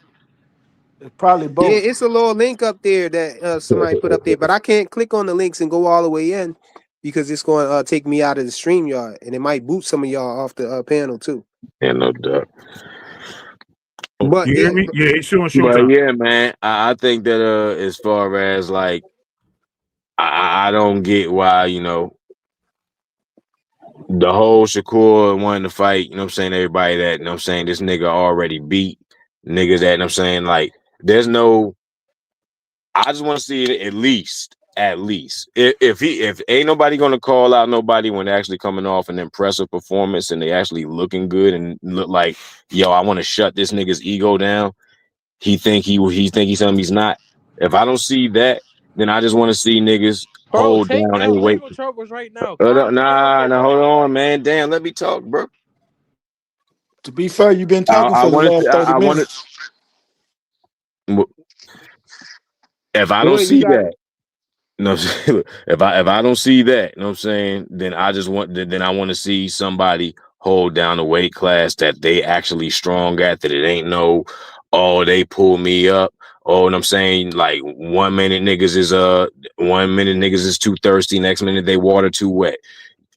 It's probably Yeah, both. it's a little link up there that somebody put up there, but I can't click on the links and go all the way in because it's going to take me out of the stream yard, and it might boot some of y'all off the panel too. Yeah, no doubt. But You hear yeah, me? Yeah, he's showing But Showtime. yeah, man, I think that as far as like I don't get why, the whole Shakur wanting to fight, you know what I'm saying, everybody that, you know what I'm saying, this nigga already beat niggas that, you know what I'm saying, like there's no I just want to see it at least. If ain't nobody gonna call out nobody when they're actually coming off an impressive performance and they actually looking good and look like, I want to shut this nigga's ego down. He think he's something he's not. If I don't see that, then I just want to see niggas Bro, hold Tank down. Hey, got wait. legal troubles right now. Connor Benn. Nah, hold on, man. Damn, let me talk, bro. To be fair, you've been talking I for the wanted last to. 30 I wanted. minutes. If I don't wait, you see got that, you know what I'm saying? If I don't see that, you know what I'm saying, then I want to see somebody hold down a weight class that they actually strong at, that it ain't no, oh, they pull me up. Oh, and I'm saying, like 1 minute niggas is too thirsty, next minute they water too wet.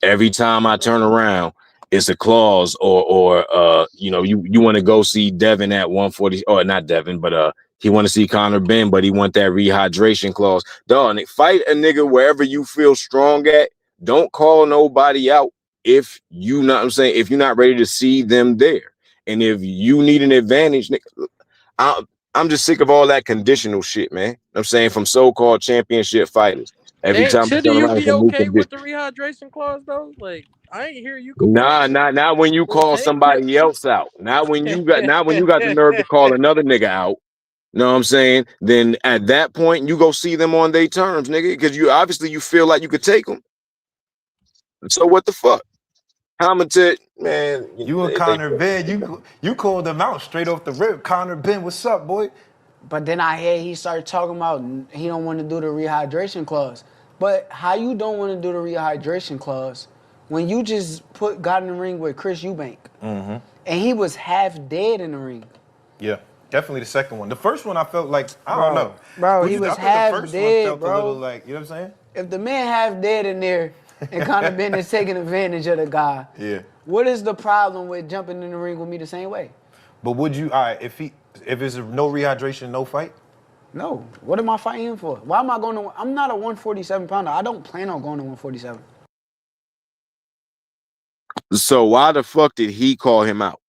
Every time I turn around, it's a clause or you want to go see Devin at 140, or not Devin, but he want to see Connor Benn, but he want that rehydration clause. Dog, fight a nigga wherever you feel strong at. Don't call nobody out if you not I'm saying if you're not ready to see them there. And if you need an advantage, nigga, I'm just sick of all that conditional shit, man. I'm saying from so-called championship fighters. Every Ain't time I shouldn't turn you around, it's be a new okay with condition. the rehydration clause though? Like I ain't hear you Nah, complaining not when you when call Tank quit. somebody else out. Not when you got the nerve to call another nigga out. Know what I'm saying? Then at that point, you go see them on their terms, nigga, because you feel like you could take them. So what the fuck? How I'ma tell man? You and They Connor Benn, you called them out straight off the rip. Connor Benn, what's up, boy? But then I hear he started talking about he don't want to do the rehydration clause. But how you don't want to do the rehydration clause when you just got in the ring with Chris Eubank Mm-hmm. and he was half dead in the ring. Yeah, definitely the second one. The first one I felt like, I don't know. Bro, What he you think? was I thought the half first one dead, felt a little bro. like, you know what I'm saying? If the man half dead in there and Conor Benn is taking advantage of the guy, Yeah. what is the problem with jumping in the ring with me the same way? But would you, all right, if it's no rehydration, no fight? No. What am I fighting him for? Why am I going to? I'm not a 147 pounder. I don't plan on going to 147. So why the fuck did he call him out?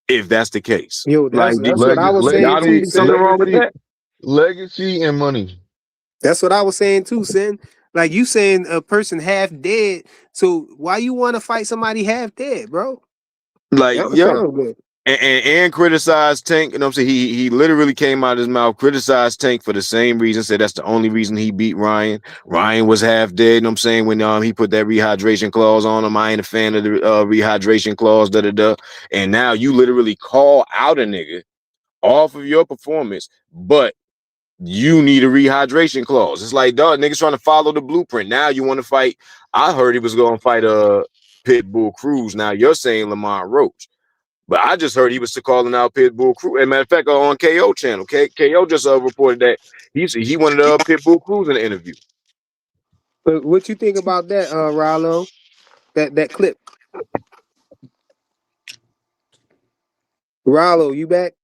If that's the case, yo, like, that's what I was saying y'all don't too, Legacy, see something Sin. wrong with legacy, that? legacy, and money. That's what I was saying too, Sin. Like you saying a person half dead. So why you want to fight somebody half dead, bro? Like, That don't yeah. sound good. And criticized Tank. You know what I'm saying? He literally came out of his mouth, criticized Tank for the same reason, said that's the only reason he beat Ryan. Ryan was half dead, you know what I'm saying, when he put that rehydration clause on him. I ain't a fan of the rehydration clause, da-da-da. And now you literally call out a nigga off of your performance, but you need a rehydration clause. It's like, dog, niggas trying to follow the blueprint. Now you want to fight. I heard he was going to fight Pitbull Cruz. Now you're saying Lamont Roach. But I just heard he was calling out Pitbull Cruz. As a matter of fact, on KO channel, KO just reported that he wanted Pitbull Cruz in the interview. But what you think about that, Rallo? That clip. Rallo, you back?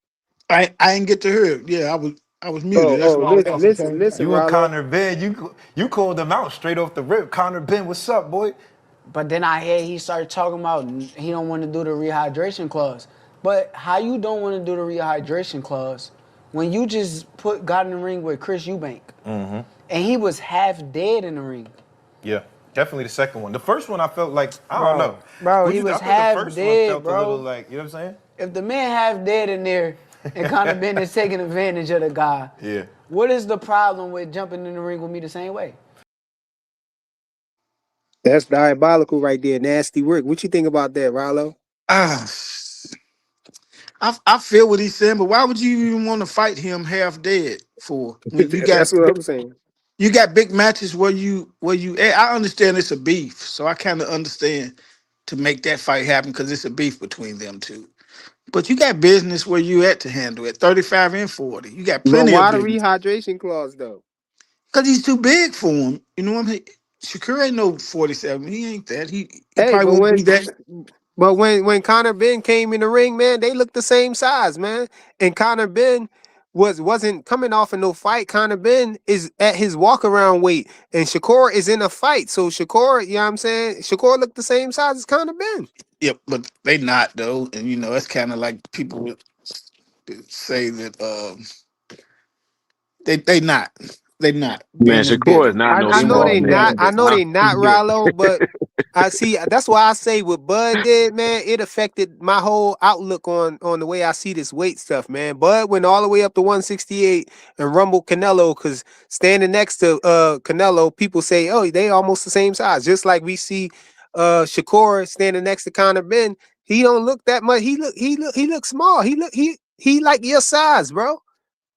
I ain't get to hear it. Yeah, I was muted. That's Oh, why I was asking. listen, You and Rallo. Connor Benn, you called them out straight off the rip. Connor Benn, what's up, boy? But then I hear he started talking about he don't want to do the rehydration clause. But how you don't want to do the rehydration clause when you just got in the ring with Chris Eubank and he was half dead in the ring? Yeah, definitely the second one. The first one I felt like I don't know. Bro, What he you was I thought half the first one dead, felt bro. a little like, you know what I'm saying? If the man half dead in there and Conor Benn is taking advantage of the guy, Yeah. what is the problem with jumping in the ring with me the same way? That's diabolical right there. Nasty work. What you think about that, Rallo? Ah, I feel what he's saying, but why would you even want to fight him half dead for when That's what I'm saying. you got big matches where I understand it's a beef, so I kind of understand to make that fight happen because it's a beef between them two. But you got business where you at to handle it, 35 and 40. You got But plenty of why the business. rehydration clause though? Because he's too big for him. You know what I mean? Shakur ain't no 47. He ain't that. He Hey, probably won't be that. but when Conor Benn came in the ring, man, they looked the same size, man. And Conor Benn wasn't coming off of no fight. Conor Benn is at his walk around weight, and Shakur is in a fight. So Shakur, you know what I'm saying? Shakur looked the same size as Conor Benn. Yep, but they not though. And you know, that's kind of like people would say that they not. They not. Man, Ben is Shakur is bigger. not no I know small they nigga. not. Ben I is know not. they He's not big. Rallo, but I see. That's why I say what Bud did, man. It affected my whole outlook on the way I see this weight stuff, man. Bud went all the way up to 168 and rumbled Canelo because standing next to Canelo, people say, oh, they almost the same size. Just like we see Shakur standing next to Conor Benn. He don't look that much. He look small. He like your size, bro.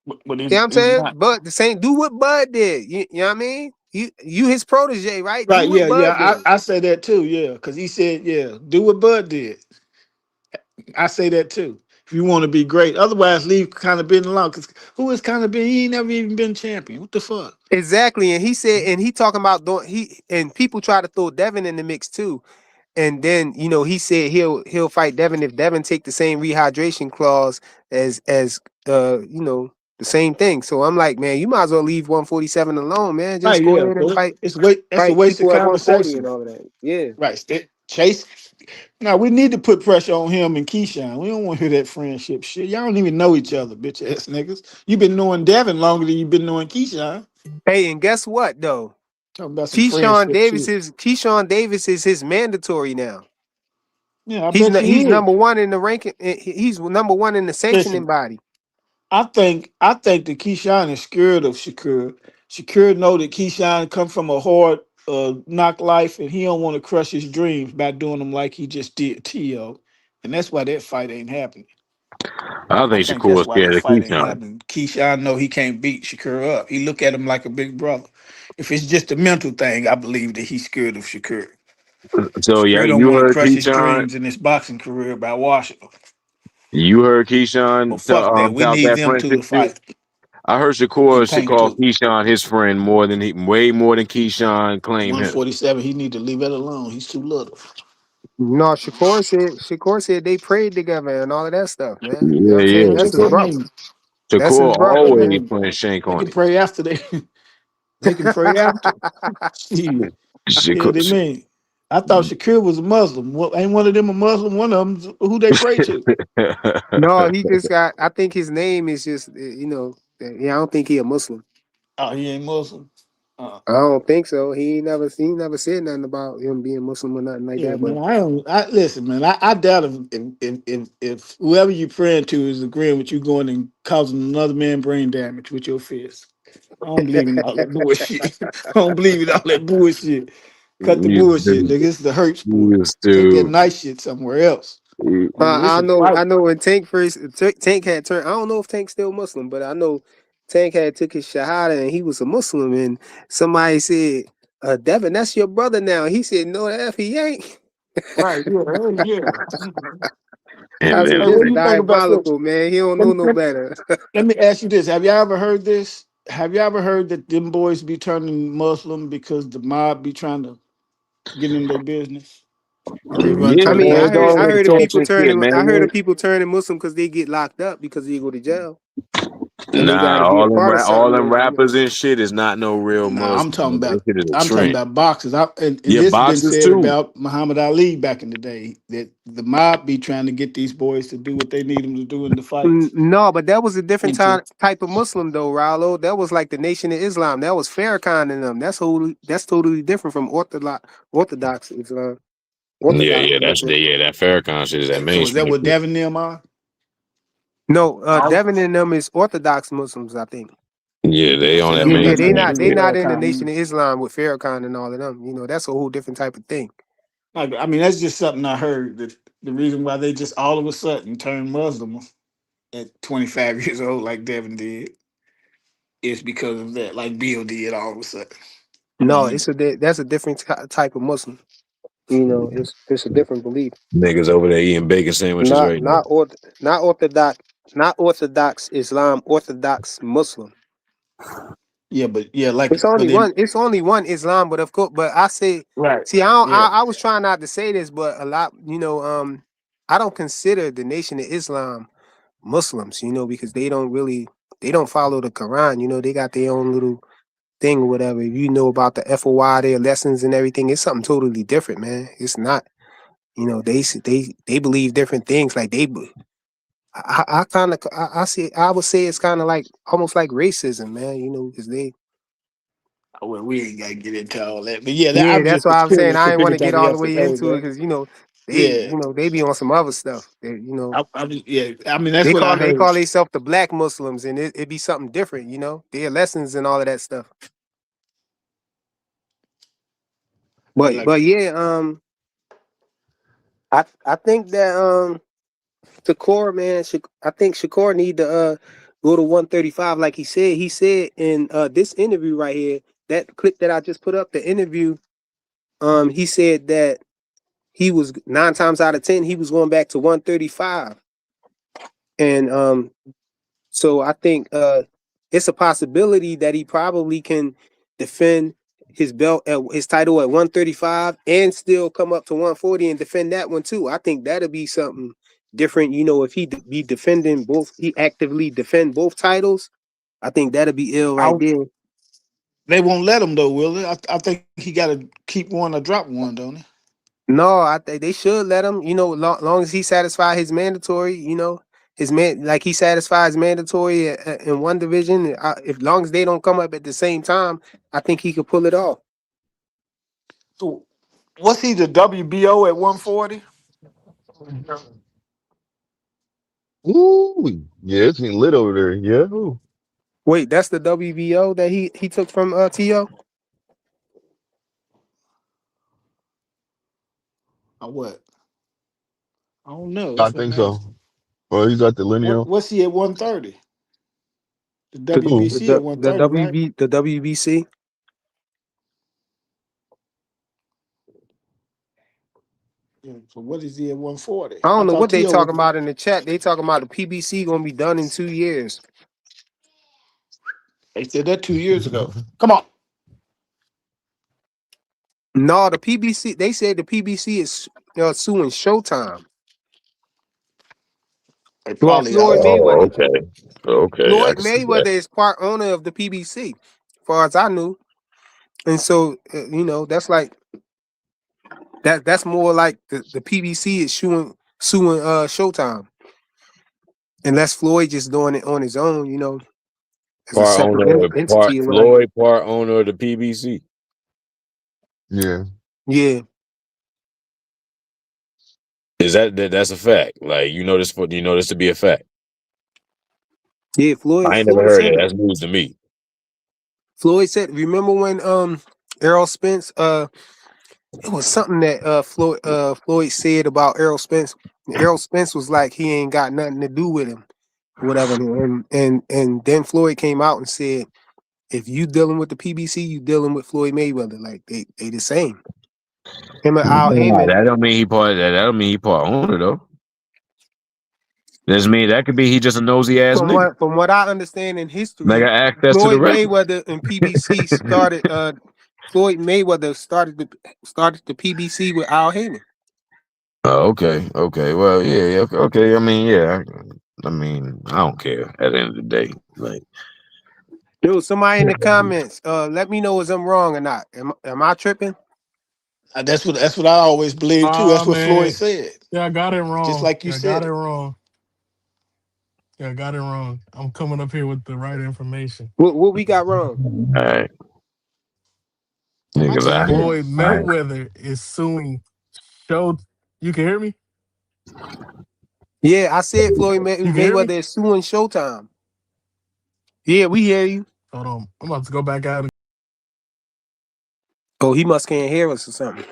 But You know what I'm he's saying? not. But the same, do what Bud did. You know what I mean? You his protege, right? Do Right, what yeah, Bud yeah. did. I say that too, yeah. Because he said, yeah, do what Bud did. I say that too. If you want to be great. Otherwise, leave kind of been alone. Because who is kind of been? He ain't never even been champion. What the fuck? Exactly. And he said, and he talking about doing and people try to throw Devin in the mix too. And then, he said he'll fight Devin if Devin take the same rehydration clause as the same thing. So I'm like, man, you might as well leave 147 alone, man. Just Right, go yeah. ahead and So that's a fight waste of people at 140 and conversation. all of that. Yeah. Right. Chase. Now we need to put pressure on him and Keyshawn. We don't want to hear that friendship shit. Y'all don't even know each other, bitch ass niggas. You've been knowing Devin longer than you've been knowing Keyshawn. Hey, and guess what though? Talking about some Keyshawn friendship Davis shit. is Keyshawn Davis is his mandatory now. Yeah, I bet you He's is. number one in the ranking. He's number one in the sanctioning Listen, body. I think that Keyshawn is scared of Shakur. Shakur know that Keyshawn come from a hard knock life, and he don't want to crush his dreams by doing them like he just did T.O. And that's why that fight ain't happening. I I think think Shakur that's was why scared that of fight ain't Keyshawn. happening. Keyshawn know he can't beat Shakur up. He look at him like a big brother. If it's just a mental thing, I believe that he's scared of Shakur. So yeah, Shakur don't you want to heard crush his Keyshawn. dreams in his boxing career by washing him. You heard But Keyshawn fuck that. We tout need that them two friendship to shit. fight. I heard Shakur And should Tank call too. Keyshawn his friend way more than Keyshawn claim him. 147, he need to leave it alone. He's too little. No, Shakur said they prayed together and all of that stuff, man. You know what Yeah, I'm yeah. saying? What That's does his that Shakur, brother. mean? That's his Shakur brother, That always man. mean putting Shank they on can it. pray after they can pray after. Shit. Yeah, they Shakur, mean. I thought Shakir was a Muslim. Well, ain't one of them a Muslim? One of them who they pray to. No, he just got. I think his name is just. Yeah, I don't think he a Muslim. Oh, he ain't Muslim. I don't think so. He never said nothing about him being Muslim or nothing like Yeah, that. man. But I don't. I listen, man. I doubt if whoever you praying to is agreeing with you going and causing another man brain damage with your fist. I don't believe in all that bullshit. I don't believe in all that bullshit. Cut the bullshit, nigga. It's the hurt sport. Used Take that to. nice shit somewhere else, nigga. This I is know, fight. I know when Tank first Tank had turned. I don't know if Tank's still Muslim, but I know Tank had took his shahada and he was a Muslim. And somebody said, "Devin, that's your brother now." He said, "No, the f he ain't." Right? Yeah. I And said, then Hey, "This what is do you think about this? diabolical, man. He don't Let know me, no let, better." let me ask you this: have you ever heard this? Have you ever heard that them boys be turning Muslim because the mob be trying to get in their business and they run yeah, I to the mean, man, I it's heard, gangsters? all I that heard of people attention shit, turning, I heard man. of people turning Muslim because they get locked up because they go to jail and they got Nah, to be a part of all something. them And, rappers and shit is not no real Nah, Muslim. That shit is a I'm talking trend. about boxers. And Yeah, this been boxers said too. about Muhammad Ali back in the day that the mob be trying to get these boys to do what they need them to do in the fights. No, but that was a different Into type of Muslim though, Rallo. That was like the Nation of Islam. That was Farrakhan and them. That's totally different from Orthodox Islam. Yeah, Orthodox yeah, Muslim. that Farrakhan shit is that so is that mainstream what shit. Devin them are? No, All- Devin and them is Orthodox Muslims, I think. Yeah, they on So that they ain't Yeah, got they nothing to mainstream not do they with shit. not in the Farrakhan. Nation of Islam with Farrakhan and all of them. That's a whole different type of thing. I mean, that's just something I heard. That the reason why they just all of a sudden turned Muslim at 25 years old, like Devin did, is because of that. Like Bill did all of a sudden. No, Um, that's a different type of Muslim. It's a different belief. Niggas over there eating bacon sandwiches Not right now. not orth, not orthodox, not Orthodox Islam, Orthodox Muslim. yeah, but yeah, like, It's only but in one. It's only one Islam, but of course, but I say, right, see, yeah. I was trying not to say this, but a lot, I don't consider the Nation of Islam Muslims, because they don't follow the Quran. They got their own little thing or whatever. You know about the FOI, their lessons and everything. It's something totally different, man. It's not. They believe different things. Like I kind of I would say it's kind of like almost like racism, man. Because they. Well, we ain't gotta get into all that, but yeah, Yeah, I'm that's just why I'm saying curious I if didn't want to get anybody all the else has way heard into it that. because Yeah, they be on some other stuff. yeah. I mean, that's They what I call heard. themselves the Black Muslims, and it be something different. Their lessons and all of that stuff. Yeah, But like but yeah, I think that Shakur, man, I think Shakur need to go to 135 like he said. He said in this interview right here, that clip that I just put up, the interview. He said that he was 9 times out of 10 he was going back to 135, and so I think it's a possibility that he probably can defend his title at 135 and still come up to 140 and defend that one too. I think that'll be something different. If he be defending both, he actively defend both titles. I think that'll be ill I, right there. they won't let him though, will they? I think he got to keep one or drop one, don't he? No, I think they should let him. Long as he satisfy his mandatory. His man, like he satisfies mandatory in one division. If long as they don't come up at the same time, I think he could pull it off. So, what's he the WBO at 140? Ooh, yeah, it's getting lit over there. Yeah. Ooh. Wait, that's the WBO that he took from To. Or what? I don't know. I That's what I'm think so. asking. Well, he's at the lineal. What's he at 130? The Ooh. WBC at The 130, right? the WBC. Yeah, so what is he at 140? I I don't know thought what they Tio was. talking about in the chat. They talking about the PBC gonna be done in 2 years. They said that 2 years ago. Come on. No, the PBC. They said the PBC is suing Showtime. They Well, probably Floyd are. Oh, Mayweather. okay. Okay, I Floyd can see that. Mayweather is part owner of the PBC, as far as I knew. And so, that's like that's more like the PBC is suing Showtime, unless Floyd just doing it on his own. as a Part separate owner, part entity or whatever. Floyd, part owner of the PBC. Yeah. Yeah, Is that's a fact? Like you know this to be a fact? yeah. I ain't never Floyd heard said that. it. That's news to me. Floyd said. Remember when Errol Spence it was something that Floyd said about Errol Spence. Errol Spence was like he ain't got nothing to do with him, whatever. And then Floyd came out and said, if you dealing with the PBC, you dealing with Floyd Mayweather. Like they the same. Him and Al Nah, Heyman. that don't mean he part. That don't mean he part owner though. That's mean that could be he just a nosy ass nigga. From what I understand in They history, got access to the Floyd record. Mayweather and PBC started. Floyd Mayweather started the PBC with Al Heyman. Oh, okay, okay. Well, yeah, okay. Okay. I mean, yeah. I mean, I don't care at the end of the day. Like, Dude, somebody in the comments, let me know if I'm wrong or not. Am I tripping? That's what I always believe too. That's what Floyd Man, said. y'all got it Just wrong. like you Y'all got said it it. wrong. Y'all got it wrong. I'm coming up here with the right information. What we got wrong? all right, Damn, I niggas. can't hear him. Floyd All right. Mayweather is suing Show. You can hear me? Yeah, I said Floyd You can hear me? Mayweather is suing Showtime. Yeah, we hear you. Hold on. I'm about to go back out. Oh, he must can't hear us or something.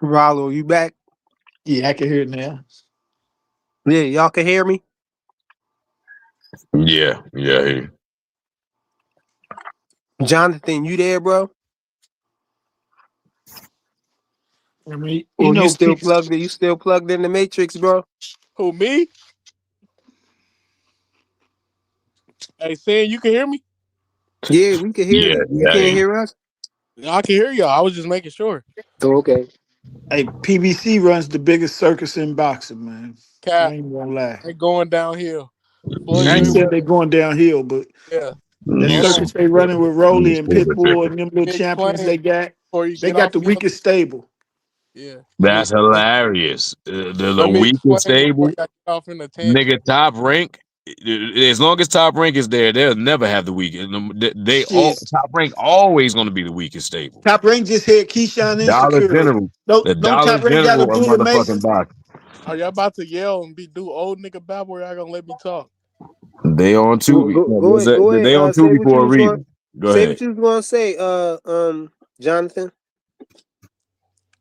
Rollo, you back? Yeah, I can hear it now. Yeah, y'all can hear me? Yeah, yeah. He, Jonathan, you there, bro? I mean, Or you still plugged in? You still plugged in the Matrix, bro? Who, me? Hey, saying you can hear me? Yeah, we can hear yeah, you. You yeah. can't He, hear us? I can hear y'all. I was just making sure. Oh, okay. Hey, PBC runs the biggest circus in boxing, man. I Cap, ain't gonna lie. they going downhill. Floyd I ain't saying Mayweather, they going downhill, but yeah. that you, Hold on. circus they running with you Rolly and stupid picker. Pitbull and them little champions Explain before you they get got off the your. weakest stable. Yeah. Let me That's explain. hilarious. Let The me weakest explain before stable, y'all get off in a tangent. nigga. Top rank. As long as top rank is there, they'll never have the weakest. They all Shit. top rank always going to be the weakest stable. Top Rank just had Keyshawn and Dollar Shakur. General, the Don't Dollar Top Rank got General of Abdullah Mason? motherfucking boxing. Are y'all about to yell and do old nigga babble, or y'all gonna let me talk? They on Tubi. Go ahead. They on Say Tubi what you for a was going. reason. Go Say ahead. what you was going to say. Jonathan.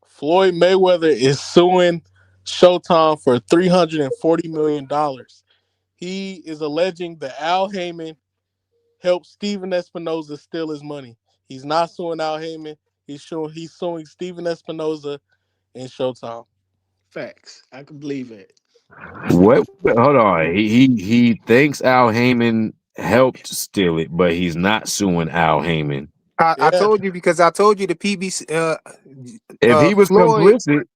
Floyd Mayweather is suing Showtime for $340 million. He is alleging that Al Heyman helped Steven Espinoza steal his money. He's not suing Al Heyman. He's suing Steven Espinoza and Showtime. Facts. I can believe it. What? Hold on. He thinks Al Heyman helped steal it, but he's not suing Al Heyman. I Yeah. told you because I told you the PBC If he was Floyd complicit,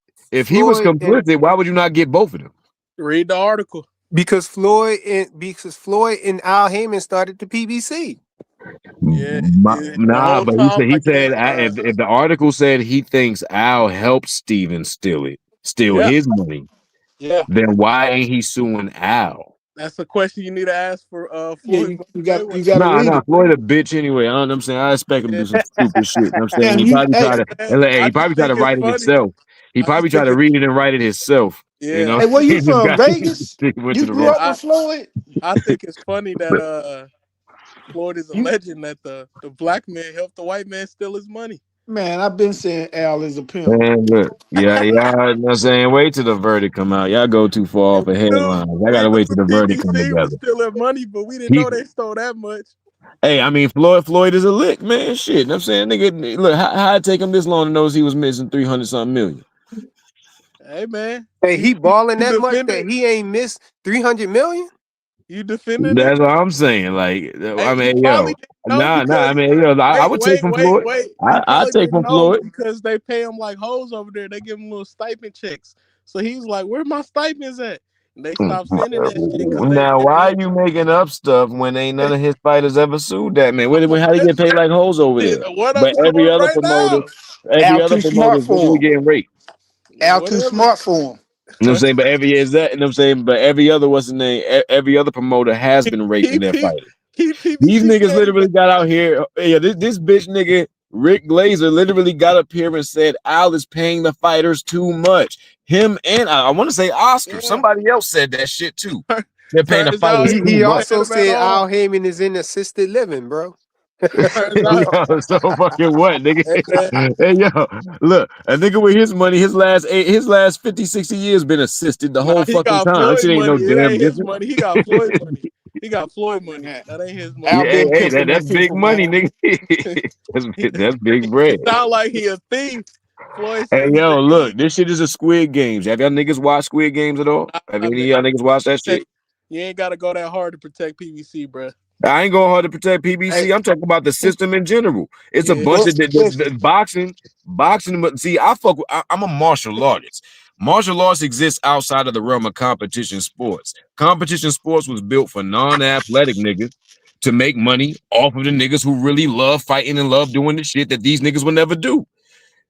Floyd and why would you not get both of them? Read the article. because Floyd and Al Heyman started the PBC. Yeah. The Nah, whole but time I he guess said if the article said he thinks Al helped Steven steal yeah. his money, Yeah. then why ain't he suing Al? That's a question you need to ask for Yeah, Floyd you Mayweather. gotta read Nah, it. Floyd a bitch anyway. I know what I'm saying. I expect him to Yeah. do some stupid shit. You know what I'm saying Damn, he you probably hey, try to. Man, And hey, I he just probably try think to it's write it funny. himself. He I probably just try think to it's read it and write it himself. You yeah. know, hey, where he you just from? got Vegas? went to You the grew wrong. up with Floyd? I think it's funny that Floyd is You alleging that the black man helped the white man steal his money. man, I've been saying Al is a pimp. Man, look, yeah, you know what I'm saying? Wait till the verdict come out. Y'all go too far And off a headlines. I we gotta knew wait till the the verdict come PBC was together. stealing money, but we didn't He, know they stole that much. hey, I mean, Floyd is a lick, man. Shit, you know what I'm saying, nigga, look, how it take him this long to notice he was missing 300 something million? Hey man, Hey, he balling you that much that defended he ain't missed 300 million. you defending it. That's what I'm saying. Like, Hey, I he mean, probably yo, didn't know I because mean, yo, I would take from Floyd. He I probably take didn't from know Floyd. because they pay him like hoes over there. They give him little stipend checks. So he's like, "Where my stipends at?" And they stopped sending that shit because Now, they why be are you making up stuff when ain't none of his fighters ever sued that man? How they get paid like hoes over there? one of But them suing every other right promoter, now. every Al other too promoter smart is literally for him. getting raped. Al too Whatever. smart for him. You know what I'm saying? But every is that, you know what I'm saying? But every other what's the name? Every other promoter has been raping their fighters. Keep These PBC niggas petty, man. literally got out here. Yeah, this bitch nigga Rick Glazer literally got up here and said Al is paying the fighters too much. Him and I want to say Oscar. Yeah. Somebody else said that shit too. They're paying the Turns out fighters he too He wasn't much. paying also them at said all. Al Heyman is in assisted living, bro. Turns out, Yo, so fucking what, nigga? hey, man, Hey, yo, look, a nigga with his money, his last 50, 60 years been assisted the whole nah, he fucking got time. That Floyd shit ain't no money. It damn ain't his different. money. He got Floyd money. He got Floyd money. Man, That ain't his Al money. Yeah, been hey, pimping that's them big people, money, man. nigga. He, That's big bread. he sound like he a thief. Floyd Hey, said he's a yo, thief. look, this shit is a Squid Games. Have y'all niggas watched Squid Games at all? Have Nah, any of man, y'all niggas watched that shit? you ain't got to go that hard to protect PBC, bro. I ain't going hard to protect Hey, PBC. I'm talking about the system in general. It's a Yeah. bunch well, of the listen, boxing. But see, I'm a martial artist. Martial arts exists outside of the realm of competition sports. Competition sports was built for non-athletic niggas to make money off of the niggas who really love fighting and love doing the shit that these niggas will never do.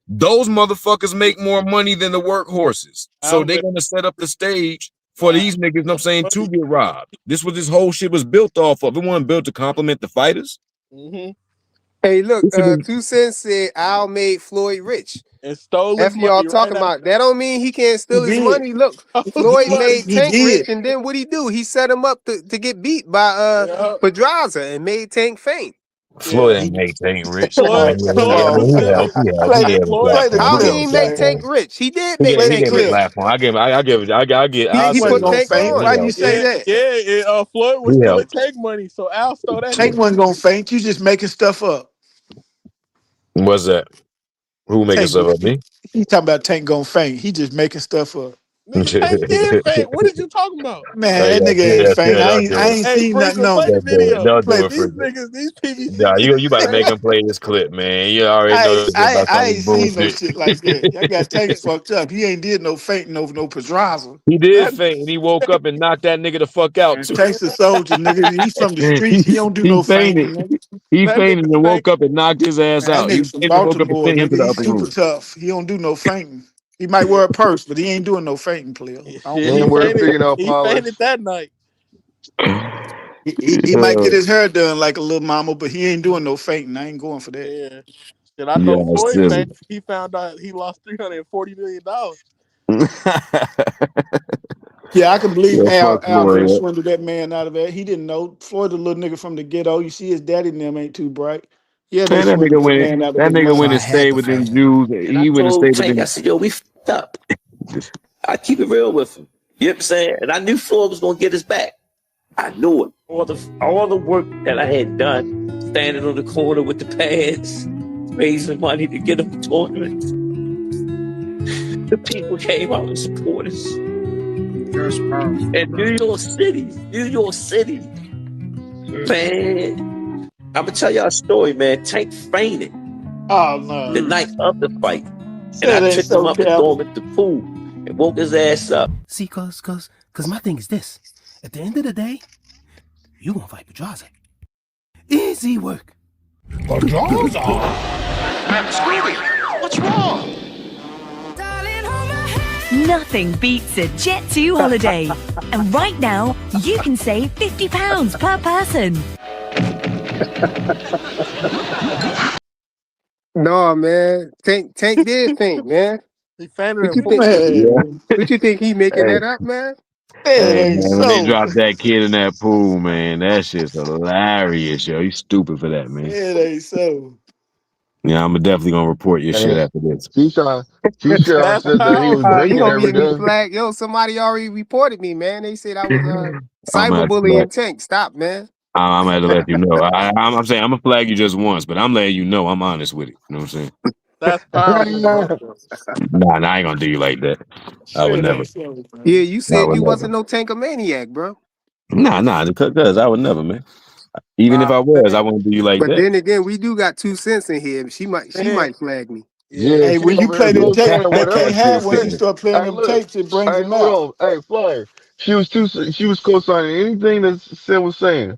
Those motherfuckers make more money than the workhorses. So Al they're make, gonna set up the stage for nah, these niggas, know what I'm saying, to money. get robbed. This what this whole shit was built off of. It wasn't built to compliment the fighters. Mm-hmm. Hey, look, This shit was 2 Cents said Al made Floyd rich. And stole his F y'all money right talking after about. That don't mean he can't he steal his did. money. Look, his Floyd money. made He Tank rich, did. and then what he do? He set him up to get beat by Yeah. Pedraza and made Tank faint. Floyd Yeah. ain't He, make Tank rich. come Floyd on, come was on, He man. selling. helped. He helped. Play He the gave him a Floyd play the platform. How He gave he him a ain't clips, make man. Tank platform. rich? He did He make gave Play he the Tank gave him a rich. clips. platform. I give He, I'll he say Wasn't put gonna that. Tank faint. on. Why do you He say Yeah, that? yeah. Floyd was stealing helped. tank money, so Al stole that Tank shit. wasn't gonna faint. You just making stuff up. What's that? Who making Tank, stuff up? Me? he talking about Tank gonna faint. He just making stuff up. Nigga, Tank did fake. What did you talking about? Man, Hey, that yeah, nigga ain't yeah, faint. yeah, I don't ain't I do it. ain't Hey, seen nothing Freaker, play on the Don't do it. video. Don't do play. it, These freaking. niggas, these PBC Nah, you about to niggas. make him play this clip, man. You already know this shit about I some ain't seen no bullshit. shit like that. Y'all got Tank fucked up. He ain't did no fainting over no Pedraza. He did That faint, and he woke up and knocked that nigga the fuck out And too. Tank's a soldier, nigga. He from the streets. He he, don't do he no fainting, fainted. nigga. He that fainted nigga and Tank. woke up and knocked his ass Man, out. that He nigga from fainted and woke up and Baltimore, sent him to nigga. the He's upper super room. tough. He don't do no fainting. He might wear a purse, but he ain't doing no fainting, player. I don't Shit, He ain't believe wear that. fingernail he polish. fainted that night. He might get his hair done like a little mama, but he ain't doing no fainting. I ain't going for that. Yeah. Shit, I know Yeah, it's Floyd silly. fainted. He found out he lost $340 million. Yeah, I can believe Yeah, fuck Al Floyd. gonna Yeah. swindle that man out of that. He didn't know. Floyd, the little nigga from the ghetto. You see his daddy and them ain't too bright. Yeah, they Man, that swindled nigga that went. man out of That his nigga money. went and stayed with them Jews. He went and stayed with them. That's powerful, bro. Oh no, Mm. that ain't so terrible. See, cause my thing is this. At the end of the day, you gonna fight Pedraza. Easy work. Nothing beats a Jet 2 holiday. And right now, you can save £50 per person. No, man. Tank did faint, man. He fainted What in you four. think? Yeah. Man, What you think he making Hey, that up, man? it hey, ain't man, when they so. dropped that kid in that pool, man, that shit's hilarious, yo. You stupid for that, man. It ain't so. Yeah, I'm definitely gonna report your shit And after this. Keyshawn That's said that he was powerful. He drinking gonna every get me day. flagged. Yo, somebody already reported me, man. They said I was I'm gonna have to flag. cyberbullying Tank. Stop, man. I'm gonna have to let you know. I'm saying I'm gonna flag you just once, but I'm letting you know I'm honest with it. You know what I'm saying? That's powerful, bro. Nah, I ain't gonna do you like that. I would It never. ain't so, Yeah, man. you I said would you never. wasn't no tankomaniac, bro. Nah, cause I would never, man. Even if I was, I wouldn't do you like But that. then again, we do got 2 Cents in here. She Man, might flag me. yeah. Yeah, Hey, she when you over here play them tapes, co-signing they can't whatever she have was once you saying. start playing Hey, them look. tapes, it brings Hey, them hold out. on. Hey, Flyer. She was co-signing anything that Sin was saying.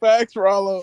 Facts, Rollo.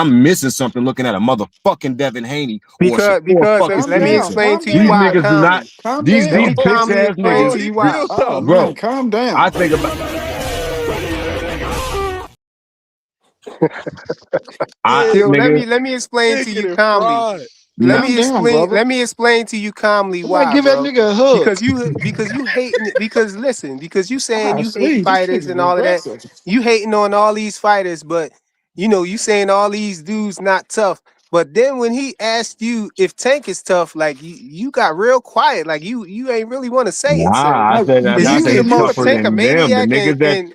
I'm missing something looking at a motherfucking Devin Haney or a Because Shakur because fucking let me Stevenson. explain Calm to you These why niggas down. do not. calmly. Calm These Let down. me bitch calmly ass explain niggas, to Oh, you he why. real Oh tough. man, bro. calm down. I think about. Yeah, Yo, Nigga. let me explain to nigga you getting calmly. fried. Calm down, brother. Let me explain to you calmly Somebody why, give that bro. nigga a hug. Because you hating it. Because listen, because you saying Ah, you hate sweet. This fighters nigga's and all of that. aggressive. You hating on all these fighters, but you know you saying all these dudes not tough. But then when he asked you if Tank is tough, like you got real quiet, like you ain't really want to say it. So Nah, Now, I is you said get he's you a tougher Tank emotional. a than them. The maniac niggas that and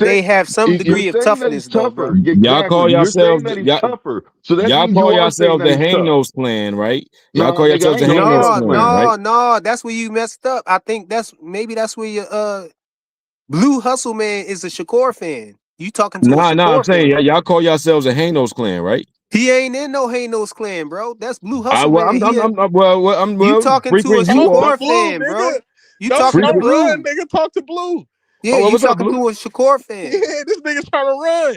is they have some You're degree of saying that he's toughness, though, tougher. bro. Y'all Exactly. call You're saying yourselves that he's y'all, tougher. So that y'all means you call are saying yourselves that the he's tough. Hanos clan, right? Y'all Nah, call nigga, I yourselves the ain't no Hanos No, Hanos clan, clan. right? no, that's where you messed up. I think that's where your Blue Hustle Man is a Shakur fan. You talking to a Nah, I'm Shakur saying fan. y'all call yourselves a Hanos clan, right? He ain't in no Hanos clan, bro. That's Blue I Hustle well, Man. You talking to a frequent you Talk to all. Shakur Blue, fan, nigga. bro. You Don't talking to Frequent. run, Blue. nigga. Talk to Blue. Yeah, Oh, well, you what's up, talking Blue? to a Shakur Yeah, fan. this nigga trying to run.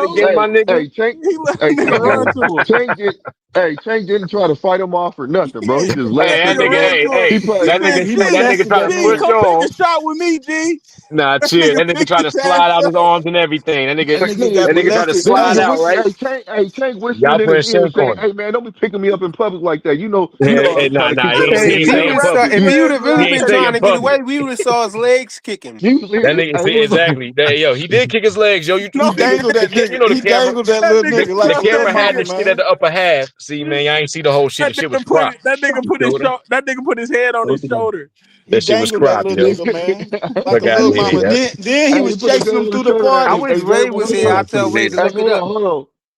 fight again, my nigga. Hey, Tank. He let a Hey, nigga Tank run didn't. to him. Tank didn't try to fight him off or nothing, bro. He Yeah, just that laughed Hey, that in nigga his nigga, face. ran hey, to him. hey, He He probably that said, nigga, he that G, nigga tried to investigated G, push him. come take on. a shot with me, G. Nah, That chill. nigga That nigga picked tried his to ass slide out up. his arms and everything. That nigga, That nigga got that nigga tried to molested That slide nigga twice. out, whispered, right? Tank Y'all whispered in put a his ear shake saying, on it. "Hey man, don't be picking me up in public like that. You Hey, know I hey, was trying nah, to nah, keep he your ain't, Hey, name he if ain't he say straight." in would start, public. if You he would heard have what He really I ain't been say trying in to get public. away, we would have saw his legs kicking. That nigga, see, exactly. Yo, he did kick his legs, yo. No, He Nigga, dangled that you nigga. know the He camera. dangled that that little nigga nigga The like a jumped little that camera had monkey, the nigga. shit at man. the upper half. See, man, y'all ain't see the whole shit. The shit was cropped. That nigga put his Dude, that nigga put his head on his shoulder. He that shit was dangled that cropped, little yo. nigga, man, like Fuck a out little of mama. here. Then he Hey, was he put his chasing hand him on the through the shoulder. I party. wish Hey, Ray Devin, was hold here. Hold I on. on, tell Ray please. to Hey, look it hold on, up. hold on.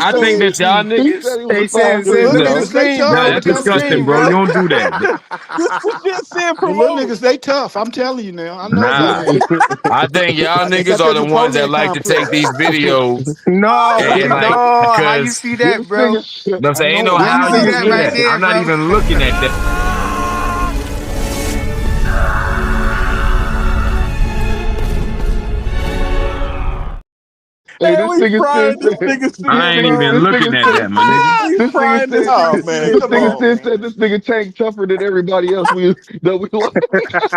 I think that y'all He niggas. said he was Hey, a five said million Little look at the though. niggas, they screen, tough. Nah, bro. Look that's Look at at the that disgusting, screen, bro. You bro. don't do that. This is shit saying The little promote. niggas, they tough. I'm telling you now. I know Nah, about it. I think y'all They niggas got are that the ones that Napoleon like to take complex. these videos No, and like, no. How you because see that, This bro? nigga, I'm I saying ain't know no it. You how see you that see right that. there, I'm not bro? even looking at that. hey, Hey, this we nigga frying said, this nigga I Sid, ain't bro. even this looking nigga at said, that, my nigga. We this nigga frying this said, nigga Oh man, this Sid, come nigga bro. on, said man. this nigga Tank tougher than everybody else that we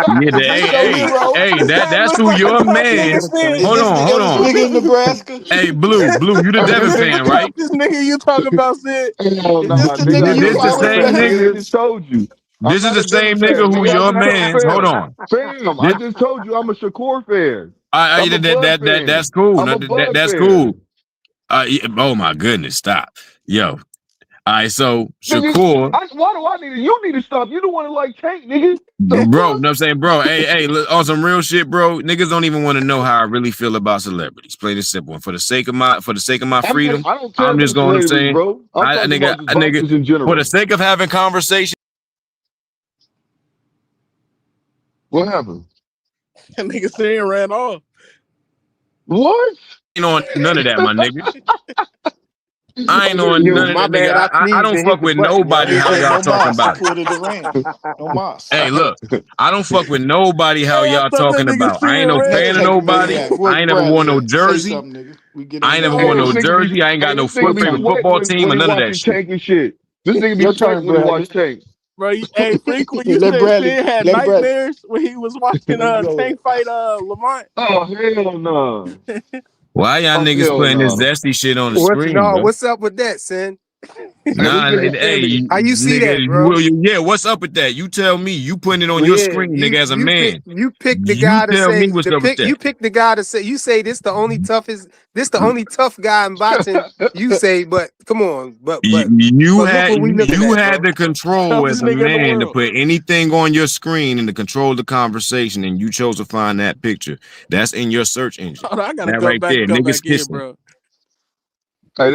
Yeah, like. This your hero. This man that's look who like a your tough nigga man. Is Sid. Hold this the on, hold illest on. nigga in Nebraska? Hey, Blue, you the Devin This is the fan, right? toughest nigga you talking about, Sid. Hell Is this nah, the nigga, nigga I you ain't This a the Devin following, fan, same Devin? nigga. I nigga. just told you. I'm This is not the a Devin same nigga fan, who nigga. I'm your a Shakur man's. Hold fan. on. Fam, I This, just told you I'm a Shakur fan. I'm a Bud fan. that's cool. I'm a Bud That's fan. cool. Oh my goodness, stop. Yo. All right, so Nigga, Shakur, why do I need it? You need to stop. You don't want to like Tank, nigga. The bro, you know fuck? what I'm saying, bro. Hey, look, on some real shit, bro. Niggas don't even want to know how I really feel about celebrities. Plain and simple. And for the sake of my freedom, I don't care I'm just about going to celebrities, saying, bro. I'm talking about just a nigga, boxers in for the general. sake of having conversation. What happened? That nigga Sid ran off. What? Ain't on none of that, my nigga. I ain't on Yo, none of my that, nigga. bad. I I sneezed don't and hit fuck the with button. nobody Hey, how hey, y'all no talking moss. He about it. pulled it around. No moss. Hey, look, I don't fuck with nobody how Hey, I y'all thought that talking nigga about. I ain't steering no Let's red. fan of take the nobody. maniac. Where's I ain't never wore Bradley no at? Say jersey. something, nigga. We get I in ain't your never Hey, wore this no feelings. nigga be jersey. I ain't got no this nigga Your be favorite turn. sweating football when team or he none of that watching shit. Tank and shit. This nigga be Your sweating turn, when he watch Bradley. Tank. Bro, hey, frequent, Yeah, you let said Bradley. Sin had Let Bradley. nightmares when he was watching Go ahead. Tank fight Lamont. Oh hell no! Why y'all Oh niggas hell putting this no! zesty shit on the screen, bro? What's up with that, son? Hey, this Nah, nigga, hey, How you see nigga, that, bro? yeah, what's up with that? You tell me. You putting it on Well, your yeah, screen, nigga, as a man. you pick the You guy to tell me say what's up with that. you pick the guy to say you say this the only tough guy in boxing. You say, but come on, but look what we looking You at, had bro. the control Toughest as a nigga in the man to world. put anything on your screen and to control the conversation, and you chose to find that picture. That's in your search engine. Hold on, I gotta That right there, come niggas back in, kissing. bro. hey,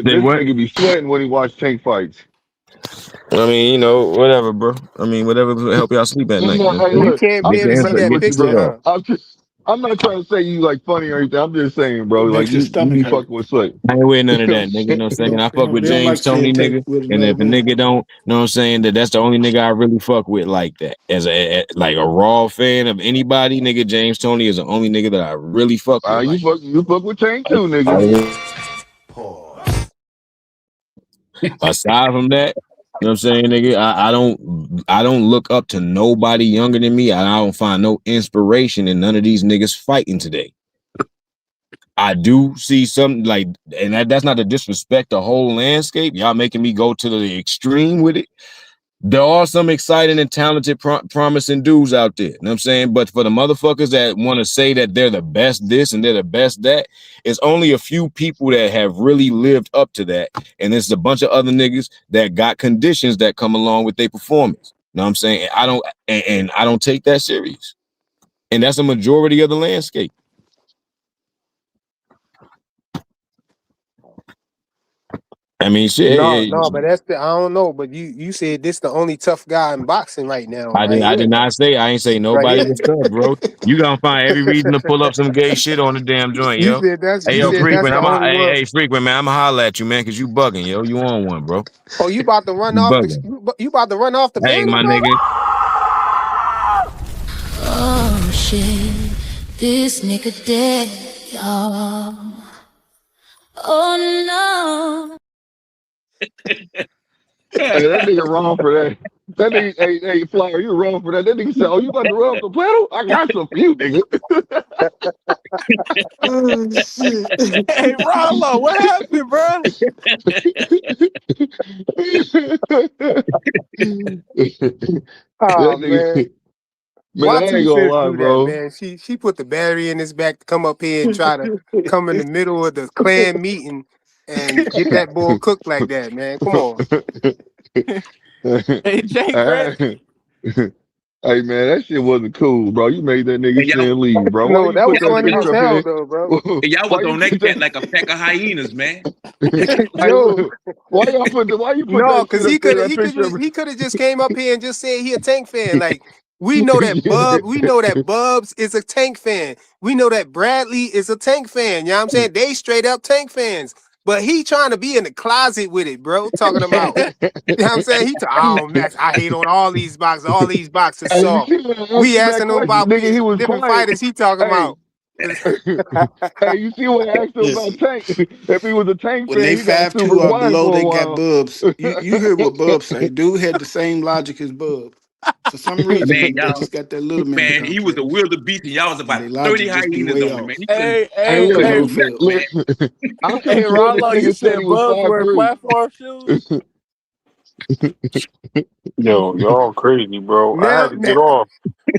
Say this what? nigga be sweating when he watch Tank fights. I mean, you know, whatever, bro. I mean, whatever will help y'all sleep at I'm night. You not, know what hey, I'm saying? You look, can't I'm Get bear your to just see answer, messing that with you, get your picture, bro. shit off. huh? I'm not trying to say you like funny or anything. I'm just saying, bro. It Like makes his you stomach be hurt. fucking with sweat. I ain't with none You of know what I'm that, nigga. You know what I'm saying? I They fuck with don't like James seeing Tony, Tank nigga. with And another if a man. nigga don't, know what I'm saying, that's the only nigga I really fuck with like that. As like a raw fan of anybody, nigga, James Tony is the only nigga that I really fuck with like you fuck with Tank too, nigga. that. Aside from that, you know what I'm saying, nigga, I don't look up to nobody younger than me. I don't find no inspiration in none of these niggas fighting today. I do see something like, and that's not to disrespect the whole landscape. Y'all making me go to the extreme with it. There are some exciting and talented, promising dudes out there. You know what I'm saying? But for the motherfuckers that want to say that they're the best this and they're the best that, it's only a few people that have really lived up to that. And there's a bunch of other niggas that got conditions that come along with their performance. You know what I'm saying? And I don't take that serious. And that's a majority of the landscape. I mean, shit. No, but I don't know. But you said this the only tough guy in boxing right now, right I here, did not say. I ain't say right nobody here. was tough, bro. You gonna find every reason to pull up some gay shit on the damn joint, yo. Hey, You yo, said that's frequent. the only one. Hey, frequent, man. I'ma holler at you, man, cause you bugging, yo. You on one, bro. Oh, you about to run You off bugging. you about to run off the Hey, panel, my bro? nigga. Oh shit, this nigga dead, y'all. Oh no. Hey, that nigga wrong for that. That nigga, hey, Flower, you wrong for that. That nigga said, "Oh, you about to run off the pedal? I got some for you, nigga." Oh shit. Hey, Rollo, what happened, bro? Oh That man. nigga, man, Why I two ain't gonna cents lie, do that, bro. man? She put the battery in his back to come up here and try to come in the middle of the clan meeting and get that bull cooked like that, man. Come on. Hey, Jake ready? Hey, man, that shit wasn't cool, bro. You made that nigga And y'all, sin leave, bro. Why No, you that put was that funny as picture up hell here? though, bro. and y'all Why was you on that put cat that? like a pack of hyenas, man. Hey, Yo, look, why you put no, that cause shit up there? That picture of he could have just came up here and just said he a Tank fan. Like we know that Bubs is a Tank fan. We know that Bradley is a Tank fan. You know what I'm saying? They straight up Tank fans. But he trying to be in the closet with it, bro. Talking about, you know what I'm saying? Oh man, I hate on all these boxers. All these boxers Hey, you soft. see when I asked We him that asking him question, about nigga, he was different quiet. fighters. He talking Hey, about. hey, you see when I asked him about Listen, Tank? If he was a Tank when they fan, he got super 5'2" or quiet below, for a they got while. Bubs. You heard what Bub say. Dude had the same logic as Bub. For some Man, reason, they y'all, just got that little man man, he was a complex. wildebeest, and y'all was And their about 30 logic just be hyenas way on him, man. off. He couldn't, Hey, Hey, hey, look, Couldn't hey, do nothing, fail. look, man. I could hey, have swore this Rollo, you nigga said he said was Bubs wear 5'3". platform shoes? Yo, y'all crazy, bro. I now, had to now, get off.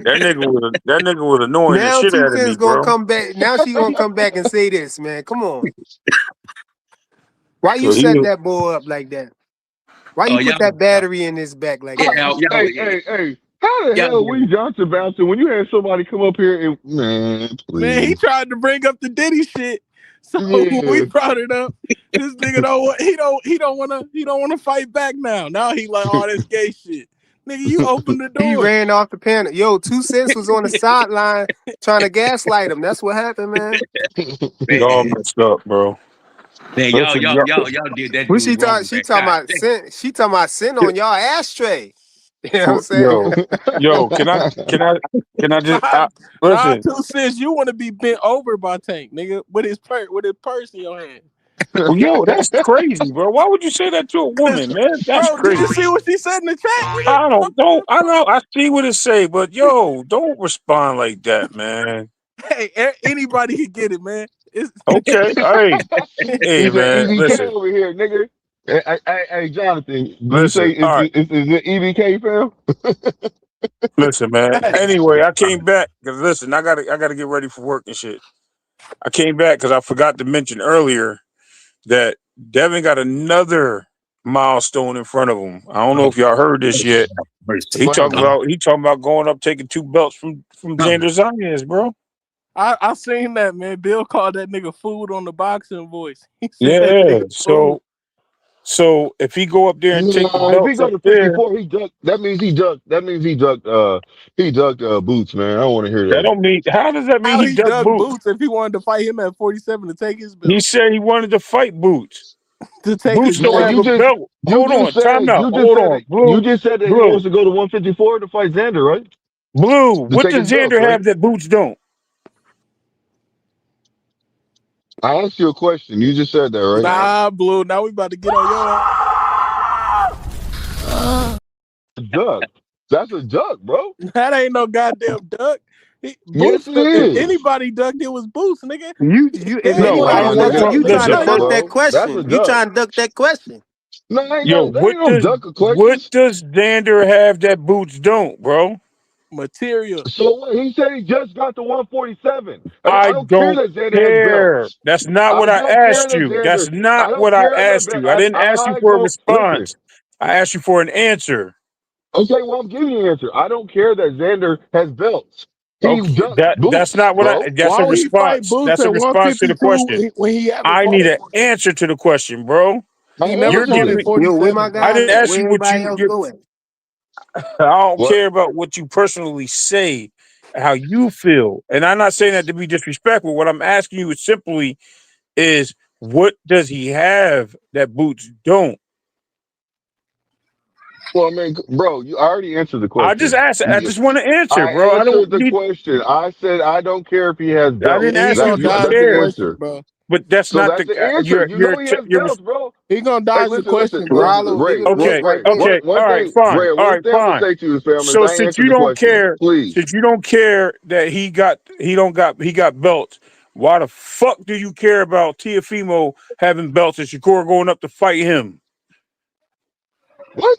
That nigga was annoying the now shit two out of cents me, gonna bro. come back. Now she gonna come back and say this, man. Come on. Why you Yo, he setting was, that boy up like that? Why you Oh, put that battery in his back like that? Hey, how the y'all, hell we Johnson bouncing when you had somebody come up here and man, Man, he please. tried to bring up the Diddy shit. So when we Yeah. brought it up, this nigga don't want he don't wanna fight back now. Now he like all this gay shit. Nigga, you opened the He door. ran off the panel. Yo, 2 Cents was on the sideline trying to gaslight him. That's what happened, man. Y'all Man, messed up, bro. man, y'all, Listen, y'all, y'all, y'all, y'all did that What dude she thought? wrong, She man. talking God about damn. sin. She talking about sin on y'all ashtray. You know what I'm saying? yo, can I just Nah, listen? 2 cents. You want to be bent over by Tank, nigga, with his purse in your hand. Well, yo, that's crazy, bro. Why would you say that to a woman, man? That's Bro, did you see crazy. what she said in the chat, nigga? I know, I see what it say, but yo, don't respond like that, man. Hey, anybody can get it, man. It's Okay, hey, He said man, EBK listen, over here, nigga. Hey, Jonathan, do you say listen. All right, is it EBK, fam? listen, man. hey, Anyway, I came back because listen, I gotta get ready for work and shit. I came back because I forgot to mention earlier that Devin got another milestone in front of him. I don't know if y'all heard this yet. Mercy. What happened? He talking about going up taking 2 belts from Xander Zayas, bro. I seen that, man. Bill called that nigga food on the boxing voice. He said that Yeah. nigga food. So if he go up there and take the No, if he belts go up to there, 54, he ducked. That means he ducked. That means he ducked Boots, man. I don't want to hear that that. don't mean how does that mean How he he ducked dug Boots? Boots if he wanted to fight him at 47 to take his He belt. said he wanted to fight Boots. To take his Boots No, don't belt. have a belt. Hold on, time out. Hold on, You just said that he wants blue, to go to 154 to fight Xander, right? blue. To What take his does belts, Xander right? have that Boots don't? I asked you a question. You just said that, right? Nah, Blue. Now we about to get on your ass. Duck. That's a duck, bro. That ain't no goddamn duck. Yes, Boots, it if is. anybody ducked, it was Boots, nigga. If No, I anybody's don't want to ducking, talk. you trying Listen, to duck that That's a question. You duck. trying to duck that question. No, yo, that ain't no duck of what questions. does Xander have that Boots don't, bro? Material. So what? He said he just got to 147. I I don't care don't that Xander has care. belts. That's not what I I don't care asked that you. That's Xander. not I don't what I care that. asked you. I didn't ask you I for a don't listen. response. I asked you for an answer. Okay, well I'm giving you an answer. I don't care that Xander has belts. He Okay, ducked that's Boots, not what bro. that's Why a would he fight response. Boots That's a at response to the 152 question. when he haven't I fought need at an 40? answer to the question, bro. I He never You're answered fought giving at it. me Yo, where my 47, I bro. guys didn't at? ask Where you what everybody you else you going? I don't What? care about what you personally say, how you feel. And I'm not saying that to be disrespectful. What I'm asking you is simply is what does he have that Boots don't? Well, I mean, bro, I already answered the I just question. asked. I just want to answer, I bro. I don't answered the need. question. I said I don't care if he has I didn't belts. Yeah, he ask you That's if gonna you dodge that's the the cared, question, answer. bro. but that's So not that's the. the answer. You know he has belts, bro. He gonna Hey, dodge the listen, question, bro. Rollo, give it Okay, right there. okay, all right, fine, all One right, thing I'm gonna fine. say to you, fam, is So I ain't since answered you the don't question. care, Please. that he got belts, why the fuck do you care about Teofimo having belts and Shakur going up to fight him? What?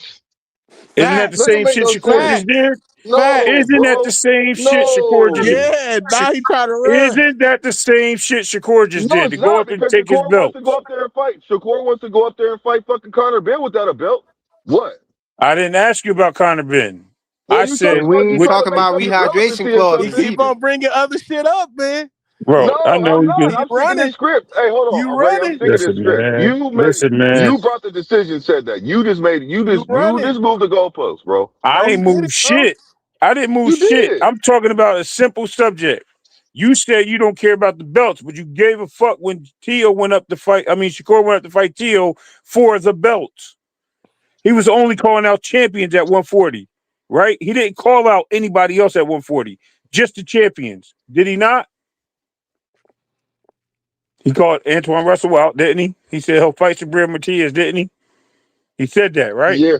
Isn't that the Facts. That don't same make shit no Shakur sense. just did? No, Facts. Isn't that the bro. same shit Shakur just No. Yeah, Sha- now he trying to run. Isn't that the same shit Shakur just No, did to it's go not up and because take his Shakur wants to go belts? up there and fight. Shakur wants to go up there and fight fucking Conor Benn without a belt. What? I didn't ask you about Conor Benn. Well, I you said, And talking we about you ain't what, trying to talking make about something rehydration relevancy or He clauses something. keep either. on bringing other shit up, man. bro? I No, know I'm you not. can. He I'm sticking this running. script. Hey, hold You on, Ray. I'm running. sticking this Listen, script. man. Listen, man. You brought the decision. Said that. You You running. just moved the goalpost, bro. I No, he ain't didn't, moved bro. shit. I didn't move You shit. did. I'm talking about a simple subject. You said you don't care about the belts, but you gave a fuck when Tio went up to fight. I mean, Shakur went up to fight Tio for the belts. He was only calling out champions at 140, right? He didn't call out anybody else at 140, just the champions. Did he not? He called Antoine Russell out, didn't he? He said he'll fight Sabrina Matias, didn't he? He said that, right? Yeah.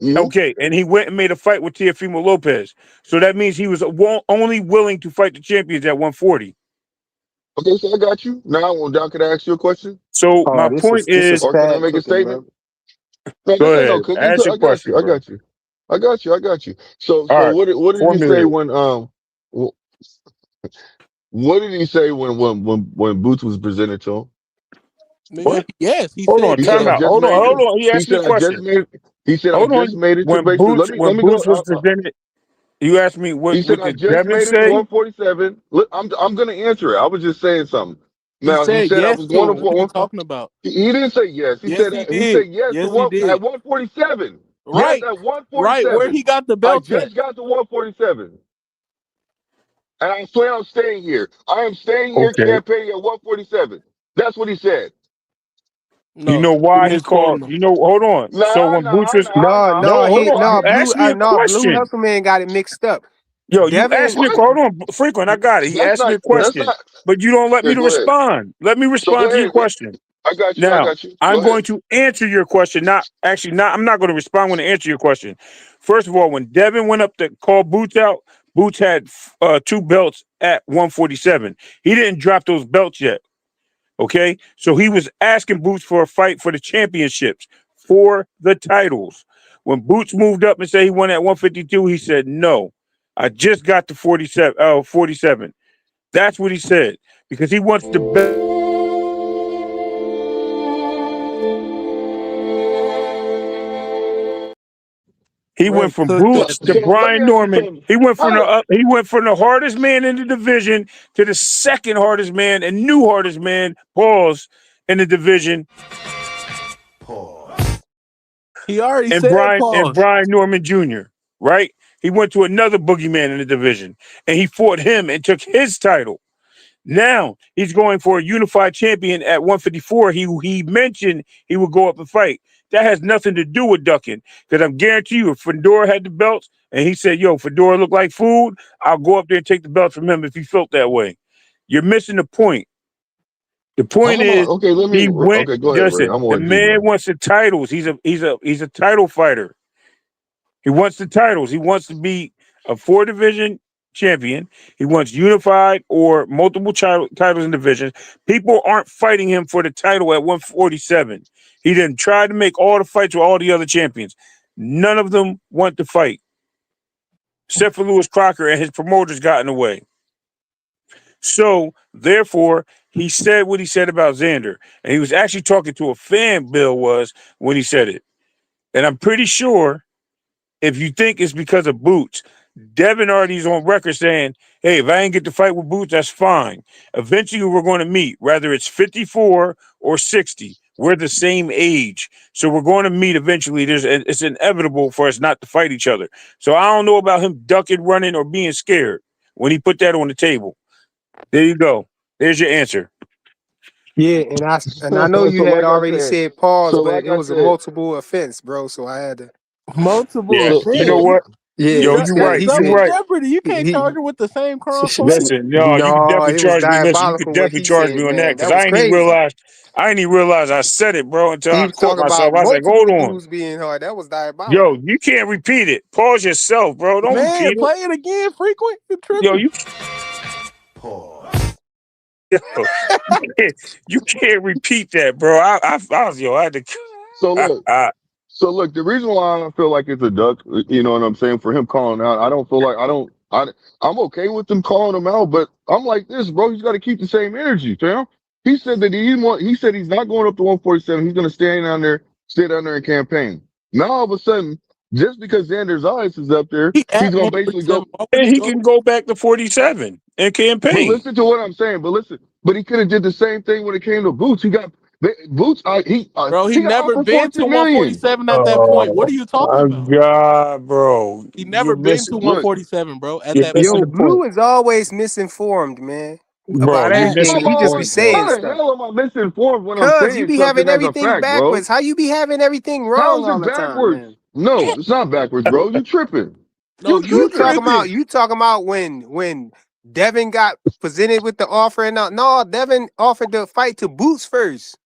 Mm-hmm. Okay, and he went and made a fight with Teofimo Lopez. So that means he was only willing to fight the champions at 140. Okay, so I got you. Now, Don, can I ask you a question, So Oh, my point this is is, or can I pad make a cooking, statement? bro. No, go this ain't ahead, no cooking. ask your I got you. question, I bro. got you. I got you. I got you. So, All right, what did he say formulate. when wh- what did he say when Boots was presented to him? Nigga, What? yes, he Hold on, said He said, time "I yes. out. just made Hold it." on. He He asked me said, a "I just question. made." He said, "I Hold just on. made it to When basically." Boots, Let when me go. Boots was presented, you asked me He said, what "I did just Devin made it to say? 147." Look, I'm gonna answer it. I was just saying something. He Now he said said I yes was going to to him. What are you one. talking about? He didn't say yes. Yes, he He said did. yes to Yes, he one at did. 147. Yes, Right, at right. Where 147. he got the I belts at? just got to 147. And I plan on staying here. I am staying here Okay. campaigning at 147. That's what he said. You No, know you why he called? misquoting him. You know, hold on. So Nah, when Boots nah, was nah, No, nah. no, no, hold he on. no You blue asked me a no blue question. hustle man got it mixed up. Yo, you asked Devin, me a What? hold on, frequent. I got it. He That's asked me not, a that's question, not. but you don't let me Okay, to go ahead. respond. Let me So go respond to your ahead. question. I got you. I Now, got you. I'm Go ahead. going to answer your question. Not. I'm not going to respond. I'm going to answer your question. First of all, when Devin went up to call Boots out, Boots had 2 belts at 147. He didn't drop those belts yet. Okay, so he was asking Boots for a fight for the championships, for the titles. When Boots moved up and said he won at 152, he said no. I just got to 47. 47. That's what he said because he wants to bet. He Ray, went from cook So, that Boots to so thing. let me Brian ask you Norman. something. He went from How the the hardest man in the division to the second hardest man and new hardest man, pause, in the division, He already and said pause. Brian Norman Jr. Right? He went to another boogeyman in the division and he fought him and took his title. Now he's going for a unified champion at 154. He mentioned he would go up and fight. That has nothing to do with ducking. Because I'm guarantee you, if Fedora had the belts and he said, "Yo, Fedora look like food," I'll go up there and take the belts from him if he felt that way. You're missing the point. The point how am I? is Okay, let me. he went. Okay, go ahead, Ray. I'm Listen, gonna the let you man go. wants the titles. He's a title fighter. He wants the titles. He wants to be a 4 division champion. He wants unified or multiple titles in divisions. People aren't fighting him for the title at 147. He then tried to make all the fights with all the other champions. None of them want to fight, except for Lewis Crocker, and his promoters got in the way. So, therefore, he said what he said about Xander. And he was actually talking to a fan, Bill was, when he said it. And I'm pretty sure if you think it's because of Boots, Devin already's on record saying, "Hey, if I ain't get to fight with Boots, that's fine. Eventually, we're going to meet, whether it's 54 or 60. We're the same age, so we're going to meet eventually. It's inevitable for us not to fight each other. So I don't know about him ducking, running, or being scared when he put that on the table. There you go. There's your answer. yeah, and I know So you had like I already said, said pause, so but like it I was a said, multiple offense, bro. So I had to. Multiple Yeah, so you know offense. so what? You Yeah, Yo, he you said that's right. he You double said right. jeopardy. You can't he charge him with the same crime twice. Listen, no, you can no, definitely it was charge me. Listen, you could diabolical what definitely he charge me said, on that man. because That was crazy. I didn't even realize I said it, bro, until He I was caught talking myself. about I was like, hold multiple on. dudes being hard. That was diabolical. Yo, you can't repeat it. Pause yourself, bro. Don't Man, repeat it. play it again frequent. You Yo, tripping. yo, you can't repeat that, bro. I was, yo, I had to. so look. So look, the reason why I don't feel like it's a duck, you know what I'm saying, for him calling out, I don't feel like I'm okay with them calling him out, but I'm like this, bro. He's got to keep the same energy, fam. He said that he said he's not going up to 147. He's going to stay down there and campaign. Now all of a sudden, just because Xander's eyes is up there, He he's at going to basically 147. go. Why would And he he go? can go back to 47 and But campaign. listen to what I'm saying. But he could have did the same thing when it came to Boots. Boots. Bro, he He got never offered been to 14 million. 147 at that point. What Oh are you talking my about? God, bro. He You're never been to missing. Look. 147, bro, at You're that missing point. Yo, the point, Blue is always misinformed, man, bro. about You're At everything, missing and the he just be point, saying How bro. the stuff. hell am I misinformed when I'm Cause you saying be something having as a everything fact, bro? backwards. How you be having everything wrong How's all it the time, backwards? man? No, it's not backwards, bro. You tripping. no, You you tripping. tripping. You talking about when Devin got presented with the offer and no, Devin offered the fight to Boots first.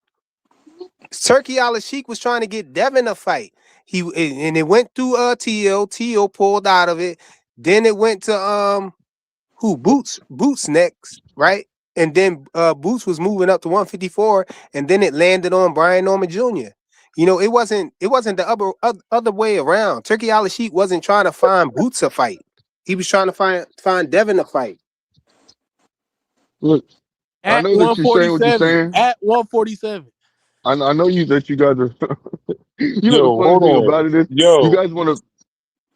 Turkey Al Sheik was trying to get Devin a fight. And it went through Teo. Teo pulled out of it. Then it went to who Boots next, right? And then Boots was moving up to 154, and then it landed on Brian Norman Jr. You know, it wasn't the other way around. Turkey Al Sheik wasn't trying to find Boots a fight. He was trying to find Devin a fight. Look, I At know that you're saying what you're 147. saying. At 147. I know you guys are. You know the Yo, funny hold thing on. about it is you Yo, guys want to.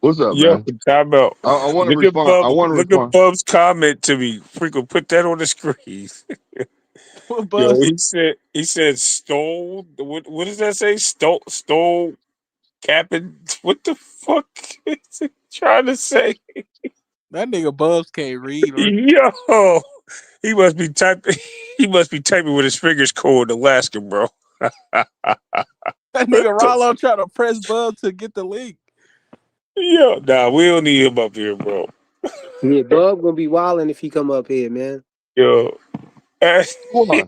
What's up, yo, man? time out. I want to respond. I want to Look at respond. Bub's comment to me. Freaking put that on the screen. What Yo, Buzz? he said stole. What does that say? Stole. Capping. What the fuck is he trying to say? That nigga Bubs can't read, right? Yo, he must be typing. He must be typing with his fingers cold, Alaska, bro. That nigga Rollo trying to press Bubs to get the link. Yo, nah, we don't need him up here, bro. Yeah, Bub gonna be wilding if he come up here, man. Yo, Why?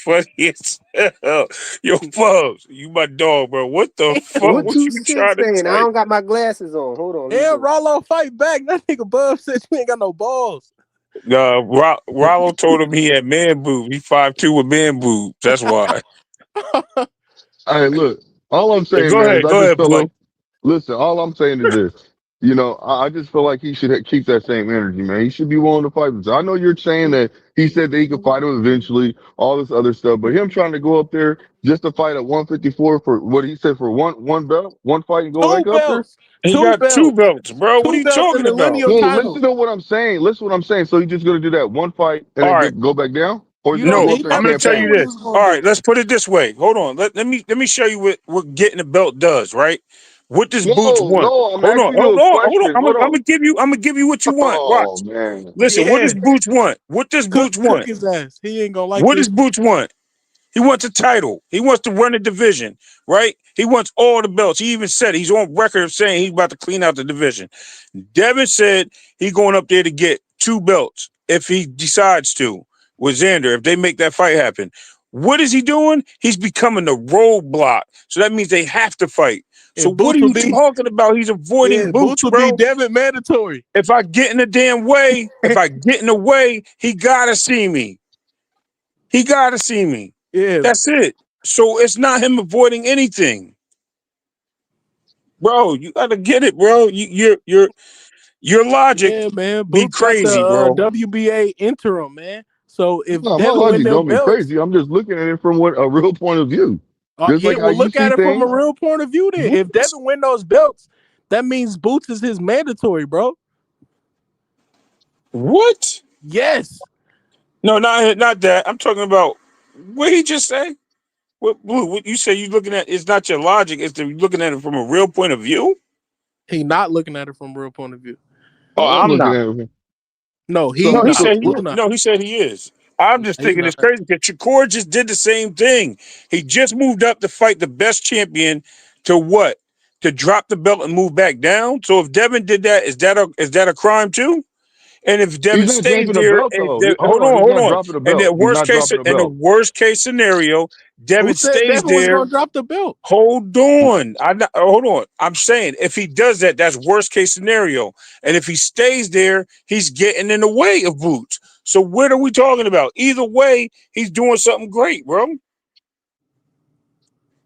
funny as hell. Yo, Bubs, you my dog, bro. What the fuck? What What you you trying to saying? I type? don't got my glasses on. Hold on. let me And go. Rollo fight back. That nigga Bubs said you ain't got no balls. Rollo told him he had man boobs. He 5'2" with man boobs. That's why. Hey, look, all I'm Yeah, saying, man, is I go just ahead, feel like, Blue. listen, all I'm saying is this. You know, I just feel like he should keep that same energy, man. He should be willing to fight. I know you're saying that he said that he could fight him eventually, all this other stuff, but him trying to go up there just to fight at 154 for what he said for one belt, one fight and go Two back up there. belts. He Two got two belts. belts, bro. What are Two you belts in talking the about? lineal No, title. listen to what I'm saying. Listen to what I'm saying. So he's just going to do that one fight and All then right. go back down? Or is You he going to don't go No, up he there and I'm going never to tell said you campaign? what he this. was gonna All right, do. let's put it this way. Hold on. Let me show you what getting the belt does. Right? What does Boots No, want? no, I'm Hold on, asking you hold a on, hold on. question. Hold on. I'm gonna give you what you want. Oh, Watch. man. Listen. What Yeah. does Boots want? What does Boots Cook want? his ass. He ain't gonna like What this does one. Boots want? He wants a title. He wants to run a division, right? He wants all the belts. He even said he's on record of saying he's about to clean out the division. Devin said he's going up there to get two belts if he decides to with Xander, if they make that fight happen. What is he doing? He's becoming the roadblock. So that means they have to fight. So And what are Boots will you be talking about? He's avoiding Boots Boots, will be bro. Devin mandatory. If I get in the damn way, he gotta see me. He gotta see me. Yeah. That's it. So it's not him avoiding anything, bro. You gotta get it, bro. Your logic Yeah, man. be Boots got the crazy, bro. WBA interim, man. So if No, my Devin win logic them don't be belts, crazy. I'm just looking at it from what a real point of view. Just like yeah, how well you look see at it from a things. real point of view then. What? If Devin win those belts, that means Boots is his mandatory, bro. What? Yes. No, not that. I'm talking about what he just say. What Blue? What you say? You looking at? It's not your logic. It's the looking at it from a real point of view. He not looking at it from a real point of view. Oh, I am I'm looking not. at it. No, So, he's No, he not. said He's he. not. No, he said he is. I'm just He's thinking it's not. crazy because Shakur just did the same thing. He just moved up to fight the best champion to what? To drop the belt and move back down. So if Devin did that, is that a crime too? And if he's Devin not stays dropping a there, belt, and though. Hold hold on. on, He's hold not on. dropping a And belt. He's not dropping a in the belt. worst case scenario, Who Devin said stays Devin was there. gonna drop the belt? Hold on. Hold on. I'm saying if he does that, that's worst case scenario. And if he stays there, he's getting in the way of Boots. So what are we talking about? Either way, he's doing something great, bro.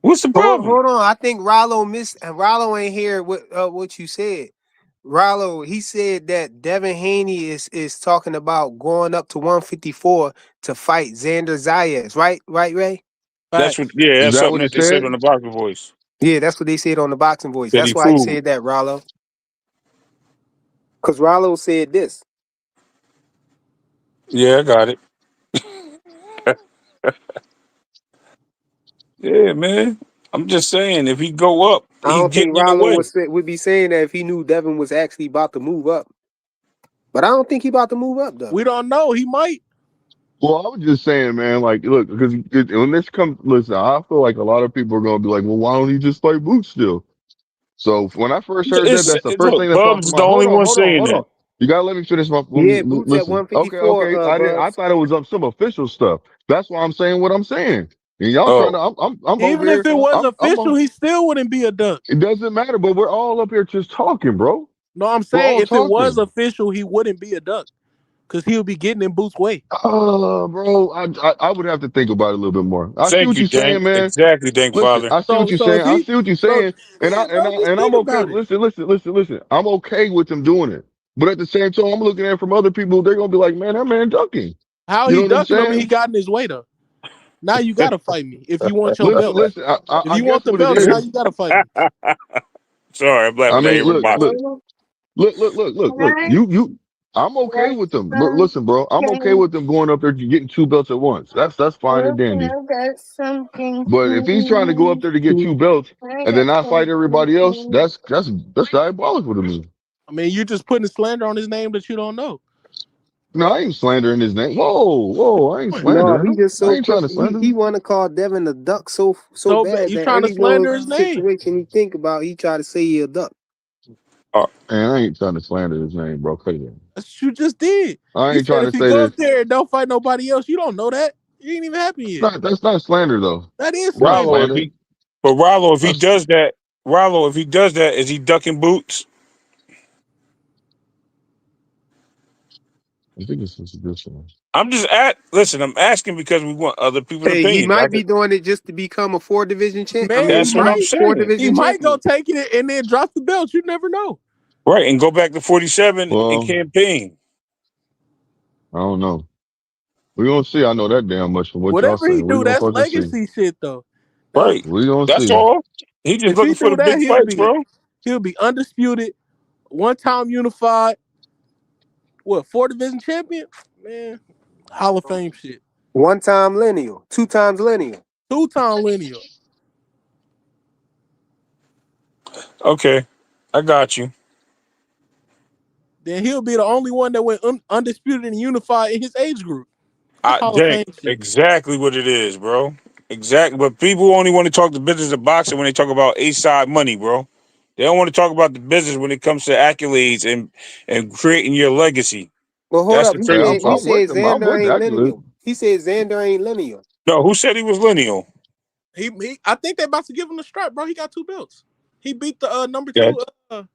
What's the problem? Hold on. I think Rollo missed, and Rollo ain't hear what you said. Rollo, he said that Devin Haney is talking about going up to 154 to fight Xander Zayas, right? Right, Ray? That's what. Facts. Yeah, Is that's that something what he that they said said? on the Barker Voice. Yeah, that's what they said on the boxing voice. Said That's he why he fooled. said that, Rollo. Because Rollo said this. Yeah, I got it. Yeah, man. I'm just saying, if he go up, I he's don't think getting in the Rollo way. would be saying that if he knew Devin was actually about to move up. But I don't think he about to move up though. We don't know. He might. Well, I was just saying, man, like, look, because when this comes, listen, I feel like a lot of people are going to be like, well, why don't he just fight Boots still? So when I first heard that, that's the first Look, thing that popped Bub's in is the my. only Hold on, one hold on, saying hold that. on. You gotta let me finish my. Yeah, Boots at Listen. Okay, okay. 154, I did. I Bubs. thought it was some official stuff. That's why I'm saying what I'm saying. And y'all trying Oh, to. I'm over Even if here. it was I'm. official, he still wouldn't be a duck. It doesn't matter. But we're all up here just talking, bro. No, I'm We're saying all if it was talking. official, he wouldn't be a duck. Because he would be getting in Boots' way. Bro. I would have to think about it a little bit more. I see thank what you, you're saying, Dank. man. Exactly, Dank Listen, Father. I see what you're So if saying. I he see what you're so saying, yeah, bro, just and think I'm okay. about it. Listen. I'm okay with them doing it, but at the same time, I'm looking at it from other people. They're gonna be like, man, that man ducking. How You know he what I'm ducking him and he saying? got in his way though. Now you gotta fight me if you want your Listen, belts. listen. If I you want guess the what it belts, now is. you gotta fight me. Sorry, I'm I laughing at mean, everybody. look. You. I'm okay with them. Listen, bro, I'm okay with them going up there getting 2 belts at once. That's fine and dandy. But if he's trying to go up there to get 2 belts and then not fight everybody else, that's diabolical to me. I mean, you're just putting slander on his name that you don't know. No, I ain't slandering his name. Whoa, I ain't No, slandering he him. just I so ain't trying quick. to slander He him. want to call Devin a duck so So bad you that trying to every little slander his name? situation he think about, he try to say he a duck. Man, I ain't trying to slander his name, bro. Cut it out. That's what you just did. I You ain't said trying if to he say go this. up there and don't fight nobody else, you don't know that. You ain't even happy yet. That's not slander though. That is That's not slander. Rollo, slander. If he That's, does that, is he ducking boots? I think it's this one. I'm asking because we want other people's Hey, he opinions. might be doing it just to become a 4 division champ. I Man, mean, he That's what I'm might. four saying. He division might go champion. take it and then drop the belt. You never know. Right, and go back to 47 and Well, campaign. I don't know. We gonna see. I know that damn much from what y'all Whatever he saying. We do, gonna that's fucking see. legacy shit though. Right. We gonna That's see. all. He just If he looking for do the that, big fights, bro. he'll be undisputed, one time unified. What 4 division champion? Man, Hall of Fame shit. 1-time lineal, 2 times lineal. 2-time lineal. Okay. I got you. Then he'll be the only one that went undisputed and unified in his age group. That's Hall of Dank, Fame shit. exactly what it is, bro. Exactly. But people only want to talk the business of boxing when they talk about A-side money, bro. They don't want to talk about the business when it comes to accolades and creating your legacy. Well, hold That's up. the He Hey, crazy said he part. said I'm Xander with ain't that. Good. lineal. He said Xander ain't lineal. No, who said he was lineal? I think they about to give him the strap, bro. He got 2 belts. He beat the number Yeah. 2.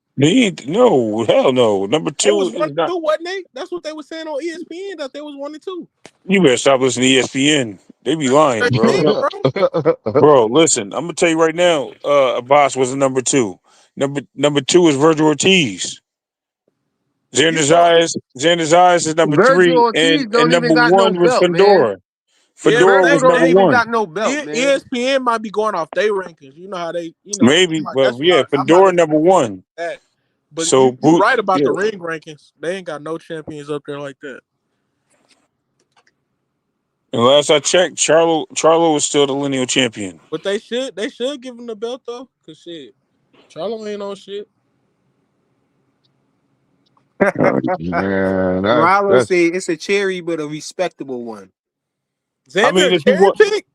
No, hell no. Number They two was is 1-2, not. wasn't they? That's what they were saying on ESPN, that they was 1-2. You better stop listening to ESPN. They be lying, Straight bro. man, bro. Bro, listen, I'm gonna tell you right now. Abbas was a number 2. Number 2 is Virgil Ortiz. You know, Xander Zayas is number Virgil 3, Ortiz and don't even number got no 1 was belt, man. Fedora. yeah, but Fedora Virgil was don't number even 1. got no belt, man. ESPN might be going off their rankings. You know how they, Maybe, but that's yeah, why I'm not Fedora number necessarily 1. that. But So you right about yeah. the ring rankings. They ain't got no champions up there like that. And last I checked, Charlo was still the lineal champion. But they should give him the belt though, cause shit, Charlo ain't on shit. Man, Rollo that's said it's a cherry, but a respectable one. I Xander mean, a cherry pick.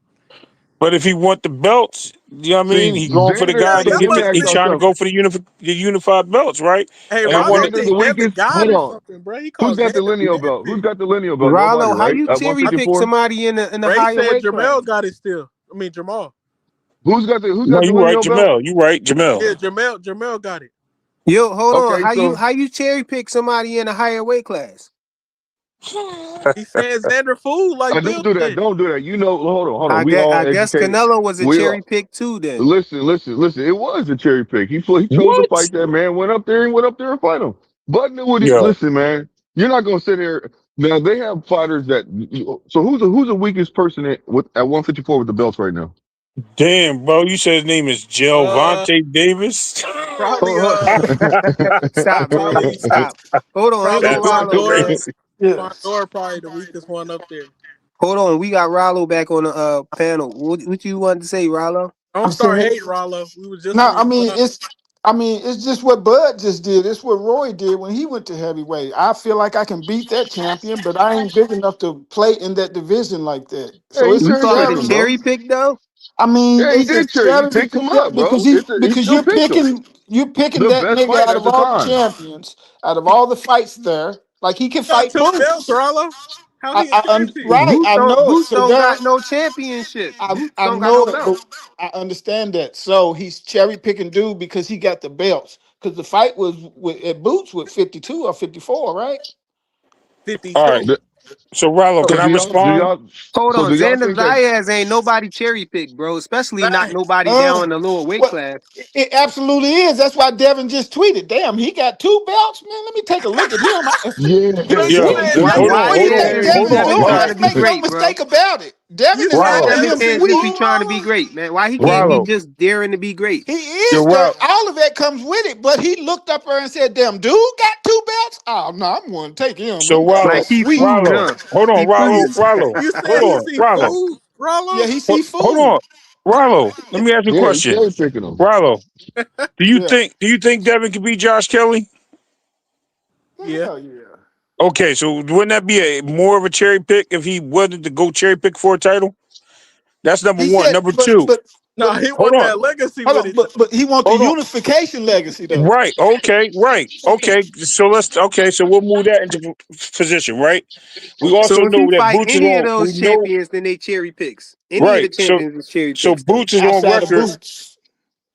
but if he want the belts, you know what I mean? see He going for the Xander. guy Hell to yeah, See, give let me it. but ask He y'all trying to something. go for the unified belts, right? hey, And I Rollo want Xander the think Devin weakest. got Hold or on. something, bro. He Who's called got the Xander the lineal cherry belt? Who's pick. got the lineal belt? Nobody, Rollo, how right? you At cherry pick 154. somebody in the Ray higher said weight class? Jamel got it still. I mean Jamal. Who's no. got the You right, lineal belt? Jamel. You right, Yeah, Jamel. Jamel got it. Yo, hold on. Okay, How so you cherry pick somebody in a higher weight class? He saying Xander fool like don't Bill do that. did. Don't do that. Hold on. I We guess, all I guess educated. Canelo was a We cherry all, pick too. Then listen. It was a cherry pick. He chose to What? fight that man. Went up there and fight him. But knew what he. Yo, Listen, man. You're not gonna sit here. Now they have fighters that. So who's the weakest person at 154 with the belts right now? damn, bro. You said his name is Uh, Jelvante Davis. probably oh, stop, man, probably stop. Hold on, here go probably That's Rollo, Fondor. man. crazy. Fondor probably the weakest one up there. Hold on, we got Rollo back on the panel. What you wanted to say, Rollo? Don't I'm start saying hating, Rollo. We was just no. on your side. I mean, it's just what Bud just did. It's what Roy did when he went to heavyweight. I feel like I can beat that champion, but I ain't big enough to play in that division like that. Yeah, So he it's a You cherry call it picked a him, strategy. bro. cherry pick though? I mean, Yeah, he it's a did cherry. He strategy picked for him that up, bro. He because still picked him. you're picking The that best nigga fight out at of the all the time. champions, out of all the fights there. Like he can He got fight 2 belts, Boots. Rollo. How he a cherry pick? Right, Boots I don't, know it. Boots So don't there, got no championships. Boots I don't got know no it, belt. but I understand that. So he's cherry picking dude because he got the belts. Because the fight was at Boots with 52 or 54, right? All 52. right. So Rollo, So can I respond? Hold on, do y'all Xander think that? Zayas ain't nobody cherry pick, bro. Especially not nobody down Uh, in the lower weight well, class. it absolutely is. That's why Devin just tweeted. Damn, he got 2 belts, man. Let me take a look at him. Yeah, Bro, Let's you see. Yo, said hold Why Devin on, why What hold do got you on, think is hold Devin's on, Devin doing? trying Abbas. to Let's be make no great, bro? mistake about it. Devin You is said Why all Rollo, Devin him Devin can't could just beat be swoop. trying to be Waller? great, man? Why he can't be Rollo. just daring to be great? He Yo, is Rollo. all of that comes with it. But he looked up there and said, "Damn, dude got 2 belts. Oh no, I'm going to take him. So He got Like that Rollo, he sweet." food, Rollo. huh? Hold He on, Rollo, food. Rollo. You Hold said he on, see Rollo. food, Yeah, Rollo? he see Hold food. on, Rollo. Let me ask you a Yeah, he question. cherry picking them. Rollo, Yeah, do you think Devin could beat Josh Kelly? Yeah. hell yeah. Okay, so wouldn't that be a more of a cherry pick if he wanted to go cherry pick for a title? That's number He one. said, Number two, No, he hold want on, that legacy hold with on, it though. but he want the hold on. unification legacy though. Right, okay, right, okay. So we'll move that into position, right? We also So if he know that fight Boots is any of on. We those know, champions, then they cherry picks. Any of the right? champions is cherry So picks though. Boots is on Outside of record. Boots,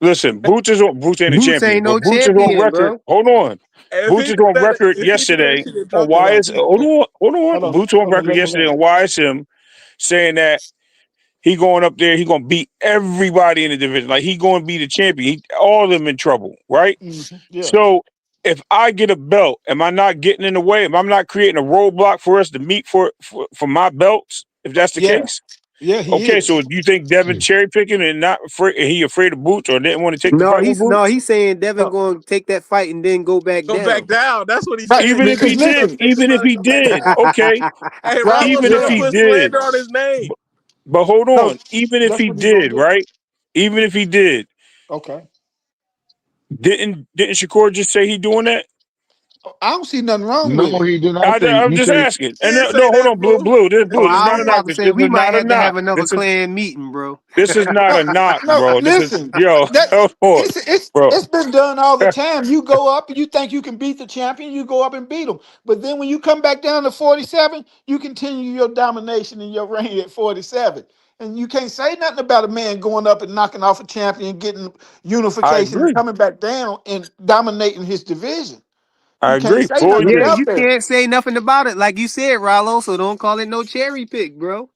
Listen, Boots ain't a Boots champion, ain't but no Boots is on champion, record. bro. Hold on. If Boots he is do on that, record if he do that yesterday shit in on Joker Rock, he can. hold on. Boots on hold on, record let me yesterday know. on YSM saying that he going up there, he gonna beat everybody in the division. Like he gonna be the champion. All of them in trouble, right? Yeah, So if I get a belt, am I not getting in the way? Am I not creating a roadblock for us to meet for my belts? If that's the yeah, case? yeah. He Okay, so is. do you think Devin cherry picking and not afraid? He afraid of Boots or didn't want to take the No, fight with he's no, Boots? he's saying Devin No, going to take that fight and then go back Go back down. down. That's what he right, said. Even if Because he because he's did, gonna listen, take the even if fight and he go back did, down. okay. Hey, right? Rollo Even if said Yeah, he put did, slander on his name. but hold no, on. Even if that's he what he gonna did, do. right? Even if he did, Okay, didn't Shakur just say he doing that? I don't see nothing wrong No, with it. he did not say. I'm He just said asking. He And didn't no, say hold that, on, blue, bro. blue. Oh, This is I not was a knock. about to This say is we might not a have to have knock. another clan meeting, bro. This is not a knock, No, bro. This is listen, yo, that hold on, it's bro. it's been done all the time. You go up and you think you can beat the champion, you go up and beat him. But then when you come back down to 47, you continue your domination in your reign at 47. And you can't say nothing about a man going up and knocking off a champion, getting I unification, and agree. coming back down and dominating his division. I You can't agree. say Fully nothing Yeah, agree. you about that. can't say nothing about it, like you said, Rollo. So don't call it no cherry pick, bro.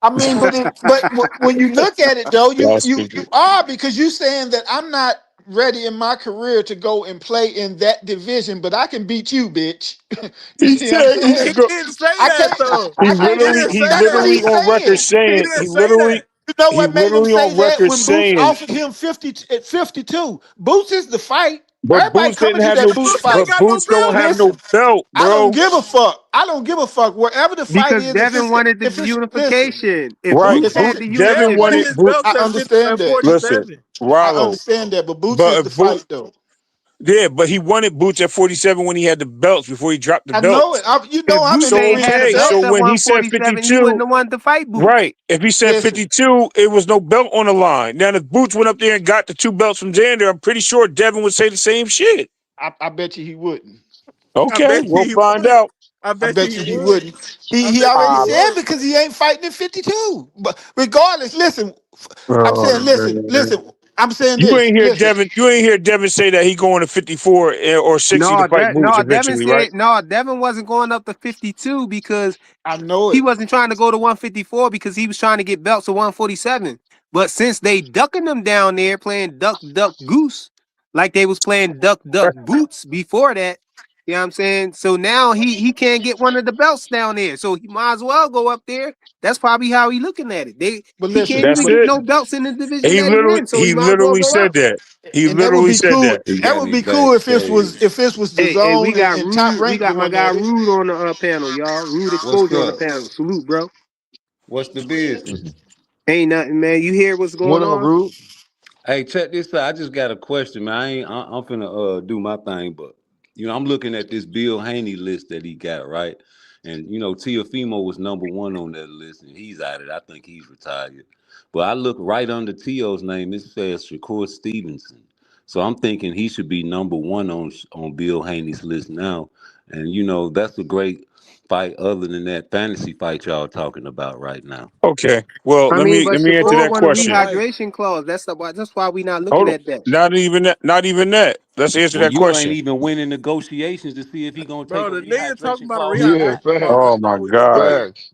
I mean, when you look at it though, you Y'all you you stupid. are because you saying that I'm not ready in my career to go and play in that division, but I can beat you, bitch. You He see what I'm said he saying? He could go. didn't say I that can't though. He I can't He say literally, didn't he say that's what that. literally he's on record saying. He saying, didn't say that. You know he what made him literally say on that record when Boots saying, offered him 50 at 52. Boots is the fight. but Everybody Boots didn't coming to have that no, Boots Boots ain't fight. but got no Boots don't belt. have no Listen, belt, I don't bro. give a fuck. I don't give a fuck. Wherever the fight Because is, if Devin it's wanted the if it's listen, unification. If Right? Boots if had it's Boot the Devin Dev wanted wanted his unification, Boot. belts I at understand that. Listen, 47. I Rollo, understand that, but Boots is but the if Boot, fight though. yeah, but he wanted Boots at 47 when he had the belts before he dropped the I know it. belts. You If know I'm in Boots ain't had the agreement to okay, that. so belts at when he said 147, he wouldn't 52, have wanted to fight Boots. right? If he said Listen, 52, it was no belt on the line. Now, if Boots went up there and got the two belts from Xander, I'm pretty sure Devin would say the same shit. I bet you he wouldn't. I Okay, bet you we'll he find would. out. I I bet you bet he you he would. wouldn't. I He bet you he already said would. because he ain't fighting in 52. But regardless, listen, I'm Oh saying, man. I'm saying You this. ain't hear Listen, Devin. You ain't hear Devin say that he going to 54 or 60 to No, fight Boots Devin eventually, right? said no. Devin wasn't going up to 52 because I know he it. wasn't trying to go to 154 because he was trying to get belts to 147. But since they ducking them down there playing duck duck goose, like they was playing duck duck boots before that, you know what I'm saying? So now he can't get one of the belts down there. So he might as well go up there. That's probably how he looking at it. But He can't listen, That's even but get it. no belts in the division He that he literally, in. So he he might as well literally go said up. that. He and that would literally be said cool. that. He That got would me be cool backstage. if this was the Hey, we zone got and top Rude. rank My going guy at it. Rude on the panel, y'all. Rude What's exposure on the up? panel. Salute, bro. What's the business? Ain't nothing, man. You hear what's What going up, on? Rude? Hey, check this out. I just got a question, man. I'm finna do my thing, but I'm looking at this Bill Haney list that he got, right? And Teofimo was #1 on that list, and he's out of it. I think he's retired. But I look right under Tio's name. It says Shakur Stevenson. So I'm thinking he should be #1 on Bill Haney's list now. And that's a great fight. Other than that fantasy fight y'all talking about right now. Okay. Well, I let mean, me but let me answer Shakur that want a question. rehydration clause. That's why we not Hold looking on. at that. Not even that. Not even that. Let's answer Well, that you ain't question. even winning negotiations to see if he gonna take Bro, a the nigga talking rehydration about a clause or Yeah, not. rehydration clause. facts, Oh That's my all we want to God. hear. facts.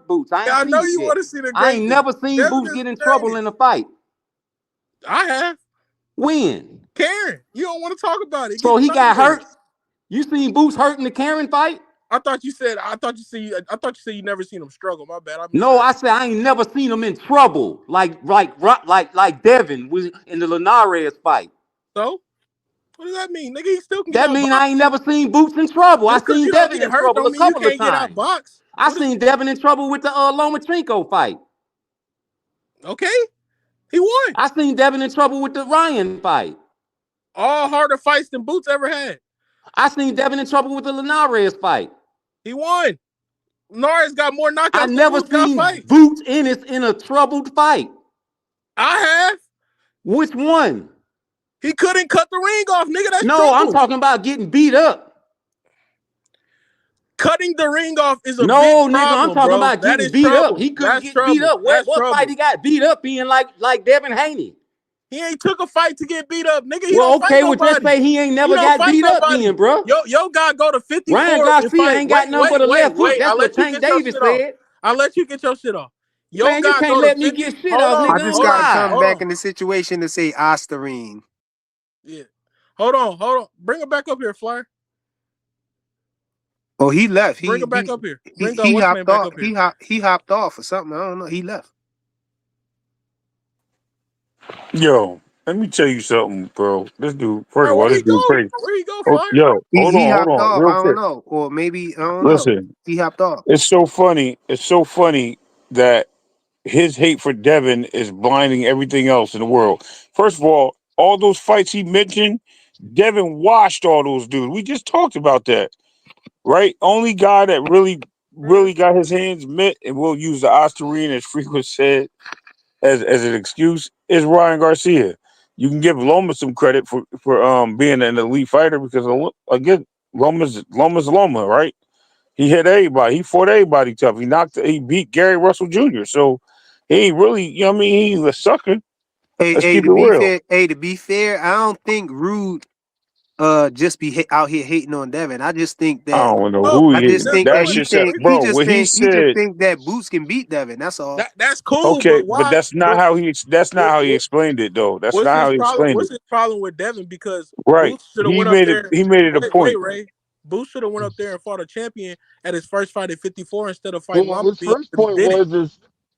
hurt Boots. I ain't I seen know it you yet. want to see the I ain't greatness. never seen Devin Boots is get in the trouble in greatest. a fight. I have. When? Karen, you don't want to talk about it. Get So the he got hurt. nightmares. You seen Boots hurt in the Karen fight? I thought you said you never seen him struggle. My bad. I No, misheard. I said I ain't never seen him in trouble like Devin was in the Linares fight. So what does that mean? Nigga, he still can get That out mean I ain't box. never seen Boots in trouble. I Just because seen you don't Devin get in hurt trouble don't a mean you couple of can't get out times. box. I seen Devin in trouble with the Lomachenko fight. Okay, he won. I seen Devin in trouble with the Ryan fight. All harder fights than Boots ever had. I seen Devin in trouble with the Linares fight. He won. Linares got more I knockouts than never Boots got seen fights. Boots in a troubled fight. I have. Which one? He couldn't cut the ring off, nigga. That's No, I'm trouble. talking about getting beat up. Cutting the ring off is a big No, nigga, I'm problem, talking bro. about That getting is beat up. trouble. He couldn't That's get beat trouble. up. What That's what fight trouble. he got beat up in like Devin Haney? He ain't took a fight to get beat up, nigga. He Well, don't fight okay, well just nobody. say he ain't He never don't got fight beat up nobody. then, bro. Yo guy go to Ryan 54 and Garcia fight. ain't got nothing but a left hook. That's I'll what let you Tank get your Davis shit off. said. I'll let you get your shit off. Yo Man, you guy can't go to let me 50. get shit Hold off, on. I nigga. just I'm Hold gotta on. live. come Hold back on. in the situation to say Osterine. Yeah. Hold on. Bring him back up here, Flyer. Oh, he left. Bring him back up here. Bring He what's his name hopped back off. up here. He hopped off or something. I don't know. He left. Yo, let me tell you something, bro. This dude, first Bro, of all, where this he dude go? crazy. Where he go, Oh, Flyer? yo, He hold hopped on, off. real I don't quick. know, or maybe I don't know. Listen, He hopped off. it's so funny. It's so funny that his hate for Devin is blinding everything else in the world. First of all those fights he mentioned, Devin washed all those dudes. We just talked about that, right? Only guy that really got his hands met, and we'll use the Ostarine as frequent said as an excuse, is Ryan Garcia. You can give Loma some credit for being an elite fighter because again, Loma's Loma, right? He hit everybody. He fought everybody tough. He beat Gary Russell Jr. So he ain't really, you know what I mean? He's a sucker. Let's Hey, keep it real. to be fair, I don't think Rude just be out here hating on Devin. I just think I that don't know who he is. That's That cool. shit said, he bro, just what he think said, that Boots can beat Devin. That's all. That's cool, okay, but but why? that's not What, how he what explained it though. That's what's not how his he problem? explained What's it. his problem with Devin? Because Right. Boots should have went up there. He made it a Wait, point. Ray. Boots should have went up there and fought a champion at his first fight at 54 instead of fighting Well, Loma his first point did it.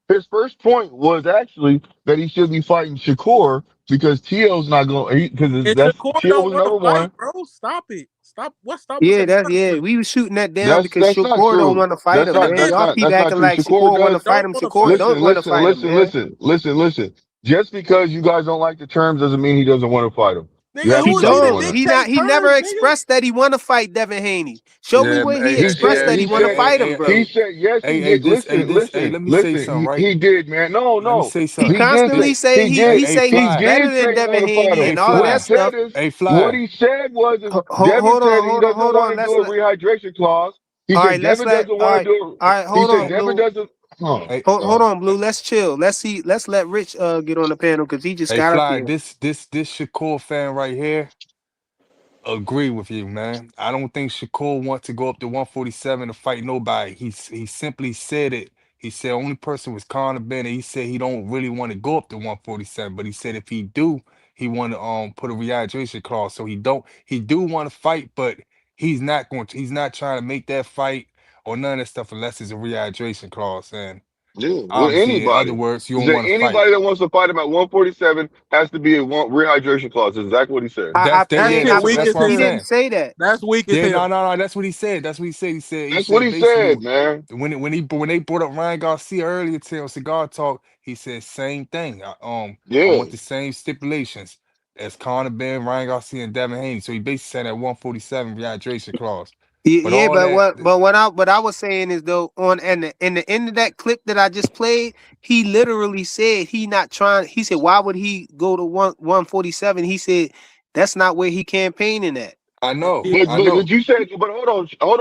his first point was actually that he should be fighting Shakur because Teo's not going because And that's Shakur Teo don't was want to number fight, one. bro. Stop it. Stop. What? Stop with Yeah, your that's nonsense. we was shooting that down because That's not Shakur don't true. want to fight him, man. Nigga, Y'all keep That's not acting true. like Shakur Shakur want to does. fight don't him. want to Shakur fight. don't want to fight him, man. Listen. Just because you guys don't like the terms doesn't mean he doesn't want to fight him. You Nigga, have to He who is stop he to don't. doing that. He not. dictate He never terms, nigga? expressed that he want to fight Devin Haney. Show me Yeah, where he hey, He expressed said, that he he want to said, fight him, he bro. said, yes, he did. let me say Listen. something, right? He did, man. Let me No. say He something. He did constantly say, say he did, he say he he's Fly. better did than say he want Devin to fight Haney him. Hey, and all of What he that Fly. stuff. said is, Hey, what Fly. he said was, is Devin Hold said on, he hold on, doesn't hold want on. to do a rehydration clause. He All said right. Let's Devin let. doesn't want to do All right. it. He Hold said on, Devin Blue. doesn't. Oh, Hey, Hold God. on, Blue. Let's chill. Let's see. Let's let Rich get on the panel because he just hey, got up Fly. here. This Shakur fan right here. Agree with you, man. I don't think Shakur wants to go up to 147 to fight nobody. He simply said it. He said only person was Conor Benn. And he said he don't really want to go up to 147, but he said if he do, he want to put a rehydration clause. So he do want to fight, but he's not trying to make that fight or none of that stuff unless it's a rehydration clause. And Yeah, with obviously, in other anybody. words, you He don't said want to fight. anybody that wants to fight him at 147 has to be a rehydration clause. That's exactly what he said. That Yeah, shit weak That's as what I'm he hell. didn't saying. say that. That's weak as Yeah, hell. no. That's what he said. That's what he said. He That's what said he basically said, man. when they brought up Ryan Garcia earlier today on Cigar Talk, he said same thing. I Yeah. want the same stipulations as Conor Benn, Ryan Garcia, and Devin Haney. So he basically said that 147 rehydration clause. But Yeah, all but that, what I was saying is though on and in the end of that clip that I just played, he literally said he not trying. He said why would he go to 147? He said that's not where he campaigning at. I know, But I but know. you said, but hold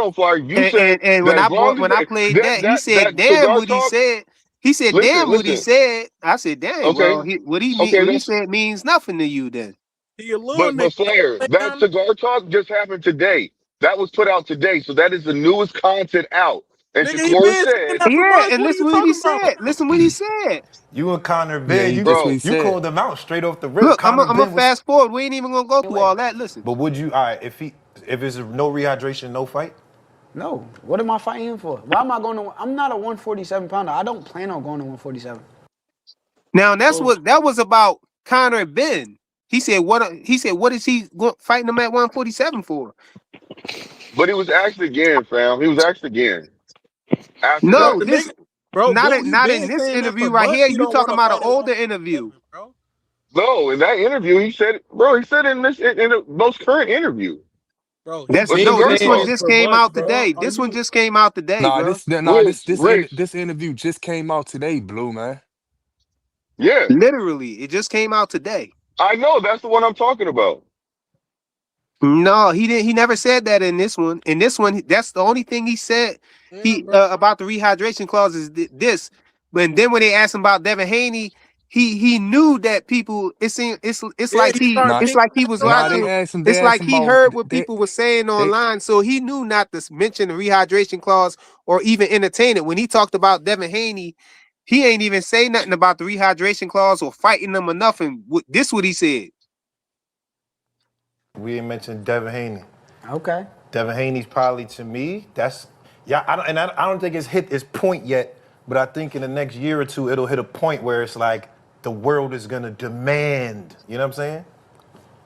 on, Flyer. You said And that as long as when I played that, he said, that "Damn, cigar what he talk. said." He said, "Damn, what he Listen. said." I said, "Dang, Okay, well, what he mean? okay. What he That's said means nothing to you then." He a little but nigga. Flyer. That cigar talk just happened today. That was put out today, so that is the newest content out. And Nigga, he Shakur been saying said, that for Yeah, months. and What are listen you what he talking about? said. Listen what he said. You and Connor Yeah, Ben, that's what he you said. called them out straight off the rip. Look, Connor I'm a Ben was fast forward. We ain't even gonna go through Anyway, all that. Listen. But would you all right if it's no rehydration, no fight? no. What am I fighting him for? Why am I going to? I'm not a 147 pounder. I don't plan on going to 147. Now that was about Connor Ben. He said what is he fighting him at 147 for? but he was asked again, fam. He was asked again after Bro, No, that. the this nigga, bro, Blue, he not in been this saying that interview for right months. here. He You don't want talking to about an fight at older interview. 147, bro. No, in that interview, he said, bro. He said in the most current interview, Bro, he That's a been no, cigar this saying one this talk. just for came months, out bro. today. Are This one you, just came out today, bro. Rich. Interview just came out today, Blue man. Yeah, Literally, it just came out today. I know. That's the one I'm talking about. No, he didn't. He never said that in this one. In this one, that's the only thing he said. Yeah, He bro. about the rehydration clause is this. But then when they asked him about Devin Haney, he knew that people. It seemed it's Yeah, like he started Nah, it's thinking like he about was that nah, watching. stuff. they It's asked like him he about heard what they people were saying they online, so he knew not to mention the rehydration clause or even entertain it. When he talked about Devin Haney, he ain't even say nothing about the rehydration clause or fighting them or nothing. This what he said. We didn't mention Devin Haney. Okay. Devin Haney's probably to me. That's yeah. I don't think it's hit its point yet. But I think in the next year or two, it'll hit a point where it's like the world is gonna demand. You know what I'm saying?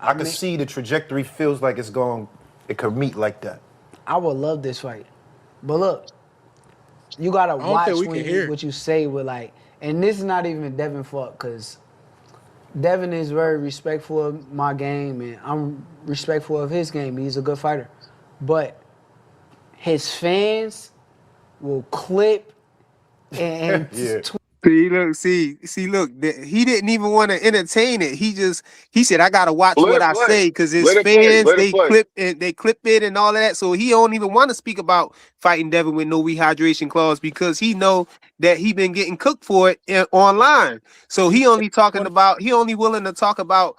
I can mean, see the trajectory feels like it's going. It could meet like that. I would love this fight. But look, you gotta I don't think watch we can hear it. what you say with like, and this is not even Devin fault, because Devin is very respectful of my game, and I'm respectful of his game. He's a good fighter. But his fans will clip and Yeah. Look. He didn't even want to entertain it. He said, "I gotta watch Let what it I play. say," because his Let it play. fans Let it play. they clip it and all of that. So he don't even want to speak about fighting Devin with no rehydration clause because he know that he been getting cooked for it online. So He said he only willing to talk about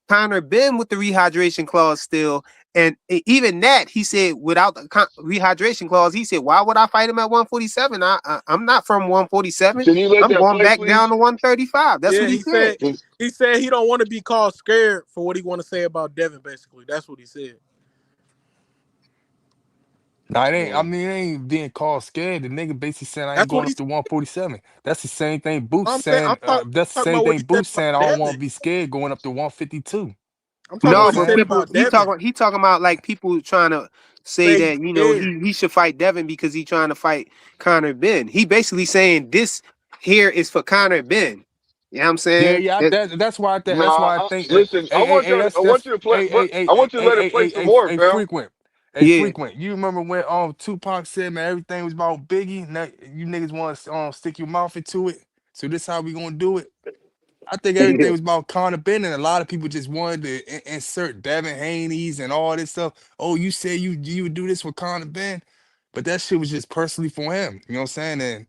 Conor Benn with the rehydration clause still. And even that, he said, without the rehydration clause, he said, "Why would I fight him at 147? I'm not from 147. Can you let I'm that going play, back down please? to 135." That's yeah, what he said. he said he don't want to be called scared for what he want to say about Devin, basically. That's what he said. Nah, it ain't. I Yeah. mean, it ain't being called scared. The nigga basically said I ain't That's going what up he's to 147. That's the same thing Boots I'm saying. saying. That's the Talking same about what thing he said Boots about saying. I don't want Devin. to be scared going up to 152. I'm You talking know about No, what what he I'm but said saying? people about Devin. he talking about like people trying to say Say he's that scared. he should fight Devin because he trying to fight Conor Benn. He basically saying this here is for Conor Benn. You know what I'm Yeah, saying? yeah. That's why. That's Nah, why I think. listen. I want y'all. I want you to play. I want you to let it play some more, fam. Frequent. Hey, Yeah. frequent. You remember when Tupac said, man, everything was about Biggie. Now you niggas want to stick your mouth into it. So this how we gonna do it. I think everything was about Conor Benn, and a lot of people just wanted to insert Devin Haney's and all this stuff. Oh, you said you would do this with Conor Benn, but that shit was just personally for him. You know what I'm saying? And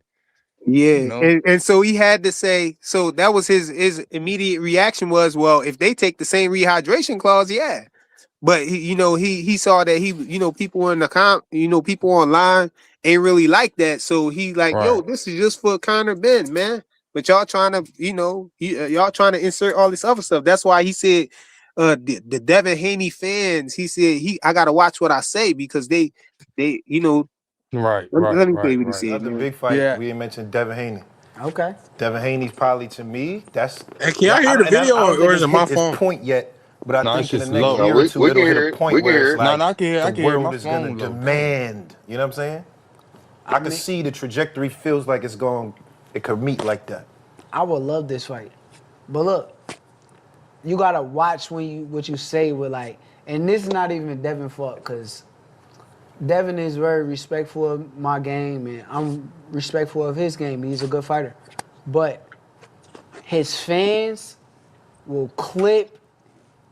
you Yeah, know, and so he had to say. So that was his immediate reaction was, well, if they take the same rehydration clause, yeah. But he saw that people in the people online ain't really like that. So he like, yo, right, this is just for Conor Benn, man. But y'all trying to y'all trying to insert all this other stuff. That's why he said, the Devin Haney fans. He said I gotta watch what I say because they right, right, let me tell right, you what he right. said, Another man. big fight. Yeah, We didn't mention Devin Haney. okay. Devin Haney's probably to me. That's Hey, can yeah. y'all hear the video I don't think or is it's it my hit its phone? point yet. But I no, it's think in the just next low. No, year or two, we can it'll hit a hear it. We point can where hear it's it. No, like no, I can hear. the I can hear. world My is gonna phone low. Damn. demand. You know what I'm saying? I I can mean, see the trajectory feels like it's going. It could meet like that. I would love this fight. But look, you gotta watch what you say with like, and this is not even Devin fault, because Devin is very respectful of my game, and I'm respectful of his game. He's a good fighter. But his fans will clip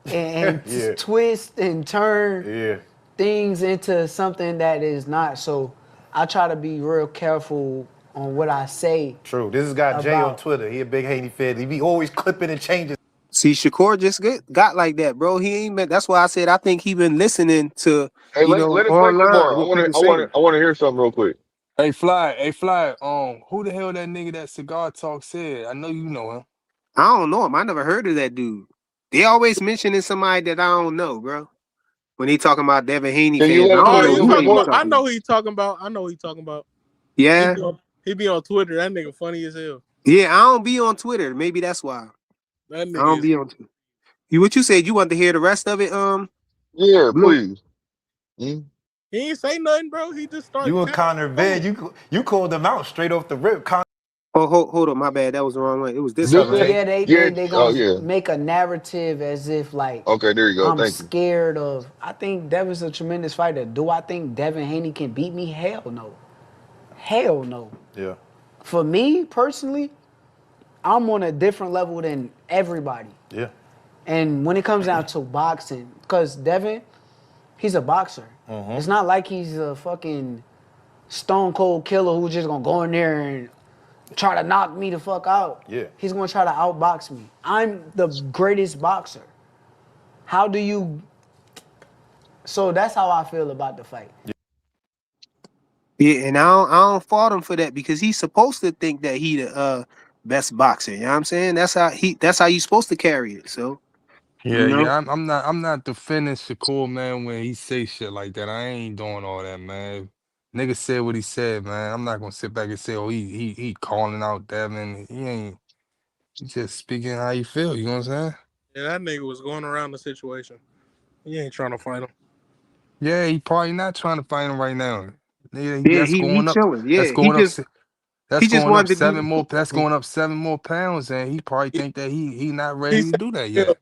and Yeah, twist and turn yeah. things into something that is not. So I try to be real careful on what I say True. This is guy Jay on about. Twitter. He a big Haney fan. He be always clipping and changing. See, Shakur just got like that, bro. He ain't been. That's why I said I think he been listening to, Hey, let it play some online more. what people saying. I want to hear something real quick. Hey, Fly. Who the hell that nigga that cigar talk said? I know you know him. I don't know him. I never heard of that dude. They always mentioning somebody that I don't know, bro. When they talking about Devin Haney Can you fans, let I it don't Oh, play know a you little who bit they talking be about? more? I talking know about. who he talking about. I know who he talking about. Yeah, He be on Twitter. That nigga funny as hell. yeah. I don't be on Twitter. Maybe that's why That I nigga don't is. be on Twitter. What you said? You want to hear the rest of it? Yeah, Blue. please. Hmm? He ain't say nothing, bro. He just started You and capping. Connor Benn, you called them out straight off the rip. Oh, hold on, my bad. That was the wrong way. It was this one, This right? it? Yeah, they Yeah. they they Oh, gonna yeah. make a narrative as if like Okay, there you go. I'm Thank you. scared of. I think Devin's a tremendous fighter. Do I think Devin Haney can beat me? Hell no. Hell no. Yeah. For me personally, I'm on a different level than everybody. Yeah. And when it comes down to boxing, because Devin, He's a boxer. It's not like he's a fucking stone cold killer who's just gonna go in there and try to knock me the fuck out. Yeah. He's gonna try to outbox me. I'm the greatest boxer. How do you? So that's how I feel about the fight. Yeah, and I don't fault him for that because he's supposed to think that he the best boxer. You know what I'm saying? That's how you supposed to carry it. So you know. Yeah. I'm not defending Shakur, man, when he say shit like that. I ain't doing all that, man. Nigga said what he said, man. I'm not gonna sit back and say, oh, he calling out Devin. He ain't. He just speaking how you feel. You know what I'm saying? Yeah, that nigga was going around the situation. He ain't trying to fight him. Yeah, he probably not trying to fight him right now. Nigga, Yeah, that's he going up. chilling. That's Yeah, going up. he That's just going up wanted to seven do. more. That's going up 7 more pounds, and he probably He, think that he not he ready to said, do that yeah, yet.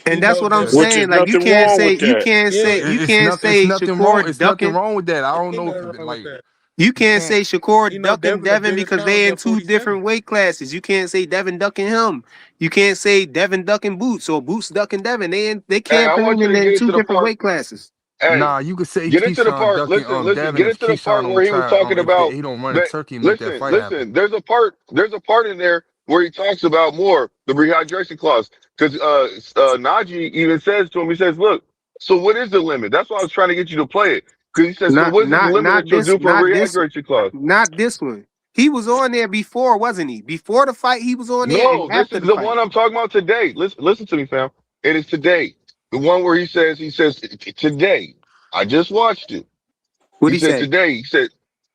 he And that's know what I'm Devin. Which is saying. Like nothing wrong with that. Yeah, you It's can't nothing. It's say nothing wrong. Shakur It's nothing ducking. wrong with that. I don't ain't know. nothing wrong with Like that. You you can't can't. say Shakur He know ducking Devin the Devin biggest because challenge they in at two 47. different weight classes. You can't say Devin ducking him. You can't say Devin ducking Boots or Boots ducking Devin. They Hey, I campaigning want you to in get two into the different part. weight classes. Hey, Nah, you could say get into the Keyshawn part. ducking Listen. Devin Get if into the part Keyshawn don't where he was try talking if about he don't run a that. turkey and make that fight happen. There's a part. There's a part in there where he talks about more the rehydration clause because Najee even says to him, he says, "Look, so what is the limit?" That's why I was trying to get you to play it because he says, "So Not what is the not limit not that you'll this do for a not this rehydration clause?" not this one. He was on there before, wasn't he? Before the fight, he was on there, and No, this after is the the fight. one I'm talking about today. Listen to me, fam. It is today. The one where he says today. I just watched it. What He he said say? today.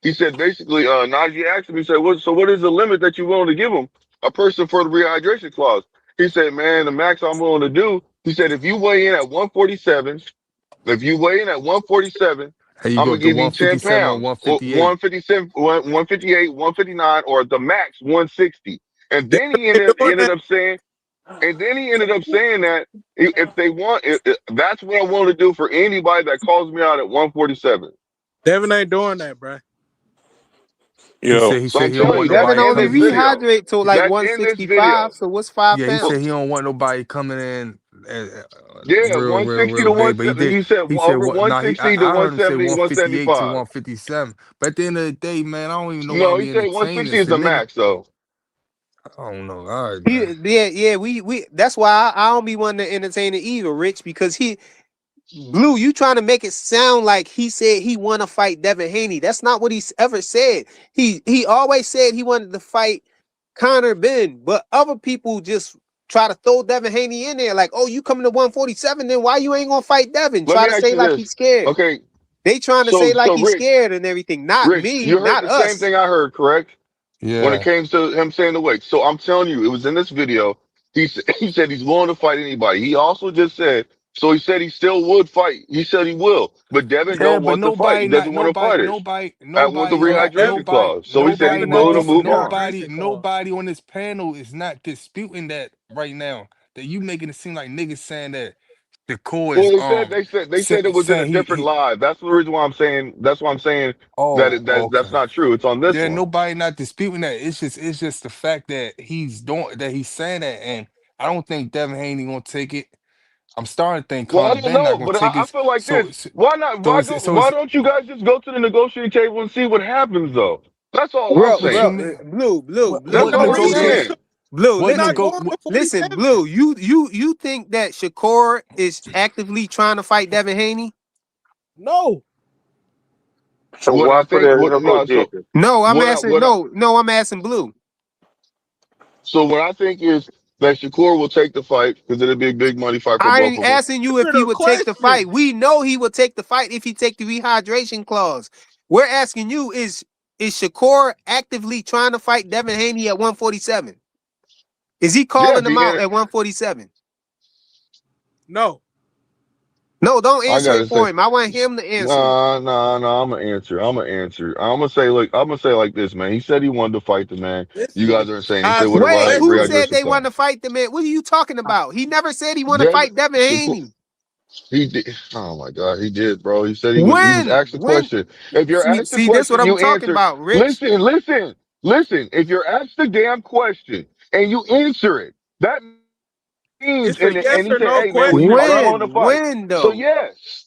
He said basically. Najee asked him. He said, what is the limit that you're willing to give him a person for the rehydration clause?" He said, "Man, the max I'm willing to do." He said, "If you weigh in at 147, if you weigh in at 147, Hey, you I'm go gonna up to give you 10 157 or pounds, or 158. 157, 158, 159, or the max 160." And Devin then he ain't doing ended that. up saying. And then he ended up saying that if they want, that's what I want to do for anybody that calls me out at 147. Devin ain't doing that, bro. Yo, He So said I'm he don't telling Yeah, want you, that's Devin nobody in only this coming. video. rehydrate till like That's in this 165. video. So what's 5 Yeah, he said he pounds? don't want nobody coming in Yeah, real 160 to big. But 170. He said he said over what? Nah, 160 to I heard him say 170, 158 to 175. 157. But at the end of the day, man, I don't even know why No, he we said entertain 160 this. is The the nigga, max, though. I don't know. All right, man. Yeah. We. That's why I don't be wanting to entertain it either, Rich, because Blue, you trying to make it sound like he said he want to fight Devin Haney. That's not what he's ever said. He always said he wanted to fight Connor Benn, but other people just try to throw Devin Haney in there, like, oh, you coming to 147, then why you ain't gonna fight Devin? Let Try me to ask say you like this. he's scared. Okay, They trying to say like so he's Rich, scared and everything. Not me, you heard not the same us. thing I heard, correct? When it Yeah. came to him saying the weight. So I'm telling you, it was in this video. He said he's willing to fight anybody. He also just said, so he said he still would fight. He said he will, but Devin Yeah, don't but want to fight. He doesn't want to fight it. I want the Devin, rehydration clause. So he said he's Devin don't willing to want the move on. dehydration clause. nobody on this panel is not disputing that right now. That you making it seem like niggas saying that the core is Well, they said it was in a saying different live. That's the reason why I'm saying. That's why I'm saying that oh, that's okay. not true. It's on this Yeah, one. nobody not disputing that. It's just the fact that he's saying that, and I don't think Devin Haney gonna take it. I'm starting to think Well, I Conor don't Ben not know, gonna but take I it. feel like So this. Why not? so Why it's don't you guys just go to the negotiating table and see what happens, though? That's all I'm Bro, what you bro, saying. mean? blue. That's What all I'm Listen, negotiate? saying. blue. What He not Listen, nego? going to listen, 47. blue. You think that Shakur is actively trying to fight Devin Haney? No. so What why I put think, it in what no, so negotiation? No, I'm what I asking. what I, No, I'm asking blue. so what I think is that Shakur will take the fight because it'll be a big money fight for I both ain't of them. asking you if Answer he the would take the fight. question. We know he would take the fight if he take the rehydration clause. We're asking you: Is Shakur actively trying to fight Devin Haney at 147? Is he Yeah, calling if him he out enter, at 147? No. No, don't I answer gotta it for say, him. I want him to answer it. nah. I'm gonna answer. I'm gonna answer. I'm gonna say like this, man. He said he wanted to fight the man. This You nigga guys are insane. He said asking what a Wait, who questions. said rehydration they clause. want to fight the man? What are you talking about? He never said he want to Devin, fight Devin Shakur, Haney. he did. Oh my God, he did, bro. He said he was When? asked the question. If you're asked the See, this what question, I'm you talking answer. about, Rich. Listen. If you're asked the damn question and you answer it, that means It's a and yes he or said, no hey man, question, are you bro. willing to fight? When So though? yes.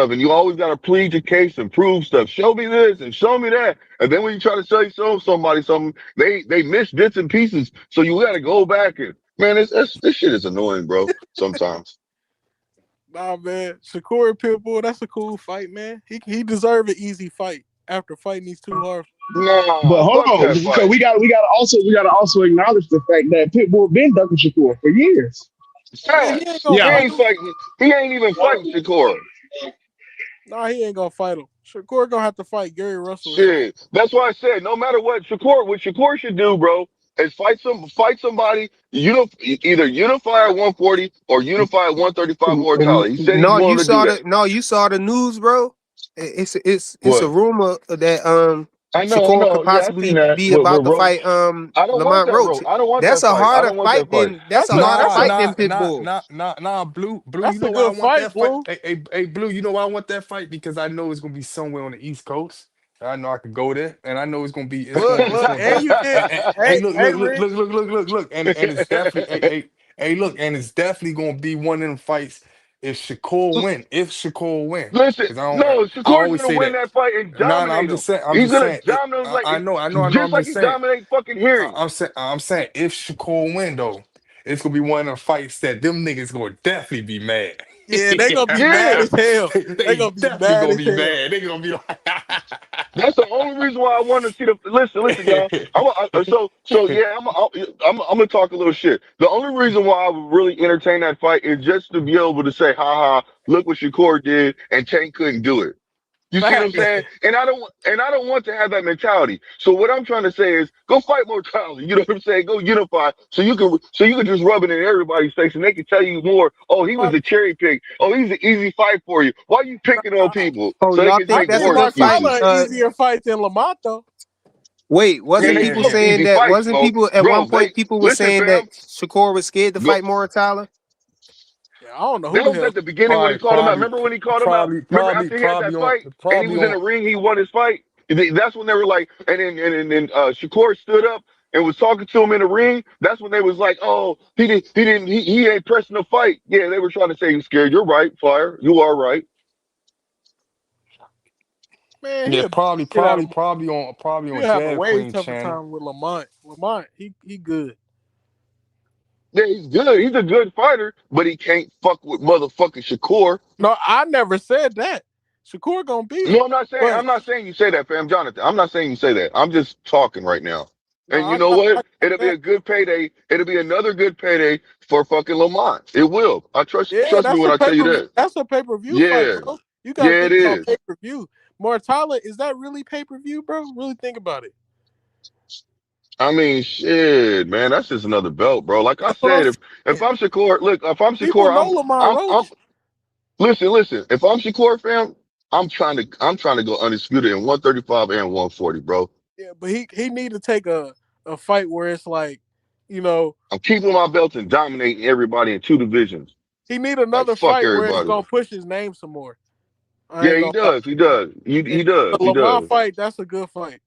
stuff, and you always got to plead your case and prove stuff. Show me this and show me that. And then when you try to show somebody something, they miss bits and pieces. So you got to go back and man, this shit is annoying, bro. Sometimes. Nah, man. Shakur and Pitbull, that's a cool fight, man. He deserved an easy fight after fighting these two hard. But Nah, hold fuck on, that because fight. we gotta also acknowledge the fact that Pitbull been ducking Shakur for years. Yeah, he ain't Facts. gonna He Yeah. fight ain't him. fighting. He ain't even fighting Shakur. Nah, he ain't gonna fight him. Shakur gonna have to fight Gary Russell or something. Shit. That's why I said no matter what Shakur should do, bro, is fight somebody. Either unify at 140 or unify at 135 And mortality. He said he's willing to do that. you saw the news, bro. It's a What? rumor that I Shakur could know. Yeah, I seen possibly that be with about to Roach. fight I don't want Lamont that Roach. road. I don't want That's that a fight. I harder don't want that fight fight. than that's a harder Nah, fight nah, than nah, Pitbull. nah, nah, nah, Blue. Blue, you That's a know why I good want fight, that fight? Blue. Hey, Blue, you know why I want that fight? Because I know it's gonna be somewhere on the East Coast. I know I could go there, and I know it's gonna be, it's Look, gonna and you get hey, hey, look, hey, look, look, Rich. look, look, look, look, look, and it's definitely, hey, look, and it's definitely gonna be one of them fights if Shakur win, Listen, because no, I Shakur's always gonna say win that. that fight and No, no, dominate him. I'm He's just gonna saying it. dominate him I know, just I'm like just he saying. dominate fucking Hearing. I'm saying if Shakur win though, it's gonna be one of the fights that them niggas gonna definitely be mad. Yeah, they gonna be mad Yeah, as hell. They They gonna be definitely mad gonna as be hell. mad. They gonna be like, that's the only reason why I want to see the. Listen, y'all. Yeah. I'm gonna talk a little shit. The only reason why I would really entertain that fight is just to be able to say, "Ha ha! Look what Shakur did, and Tank couldn't do it." You see what I'm Facts. saying? And I don't want to have that mentality. So what I'm trying to say is go fight mortality. You know what I'm saying? Go unify so you can just rub it in everybody's face and they can tell you more. Oh, he was a cherry pick. Oh, he's an easy fight for you. Why are you picking on people? Oh, So they y'all can I think make that's think more a good fight? excuses. Martella an easier fight than Lamont though. Wait, Man, wasn't they people both saying easy that? fights, Wasn't folks. people at one Bro, they point? People were listen, saying fam. that Shakur was scared to Go, fight Moratala. Yeah, I don't know who that the was hell. at the beginning when he probably, called him out. probably, Remember when he called him out? probably, Remember probably, after he had probably that on, fight and he probably was in on. the ring, he won his fight. That's when they were like, and then Shakur stood up and was talking to him in the ring. That's when they was like, oh, he ain't pressing the fight. Yeah, they were trying to say he was scared. You're right, Fire. You are right. Man, Yeah, he'll beat the shit out of him. probably on He'll have a Dev way Queen tougher channel. time with Lamont. Lamont, he good. Yeah, he's good. He's a good fighter, but he can't fuck with motherfucking Shakur. No, I never said that. Shakur gonna beat him. No, I'm not saying. But I'm not saying you say that, fam, Jonathan. I'm not saying you say that. I'm just talking right now. no, And you I know got what? I got It'll be that. a good payday. It'll be another good payday for fucking Lamont. It will. I Yeah, trust me that's when a I tell pay you per view. that. That's a pay per view fight, Yeah, bro. You got to yeah, it think about is. pay per view. Mortala, is that really pay per view, bro? Really think about it. I mean, shit, man. That's just another belt, bro. Like I That's what I'm said, if saying. I'm Shakur, look, if I'm People Shakur, know Lamont I'm. Roach. Listen. If I'm Shakur, fam, I'm trying to go undisputed in 135 and 140, bro. Yeah, but he need to take a fight where it's like, you know, I'm keeping my belt and dominating everybody in two divisions. he need Like another fuck fight where it's everybody. gonna push his name some more. I Yeah, ain't he gonna lie. does. He does. And He does. the He Lamont does. fight, that's a good fight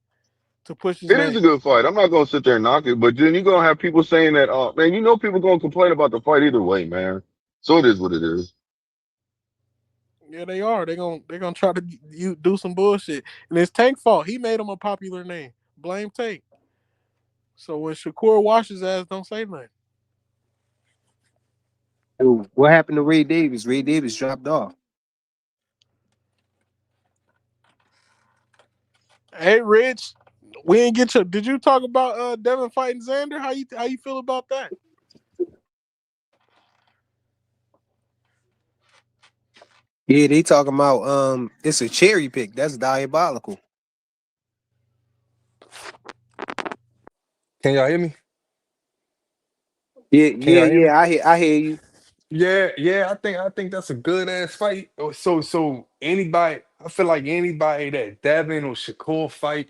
to push his It is name. a good fight. I'm not gonna sit there and knock it, but then you're gonna have people saying that, oh man, people gonna complain about the fight either way, man. So it is what it is. Yeah, they are. They gonna try to you do some bullshit, and it's Tank fault. He made him a popular name. Blame Tank. So when Shakur washes ass, don't say nothing. Dude, what happened to Ray Davis? Ray Davis dropped off. Hey, Rich, we ain't get your. Did you talk about Devin fighting Xander? How you feel about that? Yeah, they talking about it's a cherry pick. That's diabolical. Can y'all hear me? Yeah, Can yeah, y'all hear me? yeah. I hear you. Yeah. I think that's a good ass fight. So anybody, I feel like anybody that Devin or Shakur fight,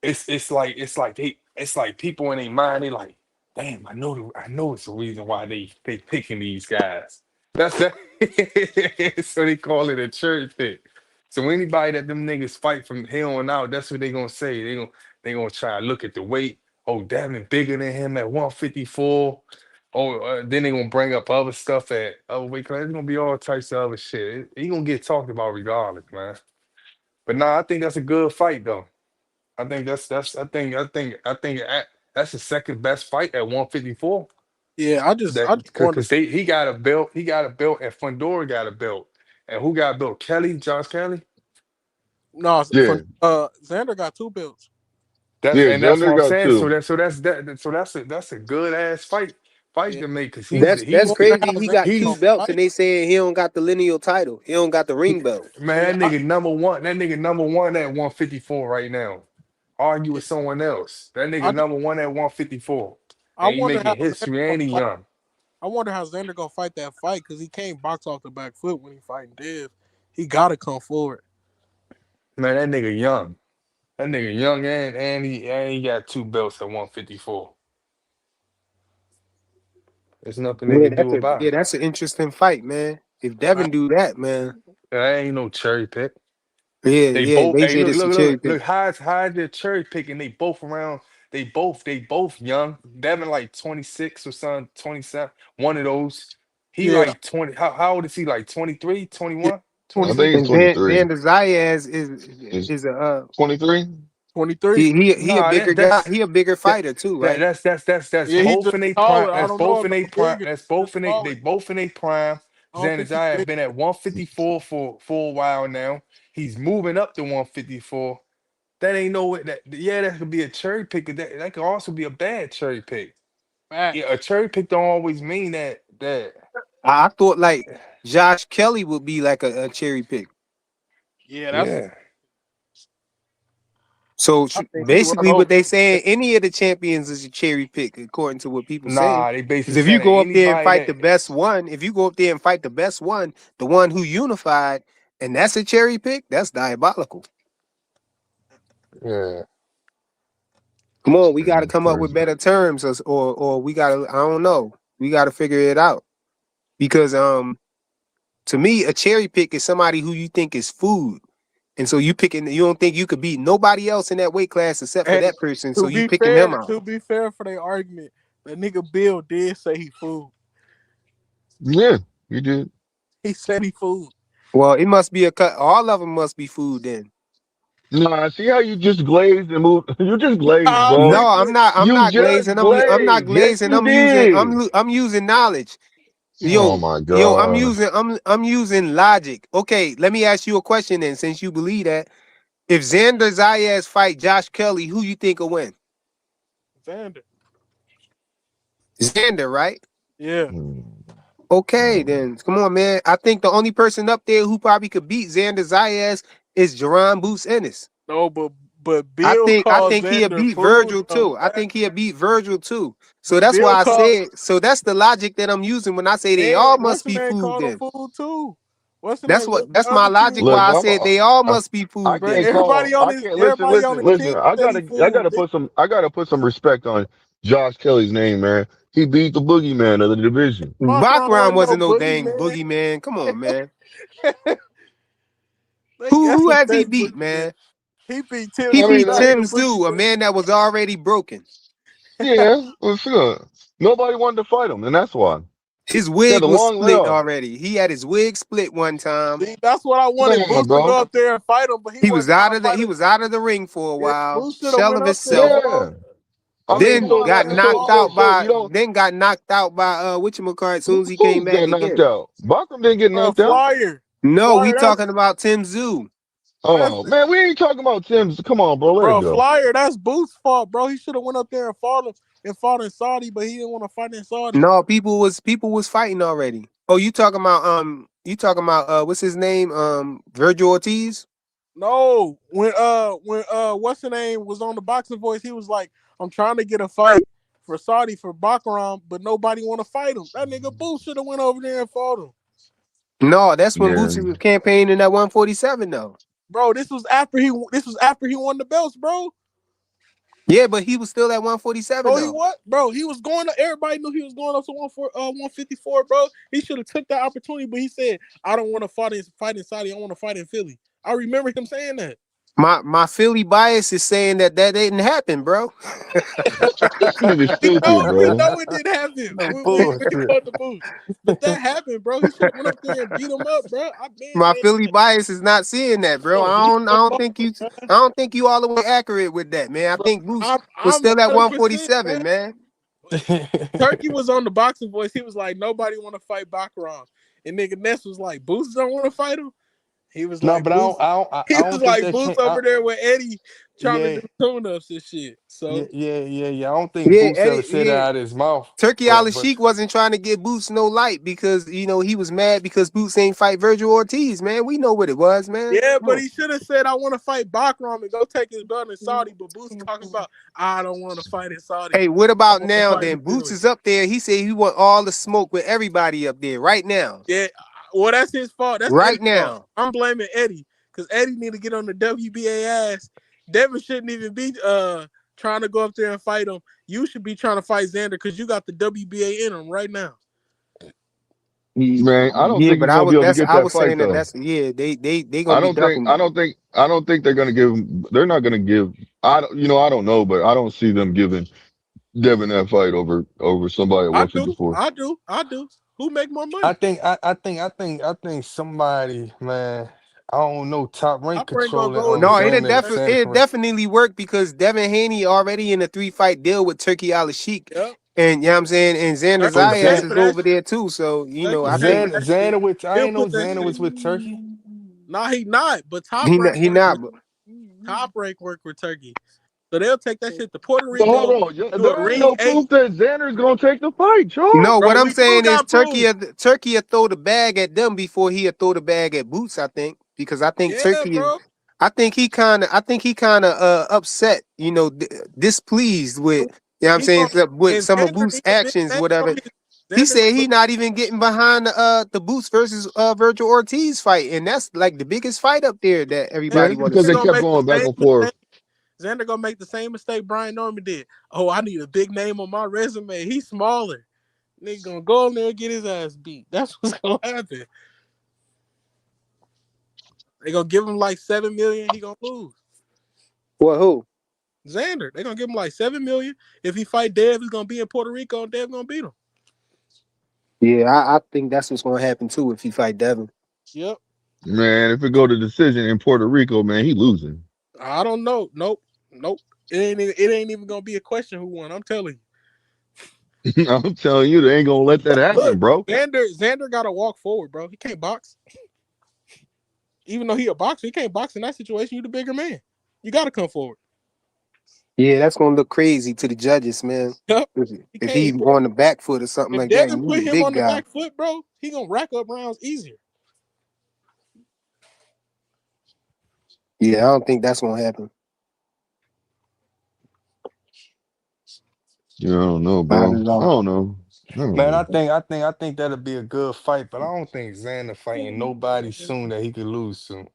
it's like people in their mind, they like, damn, I know it's the reason why they picking these guys. That's that. So they call it a church pick. So anybody that them niggas fight from here on out, that's what they gonna say. They gonna try to look at the weight. Oh, Devin bigger than him at 154. Oh, then they gonna bring up other stuff at other weight class. It's gonna be all types of other shit. He gonna get talked about regardless, man. But nah, I think that's a good fight though. I think that's I think that's the second best fight at 154. Yeah, I just wonder. Because he got a belt, and Fundora got a belt. And who got a belt? Kelly, Josh Kelly? No, Yeah, Xander got 2 belts. That's yeah. and that's what Xander I'm got saying. So 2. that's a good ass fight Yeah, to make because I That's he's wonder crazy. how He Xander got gonna 2 he's belts, and fight. they saying he don't got the lineal title. He don't got the ring belt. man, Yeah, that nigga number one at 154 right now. Argue with someone else. That I nigga just number one at 154. I And he wonder how making Xander history gonna and he fight. young. I wonder how Xander gonna fight that fight because he can't box off the back foot when he fighting Dev. He gotta come forward. Man, that nigga young. That nigga young and he got 2 belts at 154. There's nothing they can do about it. That's an interesting fight, man. If Devin do that, man, That ain't no cherry pick. They yeah, both they hey said look it's a look cherry look pick. look how's their cherry picking they both around they both young. Devin like 26 or something, 27. One of those. He Yeah, like 20. How old is he? Like 23, yeah, 21, I 22? think he's twenty And 23. Vander Zayas He's is a 23. 23. he a Nah, bigger guy. He a bigger that fighter too, that right? that's Yeah, he both just in their prime. taller. I That's don't know both in about their prime. bigger. That's Just both in taller. they both in their prime. I don't think he's Zanazaya has big. been at 154 for a while now. He's moving up to 154. That ain't no way that could be a cherry pick. That could also be a bad cherry pick. Yeah, a Facts. cherry pick don't always mean that. I thought like Josh Kelly would be like a cherry pick. Yeah, that's. Yeah. So I think he run basically, over. what they saying, any of the champions is a cherry pick, according to what people saying. Nah, they Because basically if you saying that go up there and anybody fight the that best one, if you go up there and fight the one who unified, and that's a cherry pick, that's diabolical. yeah. Come on, we got to It's come up with crazy. better terms, or we got to, I don't know, we got to figure it out. Because to me, a cherry pick is somebody who you think is food. And so you don't think you could beat nobody else in that weight class except for And that person. So to you be picking them fair, out. for their argument, the nigga Bill did say he food. Yeah, you did. He said he food. Well, it must be a cut. All of them must be food then. Nah, see how you just glazed and moved? You just glazed, Ah, bro. No, I'm nigga. not. I'm You not just glazing. I'm not glazed. Yes, glazing. you did. I'm using knowledge. Oh Yo, my I'm god. using I'm using logic. Okay, let me ask you a question then. Since you believe that, if Xander Zayas fight Josh Kelly, who you think will win? Xander. Xander, right? Yeah. Hmm. Okay, then come on, man. I think the only person up there who probably could beat Xander Zayas is Jerron Boots Ennis. No, but Bill I called think he'll Xander beat food Virgil though. too. I think he'll beat Virgil too. So But that's Bill why I called said. So that's the logic that I'm using when I say they and all what's must the be name food. called him Then food too? What's the that's name? what. What's the That's my other two? logic. Why Look, I said they all must be I food. Bro, Then can't call. I can't listen. everybody on Listen. the Listen. kick I said he gotta. I food. gotta put some. I gotta put some respect on Josh Kelly's name, man. He beat the boogeyman of the division. Bacron Bachram wasn't no wasn't no dang boogeyman. boogeyman. Come on, man. That's Who a has he fake beat, boogeyman. man? He beat Tim He I Zoo mean, beat back in the Tim Zoo, a boogeyman. man that was already broken. yeah, well, sure. Nobody wanted to fight him, and that's why. His He had wig a was long split layoff. already. He had his wig split one time. See, that's what I wanted Nah, Boost to bro. go up there and fight him, but he wasn't trying to fight He him. was out of the ring for a Yeah, while, Boost should have shell went of up there himself. for him. Yeah. I Boost mean, should Then have so went got in there knocked for him. out you don't. then got knocked out by whatchamacallit as soon as he came Who back got knocked again. out? Bachram didn't get knocked out. Flyer. No, we Flyer, talking about Tim Zoo. that's Oh man, we ain't talking about Tim's. Come on, bro. Let it bro, go. Flyer, that's Boost's fault, bro. He should have went up there and fought in Saudi, but he didn't want to fight in Saudi. No, people was fighting already. Oh, you talking about what's his name? Virgil Ortiz? No, when what's the name was on the boxing voice, he was like, I'm trying to get a fight for Saudi for Bakaram, but nobody want to fight him. That nigga Boost should have went over there and fought him. No, that's when Yeah. Bootsy was campaigning at 147 though. Bro, this was after he won the belts, bro. Yeah, but he was still at 147 Bro, he though. what? Bro, he was going to. Everybody knew he was going up to 154, bro. He should have took that opportunity, but he said, "I don't want to fight in Saudi. I want to fight in Philly." I remember him saying that. My Philly bias is saying that didn't happen, bro. Nigga We stupid, know, we bro. know it didn't happen No when he bullshit. fought the Boost, but that happened, bro. He should have went up there and beat him up, bro. I've been My saying Philly bias is not seeing that, bro. bro, he should have fought him, I don't think you all the way accurate with that, man. I bro. think Boost I'm was I'm still at 100%, 147, man. man. Turkey was on the boxing voice. He was like, nobody want to fight Baccarat. And nigga Ness was like, Boots don't want to fight him. He was No, like, but Boots. He I was don't think like, that Boots changed. over there with Eddie trying to Yeah, do tune-ups and shit. yeah, So yeah. I don't think Yeah, Boots ever Eddie, said that yeah. out of his mouth. Turkey But Allah Sheik wasn't trying to get Boots no light because he was mad because Boots ain't fight Virgil Ortiz, man. We know what it was, man. yeah, Come but on. he should have said, I want to fight Baccarat and go take his belt in Saudi. But Boots talking about, I don't want to fight in Saudi. Hey, what I about want to now fight then? in Boots Philly. is up there. He said he want all the smoke with everybody up there right now. Yeah, well, that's his fault. That's Right Eddie's fault. now. I'm blaming Eddie because Eddie need to get on the WBA ass. Devin shouldn't even be trying to go up there and fight him. You should be trying to fight Xander because you got the WBA in him right now. Man, I don't Yeah, think but he's gonna be able to get I that was fight saying that though. they gonna be ducking. I don't think they're gonna give. They're not gonna give. I don't know, but I don't see them giving Devin that fight over somebody at I do, 154. I do, I do. Who make more I money? think I think somebody, man, I don't know, top rank Top rank gonna controlling go with the No, Xander man. Xander it fight. definitely work because Devin Haney already in a 3-fight deal with Turkey Al Sheik. Yep. And you know what I'm saying? And Xander Turkey Oh, gonna Zayas pay Xan, is for that over shit. there too. So, Turkey I pay for think that shit. Xander with I He'll ain't know put that Xander shit. was with Turkey. Nah, he not. But top rank he work not. with top rank work with Turkey. So they'll take that shit to Puerto But hold Rico, on, do a there ain't ring no eight. proof that Xander's gonna take the fight, Joe. No, what Bro, I'm we do saying is got proof. Turkey will throw the bag at them before he'll throw the bag at Boots, I think. Because Yeah, bro. I think he kinda upset, displeased with He going with and some of Xander Boots' need a big actions, name whatever. on his He Xander said need he not even getting behind the Boots versus Virgil Ortiz fight, and that's like the biggest fight up there that Man, everybody it's want to because Xander they see. gonna kept make the going back same and forth. mistake. Xander gonna make the same mistake Brian Norman did. Oh, I need a big name on my resume. He's smaller. Nigga gonna go in there and get his ass beat. That's what's gonna happen. They gonna give him like 7 million. He gonna lose. Well, who? Xander, they gonna give him like 7 million. If he fight Dev, he's gonna be in Puerto Rico and Dev gonna beat him. Yeah, I think that's what's gonna happen too if he fight Devin. Yep. Man, if it go to decision in Puerto Rico, man, he losing. I don't know. Nope. It ain't even gonna be a question who won. I'm telling you. I'm telling you, they ain't gonna let that happen, Look, bro. Xander gotta walk forward, bro. He can't box. Even though he a boxer, he can't box in that situation. You the bigger man. You gotta come forward. Yeah, that's gonna look crazy to the judges, man. Yep. If, He if can't. he on the back foot or something If like that, Devin and you put the him big on the guy. back foot, bro, he gonna rack up rounds easier. Yeah, I don't think that's gonna happen. Yeah, I don't know, Not bro. at I all. don't know. I don't Man, know. I think that'll be a good fight, but I don't think Xander fighting nobody soon that he could lose soon.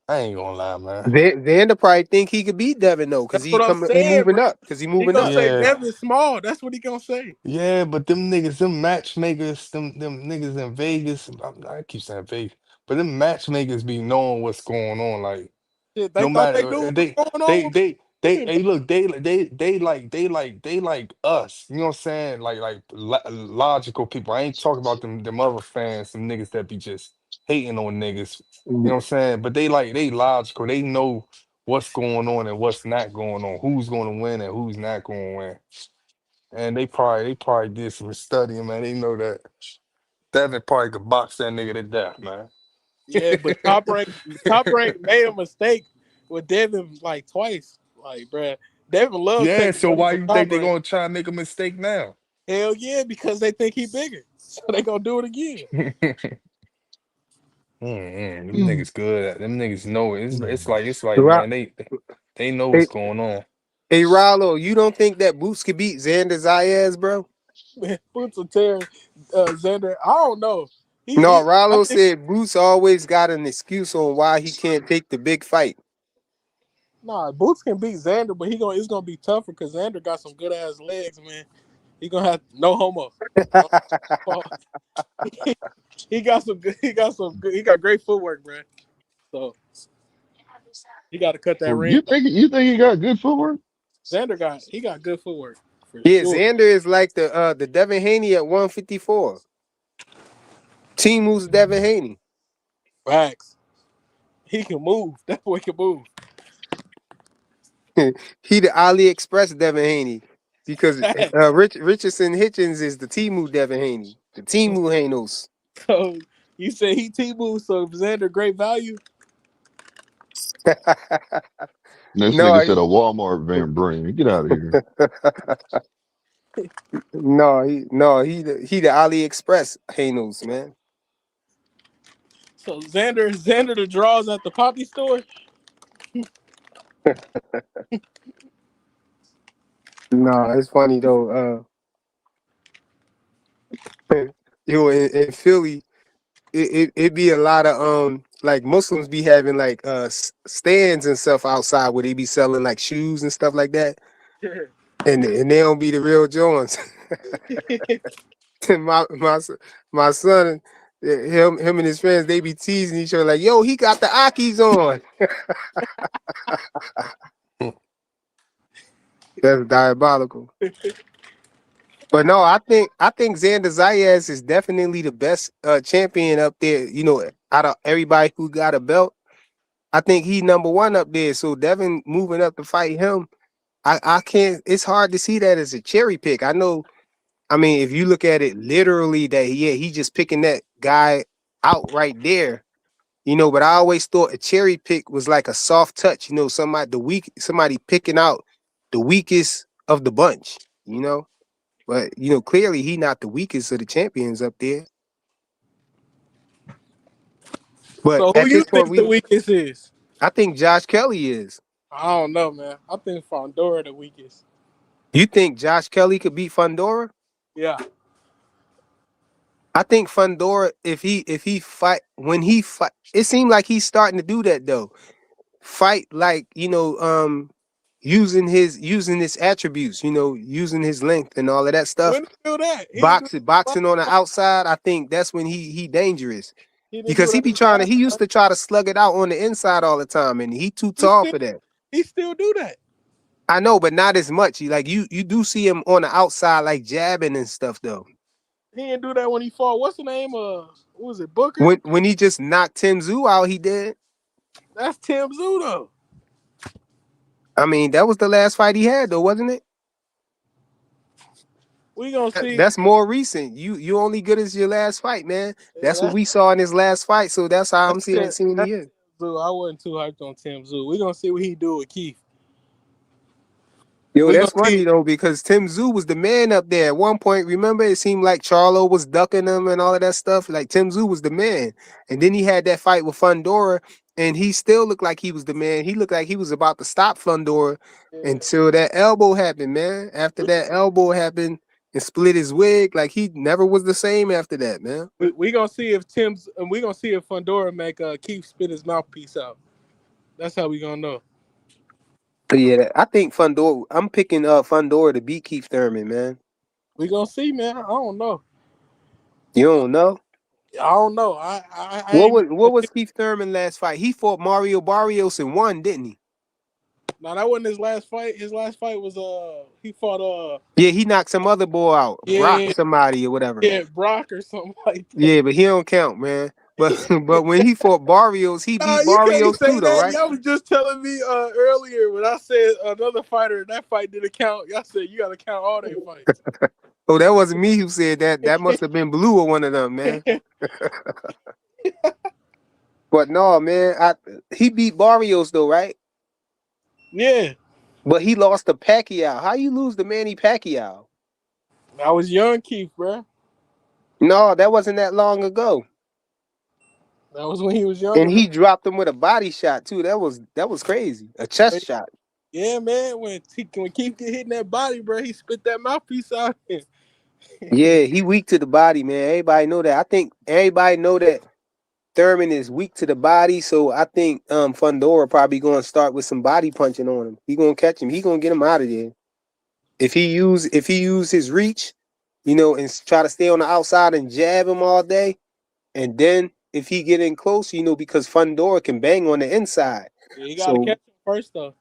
I ain't gonna lie, man. Vander probably think he could beat Devin though, cause That's what I'm he saying, bro. moving up, cause he He moving gonna up. say Yeah. Devin's small. That's what he gonna say. Yeah, but them niggas, them matchmakers, them niggas in Vegas, I keep saying Vegas, but them matchmakers be knowing what's going on. Like, Shit, they no thought they matter knew what was they going they on. they they Shit, bro. hey look, they like us. You know what I'm saying? Like logical people. I ain't talking about them other fans, some niggas that be just hating on niggas. You know what I'm saying? But they logical. They know what's going on and what's not going on, who's gonna win and who's not gonna win. And they probably did some studying, man. They know that Devin probably could box that nigga to death, man. Yeah, but top rank made a mistake with Devin like twice. Like, bruh, Devin love Yeah, taking so money why from you think top they rank. gonna try and make a mistake now? Hell yeah, because they think he bigger, so they gonna do it again. Them niggas good. Them niggas know it. It's like Ra- man, they know Hey, what's going on. hey, Rollo, you don't think that Boots could beat Xander Zayas, bro? Man, Boots will tear Xander. I don't know. No, I Rollo think said Boots always got an excuse on why he can't take the big fight. nah, Boots can beat Xander, but it's gonna be tougher because Xander got some good ass legs, man. He gonna have no homo. No, he got some good. He got some good. He got great footwork, man. So he got to cut that ring off. You think he got good footwork? He got good footwork for Yeah, sure. Xander is like the Devin Haney at 154. Timu's Devin Haney. Facts. He can move. That boy can move. He the AliExpress Devin Haney. because Richardson Hitchens is the Timu Devin Haney, the Timu Hanos. So you say he T-Move, so Xander great value? This No, nigga said a Walmart van brand. Get out of here. he the AliExpress Hanos, man. So Xander the draws at the Poppy store? No, it's funny though. In Philly, it be a lot of like Muslims be having like stands and stuff outside where they be selling like shoes and stuff like that, and they don't be the real Jones. My son, him and his friends, they be teasing each other like, "Yo, he got the Akis on." That's diabolical. But no, I think Xander Zayas is definitely the best champion up there. You know, out of everybody who got a belt, I think he number one up there. So Devin moving up to fight him, I can't. It's hard to see that as a cherry pick. I know. I mean, if you look at it literally, that he just picking that guy out right there. You know, but I always thought a cherry pick was like a soft touch. You know, somebody picking out the weakest of the bunch. You know. But you know, clearly he not the weakest of the champions up there. But So who at you this point, think the weakest is? I think Josh Kelly is. I don't know, man. I think Fondora the weakest. You think Josh Kelly could beat Fundora? Yeah. I think Fundora, if he fight when he fight, it seemed like he's starting to do that though. Fight like using his attributes, using his length and all of that stuff. When did he do that? He didn't do Boxing on the outside, I think that's when he dangerous. he didn't do Because that he used to try to slug it out on the inside all the time, and he too he tall still for that. he still do that. I know, but not as much. You do see him on the outside like jabbing and stuff though. He didn't do that when he fought. What's the name of what was it, Booker? When he just knocked Tim Zoo out, he did. That's Tim Zudo. I mean, that was the last fight he had though, wasn't it? We gonna see. That's more recent. You only good as your last fight, man. That's what That's, we saw in his last fight. So that's how I'm that's, seeing that's he is. Tim Zoo. I wasn't too hyped on Tim Zoo. We gonna see what he do with Keith. Yo, We gonna that's funny see. though, because Tim Zoo was the man up there. At one point, remember, it seemed like Charlo was ducking him and all of that stuff. Like Tim Zoo was the man. And then he had that fight with Fundora, and he still looked like he was the man. He looked like he was about to stop Fundora Yeah. until that elbow happened, man. After that elbow happened and split his wig, like he never was the same after that, man. We gonna see if Tim's and we gonna see if Fundora make Keith spit his mouthpiece out. That's how we gonna know. But yeah, I think Fundora. I'm picking Fundora to beat Keith Thurman, man. We gonna see, man. I don't know. You don't know I don't know. I ain't. what was Keith Thurman last fight? He fought Mario Barrios and won, didn't he? No, that wasn't his last fight. His last fight was he fought Yeah, he knocked some other boy out, Brock yeah somebody or whatever. Brock or something like that. Yeah, but he don't count, man. But but when he fought Barrios, he No, beat you can't Barrios say too, though, that. right? Y'all was just telling me earlier when I said another fighter that fight didn't count. Y'all said you got to count all their fights. Oh, that wasn't me who said that. That must have been Blue or one of them, man. But no, man, he beat Barrios though, right? Yeah, But he lost to Pacquiao. How you lose to Manny Pacquiao? I was young, Keith, bro. No, that wasn't that long ago. That was when he was younger, And bro. he dropped him with a body shot too. That was crazy. A chest shot. Yeah, man. When Keith get hit in that body, bro, he spit that mouthpiece out. Yeah, he weak to the body, man. Everybody know that. I think everybody know that Thurman is weak to the body, so I think Fundora probably gonna start with some body punching on him. He gonna catch him. He gonna get him out of there. If he use his reach, and try to stay on the outside and jab him all day, and then if he get in close, because Fundora can bang on the inside. Yeah, he got to So catch him first, though.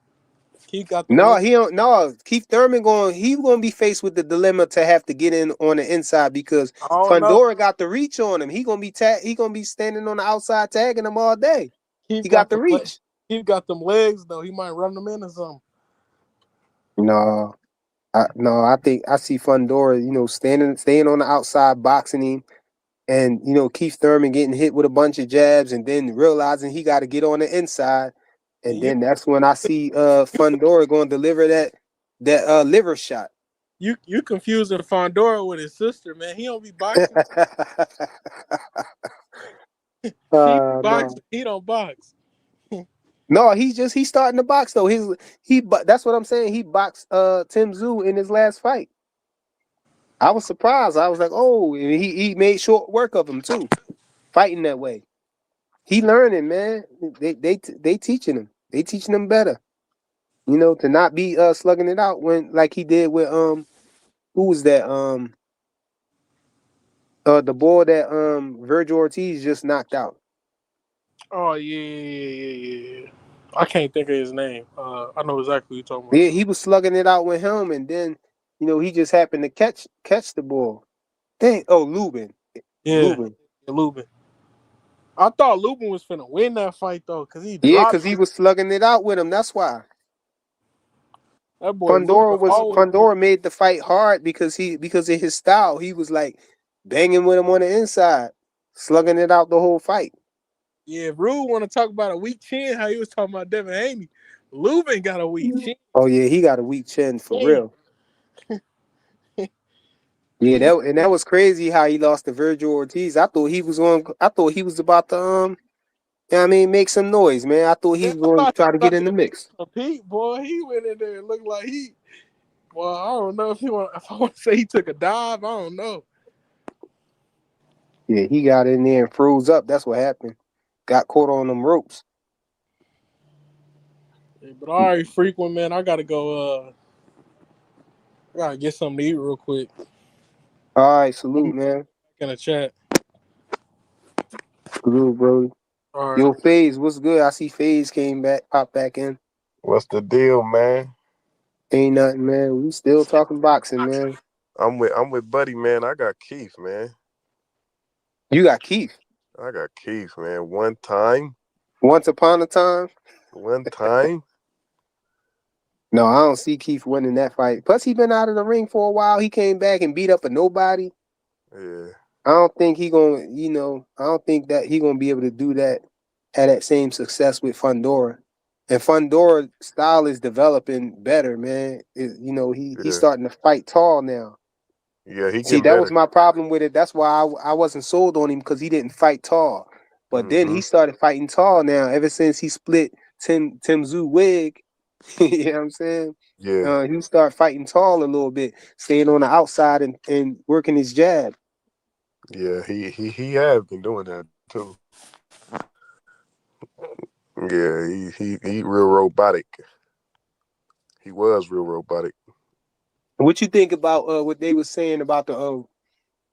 Keith got them no, legs. he don't. No, Keith Thurman he's gonna be faced with the dilemma to have to get in on the inside because I don't know. Fundora got the reach on him. He gonna be standing on the outside tagging him all day. Keith He got the them reach. Keith got them legs, though. He might run them in or something. No, No, I think I see Fundora, staying on the outside, boxing him, and Keith Thurman getting hit with a bunch of jabs, and then realizing he got to get on the inside, and You then that's when I see Fundora going to deliver that liver shot. you confusing Fondora with his sister, man. He don't be boxing. She be No, boxing. He don't box. no, he's starting to box though. That's what I'm saying. He boxed Tim Tszyu in his last fight. I was surprised. I was like, oh, and he made short work of him too, fighting that way. He learning, man. They teaching him. They teaching him better. To not be slugging it out when like he did with who was that the boy that Virgil Ortiz just knocked out. Oh yeah. I can't think of his name. I know exactly what you're talking about. Yeah, he was slugging it out with him, and then he just happened to catch the ball. Dang, oh Lubin, Yeah, Lubin. Lubin. I thought Lubin was finna win that fight though, cause he Yeah, dropped because he was slugging it out with him. That's why. that boy. Lubin always. Fundora made the fight hard because of his style. He was like banging with him on the inside, slugging it out the whole fight. Yeah, if Rude want to talk about a weak chin, how he was talking about Devin Haney, Lubin got a weak chin. Oh yeah, he got a weak chin for Damn. real. Yeah, that was crazy how he lost to Virgil Ortiz. I thought he was about to make some noise, man. I thought he Yeah, was I going to thought he try to was get about in to the mix. compete, boy. He went in there and looked like he. Well, I don't know if if I want to say he took a dive. I don't know. Yeah, he got in there and froze up. That's what happened. Got caught on them ropes. Yeah, but all right, frequent man, I gotta go. I gotta get something to eat real quick. All right, salute, man. In a chat. Salute, bro. All right. Yo, FaZe, what's good? I see FaZe popped back in. What's the deal, man? Ain't nothing, man. We still talking boxing, man. I'm with Buddy, man. I got Keith, man. You got Keith. I got Keith, man. One time. Once upon a time. One time. No, I don't see Keith winning that fight. Plus, he been out of the ring for a while. He came back and beat up a nobody. Yeah. I don't think he gonna, I don't think that he gonna be able to do that, have that same success with Fundora. And Fundora style is developing better, man. He's starting to fight tall now. Yeah, he See, getting that was better. my problem with it. That's why I wasn't sold on him because he didn't fight tall. But then he started fighting tall now. Ever since he split Tim Tszyu wig, you know what I'm saying? Yeah. He start fighting tall a little bit, staying on the outside and working his jab. Yeah, he has been doing that too. Yeah, he real robotic. He was real robotic. What you think about what they were saying about the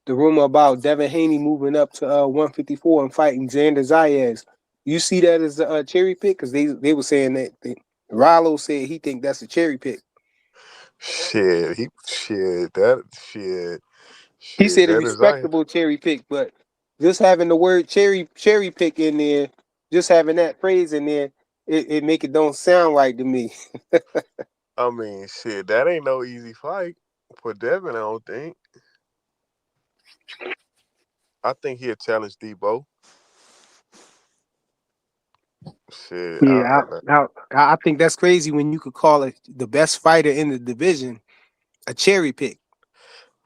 rumor about Devin Haney moving up to 154 and fighting Xander Zayas? You see that as a cherry pick? Because they were saying that Rollo said he think that's a cherry pick. Shit, He said a Xander Zayas. respectable cherry pick, but just having the word cherry pick in there, just having that phrase in there, it make it don't sound right to me. I mean, shit, that ain't no easy fight for Devin. I don't think. I think he'll challenge Debo. Shit, Yeah, I think that's crazy when you could call it the best fighter in the division a cherry pick.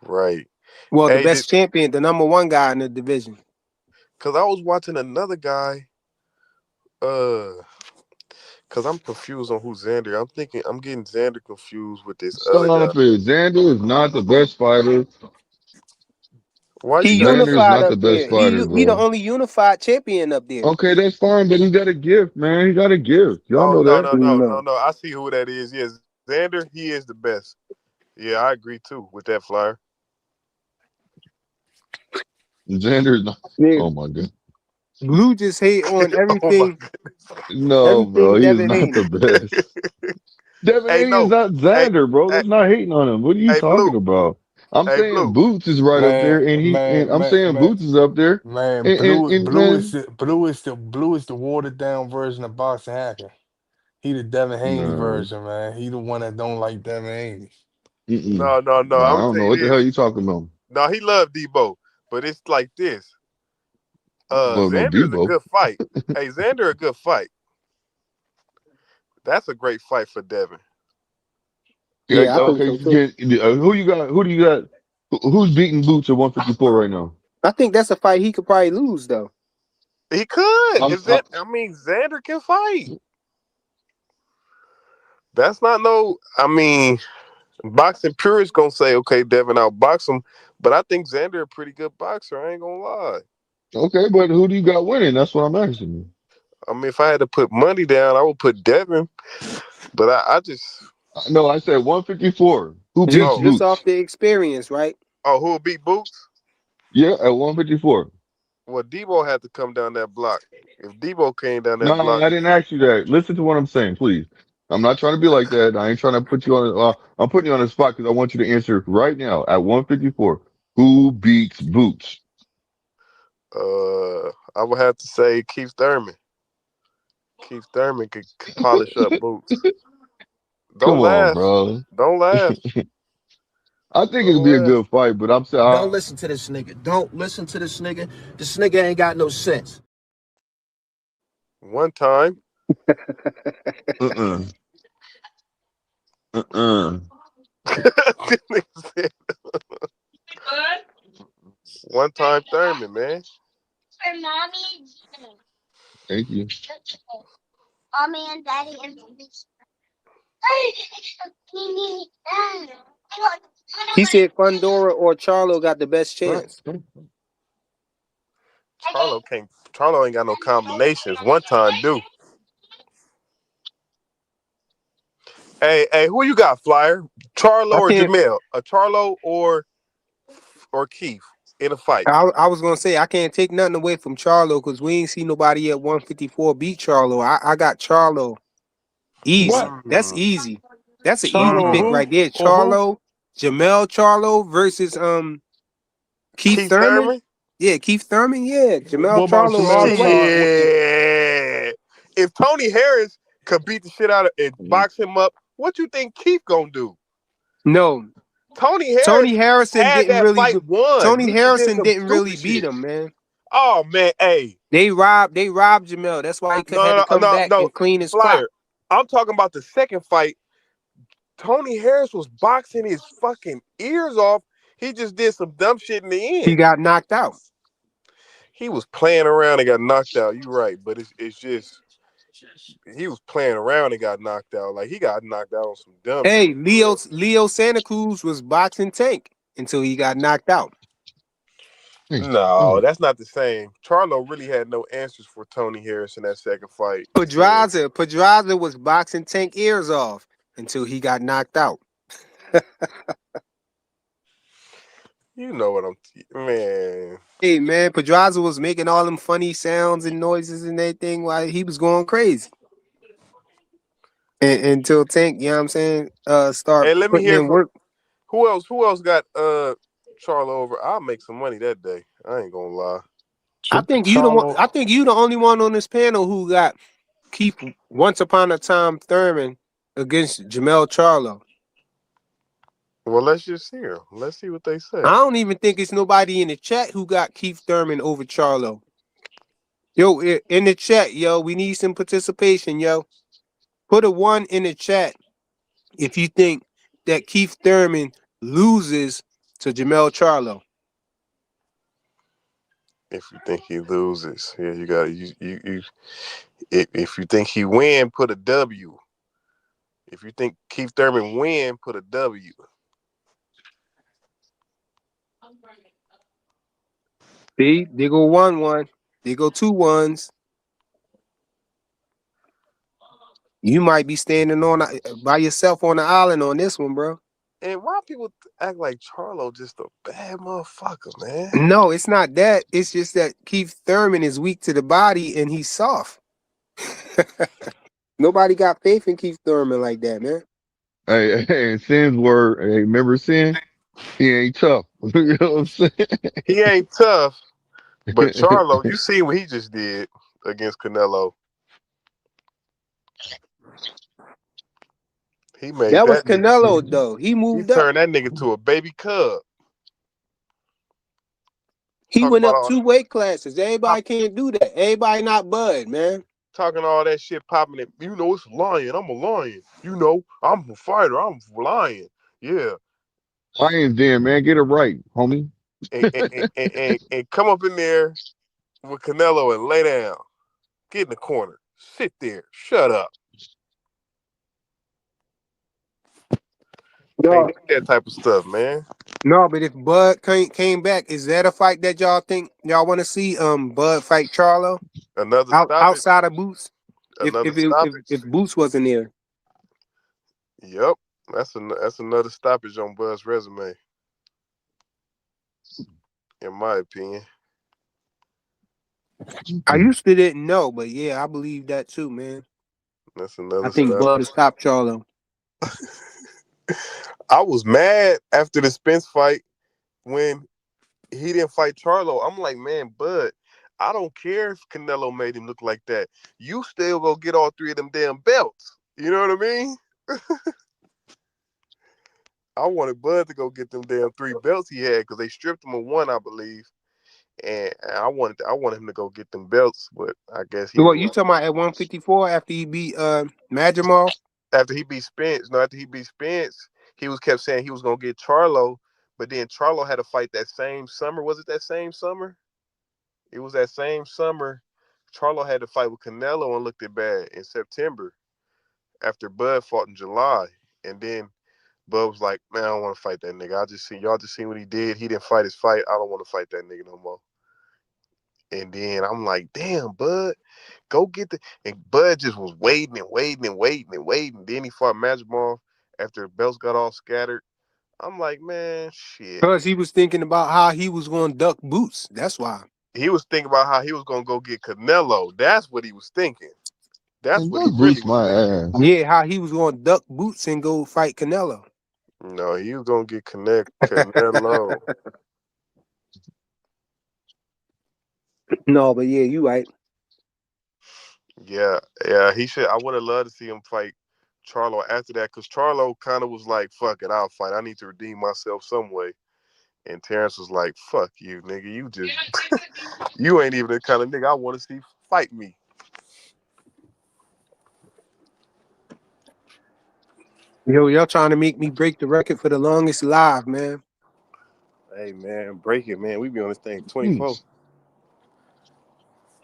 Right. Well, the Hey, best champion, the number one guy in the division. because I was watching another guy. Because I'm confused on who Xander. I'm getting Xander confused with this other guy. Stop it. Xander is not the best fighter. Why He you gotta Xander say? is unified not the up best there. fighter, He the bro. only unified champion up there. Okay, that's fine, but he got a gift, man. He got a gift. Y'all Oh know no that. no no no No. no! I see who that is. Yes, Xander. He is the best. Yeah, I agree too with that flyer. Xander is not. Yeah. Oh my god. Blue just hate on Oh my No, bro, everything he is Devin not the Haney. best. Devin Hey, Haney is no. not Hey, Xander, bro. hey, That's not hating on him. What are you hey, talking Blue. about? I'm Hey, saying Blue. Boots is right up there, Man, and man, I'm man, saying man, Boots is up there, man. and man, Blue is the watered down version of Boxing Hacker. He the Devin Haney no, version, man. He the one that don't like Devin Haney. Mm-mm. No, no, no. No, I'm I gonna don't tell know you what the hell this. you talking about. No, he loved Debo, but it's like this. Well, no Xander is a Debo. good fight. Hey, Xander, a good fight. That's a great fight for Devin. Yeah, Yeah, I think okay. so too. Who you got? Who do you got? Who's beating Boots at 154 right now? I think that's a fight he could probably lose though. He could. I'm, If that, I mean, Xander can fight. That's not no. I mean, boxing purists gonna say, okay, Devin, I'll box him, but I think Xander a pretty good boxer. I ain't gonna lie. okay, but who do you got winning? That's what I'm asking you. I mean, if I had to put money down, I would put Devin. But I just, No, I said 154. Who Just beats oh, just off Boots? the experience, right? oh, who will beat Boots? Yeah, at 154. Well, Debo had to come down that block. If Debo came down that No, block, I didn't ask you that. Listen to what I'm saying, please. I'm not trying to be like that. I ain't trying to put you on. I'm putting you on the spot because I want you to answer right now at 154. Who beats Boots? I would have to say Keith Thurman. Keith Thurman could polish up Boots. Come Don't on, laugh. bro. Don't laugh. I think it could Don't be a laugh. good fight, but I'm Don't saying, listen to this nigga. Don't listen to this nigga. This nigga ain't got no sense. One time. uh, uh. One time Thurman, man. Thank you. He said Fundora or Charlo got the best chance. Charlo ain't got no combinations. One time do. Hey, who you got, Flyer? Charlo I or can't. Jamel? A Charlo or Keith in a fight? I was gonna say I can't take nothing away from Charlo because we ain't see nobody at 154 beat Charlo. I got Charlo easy. What? That's Mm, easy. That's an easy Charlo pick mm. who? right there. Or who? Charlo, Jamel Charlo versus Keith Keith Thurman. Thurman? Yeah, Keith Thurman. Yeah, Jamel What about Charlo all Jamal the way. Char? Shit. If Tony Harris could beat the shit out of and box him up, what you think Keith gonna do? No, Tony Tony Harris Harrison had didn't that really fight do. won. Tony He just did Harrison some didn't really stupid beat shit. him, man. Oh man, hey. They robbed Jamel. That's why he had to No, no, come no, back no. and clean his clock. Flyer. I'm talking about the second fight. Tony Harris was boxing his fucking ears off. He just did some dumb shit in the He end. got knocked out. He was playing around and got knocked out. You right, but it's just he was playing around and got knocked out. Like he got knocked out on some dumb Hey, shit for real. Leo Santa Cruz was boxing Tank until he got knocked out. No, that's not the same. Charlo really had no answers for Tony Harris in that second fight. So Pedraza was boxing Tank ears off until he got knocked out. you know what man. Hey man, Pedraza was making all them funny sounds and noises and everything while he was going crazy. Until Tank, you know what I'm saying, start Hey, let me putting hear in from work. who else got Charlo over. I'll make some money that day. I ain't gonna lie. I think you the one. Charlo. I think you the only one on this panel who got Keith Once Upon a Time Thurman against Jamel Charlo. Well, let's just hear. Let's see what they say. I don't even think it's nobody in the chat who got Keith Thurman over Charlo. Yo, in the chat, yo, we need some participation, yo. Put a 1 in the chat if you think that Keith Thurman loses to Jamel Charlo. If you think he loses, yeah, you got you. If you think he win, put a W. If you think Keith Thurman win, put a W. See, they go 1-1. They go 2 1s. You might be standing on by yourself on the island on this one, bro. And why people act like Charlo just a bad motherfucker, man? No, it's not that. It's just that Keith Thurman is weak to the body and he's soft. Nobody got faith in Keith Thurman like that, man. Hey, and Sin's word, hey, remember Sin? He ain't tough. You know what I'm saying? He ain't tough, but Charlo, you see what he just did against Canelo. He made That was that Canelo nigga. though. He He moved up. turned that nigga to a baby cub. He Talking went about up 2 weight classes. pop, Everybody can't do that. Everybody not Bud, man. talking all that shit, popping it. You know, it's a lion. I'm a lion. You know, I'm a fighter. I'm a lion. Yeah, Lions Den, man, get it right, homie. and come up in there with Canelo and lay down. Get in the corner. Sit there. Shut up. Can't No, do that type of stuff, man. no, but if Bud came back, is that a fight that y'all think y'all want to see? Bud fight Charlo Another stoppage. outside of Boots. If Another if it, if stoppage. if Boots wasn't there, Yep. That's another stoppage on Bud's resume, in my opinion. I used to didn't know, but yeah, I believe that too, man. That's I another think Bud has stoppage. stopped Charlo. I was mad after the Spence fight when he didn't fight Charlo. I'm like, man, Bud, I don't care if Canelo made him look like that. You still go get all 3 of them damn belts. You know what I mean? I wanted Bud to go get them damn 3 belts he had because they stripped him of 1, I believe. And I wanted him to go get them belts, but I guess he So was what you like, talking about at 154 after he beat Madrimov? after he beat Spence, no, after he beat Spence, he was kept saying he was gonna get Charlo, but then Charlo had to fight that same summer. Was it that same summer? It was that same summer. Charlo had to fight with Canelo and looked it bad in September after Bud fought in July. And then Bud was like, man, I don't want to fight that nigga. Y'all just seen what he did. He didn't fight his fight. I don't want to fight that nigga no more. And then I'm like, damn, Bud, go get the. And Bud just was waiting and waiting and waiting and waiting. Then he fought Madrimov after the belts got all scattered. I'm like, man, shit. Because he was thinking about how he was going to duck Boots. That's why. He was thinking about how he was gonna go get Canelo. That's what he was thinking. That's And what he that really boost was my thinking. ass. Yeah, how he was going to duck Boots and go fight Canelo. No, he was gonna get Canelo. No, but yeah, you right. Yeah, yeah. He should. I would have loved to see him fight Charlo after that, because Charlo kind of was like, "Fuck it, I'll fight. I need to redeem myself some way." And Terrence was like, "Fuck you, nigga. You just, you ain't even the kind of nigga I want to see fight me." Yo, y'all trying to make me break the record for the longest live, man. Hey man, break it, man. We be on this thing 24. Jeez.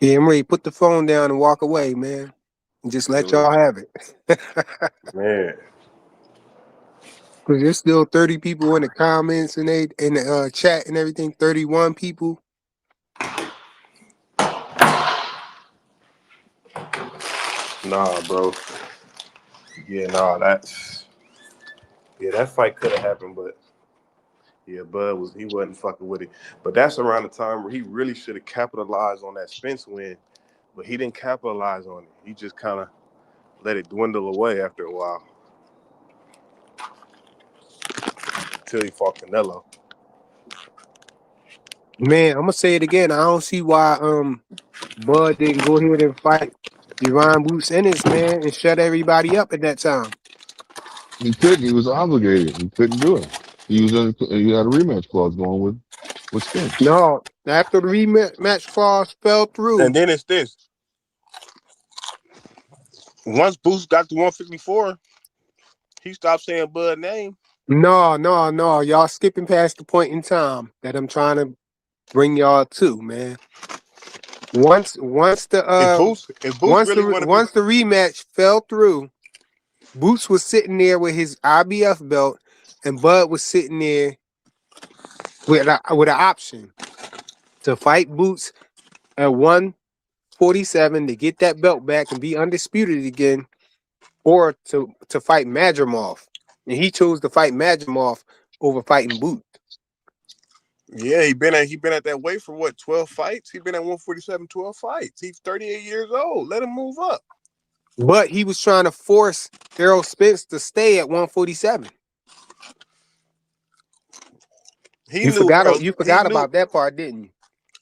Yeah, I'm ready to put the phone down and walk away, man. And just let Yeah, y'all have it. man. Because there's still 30 people in the comments and they in the chat and everything. 31 people. Nah, bro. Yeah, nah. That fight could have happened, but yeah, he wasn't fucking with it. But that's around the time where he really should have capitalized on that Spence win, but he didn't capitalize on it. He just kind of let it dwindle away after a while until he fought Canelo. Man, I'm gonna say it again. I don't see why Bud didn't go ahead and fight Javon Boots Ennis, man, and shut everybody up at that time. He couldn't. He was obligated. He couldn't do it. He had a rematch clause going with Spence. No, after the rematch clause fell through. And then it's this. Once Boost got to 154, he stopped saying Bud's name. No. Y'all skipping past the point in time that I'm trying to bring y'all to, man. Once the If Boost really want to be, once the rematch fell through, Boots was sitting there with his IBF belt, and Bud was sitting there with an option to fight Boots at 147 to get that belt back and be undisputed again, or to fight Madrimov. And he chose to fight Madrimov over fighting Boots. yeah, he been at that weight for what, 12 fights? He been at 147 12 fights. He's 38 years old. Let him move up. But he was trying to force Errol Spence to stay at 147. He You knew forgot Earl. you He forgot knew about that part, didn't you?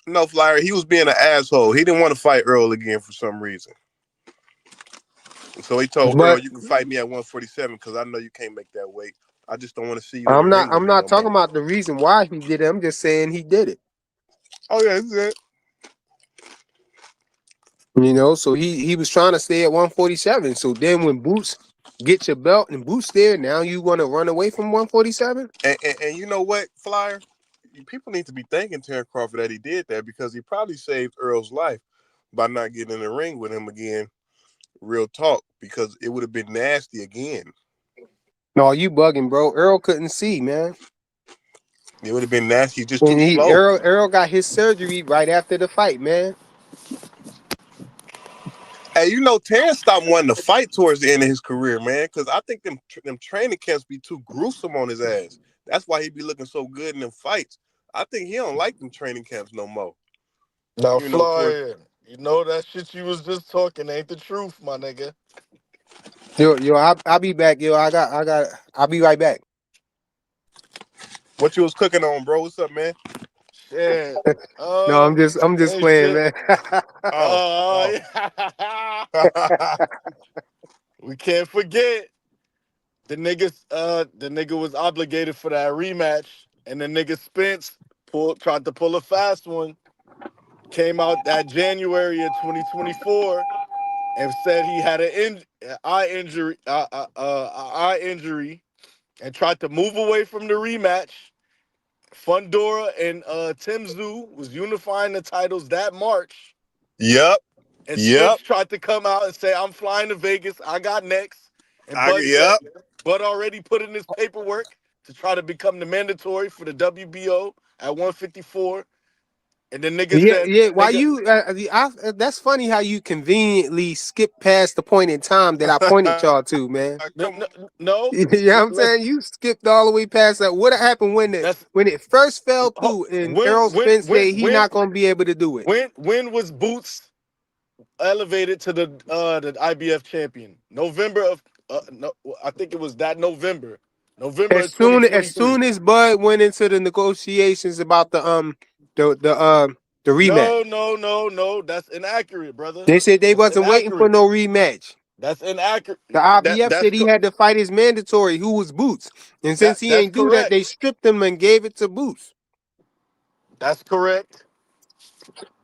no, Flyer. He was being an asshole. He didn't want to fight Earl again for some reason. So he told Earl, But "You can fight me at 147 because I know you can't make that weight. I just don't want to see you in the I'm not ring with I'm me not no talking more." about the reason why he did it. I'm just saying he did it. Oh yeah, that's it. So he was trying to stay at 147. So then when Boots get your belt and Boots there, now you want to run away from 147? And you know what, Flyer? People need to be thanking Terrence Crawford that he did that because he probably saved Earl's life by not getting in the ring with him again. Real talk, because it would have been nasty again. No, you bugging, bro. Earl couldn't see, man. It would have been nasty. He's just And too he slow. Earl got his surgery right after the fight, man. Hey, Terrence stopped wanting to fight towards the end of his career, man, because I think them training camps be too gruesome on his ass. That's why he be looking so good in them fights. I think he don't like them training camps no more. Now, Towards Flyer, that shit you was just talking ain't the truth, my nigga. Yo, I'll be back. Yo, I'll be right back. what you was cooking on, bro. What's up, man? Shit. No, I'm just Hey, playing, shit. man. Oh. Yeah. We can't forget the nigga was obligated for that rematch, and the nigga Spence tried to pull a fast one. Came out that January of 2024 and said he had an eye injury, and tried to move away from the rematch. Fundora and Timzu was unifying the titles that March. Yep. And Yep. Spence tried to come out and say, "I'm flying to Vegas. I got next." And Bud said, Yep. Bud already put in his paperwork to try to become the mandatory for the WBO at 154. And the nigga Yeah, said, yeah. Why "Nigga, you? That's funny how you conveniently skip past the point in time that I pointed y'all to, man. no, You know what I'm let's saying? You skipped all the way past that. What happened that's when it first fell through and when Errol when Spence when said he when not gonna be able to do it? when was Boots elevated to the IBF champion? November of no, I think it was that November As of as 2023. soon as Bud went into the negotiations about the rematch, No. That's inaccurate, brother. they said they That's wasn't waiting for inaccurate. no rematch. That's inaccurate. The IBF said he had to fight his mandatory, who was Boots, and since he That's ain't do that, correct. they stripped him and gave it to Boots. That's correct.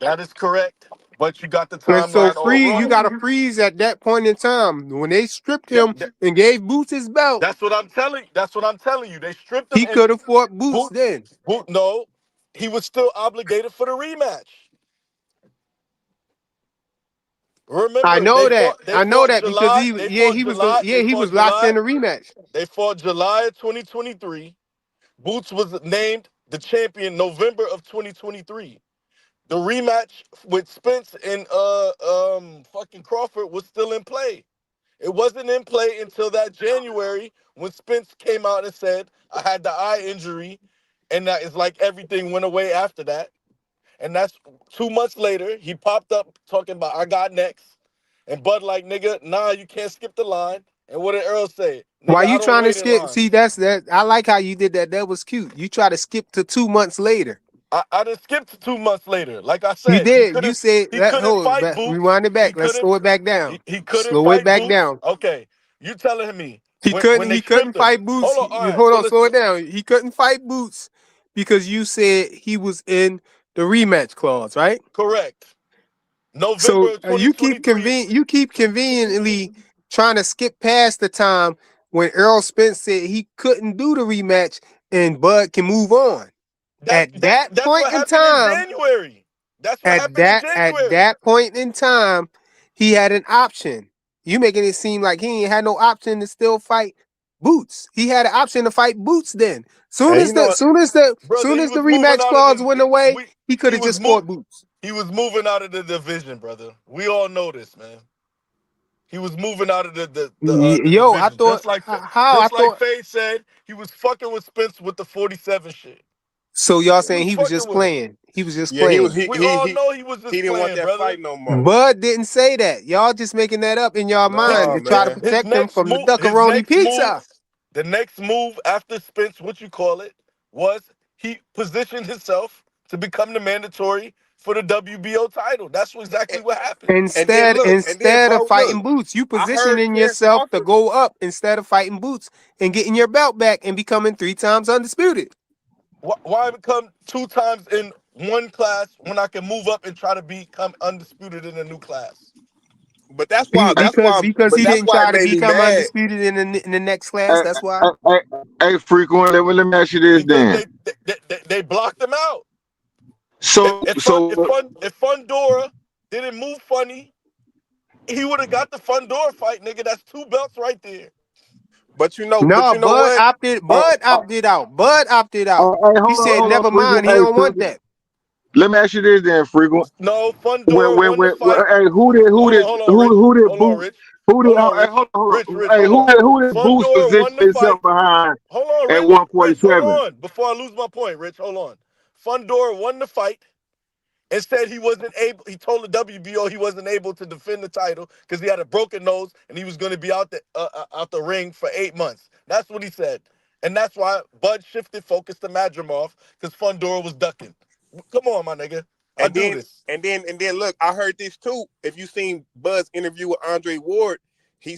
That is correct. But you got the And so timeline all you wrong. got to freeze at that point in time when they stripped That, him that- and gave Boots his belt. that's what I'm telling. That's what I'm telling you. They stripped him He and could have fought Boots boot. then. No, he was still obligated for the rematch. I Remember, know that. They I know fought that because July. he They yeah fought he was the July. yeah They he fought was locked July. in the rematch. They fought July of 2023. Boots was named the champion November of 2023. The rematch with Spence and fucking Crawford was still in play. It wasn't in play until that January when Spence came out and said, "I had the eye injury," and that is like everything went away after that. And that's 2 months later, he popped up talking about, "I got next." And Bud like, "Nigga, nah, you can't skip the line." And what did Earl say? Why "Nigga, I you don't trying to wait in skip? line." See, that's that. I like how you did that. That was cute. You try to skip to 2 months later. I done skipped 2 months later. Like I You said, did. You said he that. couldn't Hold on, fight Boots. rewind it He back. Let's couldn't slow it back down. he couldn't Slow it fight back Boots. down. Okay. You telling me He when couldn't. they He couldn't stripped him. fight Boots. Hold on, all right. Hold So on, slow listen. it down. He couldn't fight Boots because you said he was in the rematch clause, right? Correct. November So of 2023. you keep conveniently trying to skip past the time when Earl Spence said he couldn't do the rematch and Bud can move on. At that That's point what in happened in time, January. That's what happened in at January. that point in time, he had an option. You making it seem like he ain't had no option to still fight Boots. He had an option to fight Boots then. Soon And as you know the what? soon as the Brother, soon he as the was moving rematch out of clause went away, he could have just fought Boots. he was moving out of the division, brother. We all know this, man. He was moving out of the Yo, I division. thought how I Just like thought. Faye said, he was fucking with Spence with the 47 shit. So y'all He saying was he was fucking just with him. playing. He was just Yeah, he was playing. he We he all he know he was he just didn't want playing, that brother. fight no more. Bud didn't say that. Y'all just making that up in y'all mind No, to try to man. His protect him from the his duckaroni next move, pizza. the next move after Spence, what you call it, was he positioned himself to become the mandatory for the WBO title. That's exactly what happened. And then Instead, look, and then instead of bro, fighting look, Boots, you I heard positioning Terrence yourself to Crawford. go up instead of fighting Boots and getting your belt back and becoming 3 times undisputed. Why become 2 times in one class when I can move up and try to become undisputed in a new class? But that's why. Because But he that's didn't why it try to made me become mad. undisputed in the next class. Hey, That's why. hey, frequent. Let me ask you this Because then. they blocked him out. So, If Fundora didn't move funny, he would have got the Fundora fight, nigga. That's 2 belts right there. But you know No, Bud what? opted. Bud opted out. Bud opted out. hey, He said, hold on, "Never mind. frequent. He Hey, don't want that." let me ask you this then, frequent. No, Fundora won the fight. Hey, Hold on, Rich. who did Hold on, Boots? Rich. Who did? Hold on, Hey, Rich. hold on. Rich, Hey, hold on. who did Boots Fundora position won the himself fight. behind Hold on, at Rich. Rich, hold 147? on. Before I lose my point, Rich, hold on. Fundora won the fight and said he wasn't able. He told the WBO he wasn't able to defend the title because he had a broken nose and he was going to be out the ring for 8 months. That's what he said, and that's why Bud shifted focus to Madrimov because Fundora was ducking. Come on, my nigga. I And do then this. look, I heard this too. If you seen Bud's interview with Andre Ward, he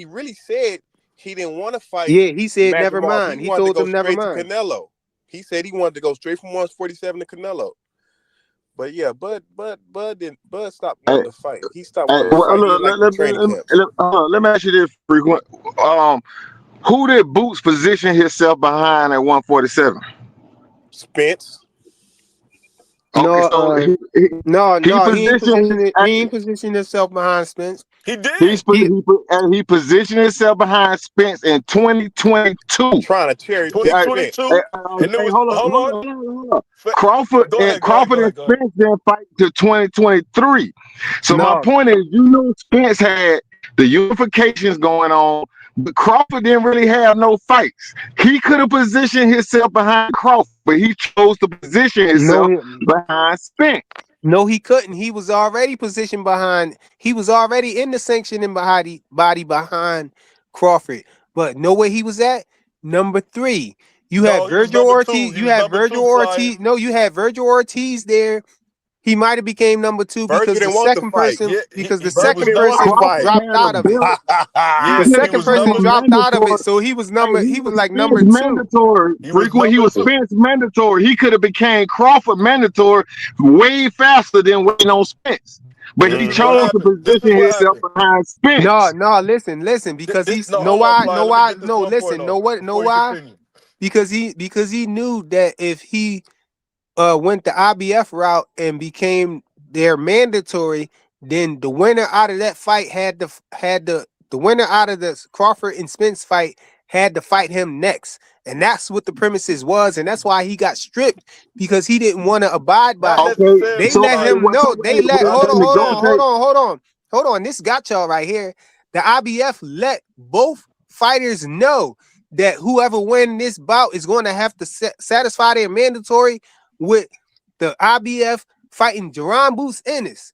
really said he didn't want to fight Yeah, he said, "Never Madrimov. mind." He He wanted to told go them, "Never straight to mind." Canelo. He said he wanted to go straight from 147 to Canelo. But yeah, Bud stopped Hey, wanting to fight. He stopped hey, wanting to well, fight. He look, didn't like the training camps. let me ask you this, frequent. Who did Boots position himself behind at 147? Spence. Okay, No, so he no, he ain't positioned positioned it. He ain't positioned himself behind Spence. He did. he positioned himself behind Spence in 2022. Trying to cherry pick Spence. 2022, and it was Hold hold on. Crawford Go and ahead, go ahead, go ahead, go ahead. Spence didn't fight to 2023. So my No, point is, Spence had the unifications going on, but Crawford didn't really have no fights. He could have positioned himself behind Crawford, but he chose to position himself no, behind Spence. no, he couldn't. He was already positioned behind. He was already in the sanctioning body behind Crawford. But know where he was at? Number 3. You had No, he was Virgil number 2. Ortiz. He You was had number Virgil 2 flying. Ortiz. No, you had Virgil Ortiz there. He might have became number 2 Virgil because the didn't want to second fight. person Yeah, Virgil second didn't want to person fight. Crawford dropped had a out of it. belt. The Yeah, he second was person number dropped out of it, Mandatory. so he was Hey, he was number Spence 2. mandatory. he was Frequent. He number was 2. Spence mandatory. He could have became Crawford mandatory way faster than waiting on Spence. But This he is what chose to happened. This is position what himself happened. behind No, Spence. no, listen, because he's No, hold on, Fly. Let me get this no, one point listen, off know before you why? continue. Because he knew that if he went the IBF route and became their mandatory, then the winner out of that fight the winner out of the Crawford and Spence fight had to fight him next. And that's what the premises was, and that's why he got stripped, because he didn't want to abide by Not it. Okay, They necessarily, so let hey, Fire. him know. They let Not they necessarily. negotiate. hold on. This got y'all right here. The IBF let both fighters know that whoever win this bout is going to have to satisfy their mandatory with the IBF fighting Jerron Boots Ennis.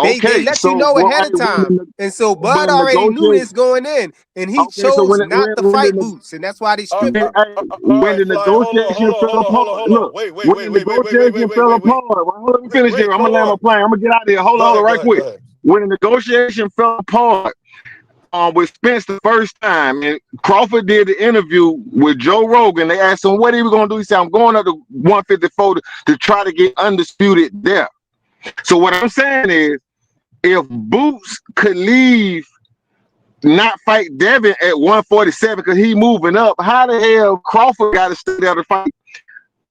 They Okay, let you so know well, ahead of time. And so Bud when already knew negotiate. this going in, and he Okay, so chose not to when fight the Boots, and that's why they stripped him. All when right, the Flyer. Hold on, hold negotiation on, fell hold on, hold on, apart, hold on. look, Wait, wait, when wait, the wait, wait, wait, wait, wait, negotiation wait, fell wait, wait. apart, well, let me finish Rich, here. I'm gonna hold land my on. plane. I'm gonna get out of here. Hold Go on, ahead, go right ahead, go quick. ahead. When the negotiation fell apart, with Spence the first time, and Crawford did the interview with Joe Rogan. They asked him what he was gonna do. He said, "I'm going up to 154 to try to get undisputed there." So what I'm saying is, if Boots could leave, not fight Devin at 147 because he moving up, how the hell Crawford got to stay there to fight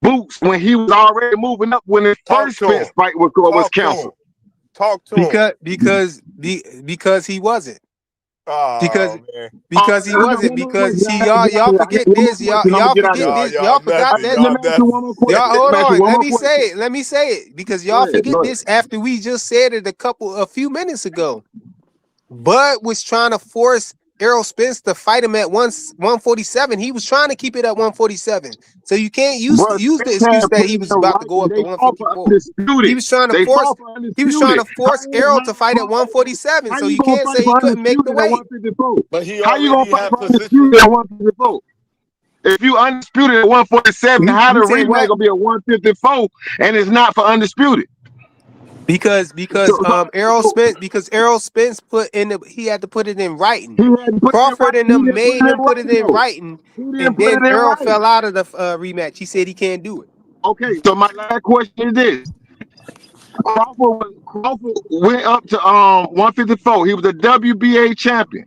Boots when he was already moving up when his Talk first to him. Spence fight was Talk to him. canceled? Talk to him. Because he wasn't. Because Oh man. he wasn't. Because see, y'all I got forget one more this. question. I'm gonna Y'all get out of forget here. Y'all, this. y'all Y'all forgot messy. that. Let Y'all me ask you one messy. more Y'all question. hold Let me ask you on. one Let more me say question. it. Let me say it. Because Go y'all ahead. forget this after we just said it a few minutes ago. Bud was trying to force Errol Spence to fight him at 147. He was trying to keep it at 147. So you can't use Bro, the Spence excuse had that put he in was the about to go writing. up to They fought for 154. undisputed. They fought for undisputed. Errol to fight at 147. How So you you gonna can't fight say he for couldn't make the undisputed at weight. 154? But he How you gonna already fight had for position. undisputed at 154? If you undisputed at 147, how the You say rematch what? gonna be a 154 and it's not for undisputed? Because So, so, so Errol Spence he had to put it in writing. he had to put it in Crawford writing. and He them didn't put made it in him put it writing in though. writing, He didn't and put then it in Errol writing. fell out of the rematch. He said he can't do it. Okay, so my last question is this: Crawford went up to 154. He was a WBA champion.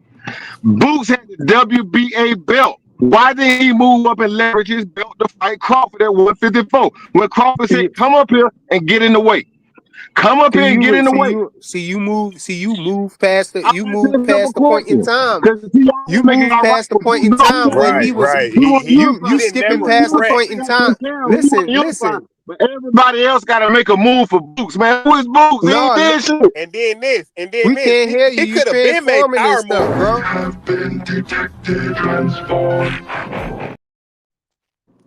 Boots had the WBA belt. Why didn't he move up and leverage his belt to fight Crawford at 154? When Crawford said, "Come up here and get in the way. Come up here and get in the way." You move past I'm asking a simple the point in question time. because see, y'all You make it move all right, past the but point Boots in don't time when unify. he Right, was right. He want to you unify. He didn't skipping never He past the unify. point rest. in He got some time. talent. He want Listen, to unify. listen. But everybody else got to make a move for Boots, man. Who is Boots? He ain't No, did shit. And then this, and then we this. can't hear you. He You could have been made transforming this power stuff, moves. bro.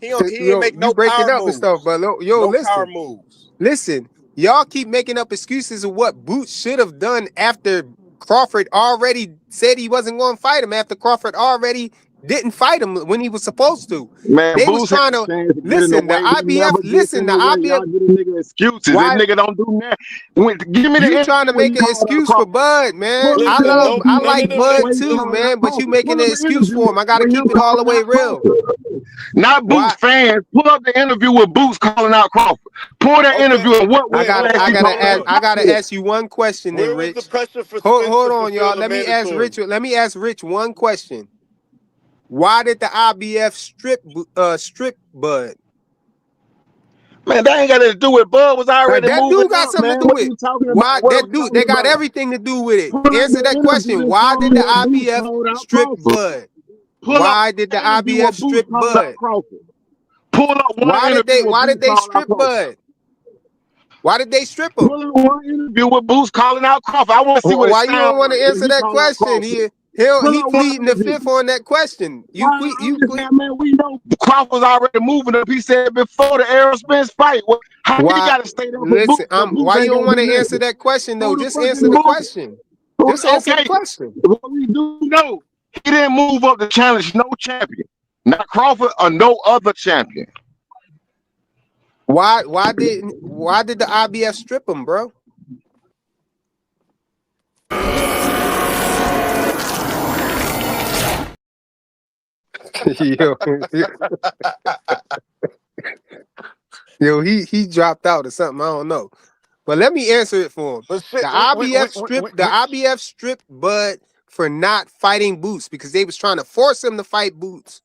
He ain't Yo, make you no breaking power up and stuff, moves. but yo, No power listen. moves. Listen, y'all keep making up excuses of what Boots should have done after Crawford already said he wasn't going to fight him, after Crawford already didn't fight him when he was supposed to. Man, They was Boots had trying a to chance to get in the listen, the way. He IBF, never gets listen, in the the way. IBF, Y'all give a nigga excuses. This why nigga don't do that. Give me the you trying interview to when make he an called out excuse for Crawford. Bud, man? Pull up Listen, the I none interview of like them Bud where he niggas. too, called out man, but you Crawford. making Pull an up the excuse interview for him. I got to where keep him it all the calling way out real. Crawford. Not Boots Why? fans. Pull up the interview with Boots calling out Crawford. Pull that Okay, interview and what I went hold gotta, on, past I he hold gotta on, calling ask, out look. I gotta Crawford. ask you one question, then, Where was the Rich. pressure for Hold, Spence to hold on, fulfill y'all. the Let me ask mandatory? Rich. Let me ask Rich one question. Why did the IBF strip Bud? Man, that ain't got nothing to do with Bud was already That do moving got up, something to man. do What are with you talking why about? What are we that do. talking They got about? everything to do with it. Pull up Answer the that interview question. and Why show did me the what Boots IBF called out strip Crawford. Bud? Pull up Why did the one interview IBF with Boots strip calling out Bud? Crawford. Pull up one interview with Why did Boots they calling out strip Crawford. Bud? Why did they strip him? Pull up one interview with Boots calling out Crawford. I want to see what it Why you don't sounds want to like when answer he that call out question? Crawford. He Pull up one pleading the interview. fifth on that question. Well, I'm just saying, man, we know Crawford's already moving up. He said before the Errol Spence fight. How he Why? got to stay there for Listen, Boots, but Boots why you ain't don't going to want do to answer nothing? that question though? Who the Just fuck is answer the Boots? question. Just answer the Okay, question. what we do know, he didn't move up to challenge no champion. Not Crawford or no other champion. Why did the IBF strip him, bro? yo, he dropped out or something. I don't know. But let me answer it for him. But shit, we, The we IBF stripped Bud for not fighting Boots because they was trying to force him to fight Boots.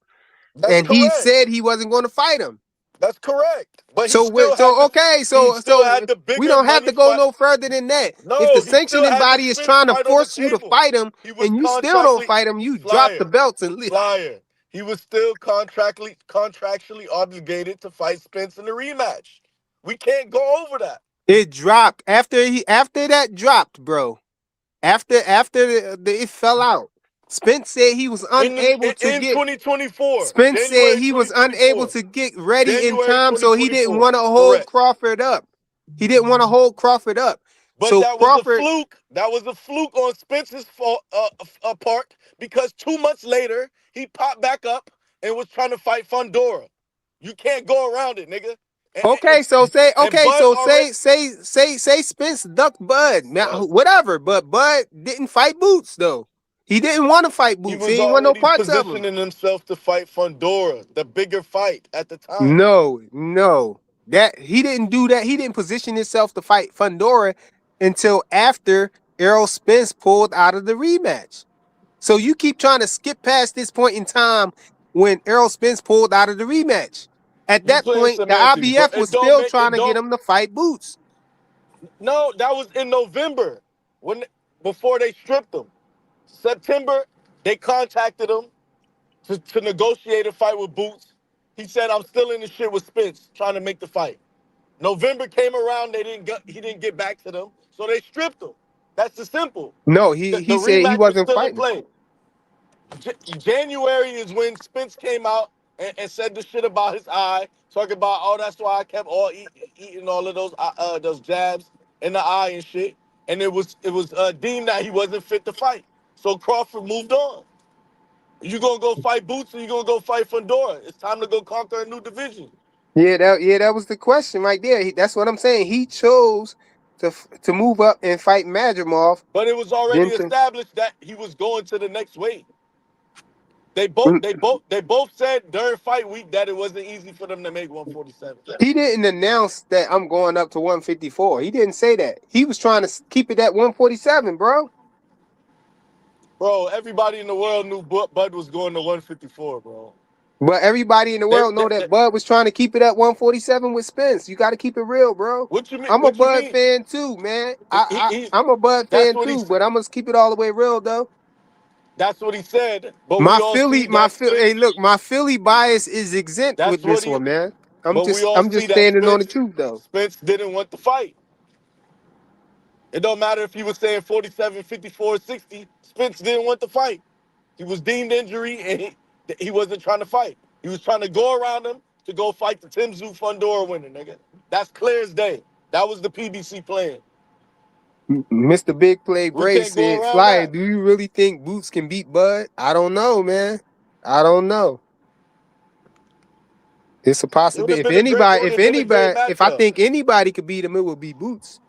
that's And he correct. said he wasn't going to fight him. That's correct. But So he still had the we bigger don't have money to go fight. no further than that. If the No, he still sanctioning had the body is Spence trying to fight on the force you to table. fight him He was and you still don't contractually fight him, you drop the flyer, belts and leave. flyer. He was still contractually obligated to fight Spence in the rematch. We can't go over that. It dropped after that dropped, bro. After it fell out. Spence said he was unable to In get 2024, Spence said January he was unable 2024, to get ready in January time, so he didn't 2024. want to hold Correct. Crawford up. He didn't want to hold Crawford up. But So that was a Crawford, fluke. That was a fluke on Spence's fault, part because 2 months later he popped back up and was trying to fight Fundora. You can't go around it, nigga. okay, so say And okay, Bud so already, say Spence ducked Bud. Now bro, whatever, but Bud didn't fight Boots though. He didn't want to fight he Boots. He was didn't want no already parts of him. positioning himself to fight Fundora, the bigger fight at the time. No. That he didn't do that. He didn't position himself to fight Fundora until after Errol Spence pulled out of the rematch. So you keep trying to skip past this point in time when Errol Spence pulled out of the rematch. At You that playing point, the semantics, bro. IBF was still trying to get him to fight Boots. No, that was in November when before they stripped him. September, they contacted him to negotiate a fight with Boots. He said, "I'm still in the shit with Spence, trying to make the fight." November came around, he didn't get back to them, so they stripped him. That's the simple. No, The he said he rematch was wasn't still in fighting. play. January is when Spence came out and said the shit about his eye, talking about, oh, that's why I kept eating all of those jabs in the eye and shit. And it was deemed that he wasn't fit to fight. So Crawford moved on. You gonna go fight Boots or you gonna go fight Fundora? It's time to go conquer a new division. That was the question right there. That's what I'm saying. He chose to move up and fight Madrimov. But it was already Then to established that he was going to the next weight. They mm, both said during fight week that it wasn't easy for them to make 147. he didn't announce that I'm going up to 154. He didn't say that. He was trying to keep it at 147, bro. Bro, everybody in the world knew Bud was going to 154, bro. But everybody in the They, world they, know they, that Bud was trying to keep it at 147 with Spence. You got to keep it real, bro. what you mean? I'm a What you Bud mean? fan too, man. He I'm a Bud that's fan what he too, but I'm gonna keep it all the way real though. that's what he said. But we all see that Hey, Spence. look, my Philly bias is exempt with That's what this he. one, man. But we all I'm see just that standing on the truth though. Spence didn't want the fight. It don't matter if he was saying 47, 54, 60. Spence didn't want the fight. He was deemed injury and he wasn't trying to fight. He was trying to go around him to go fight the Tim Tszyu Fundora winner, nigga. That's clear as day. That was the PBC plan. Mr. Big Play We Bray can't go said, around "Flyer, that. do you really think Boots can beat Bud?" I don't know, man. I don't know. It's a It would have possibility. been a great. It would have been a great If I matchup. think anybody could beat him, it would be Boots.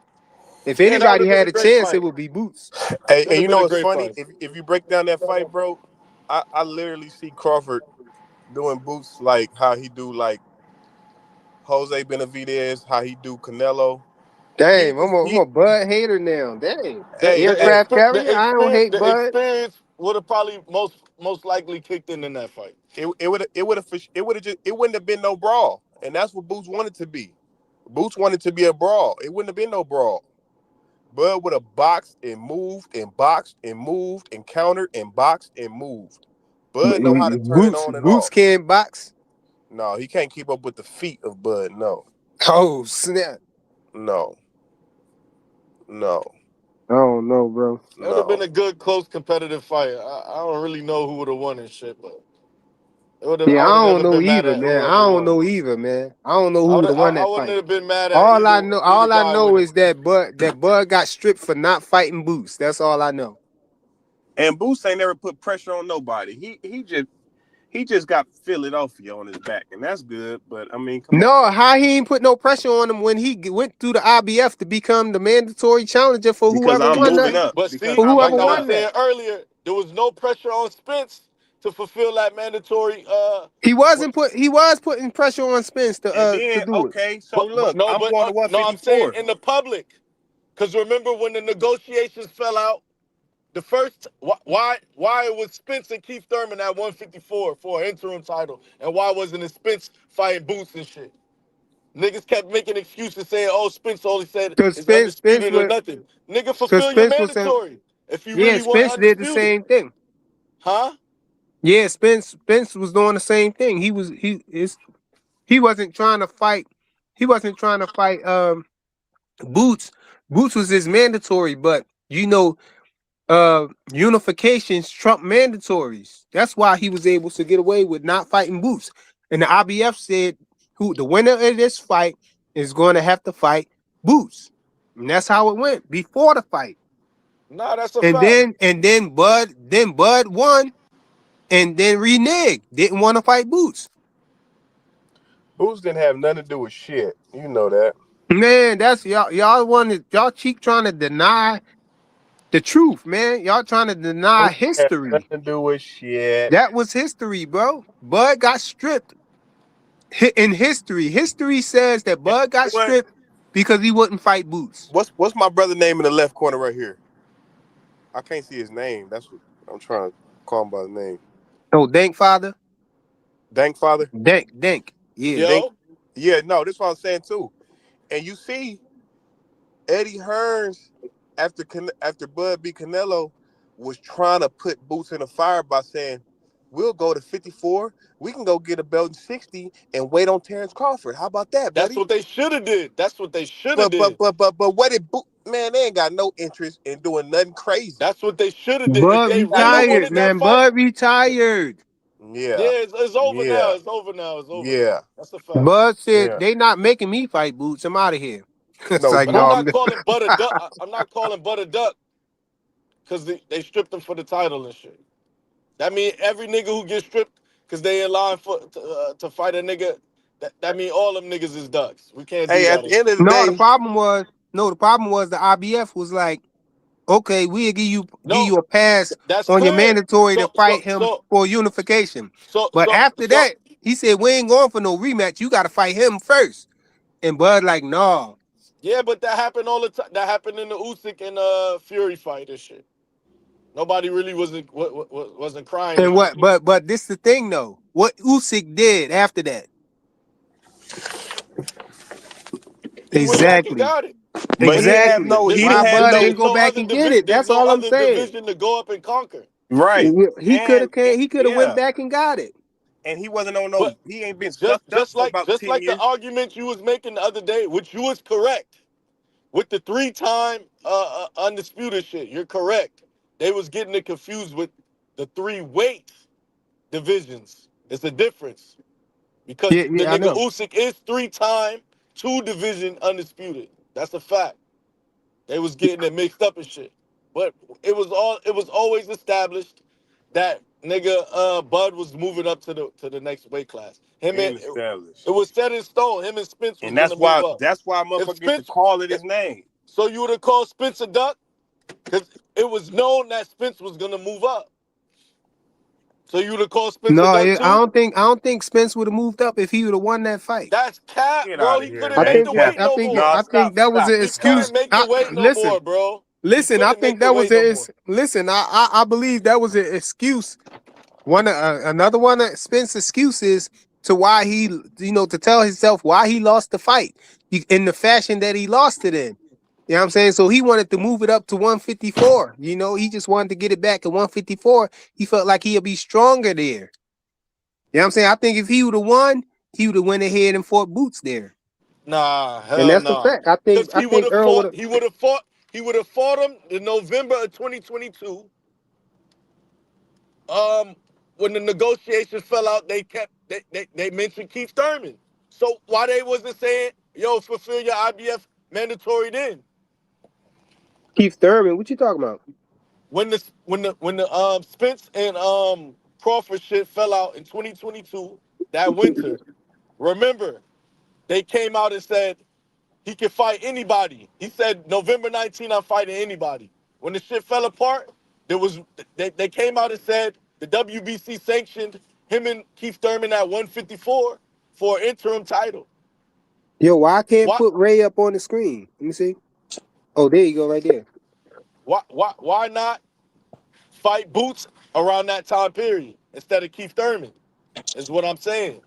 If Yeah, that would anybody have been a had a great chance, it fight. would be Boots. Hey, Would and have you been know a what's great funny? fight. If you break down that fight, bro, I literally see Crawford doing Boots like how he do like Jose Benavidez, how he do Canelo. He Damn, just I'm he a Bud hater now. Dang, the hey hey aircraft carrier. I don't hate The Bud. experience would have probably most likely kicked in that fight. it wouldn't have been no brawl, and that's what Boots wanted to be. Boots wanted to be a brawl. It wouldn't have been no brawl. Bud would have boxed and moved and boxed and moved and countered and boxed and moved. Bud know how to turn it on and Boots off. can't box. No, he can't keep up with the feet of Bud. No, Oh snap! no, no, I don't know, bro. It would have been no. a good, close, competitive fight. I don't really know who would have won and shit, but Yeah, I I would have don't never know been mad either, at man. I whoever don't won. know either, man. I don't know who would have won I that wouldn't fight. have been mad at either All I guy know winning. is that Bud got stripped for not fighting Boots. That's all I know. And Boots ain't never put pressure on nobody. He just got Philadelphia on his back, and that's good. But I mean, come on, No, how he ain't put no pressure on him when he went through the IBF to become the mandatory challenger for because whoever I'm won moving that. up. But Because see, For I'm whoever like I moving was won up. that, saying earlier, there was no pressure on Spence to fulfill that mandatory. he was putting pressure on Spence And to then do it. okay, so look, No, I'm but going to no, I'm saying 154. in the public. Because remember when the negotiations fell out, the first why it was Spence and Keith Thurman at 154 for an interim title, and why wasn't it Spence fighting Boots and shit? Niggas kept making excuses saying, "Oh, Spence only said Because it's Spence undisputed or was nothing." Nigga, because fulfill your Spence was saying, mandatory if you yeah, really want Spence did the undisputed, same thing. huh? Yeah, Spence was doing the same thing. He wasn't trying to fight. He wasn't trying to fight Boots. Boots was his mandatory, but unifications trump mandatories. That's why he was able to get away with not fighting Boots. And the IBF said who the winner of this fight is going to have to fight Boots. And that's how it went before the fight. Nah, that's a And fact. Bud won, and then reneged. Didn't want to fight Boots. Boots didn't have nothing to do with shit. You know that. Man, that's y'all keep trying to deny the truth, man. Y'all trying to deny Boots had history. nothing to do with shit. That was history, bro. Bud got stripped in history. History says that And Bud you know got what? stripped because he wouldn't fight Boots. What's my brother name in the left corner right here? I can't see his name. That's what I'm trying to call him by his name. Oh, Dank father? Dank father? Dank. Yeah. Dank. Yo, Yeah, no, this is what I'm saying too. And you see Eddie Hearns after Bud beat Canelo was trying to put Boots in the fire by saying, "We'll go to 54. We can go get a belt in 60 and wait on Terrence Crawford. How about that, that's buddy?" what they should have did. That's what they should have But did. what did Boot? Man, they ain't got no interest in doing nothing crazy. That's what they should have did. If Bud they Got really no retired, wanted that man. interest. fight, Bud retired. Yeah, yeah, it's over now. yeah, It's over now. It's over now. yeah, That's a fact. Bud said yeah. they not making me fight Boots. I'm out of here. It's No, like, But I'm no, Boot. not calling Bud a duck. I'm not calling Bud a duck because they stripped him for the title and shit. That mean every nigga who gets stripped because they in line to fight a nigga. That mean all them niggas is ducks. We can't do Hey, at that the and end shit. of the No, the day, problem was the problem was the IBF was like, okay, we'll give No, you a pass that's on your clear. mandatory to So so fight him so for unification. so But so after so that, he said we ain't going for no rematch. You got to fight him first. And Bud like, no. yeah, but that happened all the time. That happened in the Usyk and Fury fight and shit. Nobody really wasn't crying and And shit. what? But this the thing though. What Usyk did after that? He went back and Exactly. got it. but he didn't have Exactly. no. He Why didn't have Bud no. ain't go back and get it? There's That's no all I'm other saying. division to go up and conquer. Right, He could have came. He could have went yeah, back and got it. and he wasn't on no. But He ain't been just sucked up just for like about just 10 like the years. argument you was making the other day, which you was correct with the 3-time undisputed shit. You're correct. They was getting it confused with the 3 weight divisions. It's a difference because Yeah, the yeah, I nigga know. Usyk is 3-time 2 division undisputed. That's a fact. They was getting it mixed up and shit. But it was always established that nigga Bud was moving up to the next weight class. Been It established, was set in stone. Him and Spence was and that's gonna move why. up. That's why If motherfucker get to Spence call it his name. so you would have called Spence a duck? Because it was known that Spence was gonna move up. So you would have called Spence a No, duck I too? don't think. I don't think Spence would have moved up if he would have won that fight. That's cap, Get bro. out of He here. couldn't I That make ain't the think. weight capping. no more. No, I stop, think that was stop, an He stop. excuse. couldn't make the weight no Listen, more, bro. He listen. I couldn't think make the that was weight no more. listen. I believe that was an excuse. Another one of Spence's excuses to why he, to tell himself why he lost the fight in the fashion that he lost it in. You know what I'm saying? So he wanted to move it up to 154. He just wanted to get it back at 154. He felt like he'd be stronger there. You know what I'm saying? I think if he would have won, he would have went ahead and fought Boots there. Nah, And hell that's the nah. fact. I think Cause I think Earl would have. he would have fought him in November of 2022. When the negotiations fell out, they mentioned Keith Thurman. So why they wasn't saying, yo, fulfill your IBF mandatory then? Keith Thurman, what you talking about? When the Spence and Crawford shit fell out in 2022, that winter, remember, they came out and said he can fight anybody. He said November 19th, I'm fighting anybody. When the shit fell apart, they came out and said the WBC sanctioned him and Keith Thurman at 154 for an interim title. Yo, why I can't Why put Ray up on the screen? Let me see. Oh, there you go, right there. why not fight Boots around that time period instead of Keith Thurman? Is what I'm saying.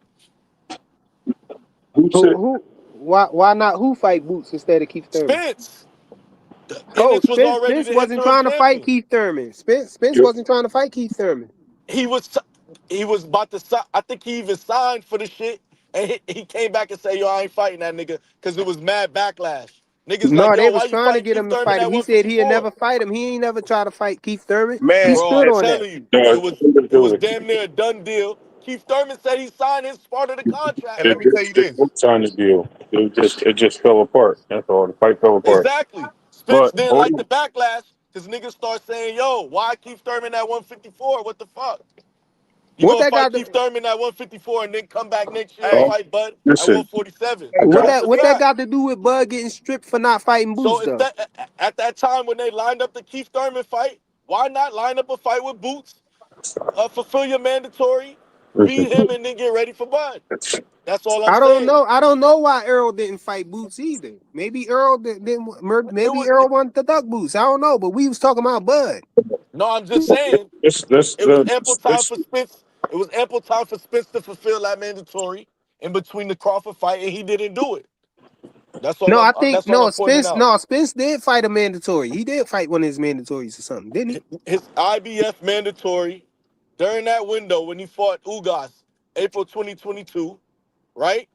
Who said? Why not who fight Boots instead of Keith Thurman? Spence. Oh, Ennis was already Spence the wasn't interim trying to fight champion. Keith Thurman. Spence Yep. wasn't trying to fight Keith Thurman. he was he was about to sign. I think he even signed for the shit, and he came back and said, "Yo, I ain't fighting that nigga," because it was mad backlash. Niggas like, No, "Yo, they why was you trying to fighting get Keith him to Thurman fight at him. He said he'd 154?" never fight him. He ain't never tried to fight Keith Thurman. He Man, Bro, stood I'm on that. telling you, No, it was damn near a done deal. Keith Thurman said he signed his part of the contract. and let me tell you it this. didn't sign the deal. It just fell apart. That's all. The fight fell apart. Exactly. Spence But didn't hold like the on. backlash because niggas start saying, "Yo, why Keith Thurman at 154? What the fuck? You What gonna that fight got Keith to Thurman at 154 and then come back next year and Hey, fight Bud at Listen, 147?" hey, what Clout. That's that a what that fact. got to do with Bud getting stripped for not fighting Boots So if though? at that time when they lined up the Keith Thurman fight, why not line up a fight with Boots, fulfill your mandatory, listen. beat him, and then get ready for Bud? That's all I'm I don't saying. know. I don't know why Earl didn't fight Boots either. Maybe Earl didn't. It Maybe was Earl wanted to duck Boots. I don't know. But we was talking about Bud. no, I'm just saying Let's it was ample time let's for Spence. It was ample time for Spence to fulfill that mandatory in between the Crawford fight, and he didn't do it. No, I think That's all no I'm pointing Spence. out. No, Spence did fight a mandatory. He did fight one of his mandatories or something, didn't he? His IBF mandatory during that window when he fought Ugas, April 2022, right?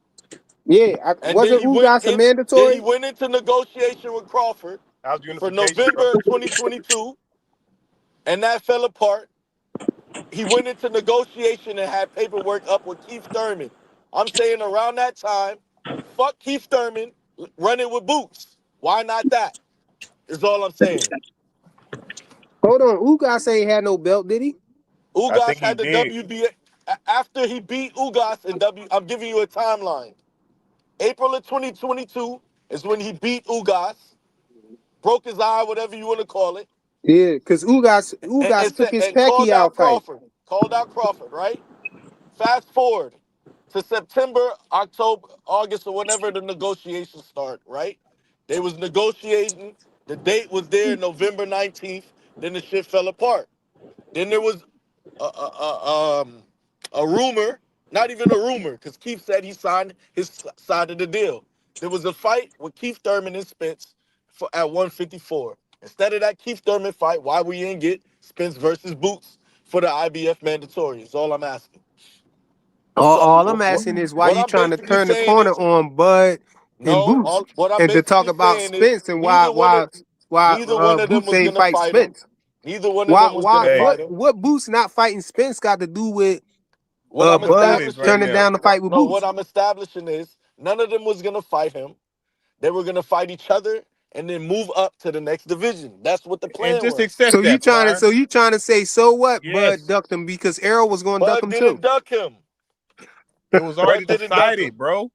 Yeah, And wasn't Ugas a then he mandatory? went into negotiation with Crawford That was for unification, bro. November of 2022, and that fell apart. He went into negotiation and had paperwork up with Keith Thurman. I'm saying around that time, fuck Keith Thurman, run it with Boots. Why not that? Is all I'm saying. Hold on, Ugas ain't had no belt, did he? Ugas think he had the did. WBA after he beat Ugas in W. I'm giving you a timeline. April of 2022 is when he beat Ugas, broke his eye, whatever you want to call it, Yeah, because Ugas took his and called Pacquiao out fight. Crawford. Called out Crawford, right? Fast forward to September, October, August, or whenever the negotiations start, right? They was negotiating. The date was there, November 19th. Then the shit fell apart. Then there was a rumor, not even a rumor, because Keith said he signed his side of the deal. There was a fight with Keith Thurman and Spence at 154. Instead of that Keith Thurman fight, why we didn't get Spence versus Boots for the IBF mandatory? Is all I'm asking. So All I'm asking is why what you I'm trying to basically turn the saying corner is on Bud and no. Boots, What I'm and to talk basically about saying is Spence and why neither one of them Boots was ain't gonna fight fight him. Spence. Neither one of them was gonna Hey, fight him. What Boots not fighting Spence got to do with What I'm I'm gonna do Bud this right establishing, turning now. down the fight with no, what Boots? I'm establishing is none of them was gonna fight him. They were gonna fight each other and then move up to the next division. That's what the And plan just was. accept that, Flyer. So you trying to say so what? Bud Yes. ducked him because Errol was going to duck Bud him too. didn't duck him. It was already Bud didn't duck him. decided, bro.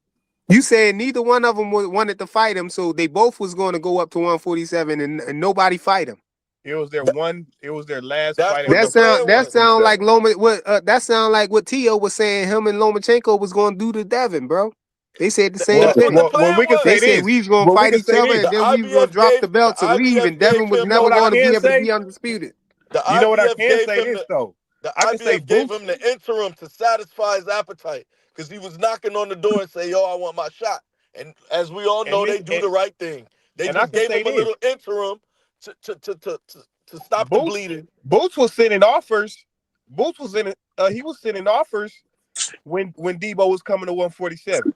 You saying neither one of them wanted to fight him, so they both was going to go up to 147 and nobody fight him. It was their last That's fight at what the plan That was. sound like 147. that sound like what Tio was saying him and Lomachenko was going to do to Devin, bro. They said the same That's Well, what thing. the well, well, plan we can They say was. said we this. was gonna Well, we fight can each say other this. and then we was gonna drop the belts and leave, and Devin was You know never what I gonna be can able to say? be undisputed. The You know what I IBF can gave say him this the though. the I can say IBF gave Boots, him the interim to satisfy his appetite because he was knocking on the door and say, "Yo, I want my shot." And as we all and know, this they do the right thing. They and I just can gave say him a this. little interim to stop the Boots bleeding. Boots was sending offers. Boots was in he was sending offers when Debo was coming to 147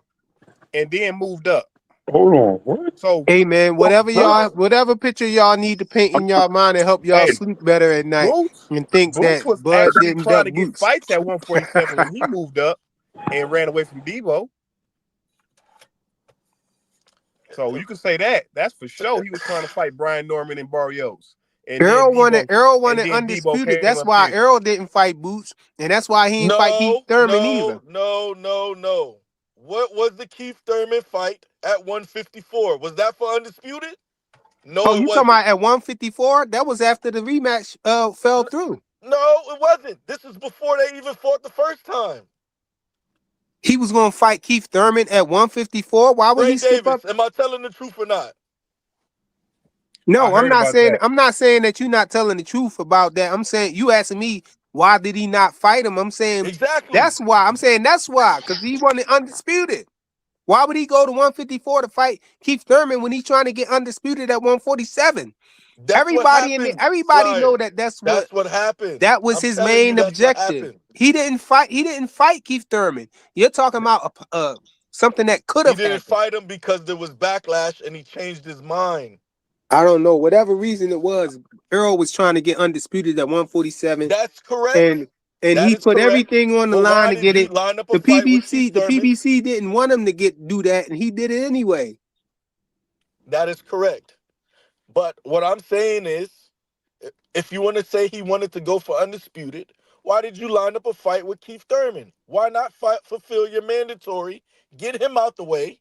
and then moved up. Hold on, what? So Hey man, Boots, whatever picture y'all need to paint in y'all mind and help y'all hey, sleep better at night, Boots and think Boots that was Bud actually didn't trying duck to get Boots. fights at 147 when he moved up and ran away from Debo. So you can say that. That's for sure. He was trying to fight Brian Norman and Barrios. Errol And wanted then Debo undisputed. came That's up why there. Errol didn't fight Boots, and that's why he didn't fight Keith No, Thurman either. no, no, no, no. What was the Keith Thurman fight at 154? Was that for undisputed? Oh, No, it you talking wasn't. about at 154? That was after the rematch fell through. No, it wasn't. This is before they even fought the first time. He was going to fight Keith Thurman at 154. Why would Ray he skip up? Davis, am I telling the truth or not? I No, I'm heard not about saying that. I'm not saying that you're not telling the truth about that. I'm saying you asking me why did he not fight him? I'm saying Exactly. that's why. I'm saying that's why because he wanted undisputed. Why would he go to 154 to fight Keith Thurman when he's trying to get undisputed at 147? That's what happened, Everybody know Flyer. that That's what happened. that was I'm his telling you main that's what objective. happened. He didn't fight Keith Thurman. You're talking about something that could He have didn't happened. fight him because there was backlash and he changed his mind. I don't know. Whatever reason it was, Earl was trying to get undisputed at 147, That's correct. and That he is put correct. everything on the But line why to didn't get he it. line up a The fight with Keith PBC, the Thurman? PBC didn't want him to do that, and he did it anyway. That is correct. But what I'm saying is, if you want to say he wanted to go for undisputed, why did you line up a fight with Keith Thurman? Why not fulfill your mandatory, get him out the way,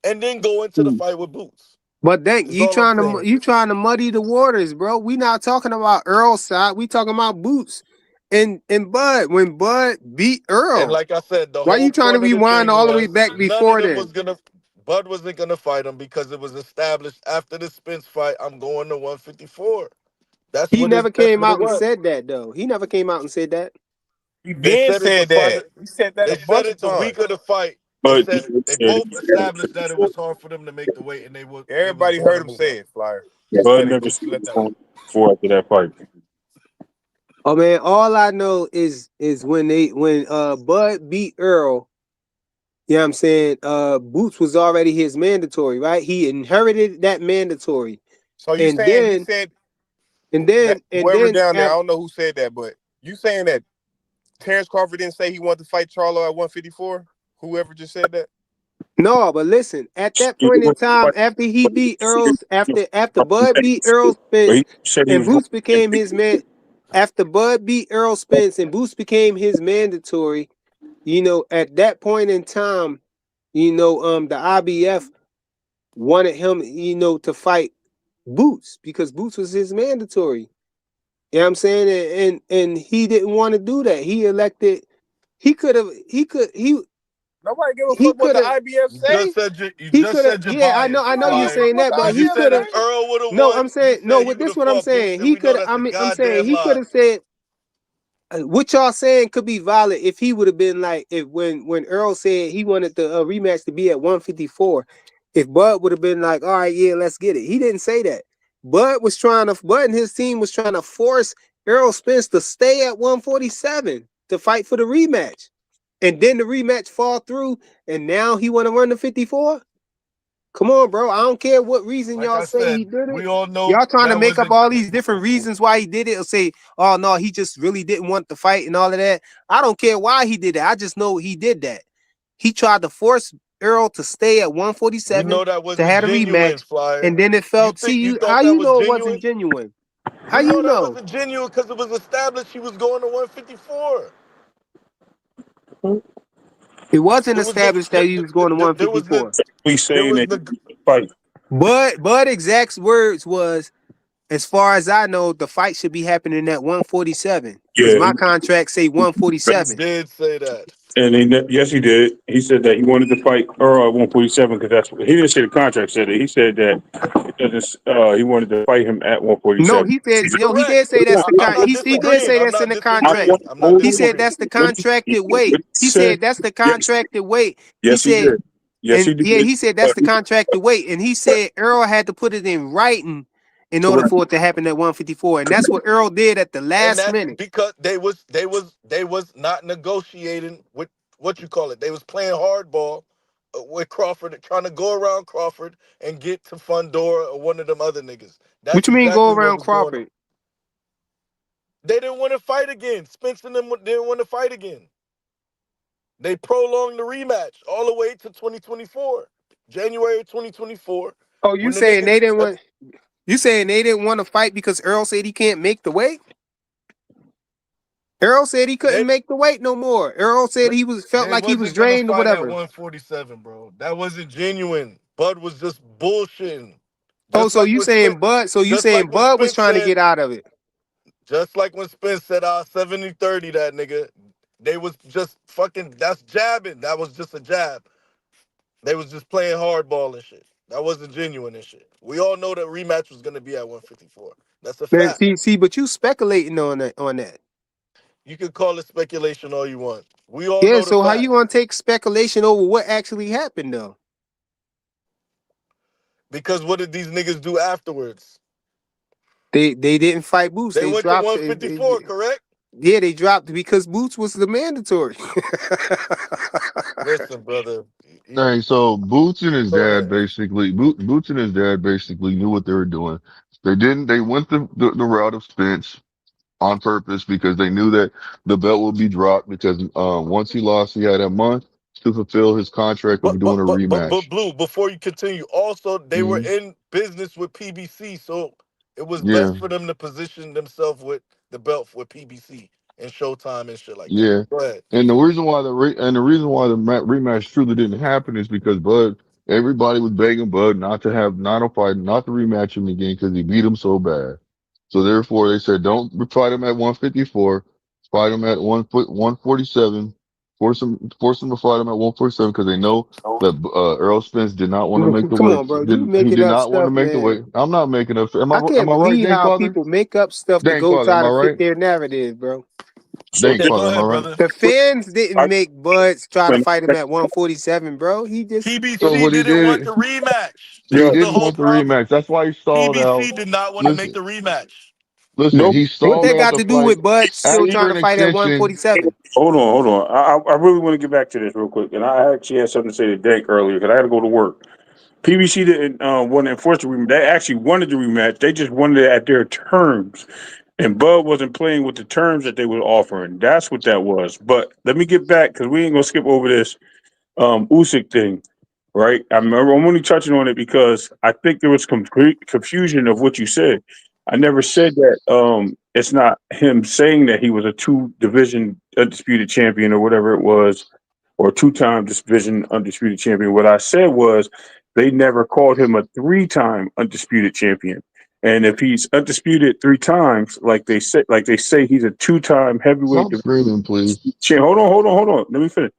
and then go into the fight with Boots? But Dank, Is all I'm saying. you trying to muddy the waters, bro. We not talking about Earl's side. We talking about Boots and Bud. When Bud beat And Earl, like I said, the why whole you trying to point of the rewind thing all the way was back none of before them then? was gonna. Bud wasn't gonna fight him because it was established after the Spence fight. I'm going to 154. That's He what never That's came what it out and was. said that though. He never came out and said that. He They been said it the said fight. that. He said that They a said bunch of it the week of times. the fight. They But said they both established that it was hard for them to make the weight, and they was Everybody going heard to him move up. say it, Flyer. Just Bud let it never just said let that. before after that fight. Oh man, all I know is when Bud beat Earl, you know what I'm saying? Boots was already his mandatory, right? He inherited that mandatory. So you And saying he then said and that then and whoever then down there, I at, don't know who said that, but you saying that Terrence Crawford didn't say he wanted to fight Charlo at 154? Whoever just said that? no, but listen, at that point in time, after he beat Earl's, after Bud beat Earl But Spence he said he and was going Boots became his man. after Bud beat Errol Spence and Boots became his mandatory, at that point in time, the IBF wanted him, to fight Boots because Boots was his mandatory. You know what I'm saying? And he didn't want to do that. He elected. He could have. Nobody give a He fuck what could the have. IBF say. You He just could have. said you're Yeah, I know. biased, I know Nobody you give a Fly. fuck saying what that, the but You he IBF could said if have. say. Earl would have No, won, I'm you saying no. said he With would this, have what I'm fought Boots, saying, and he we know could. that's a I'm saying goddamn he could lie. have said what y'all saying could be valid if he would have been like if when Earl said he wanted the rematch to be at 154. If Bud would have been like, all right, yeah, let's get it. He didn't say that. Bud and his team was trying to force Errol Spence to stay at 147 to fight for the rematch. And then the rematch fall through, and now he want to run the 54? Come on, bro. I don't care what reason Like y'all I say said, he did it. we all know Y'all trying to that make up wasn't. all these different reasons why he did it or say, oh, no, he just really didn't want the fight and all of that. I don't care why he did that. I just know he did that. He tried to force Earl to stay at We 147 know that to wasn't have a genuine, rematch. Flyer. And then it You felt, think see, you how thought that you was know it wasn't genuine? genuine? How We you know that know? wasn't genuine because it was established he was going to 154. It wasn't There was no, established that he was going to there was the 154. We there saying was that the fight. Bud exact words was, as far as I know, the fight should be happening at 147 because Yeah, my contract say he 147. did say that. and yes, he did. He said that he wanted to fight Earl at 147 because that's what he didn't say. The contract said it. He said that it doesn't, he wanted to fight him at No, 147. he said no. He Correct. did say that's the I'm not he did disagreeing. say I'm that's in not the I contract. disagreeing. want I'm not hold He on. said disagreeing. that's the What contracted what weight. he He said said? that's the Yes, contracted weight. He yes, he said, did. Yes, and he did. yeah, he said that's the contracted weight. And he said Earl had to put it in writing in order Correct. for it to happen at 154. And that's what Earl did at the And last that's minute. because they was not negotiating with what you call it. They was playing hardball with Crawford, trying to go around Crawford and get to Fundora or one of them other niggas. What That's you mean go exactly what around was going on. Crawford? They didn't want to fight again. Spence and them didn't want to fight again. They prolonged the rematch all the way to 2024, January 2024, Oh, you when the saying niggas. they didn't want? You saying they didn't want to fight because Earl said he can't make the weight? Earl said he couldn't They make the weight no more. Earl said he felt they like he was wasn't gonna drained or fight at whatever. 147, bro. That wasn't genuine. Bud was just bullshitting. Oh, Just like when Spence, So you just like saying when Bud was Spence trying to said, get out of it? just like when Spence said, 70-30 that nigga. They was just fucking, that's jabbing. That was just a jab. They was just playing hardball and shit. That wasn't genuine and shit. We all know that rematch was gonna be at 154. That's a Man, fact. see, but you speculating on that. You can call it speculation all you want. We all Yeah, know the so how you facts. gonna take speculation over what actually happened though? Because what did these niggas do afterwards? They didn't fight Boots. They They went to dropped. 154, correct? Yeah, they dropped because Boots was the mandatory. Listen, brother. Dang, so Boots and his Go dad ahead. basically, Boots and his dad basically knew what they were doing. They went the route of Spence on purpose because they knew that the belt would be dropped because, once he lost, he had a month to fulfill his contract of doing a But rematch. Blue, before you continue, also they were Hmm. in business with PBC, so it was Yeah. best for them to position themselves with the belt with PBC and Showtime and shit like that. Yeah, Go ahead, and the continue. reason why the reason why the rematch truly didn't happen is because everybody was begging Bud not to fight, not to rematch him again because he beat him so bad. So therefore, they said don't fight him at 154, fight him at 147, force him to fight him at 147 because they know that Earl Spence did not want to make the Come weight. on, bro. You He making did up not want to stuff, make the weight. man. I'm not making up. I Am can't I right, believe Dank how Father? people make up stuff to Dank go Father, try am I to fit right? their narrative, bro. So Dank Yeah, Father, go am I ahead, right? brother. The fans didn't I, make Buds try to when, fight him at 147, bro. He just So PBC what he didn't want did. the rematch. He That yo, was the didn't whole want the problem. rematch. That's why he stalled out. PBC did not want to make Listen, the rematch. listen. no, He what stalled that out got the to do fight with Bud still after trying to an fight at extension. 147? hold on. I really want to get back to this real quick, and I actually had something to say to Dank earlier because I had to go to work. PBC didn't want to enforce the rematch. They actually wanted the rematch. They just wanted it at their terms. And Bud wasn't playing with the terms that they were offering. That's what that was. But let me get back because we ain't gonna skip over this Usyk thing, right? I'm only touching on it because I think there was complete confusion of what you said. I never said that It's not him saying that he was a 2 division undisputed champion or whatever it was, or 2-time division undisputed champion. What I said was they never called him a 3-time undisputed champion. And if he's undisputed 3 times, like they say he's a 2-time heavyweight Stop screaming, please. champion. Hold on. Let me finish.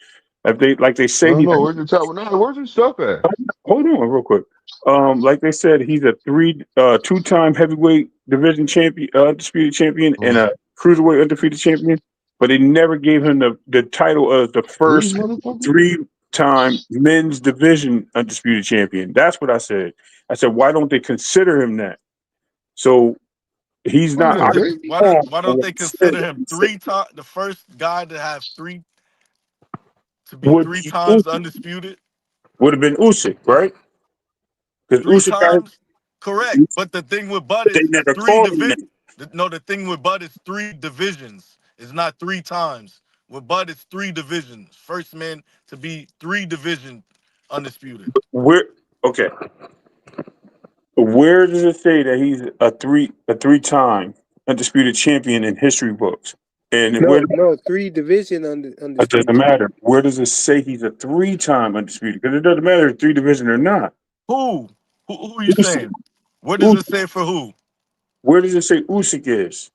If they say No, he's no, where's your top? No, where's your stuff at? hold on real quick. Like they said, he's a 2-time heavyweight division champion, undisputed champion, and Oh, a cruiserweight undefeated champion. But they never gave him the title of the really, first motherfucker? 3-time men's division undisputed champion. That's what I said. I said, why don't they consider him that? So he's What is not. that, I Jake? Why don't they consider him 3 times the first guy to have to be would 3 times undisputed? would have been Usyk, right? Because Three Usyk got, times, correct. But the thing with Bud but they is never three called him that. division. No, the thing with Bud is 3 divisions. It's not 3 times. With Bud, it's 3 divisions. First man to be 3 division undisputed. Where okay. Where does it say that he's a 3-time undisputed champion in history books? And where No, 3 division it doesn't undisputed champion. matter. Where does it say he's a 3-time undisputed? Because it doesn't matter if 3 division or not. Who? Who are you Usyk, saying? What does it Usyk. say for who? Where does it say Usyk is?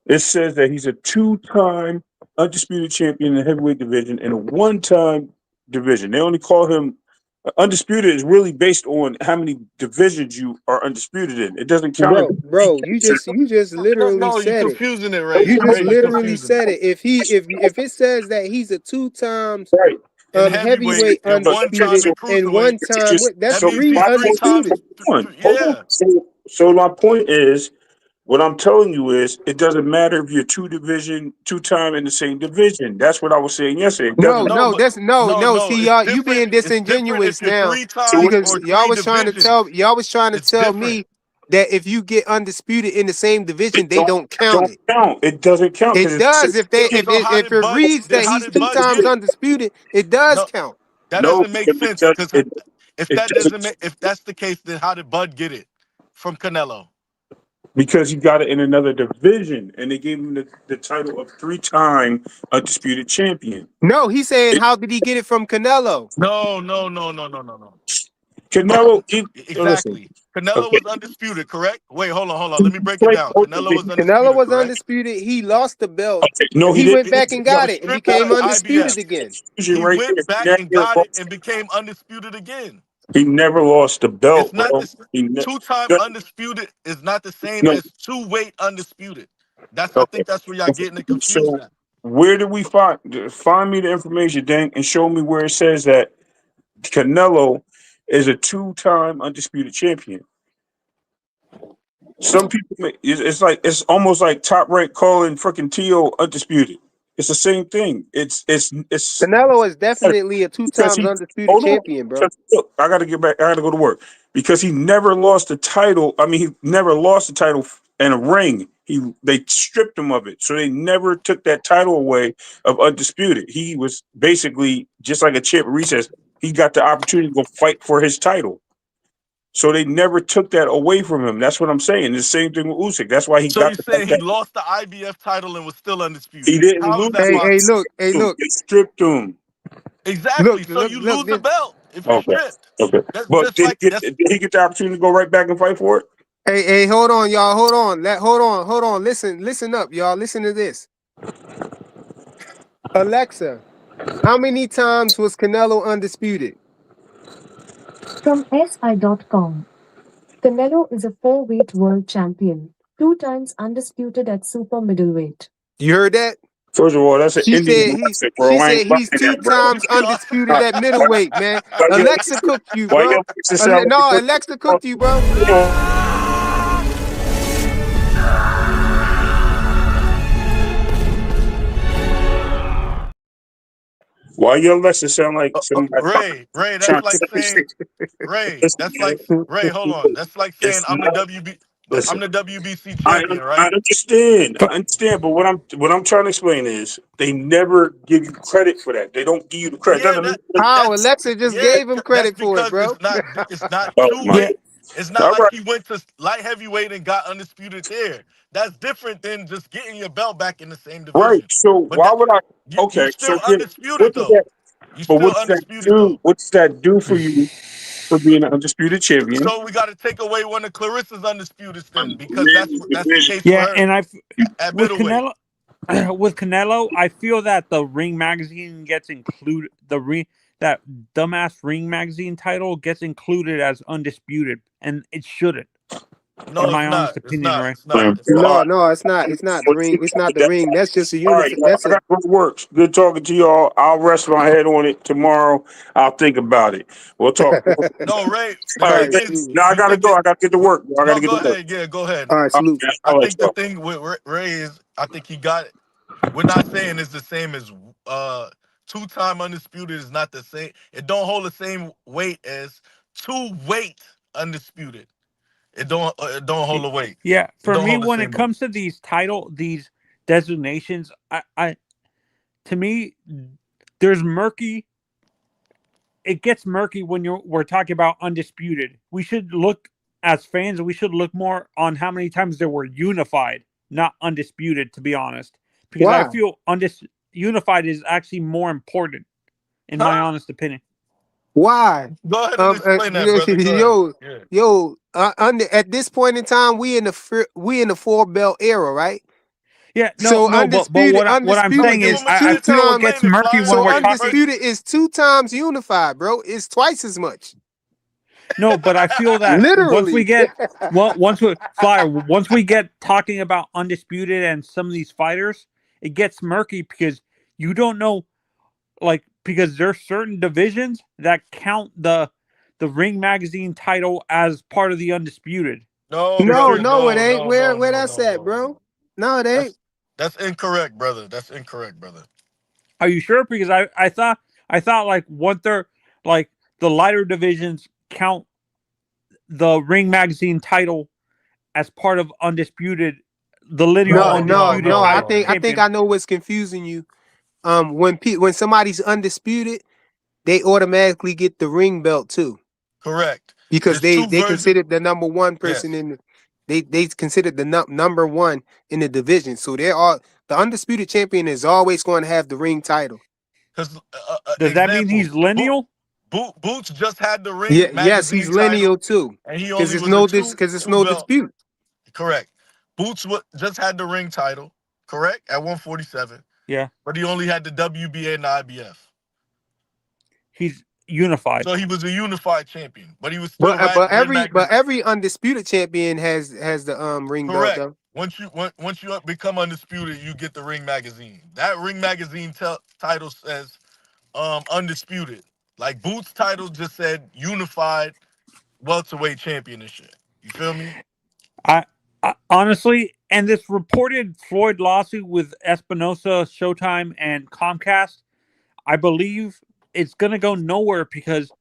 It says that he's a 2-time undisputed champion in the heavyweight division and a 1-time division. They only call him undisputed is really based on how many divisions you are undisputed in. It doesn't count. Bro, you just No, literally no, you're said it. confusing it, Ray. You just Ray, you're literally confusing it. said it. If it says that he's a 2 times Right. In heavyweight heavyweight and 1 time undisputed in and cruiserweight, one time that's that So means three he's my three point is, times. undisputed. hold on. Yeah. So my point is, what I'm telling you is, it doesn't matter if you're 2 time in the same division. That's what I was saying yesterday. It No, doesn't. No, no, but that's no. no. See, It's y'all, you different. being It's different if disingenuous you're now three So what times because or y'all three was trying to tell divisions. It's different. me that if you get undisputed in the same it division, they don't don't it count don't it. count. It doesn't count It because does if they So how if did it Bud? reads that How he's did two Bud times get it? undisputed, it does No, count. that no, doesn't make because sense. Because if it that doesn't doesn't make, if that's the case, then how did Bud get it from Canelo? because he got it in another division and they gave him the title of 3-time undisputed champion. No, he's saying It, how did he get it from Canelo? No. Canelo, listen, Exactly. Canelo okay. was undisputed, correct? Wait, hold on. Let me break it Play, down. hold on, Canelo was Canelo undisputed, was correct? undisputed. He lost the belt okay. No, and he he didn't. went back and He got was it and stripped of became the undisputed IBF. again. Confusion He right went there. back and got it and became undisputed again. He never lost the It's belt, not bro. this 2 time No, undisputed is not the same no. as 2 weight undisputed. I Okay. think that's where y'all getting it confused So at. where do we find me the information, Dank, and show me where it says that Canelo is a 2-time undisputed champion? Some people it's like it's almost like Top Rank calling freaking Tio undisputed. It's the same thing. It's Canelo is definitely a two because times he undisputed hold on. champion, bro. Because, look, I got to get back. I got to go to work because he never lost the title. I mean, he never lost the title in a ring. They stripped him of it, so they never took that title away of undisputed. He was basically just like a champ at recess. He got the opportunity to go fight for his title. So they never took that away from him. That's what I'm saying. The same thing with Usyk. That's why he So got you're the fight saying he that lost the IBF title and was still he undisputed? didn't How is lose that it. Hey, possible? look, hey, look, They stripped him. Exactly. So you look. lose the This, belt if you're Okay. stripped. Okay. That's But just like that's did he get the opportunity to go right back and fight for it? hey, hold on, y'all, hold on, hold on. Listen up, y'all. Listen to this. Alexa, how many times was Canelo undisputed? From SI.com, Canelo is a 4-weight world champion, 2 times undisputed at super middleweight. You heard that? First of all, that's an Indian accent, She bro. I said ain't he's buying two that, bro. times undisputed at middleweight, man. Why your Alexa cooked you, why bro. your accent sound like No, a Alexa cooked you, bro. why your Alexa sound like somebody Ray, trying that's to like say saying shit? Listen, Ray, hold on. That's like saying it's not. I'm Listen, the WBC champion, I right? understand. I understand, but what I'm trying to explain is they never give you credit for that. They don't give you the credit. Yeah, Doesn't mean How? that Alexa just yeah, gave him that's credit for it, because bro. it's not oh two my Yeah, weight. It's not All like right. he went to light heavyweight and got undisputed there. That's different than just getting your belt back in the same Right. division. So But why that would I? you Okay. still So yeah, undisputed what does though. that? You But still what does that undisputed do? though. What does that do for you for being an undisputed champion? So we got to take away one of Clarissa's undisputed then, because Man's that's the division. case for Yeah, her and at with middleweight. Canelo, with Canelo, I feel that the Ring magazine gets included. That dumbass Ring magazine title gets included as undisputed, and it shouldn't, in No, it's my honest not. It's opinion. not. Right? It's not. It's All not. No, right. no, it's not. It's not the What ring. you It's told me not the that. ring. That's just a All right, unif. y'all. That's I a got what works. Good talking to y'all. I'll rest my head on it tomorrow. I'll think about it. We'll talk. All No, Ray. The all right. thing right. is, Salute. Now I you gotta think go. that? I gotta get to work. I gotta No, get go to work. ahead. Yeah, go ahead. All right. All Salute. right, I I'll let think the y'all. thing with Ray is, I think he got it. We're not saying it's the same as uh two-time undisputed is not the same. It don't hold the same weight as two-weight undisputed. It don't hold the weight. Yeah. It For don't me, hold the when it same weight. comes to these designations, to me, there's murky. It gets murky when we're talking about undisputed. We should look as fans. We should look more on how many times they were unified, not undisputed. To be honest, because I Why? feel unified is actually more important, in my Huh? honest opinion. Why? Go ahead and explain that, brother. Go ahead. Yo, Yeah. yo. Under at this point in time, we in the four belt era, right? Yeah, no, So no, but what I'm No, but saying give undisputed is him is a I two chance to feel it times. gets explain it, murky Flyer. when So we're Let him talking. first. undisputed is two times unified, bro. It's twice as much. No, but I feel that Literally. once we get talking about undisputed and some of these fighters, it gets murky because you don't know, like, because there's certain divisions that count the Ring magazine title as part of the undisputed. No, No, brother. no, it No, ain't. no, Where no, where no, that's no, at, no, bro? no. No, it ain't. That's incorrect, brother. That's incorrect, brother. Are you sure? Because I thought like one third, like the lighter divisions count the Ring magazine title as part of undisputed, the lineal No, No, no, no, undisputed no. no, I title no, think no. I think champion. I know what's confusing you. When somebody's undisputed, they automatically get the ring belt too Correct. because There's they two they versions. considered the number one person Yes. in the, they considered the number one in the division. So they are the undisputed champion is always going to have the ring title. Because Does that mean example, he's lineal? Boots just had the Yeah, ring yes, he's magazine title, lineal too, and he because only was a it's two no belt. dispute. Correct. Boots just had the ring title, correct, at 147, Yeah, but he only had the WBA and the IBF. he's unified. So he was a unified champion, but he was still But ring magazine. every undisputed champion has the ring belt Correct. though. Once you become undisputed, you get the ring magazine. That ring magazine title says undisputed. Like Boots' title just said unified welterweight champion and shit. You feel me? I, I honestly, and this reported Floyd lawsuit with Espinosa, Showtime, and Comcast, I believe it's gonna go nowhere because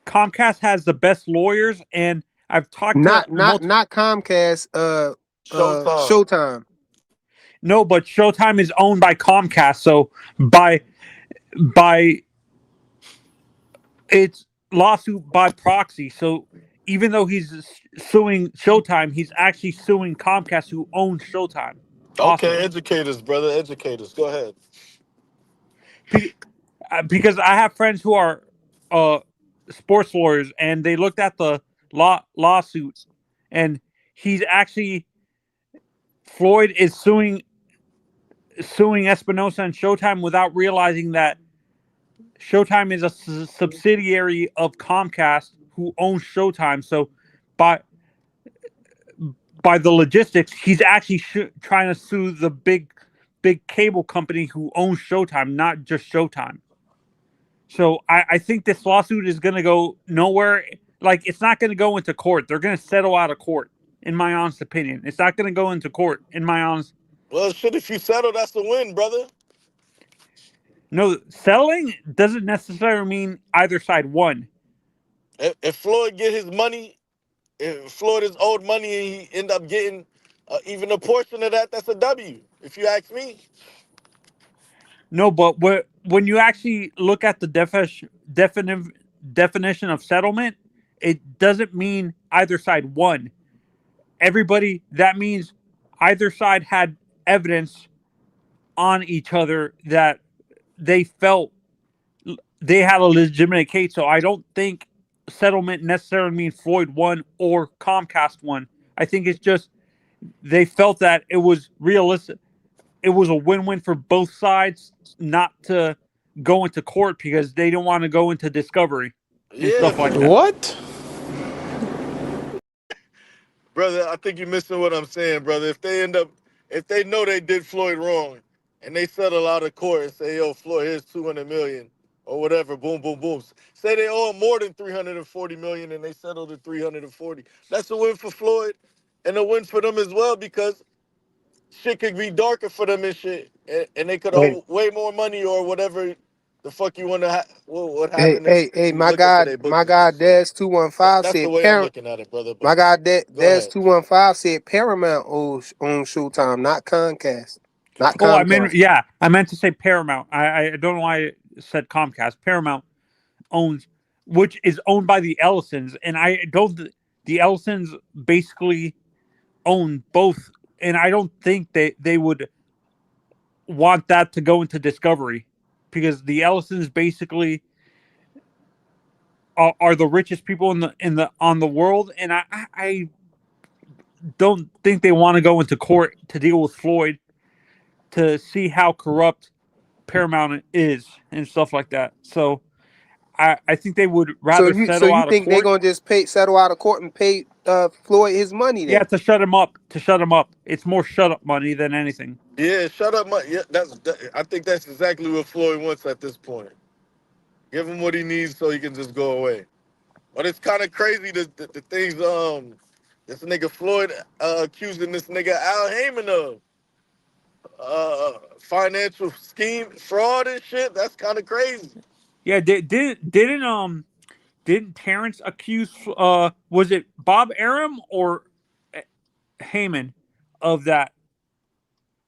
Comcast has the best lawyers, and I've talked to multiple. Not Comcast. Showtime. Showtime. No, but Showtime is owned by Comcast, so by it's lawsuit by proxy. So even though he's suing Showtime, he's actually suing Comcast, who owns Showtime. Okay, Also, educators, brother, educators. Go ahead. because I have friends who are uh, sports lawyers, and they looked at the lawsuit, and he's actually Floyd is suing Espinosa and Showtime without realizing that Showtime is a subsidiary of Comcast, who owns Showtime. So by by the logistics, he's actually trying to sue the big cable company who owns Showtime, not just Showtime. So I think this lawsuit is going to go nowhere. Like, it's not going to go into court. They're going to settle out of court, in my honest opinion. It's not going to go into court, in my honest. Well, shit, if you settle, that's the win, brother. No, settling doesn't necessarily mean either side won. If Floyd get his money, if Floyd is owed money and he end up getting even a portion of that, that's a W. If you ask me. No, but when you actually look at the definition of settlement, it doesn't mean either side won. That means either side had evidence on each other that they felt they had a legitimate case. So I don't think settlement necessarily means Floyd won or Comcast won. I think it's just they felt that it was realistic. It was a win-win for both sides not to go into court because they didn't want to go into discovery and Yeah, stuff like that. What? brother, I think you're missing what I'm saying, brother. If they know they did Floyd wrong, and they settle out of court and say, "Yo, Floyd, here's 200 million or whatever," boom, boom, boom. Say they owe him more than 340 million, and they settled at 340. That's a win for Floyd, and a win for them as well because shit could be darker for them and shit, and they could Hey, owe way more money or whatever the fuck you want to. What happened is hey, you looking for their my books and God, shit. So Des 215 that's the said way I'm looking at it, brother. But my God, go Des ahead. 215 said Paramount owns Showtime, not Comcast, not Oh, Comcast. I meant to say Paramount. I don't know why I said Comcast. Paramount owns, which is owned by the Ellisons, and I don't. The Ellisons basically own both, and I don't think they would want that to go into discovery because the Ellisons basically are the richest people in the on the world, and I don't think they want to go into court to deal with Floyd to see how corrupt Paramount is and stuff like that. So I think they would So rather so settle you out of think they're court. gonna just settle out of court and pay Floyd his money Yeah, then? to shut him up. To shut him up. It's more shut up money than anything. Yeah, shut up, yeah, I think that's exactly what Floyd wants at this point. Give him what he needs so he can just go away. But it's kind of crazy the things this nigga Floyd accusing this nigga Al Heyman of financial scheme, fraud and shit. That's kind of crazy. Yeah, didn't Terrence accuse was it Bob Arum or Heyman of that?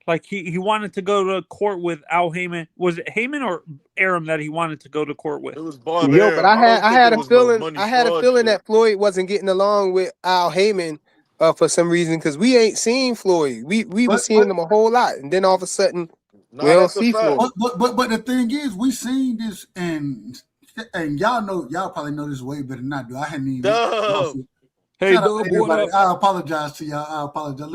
Like he wanted to go to court with Al Heyman. Was it Heyman or Arum that he wanted to go to court with? It was Bob Yo, but Arum. I don't I think had it a was no feeling money fraud shit. that Floyd wasn't getting along with Al Heyman for some reason because we ain't seen Floyd. We was seeing but him a whole lot, and then all of a sudden we Nah, don't that's a see fact. Floyd. but the thing is, we seen this, and y'all probably know this way better than I do. I hadn't even looked at the Duh. lawsuit. Hey, Shout out to Dub, what everybody. up? I apologize to y'all. I apologize.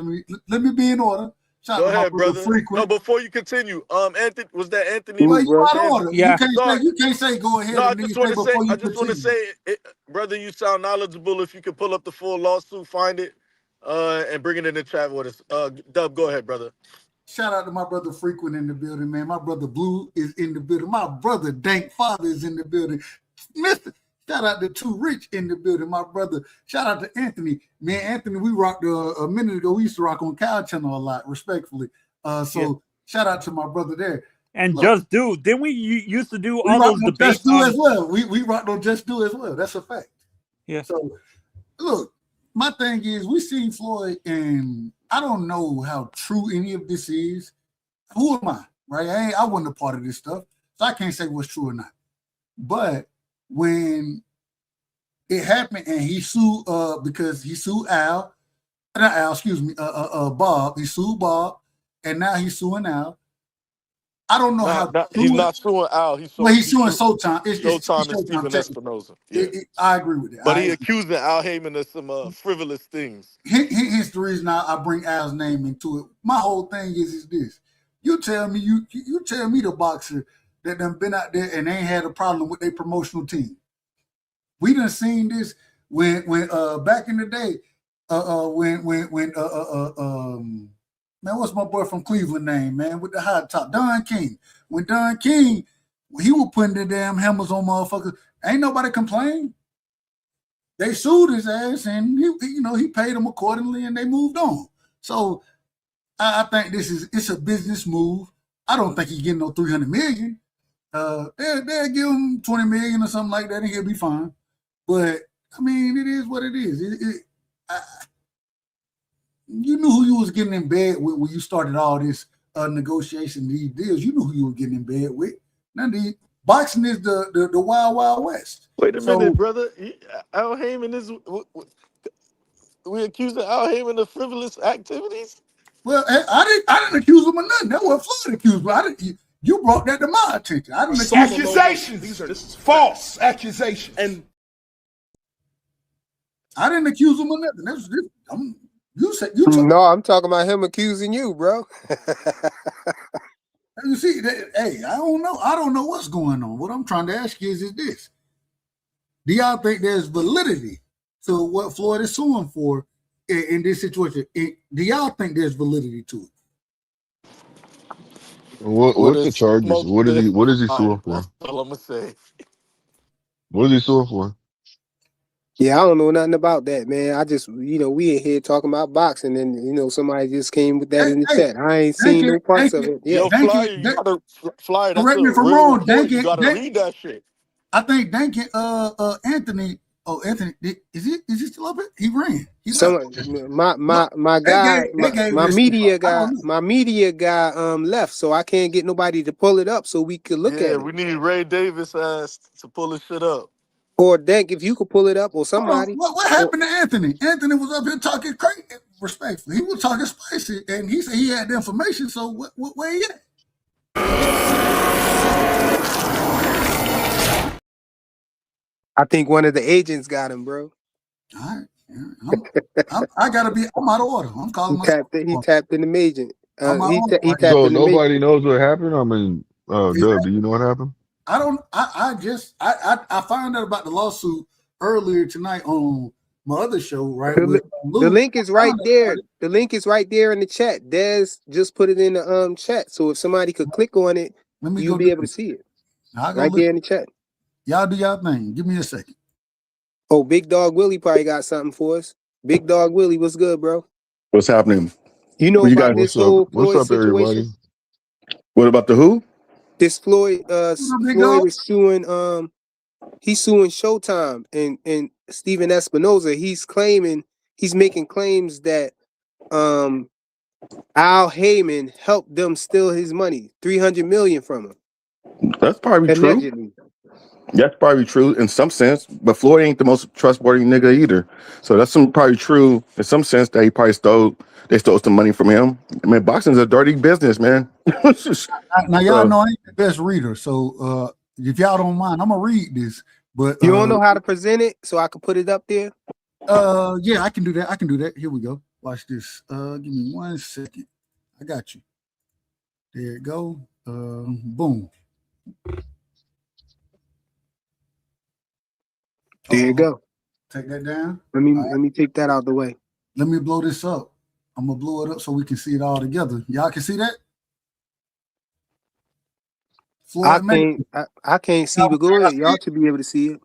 Let me be in order. Shout out Go to my ahead, brother brother. No, Frequent. before you continue, Anthony, was that Anthony Well, Cool, you bro. out of Chan? order. Yeah. Sorry. You can't say go No, ahead and then say before I you just want to continue. say, brother, you sound knowledgeable. If you could pull up the full lawsuit, find it, and bring it in the chat with us. Dub, go ahead, brother. Shout out to my brother Frequent in the building, man. My brother Blue is in the building. My brother Dank Father is in the building. Mister, shout out to Too Rich in the building. My brother, shout out to Anthony. Man, Anthony, we rocked a minute ago. We used to rock on Cow Channel a lot, respectfully. Yeah. Shout out to my brother there. And Look, Just Do. Didn't we used to do we all rocked those on Just debates Do as on? well. We rocked on Just Do as well. That's a fact. Yeah. So look, my thing is we seen Floyd, and I don't know how true any of this is. Who am I? Right? I wasn't a part of this stuff, so I can't say what's true or not. But when it happened and he sued because he sued Bob. He sued Bob, and now he's suing Al. I don't know how He's true it. not suing Al. He's Well, suing, he's suing Showtime. It's Showtime and Showtime Steven technically. Espinosa. Yeah. I agree with that. But he accusing Al Heyman of some frivolous things. Here's the reason I bring Al's name into it. My whole thing is this: you tell me the boxer that done been out there and ain't had a problem with their promotional team. We done seen this when back in the day, man, what's my boy from Cleveland name, man, with the high top, Don King. When Don King, he was putting the damn hammers on motherfuckers, ain't nobody complained. They sued his ass, and he paid them accordingly, and they moved on. So I think it's a business move. I don't think he's getting no $300 million. They'll give him $20 million or something like that, and he'll be fine. But I mean, it is what it is. You knew who you was getting in bed with when you started all this negotiation, these deals. You knew who you were getting in bed with. Now Boxing is the wild, wild west. Wait a So, minute, brother. Al Heyman is. We accusing Al Heyman of frivolous activities? well, I didn't accuse him of nothing. That's what Floyd accused me. You brought that to my attention. I didn't accuse him of Accusations. These are false accusations. And I didn't accuse him of nothing. You said you took. No, I'm talking about him accusing you, bro. You see, hey, I don't know. I don't know what's going on. What I'm trying to ask you is this: do y'all think there's validity to what Floyd is suing for in this situation? Do y'all think there's validity to it? What's the charges? What is he suing for? That's all I'm gonna say. What is he suing for? Yeah, I don't know nothing about that, man. I just, we in here talking about boxing, and somebody just came with that in the chat. I ain't seen no parts of it. Yeah, Yo, Flyer, you gotta Flyer. That's correct a me if I'm real wrong. report. You gotta read that shit. I think Dank Anthony. Oh, Anthony, is he still up? He ran. My guy, my media guy left, so I can't get nobody to pull it up so we could look at it. We need Ray Davis ass to pull his shit up. Or Dank, if you could pull it up, or somebody. What happened to Anthony? Anthony was up here talking crazy, respectfully. He was talking spicy, and he said he had the information. So where he at? I think one of the agents got him, bro. All right. I gotta be. I'm out of order. I'm calling. He tapped in the agent. He tapped so in the nobody knows what happened. I mean, Dub, do you know what happened? I don't. I found out about the lawsuit earlier tonight on my other show. Right. The link is right there. The link is right there in the chat. Des just put it in the chat. So if somebody could click on it, you'll be able to see it. Right there in the chat. Y'all do y'all thing. Give me a second. Oh, Big Dog Willie probably got something for us. Big Dog Willie, what's good, bro? What's happening? You know about this whole Floyd what's up, situation? everybody? What about the who? This Floyd is suing he's suing Showtime and Steven Espinoza. He's making claims that Al Heyman helped them steal his money, $300 million from him. That's probably allegedly. true. That's probably true in some sense, but Floyd ain't the most trustworthy nigga either. So that's probably true in some sense that he probably stole some money from him. I mean, boxing's a dirty business, man. Now y'all know I ain't the best reader, so if y'all don't mind, I'm gonna read this. But you don't know how to present it, so I can put it up there. Yeah, I can do that. Here we go. Watch this. Give me 1 second. I got you. There it go. Boom. There you go. Take that down. Let me take that out the way. Let me blow this up. I'm gonna blow it up so we can see it all together. Y'all can see that? I can't see, but go ahead. Y'all should be able to see it.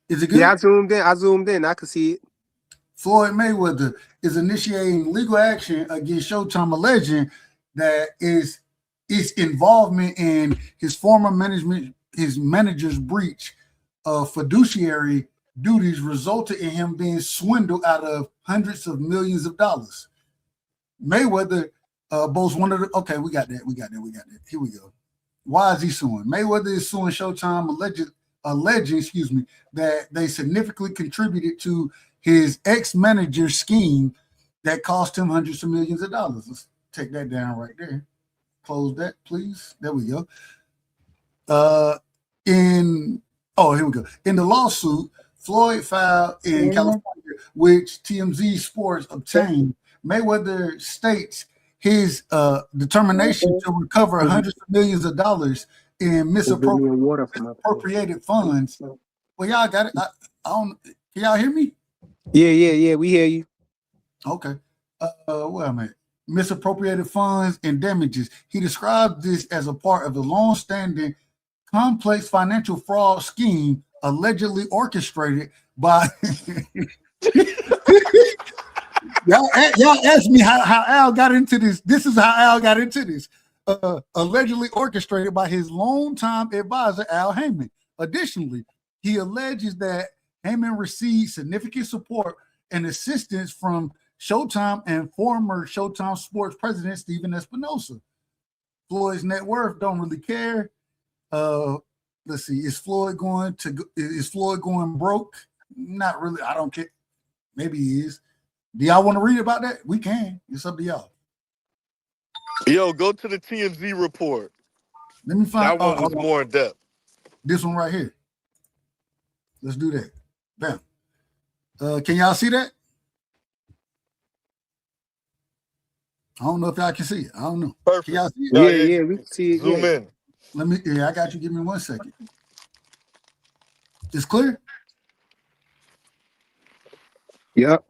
Is it good? Yeah, I zoomed in. I can see it. Floyd Mayweather is initiating legal action against Showtime, alleging that his involvement in his former manager's breach of fiduciary duties resulted in him being swindled out of hundreds of millions of dollars. Mayweather boasts one of the. Okay, we got that. Here we go. Why is he suing? Mayweather is suing Showtime, alleging, that they significantly contributed to his ex-manager's scheme that cost him hundreds of millions of dollars. Let's take that down right there. Close that, please. There we go. Here we go. In the lawsuit, Floyd filed in California, which TMZ Sports obtained, Mayweather states his determination to recover hundreds of millions of dollars in misappropriated funds. Well, y'all got it. I don't. Can y'all hear me? Yeah. We hear you. Okay. Where am I? Misappropriated funds and damages. He described this as a part of the long-standing complex financial fraud scheme allegedly orchestrated by y'all asked me how Al got into this. This is how Al got into this. Allegedly orchestrated by his longtime advisor, Al Heyman. Additionally, he alleges that Heyman received significant support and assistance from Showtime and former Showtime Sports president, Steven Espinoza. Floyd's net worth don't really care. Let's see. Is Floyd going broke? Not really. I don't care. Maybe he is. Do y'all want to read about that? We can. It's up to y'all. Yo, go to the TMZ report. Let me find. That one was more in depth. This one right here. Let's do that. Bam. Can y'all see that? I don't know if y'all can see it. I don't know. Perfect. Can y'all see it? Yeah, we can see it. Zoom in. Let me. Yeah, I got you. Give me 1 second. It's clear. Yep.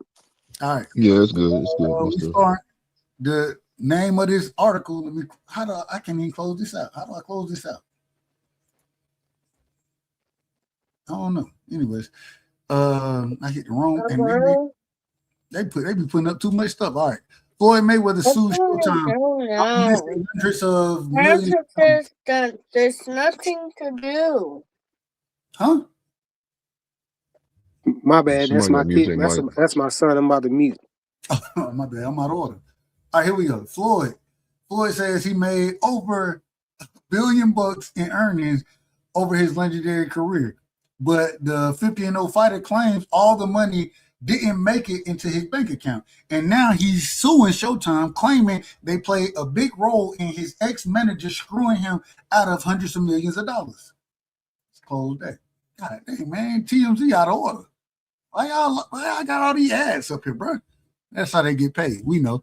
All right. Yeah, it's good. It's good. We start the name of this article. Let me. I can't even close this out. How do I close this out? I don't know. Anyways, I hit the wrong. And they be putting up too much stuff. All right. Floyd Mayweather sues Showtime. Hundreds of millions. There's nothing to do. Huh? My bad. That's Somebody my got music, kid. Mike. That's my son. I'm about to mute. Oh, my bad. I'm out of order. All right, here we go. Floyd says he made over $1 billion in earnings over his legendary career. But the 50-0 fighter claims all the money didn't make it into his bank account. And now he's suing Showtime, claiming they played a big role in his ex-manager screwing him out of hundreds of millions of dollars. Let's close that. God dang, man. TMZ out of order. Why I got all these ads up here, bro? That's how they get paid. We know.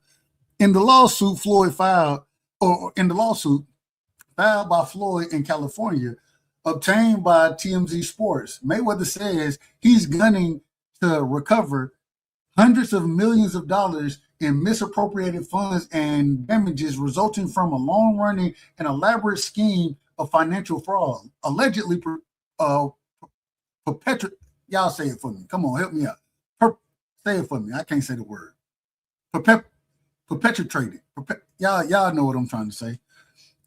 In the lawsuit filed by Floyd in California, obtained by TMZ Sports, Mayweather says he's gunning to recover hundreds of millions of dollars in misappropriated funds and damages resulting from a long-running and elaborate scheme of financial fraud, allegedly perpetuated. Y'all say it for me. Come on, help me out. Say it for me. I can't say the word. Perpetuated. Y'all know what I'm trying to say.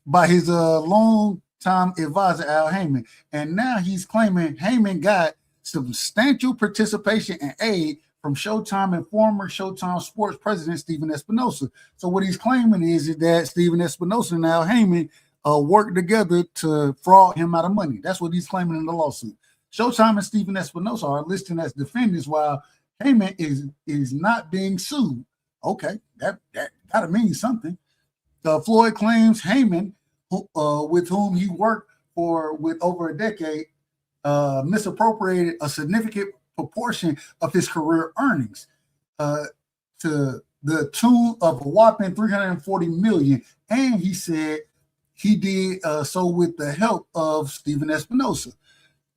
By his long-time advisor, Al Heyman. And now he's claiming Heyman got substantial participation and aid from Showtime and former Showtime Sports president Stephen Espinosa. So what he's claiming is that Stephen Espinosa and Al Heyman worked together to fraud him out of money. That's what he's claiming in the lawsuit. Showtime and Stephen Espinosa are listed as defendants while Heyman is not being sued. Okay, that gotta mean something. Floyd claims Heyman, with whom he worked with over a decade, misappropriated a significant proportion of his career earnings to the tune of a whopping $340 million, and he said he did so with the help of Stephen Espinosa.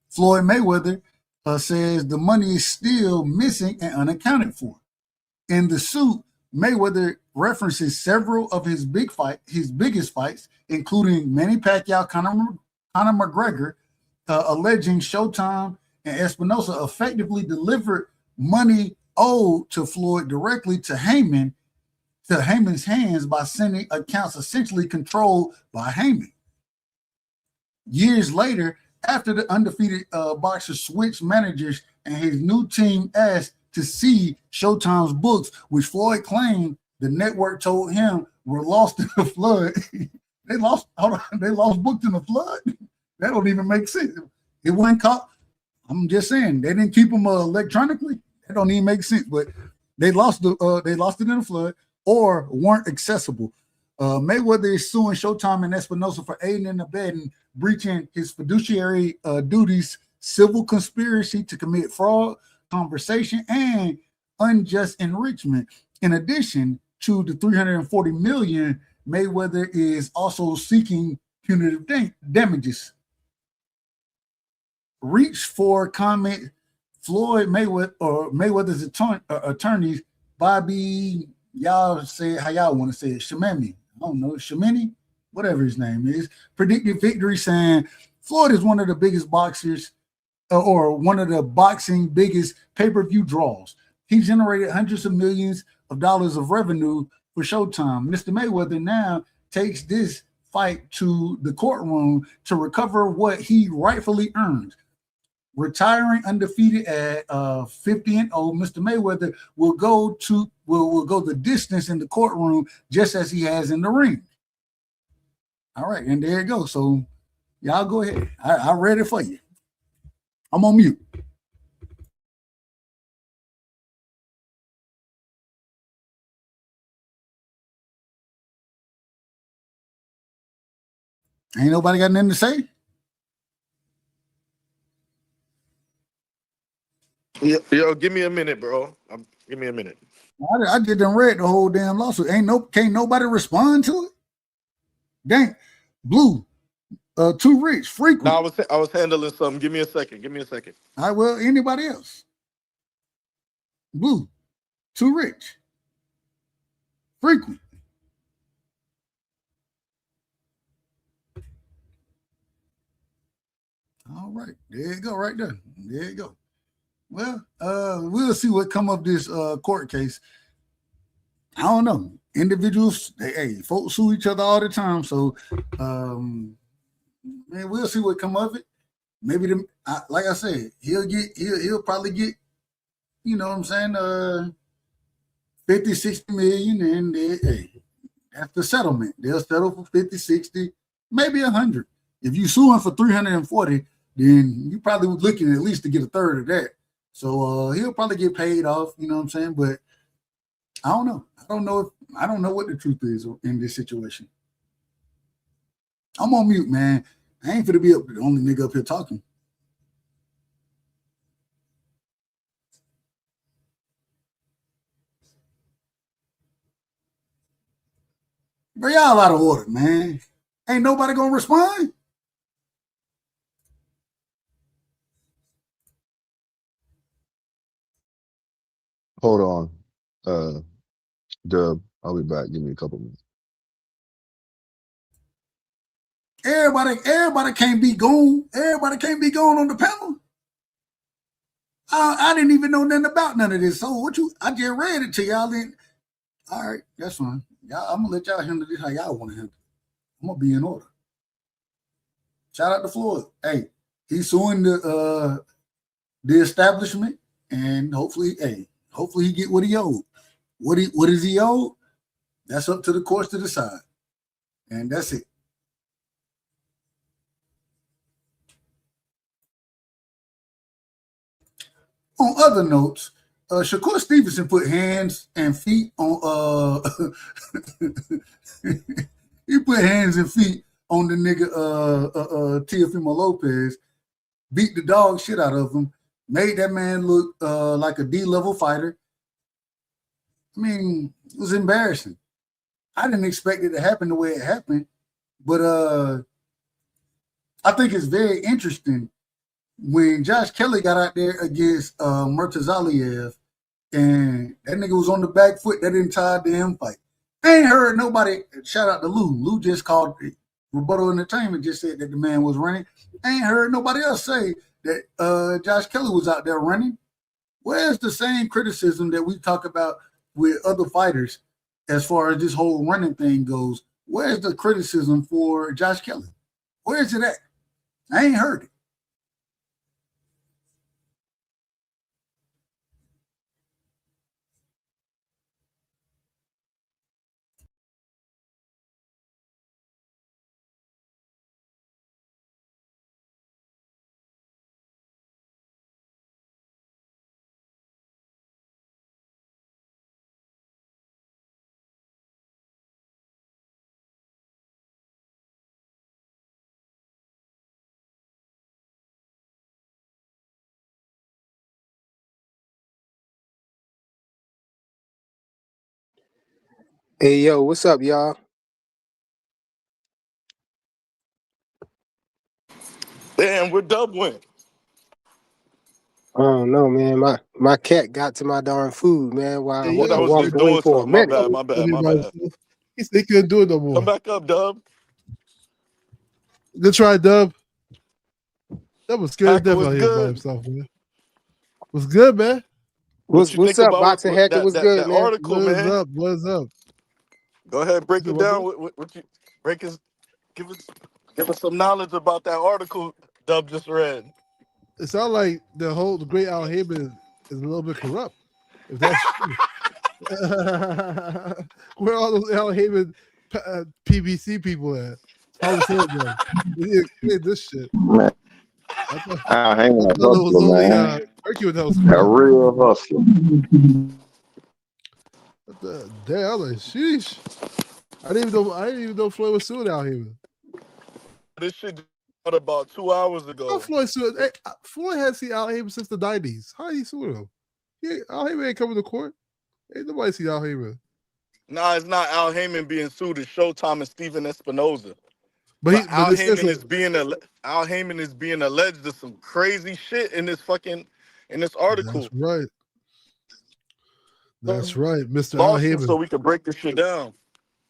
Floyd Mayweather says the money is still missing and unaccounted for. In the suit, Mayweather references several of his biggest fights, including Manny Pacquiao, Conor McGregor, alleging Showtime and Espinosa effectively delivered money owed to Floyd directly to Heyman's hands by sending accounts essentially controlled by Heyman. Years later, after the undefeated boxer switched managers and his new team asked to see Showtime's books, which Floyd claimed the network told him were lost in the flood. They lost books in the flood? That don't even make sense. It wasn't caught. I'm just saying, they didn't keep them electronically. That don't even make sense. But they lost it in the flood or weren't accessible. Mayweather is suing Showtime and Espinosa for aiding and abetting, breaching his fiduciary duties, civil conspiracy to commit fraud, conversation, and unjust enrichment. In addition to the $340 million, Mayweather is also seeking punitive damages. Reach for comment. Floyd Mayweather or Mayweather's attorneys, Bobby, y'all say it how y'all want to say it, Shememi, I don't know, Shemini, whatever his name is, predicted victory, saying Floyd is one of the biggest boxers or one of the boxing biggest pay-per-view draws. He generated hundreds of millions of dollars of revenue for Showtime. Mr. Mayweather now takes this fight to the courtroom to recover what he rightfully earned. Retiring undefeated at 50-0, Mr. Mayweather will go the distance in the courtroom just as he has in the ring. All right, and there you go. So Y'all go ahead. I read it for you. I'm on mute. Ain't nobody got nothing to say? Yo, give me a minute, bro. Give me a minute. I just done read the whole damn lawsuit. Can't nobody respond to it? Dank, Blue, too rich, frequent. No, I was handling something. Give me a second. All right, well, anybody else? Blue, too rich, frequent. All right, there you go, right there. There you go. Well, we'll see what come of this court case. I don't know. Individuals, folks sue each other all the time. So, man, we'll see what come of it. Maybe like I said, he'll probably get, you know what I'm saying, 50, 60 million, and that's the settlement. They'll settle for 50, 60, maybe 100. If you sue him for 340, then you probably was looking at least to get a third of that. So he'll probably get paid off, you know what I'm saying? But I don't know. I don't know what the truth is in this situation. I'm on mute, man. I ain't finna be the only nigga up here talking. Bro, y'all out of order, man. Ain't nobody gonna respond. Hold on. Dub, I'll be back. Give me a couple minutes. Everybody can't be gone. Everybody can't be gone on the panel. I didn't even know nothing about none of this. So I just read it to y'all. Then, all right, that's fine. Y'all, I'm gonna let y'all handle this how y'all want to handle it. I'm gonna be in order. Shout out to Floyd. Hey, he's suing the establishment, and hopefully he get what he owed. What is he owed? That's up to the courts to decide, and that's it. On other notes, Shakur Stevenson put hands and feet on he put hands and feet on the nigga Teofimo Lopez, beat the dog shit out of him, made that man look like a D-level fighter. I mean, it was embarrassing. I didn't expect it to happen the way it happened, but I think it's very interesting when Josh Kelly got out there against Murtazaliev, and that nigga was on the back foot that entire damn fight. I ain't heard nobody, shout out to Lou. Lou just called Rebuttal Entertainment, just said that the man was running. I ain't heard nobody else say that Josh Kelly was out there running. Where's the same criticism that we talk about with other fighters as far as this whole running thing goes? Where's the criticism for Josh Kelly? Where's it at? I ain't heard it. Hey, yo, what's up, y'all? Damn, where Dub went? I don't know, man. My cat got to my darn food, man, while Hey, What I I yo, was just walked away doing for a something. My minute. bad, my bad, my bad. he said he couldn't do it no Come more. back up, Dub. Good try, Dub. That was scared Hacker Dev was out here by good. himself, man. Was good, man. What you What's think up, about Boxing Hacker? What's good, that man? article, What's man? up? What's up? Go ahead, break You it said what, down. bro? What you give us some knowledge about that article Dub just read. It sounds like the great Al Heyman is a little bit corrupt. If that's true. Where are all those Al Heyman PBC people at? How was it though? He explained this shit. Man, I thought, Al Haymon I a thought it was hustler, only man. Turkey that was A crazy. real hustler. Damn, I was like, sheesh. I didn't even know Floyd was suing Al Haymon. This shit just out about 2 hours How ago. Floyd sued? Hey, Floyd has seen Al Haymon since the 90s. How he suing him? Al Haymon ain't coming to court. Ain't nobody see Al Haymon. Nah, it's not Al Haymon being sued. It's Showtime and Steven Espinoza. But Al it says Haymon is being alleged of some crazy shit in this article. That's right. That's right, Mr. Al Lawsuit, so Haymon. we can break this shit down.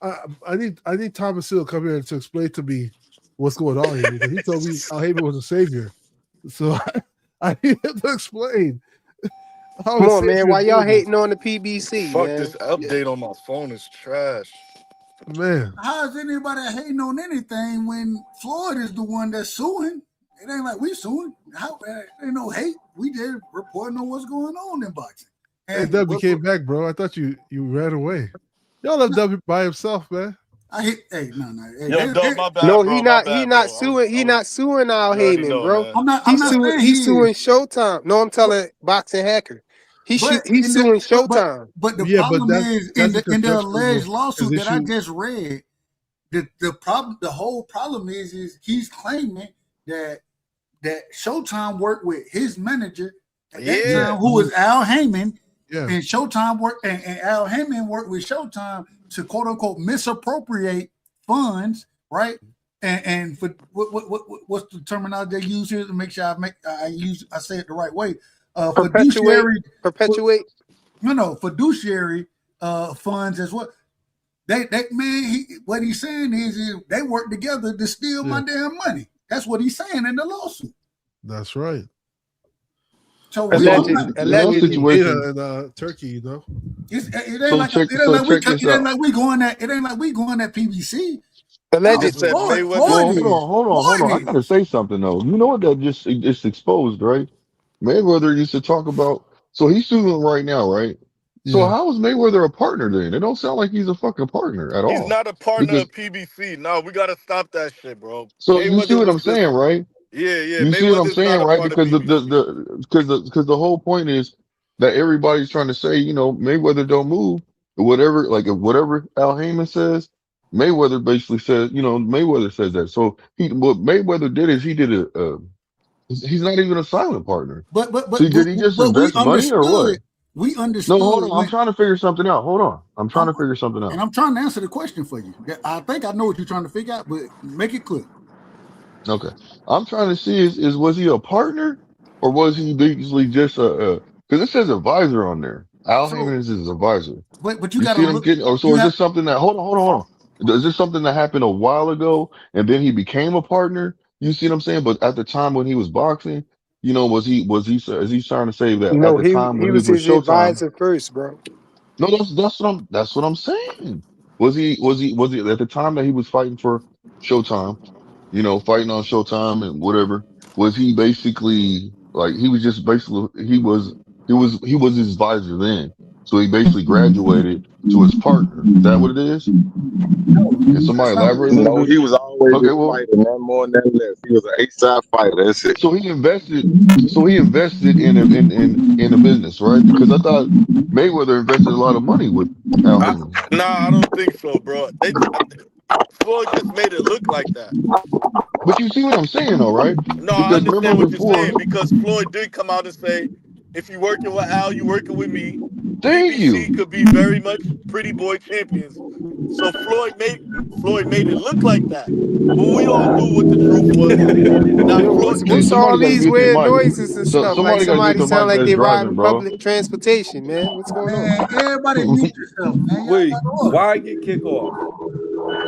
I need Thomas Hill to come here to explain to me what's going on here because he told me Al Haymon was a savior. So I need him to explain. Come on, man. Why y'all hating on the PBC, Fuck, man? this update on my phone is trash. Man. How is anybody hating on anything when Floyd is the one that's suing? It ain't like we suing. Ain't no hate. We just reporting on what's going on in boxing. Hey, W came back, bro. I thought you ran away. Y'all left W by himself, man. Hey, Yo, Dub, my bad, No, bro. he My not bad, suing. He not suing Al You already Haymon, know, bro. man. I'm not saying He's suing Showtime. No, I'm telling Boxing Hacker. He's suing Showtime. But the Yeah, but problem is in the alleged his lawsuit that I issue. just read, the whole problem is he's claiming that Showtime worked with his manager at that time, who was Al Haymon, and Showtime worked and Al Haymon worked with Showtime to quote unquote misappropriate funds, right? And for what's the terminology they use here to make sure I say it the right way? Perpetuate. Fiduciary funds as well. What he's saying is they work together to steal my damn money. That's what he's saying in the lawsuit. That's right. So allegedly. Situation in Turkey, you know. It ain't like we going at PBC. Allegedly. Hold on. I gotta say something though. You know what that it's exposed, right? Mayweather used to talk about. So he's suing right now, right? So how is Mayweather a partner then? It don't sound like he's a fucking partner at all. He's not a partner of PBC. No, we gotta stop that shit, bro. So you see what I'm saying, right? Yeah. You see what I'm saying, right? Because the the whole point is that everybody's trying to say, you know, Mayweather don't move. Whatever Al Heyman says, Mayweather basically says, you know, Mayweather says that. So what Mayweather did is he did he's not even a silent partner. But did he just invest money or what? We understood. No, hold on. I'm trying to figure something out. Hold on. I'm trying to figure something out. And I'm trying to answer the question for you. I think I know what you're trying to figure out, but make it clear. Okay. I'm trying to see is was he a partner or was he basically just because it says advisor on there. Al Heyman is his advisor. But you see gotta what I'm look. getting? Or so is this something that hold on. Is this something that happened a while ago and then he became a partner? You see what I'm saying? But at the time when he was boxing, you know, is he trying to say that at No, the he time when he was was with his Showtime? advisor first, bro. No, that's what I'm saying. Was he at the time that he was fighting for Showtime, you know, fighting on Showtime and whatever, was he basically like he was just basically he was his advisor then. So he basically graduated to his partner. Is that what it is? Can somebody elaborate a little No, bit? he was always Okay, a well, fighter, not more, not less. He was an A-side fighter. That's it. so he invested in a business, right? Because I thought Mayweather invested a lot of money with Al Heyman. Nah, I don't think so, bro. Floyd just made it look like that. But you see what I'm saying, though, right? No, I Because remember understand what you're before, saying because Floyd did come out and say, if you're working with Al, you're working with me. thank PBC you. could be very much pretty boy champions. So Floyd made it look like that. But we all knew what the truth was. Now Yo, Floyd Hey, what's all somebody got to these mute their weird mic. noises and So stuff? Like somebody got to mute somebody their sound mic like that's they riding driving, bro. public transportation, man. What's going on? Man, everybody mute yourself, man. Y'all Wait, got order. why I get kicked off?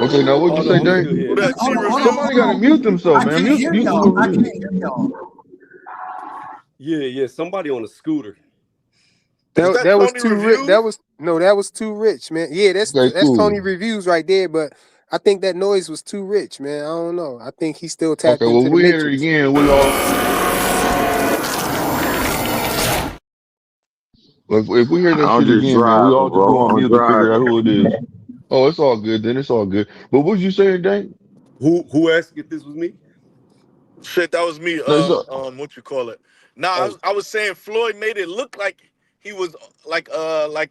Okay, now what'd you Oh say, no, I'm Dank? still here. who that T Somebody got to reviews? mute themselves, I man. can't hear Mute y'all. whoever I it can't is. hear y'all. Yeah, somebody on a scooter. Is that That was Tony too rich. Reviews? That was too rich, man. Yeah, Okay, that's Tony cool. Reviews right there. But I think that noise was too rich, man. I don't know. I think he still Okay, tapped well, into if the we hear it matrix. again, we all. If we hear that I'm shit just again, man, we driving, all just go bro. on I'm mute to figure out driving. who it is. Oh, it's all good then. It's all good. But what you saying, Dank? Who asked if this was me? Shit, that was me. No, so, What you call it? Nah, Oh, I was saying Floyd made it look like he was like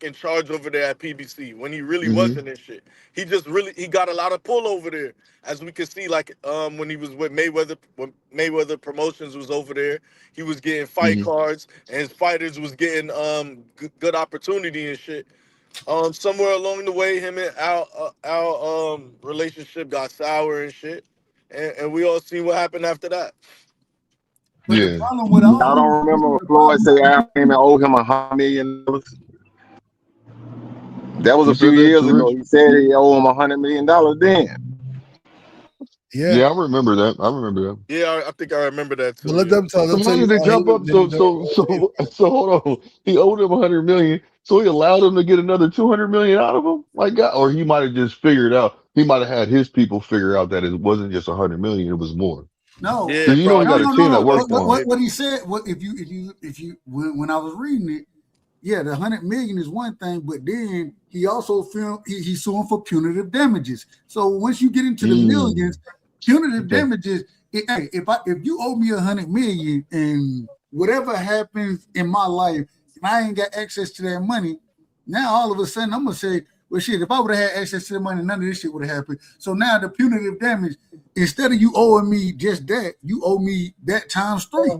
in charge over there at PBC when he really hmm wasn't and shit. He got a lot of pull over there, as we could see. Like when he was with Mayweather, when Mayweather Promotions was over there, he was getting fight hmm cards and his fighters was getting good opportunity and shit. Somewhere along the way, him and our relationship got sour and shit, and we all seen what happened after that. But the yeah. problem with Y'all all this, don't this remember is when the Floyd problem. say Al Heyman owed him $100 million? That was Who a few said that, years ago. Rich? He said he owed him $100 million then. Yeah, Yeah, I remember that. I remember that. Yeah, I think I remember that but too. let Yeah. them tell So how you did it all jump Heyman up? maybe So don't so owe Heyman. so so hold on. He owed him 100 million, so he allowed him to get another 200 million out of him. Like, God, or he might have just figured out. He might have had his people figure out that it wasn't just 100 million; it was more. No, Yeah, Because you know he no, got probably a no, no, team that no. something works like What that, for him. what maybe. what he said? What if you when I was reading it, yeah, the 100 million is one thing, but then he also filmed he's suing for punitive damages. So once you get into the Mm, millions, punitive okay. damages. Hey, if you owe me 100 million and whatever happens in my life, and I ain't got access to that money, now all of a sudden I'm gonna say, well, shit, if I would have had access to the money, none of this shit would have happened. So now the punitive damage, instead of you owing me just that, you owe me that times 3.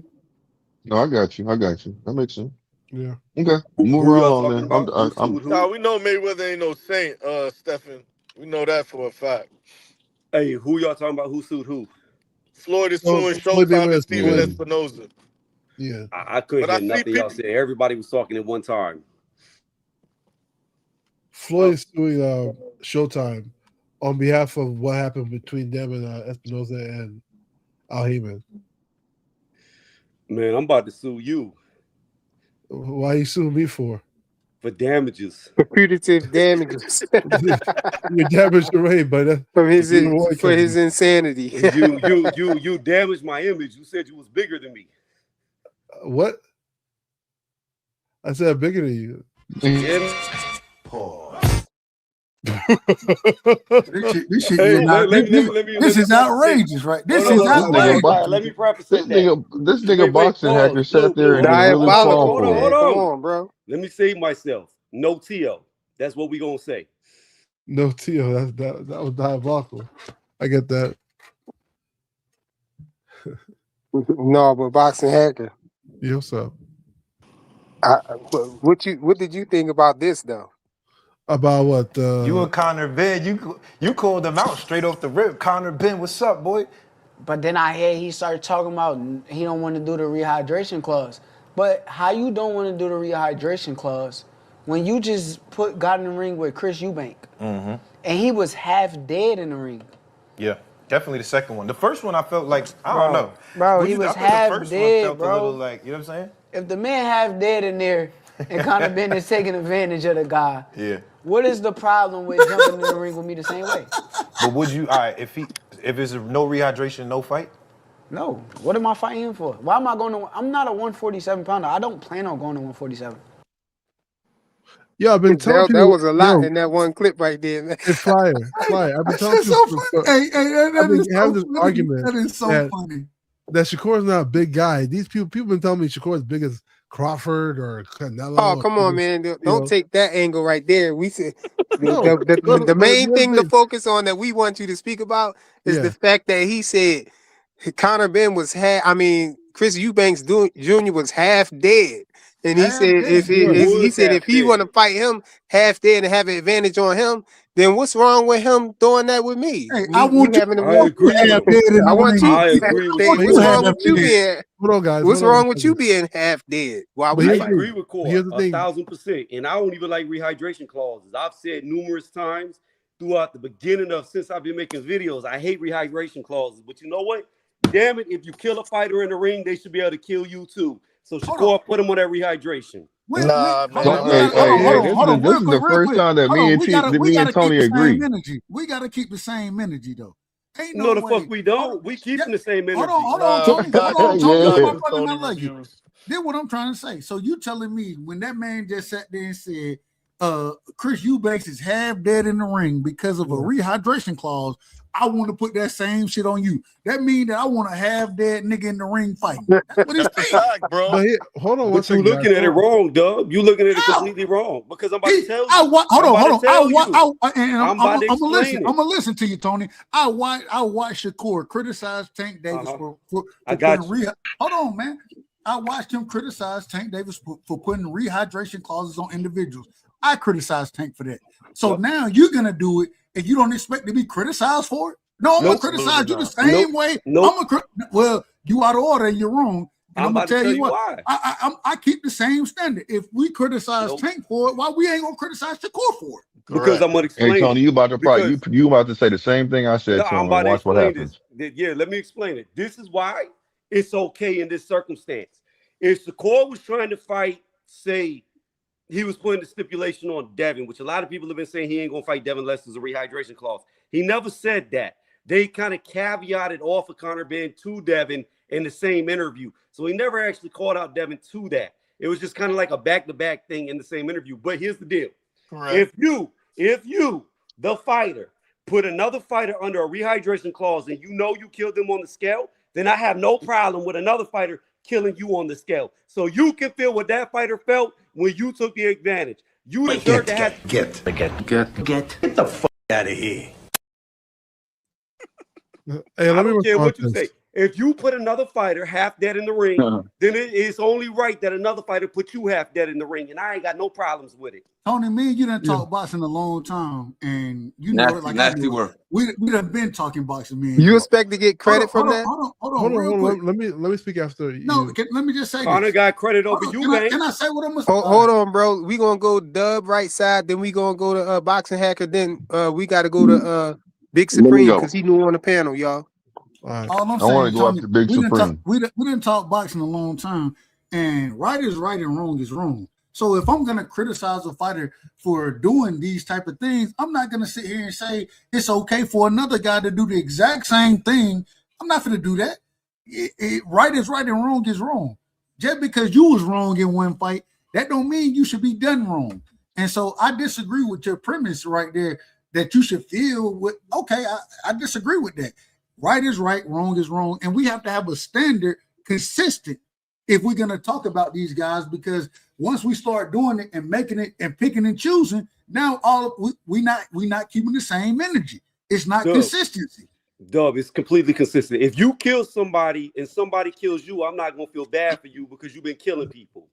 No, I got you. I got you. That makes sense. Yeah. Okay, moving who right y'all along talking then. about? Who I'm sued Nah, who? we know Mayweather ain't no saint, Stephen. We know that for a fact. Hey, who y'all talking about? Who sued who? Floyd is So suing Floyd Showtime and Mayweather Steven yeah. Floyd, Espinoza. yeah. I couldn't But I hear see nothing y'all people. said. Everybody was talking at one time. Floyd is suing Showtime on behalf of what happened between them and Espinoza and Al Heyman. Man, I'm about to sue you Why you suing me for? for damages. For punitive damages You damaged the Ray, but from his you know what for his company? insanity. You damaged my image. You said you was bigger than me. What? I said I'm bigger than you. Yeah. Pause. This shit Hey, getting out. This let me is preface it. outrageous, right? Hold This on, is hold This on. All nigga right, all right. outrageous. Let me preface this it that. nigga Wait, boxing pause. hacker sat Blue, there blue. and Hold was on, really hold on, falling Diabolical, hold on, for hold him. man. Come on. on, bro. Let me save myself. No Tio. That's what we gonna say. No, Tio, that was diabolical. I get that. No, but boxing hacker. Yeah, what's up? What did you think about this though? About what? You and Connor Benn, you called them out straight off the rip. Connor Benn, what's up, boy? But then I hear he started talking about he don't want to do the rehydration clause. But how you don't want to do the rehydration clause when you just got in the ring with Chris Eubank Mm-hmm. and he was half dead in the ring, Yeah, definitely the second one. The first one I felt like I don't know. bro, What he you? I was thought the half first one dead, felt a little bro. like you know what I'm saying? If the man half dead in there and Conor Benn is taking advantage of the guy, Yeah. what is the problem with jumping in the ring with me the same way? But would you? All right, if it's no rehydration, no fight. No. What am I fighting him for? Why am I going to? I'm not a 147 pounder. I don't plan on going to 147. Yo, I've been telling That people, was a lot yo, in that one clip right there, man. it's fire. I've been That telling shit's people, so funny. Hey, I've that been is having so this funny. argument That is so that funny. Shakur's not a big guy. These people been telling me Shakur's big as Crawford or Canelo. Oh, Or come on, this, man. you Don't know. take that angle right there. We said No, the but main the other thing to thing, focus on that we want you to speak about is the yeah, fact that he said Conor Benn was Chris Eubanks Jr. was half dead. And he Half said dead. He was if half he want to dead. fight him half dead and have an advantage on him, then what's wrong with him doing that with me? Hey, I Me want you having I a agree with half him. dead in I the want ring. you I I agree with want you. you what's to have wrong that with you big. being hold on, guys. what's Hold on wrong one with you second. being half dead while But we I here's the fight? thing. agree with Court Here's the thing. 1,000%. And I don't even like rehydration clauses. I've said numerous times throughout the beginning of since I've been making videos, I hate rehydration clauses. But you know what? Damn it, if you kill a fighter in the ring, they should be able to kill you too. So Hold on. Shakur put him on that rehydration. Nah, Hold on. man. We got. Hold Hey, on. Hold hey, on. Hold on. This Real is quick. the Real first quick. time that Hold on. We me and gotta keep Tony the same agree. energy. We gotta keep the same energy though. Ain't No, no the fuck way. we Hold on. don't. We Yeah. keeping the same Hold on. energy. Hold on, nah, Tony. we got Hold on, you. We Tony. You got yeah. my you, brother, and I Tony love you. Reviews. Then what I'm trying to say. So you telling me when that man just sat there and said, Chris Eubanks is half dead in the ring because of a rehydration clause, I want to put that same shit on you. That means that I want to have that nigga in the ring fighting. That's what it's That's a saying. fact, bro. But here, hold on one But you second, looking guys. at it wrong, Dub. You looking at it How? completely wrong. Because I'm about to tell Hold you. on. I'm I'm about to gonna listen. explain I'm it. gonna listen to you, Tony. I watched Shakur criticize Tank Davis for I got putting you. Hold on, man. I watched him criticize Tank Davis for putting rehydration clauses on individuals. I criticized Tank for that. So now you're gonna do it, and you don't expect to be criticized for it. No, I'm gonna criticize you the same way. Well, you out of order and you're wrong. And I'm gonna tell you what. why. I keep the same standard. If we criticize Tank for it, why we ain't gonna criticize Shakur for it? Because I'm gonna explain. Hey Tony, you about to say the same thing I said No, to I'm him. about And to watch what explain happens. this. Yeah, let me explain it. This is why it's okay in this circumstance. If Shakur was trying to fight, say he was putting the stipulation on Devin, which a lot of people have been saying he ain't gonna fight Devin unless there's a rehydration clause. He never said that. They kind of caveated off of Conor Benn to Devin in the same interview. So he never actually called out Devin to that. It was just kind of like a back-to-back thing in the same interview. But here's the deal. Correct. If you, the fighter, put another fighter under a rehydration clause and you know you killed them on the scale, then I have no problem with another fighter killing you on the scale. So you can feel what that fighter felt when you took the advantage. You deserve to have Get the fuck out of here. Hey, I let me don't care respond what to you this. say. If you put another fighter half dead in the ring, then it's only right that another fighter put you half dead in the ring, and I ain't got no problems with it. Tony, me and you done talk boxing a long time, and you know it like I do. We done been talking boxing, man. You expect to get credit from that? Hold on, real quick. Let me speak after you. Let me just say Conor this. got credit over you, man. Can I say what I'm gonna say? Hold on, bro. We gonna go Dub right side, then we gonna go to Boxing Hacker, then we gotta go to Big Let me Supreme go. because he new on the panel, y'all. All I'm I want saying, to go Tony, after Big Supreme. we didn't talk boxing a long time, and right is right and wrong is wrong. So if I'm gonna criticize a fighter for doing these type of things, I'm not gonna sit here and say it's okay for another guy to do the exact same thing. I'm not gonna do that. Right is right and wrong is wrong. Just because you was wrong in one fight, that don't mean you should be done wrong. And so I disagree with your premise right there that you should feel with. Okay, I disagree with that. Right is right, wrong is wrong, and we have to have a standard consistent if we're going to talk about these guys, because once we start doing it and making it and picking and choosing, now we not keeping the same energy. It's not consistency. Dub, it's completely consistent. If you kill somebody and somebody kills you, I'm not gonna feel bad for you because you've been killing people.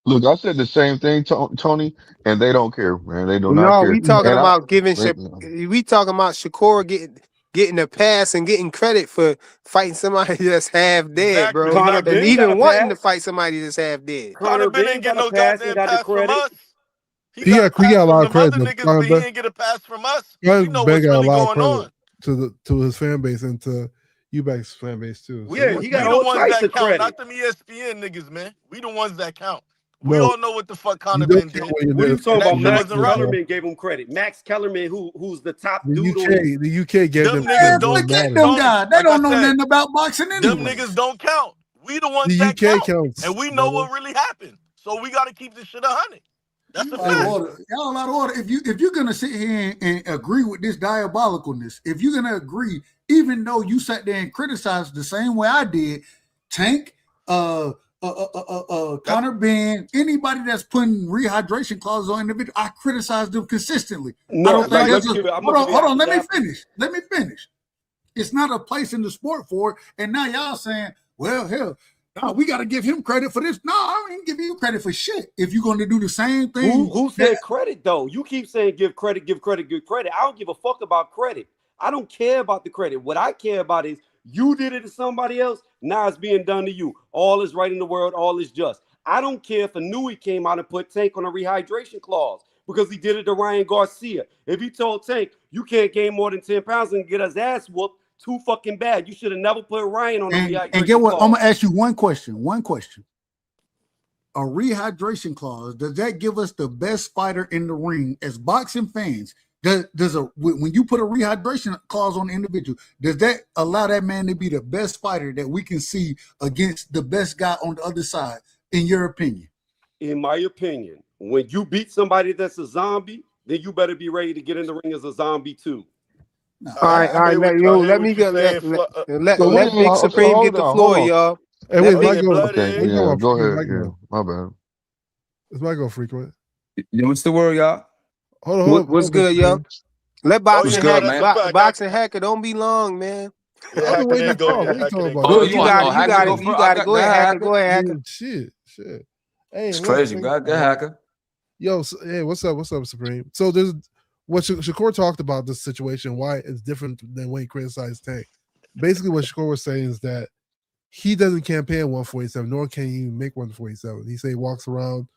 Look, I said the same thing, Tony, and they don't care, man. They do not No, care. we talking And about we talking about Shakur getting a pass and getting credit for fighting somebody that's half dead, bro. Conor And Benn got even a wanting to pass. fight somebody that's half dead. Conor Benn Benn ain't get got a no pass goddamn and got the pass from credit. us. He He got a got pass a lot from of them credit. other niggas, Conor but he Benn- ain't get a pass from us. Conor We know Benn what's got a really lot of going credit on. to his fan base and to Eubank's fan base too. So Yeah, he got We the all ones types that of count, credit. not them ESPN niggas, man. We the ones that count. We no, all know what the fuck you Conor don't Benn count did. when What are you're you talking And that about? shit Max wasn't right. Kellerman gave him credit. Max Kellerman, who's the top the dude on his. the UK gave Them them niggas credit. don't Don't Forget matter. them Tony, guys. They like I don't know said, nothing about boxing them anyway. niggas don't count. We the ones The that UK count. counts, And we know brother. what really happened. So we gotta keep this shit 100. That's a Out of fact. order. Y'all out of order. If you're gonna sit here and agree with this diabolicalness, if you're gonna agree, even though you sat there and criticized the same way I did, Tank, Conor Benn, anybody that's putting rehydration clauses on individual, I criticize them consistently. No, I don't think let there's me give it. I'm hold gonna give on, you hold on. apples to apples. Let me finish. It's not a place in the sport for it. And now y'all saying, well, hell, no, we got to give him credit for this. No, I ain't give you credit for shit. If you're going to do the same thing. Who said credit though? You keep saying give credit, give credit, give credit. I don't give a fuck about credit. I don't care about the credit. What I care about is you did it to somebody else. Now it's being done to you. All is right in the world. All is just. I don't care if Anui came out and put Tank on a rehydration clause because he did it to Ryan Garcia. If he told Tank, you can't gain more than 10 pounds and get his ass whooped, too fucking bad. You should have never put Ryan on a rehydration and get what? clause. I'm going to ask you one question. A rehydration clause, does that give us the best fighter in the ring as boxing fans? When you put a rehydration clause on the individual, does that allow that man to be the best fighter that we can see against the best guy on the other side, in your opinion? In my opinion, when you beat somebody that's a zombie, then you better be ready to get in the ring as a zombie too. All right, I hear what I hear let what me you go. saying. Let Big So Supreme get hold the on, floor, hold on. y'all. Hey, Let wait, Big. Mike go. Okay, Wait, yeah, go go ahead. Mike Yeah, go. my bad. It's Mike go frequent. Yo, what's the word, y'all? Hold What's on, Big good, yo? Supreme. Let Oh What's yeah, boxing no, good, hacker, that's man? a fact. boxing hacker. Don't be long, man. Yeah, I've been Hacker waiting didn't to go talk. yet. What are you Hacker talking didn't about? go Oh, Go, Let yet. you you want? got Oh, it, you hacker, got go it, you for. got it. Go Go ahead, ahead, hacker. hacker. Go ahead, hacker. Shit. Hey, It's look, crazy. man. Go ahead, hacker. Yo, hey, what's up? What's up, Supreme? So there's what Shakur talked about this situation, why it's different than when he criticized Tank. Basically, what Shakur was saying is that he doesn't campaign 147, nor can he even make 147. He say he walks around.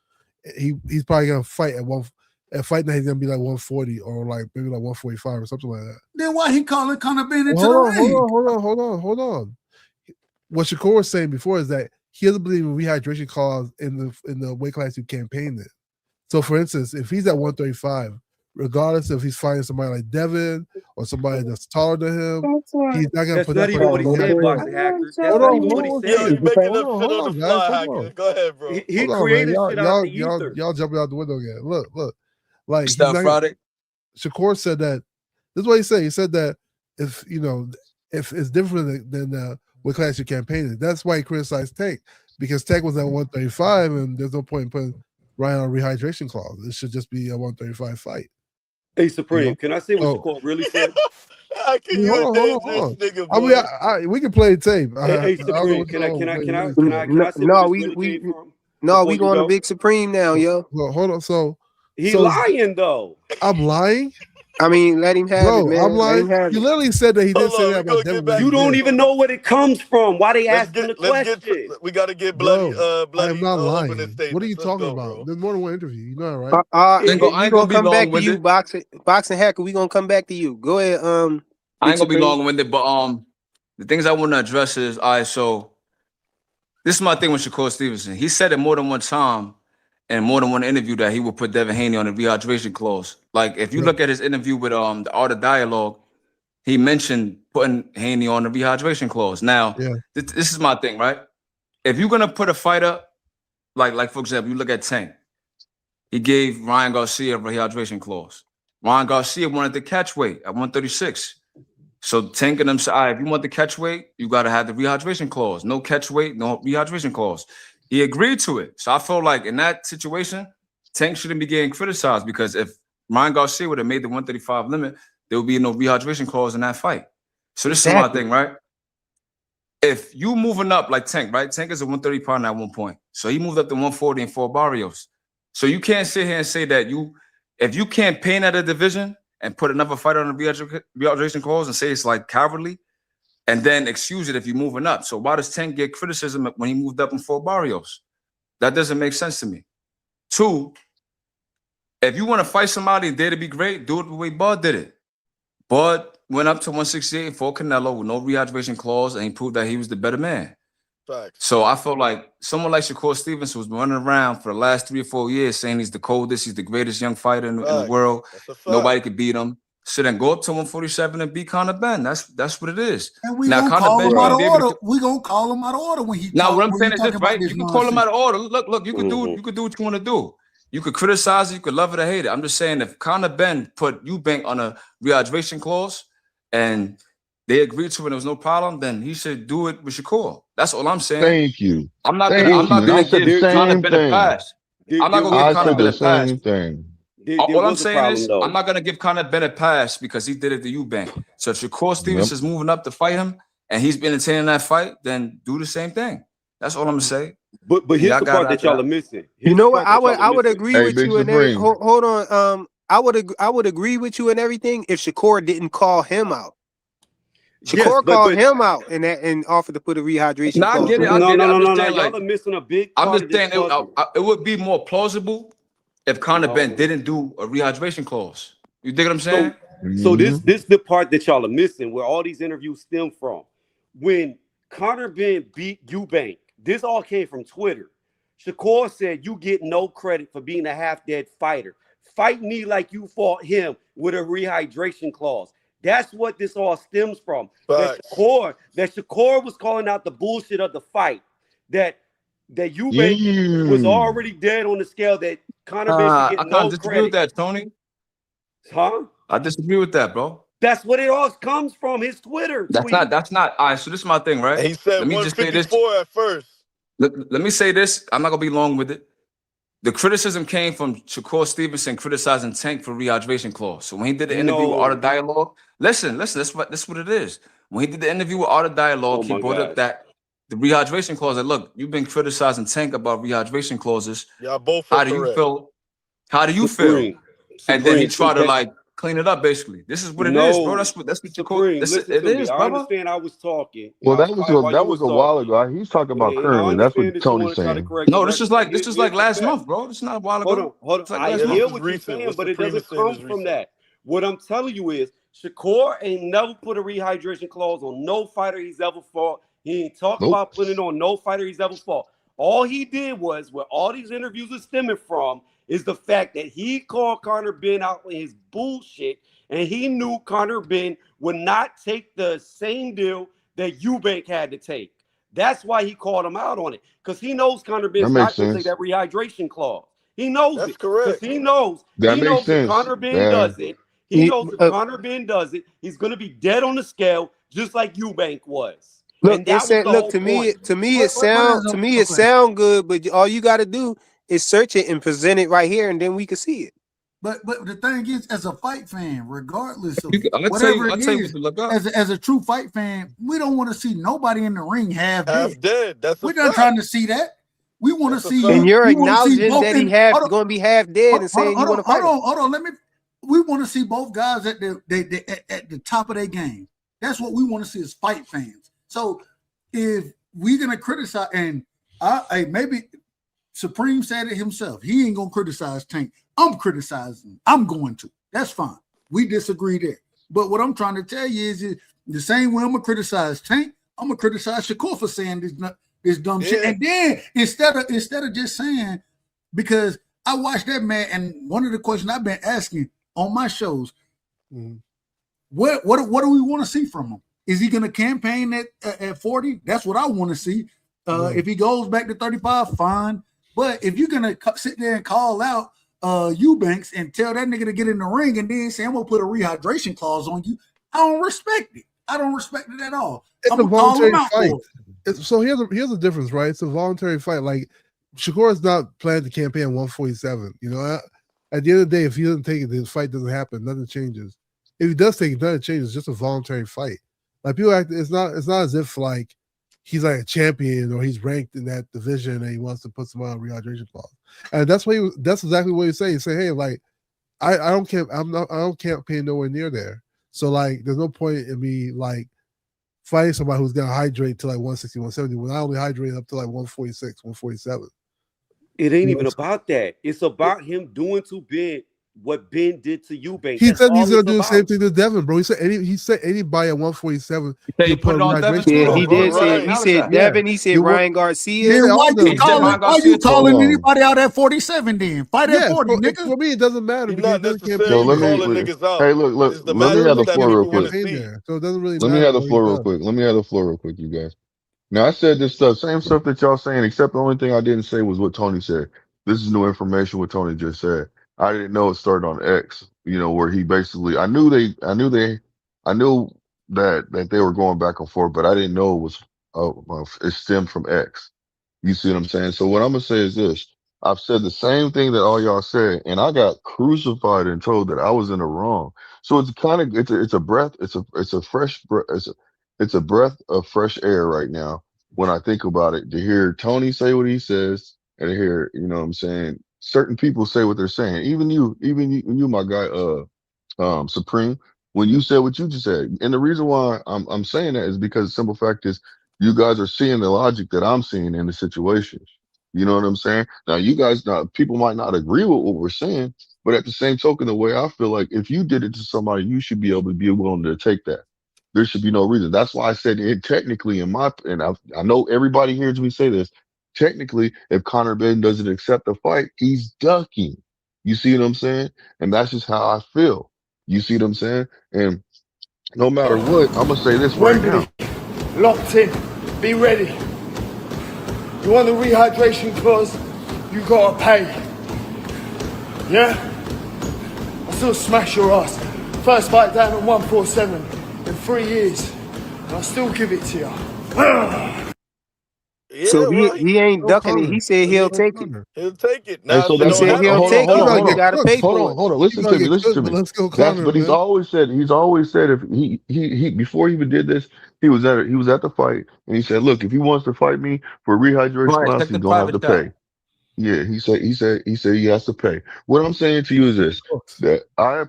He's probably gonna fight at fight night. He's gonna be like 140 or like maybe like 145 or something like that. Then why he calling Conor Benn into Hold the on, ring? hold on. What Shakur was saying before is that he doesn't believe in rehydration clause in the weight class you campaigned in. So, for instance, if he's at 135, regardless if he's fighting somebody like Devin or somebody that's taller than him, he's not gonna That's put not that even fight what on he the line. said, boxing hacker. That's Hold not on, even what he hold Yo, said. you making on, up shit on hold the on, guys, fly, hold Hacker. on. Go ahead, bro. He Hold on, man. created shit out the ether. Y'all jumping out the window again. Look. Like It's he's that not. Friday. Shakur said that. This is what he said. He said that if it's different than what class you're campaigning, that's why he criticized Tank because Tank was at 135, and there's no point in putting Ryan on a rehydration clause. It should just be a 135 fight. Hey, Supreme, You know? can I say what So Shakur really said? Hacker, you a hold dangerous on. nigga, I mean, boy. we can play the tape. Hey, I don't know Supreme, what can I y'all play. say where No, this really came from no, before we you going to go? Big Supreme now, yo. Well, hold on. So He lying though. I'm lying, I mean, let him have it, bro. I'm man. Let lying. him have You it. literally said that he didn't Hold say on, that we about gonna get Devin, but back he You to don't did. even Tony. know where it comes from. Why they asking the Let's get. question? We gotta get bloody, Bro, I am bloody not opening lying. What are you statements. Let's talking go, about? bro. There's more than one interview. You know that, right? I ain't We gonna gonna be come back long to you, winded. boxing hacker. We gonna come back to you. Go ahead, I Big ain't gonna be Supreme. long winded, but the things I want to address is all right. So this is my thing with Shakur Stevenson. He said it more than one time and more than one interview that he would put Devin Haney on a rehydration clause. Like if you look at his interview with the Art of Dialogue, he mentioned putting Haney on the rehydration clause. Now, Yeah. this is my thing, right? If you're gonna put a fighter, like for example, you look at Tank, he gave Ryan Garcia a rehydration clause. Ryan Garcia wanted the catch weight at 136. So Tank and them said, all right, if you want the catch weight, you gotta have the rehydration clause. No catch weight, no rehydration clause. He agreed to it. So I feel like in that situation, Tank shouldn't be getting criticized because if Ryan Garcia would have made the 135 limit, there would be no rehydration clause in that fight. So this is my thing, right? If you moving up like Tank, right? Tank is a 130 pounder at one point. So he moved up to 140 in 4 barrios. So you can't sit here and say that if you campaign at a division and put another fighter on the rehydration clause and say it's like cowardly, and then excuse it if you're moving up. So why does Tank get criticism when he moved up in 4 barrios? That doesn't make sense to me. 2, if you want to fight somebody and dare to be great, do it the way Bud did it. Bud went up to 168 for Canelo with no rehydration clause, and he proved that he was the better man. Facts. So I felt like someone like Shakur Stevenson was running around for the last 3 or 4 years saying he's the coldest, he's the greatest young fighter in the world. That's a fact. Nobody could beat him. So then go up to 147 and beat Conor Benn. That's what it is. And we Now gonna Conor call Benn him out shouldn't of be able order. to. We gonna call him out of order when he Now what I'm when saying he is talk this, about right? this You can call him nonsense. out of order. Look, you could do what you want to do. You could criticize it, you could love it or hate it. I'm just saying if Conor Benn put Eubank on a rehydration clause and they agreed to it, and there was no problem, then he should do it with Shakur. That's all I'm saying. Thank you. I'm not Thank you. gonna I said the give Conor same Benn a thing. pass. I'm not gonna was give a I Conor said Benn the a problem. pass. same thing. There All I'm was a saying problem is though. I'm not gonna give Conor Benn a pass because he did it to Eubank. So if Shakur Yep. Stevens is moving up to fight him and he's been entertaining that fight, then do the same thing. That's all I'm gonna say. But And here's y'all the got part it that after y'all are that. missing. You Here's the know what? part that y'all are I would missing. agree Hey, with Big you and every. Supreme. Hold on. I would agree with you and everything if Shakur didn't call him out. Yes, Shakur but called him out and offered to put a rehydration No, I clause get it. on I him. no, get it. no, no, I'm just no, no. saying, Y'all like, are missing a big I'm part just of this saying puzzle. it would be more plausible if Conor Benn No. didn't do a rehydration clause. You dig what I'm saying? So Mm-hmm. this the part that y'all are missing, where all these interviews stem from. When Conor Benn beat Eubank, this all came from Twitter. Shakur said, "You get no credit for being a half-dead fighter. Fight me like you fought him with a rehydration clause." That's what this all stems from. That Facts. Shakur was calling out the bullshit of the fight. That Eubank was Yeah. already dead on the scale. That Conor Benn should I get can't no disagree with credit. that, Tony. Huh? I disagree with that, bro. That's what it all comes from. His Twitter tweet. That's not. All right, so this is my thing, right? And he said Let me just say this. 154 at first. Let me say this. I'm not gonna be long with it. The criticism came from Shakur Stevenson criticizing Tank for rehydration clause. So when he did the interview with Art of Dialogue, listen, this what it is. When he did the interview with Art of Dialogue, he brought up that the rehydration clause. Like, look, you've been criticizing Tank about rehydration clauses. Y'all both How do you feel? How do you feel? And then he tried to like clean it up. Basically, this is what it is, bro. That's what Supreme, this listen it to me. is, I brother. understand I was talking. Well, that was a while ago. He's talking about currently. That's what Tony's saying. No, this is like last month, bro. This is not a while ago. Hold on. It's like I last hear month. what you're saying, but it doesn't come from that. What I'm telling you is Shakur ain't never put a rehydration clause on no fighter he's ever fought. He ain't talked about putting it on no fighter he's ever fought. All he did was, where all these interviews are stemming from, is the fact that he called Conor Benn out on his bullshit, and he knew Conor Benn would not take the same deal that Eubank had to take. That's why he called him out on it, because he knows Conor Benn's not going to take that rehydration clause. He knows it. That's correct. Because he knows if Conor Benn does it, he knows if Conor Benn does it, he's going to be dead on the scale, just like Eubank was. Look, to me it sound good, but all you got to do is search it and present it right here, and then we can see it. But the thing is, as a fight fan, regardless of I'll whatever tell you what to look up. as a true fight fan, we don't want to see nobody in the ring half dead. That's we're not trying to see that. We want to see. And you're acknowledging that he going to be half dead and saying you want to fight. Hold on. We want to see both guys at the top of their game. That's what we want to see as fight fans. So if we're gonna criticize, and maybe Supreme said it himself, he ain't gonna criticize Tank. I'm criticizing. I'm going to. That's fine. We disagree there. But what I'm trying to tell you is the same way I'm gonna criticize Tank, I'm gonna criticize Shakur for saying this dumb shit. And then instead of just saying, because I watched that man, and one of the questions I've been asking on my shows, what do we want to see from him? Is he gonna campaign at 40? That's what I want to see. If he goes back to 35, fine. But if you're gonna sit there and call out Eubanks and tell that nigga to get in the ring and then say I'm gonna put a rehydration clause on you, I don't respect it. I don't respect it at all. It's a voluntary fight. So here's the difference, right? It's a voluntary fight. Like Shakur is not planning to campaign 147. You know, at the end of the day, if he doesn't take it, the fight doesn't happen. Nothing changes. If he does take it, nothing changes. It's just a voluntary fight. Like people act, it's not as if like he's like a champion or he's ranked in that division and he wants to put someone on rehydration clause. And that's exactly what he's saying. He's saying, hey, like I don't campaign nowhere near there. So like there's no point in me like fighting somebody who's gonna hydrate to like 160, 170 when I only hydrate up to like 146, 147. It ain't even about that. It's about him doing to Ben what Ben did to Eubank. He said he's gonna do the same thing to Devin, bro. He said anybody at 147. He put it on Devin. Yeah, he did say he said Devin. He said Ryan Garcia. Then why you calling anybody out at 47? Then fight at 40, nigga. For me, it doesn't matter. So let me have the floor real quick. So it doesn't really. Let me have the floor real quick. Let me have the floor real quick, you guys. Now I said this same stuff that y'all saying, except the only thing I didn't say was what Tony said. This is new information. What Tony just said. I didn't know it started on X, you know, where he basically, I knew that they were going back and forth, but I didn't know it stemmed from X. You see what I'm saying? So what I'm going to say is this. I've said the same thing that all y'all said, and I got crucified and told that I was in the wrong. So it's kind of, it's a breath of fresh air right now when I think about it, to hear Tony say what he says and to hear, you know what I'm saying, certain people say what they're saying. Even you, my guy, Supreme, when you said what you just said. And the reason why I'm saying that is because the simple fact is you guys are seeing the logic that I'm seeing in the situation. You know what I'm saying? Now, people might not agree with what we're saying, but at the same token, the way I feel like if you did it to somebody, you should be able to be willing to take that. There should be no reason. That's why I said it technically and I know everybody hears me say this. Technically, if Conor Benn doesn't accept the fight, he's ducking. You see what I'm saying? And that's just how I feel. You see what I'm saying? And no matter what, I'm going to say this right now. Locked in. Be ready. You want the rehydration clause? You got to pay. Yeah? I'll still smash your ass. First fight down at 147 in 3 years. And I still give it to you. Yeah, So well, he ain't No ducking it. corner. He said There's he'll no take it. corner. he'll take it. And Now, so if it He that's don't said what. he'll happen, Hold he on, take hold it, don't on, but hold he do on, it. gotta pay hold for on, it. hold on. He Listen gonna to me. get Listen to cooked, but me. let's go That's corner, but he's man. always said. He's always said if he before he even did this, he was at the fight and he said, look, if he wants to fight me for rehydration Right, class, check he's the gonna have to private chat. pay. Yeah, he said he has to pay. What I'm saying to you is this: Cooked. that I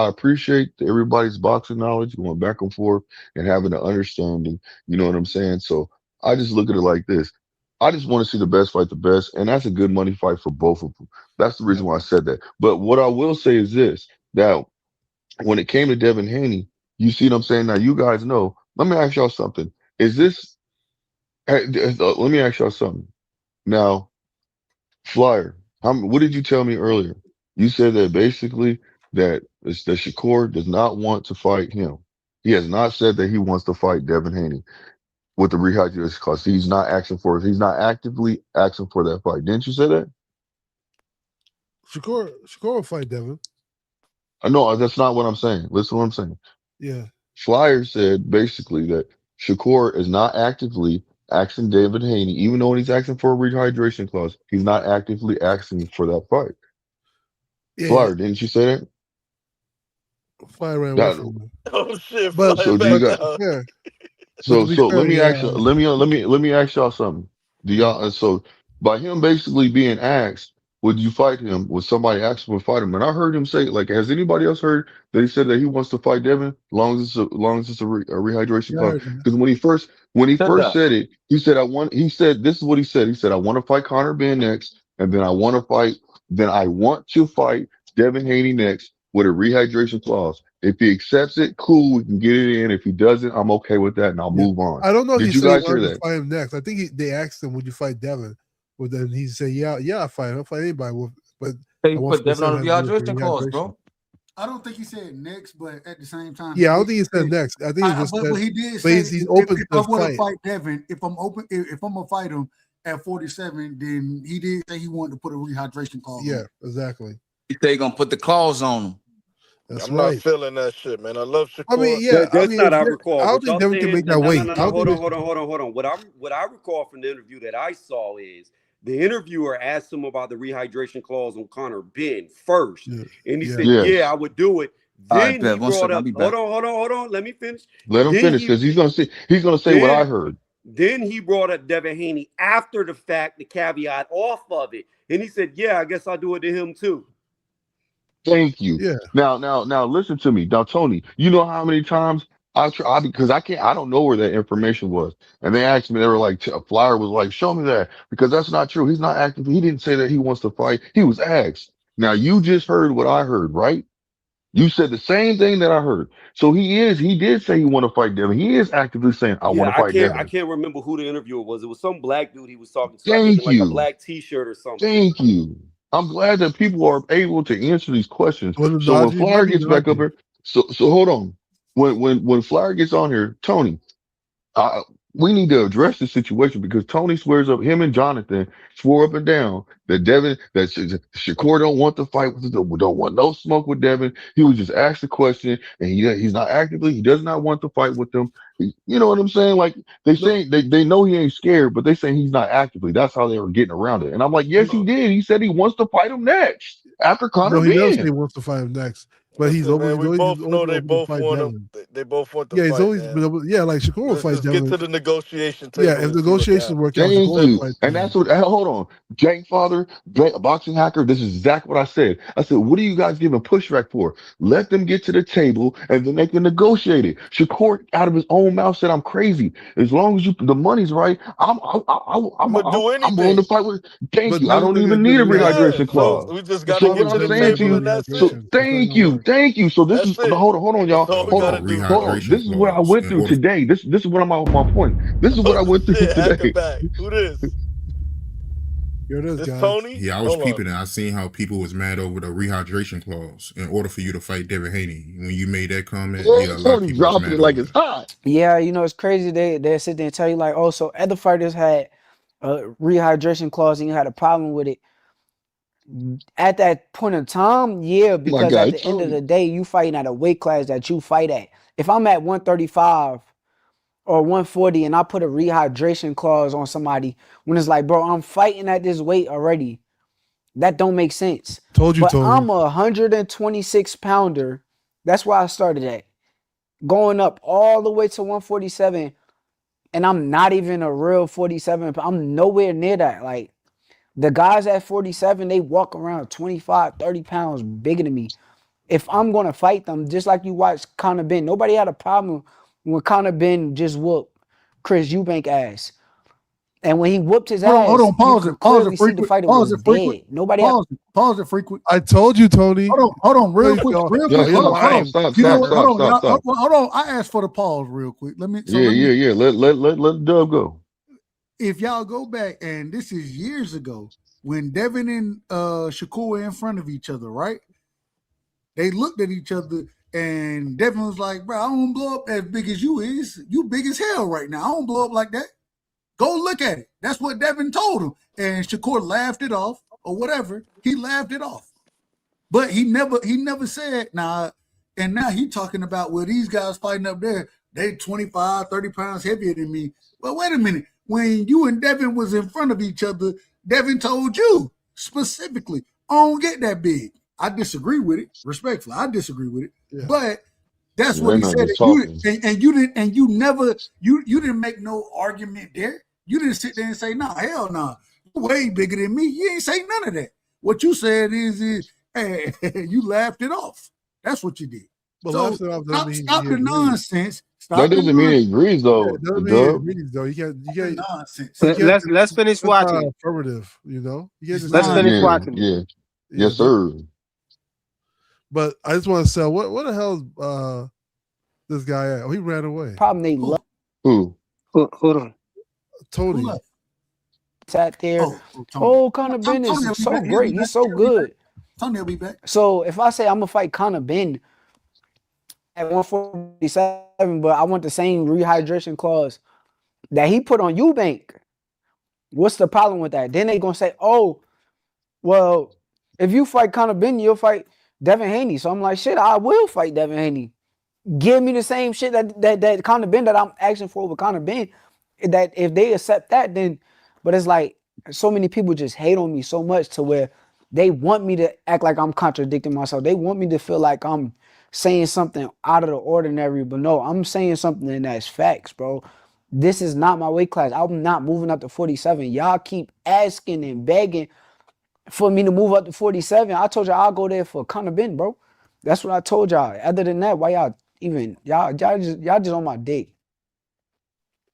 appreciate everybody's boxing knowledge, going back and forth and having an understanding. You know what I'm saying? So I just look at it like this. I just want to see the best fight the best, and that's a good money fight for both of them. That's the Yeah. reason why I said that. But what I will say is this: that when it came to Devin Haney, you see what I'm saying? Now you guys know. Let me ask y'all something. Is this? Let me ask y'all something. Now, Flyer, what did you tell me earlier? You said that basically that Shakur does not want to fight him. He has not said that he wants to fight Devin Haney with the rehydration clause. He's not asking for it. He's not actively asking for that fight. Didn't you say that? Shakur will fight Devin. No, that's not what I'm saying. Listen to what I'm saying. Yeah. Flyer said basically that Shakur is not actively asking David Haney, even though he's asking for a rehydration clause, he's not actively asking for that fight. Yeah. Flyer, didn't you say that? Fly ran away That from him. Oh shit, But flying so do you back but to got be down. fair, so let me yeah. ask you let me ask y'all something. Do y'all so by him basically being asked, would you fight him? Would somebody ask him to fight him? And I heard him say, like, has anybody else heard that he said that he wants to fight Devin, as long as it's a rehydration Yeah, I clause? heard that. Because when he first said it, he said he said this is what he said. He said, I want to fight Conor Benn next, and then I want to fight Devin Haney next with a rehydration clause. If he accepts it, cool, we can get it in. If he doesn't, I'm okay with that and I'll Yeah. move on. I don't know if he Did you said he guys hear wanted to that? fight him next. I think they asked him, "Would you fight Devin?" Well, then he said, "Yeah, I'll fight him. I'll fight anybody." But Hey, at put Devin 147 on the has to do with rehydration clause, rehydration. bro. I don't think he said next, but at the same time, Yeah, I don't think he said next. I think he just but said, he did but say he's if open I to want to fight. fight Devin, if I'm gonna fight him at 47, then he did say he wanted to put a rehydration clause. Yeah, on. exactly. He said he gonna put the clause on him. That's I'm not right. feeling that shit, man. I love I mean, Shakur. yeah. I That's mean, not our recall. I don't What think y'all Devin can saying? make that weight. No. I don't Hold think. on. What I recall from the interview that I saw is the interviewer asked him about the rehydration clause on Conor Benn first, Yeah. and he Yeah. said, Yes. "Yeah, I would do it." All right, Then he Bev, 1 brought second. I'll up, be back. hold on. Let me finish. Let him Then finish he because he's gonna say what I then heard. then he brought up Devin Haney after the fact, the caveat off of it, and he said, "Yeah, I guess I'll do it to him too." Thank you. Yeah. Now, listen to me. Now, Tony, you know how many times because I don't know where that information was. And they asked me, they were like, a flyer was like, show me that because that's not true. He's not active. He didn't say that he wants to fight. He was asked. Now, you just heard what I heard, right? You said the same thing that I heard. So he did say he want to fight Devin. He is actively saying, I want Yeah, to fight I Devin. can't remember who the interviewer was. It was some black dude he was talking to, I think, in Thank like a you. black T-shirt or something. Thank you. I'm glad that people are able to answer these questions. Was it So when Najee? It might Flyer be gets back up Najee. here, so hold on. When Flyer gets on here, Tony, uh, we need to address the situation because Tony swears up. Him and Jonathan swore up and down that Shakur don't want to fight with don't want no smoke with Devin. He was just asked the question, and he's not actively. He does not want to fight with them. You know what I'm saying? Like No, they know he ain't scared, but they saying he's not actively. That's how they were getting around it. And I'm like, yes, he no, did. He said he wants to fight him next after Conor no. He never said Ben. he wants to fight him next, but he's Listen, always man, we he's both always know been they open to both fight want him. Devin. They both want to Yeah, he's fight, always been man. able. Yeah, like Shakur will Let's fight just get to Devin. the negotiation Yeah, table if and see what negotiations happens. work out, Thank Shakur will you. fight And Devin. that's what, hold on. Jank Father, boxing hacker, this is exactly what I said. I said, what are you guys giving pushback for? Let them get to the table and then they can negotiate it. Shakur, out of his own mouth, said, I'm crazy. As long as the money's right, I'm gonna do I'm willing to anything. fight with. Thank But you. I Devin's don't not gonna even do need the a Yeah, rehydration rehydration so clause. clause. we just The got to So clause what get is to I'm the gonna saying to do table the you, and that's so it. rehydration. It's not thank gonna you, work. thank you. So this is, That's it. hold on, That's y'all. all we Hold got to on. do. Hold on. This is what I went through today. This is what my point. This is what Oh I went through shit, hacker today. back. Who this? Here it is, This guys. Tony? Yeah, I was Hold on. peeping and I seen how people was mad over the rehydration clause in order for you to fight Devin Haney. When you made that comment, yeah, a lot of Tony people was dropping mad it like over it's that. hot. Yeah, it's crazy. They sit there and tell you like, oh, so other fighters had a rehydration clause and you had a problem with it. At that point in time, yeah, My because guy, at I the end told of you. the day, you fighting at a weight class that you fight at. If I'm at 135 or 140 and I put a rehydration clause on somebody when it's like, bro, I'm fighting at this weight already, that don't make sense. Told you, But Tony. I'm a 126 pounder. That's where I started at. Going up all the way to 147, and I'm not even a real 47. I'm nowhere near that. Like, the guys at 47, they walk around 25, 30 pounds bigger than me. If I'm going to fight them, just like you watch Conor Benn, nobody had a problem when Conor Benn just whooped Chris Eubank ass. And when he whooped his Hold ass, on, you pause could it, pause it, clearly see the frequent, fighter pause was it, frequent, dead. Nobody had. pause it, frequent. I told you, Tony. Hold on, real Tony, quick, y'all, real Yo, quick. he's Hold stop, on, hold stop, on. lying. stop, You know stop, what? stop, Hold on, stop, y'all. stop. Hold on. I asked for the pause real quick. Let Yeah, let Dub go. if y'all go back, and this is years ago, when Devin and Shakur were in front of each other, right? They looked at each other, and Devin was like, "Bro, I don't blow up as big as you is. You big as hell right now. I don't blow up like that. Go look at it." That's what Devin told him, and Shakur laughed it off or whatever. He laughed it off, but he never said nah. And now he talking about, well, these guys fighting up there, they 25, 30 pounds heavier than me. Well, wait a minute. When you and Devin was in front of each other, Devin told you specifically, I don't get that big. I disagree with it, respectfully. I disagree with it. Yeah. But that's Yeah, what they're he not said. just talking. You didn't make no argument there. You didn't sit there and say, nah, hell nah. You're way bigger than me. You ain't say none of that. What you said is hey, you laughed it off. That's what you did. But So laughing off doesn't mean stop he the agrees. nonsense. That Stop the doesn't mean nonsense. he agrees Yeah, though, it doesn't mean he Dub. agrees though. You can't Nonsense. you can't Let's finish that's not watching it. affirmative, you know? You can't It's just Let's say finish nonsense. Yeah, watching it. yeah. yeah, Yes, sir. but I just want to say what the hell is this guy at? Oh, he ran away. Problem they love Who? Hold on. Tony. Who left? sat there. Tony. Oh, Conor Benn Tony is will be so back. He'll great. be He's back. so good. Tony will be back. So if I say I'm gonna fight Conor Benn at 147, but I want the same rehydration clause that he put on Eubank, what's the problem with that? Then they gonna say, oh, well, if you fight Conor Benn, you'll fight Devin Haney. So I'm like, shit, I will fight Devin Haney. Give me the same shit that Conor Benn that I'm asking for with Conor Benn. That if they accept that, then, but it's like so many people just hate on me so much to where they want me to act like I'm contradicting myself. They want me to feel like I'm saying something out of the ordinary, but no, I'm saying something that's facts, bro. This is not my weight class. I'm not moving up to 47. Y'all keep asking and begging for me to move up to 47. I told y'all I'll go there for Conor Benn, bro. That's what I told y'all. Other than that, why y'all even y'all just on my dick.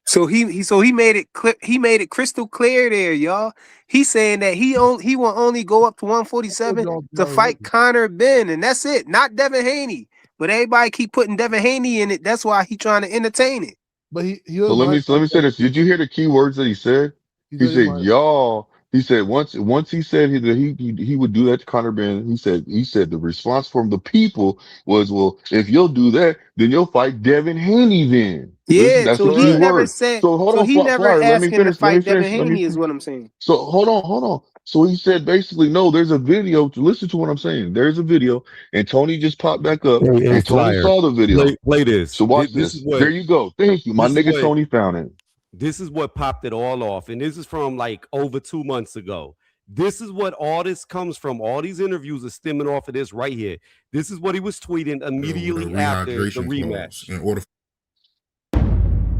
So he made it clear. He made it crystal clear there, y'all. He's saying that he will only go up to 147 to fight Conor Benn, and that's it. Not Devin Haney. But everybody keep putting Devin Haney in it. That's why he trying to entertain it. But he So doesn't mind let me say this. Did you hear the key words that he said? he He doesn't said, mind. y'all. He said once he said he would do that to Conor Benn. He said the response from the people was, well, if you'll do that, then you'll fight Devin Haney then. Listen, Yeah, that's so the key he never word. said. So hold So on, he never Flyer. Let asked me him to finish. Let me fight Devin finish. Haney. Is what I'm saying. So hold on. So he said basically, no, there's a video to listen to what I'm saying. There's a video, and Tony just popped back up, Hey, and Tony Flyer, saw the video. play this. So watch This is this. what There you go. Thank you. My this is nigga what Tony found it. this is what popped it all off, and this is from like over 2 months ago. This is what all this comes from. All these interviews are stemming off of this right here. This is what he was tweeting With a immediately after the rehydration clause rematch. in order.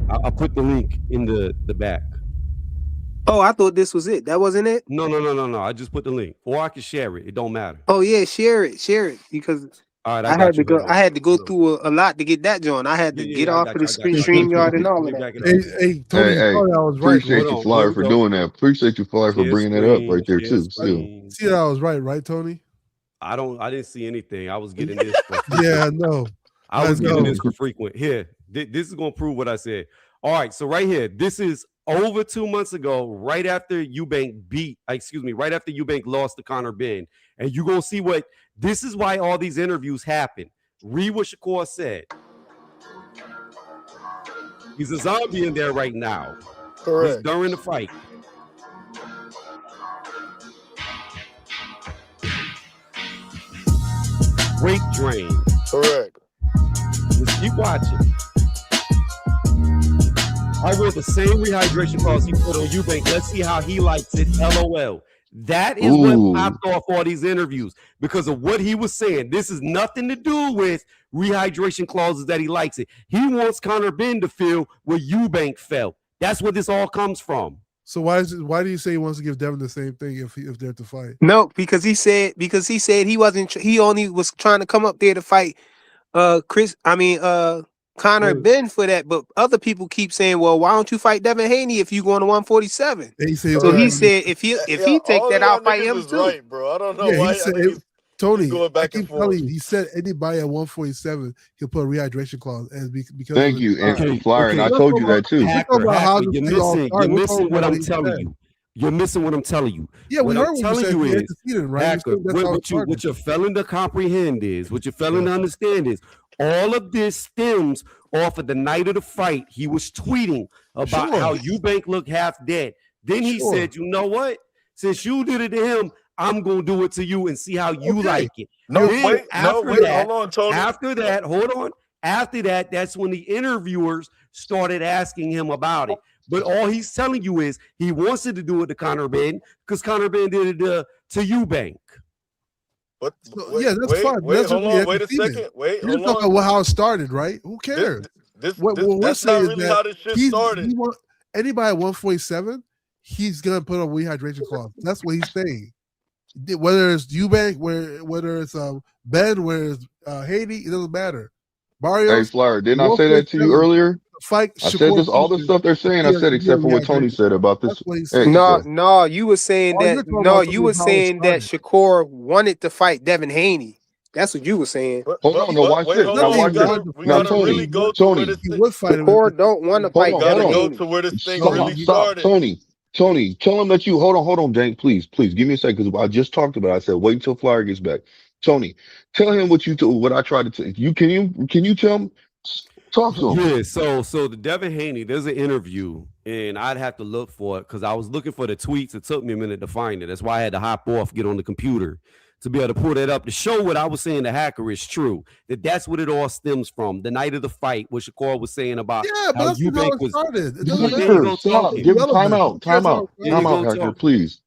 I'll put the link in the back. Oh, I thought this was it. That wasn't it. No. I just put the link, or I can share it. It don't matter. Oh yeah, share it because All right, I got had to you. go. Hold on. I had to go Hold on. through a lot to get that joint. I had to get I off got of the you. I got screen you. I got you. StreamYard and all of Let me that. back it up. Hey, Tony, Hey, I was right, appreciate right? Hold you, on. Here Flyer, we for go. doing that. Appreciate you, Flyer, for Share bringing that up right there screen. too. Still, See that I was right, Tony? I didn't see anything. I was getting this for frequent. Yeah, no. I was getting this for frequent. Here, this is gonna prove what I said. All right, so right here, this is over 2 months ago, right after Eubank lost to Conor Benn. And you're gonna see what this is why all these interviews happen. Read what Shakur said. He's a zombie in there right now. This Correct. during the fight. break drain. Correct. Let's keep watching. I want the same rehydration clause he put on Eubank. Let's see how he likes it. LOL. That is what popped off all these interviews because of what he was saying. This is nothing to do with rehydration clauses that he likes it. He wants Conor Benn to feel where Eubank felt. That's where this all comes from. So why do you say he wants to give Devin the same thing if they're to fight? No, because he said he wasn't. He only was trying to come up there to fight Conor Benn for that. But other people keep saying, well, why don't you fight Devin Haney if you going to 147? He said if he take that, I'll fight him too. Right, bro. I don't know Yeah, why. he said, Tony, I keep telling you, he said anybody at 147 he'll put a rehydration clause because. Thank you, and Flyer, and I told you that too. Hacker, you're missing what I'm telling you. You're missing what I'm telling you. Yeah, what I'm telling you is, right? Hacker, what you're failing to comprehend is, what you're failing to understand is, all of this stems off of the night of the fight. He was tweeting about how Eubank looked half dead. Then he said, you know what? Since you did it to him, I'm going to do it to you and see how you like it. Hold on, Tony. After that, that's when the interviewers started asking him about it. But all he's telling you is he wants it to do it to Conor Benn because Conor Benn did it to Eubank. That's fine. Wait a second. Wait, you're talking about how it started, right? Who cares? That's not really how this shit started. Anybody at 147, he's gonna put a rehydration clause. That's what he's saying. Whether it's Eubank, whether it's Benn, whether it's Haney, it doesn't matter. Barrios, hey, Flyer, didn't I say that to you earlier? Fight. I said this, all the stuff they're saying. I said except for what Tony said about this. No, you were saying that. No, you were saying that Shakur wanted to fight Devin Haney. That's what you were saying. Hold on, no, watch this. Now watch this. Now Tony, Shakur don't want to fight Devin Haney. Go to where this thing really started. Tony, tell him that you hold on, Dank, please, give me a second because I just talked about it. I said wait until Flyer gets back. Tony, tell him what I tried to tell you. Can you tell him? Talk to him. Yeah, so the Devin Haney, there's an interview, and I'd have to look for it because I was looking for the tweets. It took me a minute to find it. That's why I had to hop off, get on the computer to be able to pull that up to show what I was saying. The Hacker is true. That's what it all stems from. The night of the fight, what Shakur was saying about how Eubank was. Give him time out, Hacker, please.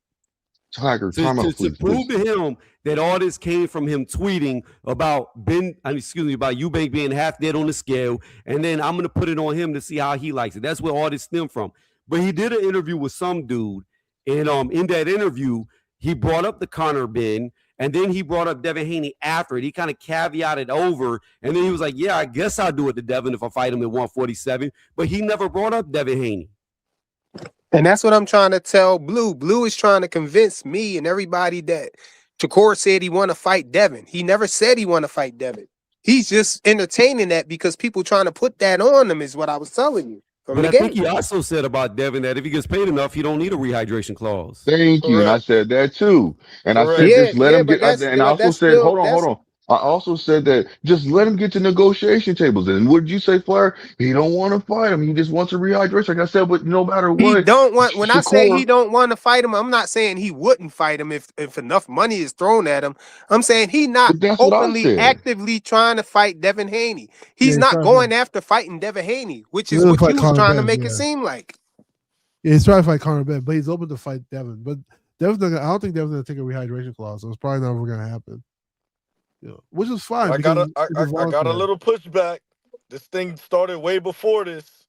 Hacker, time out, please. To prove to him that all this came from him tweeting about about Eubank being half dead on the scale, and then I'm gonna put it on him to see how he likes it. That's where all this stemmed from. But he did an interview with some dude, and in that interview, he brought up the Conor Benn, and then he brought up Devin Haney after it. He kind of caveated over, and then he was like, "Yeah, I guess I'll do it to Devin if I fight him at 147." But he never brought up Devin Haney. And that's what I'm trying to tell Blue. Blue is trying to convince me and everybody that Shakur said he want to fight Devin. He never said he want to fight Devin. He's just entertaining that because people trying to put that on him is what I was telling you. But I think he also said about Devin that if he gets paid enough, he don't need a rehydration clause. Thank you. And I said that too. And I said, just let him get, and I also said, hold on. I also said that just let him get to negotiation tables. And what did you say, Flyer? He don't want to fight him. He just wants a rehydration. Like I said, but no matter what, he don't want. When I say he don't want to fight him, I'm not saying he wouldn't fight him if enough money is thrown at him. I'm saying he not openly, actively trying to fight Devin Haney. He's not going after fighting Devin Haney, which is what he was trying to make it seem like. Yeah, he's trying to fight Conor Benn, but he's open to fight Devin. But Devin's not gonna, I don't think Devin's going to take a rehydration clause, so it's probably never going to happen. Which is fine. I got a little pushback. This thing started way before this.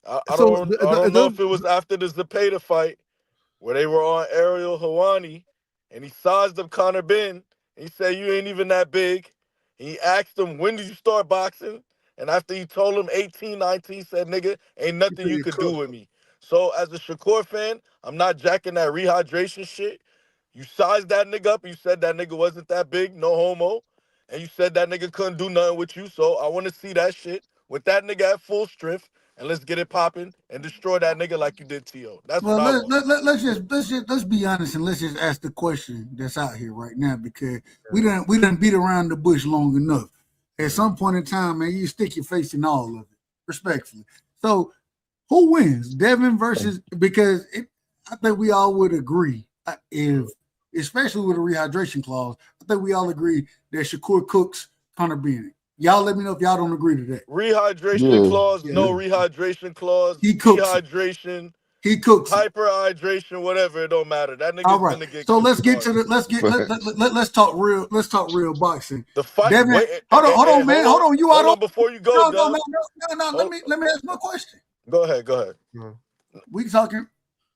I don't know if it was after the Zepeda fight where they were on Ariel Helwani and he sized up Conor Benn. He said, "You ain't even that big." He asked him, "When did you start boxing?" And after he told him 18, 19, said, "Nigga, ain't nothing you could do with me." So as a Shakur fan, I'm not jacking that rehydration shit. You sized that nigga up. You said that nigga wasn't that big, no homo. And you said that nigga couldn't do nothing with you. So I want to see that shit with that nigga at full strength. And let's get it popping and destroy that nigga like you did T.O. That's what I want. Let's be honest and let's just ask the question that's out here right now because we done beat around the bush long enough. At some point in time, man, you stick your face in all of it, respectfully. So who wins? Devin versus, because I think we all would agree if especially with a rehydration clause. I think we all agree that Shakur cooks Connor Benn. Y'all let me know if y'all don't agree to that. Rehydration clause, no rehydration clause. He cooks. Dehydration. He cooks. Hyperhydration, whatever, it don't matter. That nigga's All right. gonna get. So let's get to the let's talk real boxing. The fight. Devin, wait, hold on, man. Hold on. You out on before you go. No. Let me ask my question. Go ahead. We talking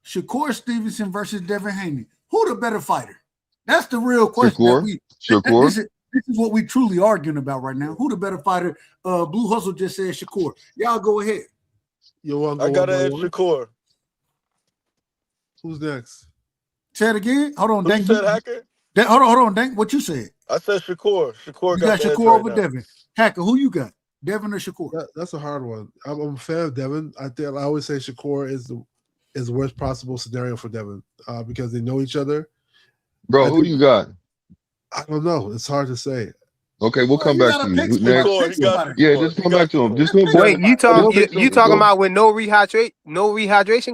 Shakur Stevenson versus Devin Haney. Who the better fighter? That's the real question. Shakur. This is what we truly arguing about right now. Who the better fighter? Blue Hustle just said Shakur. Y'all go ahead. I gotta add Shakur. Who's next? Say it again. Hold on, Dank. You said Hacker? Hold on, Dank. What you said? I said Shakur. You got Shakur over Devin. Hacker, who you got? Devin or Shakur? That's a hard one. I'm a fan of Devin. I always say Shakur is the worst possible scenario for Devin because they know each other. Bro, who you got? I don't know. It's hard to say. Okay, we'll come back to you. Next. Just come back to him. Wait, you talking about with no rehydration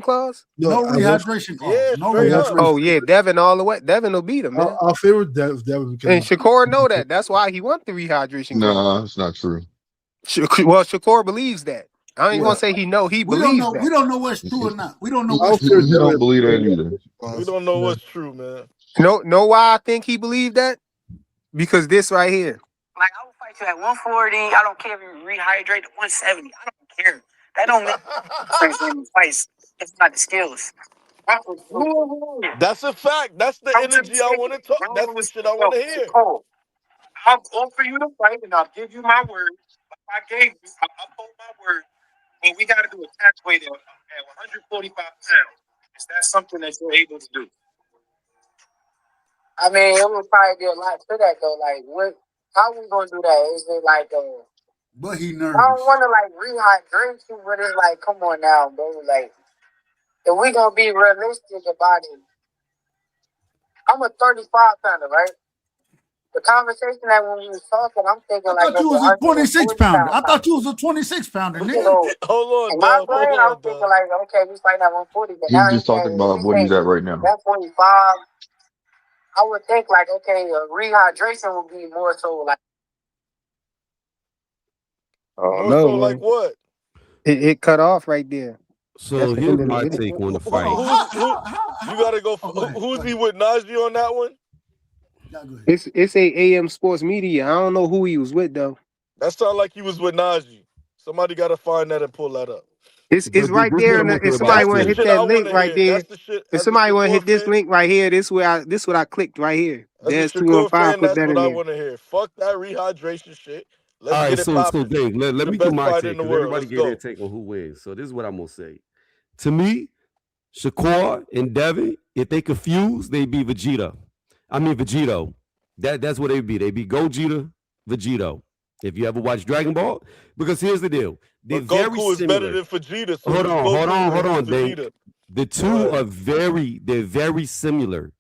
clause? No rehydration clause. Yeah, no rehydration. Oh yeah, Devin all the way. Devin will beat him, man. I'll favor Devin because And Shakur know that. That's why he want the rehydration clause. Nah, it's not true. Well, Shakur believes that. I ain't gonna say he know. He believes that. We don't know what's true or not. We don't know what's He true. don't believe that either. We don't know what's true, man. Know why I think he believed that? Because this right here. Like, I will fight you at 140. I don't care if you rehydrate to 170. I don't care. That don't make difference in the fights. It's not the skills. That's a fact. That's the energy I want to talk. That's the shit I want to hear. I'll offer you the fight and I'll give you my word. Like I gave you, I'll hold my word. And we got to do a tax weight at 145 pounds. Is that something that you're able to do? I mean, it would probably be a lot to that though. Like, what? How we gonna do that? Is it like But he nervous. I don't want to like rehydrate you, but it's like, come on now, bro. Like, if we gonna be realistic about it, I'm a 35-pounder, right? The conversation that when we was talking, I'm thinking I thought you was a 26-pounder. I thought you was a 26-pounder, nigga. Hold on, in my brain, I'm thinking like, okay, we fighting at 140, but now He's just talking about what he's at right now. 145. I would think like, okay, rehydration would be more so like. Oh no, like what? It cut off right there. So here's my take on the fight. You gotta go. Who's he with? Najee on that one? It's a AM Sports Media. I don't know who he was with though. That sounds like he was with Najee. Somebody gotta find that and pull that up. It's right there. If somebody want to hit that link right there, if somebody want to hit this link right here, this what I clicked right here. There's 215. Put that in there. That's what I there. want to hear. Fuck that rehydration shit. Let's All right, get it popping. so Dave, let me best do my fighter take. in the 'Cause world. everybody Let's gave go. their take on who wins. So this is what I'm gonna say. To me, Shakur and Devin, if they confuse, they be Vegeta. I mean Vegito. That's what they be. They be Gogeta, Vegito. If you ever watch Dragon Ball, because here's the deal. They're But very Goku is similar. better than Vegeta. So Hold on, Dave. Vegeta. The two are very similar.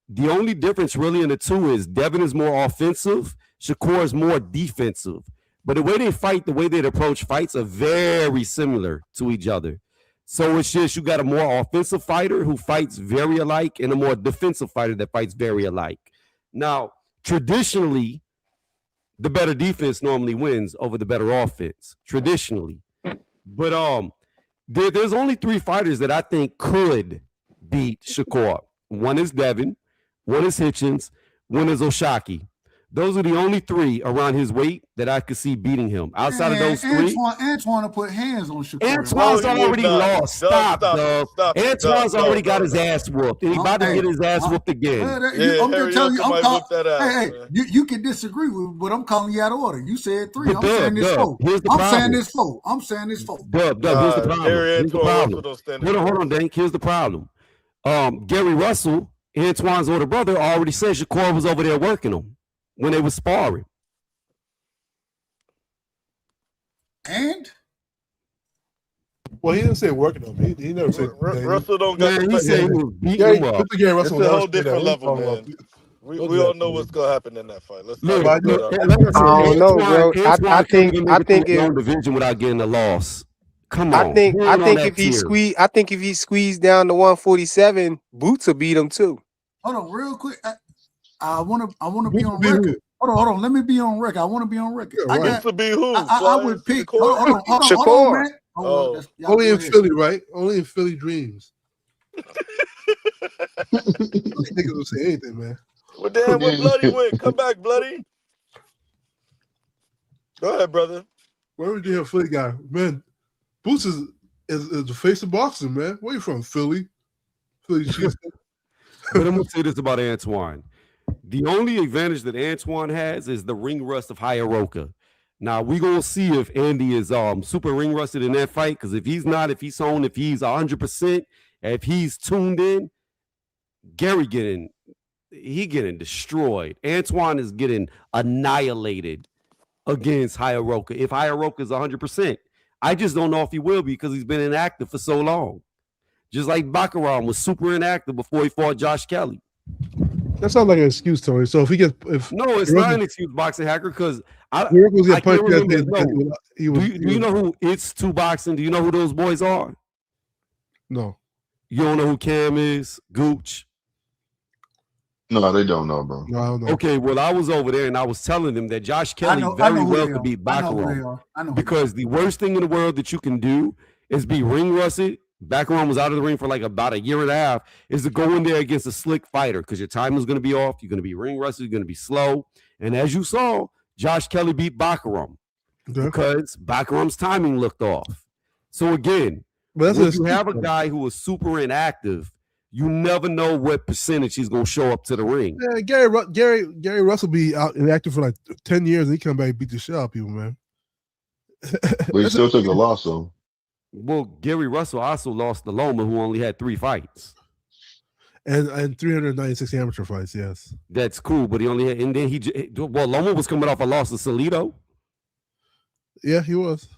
The only difference really in the two is Devin is more offensive, Shakur is more defensive. But the way they fight, the way they approach fights are very similar to each other. So it's just you got a more offensive fighter who fights very alike and a more defensive fighter that fights very alike. Now, traditionally, the better defense normally wins over the better offense, traditionally. But there's only three fighters that I think could beat Shakur. One is Devin, one is Hitchens, one is Oshaki. Those are the only three around his weight that I could see beating him. Outside of those three, Antoine to put hands on Shakur. Antoine's already lost. Stop, Dub. Antoine's already got his ass whooped. And he's about to get his ass whooped again. I'm just telling you, you can disagree with me, but I'm calling you out of order. You said three. I'm saying this four. I'm saying this four. Dub, here's the problem. Here's the problem. Hold on, Dank. Here's the problem. Gary Russell, Antoine's older brother, already said Shakur was over there working him when they were sparring. And? Well, he didn't say working him. He never said. Russell don't got he said he was beating him up. It's a whole different level, man. We all know what's gonna happen in that fight. Let's I don't know, bro. I think it's division without getting a loss. Come on. I think if he squeezed down to 147, Boots will beat him too. Hold on, real quick. I want to be on record. Hold on. Let me be on record. I want to be on record. Yeah, right. To be who? I would pick. Hold on, man. Only in Philly, right? Only in Philly dreams. Those niggas will say anything, man. Well, damn, where Bloody went? Come back, Bloody. Go ahead, brother. Where would you have Philly guy? Man, Boots is the face of boxing, man. Where you from? Philly? Philly cheese. But I'm gonna say this about Antoine. The only advantage that Antoine has is the ring rust of Hierarchy. Now we gonna see if Andy is super ring rusted in that fight, because if he's not, if he's on, if he's 100%, if he's tuned in, Gary getting destroyed. Antoine is getting annihilated against Hierarchy. If Hierarchy is 100%, I just don't know if he will be because he's been inactive for so long. Just like Baccarat was super inactive before he fought Josh Kelly. That sounds like an excuse, Tony. So if he gets, no, it's not an excuse, Boxing Hacker, because I can't remember. Do you know who It's Two Boxing? Do you know who those boys are? No. You don't know who Cam is? Gooch? No, they don't know, bro. No, I don't know. Okay, well, I was over there and I was telling them that Josh Kelly very well could beat Baccarat. Because the worst thing in the world that you can do is be ring rusted. Baccarat was out of the ring for like about a year and a half, is to go in there against a slick fighter because your time is going to be off. You're going to be ring rusted. You're going to be slow. And as you saw, Josh Kelly beat Baccarat because Baccarat's timing looked off. So again, when you have a guy who is super inactive, you never know what percentage he's going to show up to the ring. Yeah, Gary Russell be out inactive for like 10 years and he come back and beat the shit out of people, man. But he still took a loss, though. Well, Gary Russell also lost to Loma, who only had 3 fights. And 396 amateur fights, yes. That's cool, but he only had, and then Loma was coming off a loss to Salido. Yeah, he was.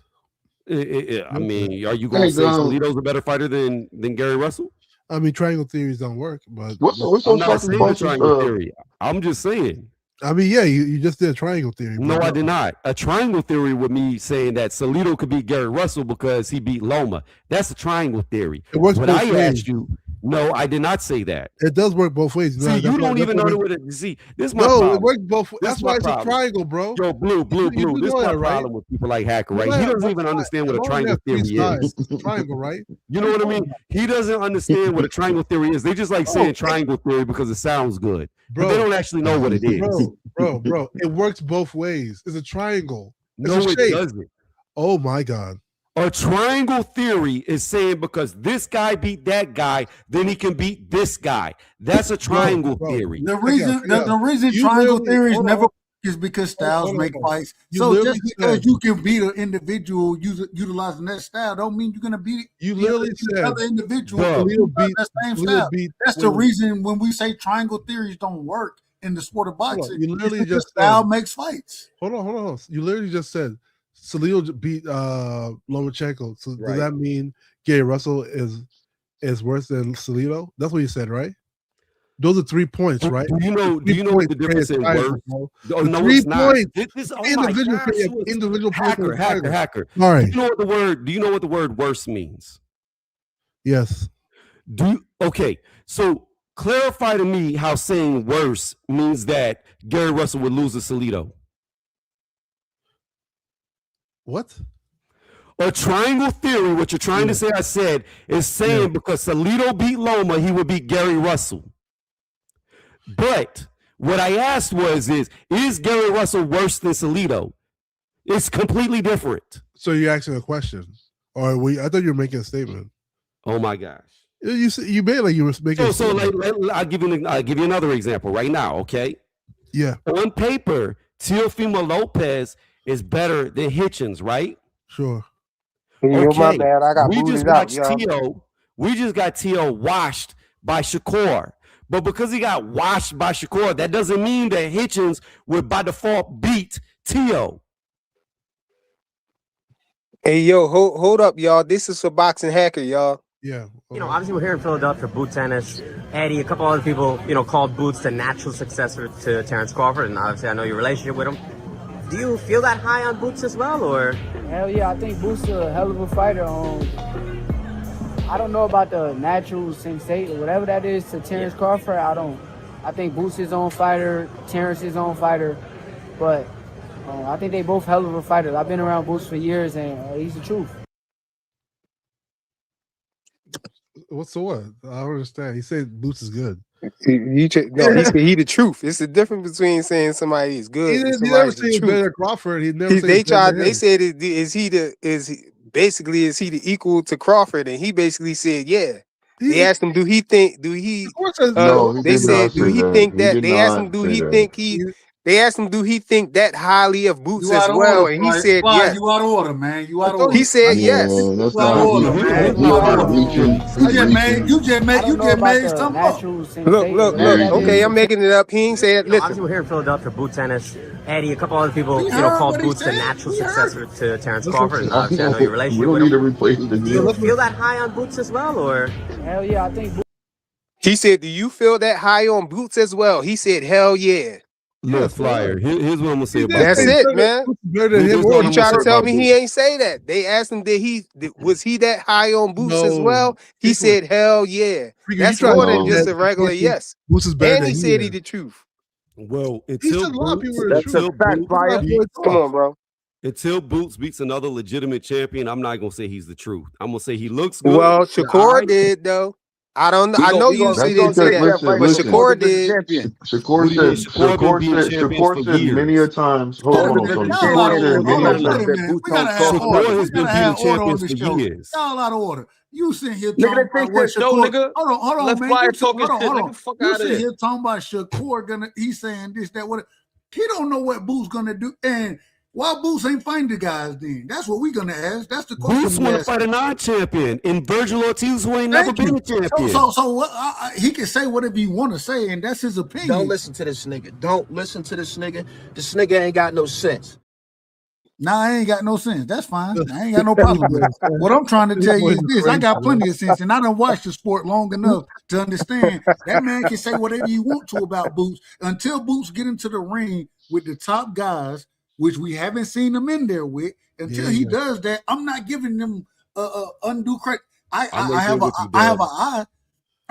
I mean, are you going to say Salido's a better fighter than Gary Russell? I mean, triangle theories don't work, but I'm not saying triangle theory. I'm just saying. I mean, yeah, you just did a triangle theory. No, I did not. A triangle theory with me saying that Salido could beat Gary Russell because he beat Loma. That's a triangle theory. It works when I asked you, no, I did not say that. It does work both ways. See, you don't even know what it is. See, this is my problem. It works both ways. That's why it's a triangle, bro. Yo, blue. This is my problem with people like Hacker, right? He doesn't even understand what a triangle theory is. Triangle, right? You know what I mean? He doesn't understand what a triangle theory is. They just like saying triangle theory because it sounds good. Bro, but they don't actually know what it is. Bro, it works both ways. It's a triangle. It's no, it doesn't. Oh my God. A triangle theory is saying because this guy beat that guy, then he can beat this guy. That's a triangle theory. The reason triangle theories never work is because styles make fights. So just because you can beat an individual utilizing that style, don't mean you're gonna beat another individual that same style. That's the reason when we say triangle theories don't work in the sport of boxing. You literally just style makes fights. Hold on. You literally just said Salido beat Lomachenko. So does that mean Gary Russell is worse than Salido? That's what you said, right? Those are 3 points, right? Do you know what the difference in worse? Oh, no, 3 points. Individual hacker. All right. Do you know what the word worse means? Yes. Okay. So clarify to me how saying worse means that Gary Russell would lose to Salido. What? A triangle theory, what you're trying to say, I said, is saying because Salido beat Loma, he would beat Gary Russell. But what I asked is Gary Russell worse than Salido? It's completely different. So you're asking a question. Or I thought you were making a statement. Oh my gosh. You made like you were making a statement. So I'll give you another example right now, okay? Yeah. On paper, Teofimo Lopez is better than Hitchens, right? Sure. Okay. My bad. I got we booted just out, watched y'all. We just got Teo washed by Shakur. But because he got washed by Shakur, that doesn't mean that Hitchens would by default beat Teo. Hey, yo, hold up, y'all. This is for Boxing Hacker, y'all. Yeah. You know, obviously we're here in Philadelphia for Boots Ennis. Eddie, a couple other people, called Boots the natural successor to Terrence Crawford, and obviously I know your relationship with him. Do you feel that high on Boots as well, or? Hell yeah, I think Boots is a hell of a fighter. I don't know about the natural sensate or whatever that is to Terrence Crawford. I don't I think Boots his own fighter, Terrence his own fighter, but I think they both hell of a fighters. I've been around Boots for years, and he's the truth. What's the what? I don't understand. He said Boots is good. He said he the truth. It's the difference between saying somebody is good and He never somebody's said the he's better truth. than Crawford. He never said They he's better tried. than They him. said, is he the equal to Crawford? And he basically said, yeah. They asked him, do he? No, he They did not said, do say he that. think He that? did They asked him, not do say he that. think he? They asked him, do he think that highly of Boots You as out of well? order, And he Fly. said, Fly, yes. you out of order, man. You out of order. He said yes. Yeah, that's You out of not. order, man. You He's out of order. reaching. You He's just made. reaching. You just I made. You don't know just about made the something up. natural sensation. Look. Yeah, he Okay, did. I'm making it up. He ain't saying it. You know, obviously, Listen. we're here in Philadelphia, Boot Tennis. Eddie, a couple other people, We you know, heard called what he Boots the said. natural We heard. successor to Terrence Listen Crawford, to and it. I obviously, I know know. your We relationship don't with need to him. replay it Do you again. feel that high on Boots as well, or? Hell yeah, I think He said, do you feel that high on Boots as well? He said, hell yeah. Yes, Look, Flyer. Here's what I'm gonna say he did about That's say Boots. it, man. Boots is better than him Here's or what You I'm gonna try say to tell about me Boots. he ain't say that. They asked him, was he that high on Boots as no. well? He said, hell yeah. Freaky, you That's try to more say than No. just that a regular Shakur thinks yes. Boots is better And than he he said he is. the truth. Well, He said a lot of people are the truth. until Boots, Look at that boy Come talk. on, bro. until Boots beats another legitimate champion, I'm not gonna say he's the truth. I'm gonna say he looks Well, good. Shakur did though. I know you That's didn't say because that, but listen. Shakur did. Shakur What do you mean? said. Shakur been beating champions for Shakur said many a years. times. Hold Wait a on, minute. Tony. Y'all out Shakur of said order. many Hold a on. Wait a times. minute. We gotta have order. Shakur We has been gotta beating have order on champions this for show. years. Y'all out of order. You sitting here Nigga, talking they about think what that show, Shakur. nigga. Hold Let on, man. Flyer You talk his shit. hold Nigga, on. fuck You out of sitting there. here talking about Shakur he's saying this, that, what. He don't know what Boo's gonna do. And why Boo's ain't fighting the guys then? That's what we gonna ask. That's the question Boots we want to asking. fight a non-champion in Virgil Ortiz, who ain't never Thank been you. a champion. So what? He can say whatever he want to say, and that's his opinion. Don't listen to this nigga. Don't listen to this nigga. This nigga ain't got no sense. Nah, I ain't got no sense. That's fine. I ain't got no problem with it. What I'm trying to tell you is this. I got plenty of sense, and I done watched the sport long enough to understand that man can say whatever you want to about Boots until Boots get into the ring with the top guys, which we haven't seen him in there with. Until he does that, I'm not giving them undue credit. I have an eye.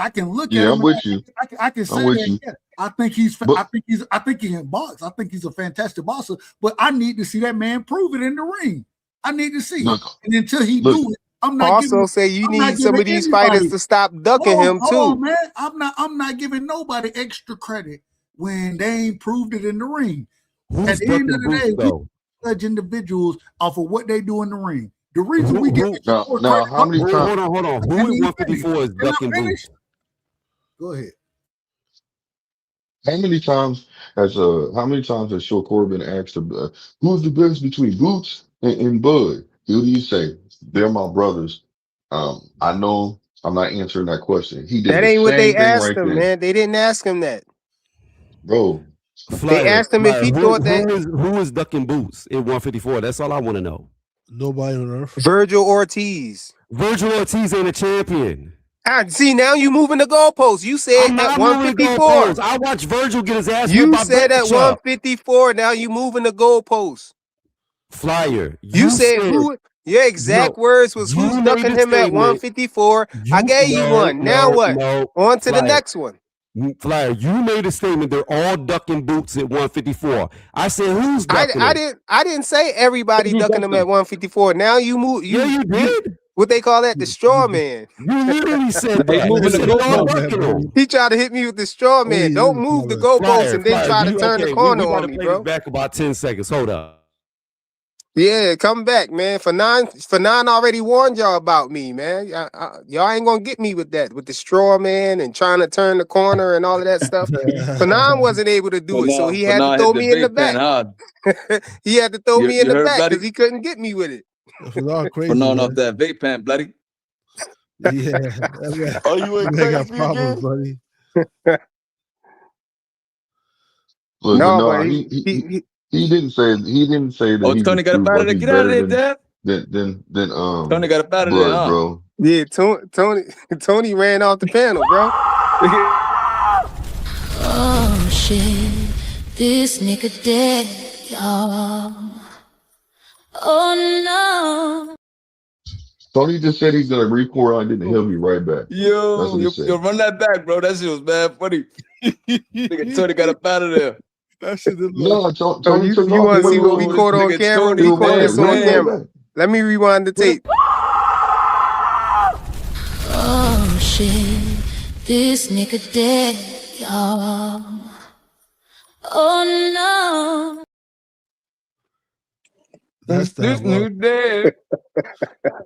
I can look at Yeah, him. I'm with you. I can I'm say with that. you. Yeah, I think he can box. I think he's a fantastic boxer. But I need to see that man prove it in the ring. I need to see it. And until he do it, I'm not giving. Also say you I'm not need some giving of these anybody. fighters to stop ducking him Hold too. on, man. I'm not giving nobody extra credit when they ain't proved it in the ring. At the end of the day, we judge individuals off of what they do in the ring. The reason we get Now, how many times? Hold on. Who at 154 is ducking Boots? Go ahead. How many times has Shakur been asked who's the best between Boots and Bud? Who do you say? They're my brothers. I know I'm not answering that question. He did That the ain't what they same thing asked right him, then. man. They didn't ask him that. Bro. They asked him if he thought that who is ducking Boots at 154? That's all I want to know. Nobody on earth. Virgil Ortiz. Virgil Ortiz ain't a champion. See, now you moving the goalposts. You said I'm at not moving the 154. goalposts. I watched Virgil get his ass whipped You by said at Butcher. 154. Now you moving the goalposts. Flyer. You said who? Your exact words was who's ducking him at 154. I gave you one. Now what? On to the next one. Flyer, you made a statement. They're all ducking Boots at 154. I said, who's ducking him? I didn't say everybody ducking him at 154. Now you move. You did. What they call that? The straw man. You literally said that. He tried to hit me with the straw man. Don't move the goalposts and then try to turn the corner on me, bro. Back about 10 seconds. Hold up. Yeah, come back, man. Fanon already warned y'all about me, man. Y'all ain't gonna get me with that, with the straw man and trying to turn the corner and all of that stuff. Fanon wasn't able to do it, so he had to throw me in the back. He had to throw me in the back because he couldn't get me with it. Fanon off that vape pen, bloody. Yeah. Are you in crazy problems, again? buddy? Look, No, no, but he didn't say that. Oh, he's Tony got up out of there. Get out of there, Dad. Than Tony got up out of Bud, there, huh? bro. Yeah, Tony ran off the panel, bro. Oh shit, this nigga dead, y'all. Oh no. Tony just said he's gonna record on it and he'll be right back. That's Yo, what he said. yo, run that back, bro. That shit was mad funny. Nigga Tony got up out of there. That shit didn't No, So Tony took you off. want to see what we Yo, caught this on nigga camera? Tony We caught mad. this He'll on be right camera. back. Let me rewind the tape. Oh shit, this nigga dead, y'all. Oh no. That's This diabolical. new day.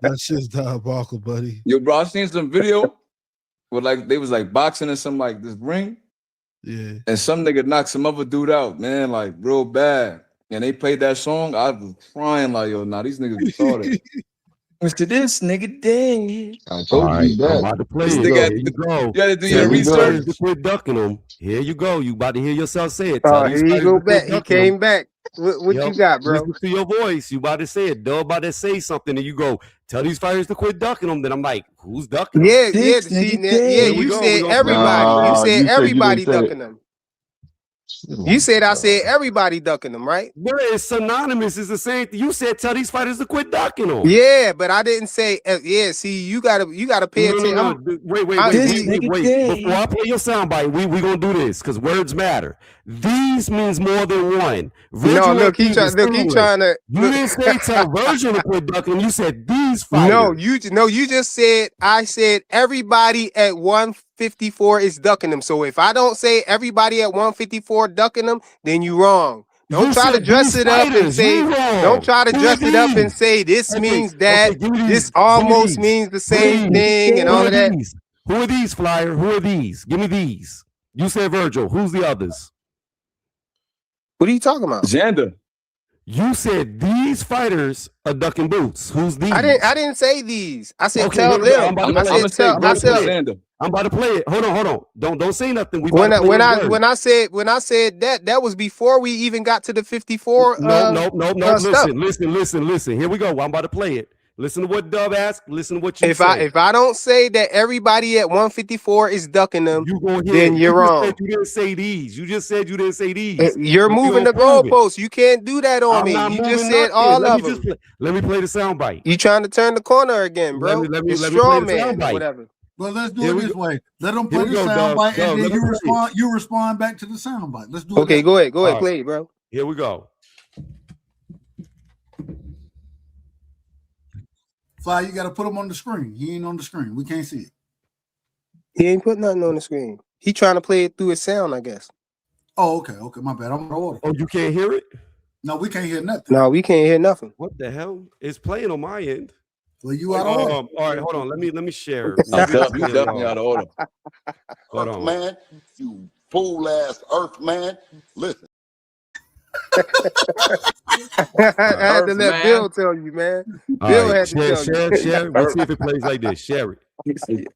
That shit's diabolical, buddy. Yo, bro, I seen some video with like they was like boxing in some like this ring, Yeah. and some nigga knocked some other dude out, man, like real bad. And they played that song. I was crying like, yo, nah, these niggas retarded. Mr. This nigga dead. I All told you right, he's I'm back. about to play This it. nigga Here had you to, go. you had to do Tell your these go. fighters research. to quit ducking them. Here you go. You about to hear yourself say it. Tell Oh, these here you fighters go to quit back. He ducking them. came back. What you got, bro? Listen to your voice. You about to say it. Dub about to say something, and you go, tell these fighters to quit ducking them. Then I'm like, who's ducking them? Yeah, yeah. This See, nigga yeah. dead. You we go. said We gonna play everybody. You Nah, said you said you everybody didn't say ducking them. You said I said everybody ducking them, right? Bro, it's synonymous. It's the same thing. You said tell these fighters to quit ducking them. Yeah, but I didn't say. Yeah, see, you gotta pay attention. No. Wait. Before I play your soundbite, we gonna do this because words matter. These means more than one. No, look, he trying to. You didn't say tell Virgil to quit ducking. You said these fighters. You just said I said everybody at 154 is ducking them. So if I don't say everybody at 154 ducking them, then you wrong. Don't try to dress it up and say. Don't try to dress it up and say this means that. This almost means the same thing and all of that. Who are these, Flyer? Who are these? Give me these. You said Virgil. Who's the others? What are you talking about? Xander. You said these fighters are ducking boots. Who's these? I didn't say these. I said Okay, tell no, them. I'm about to play it. Hold on. Don't say nothing. When I said that was before we even got to the 54. No. Listen. Here we go. I'm about to play it. Listen to what Dub asked. Listen to what you said. If I don't say that everybody at 154 is ducking them, then you're wrong. You didn't say these. You just said you didn't say these. You're moving the goalposts. You can't do that on me. You just said all of them. Let me play the soundbite. You trying to turn the corner again, bro? Let me straw play the man, soundbite. whatever. Well, let's do it this way. Let them play the go, soundbite, Dub. and then Let me play you respond back to the soundbite. Let's do it. Okay, go ahead, All right. play it, bro. Here we go. Fly, you got to put him on the screen. He ain't on the screen. We can't see it. He ain't put nothing on the screen. He trying to play it through his sound, I guess. Oh, okay, my bad. I'm in order. Oh, you can't hear it? No, we can't hear nothing. No, we can't hear nothing. What the hell? It's playing on my end. Well, you out of order. All right, hold on. Let me share. You definitely out of order. Hold on. Man, you fool ass Earth man. Listen. I had to let Bill tell you, man. Bill had to tell you. Share it. Let's see if it plays like this. Share it.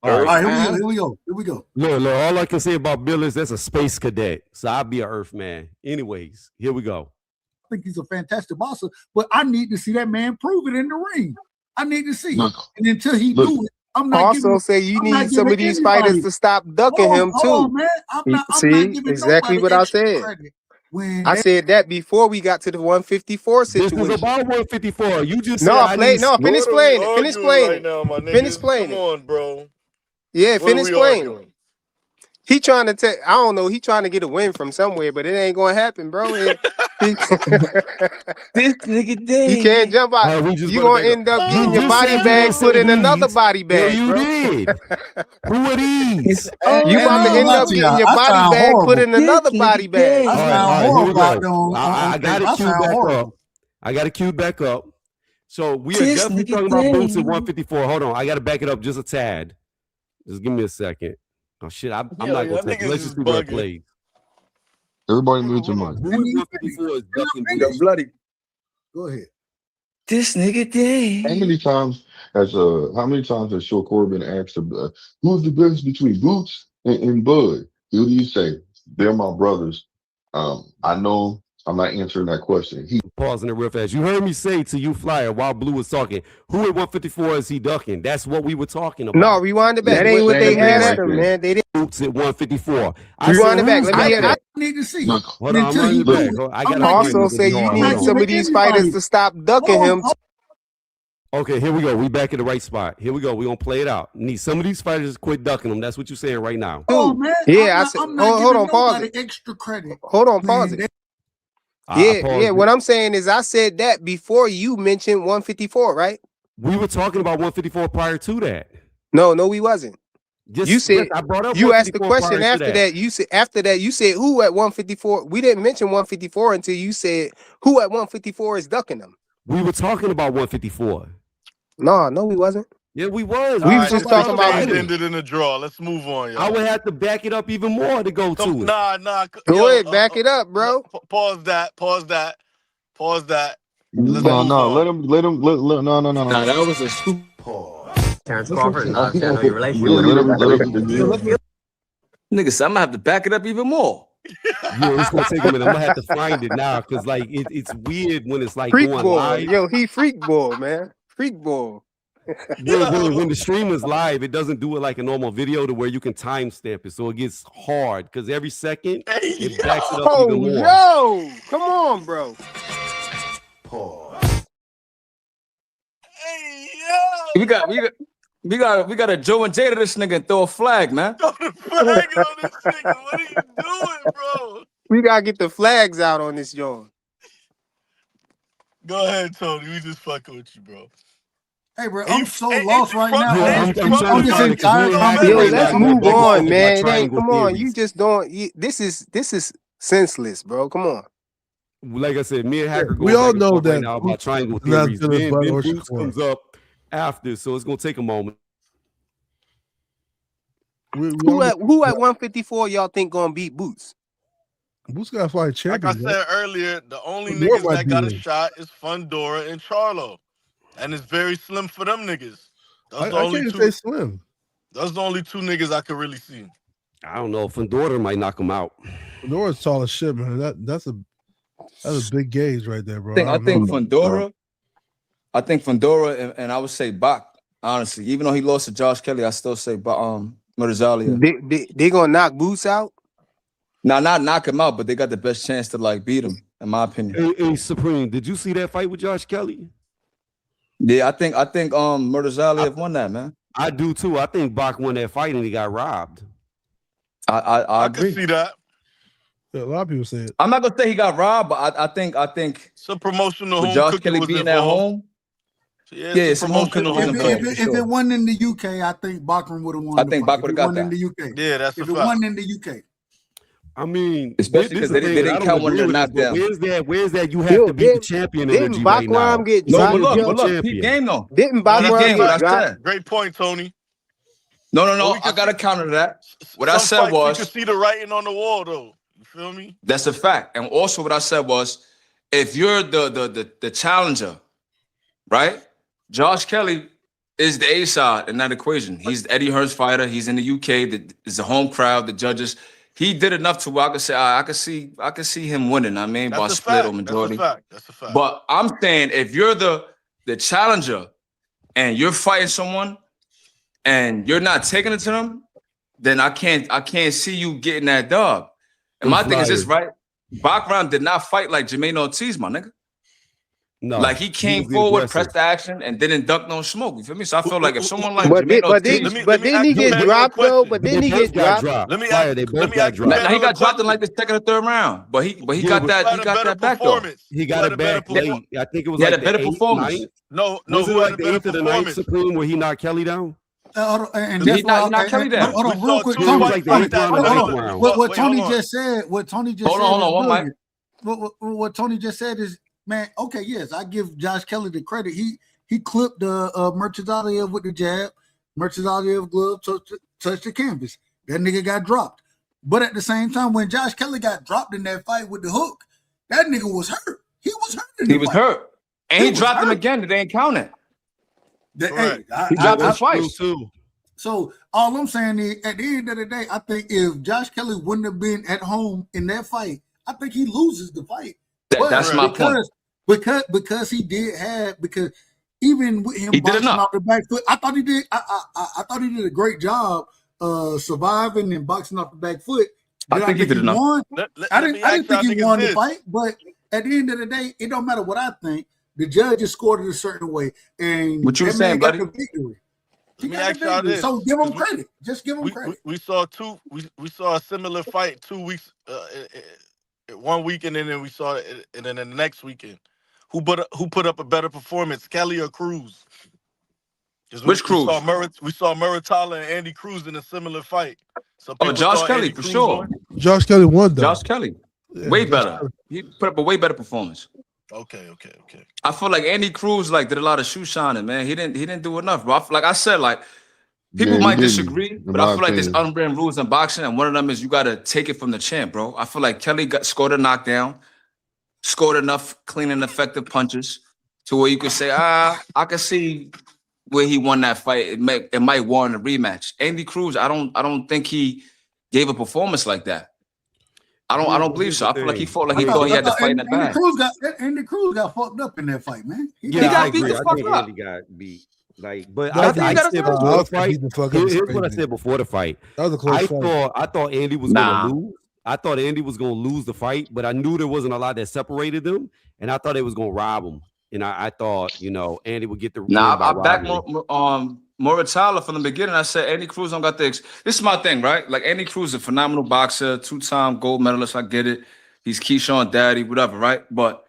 All right, here we go. Look, all I can say about Bill is that's a space cadet. So I'll be an Earth man. Anyways, here we go. I think he's a fantastic boxer, but I need to see that man prove it in the ring. I need to see. And until he do it, I'm not also say you need some of these fighters to stop ducking him too. Man. I'm not exactly what I said. I said that before we got to the 154 situation. This is about 154. You just finish playing it. Finish playing right now, my nigga. Finish playing Come on, bro. Yeah, What finish are we playing. arguing? He trying to take. I don't know. He trying to get a win from somewhere, but it ain't gonna happen, bro. This nigga dead. He can't jump out. You gonna end up getting your body bag put in another body bag, you bro. did. Who are these? You about to end up getting your body bag put in another body bag. I got it queued back up. I got it queued back up. So we are definitely talking about boots at 154. Hold on, I got to back it up just a tad. Just give me a second. Oh shit, I'm not gonna take it. Let's just see where it plays. Everybody move your mic. 154 is ducking bloody. Go ahead. This nigga dead. How many times has Shakur been asked who's the difference between Boots and Bud? Who do you say? They're my brothers. I know I'm not answering that question. Pausing it real fast. You heard me say to you, Flyer, while Blue was talking, who at 154 is he ducking? That's what we were talking about. No, rewind it back. That ain't what they had at him, man. They didn't. Boots at 154. Rewind it back. Let me hear that. I need to see. Hold on, I'm running it back. I gotta also say you need some of these fighters to stop ducking him. Okay, here we go. We back in the right spot. Here we go. We're gonna play it out. Need some of these fighters to quit ducking them. That's what you're saying right now. Oh man, Yeah, I'm not hold giving on, pause nobody it. extra credit. Hold on, Man, pause it. I Yeah. What I'm saying is, I said that before you mentioned 154, right? We were talking about 154 prior to that. No, we wasn't. You said I brought up you asked the 154 question prior to after that. You said you said who at 154. We didn't mention 154 until you said who at 154 is ducking them. We were talking about 154. No, we wasn't. Yeah, we was. We was just talking about it ended in a draw. Let's move on, y'all. I would have to back it up even more to go to it. Nah. Go ahead, back it up, bro. Pause that. No, let him. No. Nah, that was a stupid. Terrence Crawford, and obviously I know your relationship. Yeah, let him. Nigga said I'm gonna have to back it up even more. Yeah, it's gonna take a minute. I'm gonna have to find it now because like it's weird when it's like Freak going ball. live. Yo, he freak ball, man. Freak ball. When the stream is live, it doesn't do it like a normal video to where you can timestamp it, so it gets hard because every second it backs it up even more. Yo, come on, bro. We got a Joe and Jada this nigga and throw a flag, man. Throw the flag on this nigga. What are you doing, bro? We gotta get the flags out on this joint. Go ahead, Tony. We just fucking with you, bro. Hey, bro, I'm so lost right now. I'm trying to find it 'cause we're in Yo, right let's now. move We're on, talking man. about Hey, triangle come on, theories. you just don't. This is senseless, bro. Come on. Like I said, me and Hacker go we all back and know forth that right now about Boots triangle is not theories. gonna Then butt or Boots Shakur. comes up after, so it's gonna take a moment. Who at 154 y'all think gonna beat Boots? Boots got to fight Like champions. I said earlier, the only Fedor niggas might that be got a in. shot is Fundora and Charlo. And it's very slim for them niggas. I can't even say slim. Those the only two niggas I could really see. I don't know. Fundora might knock him out. Fedora's tall as shit, man. That's a big gauge right there, bro. I think Fundora, and I would say Bach. Honestly, even though he lost to Josh Kelly, I still say Murtazalia. They gonna knock Boots out? Now, not knock him out, but they got the best chance to like beat him, in my opinion. Hey, Supreme, did you see that fight with Josh Kelly? Yeah, I think Murtazalia won that, man. I do too. I think Bach won that fight and he got robbed. I can see that. Yeah, a lot of people say it. I'm not gonna say he got robbed, but I think some promotional with home Josh cooking Kelly was being at involved. home. Yeah, some home cooking was involved. If it won in the UK, I think Bachman would have won. I think Bach would have got that. in the UK. Yeah, that's if a it fact. won in the UK. I mean, especially because they didn't count one of their knockdowns. Where's that? You have to beat the champion energy right now. Get no, dropped? but look, peep game though. Didn't Bachman get dropped? Great point, Tony. No. I got to counter that. What I said was, you can see the writing on the wall, though. You feel me? That's a fact. And also, what I said was, if you're the challenger, right? Josh Kelly is the A side in that equation. He's Eddie Hearn's fighter. He's in the UK. It's a home crowd. The judges. He did enough to where I could say I could see him winning. I mean, by split or majority. That's a fact. But I'm saying if you're the challenger and you're fighting someone and you're not taking it to them, then I can't see you getting that dub. And my thing is this, right? Bachman did not fight like Jermaine Ortiz, my nigga. No, like he came forward, pressed the action, and didn't duck no smoke. You feel me? So I feel like if someone like Jermaine Ortiz, didn't he get dropped though? But didn't he get dropped? Let me ask you. Now he got dropped in like the second or third round, but he got that back though. He got it back late. I think it was he like had a better performance. No, was it like the 8th of the 9th Supreme where he knocked Kelly down? And he knocked Kelly down. Hold on, real quick. What Tony just said. What Tony just said. Hold on, one mic. What Tony just said is, man. Okay, yes, I give Josh Kelly the credit. He clipped Murtazalia with the jab. Murtazalia glove touched the canvas. That nigga got dropped. But at the same time, when Josh Kelly got dropped in that fight with the hook, that nigga was hurt. He was hurt. He was hurt, and he dropped him again. They didn't count it. He dropped him twice. So all I'm saying is, at the end of the day, I think if Josh Kelly wouldn't have been at home in that fight, I think he loses the fight. That's my point. Because he did have, because even with him he boxing off the back foot, I thought he did. I thought he did a great job surviving and boxing off the back foot. I think he did enough. I didn't think he won the fight, but at the end of the day, it don't matter what I think. The judges scored it a certain way, and What you that saying, man got buddy? the victory. He Let me got ask the y'all victory. this. So give him 'cause credit. Just give him credit. we saw we saw a similar fight 2 weeks 1 weekend, and then we saw it, and then the next weekend. Who put up a better performance, Kelly or Cruz? Which Cruz? We saw Muratalla and Andy Cruz in a similar fight. So Oh, people Josh thought Kelly Andy for Cruz sure. won. Josh Kelly won though. Josh Kelly, Yeah, way Josh better. Kelly. He put up a way better performance. Okay. I feel like Andy Cruz did a lot of shoe shining, man. He didn't do enough, bro. Like I said, people Yeah, he might didn't, disagree, in but I my feel like there's opinion. unwritten rules in boxing, and one of them is you got to take it from the champ, bro. I feel like Kelly scored a knockdown, scored enough clean and effective punches to where you could say, I can see where he won that fight. It might warrant a rematch. Andy Cruz, I don't think he gave a performance like that. I don't believe so. I feel like he fought like he thought he had the fight in the bag. Andy Cruz got fucked up in that fight, man. Yeah, I agree. I think Andy got beat. But No, I I think he got said his before the ass fight. beat the fuck up. Here's what I said before the fight. That was a close fight. I thought Andy was gonna lose. I thought Andy was gonna lose the fight, but I knew there wasn't a lot that separated them, and I thought they was gonna rob him. And I thought, Andy would get the win by I backed robbery. Muratalla from the beginning. I said Andy Cruz don't got the. This is my thing, right? Like Andy Cruz is a phenomenal boxer, 2-time gold medalist. I get it. He's Keyshawn daddy, whatever, right? But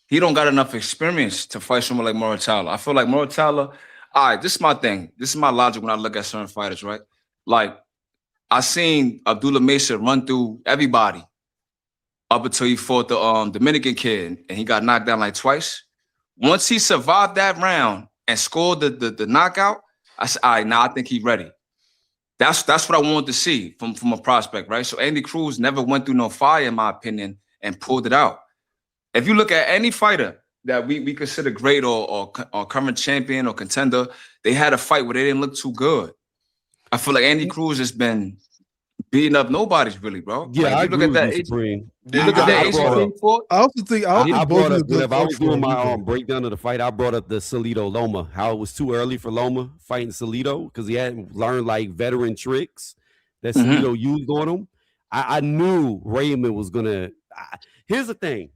he don't got enough experience to fight someone like Muratalla. I feel like Muratalla. All right, this is my thing. This is my logic when I look at certain fighters, right? Like I seen Abdullah Mesa run through everybody up until he fought the Dominican kid, and he got knocked down like twice. Once he survived that round and scored the knockout, I said, all right, now I think he's ready. That's what I wanted to see from a prospect, right? So Andy Cruz never went through no fire, in my opinion, and pulled it out. If you look at any fighter that we consider great or current champion or contender, they had a fight where they didn't look too good. I feel like Andy Cruz has been beating up nobody's really, bro. Yeah, like, I you agree look at with that. you, Supreme. You look at that Asian fought. I also think both of them if I was doing my breakdown of the fight, I brought up the Salido Loma, how it was too early for Loma fighting Salido because he hadn't learned veteran tricks that Salido used on him. I knew Raymond was gonna. Here's the thing.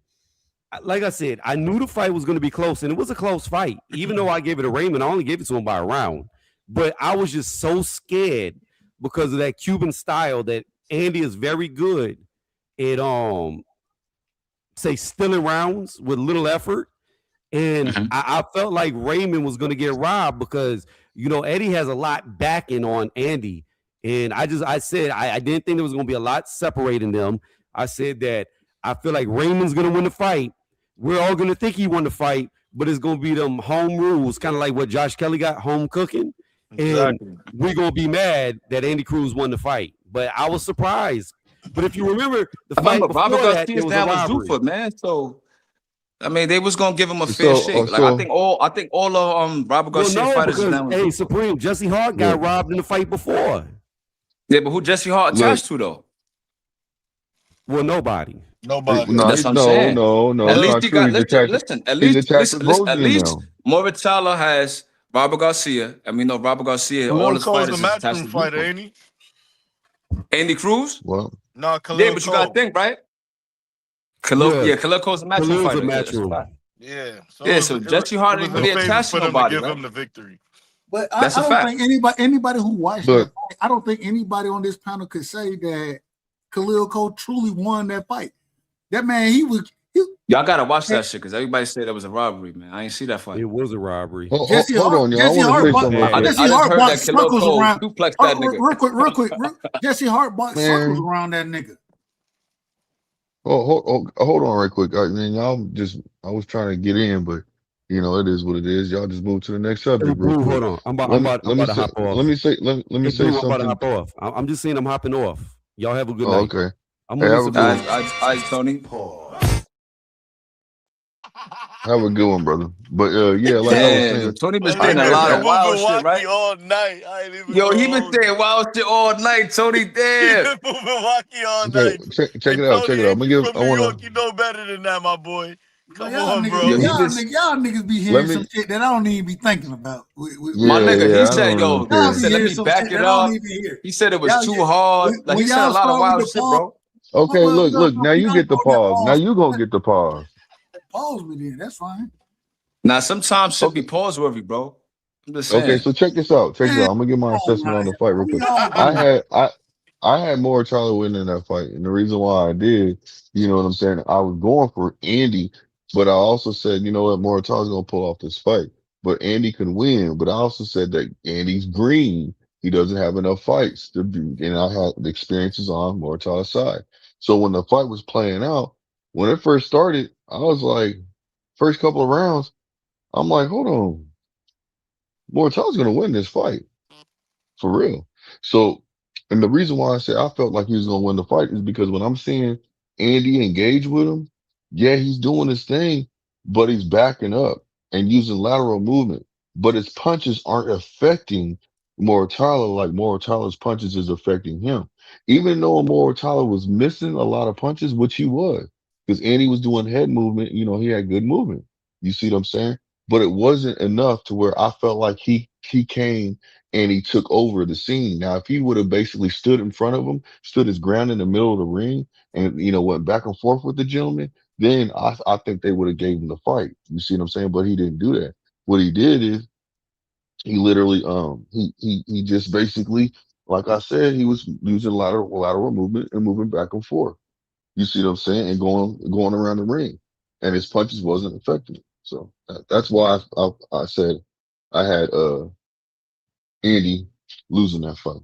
Like I said, I knew the fight was going to be close, and it was a close fight. Even though I gave it to Raymond, I only gave it to him by a round. But I was just so scared because of that Cuban style that Andy is very good at say stealing rounds with little effort. And I felt like Raymond was going to get robbed because Eddie has a lot backing on Andy. And I said I didn't think there was going to be a lot separating them. I said that I feel like Raymond's going to win the fight. We're all going to think he won the fight, but it's going to be them home rules, kind of like what Josh Kelly got, home cooking. Exactly. And we're going to be mad that Andy Cruz won the fight. But I was surprised. But if you remember the fight before Robert that, there Garcia's was a down was robbery. Zuffa, man. So I mean, they was gonna give him a fair shake. Like I think all of Robert Garcia fighters is down with hey, Zuffa. Supreme, Jesse Hart got robbed in the fight before. Yeah, but who Jesse Hart attached to though? Well, nobody. Nobody. That's what I'm saying. No. At least Not you true. got listen. At He's least attached to at least now. Muratalla has Robert Garcia, and we know Robert Garcia. All his Khalil fighters Cole's is the attached matchroom to fighter, Zuffa. ain't he? Andy Cruz? Well, No, Khalil yeah, but you gotta Cole. think, right? Khalil Cole's a matchroom Khalil's a fighter. matchroom. Yeah. So Jesse Hart ain't really attached to nobody, give right? him the victory. But That's I a don't fact. think anybody who watched that fight, I don't think anybody on this panel could say that Khalil Cole truly won that fight. That man, Y'all gotta watch that shit because everybody said that was a robbery, man. I ain't see that fight. It was a robbery. Jesse hold on, y'all. Jesse Hart bought that circles Cole around. duplex that nigga. Real quick. Jesse Hart bought circles Man. around that nigga. hold on right quick. I mean, I was trying to get in, but it is what it is. Y'all just move to the next subject. Real quick. Hold on. I'm about to hop off. Let me say I'm about to something. hop off. I'm just saying I'm hopping off. Y'all have a good Oh, night. okay. I'm Hey, gonna have a miss good a one. All right, Tony. Have a good one, brother. But yeah, like I was Damn, saying, Tony been saying a lot of wild shit, right? All night. I ain't even Yo, he been saying wild shit all night, Tony. Damn. moving Milwaukee all okay, night. check it And out. Tony, Check it out. I'm gonna give. from I New wanna. York, you know better than that, my boy. Come Y'all on, niggas, bro. y'all niggas be hearing me- some shit that I don't even be thinking about. My nigga, Yeah, he I said, don't yo, even he care. said, let me back it up. He said it was Y'all too get- hard. Like, when he said a y'all lot of start wild with the shit, pause- bro. Okay, look. Now you get the pause. Now you gonna get the pause. Pause me then. That's fine. Now, sometimes should be pause worthy, bro. I'm just Okay, saying. so check this out. Check this out. I'm gonna get my Oh, assessment on the fight real we quick. all I do. had I I had more Charlie winning that fight, and the reason why I did, you know what I'm saying, I was going for Andy, but I also said, you know what, Morita's gonna pull off this fight, but Andy can win. But I also said that Andy's green. He doesn't have enough fights to do, and I had the experiences on Morita's side. So when the fight was playing out, when it first started, I was like, first couple of rounds, I'm like, hold on. Mortal's gonna win this fight for real. So, and the reason why I said I felt like he was gonna win the fight is because when I'm seeing Andy engage with him, yeah, he's doing his thing, but he's backing up and using lateral movement. But his punches aren't affecting Mortala like Mortala's punches is affecting him. Even though Mortala was missing a lot of punches, which he was, because Andy was doing head movement, you know, he had good movement. You see what I'm saying? But it wasn't enough to where I felt like he came and he took over the scene. Now, if he would have basically stood in front of him, stood his ground in the middle of the ring, and you know went back and forth with the gentleman, then I think they would have gave him the fight. You see what I'm saying? But he didn't do that. What he did is he literally he just basically, like I said, he was using lateral movement and moving back and forth. You see what I'm saying? And going around the ring, and his punches wasn't effective. So that's why I said I had Andy losing that fight.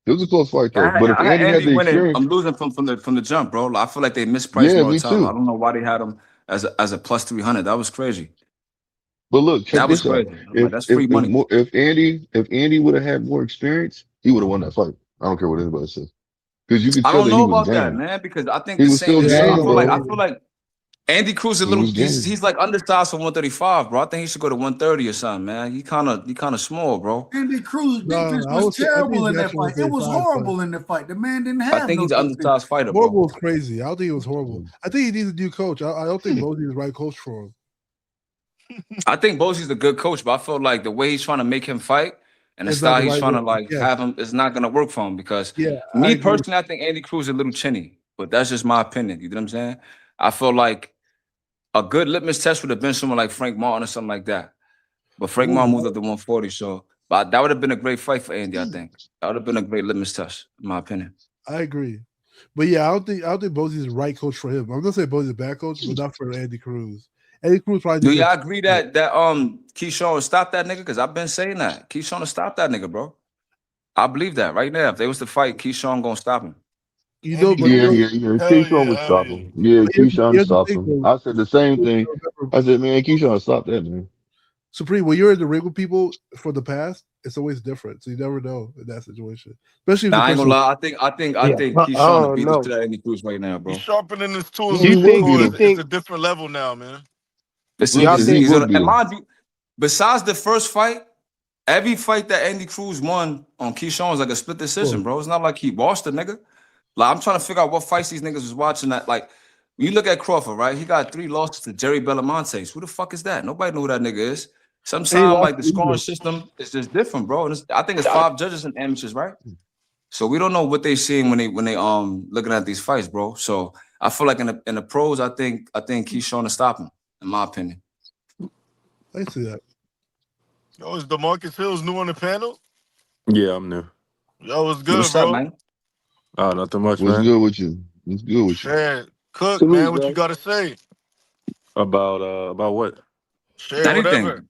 It was a close fight though. But if I had Andy had Andy the winning. experience, I'm losing from the jump, bro. I feel like they mispriced yeah, me Mortal. I too. don't know why they had him as a plus 300. That was crazy. But look, check That was this out. crazy. I'm like, that's free money. If Andy would have had more experience, he would have won that fight. I don't care what anybody says. Because you could I tell don't that he know was about that, game. man, because I think He the was same still issue. game, I bro. feel like Andy Cruz is a He little was game. he's like undersized for 135, bro. I think he should go to 130 or something, man. He kind of small, bro. Andy Cruz defense I was would say I think terrible he's in that actually fight. It was 135, but horrible in the fight. The man didn't I have think no he's an defense. undersized fighter, bro. horrible is crazy. I don't think it was horrible. I think he needs a new coach. I don't think Bosey is the right coach for him. I think Bosey's a good coach, but I feel like the way he's trying to make him fight and the It's not style the he's right trying to way. like Yeah. have him is not gonna work for him because Yeah, I me agree. personally, I think Andy Cruz is a little chinny, but that's just my opinion. You know what I'm saying? I feel like a good litmus test would have been someone like Frank Martin or something like that. But Frank Martin moved up to 140, so but that would have been a great fight for Andy, I think. That would have been a great litmus test, in my opinion. I agree. But yeah, I don't think Bosey's the right coach for him. I'm gonna say Bosey's a bad coach, but not for Andy Cruz. Andy Cruz probably Do needs y'all agree that Keyshawn will stop that nigga? Because I've been saying that. Keyshawn will stop that nigga, bro. I believe that right now. If they was to fight, Keyshawn gonna stop him. You know, but Yeah. Hell Keyshawn yeah, would hell stop yeah. him. Yeah, Keyshawn would here's the stop thing, him. though. I said the same thing. I said, man, Keyshawn stop that, man. Supreme, when you're in the ring with people for the past, it's always different. So you never know in that situation. Especially if the Now, I ain't person gonna lie. I think I Keyshawn will don't beat this know. to that Andy Cruz right now, bro. He's sharpening his tools Do with you think? Do Shakur. you It's a think? different level now, man. Y'all Listen, he think? would beat And him. mind you, besides the first fight, every fight that Andy Cruz won on Keyshawn was like a split decision, bro. It's not like he washed the nigga. Like I'm trying to figure out what fights these niggas was watching. That like, when you look at Crawford, right? He got 3 losses to Jerry Belamontes. Who the fuck is that? Nobody know who that nigga is. Sometimes like the scoring system is just different, bro. And I think it's 5 judges and amateurs, right? So we don't know what they seeing when they looking at these fights, bro. So I feel like in the pros, I think Keyshawn to stop him, in my opinion. I see that. Yo, is DeMarcus Hills new on the panel? Yeah, I'm new. Yo, what's good, What's bro? up, man? Oh, nothing much, What's man. good with you? What's good with you? Shit. Cook, Salute, man, what bro. you gotta say? About what? Shit, Anything. whatever.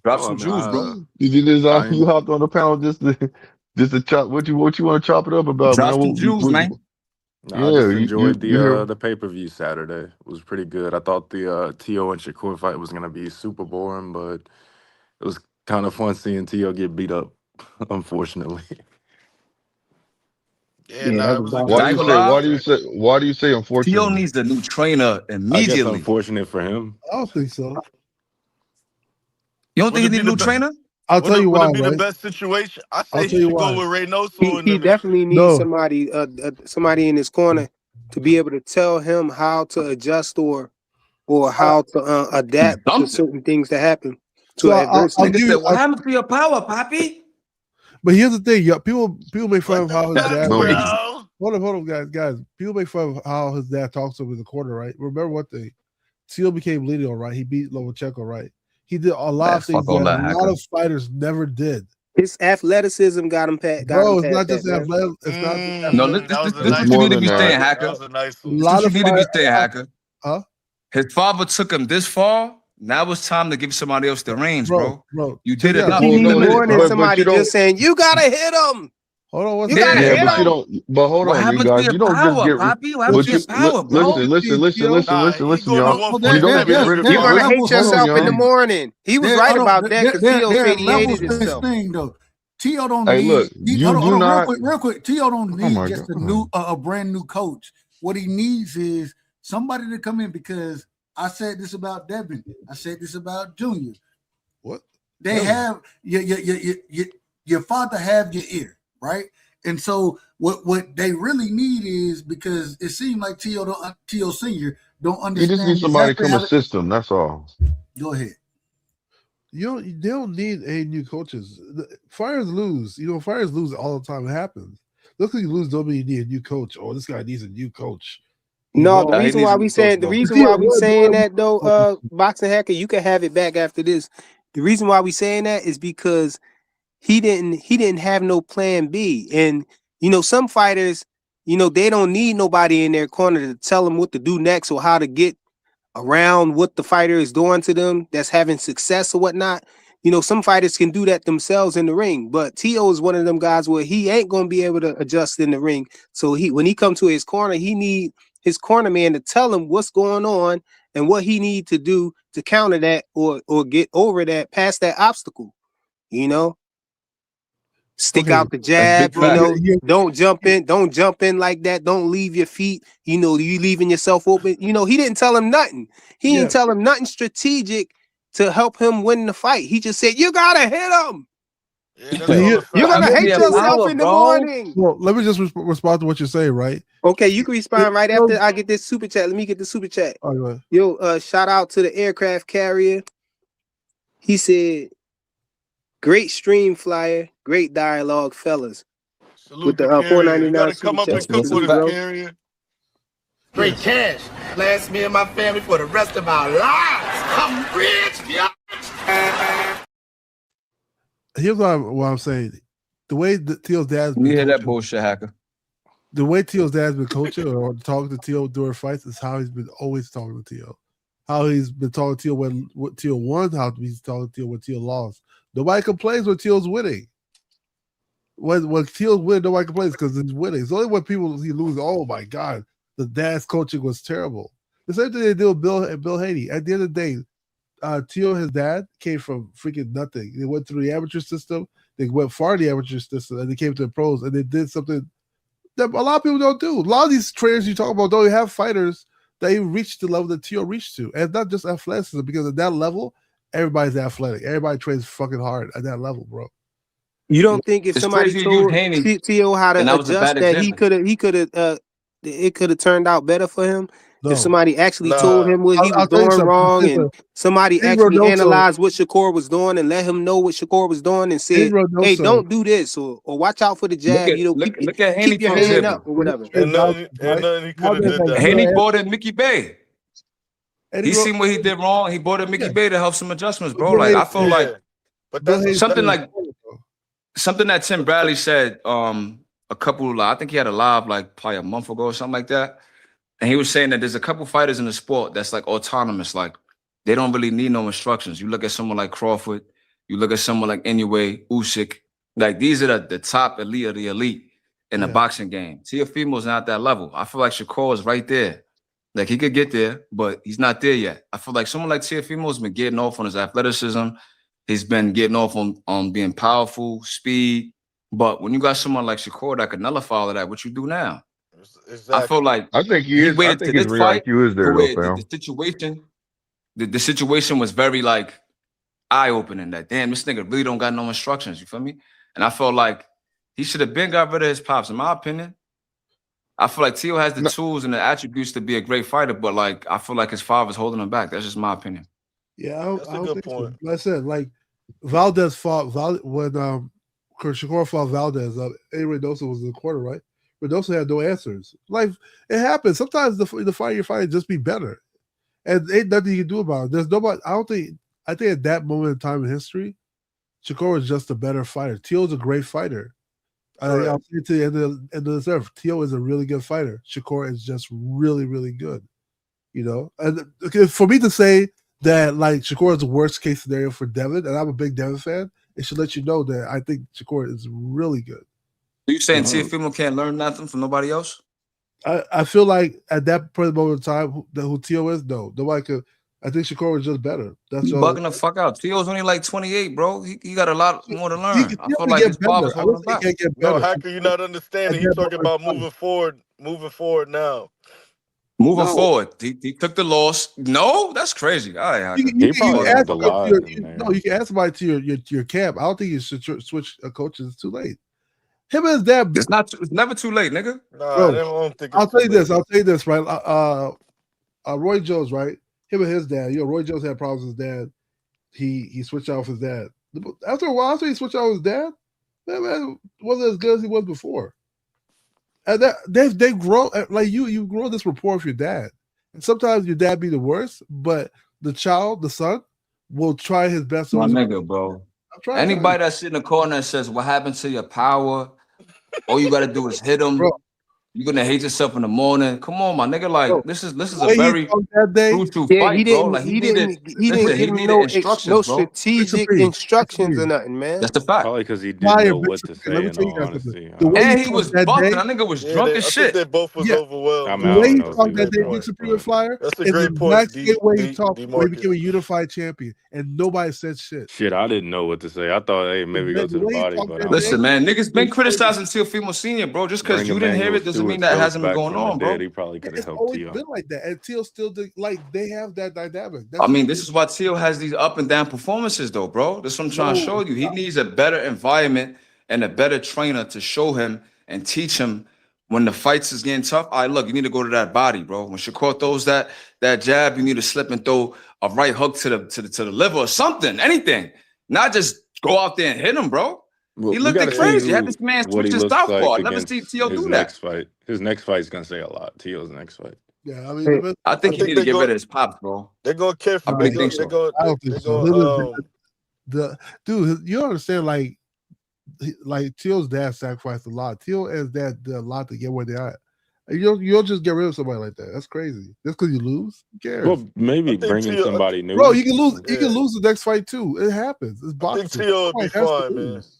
Drop Oh, some I mean, jewels, bro. Did you just I you ain't- hopped on the panel just to chop what you want to chop it up about, Drop man? some jewels, man. I Yeah, just enjoyed you hear? the pay-per-view Saturday. It was pretty good. I thought the Teo and Shakur fight was gonna be super boring, but it was kind of fun seeing Teo get beat up, unfortunately. Yeah, nah, it was a Why good do I ain't you gonna say? card. Why lie. do you say? Why do you say? Tio Unfortunately, needs a new trainer I guess immediately. unfortunate for him. I don't think so. You don't Would think he it need be a the new trainer? I'll tell you would why, it be the right? best situation? I I'll say he tell you should go why. with Reynoso and He them. definitely needs No, somebody in his corner to be able to tell him how to adjust or how to He's adapt to dumping. certain things that happen to so I'll adversity. Nigga give said, you. what happened to your power, Papi? But here's the thing, yeah, people make fun of how his Fuck, dad. no. bro. Hold on, guys. People make fun of how his dad talks to him in the corner, right? Remember one thing: Teal became leader, right? He beat Lomachenko, right? He did a lot of things fuck all that that, a lot Hacker. of fighters never did. His athleticism got him past Bro, it's not that, just man. athletic. It's not just No, athletic. this was a what nice you more need to than be that. saying, That Hacker. was a nice A one. This lot what you of need to be fighters. saying, Hacker. Huh? His father took him this far. Now it's time to give somebody else the reins, bro. Bro, You check did it out. enough. You Well, need no, more than but somebody you don't. just saying, you gotta hit him. Hold on, one You second. gotta Yeah, hit but you him. don't. But hold What on, you happened to guys. your You don't just power, get. Poppy? What happened But to your you power, bro? Nah, he listen, going to y'all. Oh, You don't $147. get rid of. You're there are gonna hate levels to Hold on, this yourself in the y'all. thing. morning. He was There, right hold on. about that because Tio There are said he hated levels to this himself. thing, though. Tio don't Hey, need. look, you Hold do on, not. real quick. Tio don't Oh need my just god. a brand new coach. What he needs is somebody to come in, because I said this about Devin. I said this about Junior. What? They have your father have your ear, right? And so what they really need is, because it seemed like Tio Senior don't You just need understand somebody to exactly come how to assist them. That's all. go ahead. They don't need any new coaches. Fires lose. Fires lose all the time. It happens. Look, you lose, don't mean you need a new coach. Oh, this guy needs a new coach. No, the He reason needs why a we new coach, saying bro. that though, boxing hacker, you can have it back after this. The reason why we saying that is because he didn't have no plan B. And some fighters, they don't need nobody in their corner to tell them what to do next or how to get around what the fighter is doing to them that's having success or whatnot. Some fighters can do that themselves in the ring, but Tio is one of them guys where he ain't gonna be able to adjust in the ring. So when he come to his corner, he need his corner man to tell him what's going on and what he need to do to counter that or get over that, past that obstacle. Stick Okay. out the That's big jab, facts. don't jump in like that. Don't leave your feet, you leaving yourself open. He didn't tell him nothing. He didn't tell him nothing strategic to help him win the fight. He just said, you gotta hit him. You're gonna hate yourself in the morning. Well, let me just respond to what you're saying, right? Okay, you can respond right after I get this super chat. Let me get the super chat. Oh, go ahead. Yo, shout out to the aircraft carrier. He said, great stream flyer, great dialogue, fellas. Salute With the the carrier. You got 499 to come super up chat. and cook Salute, with us, bro. carrier. Great cash. Last me and my family for the rest of our lives. I'm rich, yo. Here's what I'm saying. The way Teal's dad's been You hear that coaching, bullshit, Hacker? the way Teal's dad's been coaching or talking to Teal during fights is how he's been always talking to Teal. How he's been talking to Teal when Teal won, how he's talking to Teal when Teal lost. Nobody complains when Teal's winning. When Teal's winning, nobody complains because he's winning. It's only when people he lose. Oh my God, the dad's coaching was terrible. The same thing they did with Bill Haney. At the end of the day, Teal, his dad, came from freaking nothing. They went through the amateur system. They went far in the amateur system, and they came to the pros, and they did something that a lot of people don't do. A lot of these trainers you talk about don't even have fighters that even reach the level that Teal reached to. And it's not just athleticism, because at that level, everybody's athletic. Everybody trains fucking hard at that level, bro. You don't think if It's somebody crazy you use told Haney, Tio how and to that was a adjust bad that example. he could have it could have turned out better for him No. if somebody actually told Nah. him what he was I'll tell you doing something. wrong and somebody Eddie actually Reynoso- analyzed what Shakur was doing and let him know what Shakur was doing and said, hey, Reynoso- don't do this or watch out for the jab. Look at Haney, keep your for hand example. up or whatever. And nothing he could have did that. Haney bought in Mickey Bay. Eddie He seen what he did wrong. He bought in Mickey Yeah. Bay to help some adjustments, bro. Bill Like Haney- I feel Yeah. like But that's something that Tim Bradley said a couple, I think he had a live like probably a month ago or something like that. And he was saying that there's a couple fighters in the sport that's like autonomous, like they don't really need no instructions. You look at someone like Crawford, you look at someone like Inoue, Usyk, like these are the top elite of the elite in the boxing game. Teofimo's not that level. I feel like Shakur is right there. Like he could get there, but he's not there yet. I feel like someone like Teofimo's been getting off on his athleticism. He's been getting off on being powerful, speed. But when you got someone like Shakur that could nullify all of that, what you do now? Exactly. I feel like I think he is. I waited think to his this real fight IQ is there to though, where fam. the situation was very like eye-opening that damn, this nigga really don't got no instructions, you feel me? And I felt like he should have been got rid of his pops, in my opinion. I feel like Tio has the tools and the attributes to be a great fighter, but like I feel like his father's holding him back. That's just my opinion. Yeah, I don't, That's I a don't good think point. so. Like I said, like Valdez fought when Shakur fought Valdez. Eddie Reynoso was in the corner, right? Reynoso had no answers. Like it happens. Sometimes the fight you're fighting just be better. And ain't nothing you can do about it. There's nobody. I think at that moment in time in history, Shakur is just a better fighter. Teo's a great fighter. I'll say it to the end of this earth. Teo is a really good fighter. Shakur is just really, really good. You know, and for me to say that like Shakur is the worst case scenario for Devin, and I'm a big Devin fan, it should let you know that I think Shakur is really good. Are you saying Teofimo can't learn nothing from nobody else? I feel like at that present moment in time, who Teo is, no, nobody could. I think Shakur is just better. That's you all. bugging the fuck out. Teo's only like 28, bro. He got a lot more to learn. I feel can like get his father's better. I holding would him say back. he can't get No, better. Hacker, you're not understanding. He's talking about moving forward now. Moving forward, he took the loss. No, that's crazy. All right, Hacker. You can ask a lot in there. you can ask somebody to your camp. I don't think you should switch coaches. It's too late. Him and his dad. It's never too late, nigga. Nah, Bro, I don't think I'll it's tell you too late. this. I'll tell you this, right? Roy Jones, right? Him and his dad. You know, Roy Jones had problems with his dad. He switched out with his dad. After a while, after he switched out with his dad, that man wasn't as good as he was before. And they grow like you grow this rapport with your dad. And sometimes your dad be the worst, but the son, will try his best. My nigga, bro. Anybody that sit in the corner and says, "What happened to your power?" All you gotta do is hit him. Bro. You're gonna hate yourself in the morning. Come on, my nigga. Like Bro, this is the a way he very talked that day, crucial Yeah, fight, bro. Like he didn't give him needed no instructions, bro. strategic instructions or nothing, man. That's the fact. Probably because he didn't know what to say. Let me In tell you all guys honesty, something. The way And he he was talked that bumping. day, That nigga was Yeah, drunk I as think shit. they both was overwhelmed. the way he know if talked he that was day, drunk, Big Superior but- Flyer, That's a is great the point, exact same way he D- talked D- when he Marcus. became a unified champion, and nobody said shit. Shit, I didn't know what to say. I thought, hey, maybe go The to the way he body, talked but that I was Listen, day, like, man, niggas been criticizing Teofimo Senior, bro. Just because bring you didn't hear Emmanuel it doesn't mean Stewart's that ghost hasn't been back going from the on, dead. bro. He probably could have it's helped always Teo. been like that, and Teal still they have that dynamic. I mean, this is why Teo has these up and down performances, though, bro. That's what I'm trying to show you. He needs a better environment and a better trainer to show him and teach him when the fights is getting tough. All right, look, you need to go to that body, bro. When Shakur throws that jab, you need to slip and throw a right hook to the liver or something, anything. Not just go out there and hit him, bro. Well, He we looked got to crazy. see Had this man what he switching looks southpaw. like I never see against Teo his do next that. fight. His next fight is going to say a lot. Teo's next fight. Yeah, I mean, I think he need to get rid of his pops, bro. They're gonna careful. I think so. I don't think so. Dude, you don't understand, like Teal's dad sacrificed a lot. Teal and his dad did a lot to get where they are. You don't just get rid of somebody like that. That's crazy. Just because you lose, who cares? Well, maybe bringing somebody new. Bro, you can lose. You can lose the next fight too. It happens. It's I boxing. think Teo would be Somebody has to fine, man. lose.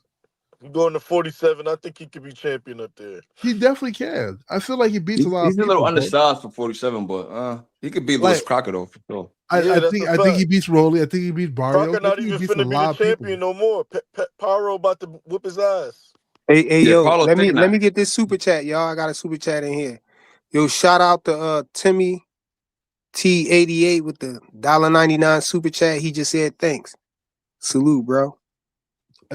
Going to 47, I think he could be champion up there. He definitely can. I feel like he beats a lot of He's a people. little bro. undersized for 47, but he could beat Lewis Crocker though, for sure. I think he beats Rolly. I think he beats Barrio. Crocker I not think he even beats a finna be lot the of people. champion no more. Pyro about to whoop his ass. Hey, Yeah, yo, Paulo let thinking me that. get this super chat, y'all. I got a super chat in here. Yo, shout out to Timmy T88 with the $1.99 super chat. He just said thanks. Salute, bro.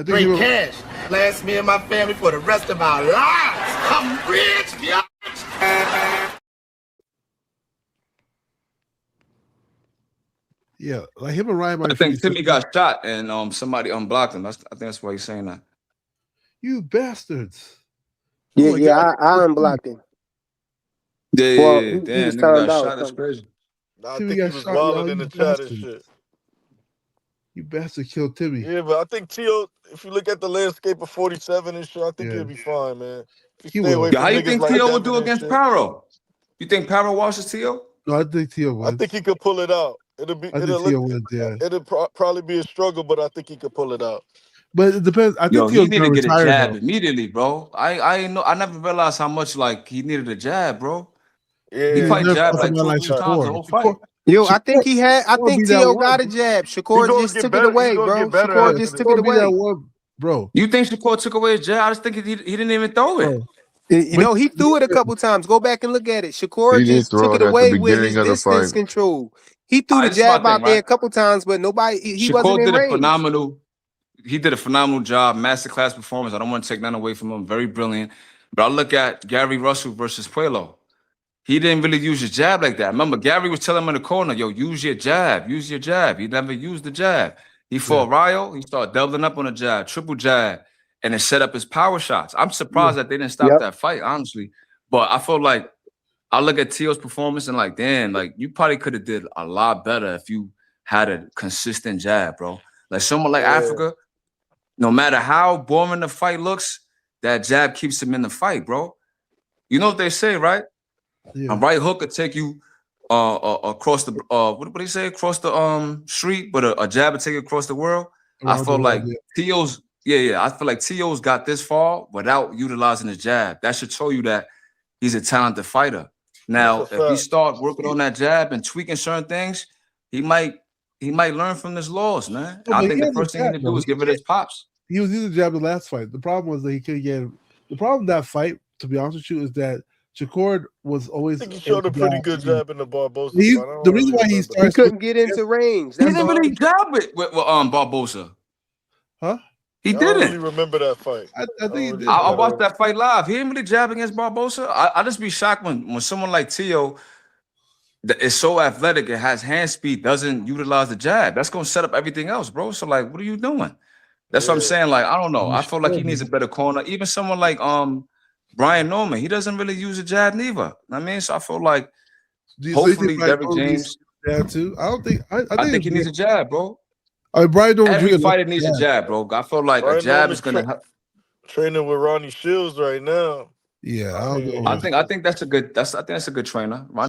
Great cash. Last me and my family for the rest of our lives. I'm rich, bitch. Yeah, like him and Ryan. I think Timmy got shot and somebody unblocked him. I think that's why he's saying that. You bastards. Yeah, Oh my yeah, God. I unblocked him. Yeah, Well, yeah, he damn, was nigga timed got out. shot. That's crazy. Nah, I Timmy think he got was shot, y'all. wilding in You the chat and bastard. shit. You bastard killed Timmy. Yeah, but I think Teo, if you look at the landscape of 47 and shit, I think Yeah. he'll be fine, man. If He you stay will. away Yo, from how you niggas think like Teo would Devin do and against shit. Paro? You think Paro washes Teo? No, I think Teo I wins. think he could pull it out. I think Teo wins, yeah. It'll probably be a struggle, but I think he could pull it out. But it depends. I Yo, think he Teo's need gonna to get a retire jab though. immediately, bro. I ain't know. I never realized how much like he needed a jab, bro. Yeah, He You fight never jab fought like somebody 2 or like 3 times the Shakur. whole fight. Yo, I think be that Teo one. got a jab. He Shakur gonna just get took better. it away, He gonna bro. get better Shakur after just this. took it Shakur be that away. one, bro. You think Shakur took away his jab? I just think he didn't even throw it. Bro. You know, he threw it a couple times. Go back and look at it. Shakur He didn't just took throw it it at the away with his beginning of the distance fight. control. He threw the This is my jab thing, out there right? a couple times, but nobody. He wasn't Shakur in did a range. phenomenal. He did a phenomenal job, masterclass performance. I don't want to take none away from him. Very brilliant. But I look at Gary Russell versus Puello. He didn't really use his jab like that. Remember, Gary was telling him in the corner, yo, use your jab, use your jab. He never used the jab. He fought Ryo, he started doubling up on the jab, triple jab, and then set up his power shots. I'm surprised that they didn't stop that fight, honestly. But I feel like I look at Teo's performance and like, damn, like you probably could have did a lot better if you had a consistent jab, bro. Like someone like Africa, no matter how boring the fight looks, that jab keeps him in the fight, bro. You know what they say, right? Yeah. A right hook could take you across the what do you say? Across the street, but a jab would take you across the world. I feel like Teo's, I feel like Teo's got this far without utilizing the jab. That should show you that he's a talented fighter. Now, if he start working on that jab and tweaking certain things, he might learn from his loss, man. No, I think the first thing he need to do is give it his pops. He was using the jab the last fight. The problem was that he couldn't get. The problem with that fight, to be honest with you, is that Shakur was always. I think he showed a pretty good jab in the Barbosa fight. The reason why he started, he couldn't get into range. He didn't really jab with Barbosa. Huh? He I don't didn't. really remember that fight. I think he did. I watched that fight live. He didn't really jab against Barbosa. I just be shocked when someone like Teo that is so athletic and has hand speed doesn't utilize the jab. That's gonna set up everything else, bro. So like, what are you doing? That's what I'm saying. Like, I don't know. I feel like he needs a better corner. Even someone like Brian Norman, he doesn't really use a jab neither. I mean, so I feel like hopefully Derrick James. Jab too. I think he needs a jab, bro. Brian Norman Every fighter needs a jab, bro. I feel like Brian a jab Norman's is gonna help. Training with Ronnie Shields right now. Yeah, I think that's a good. I think that's a good trainer.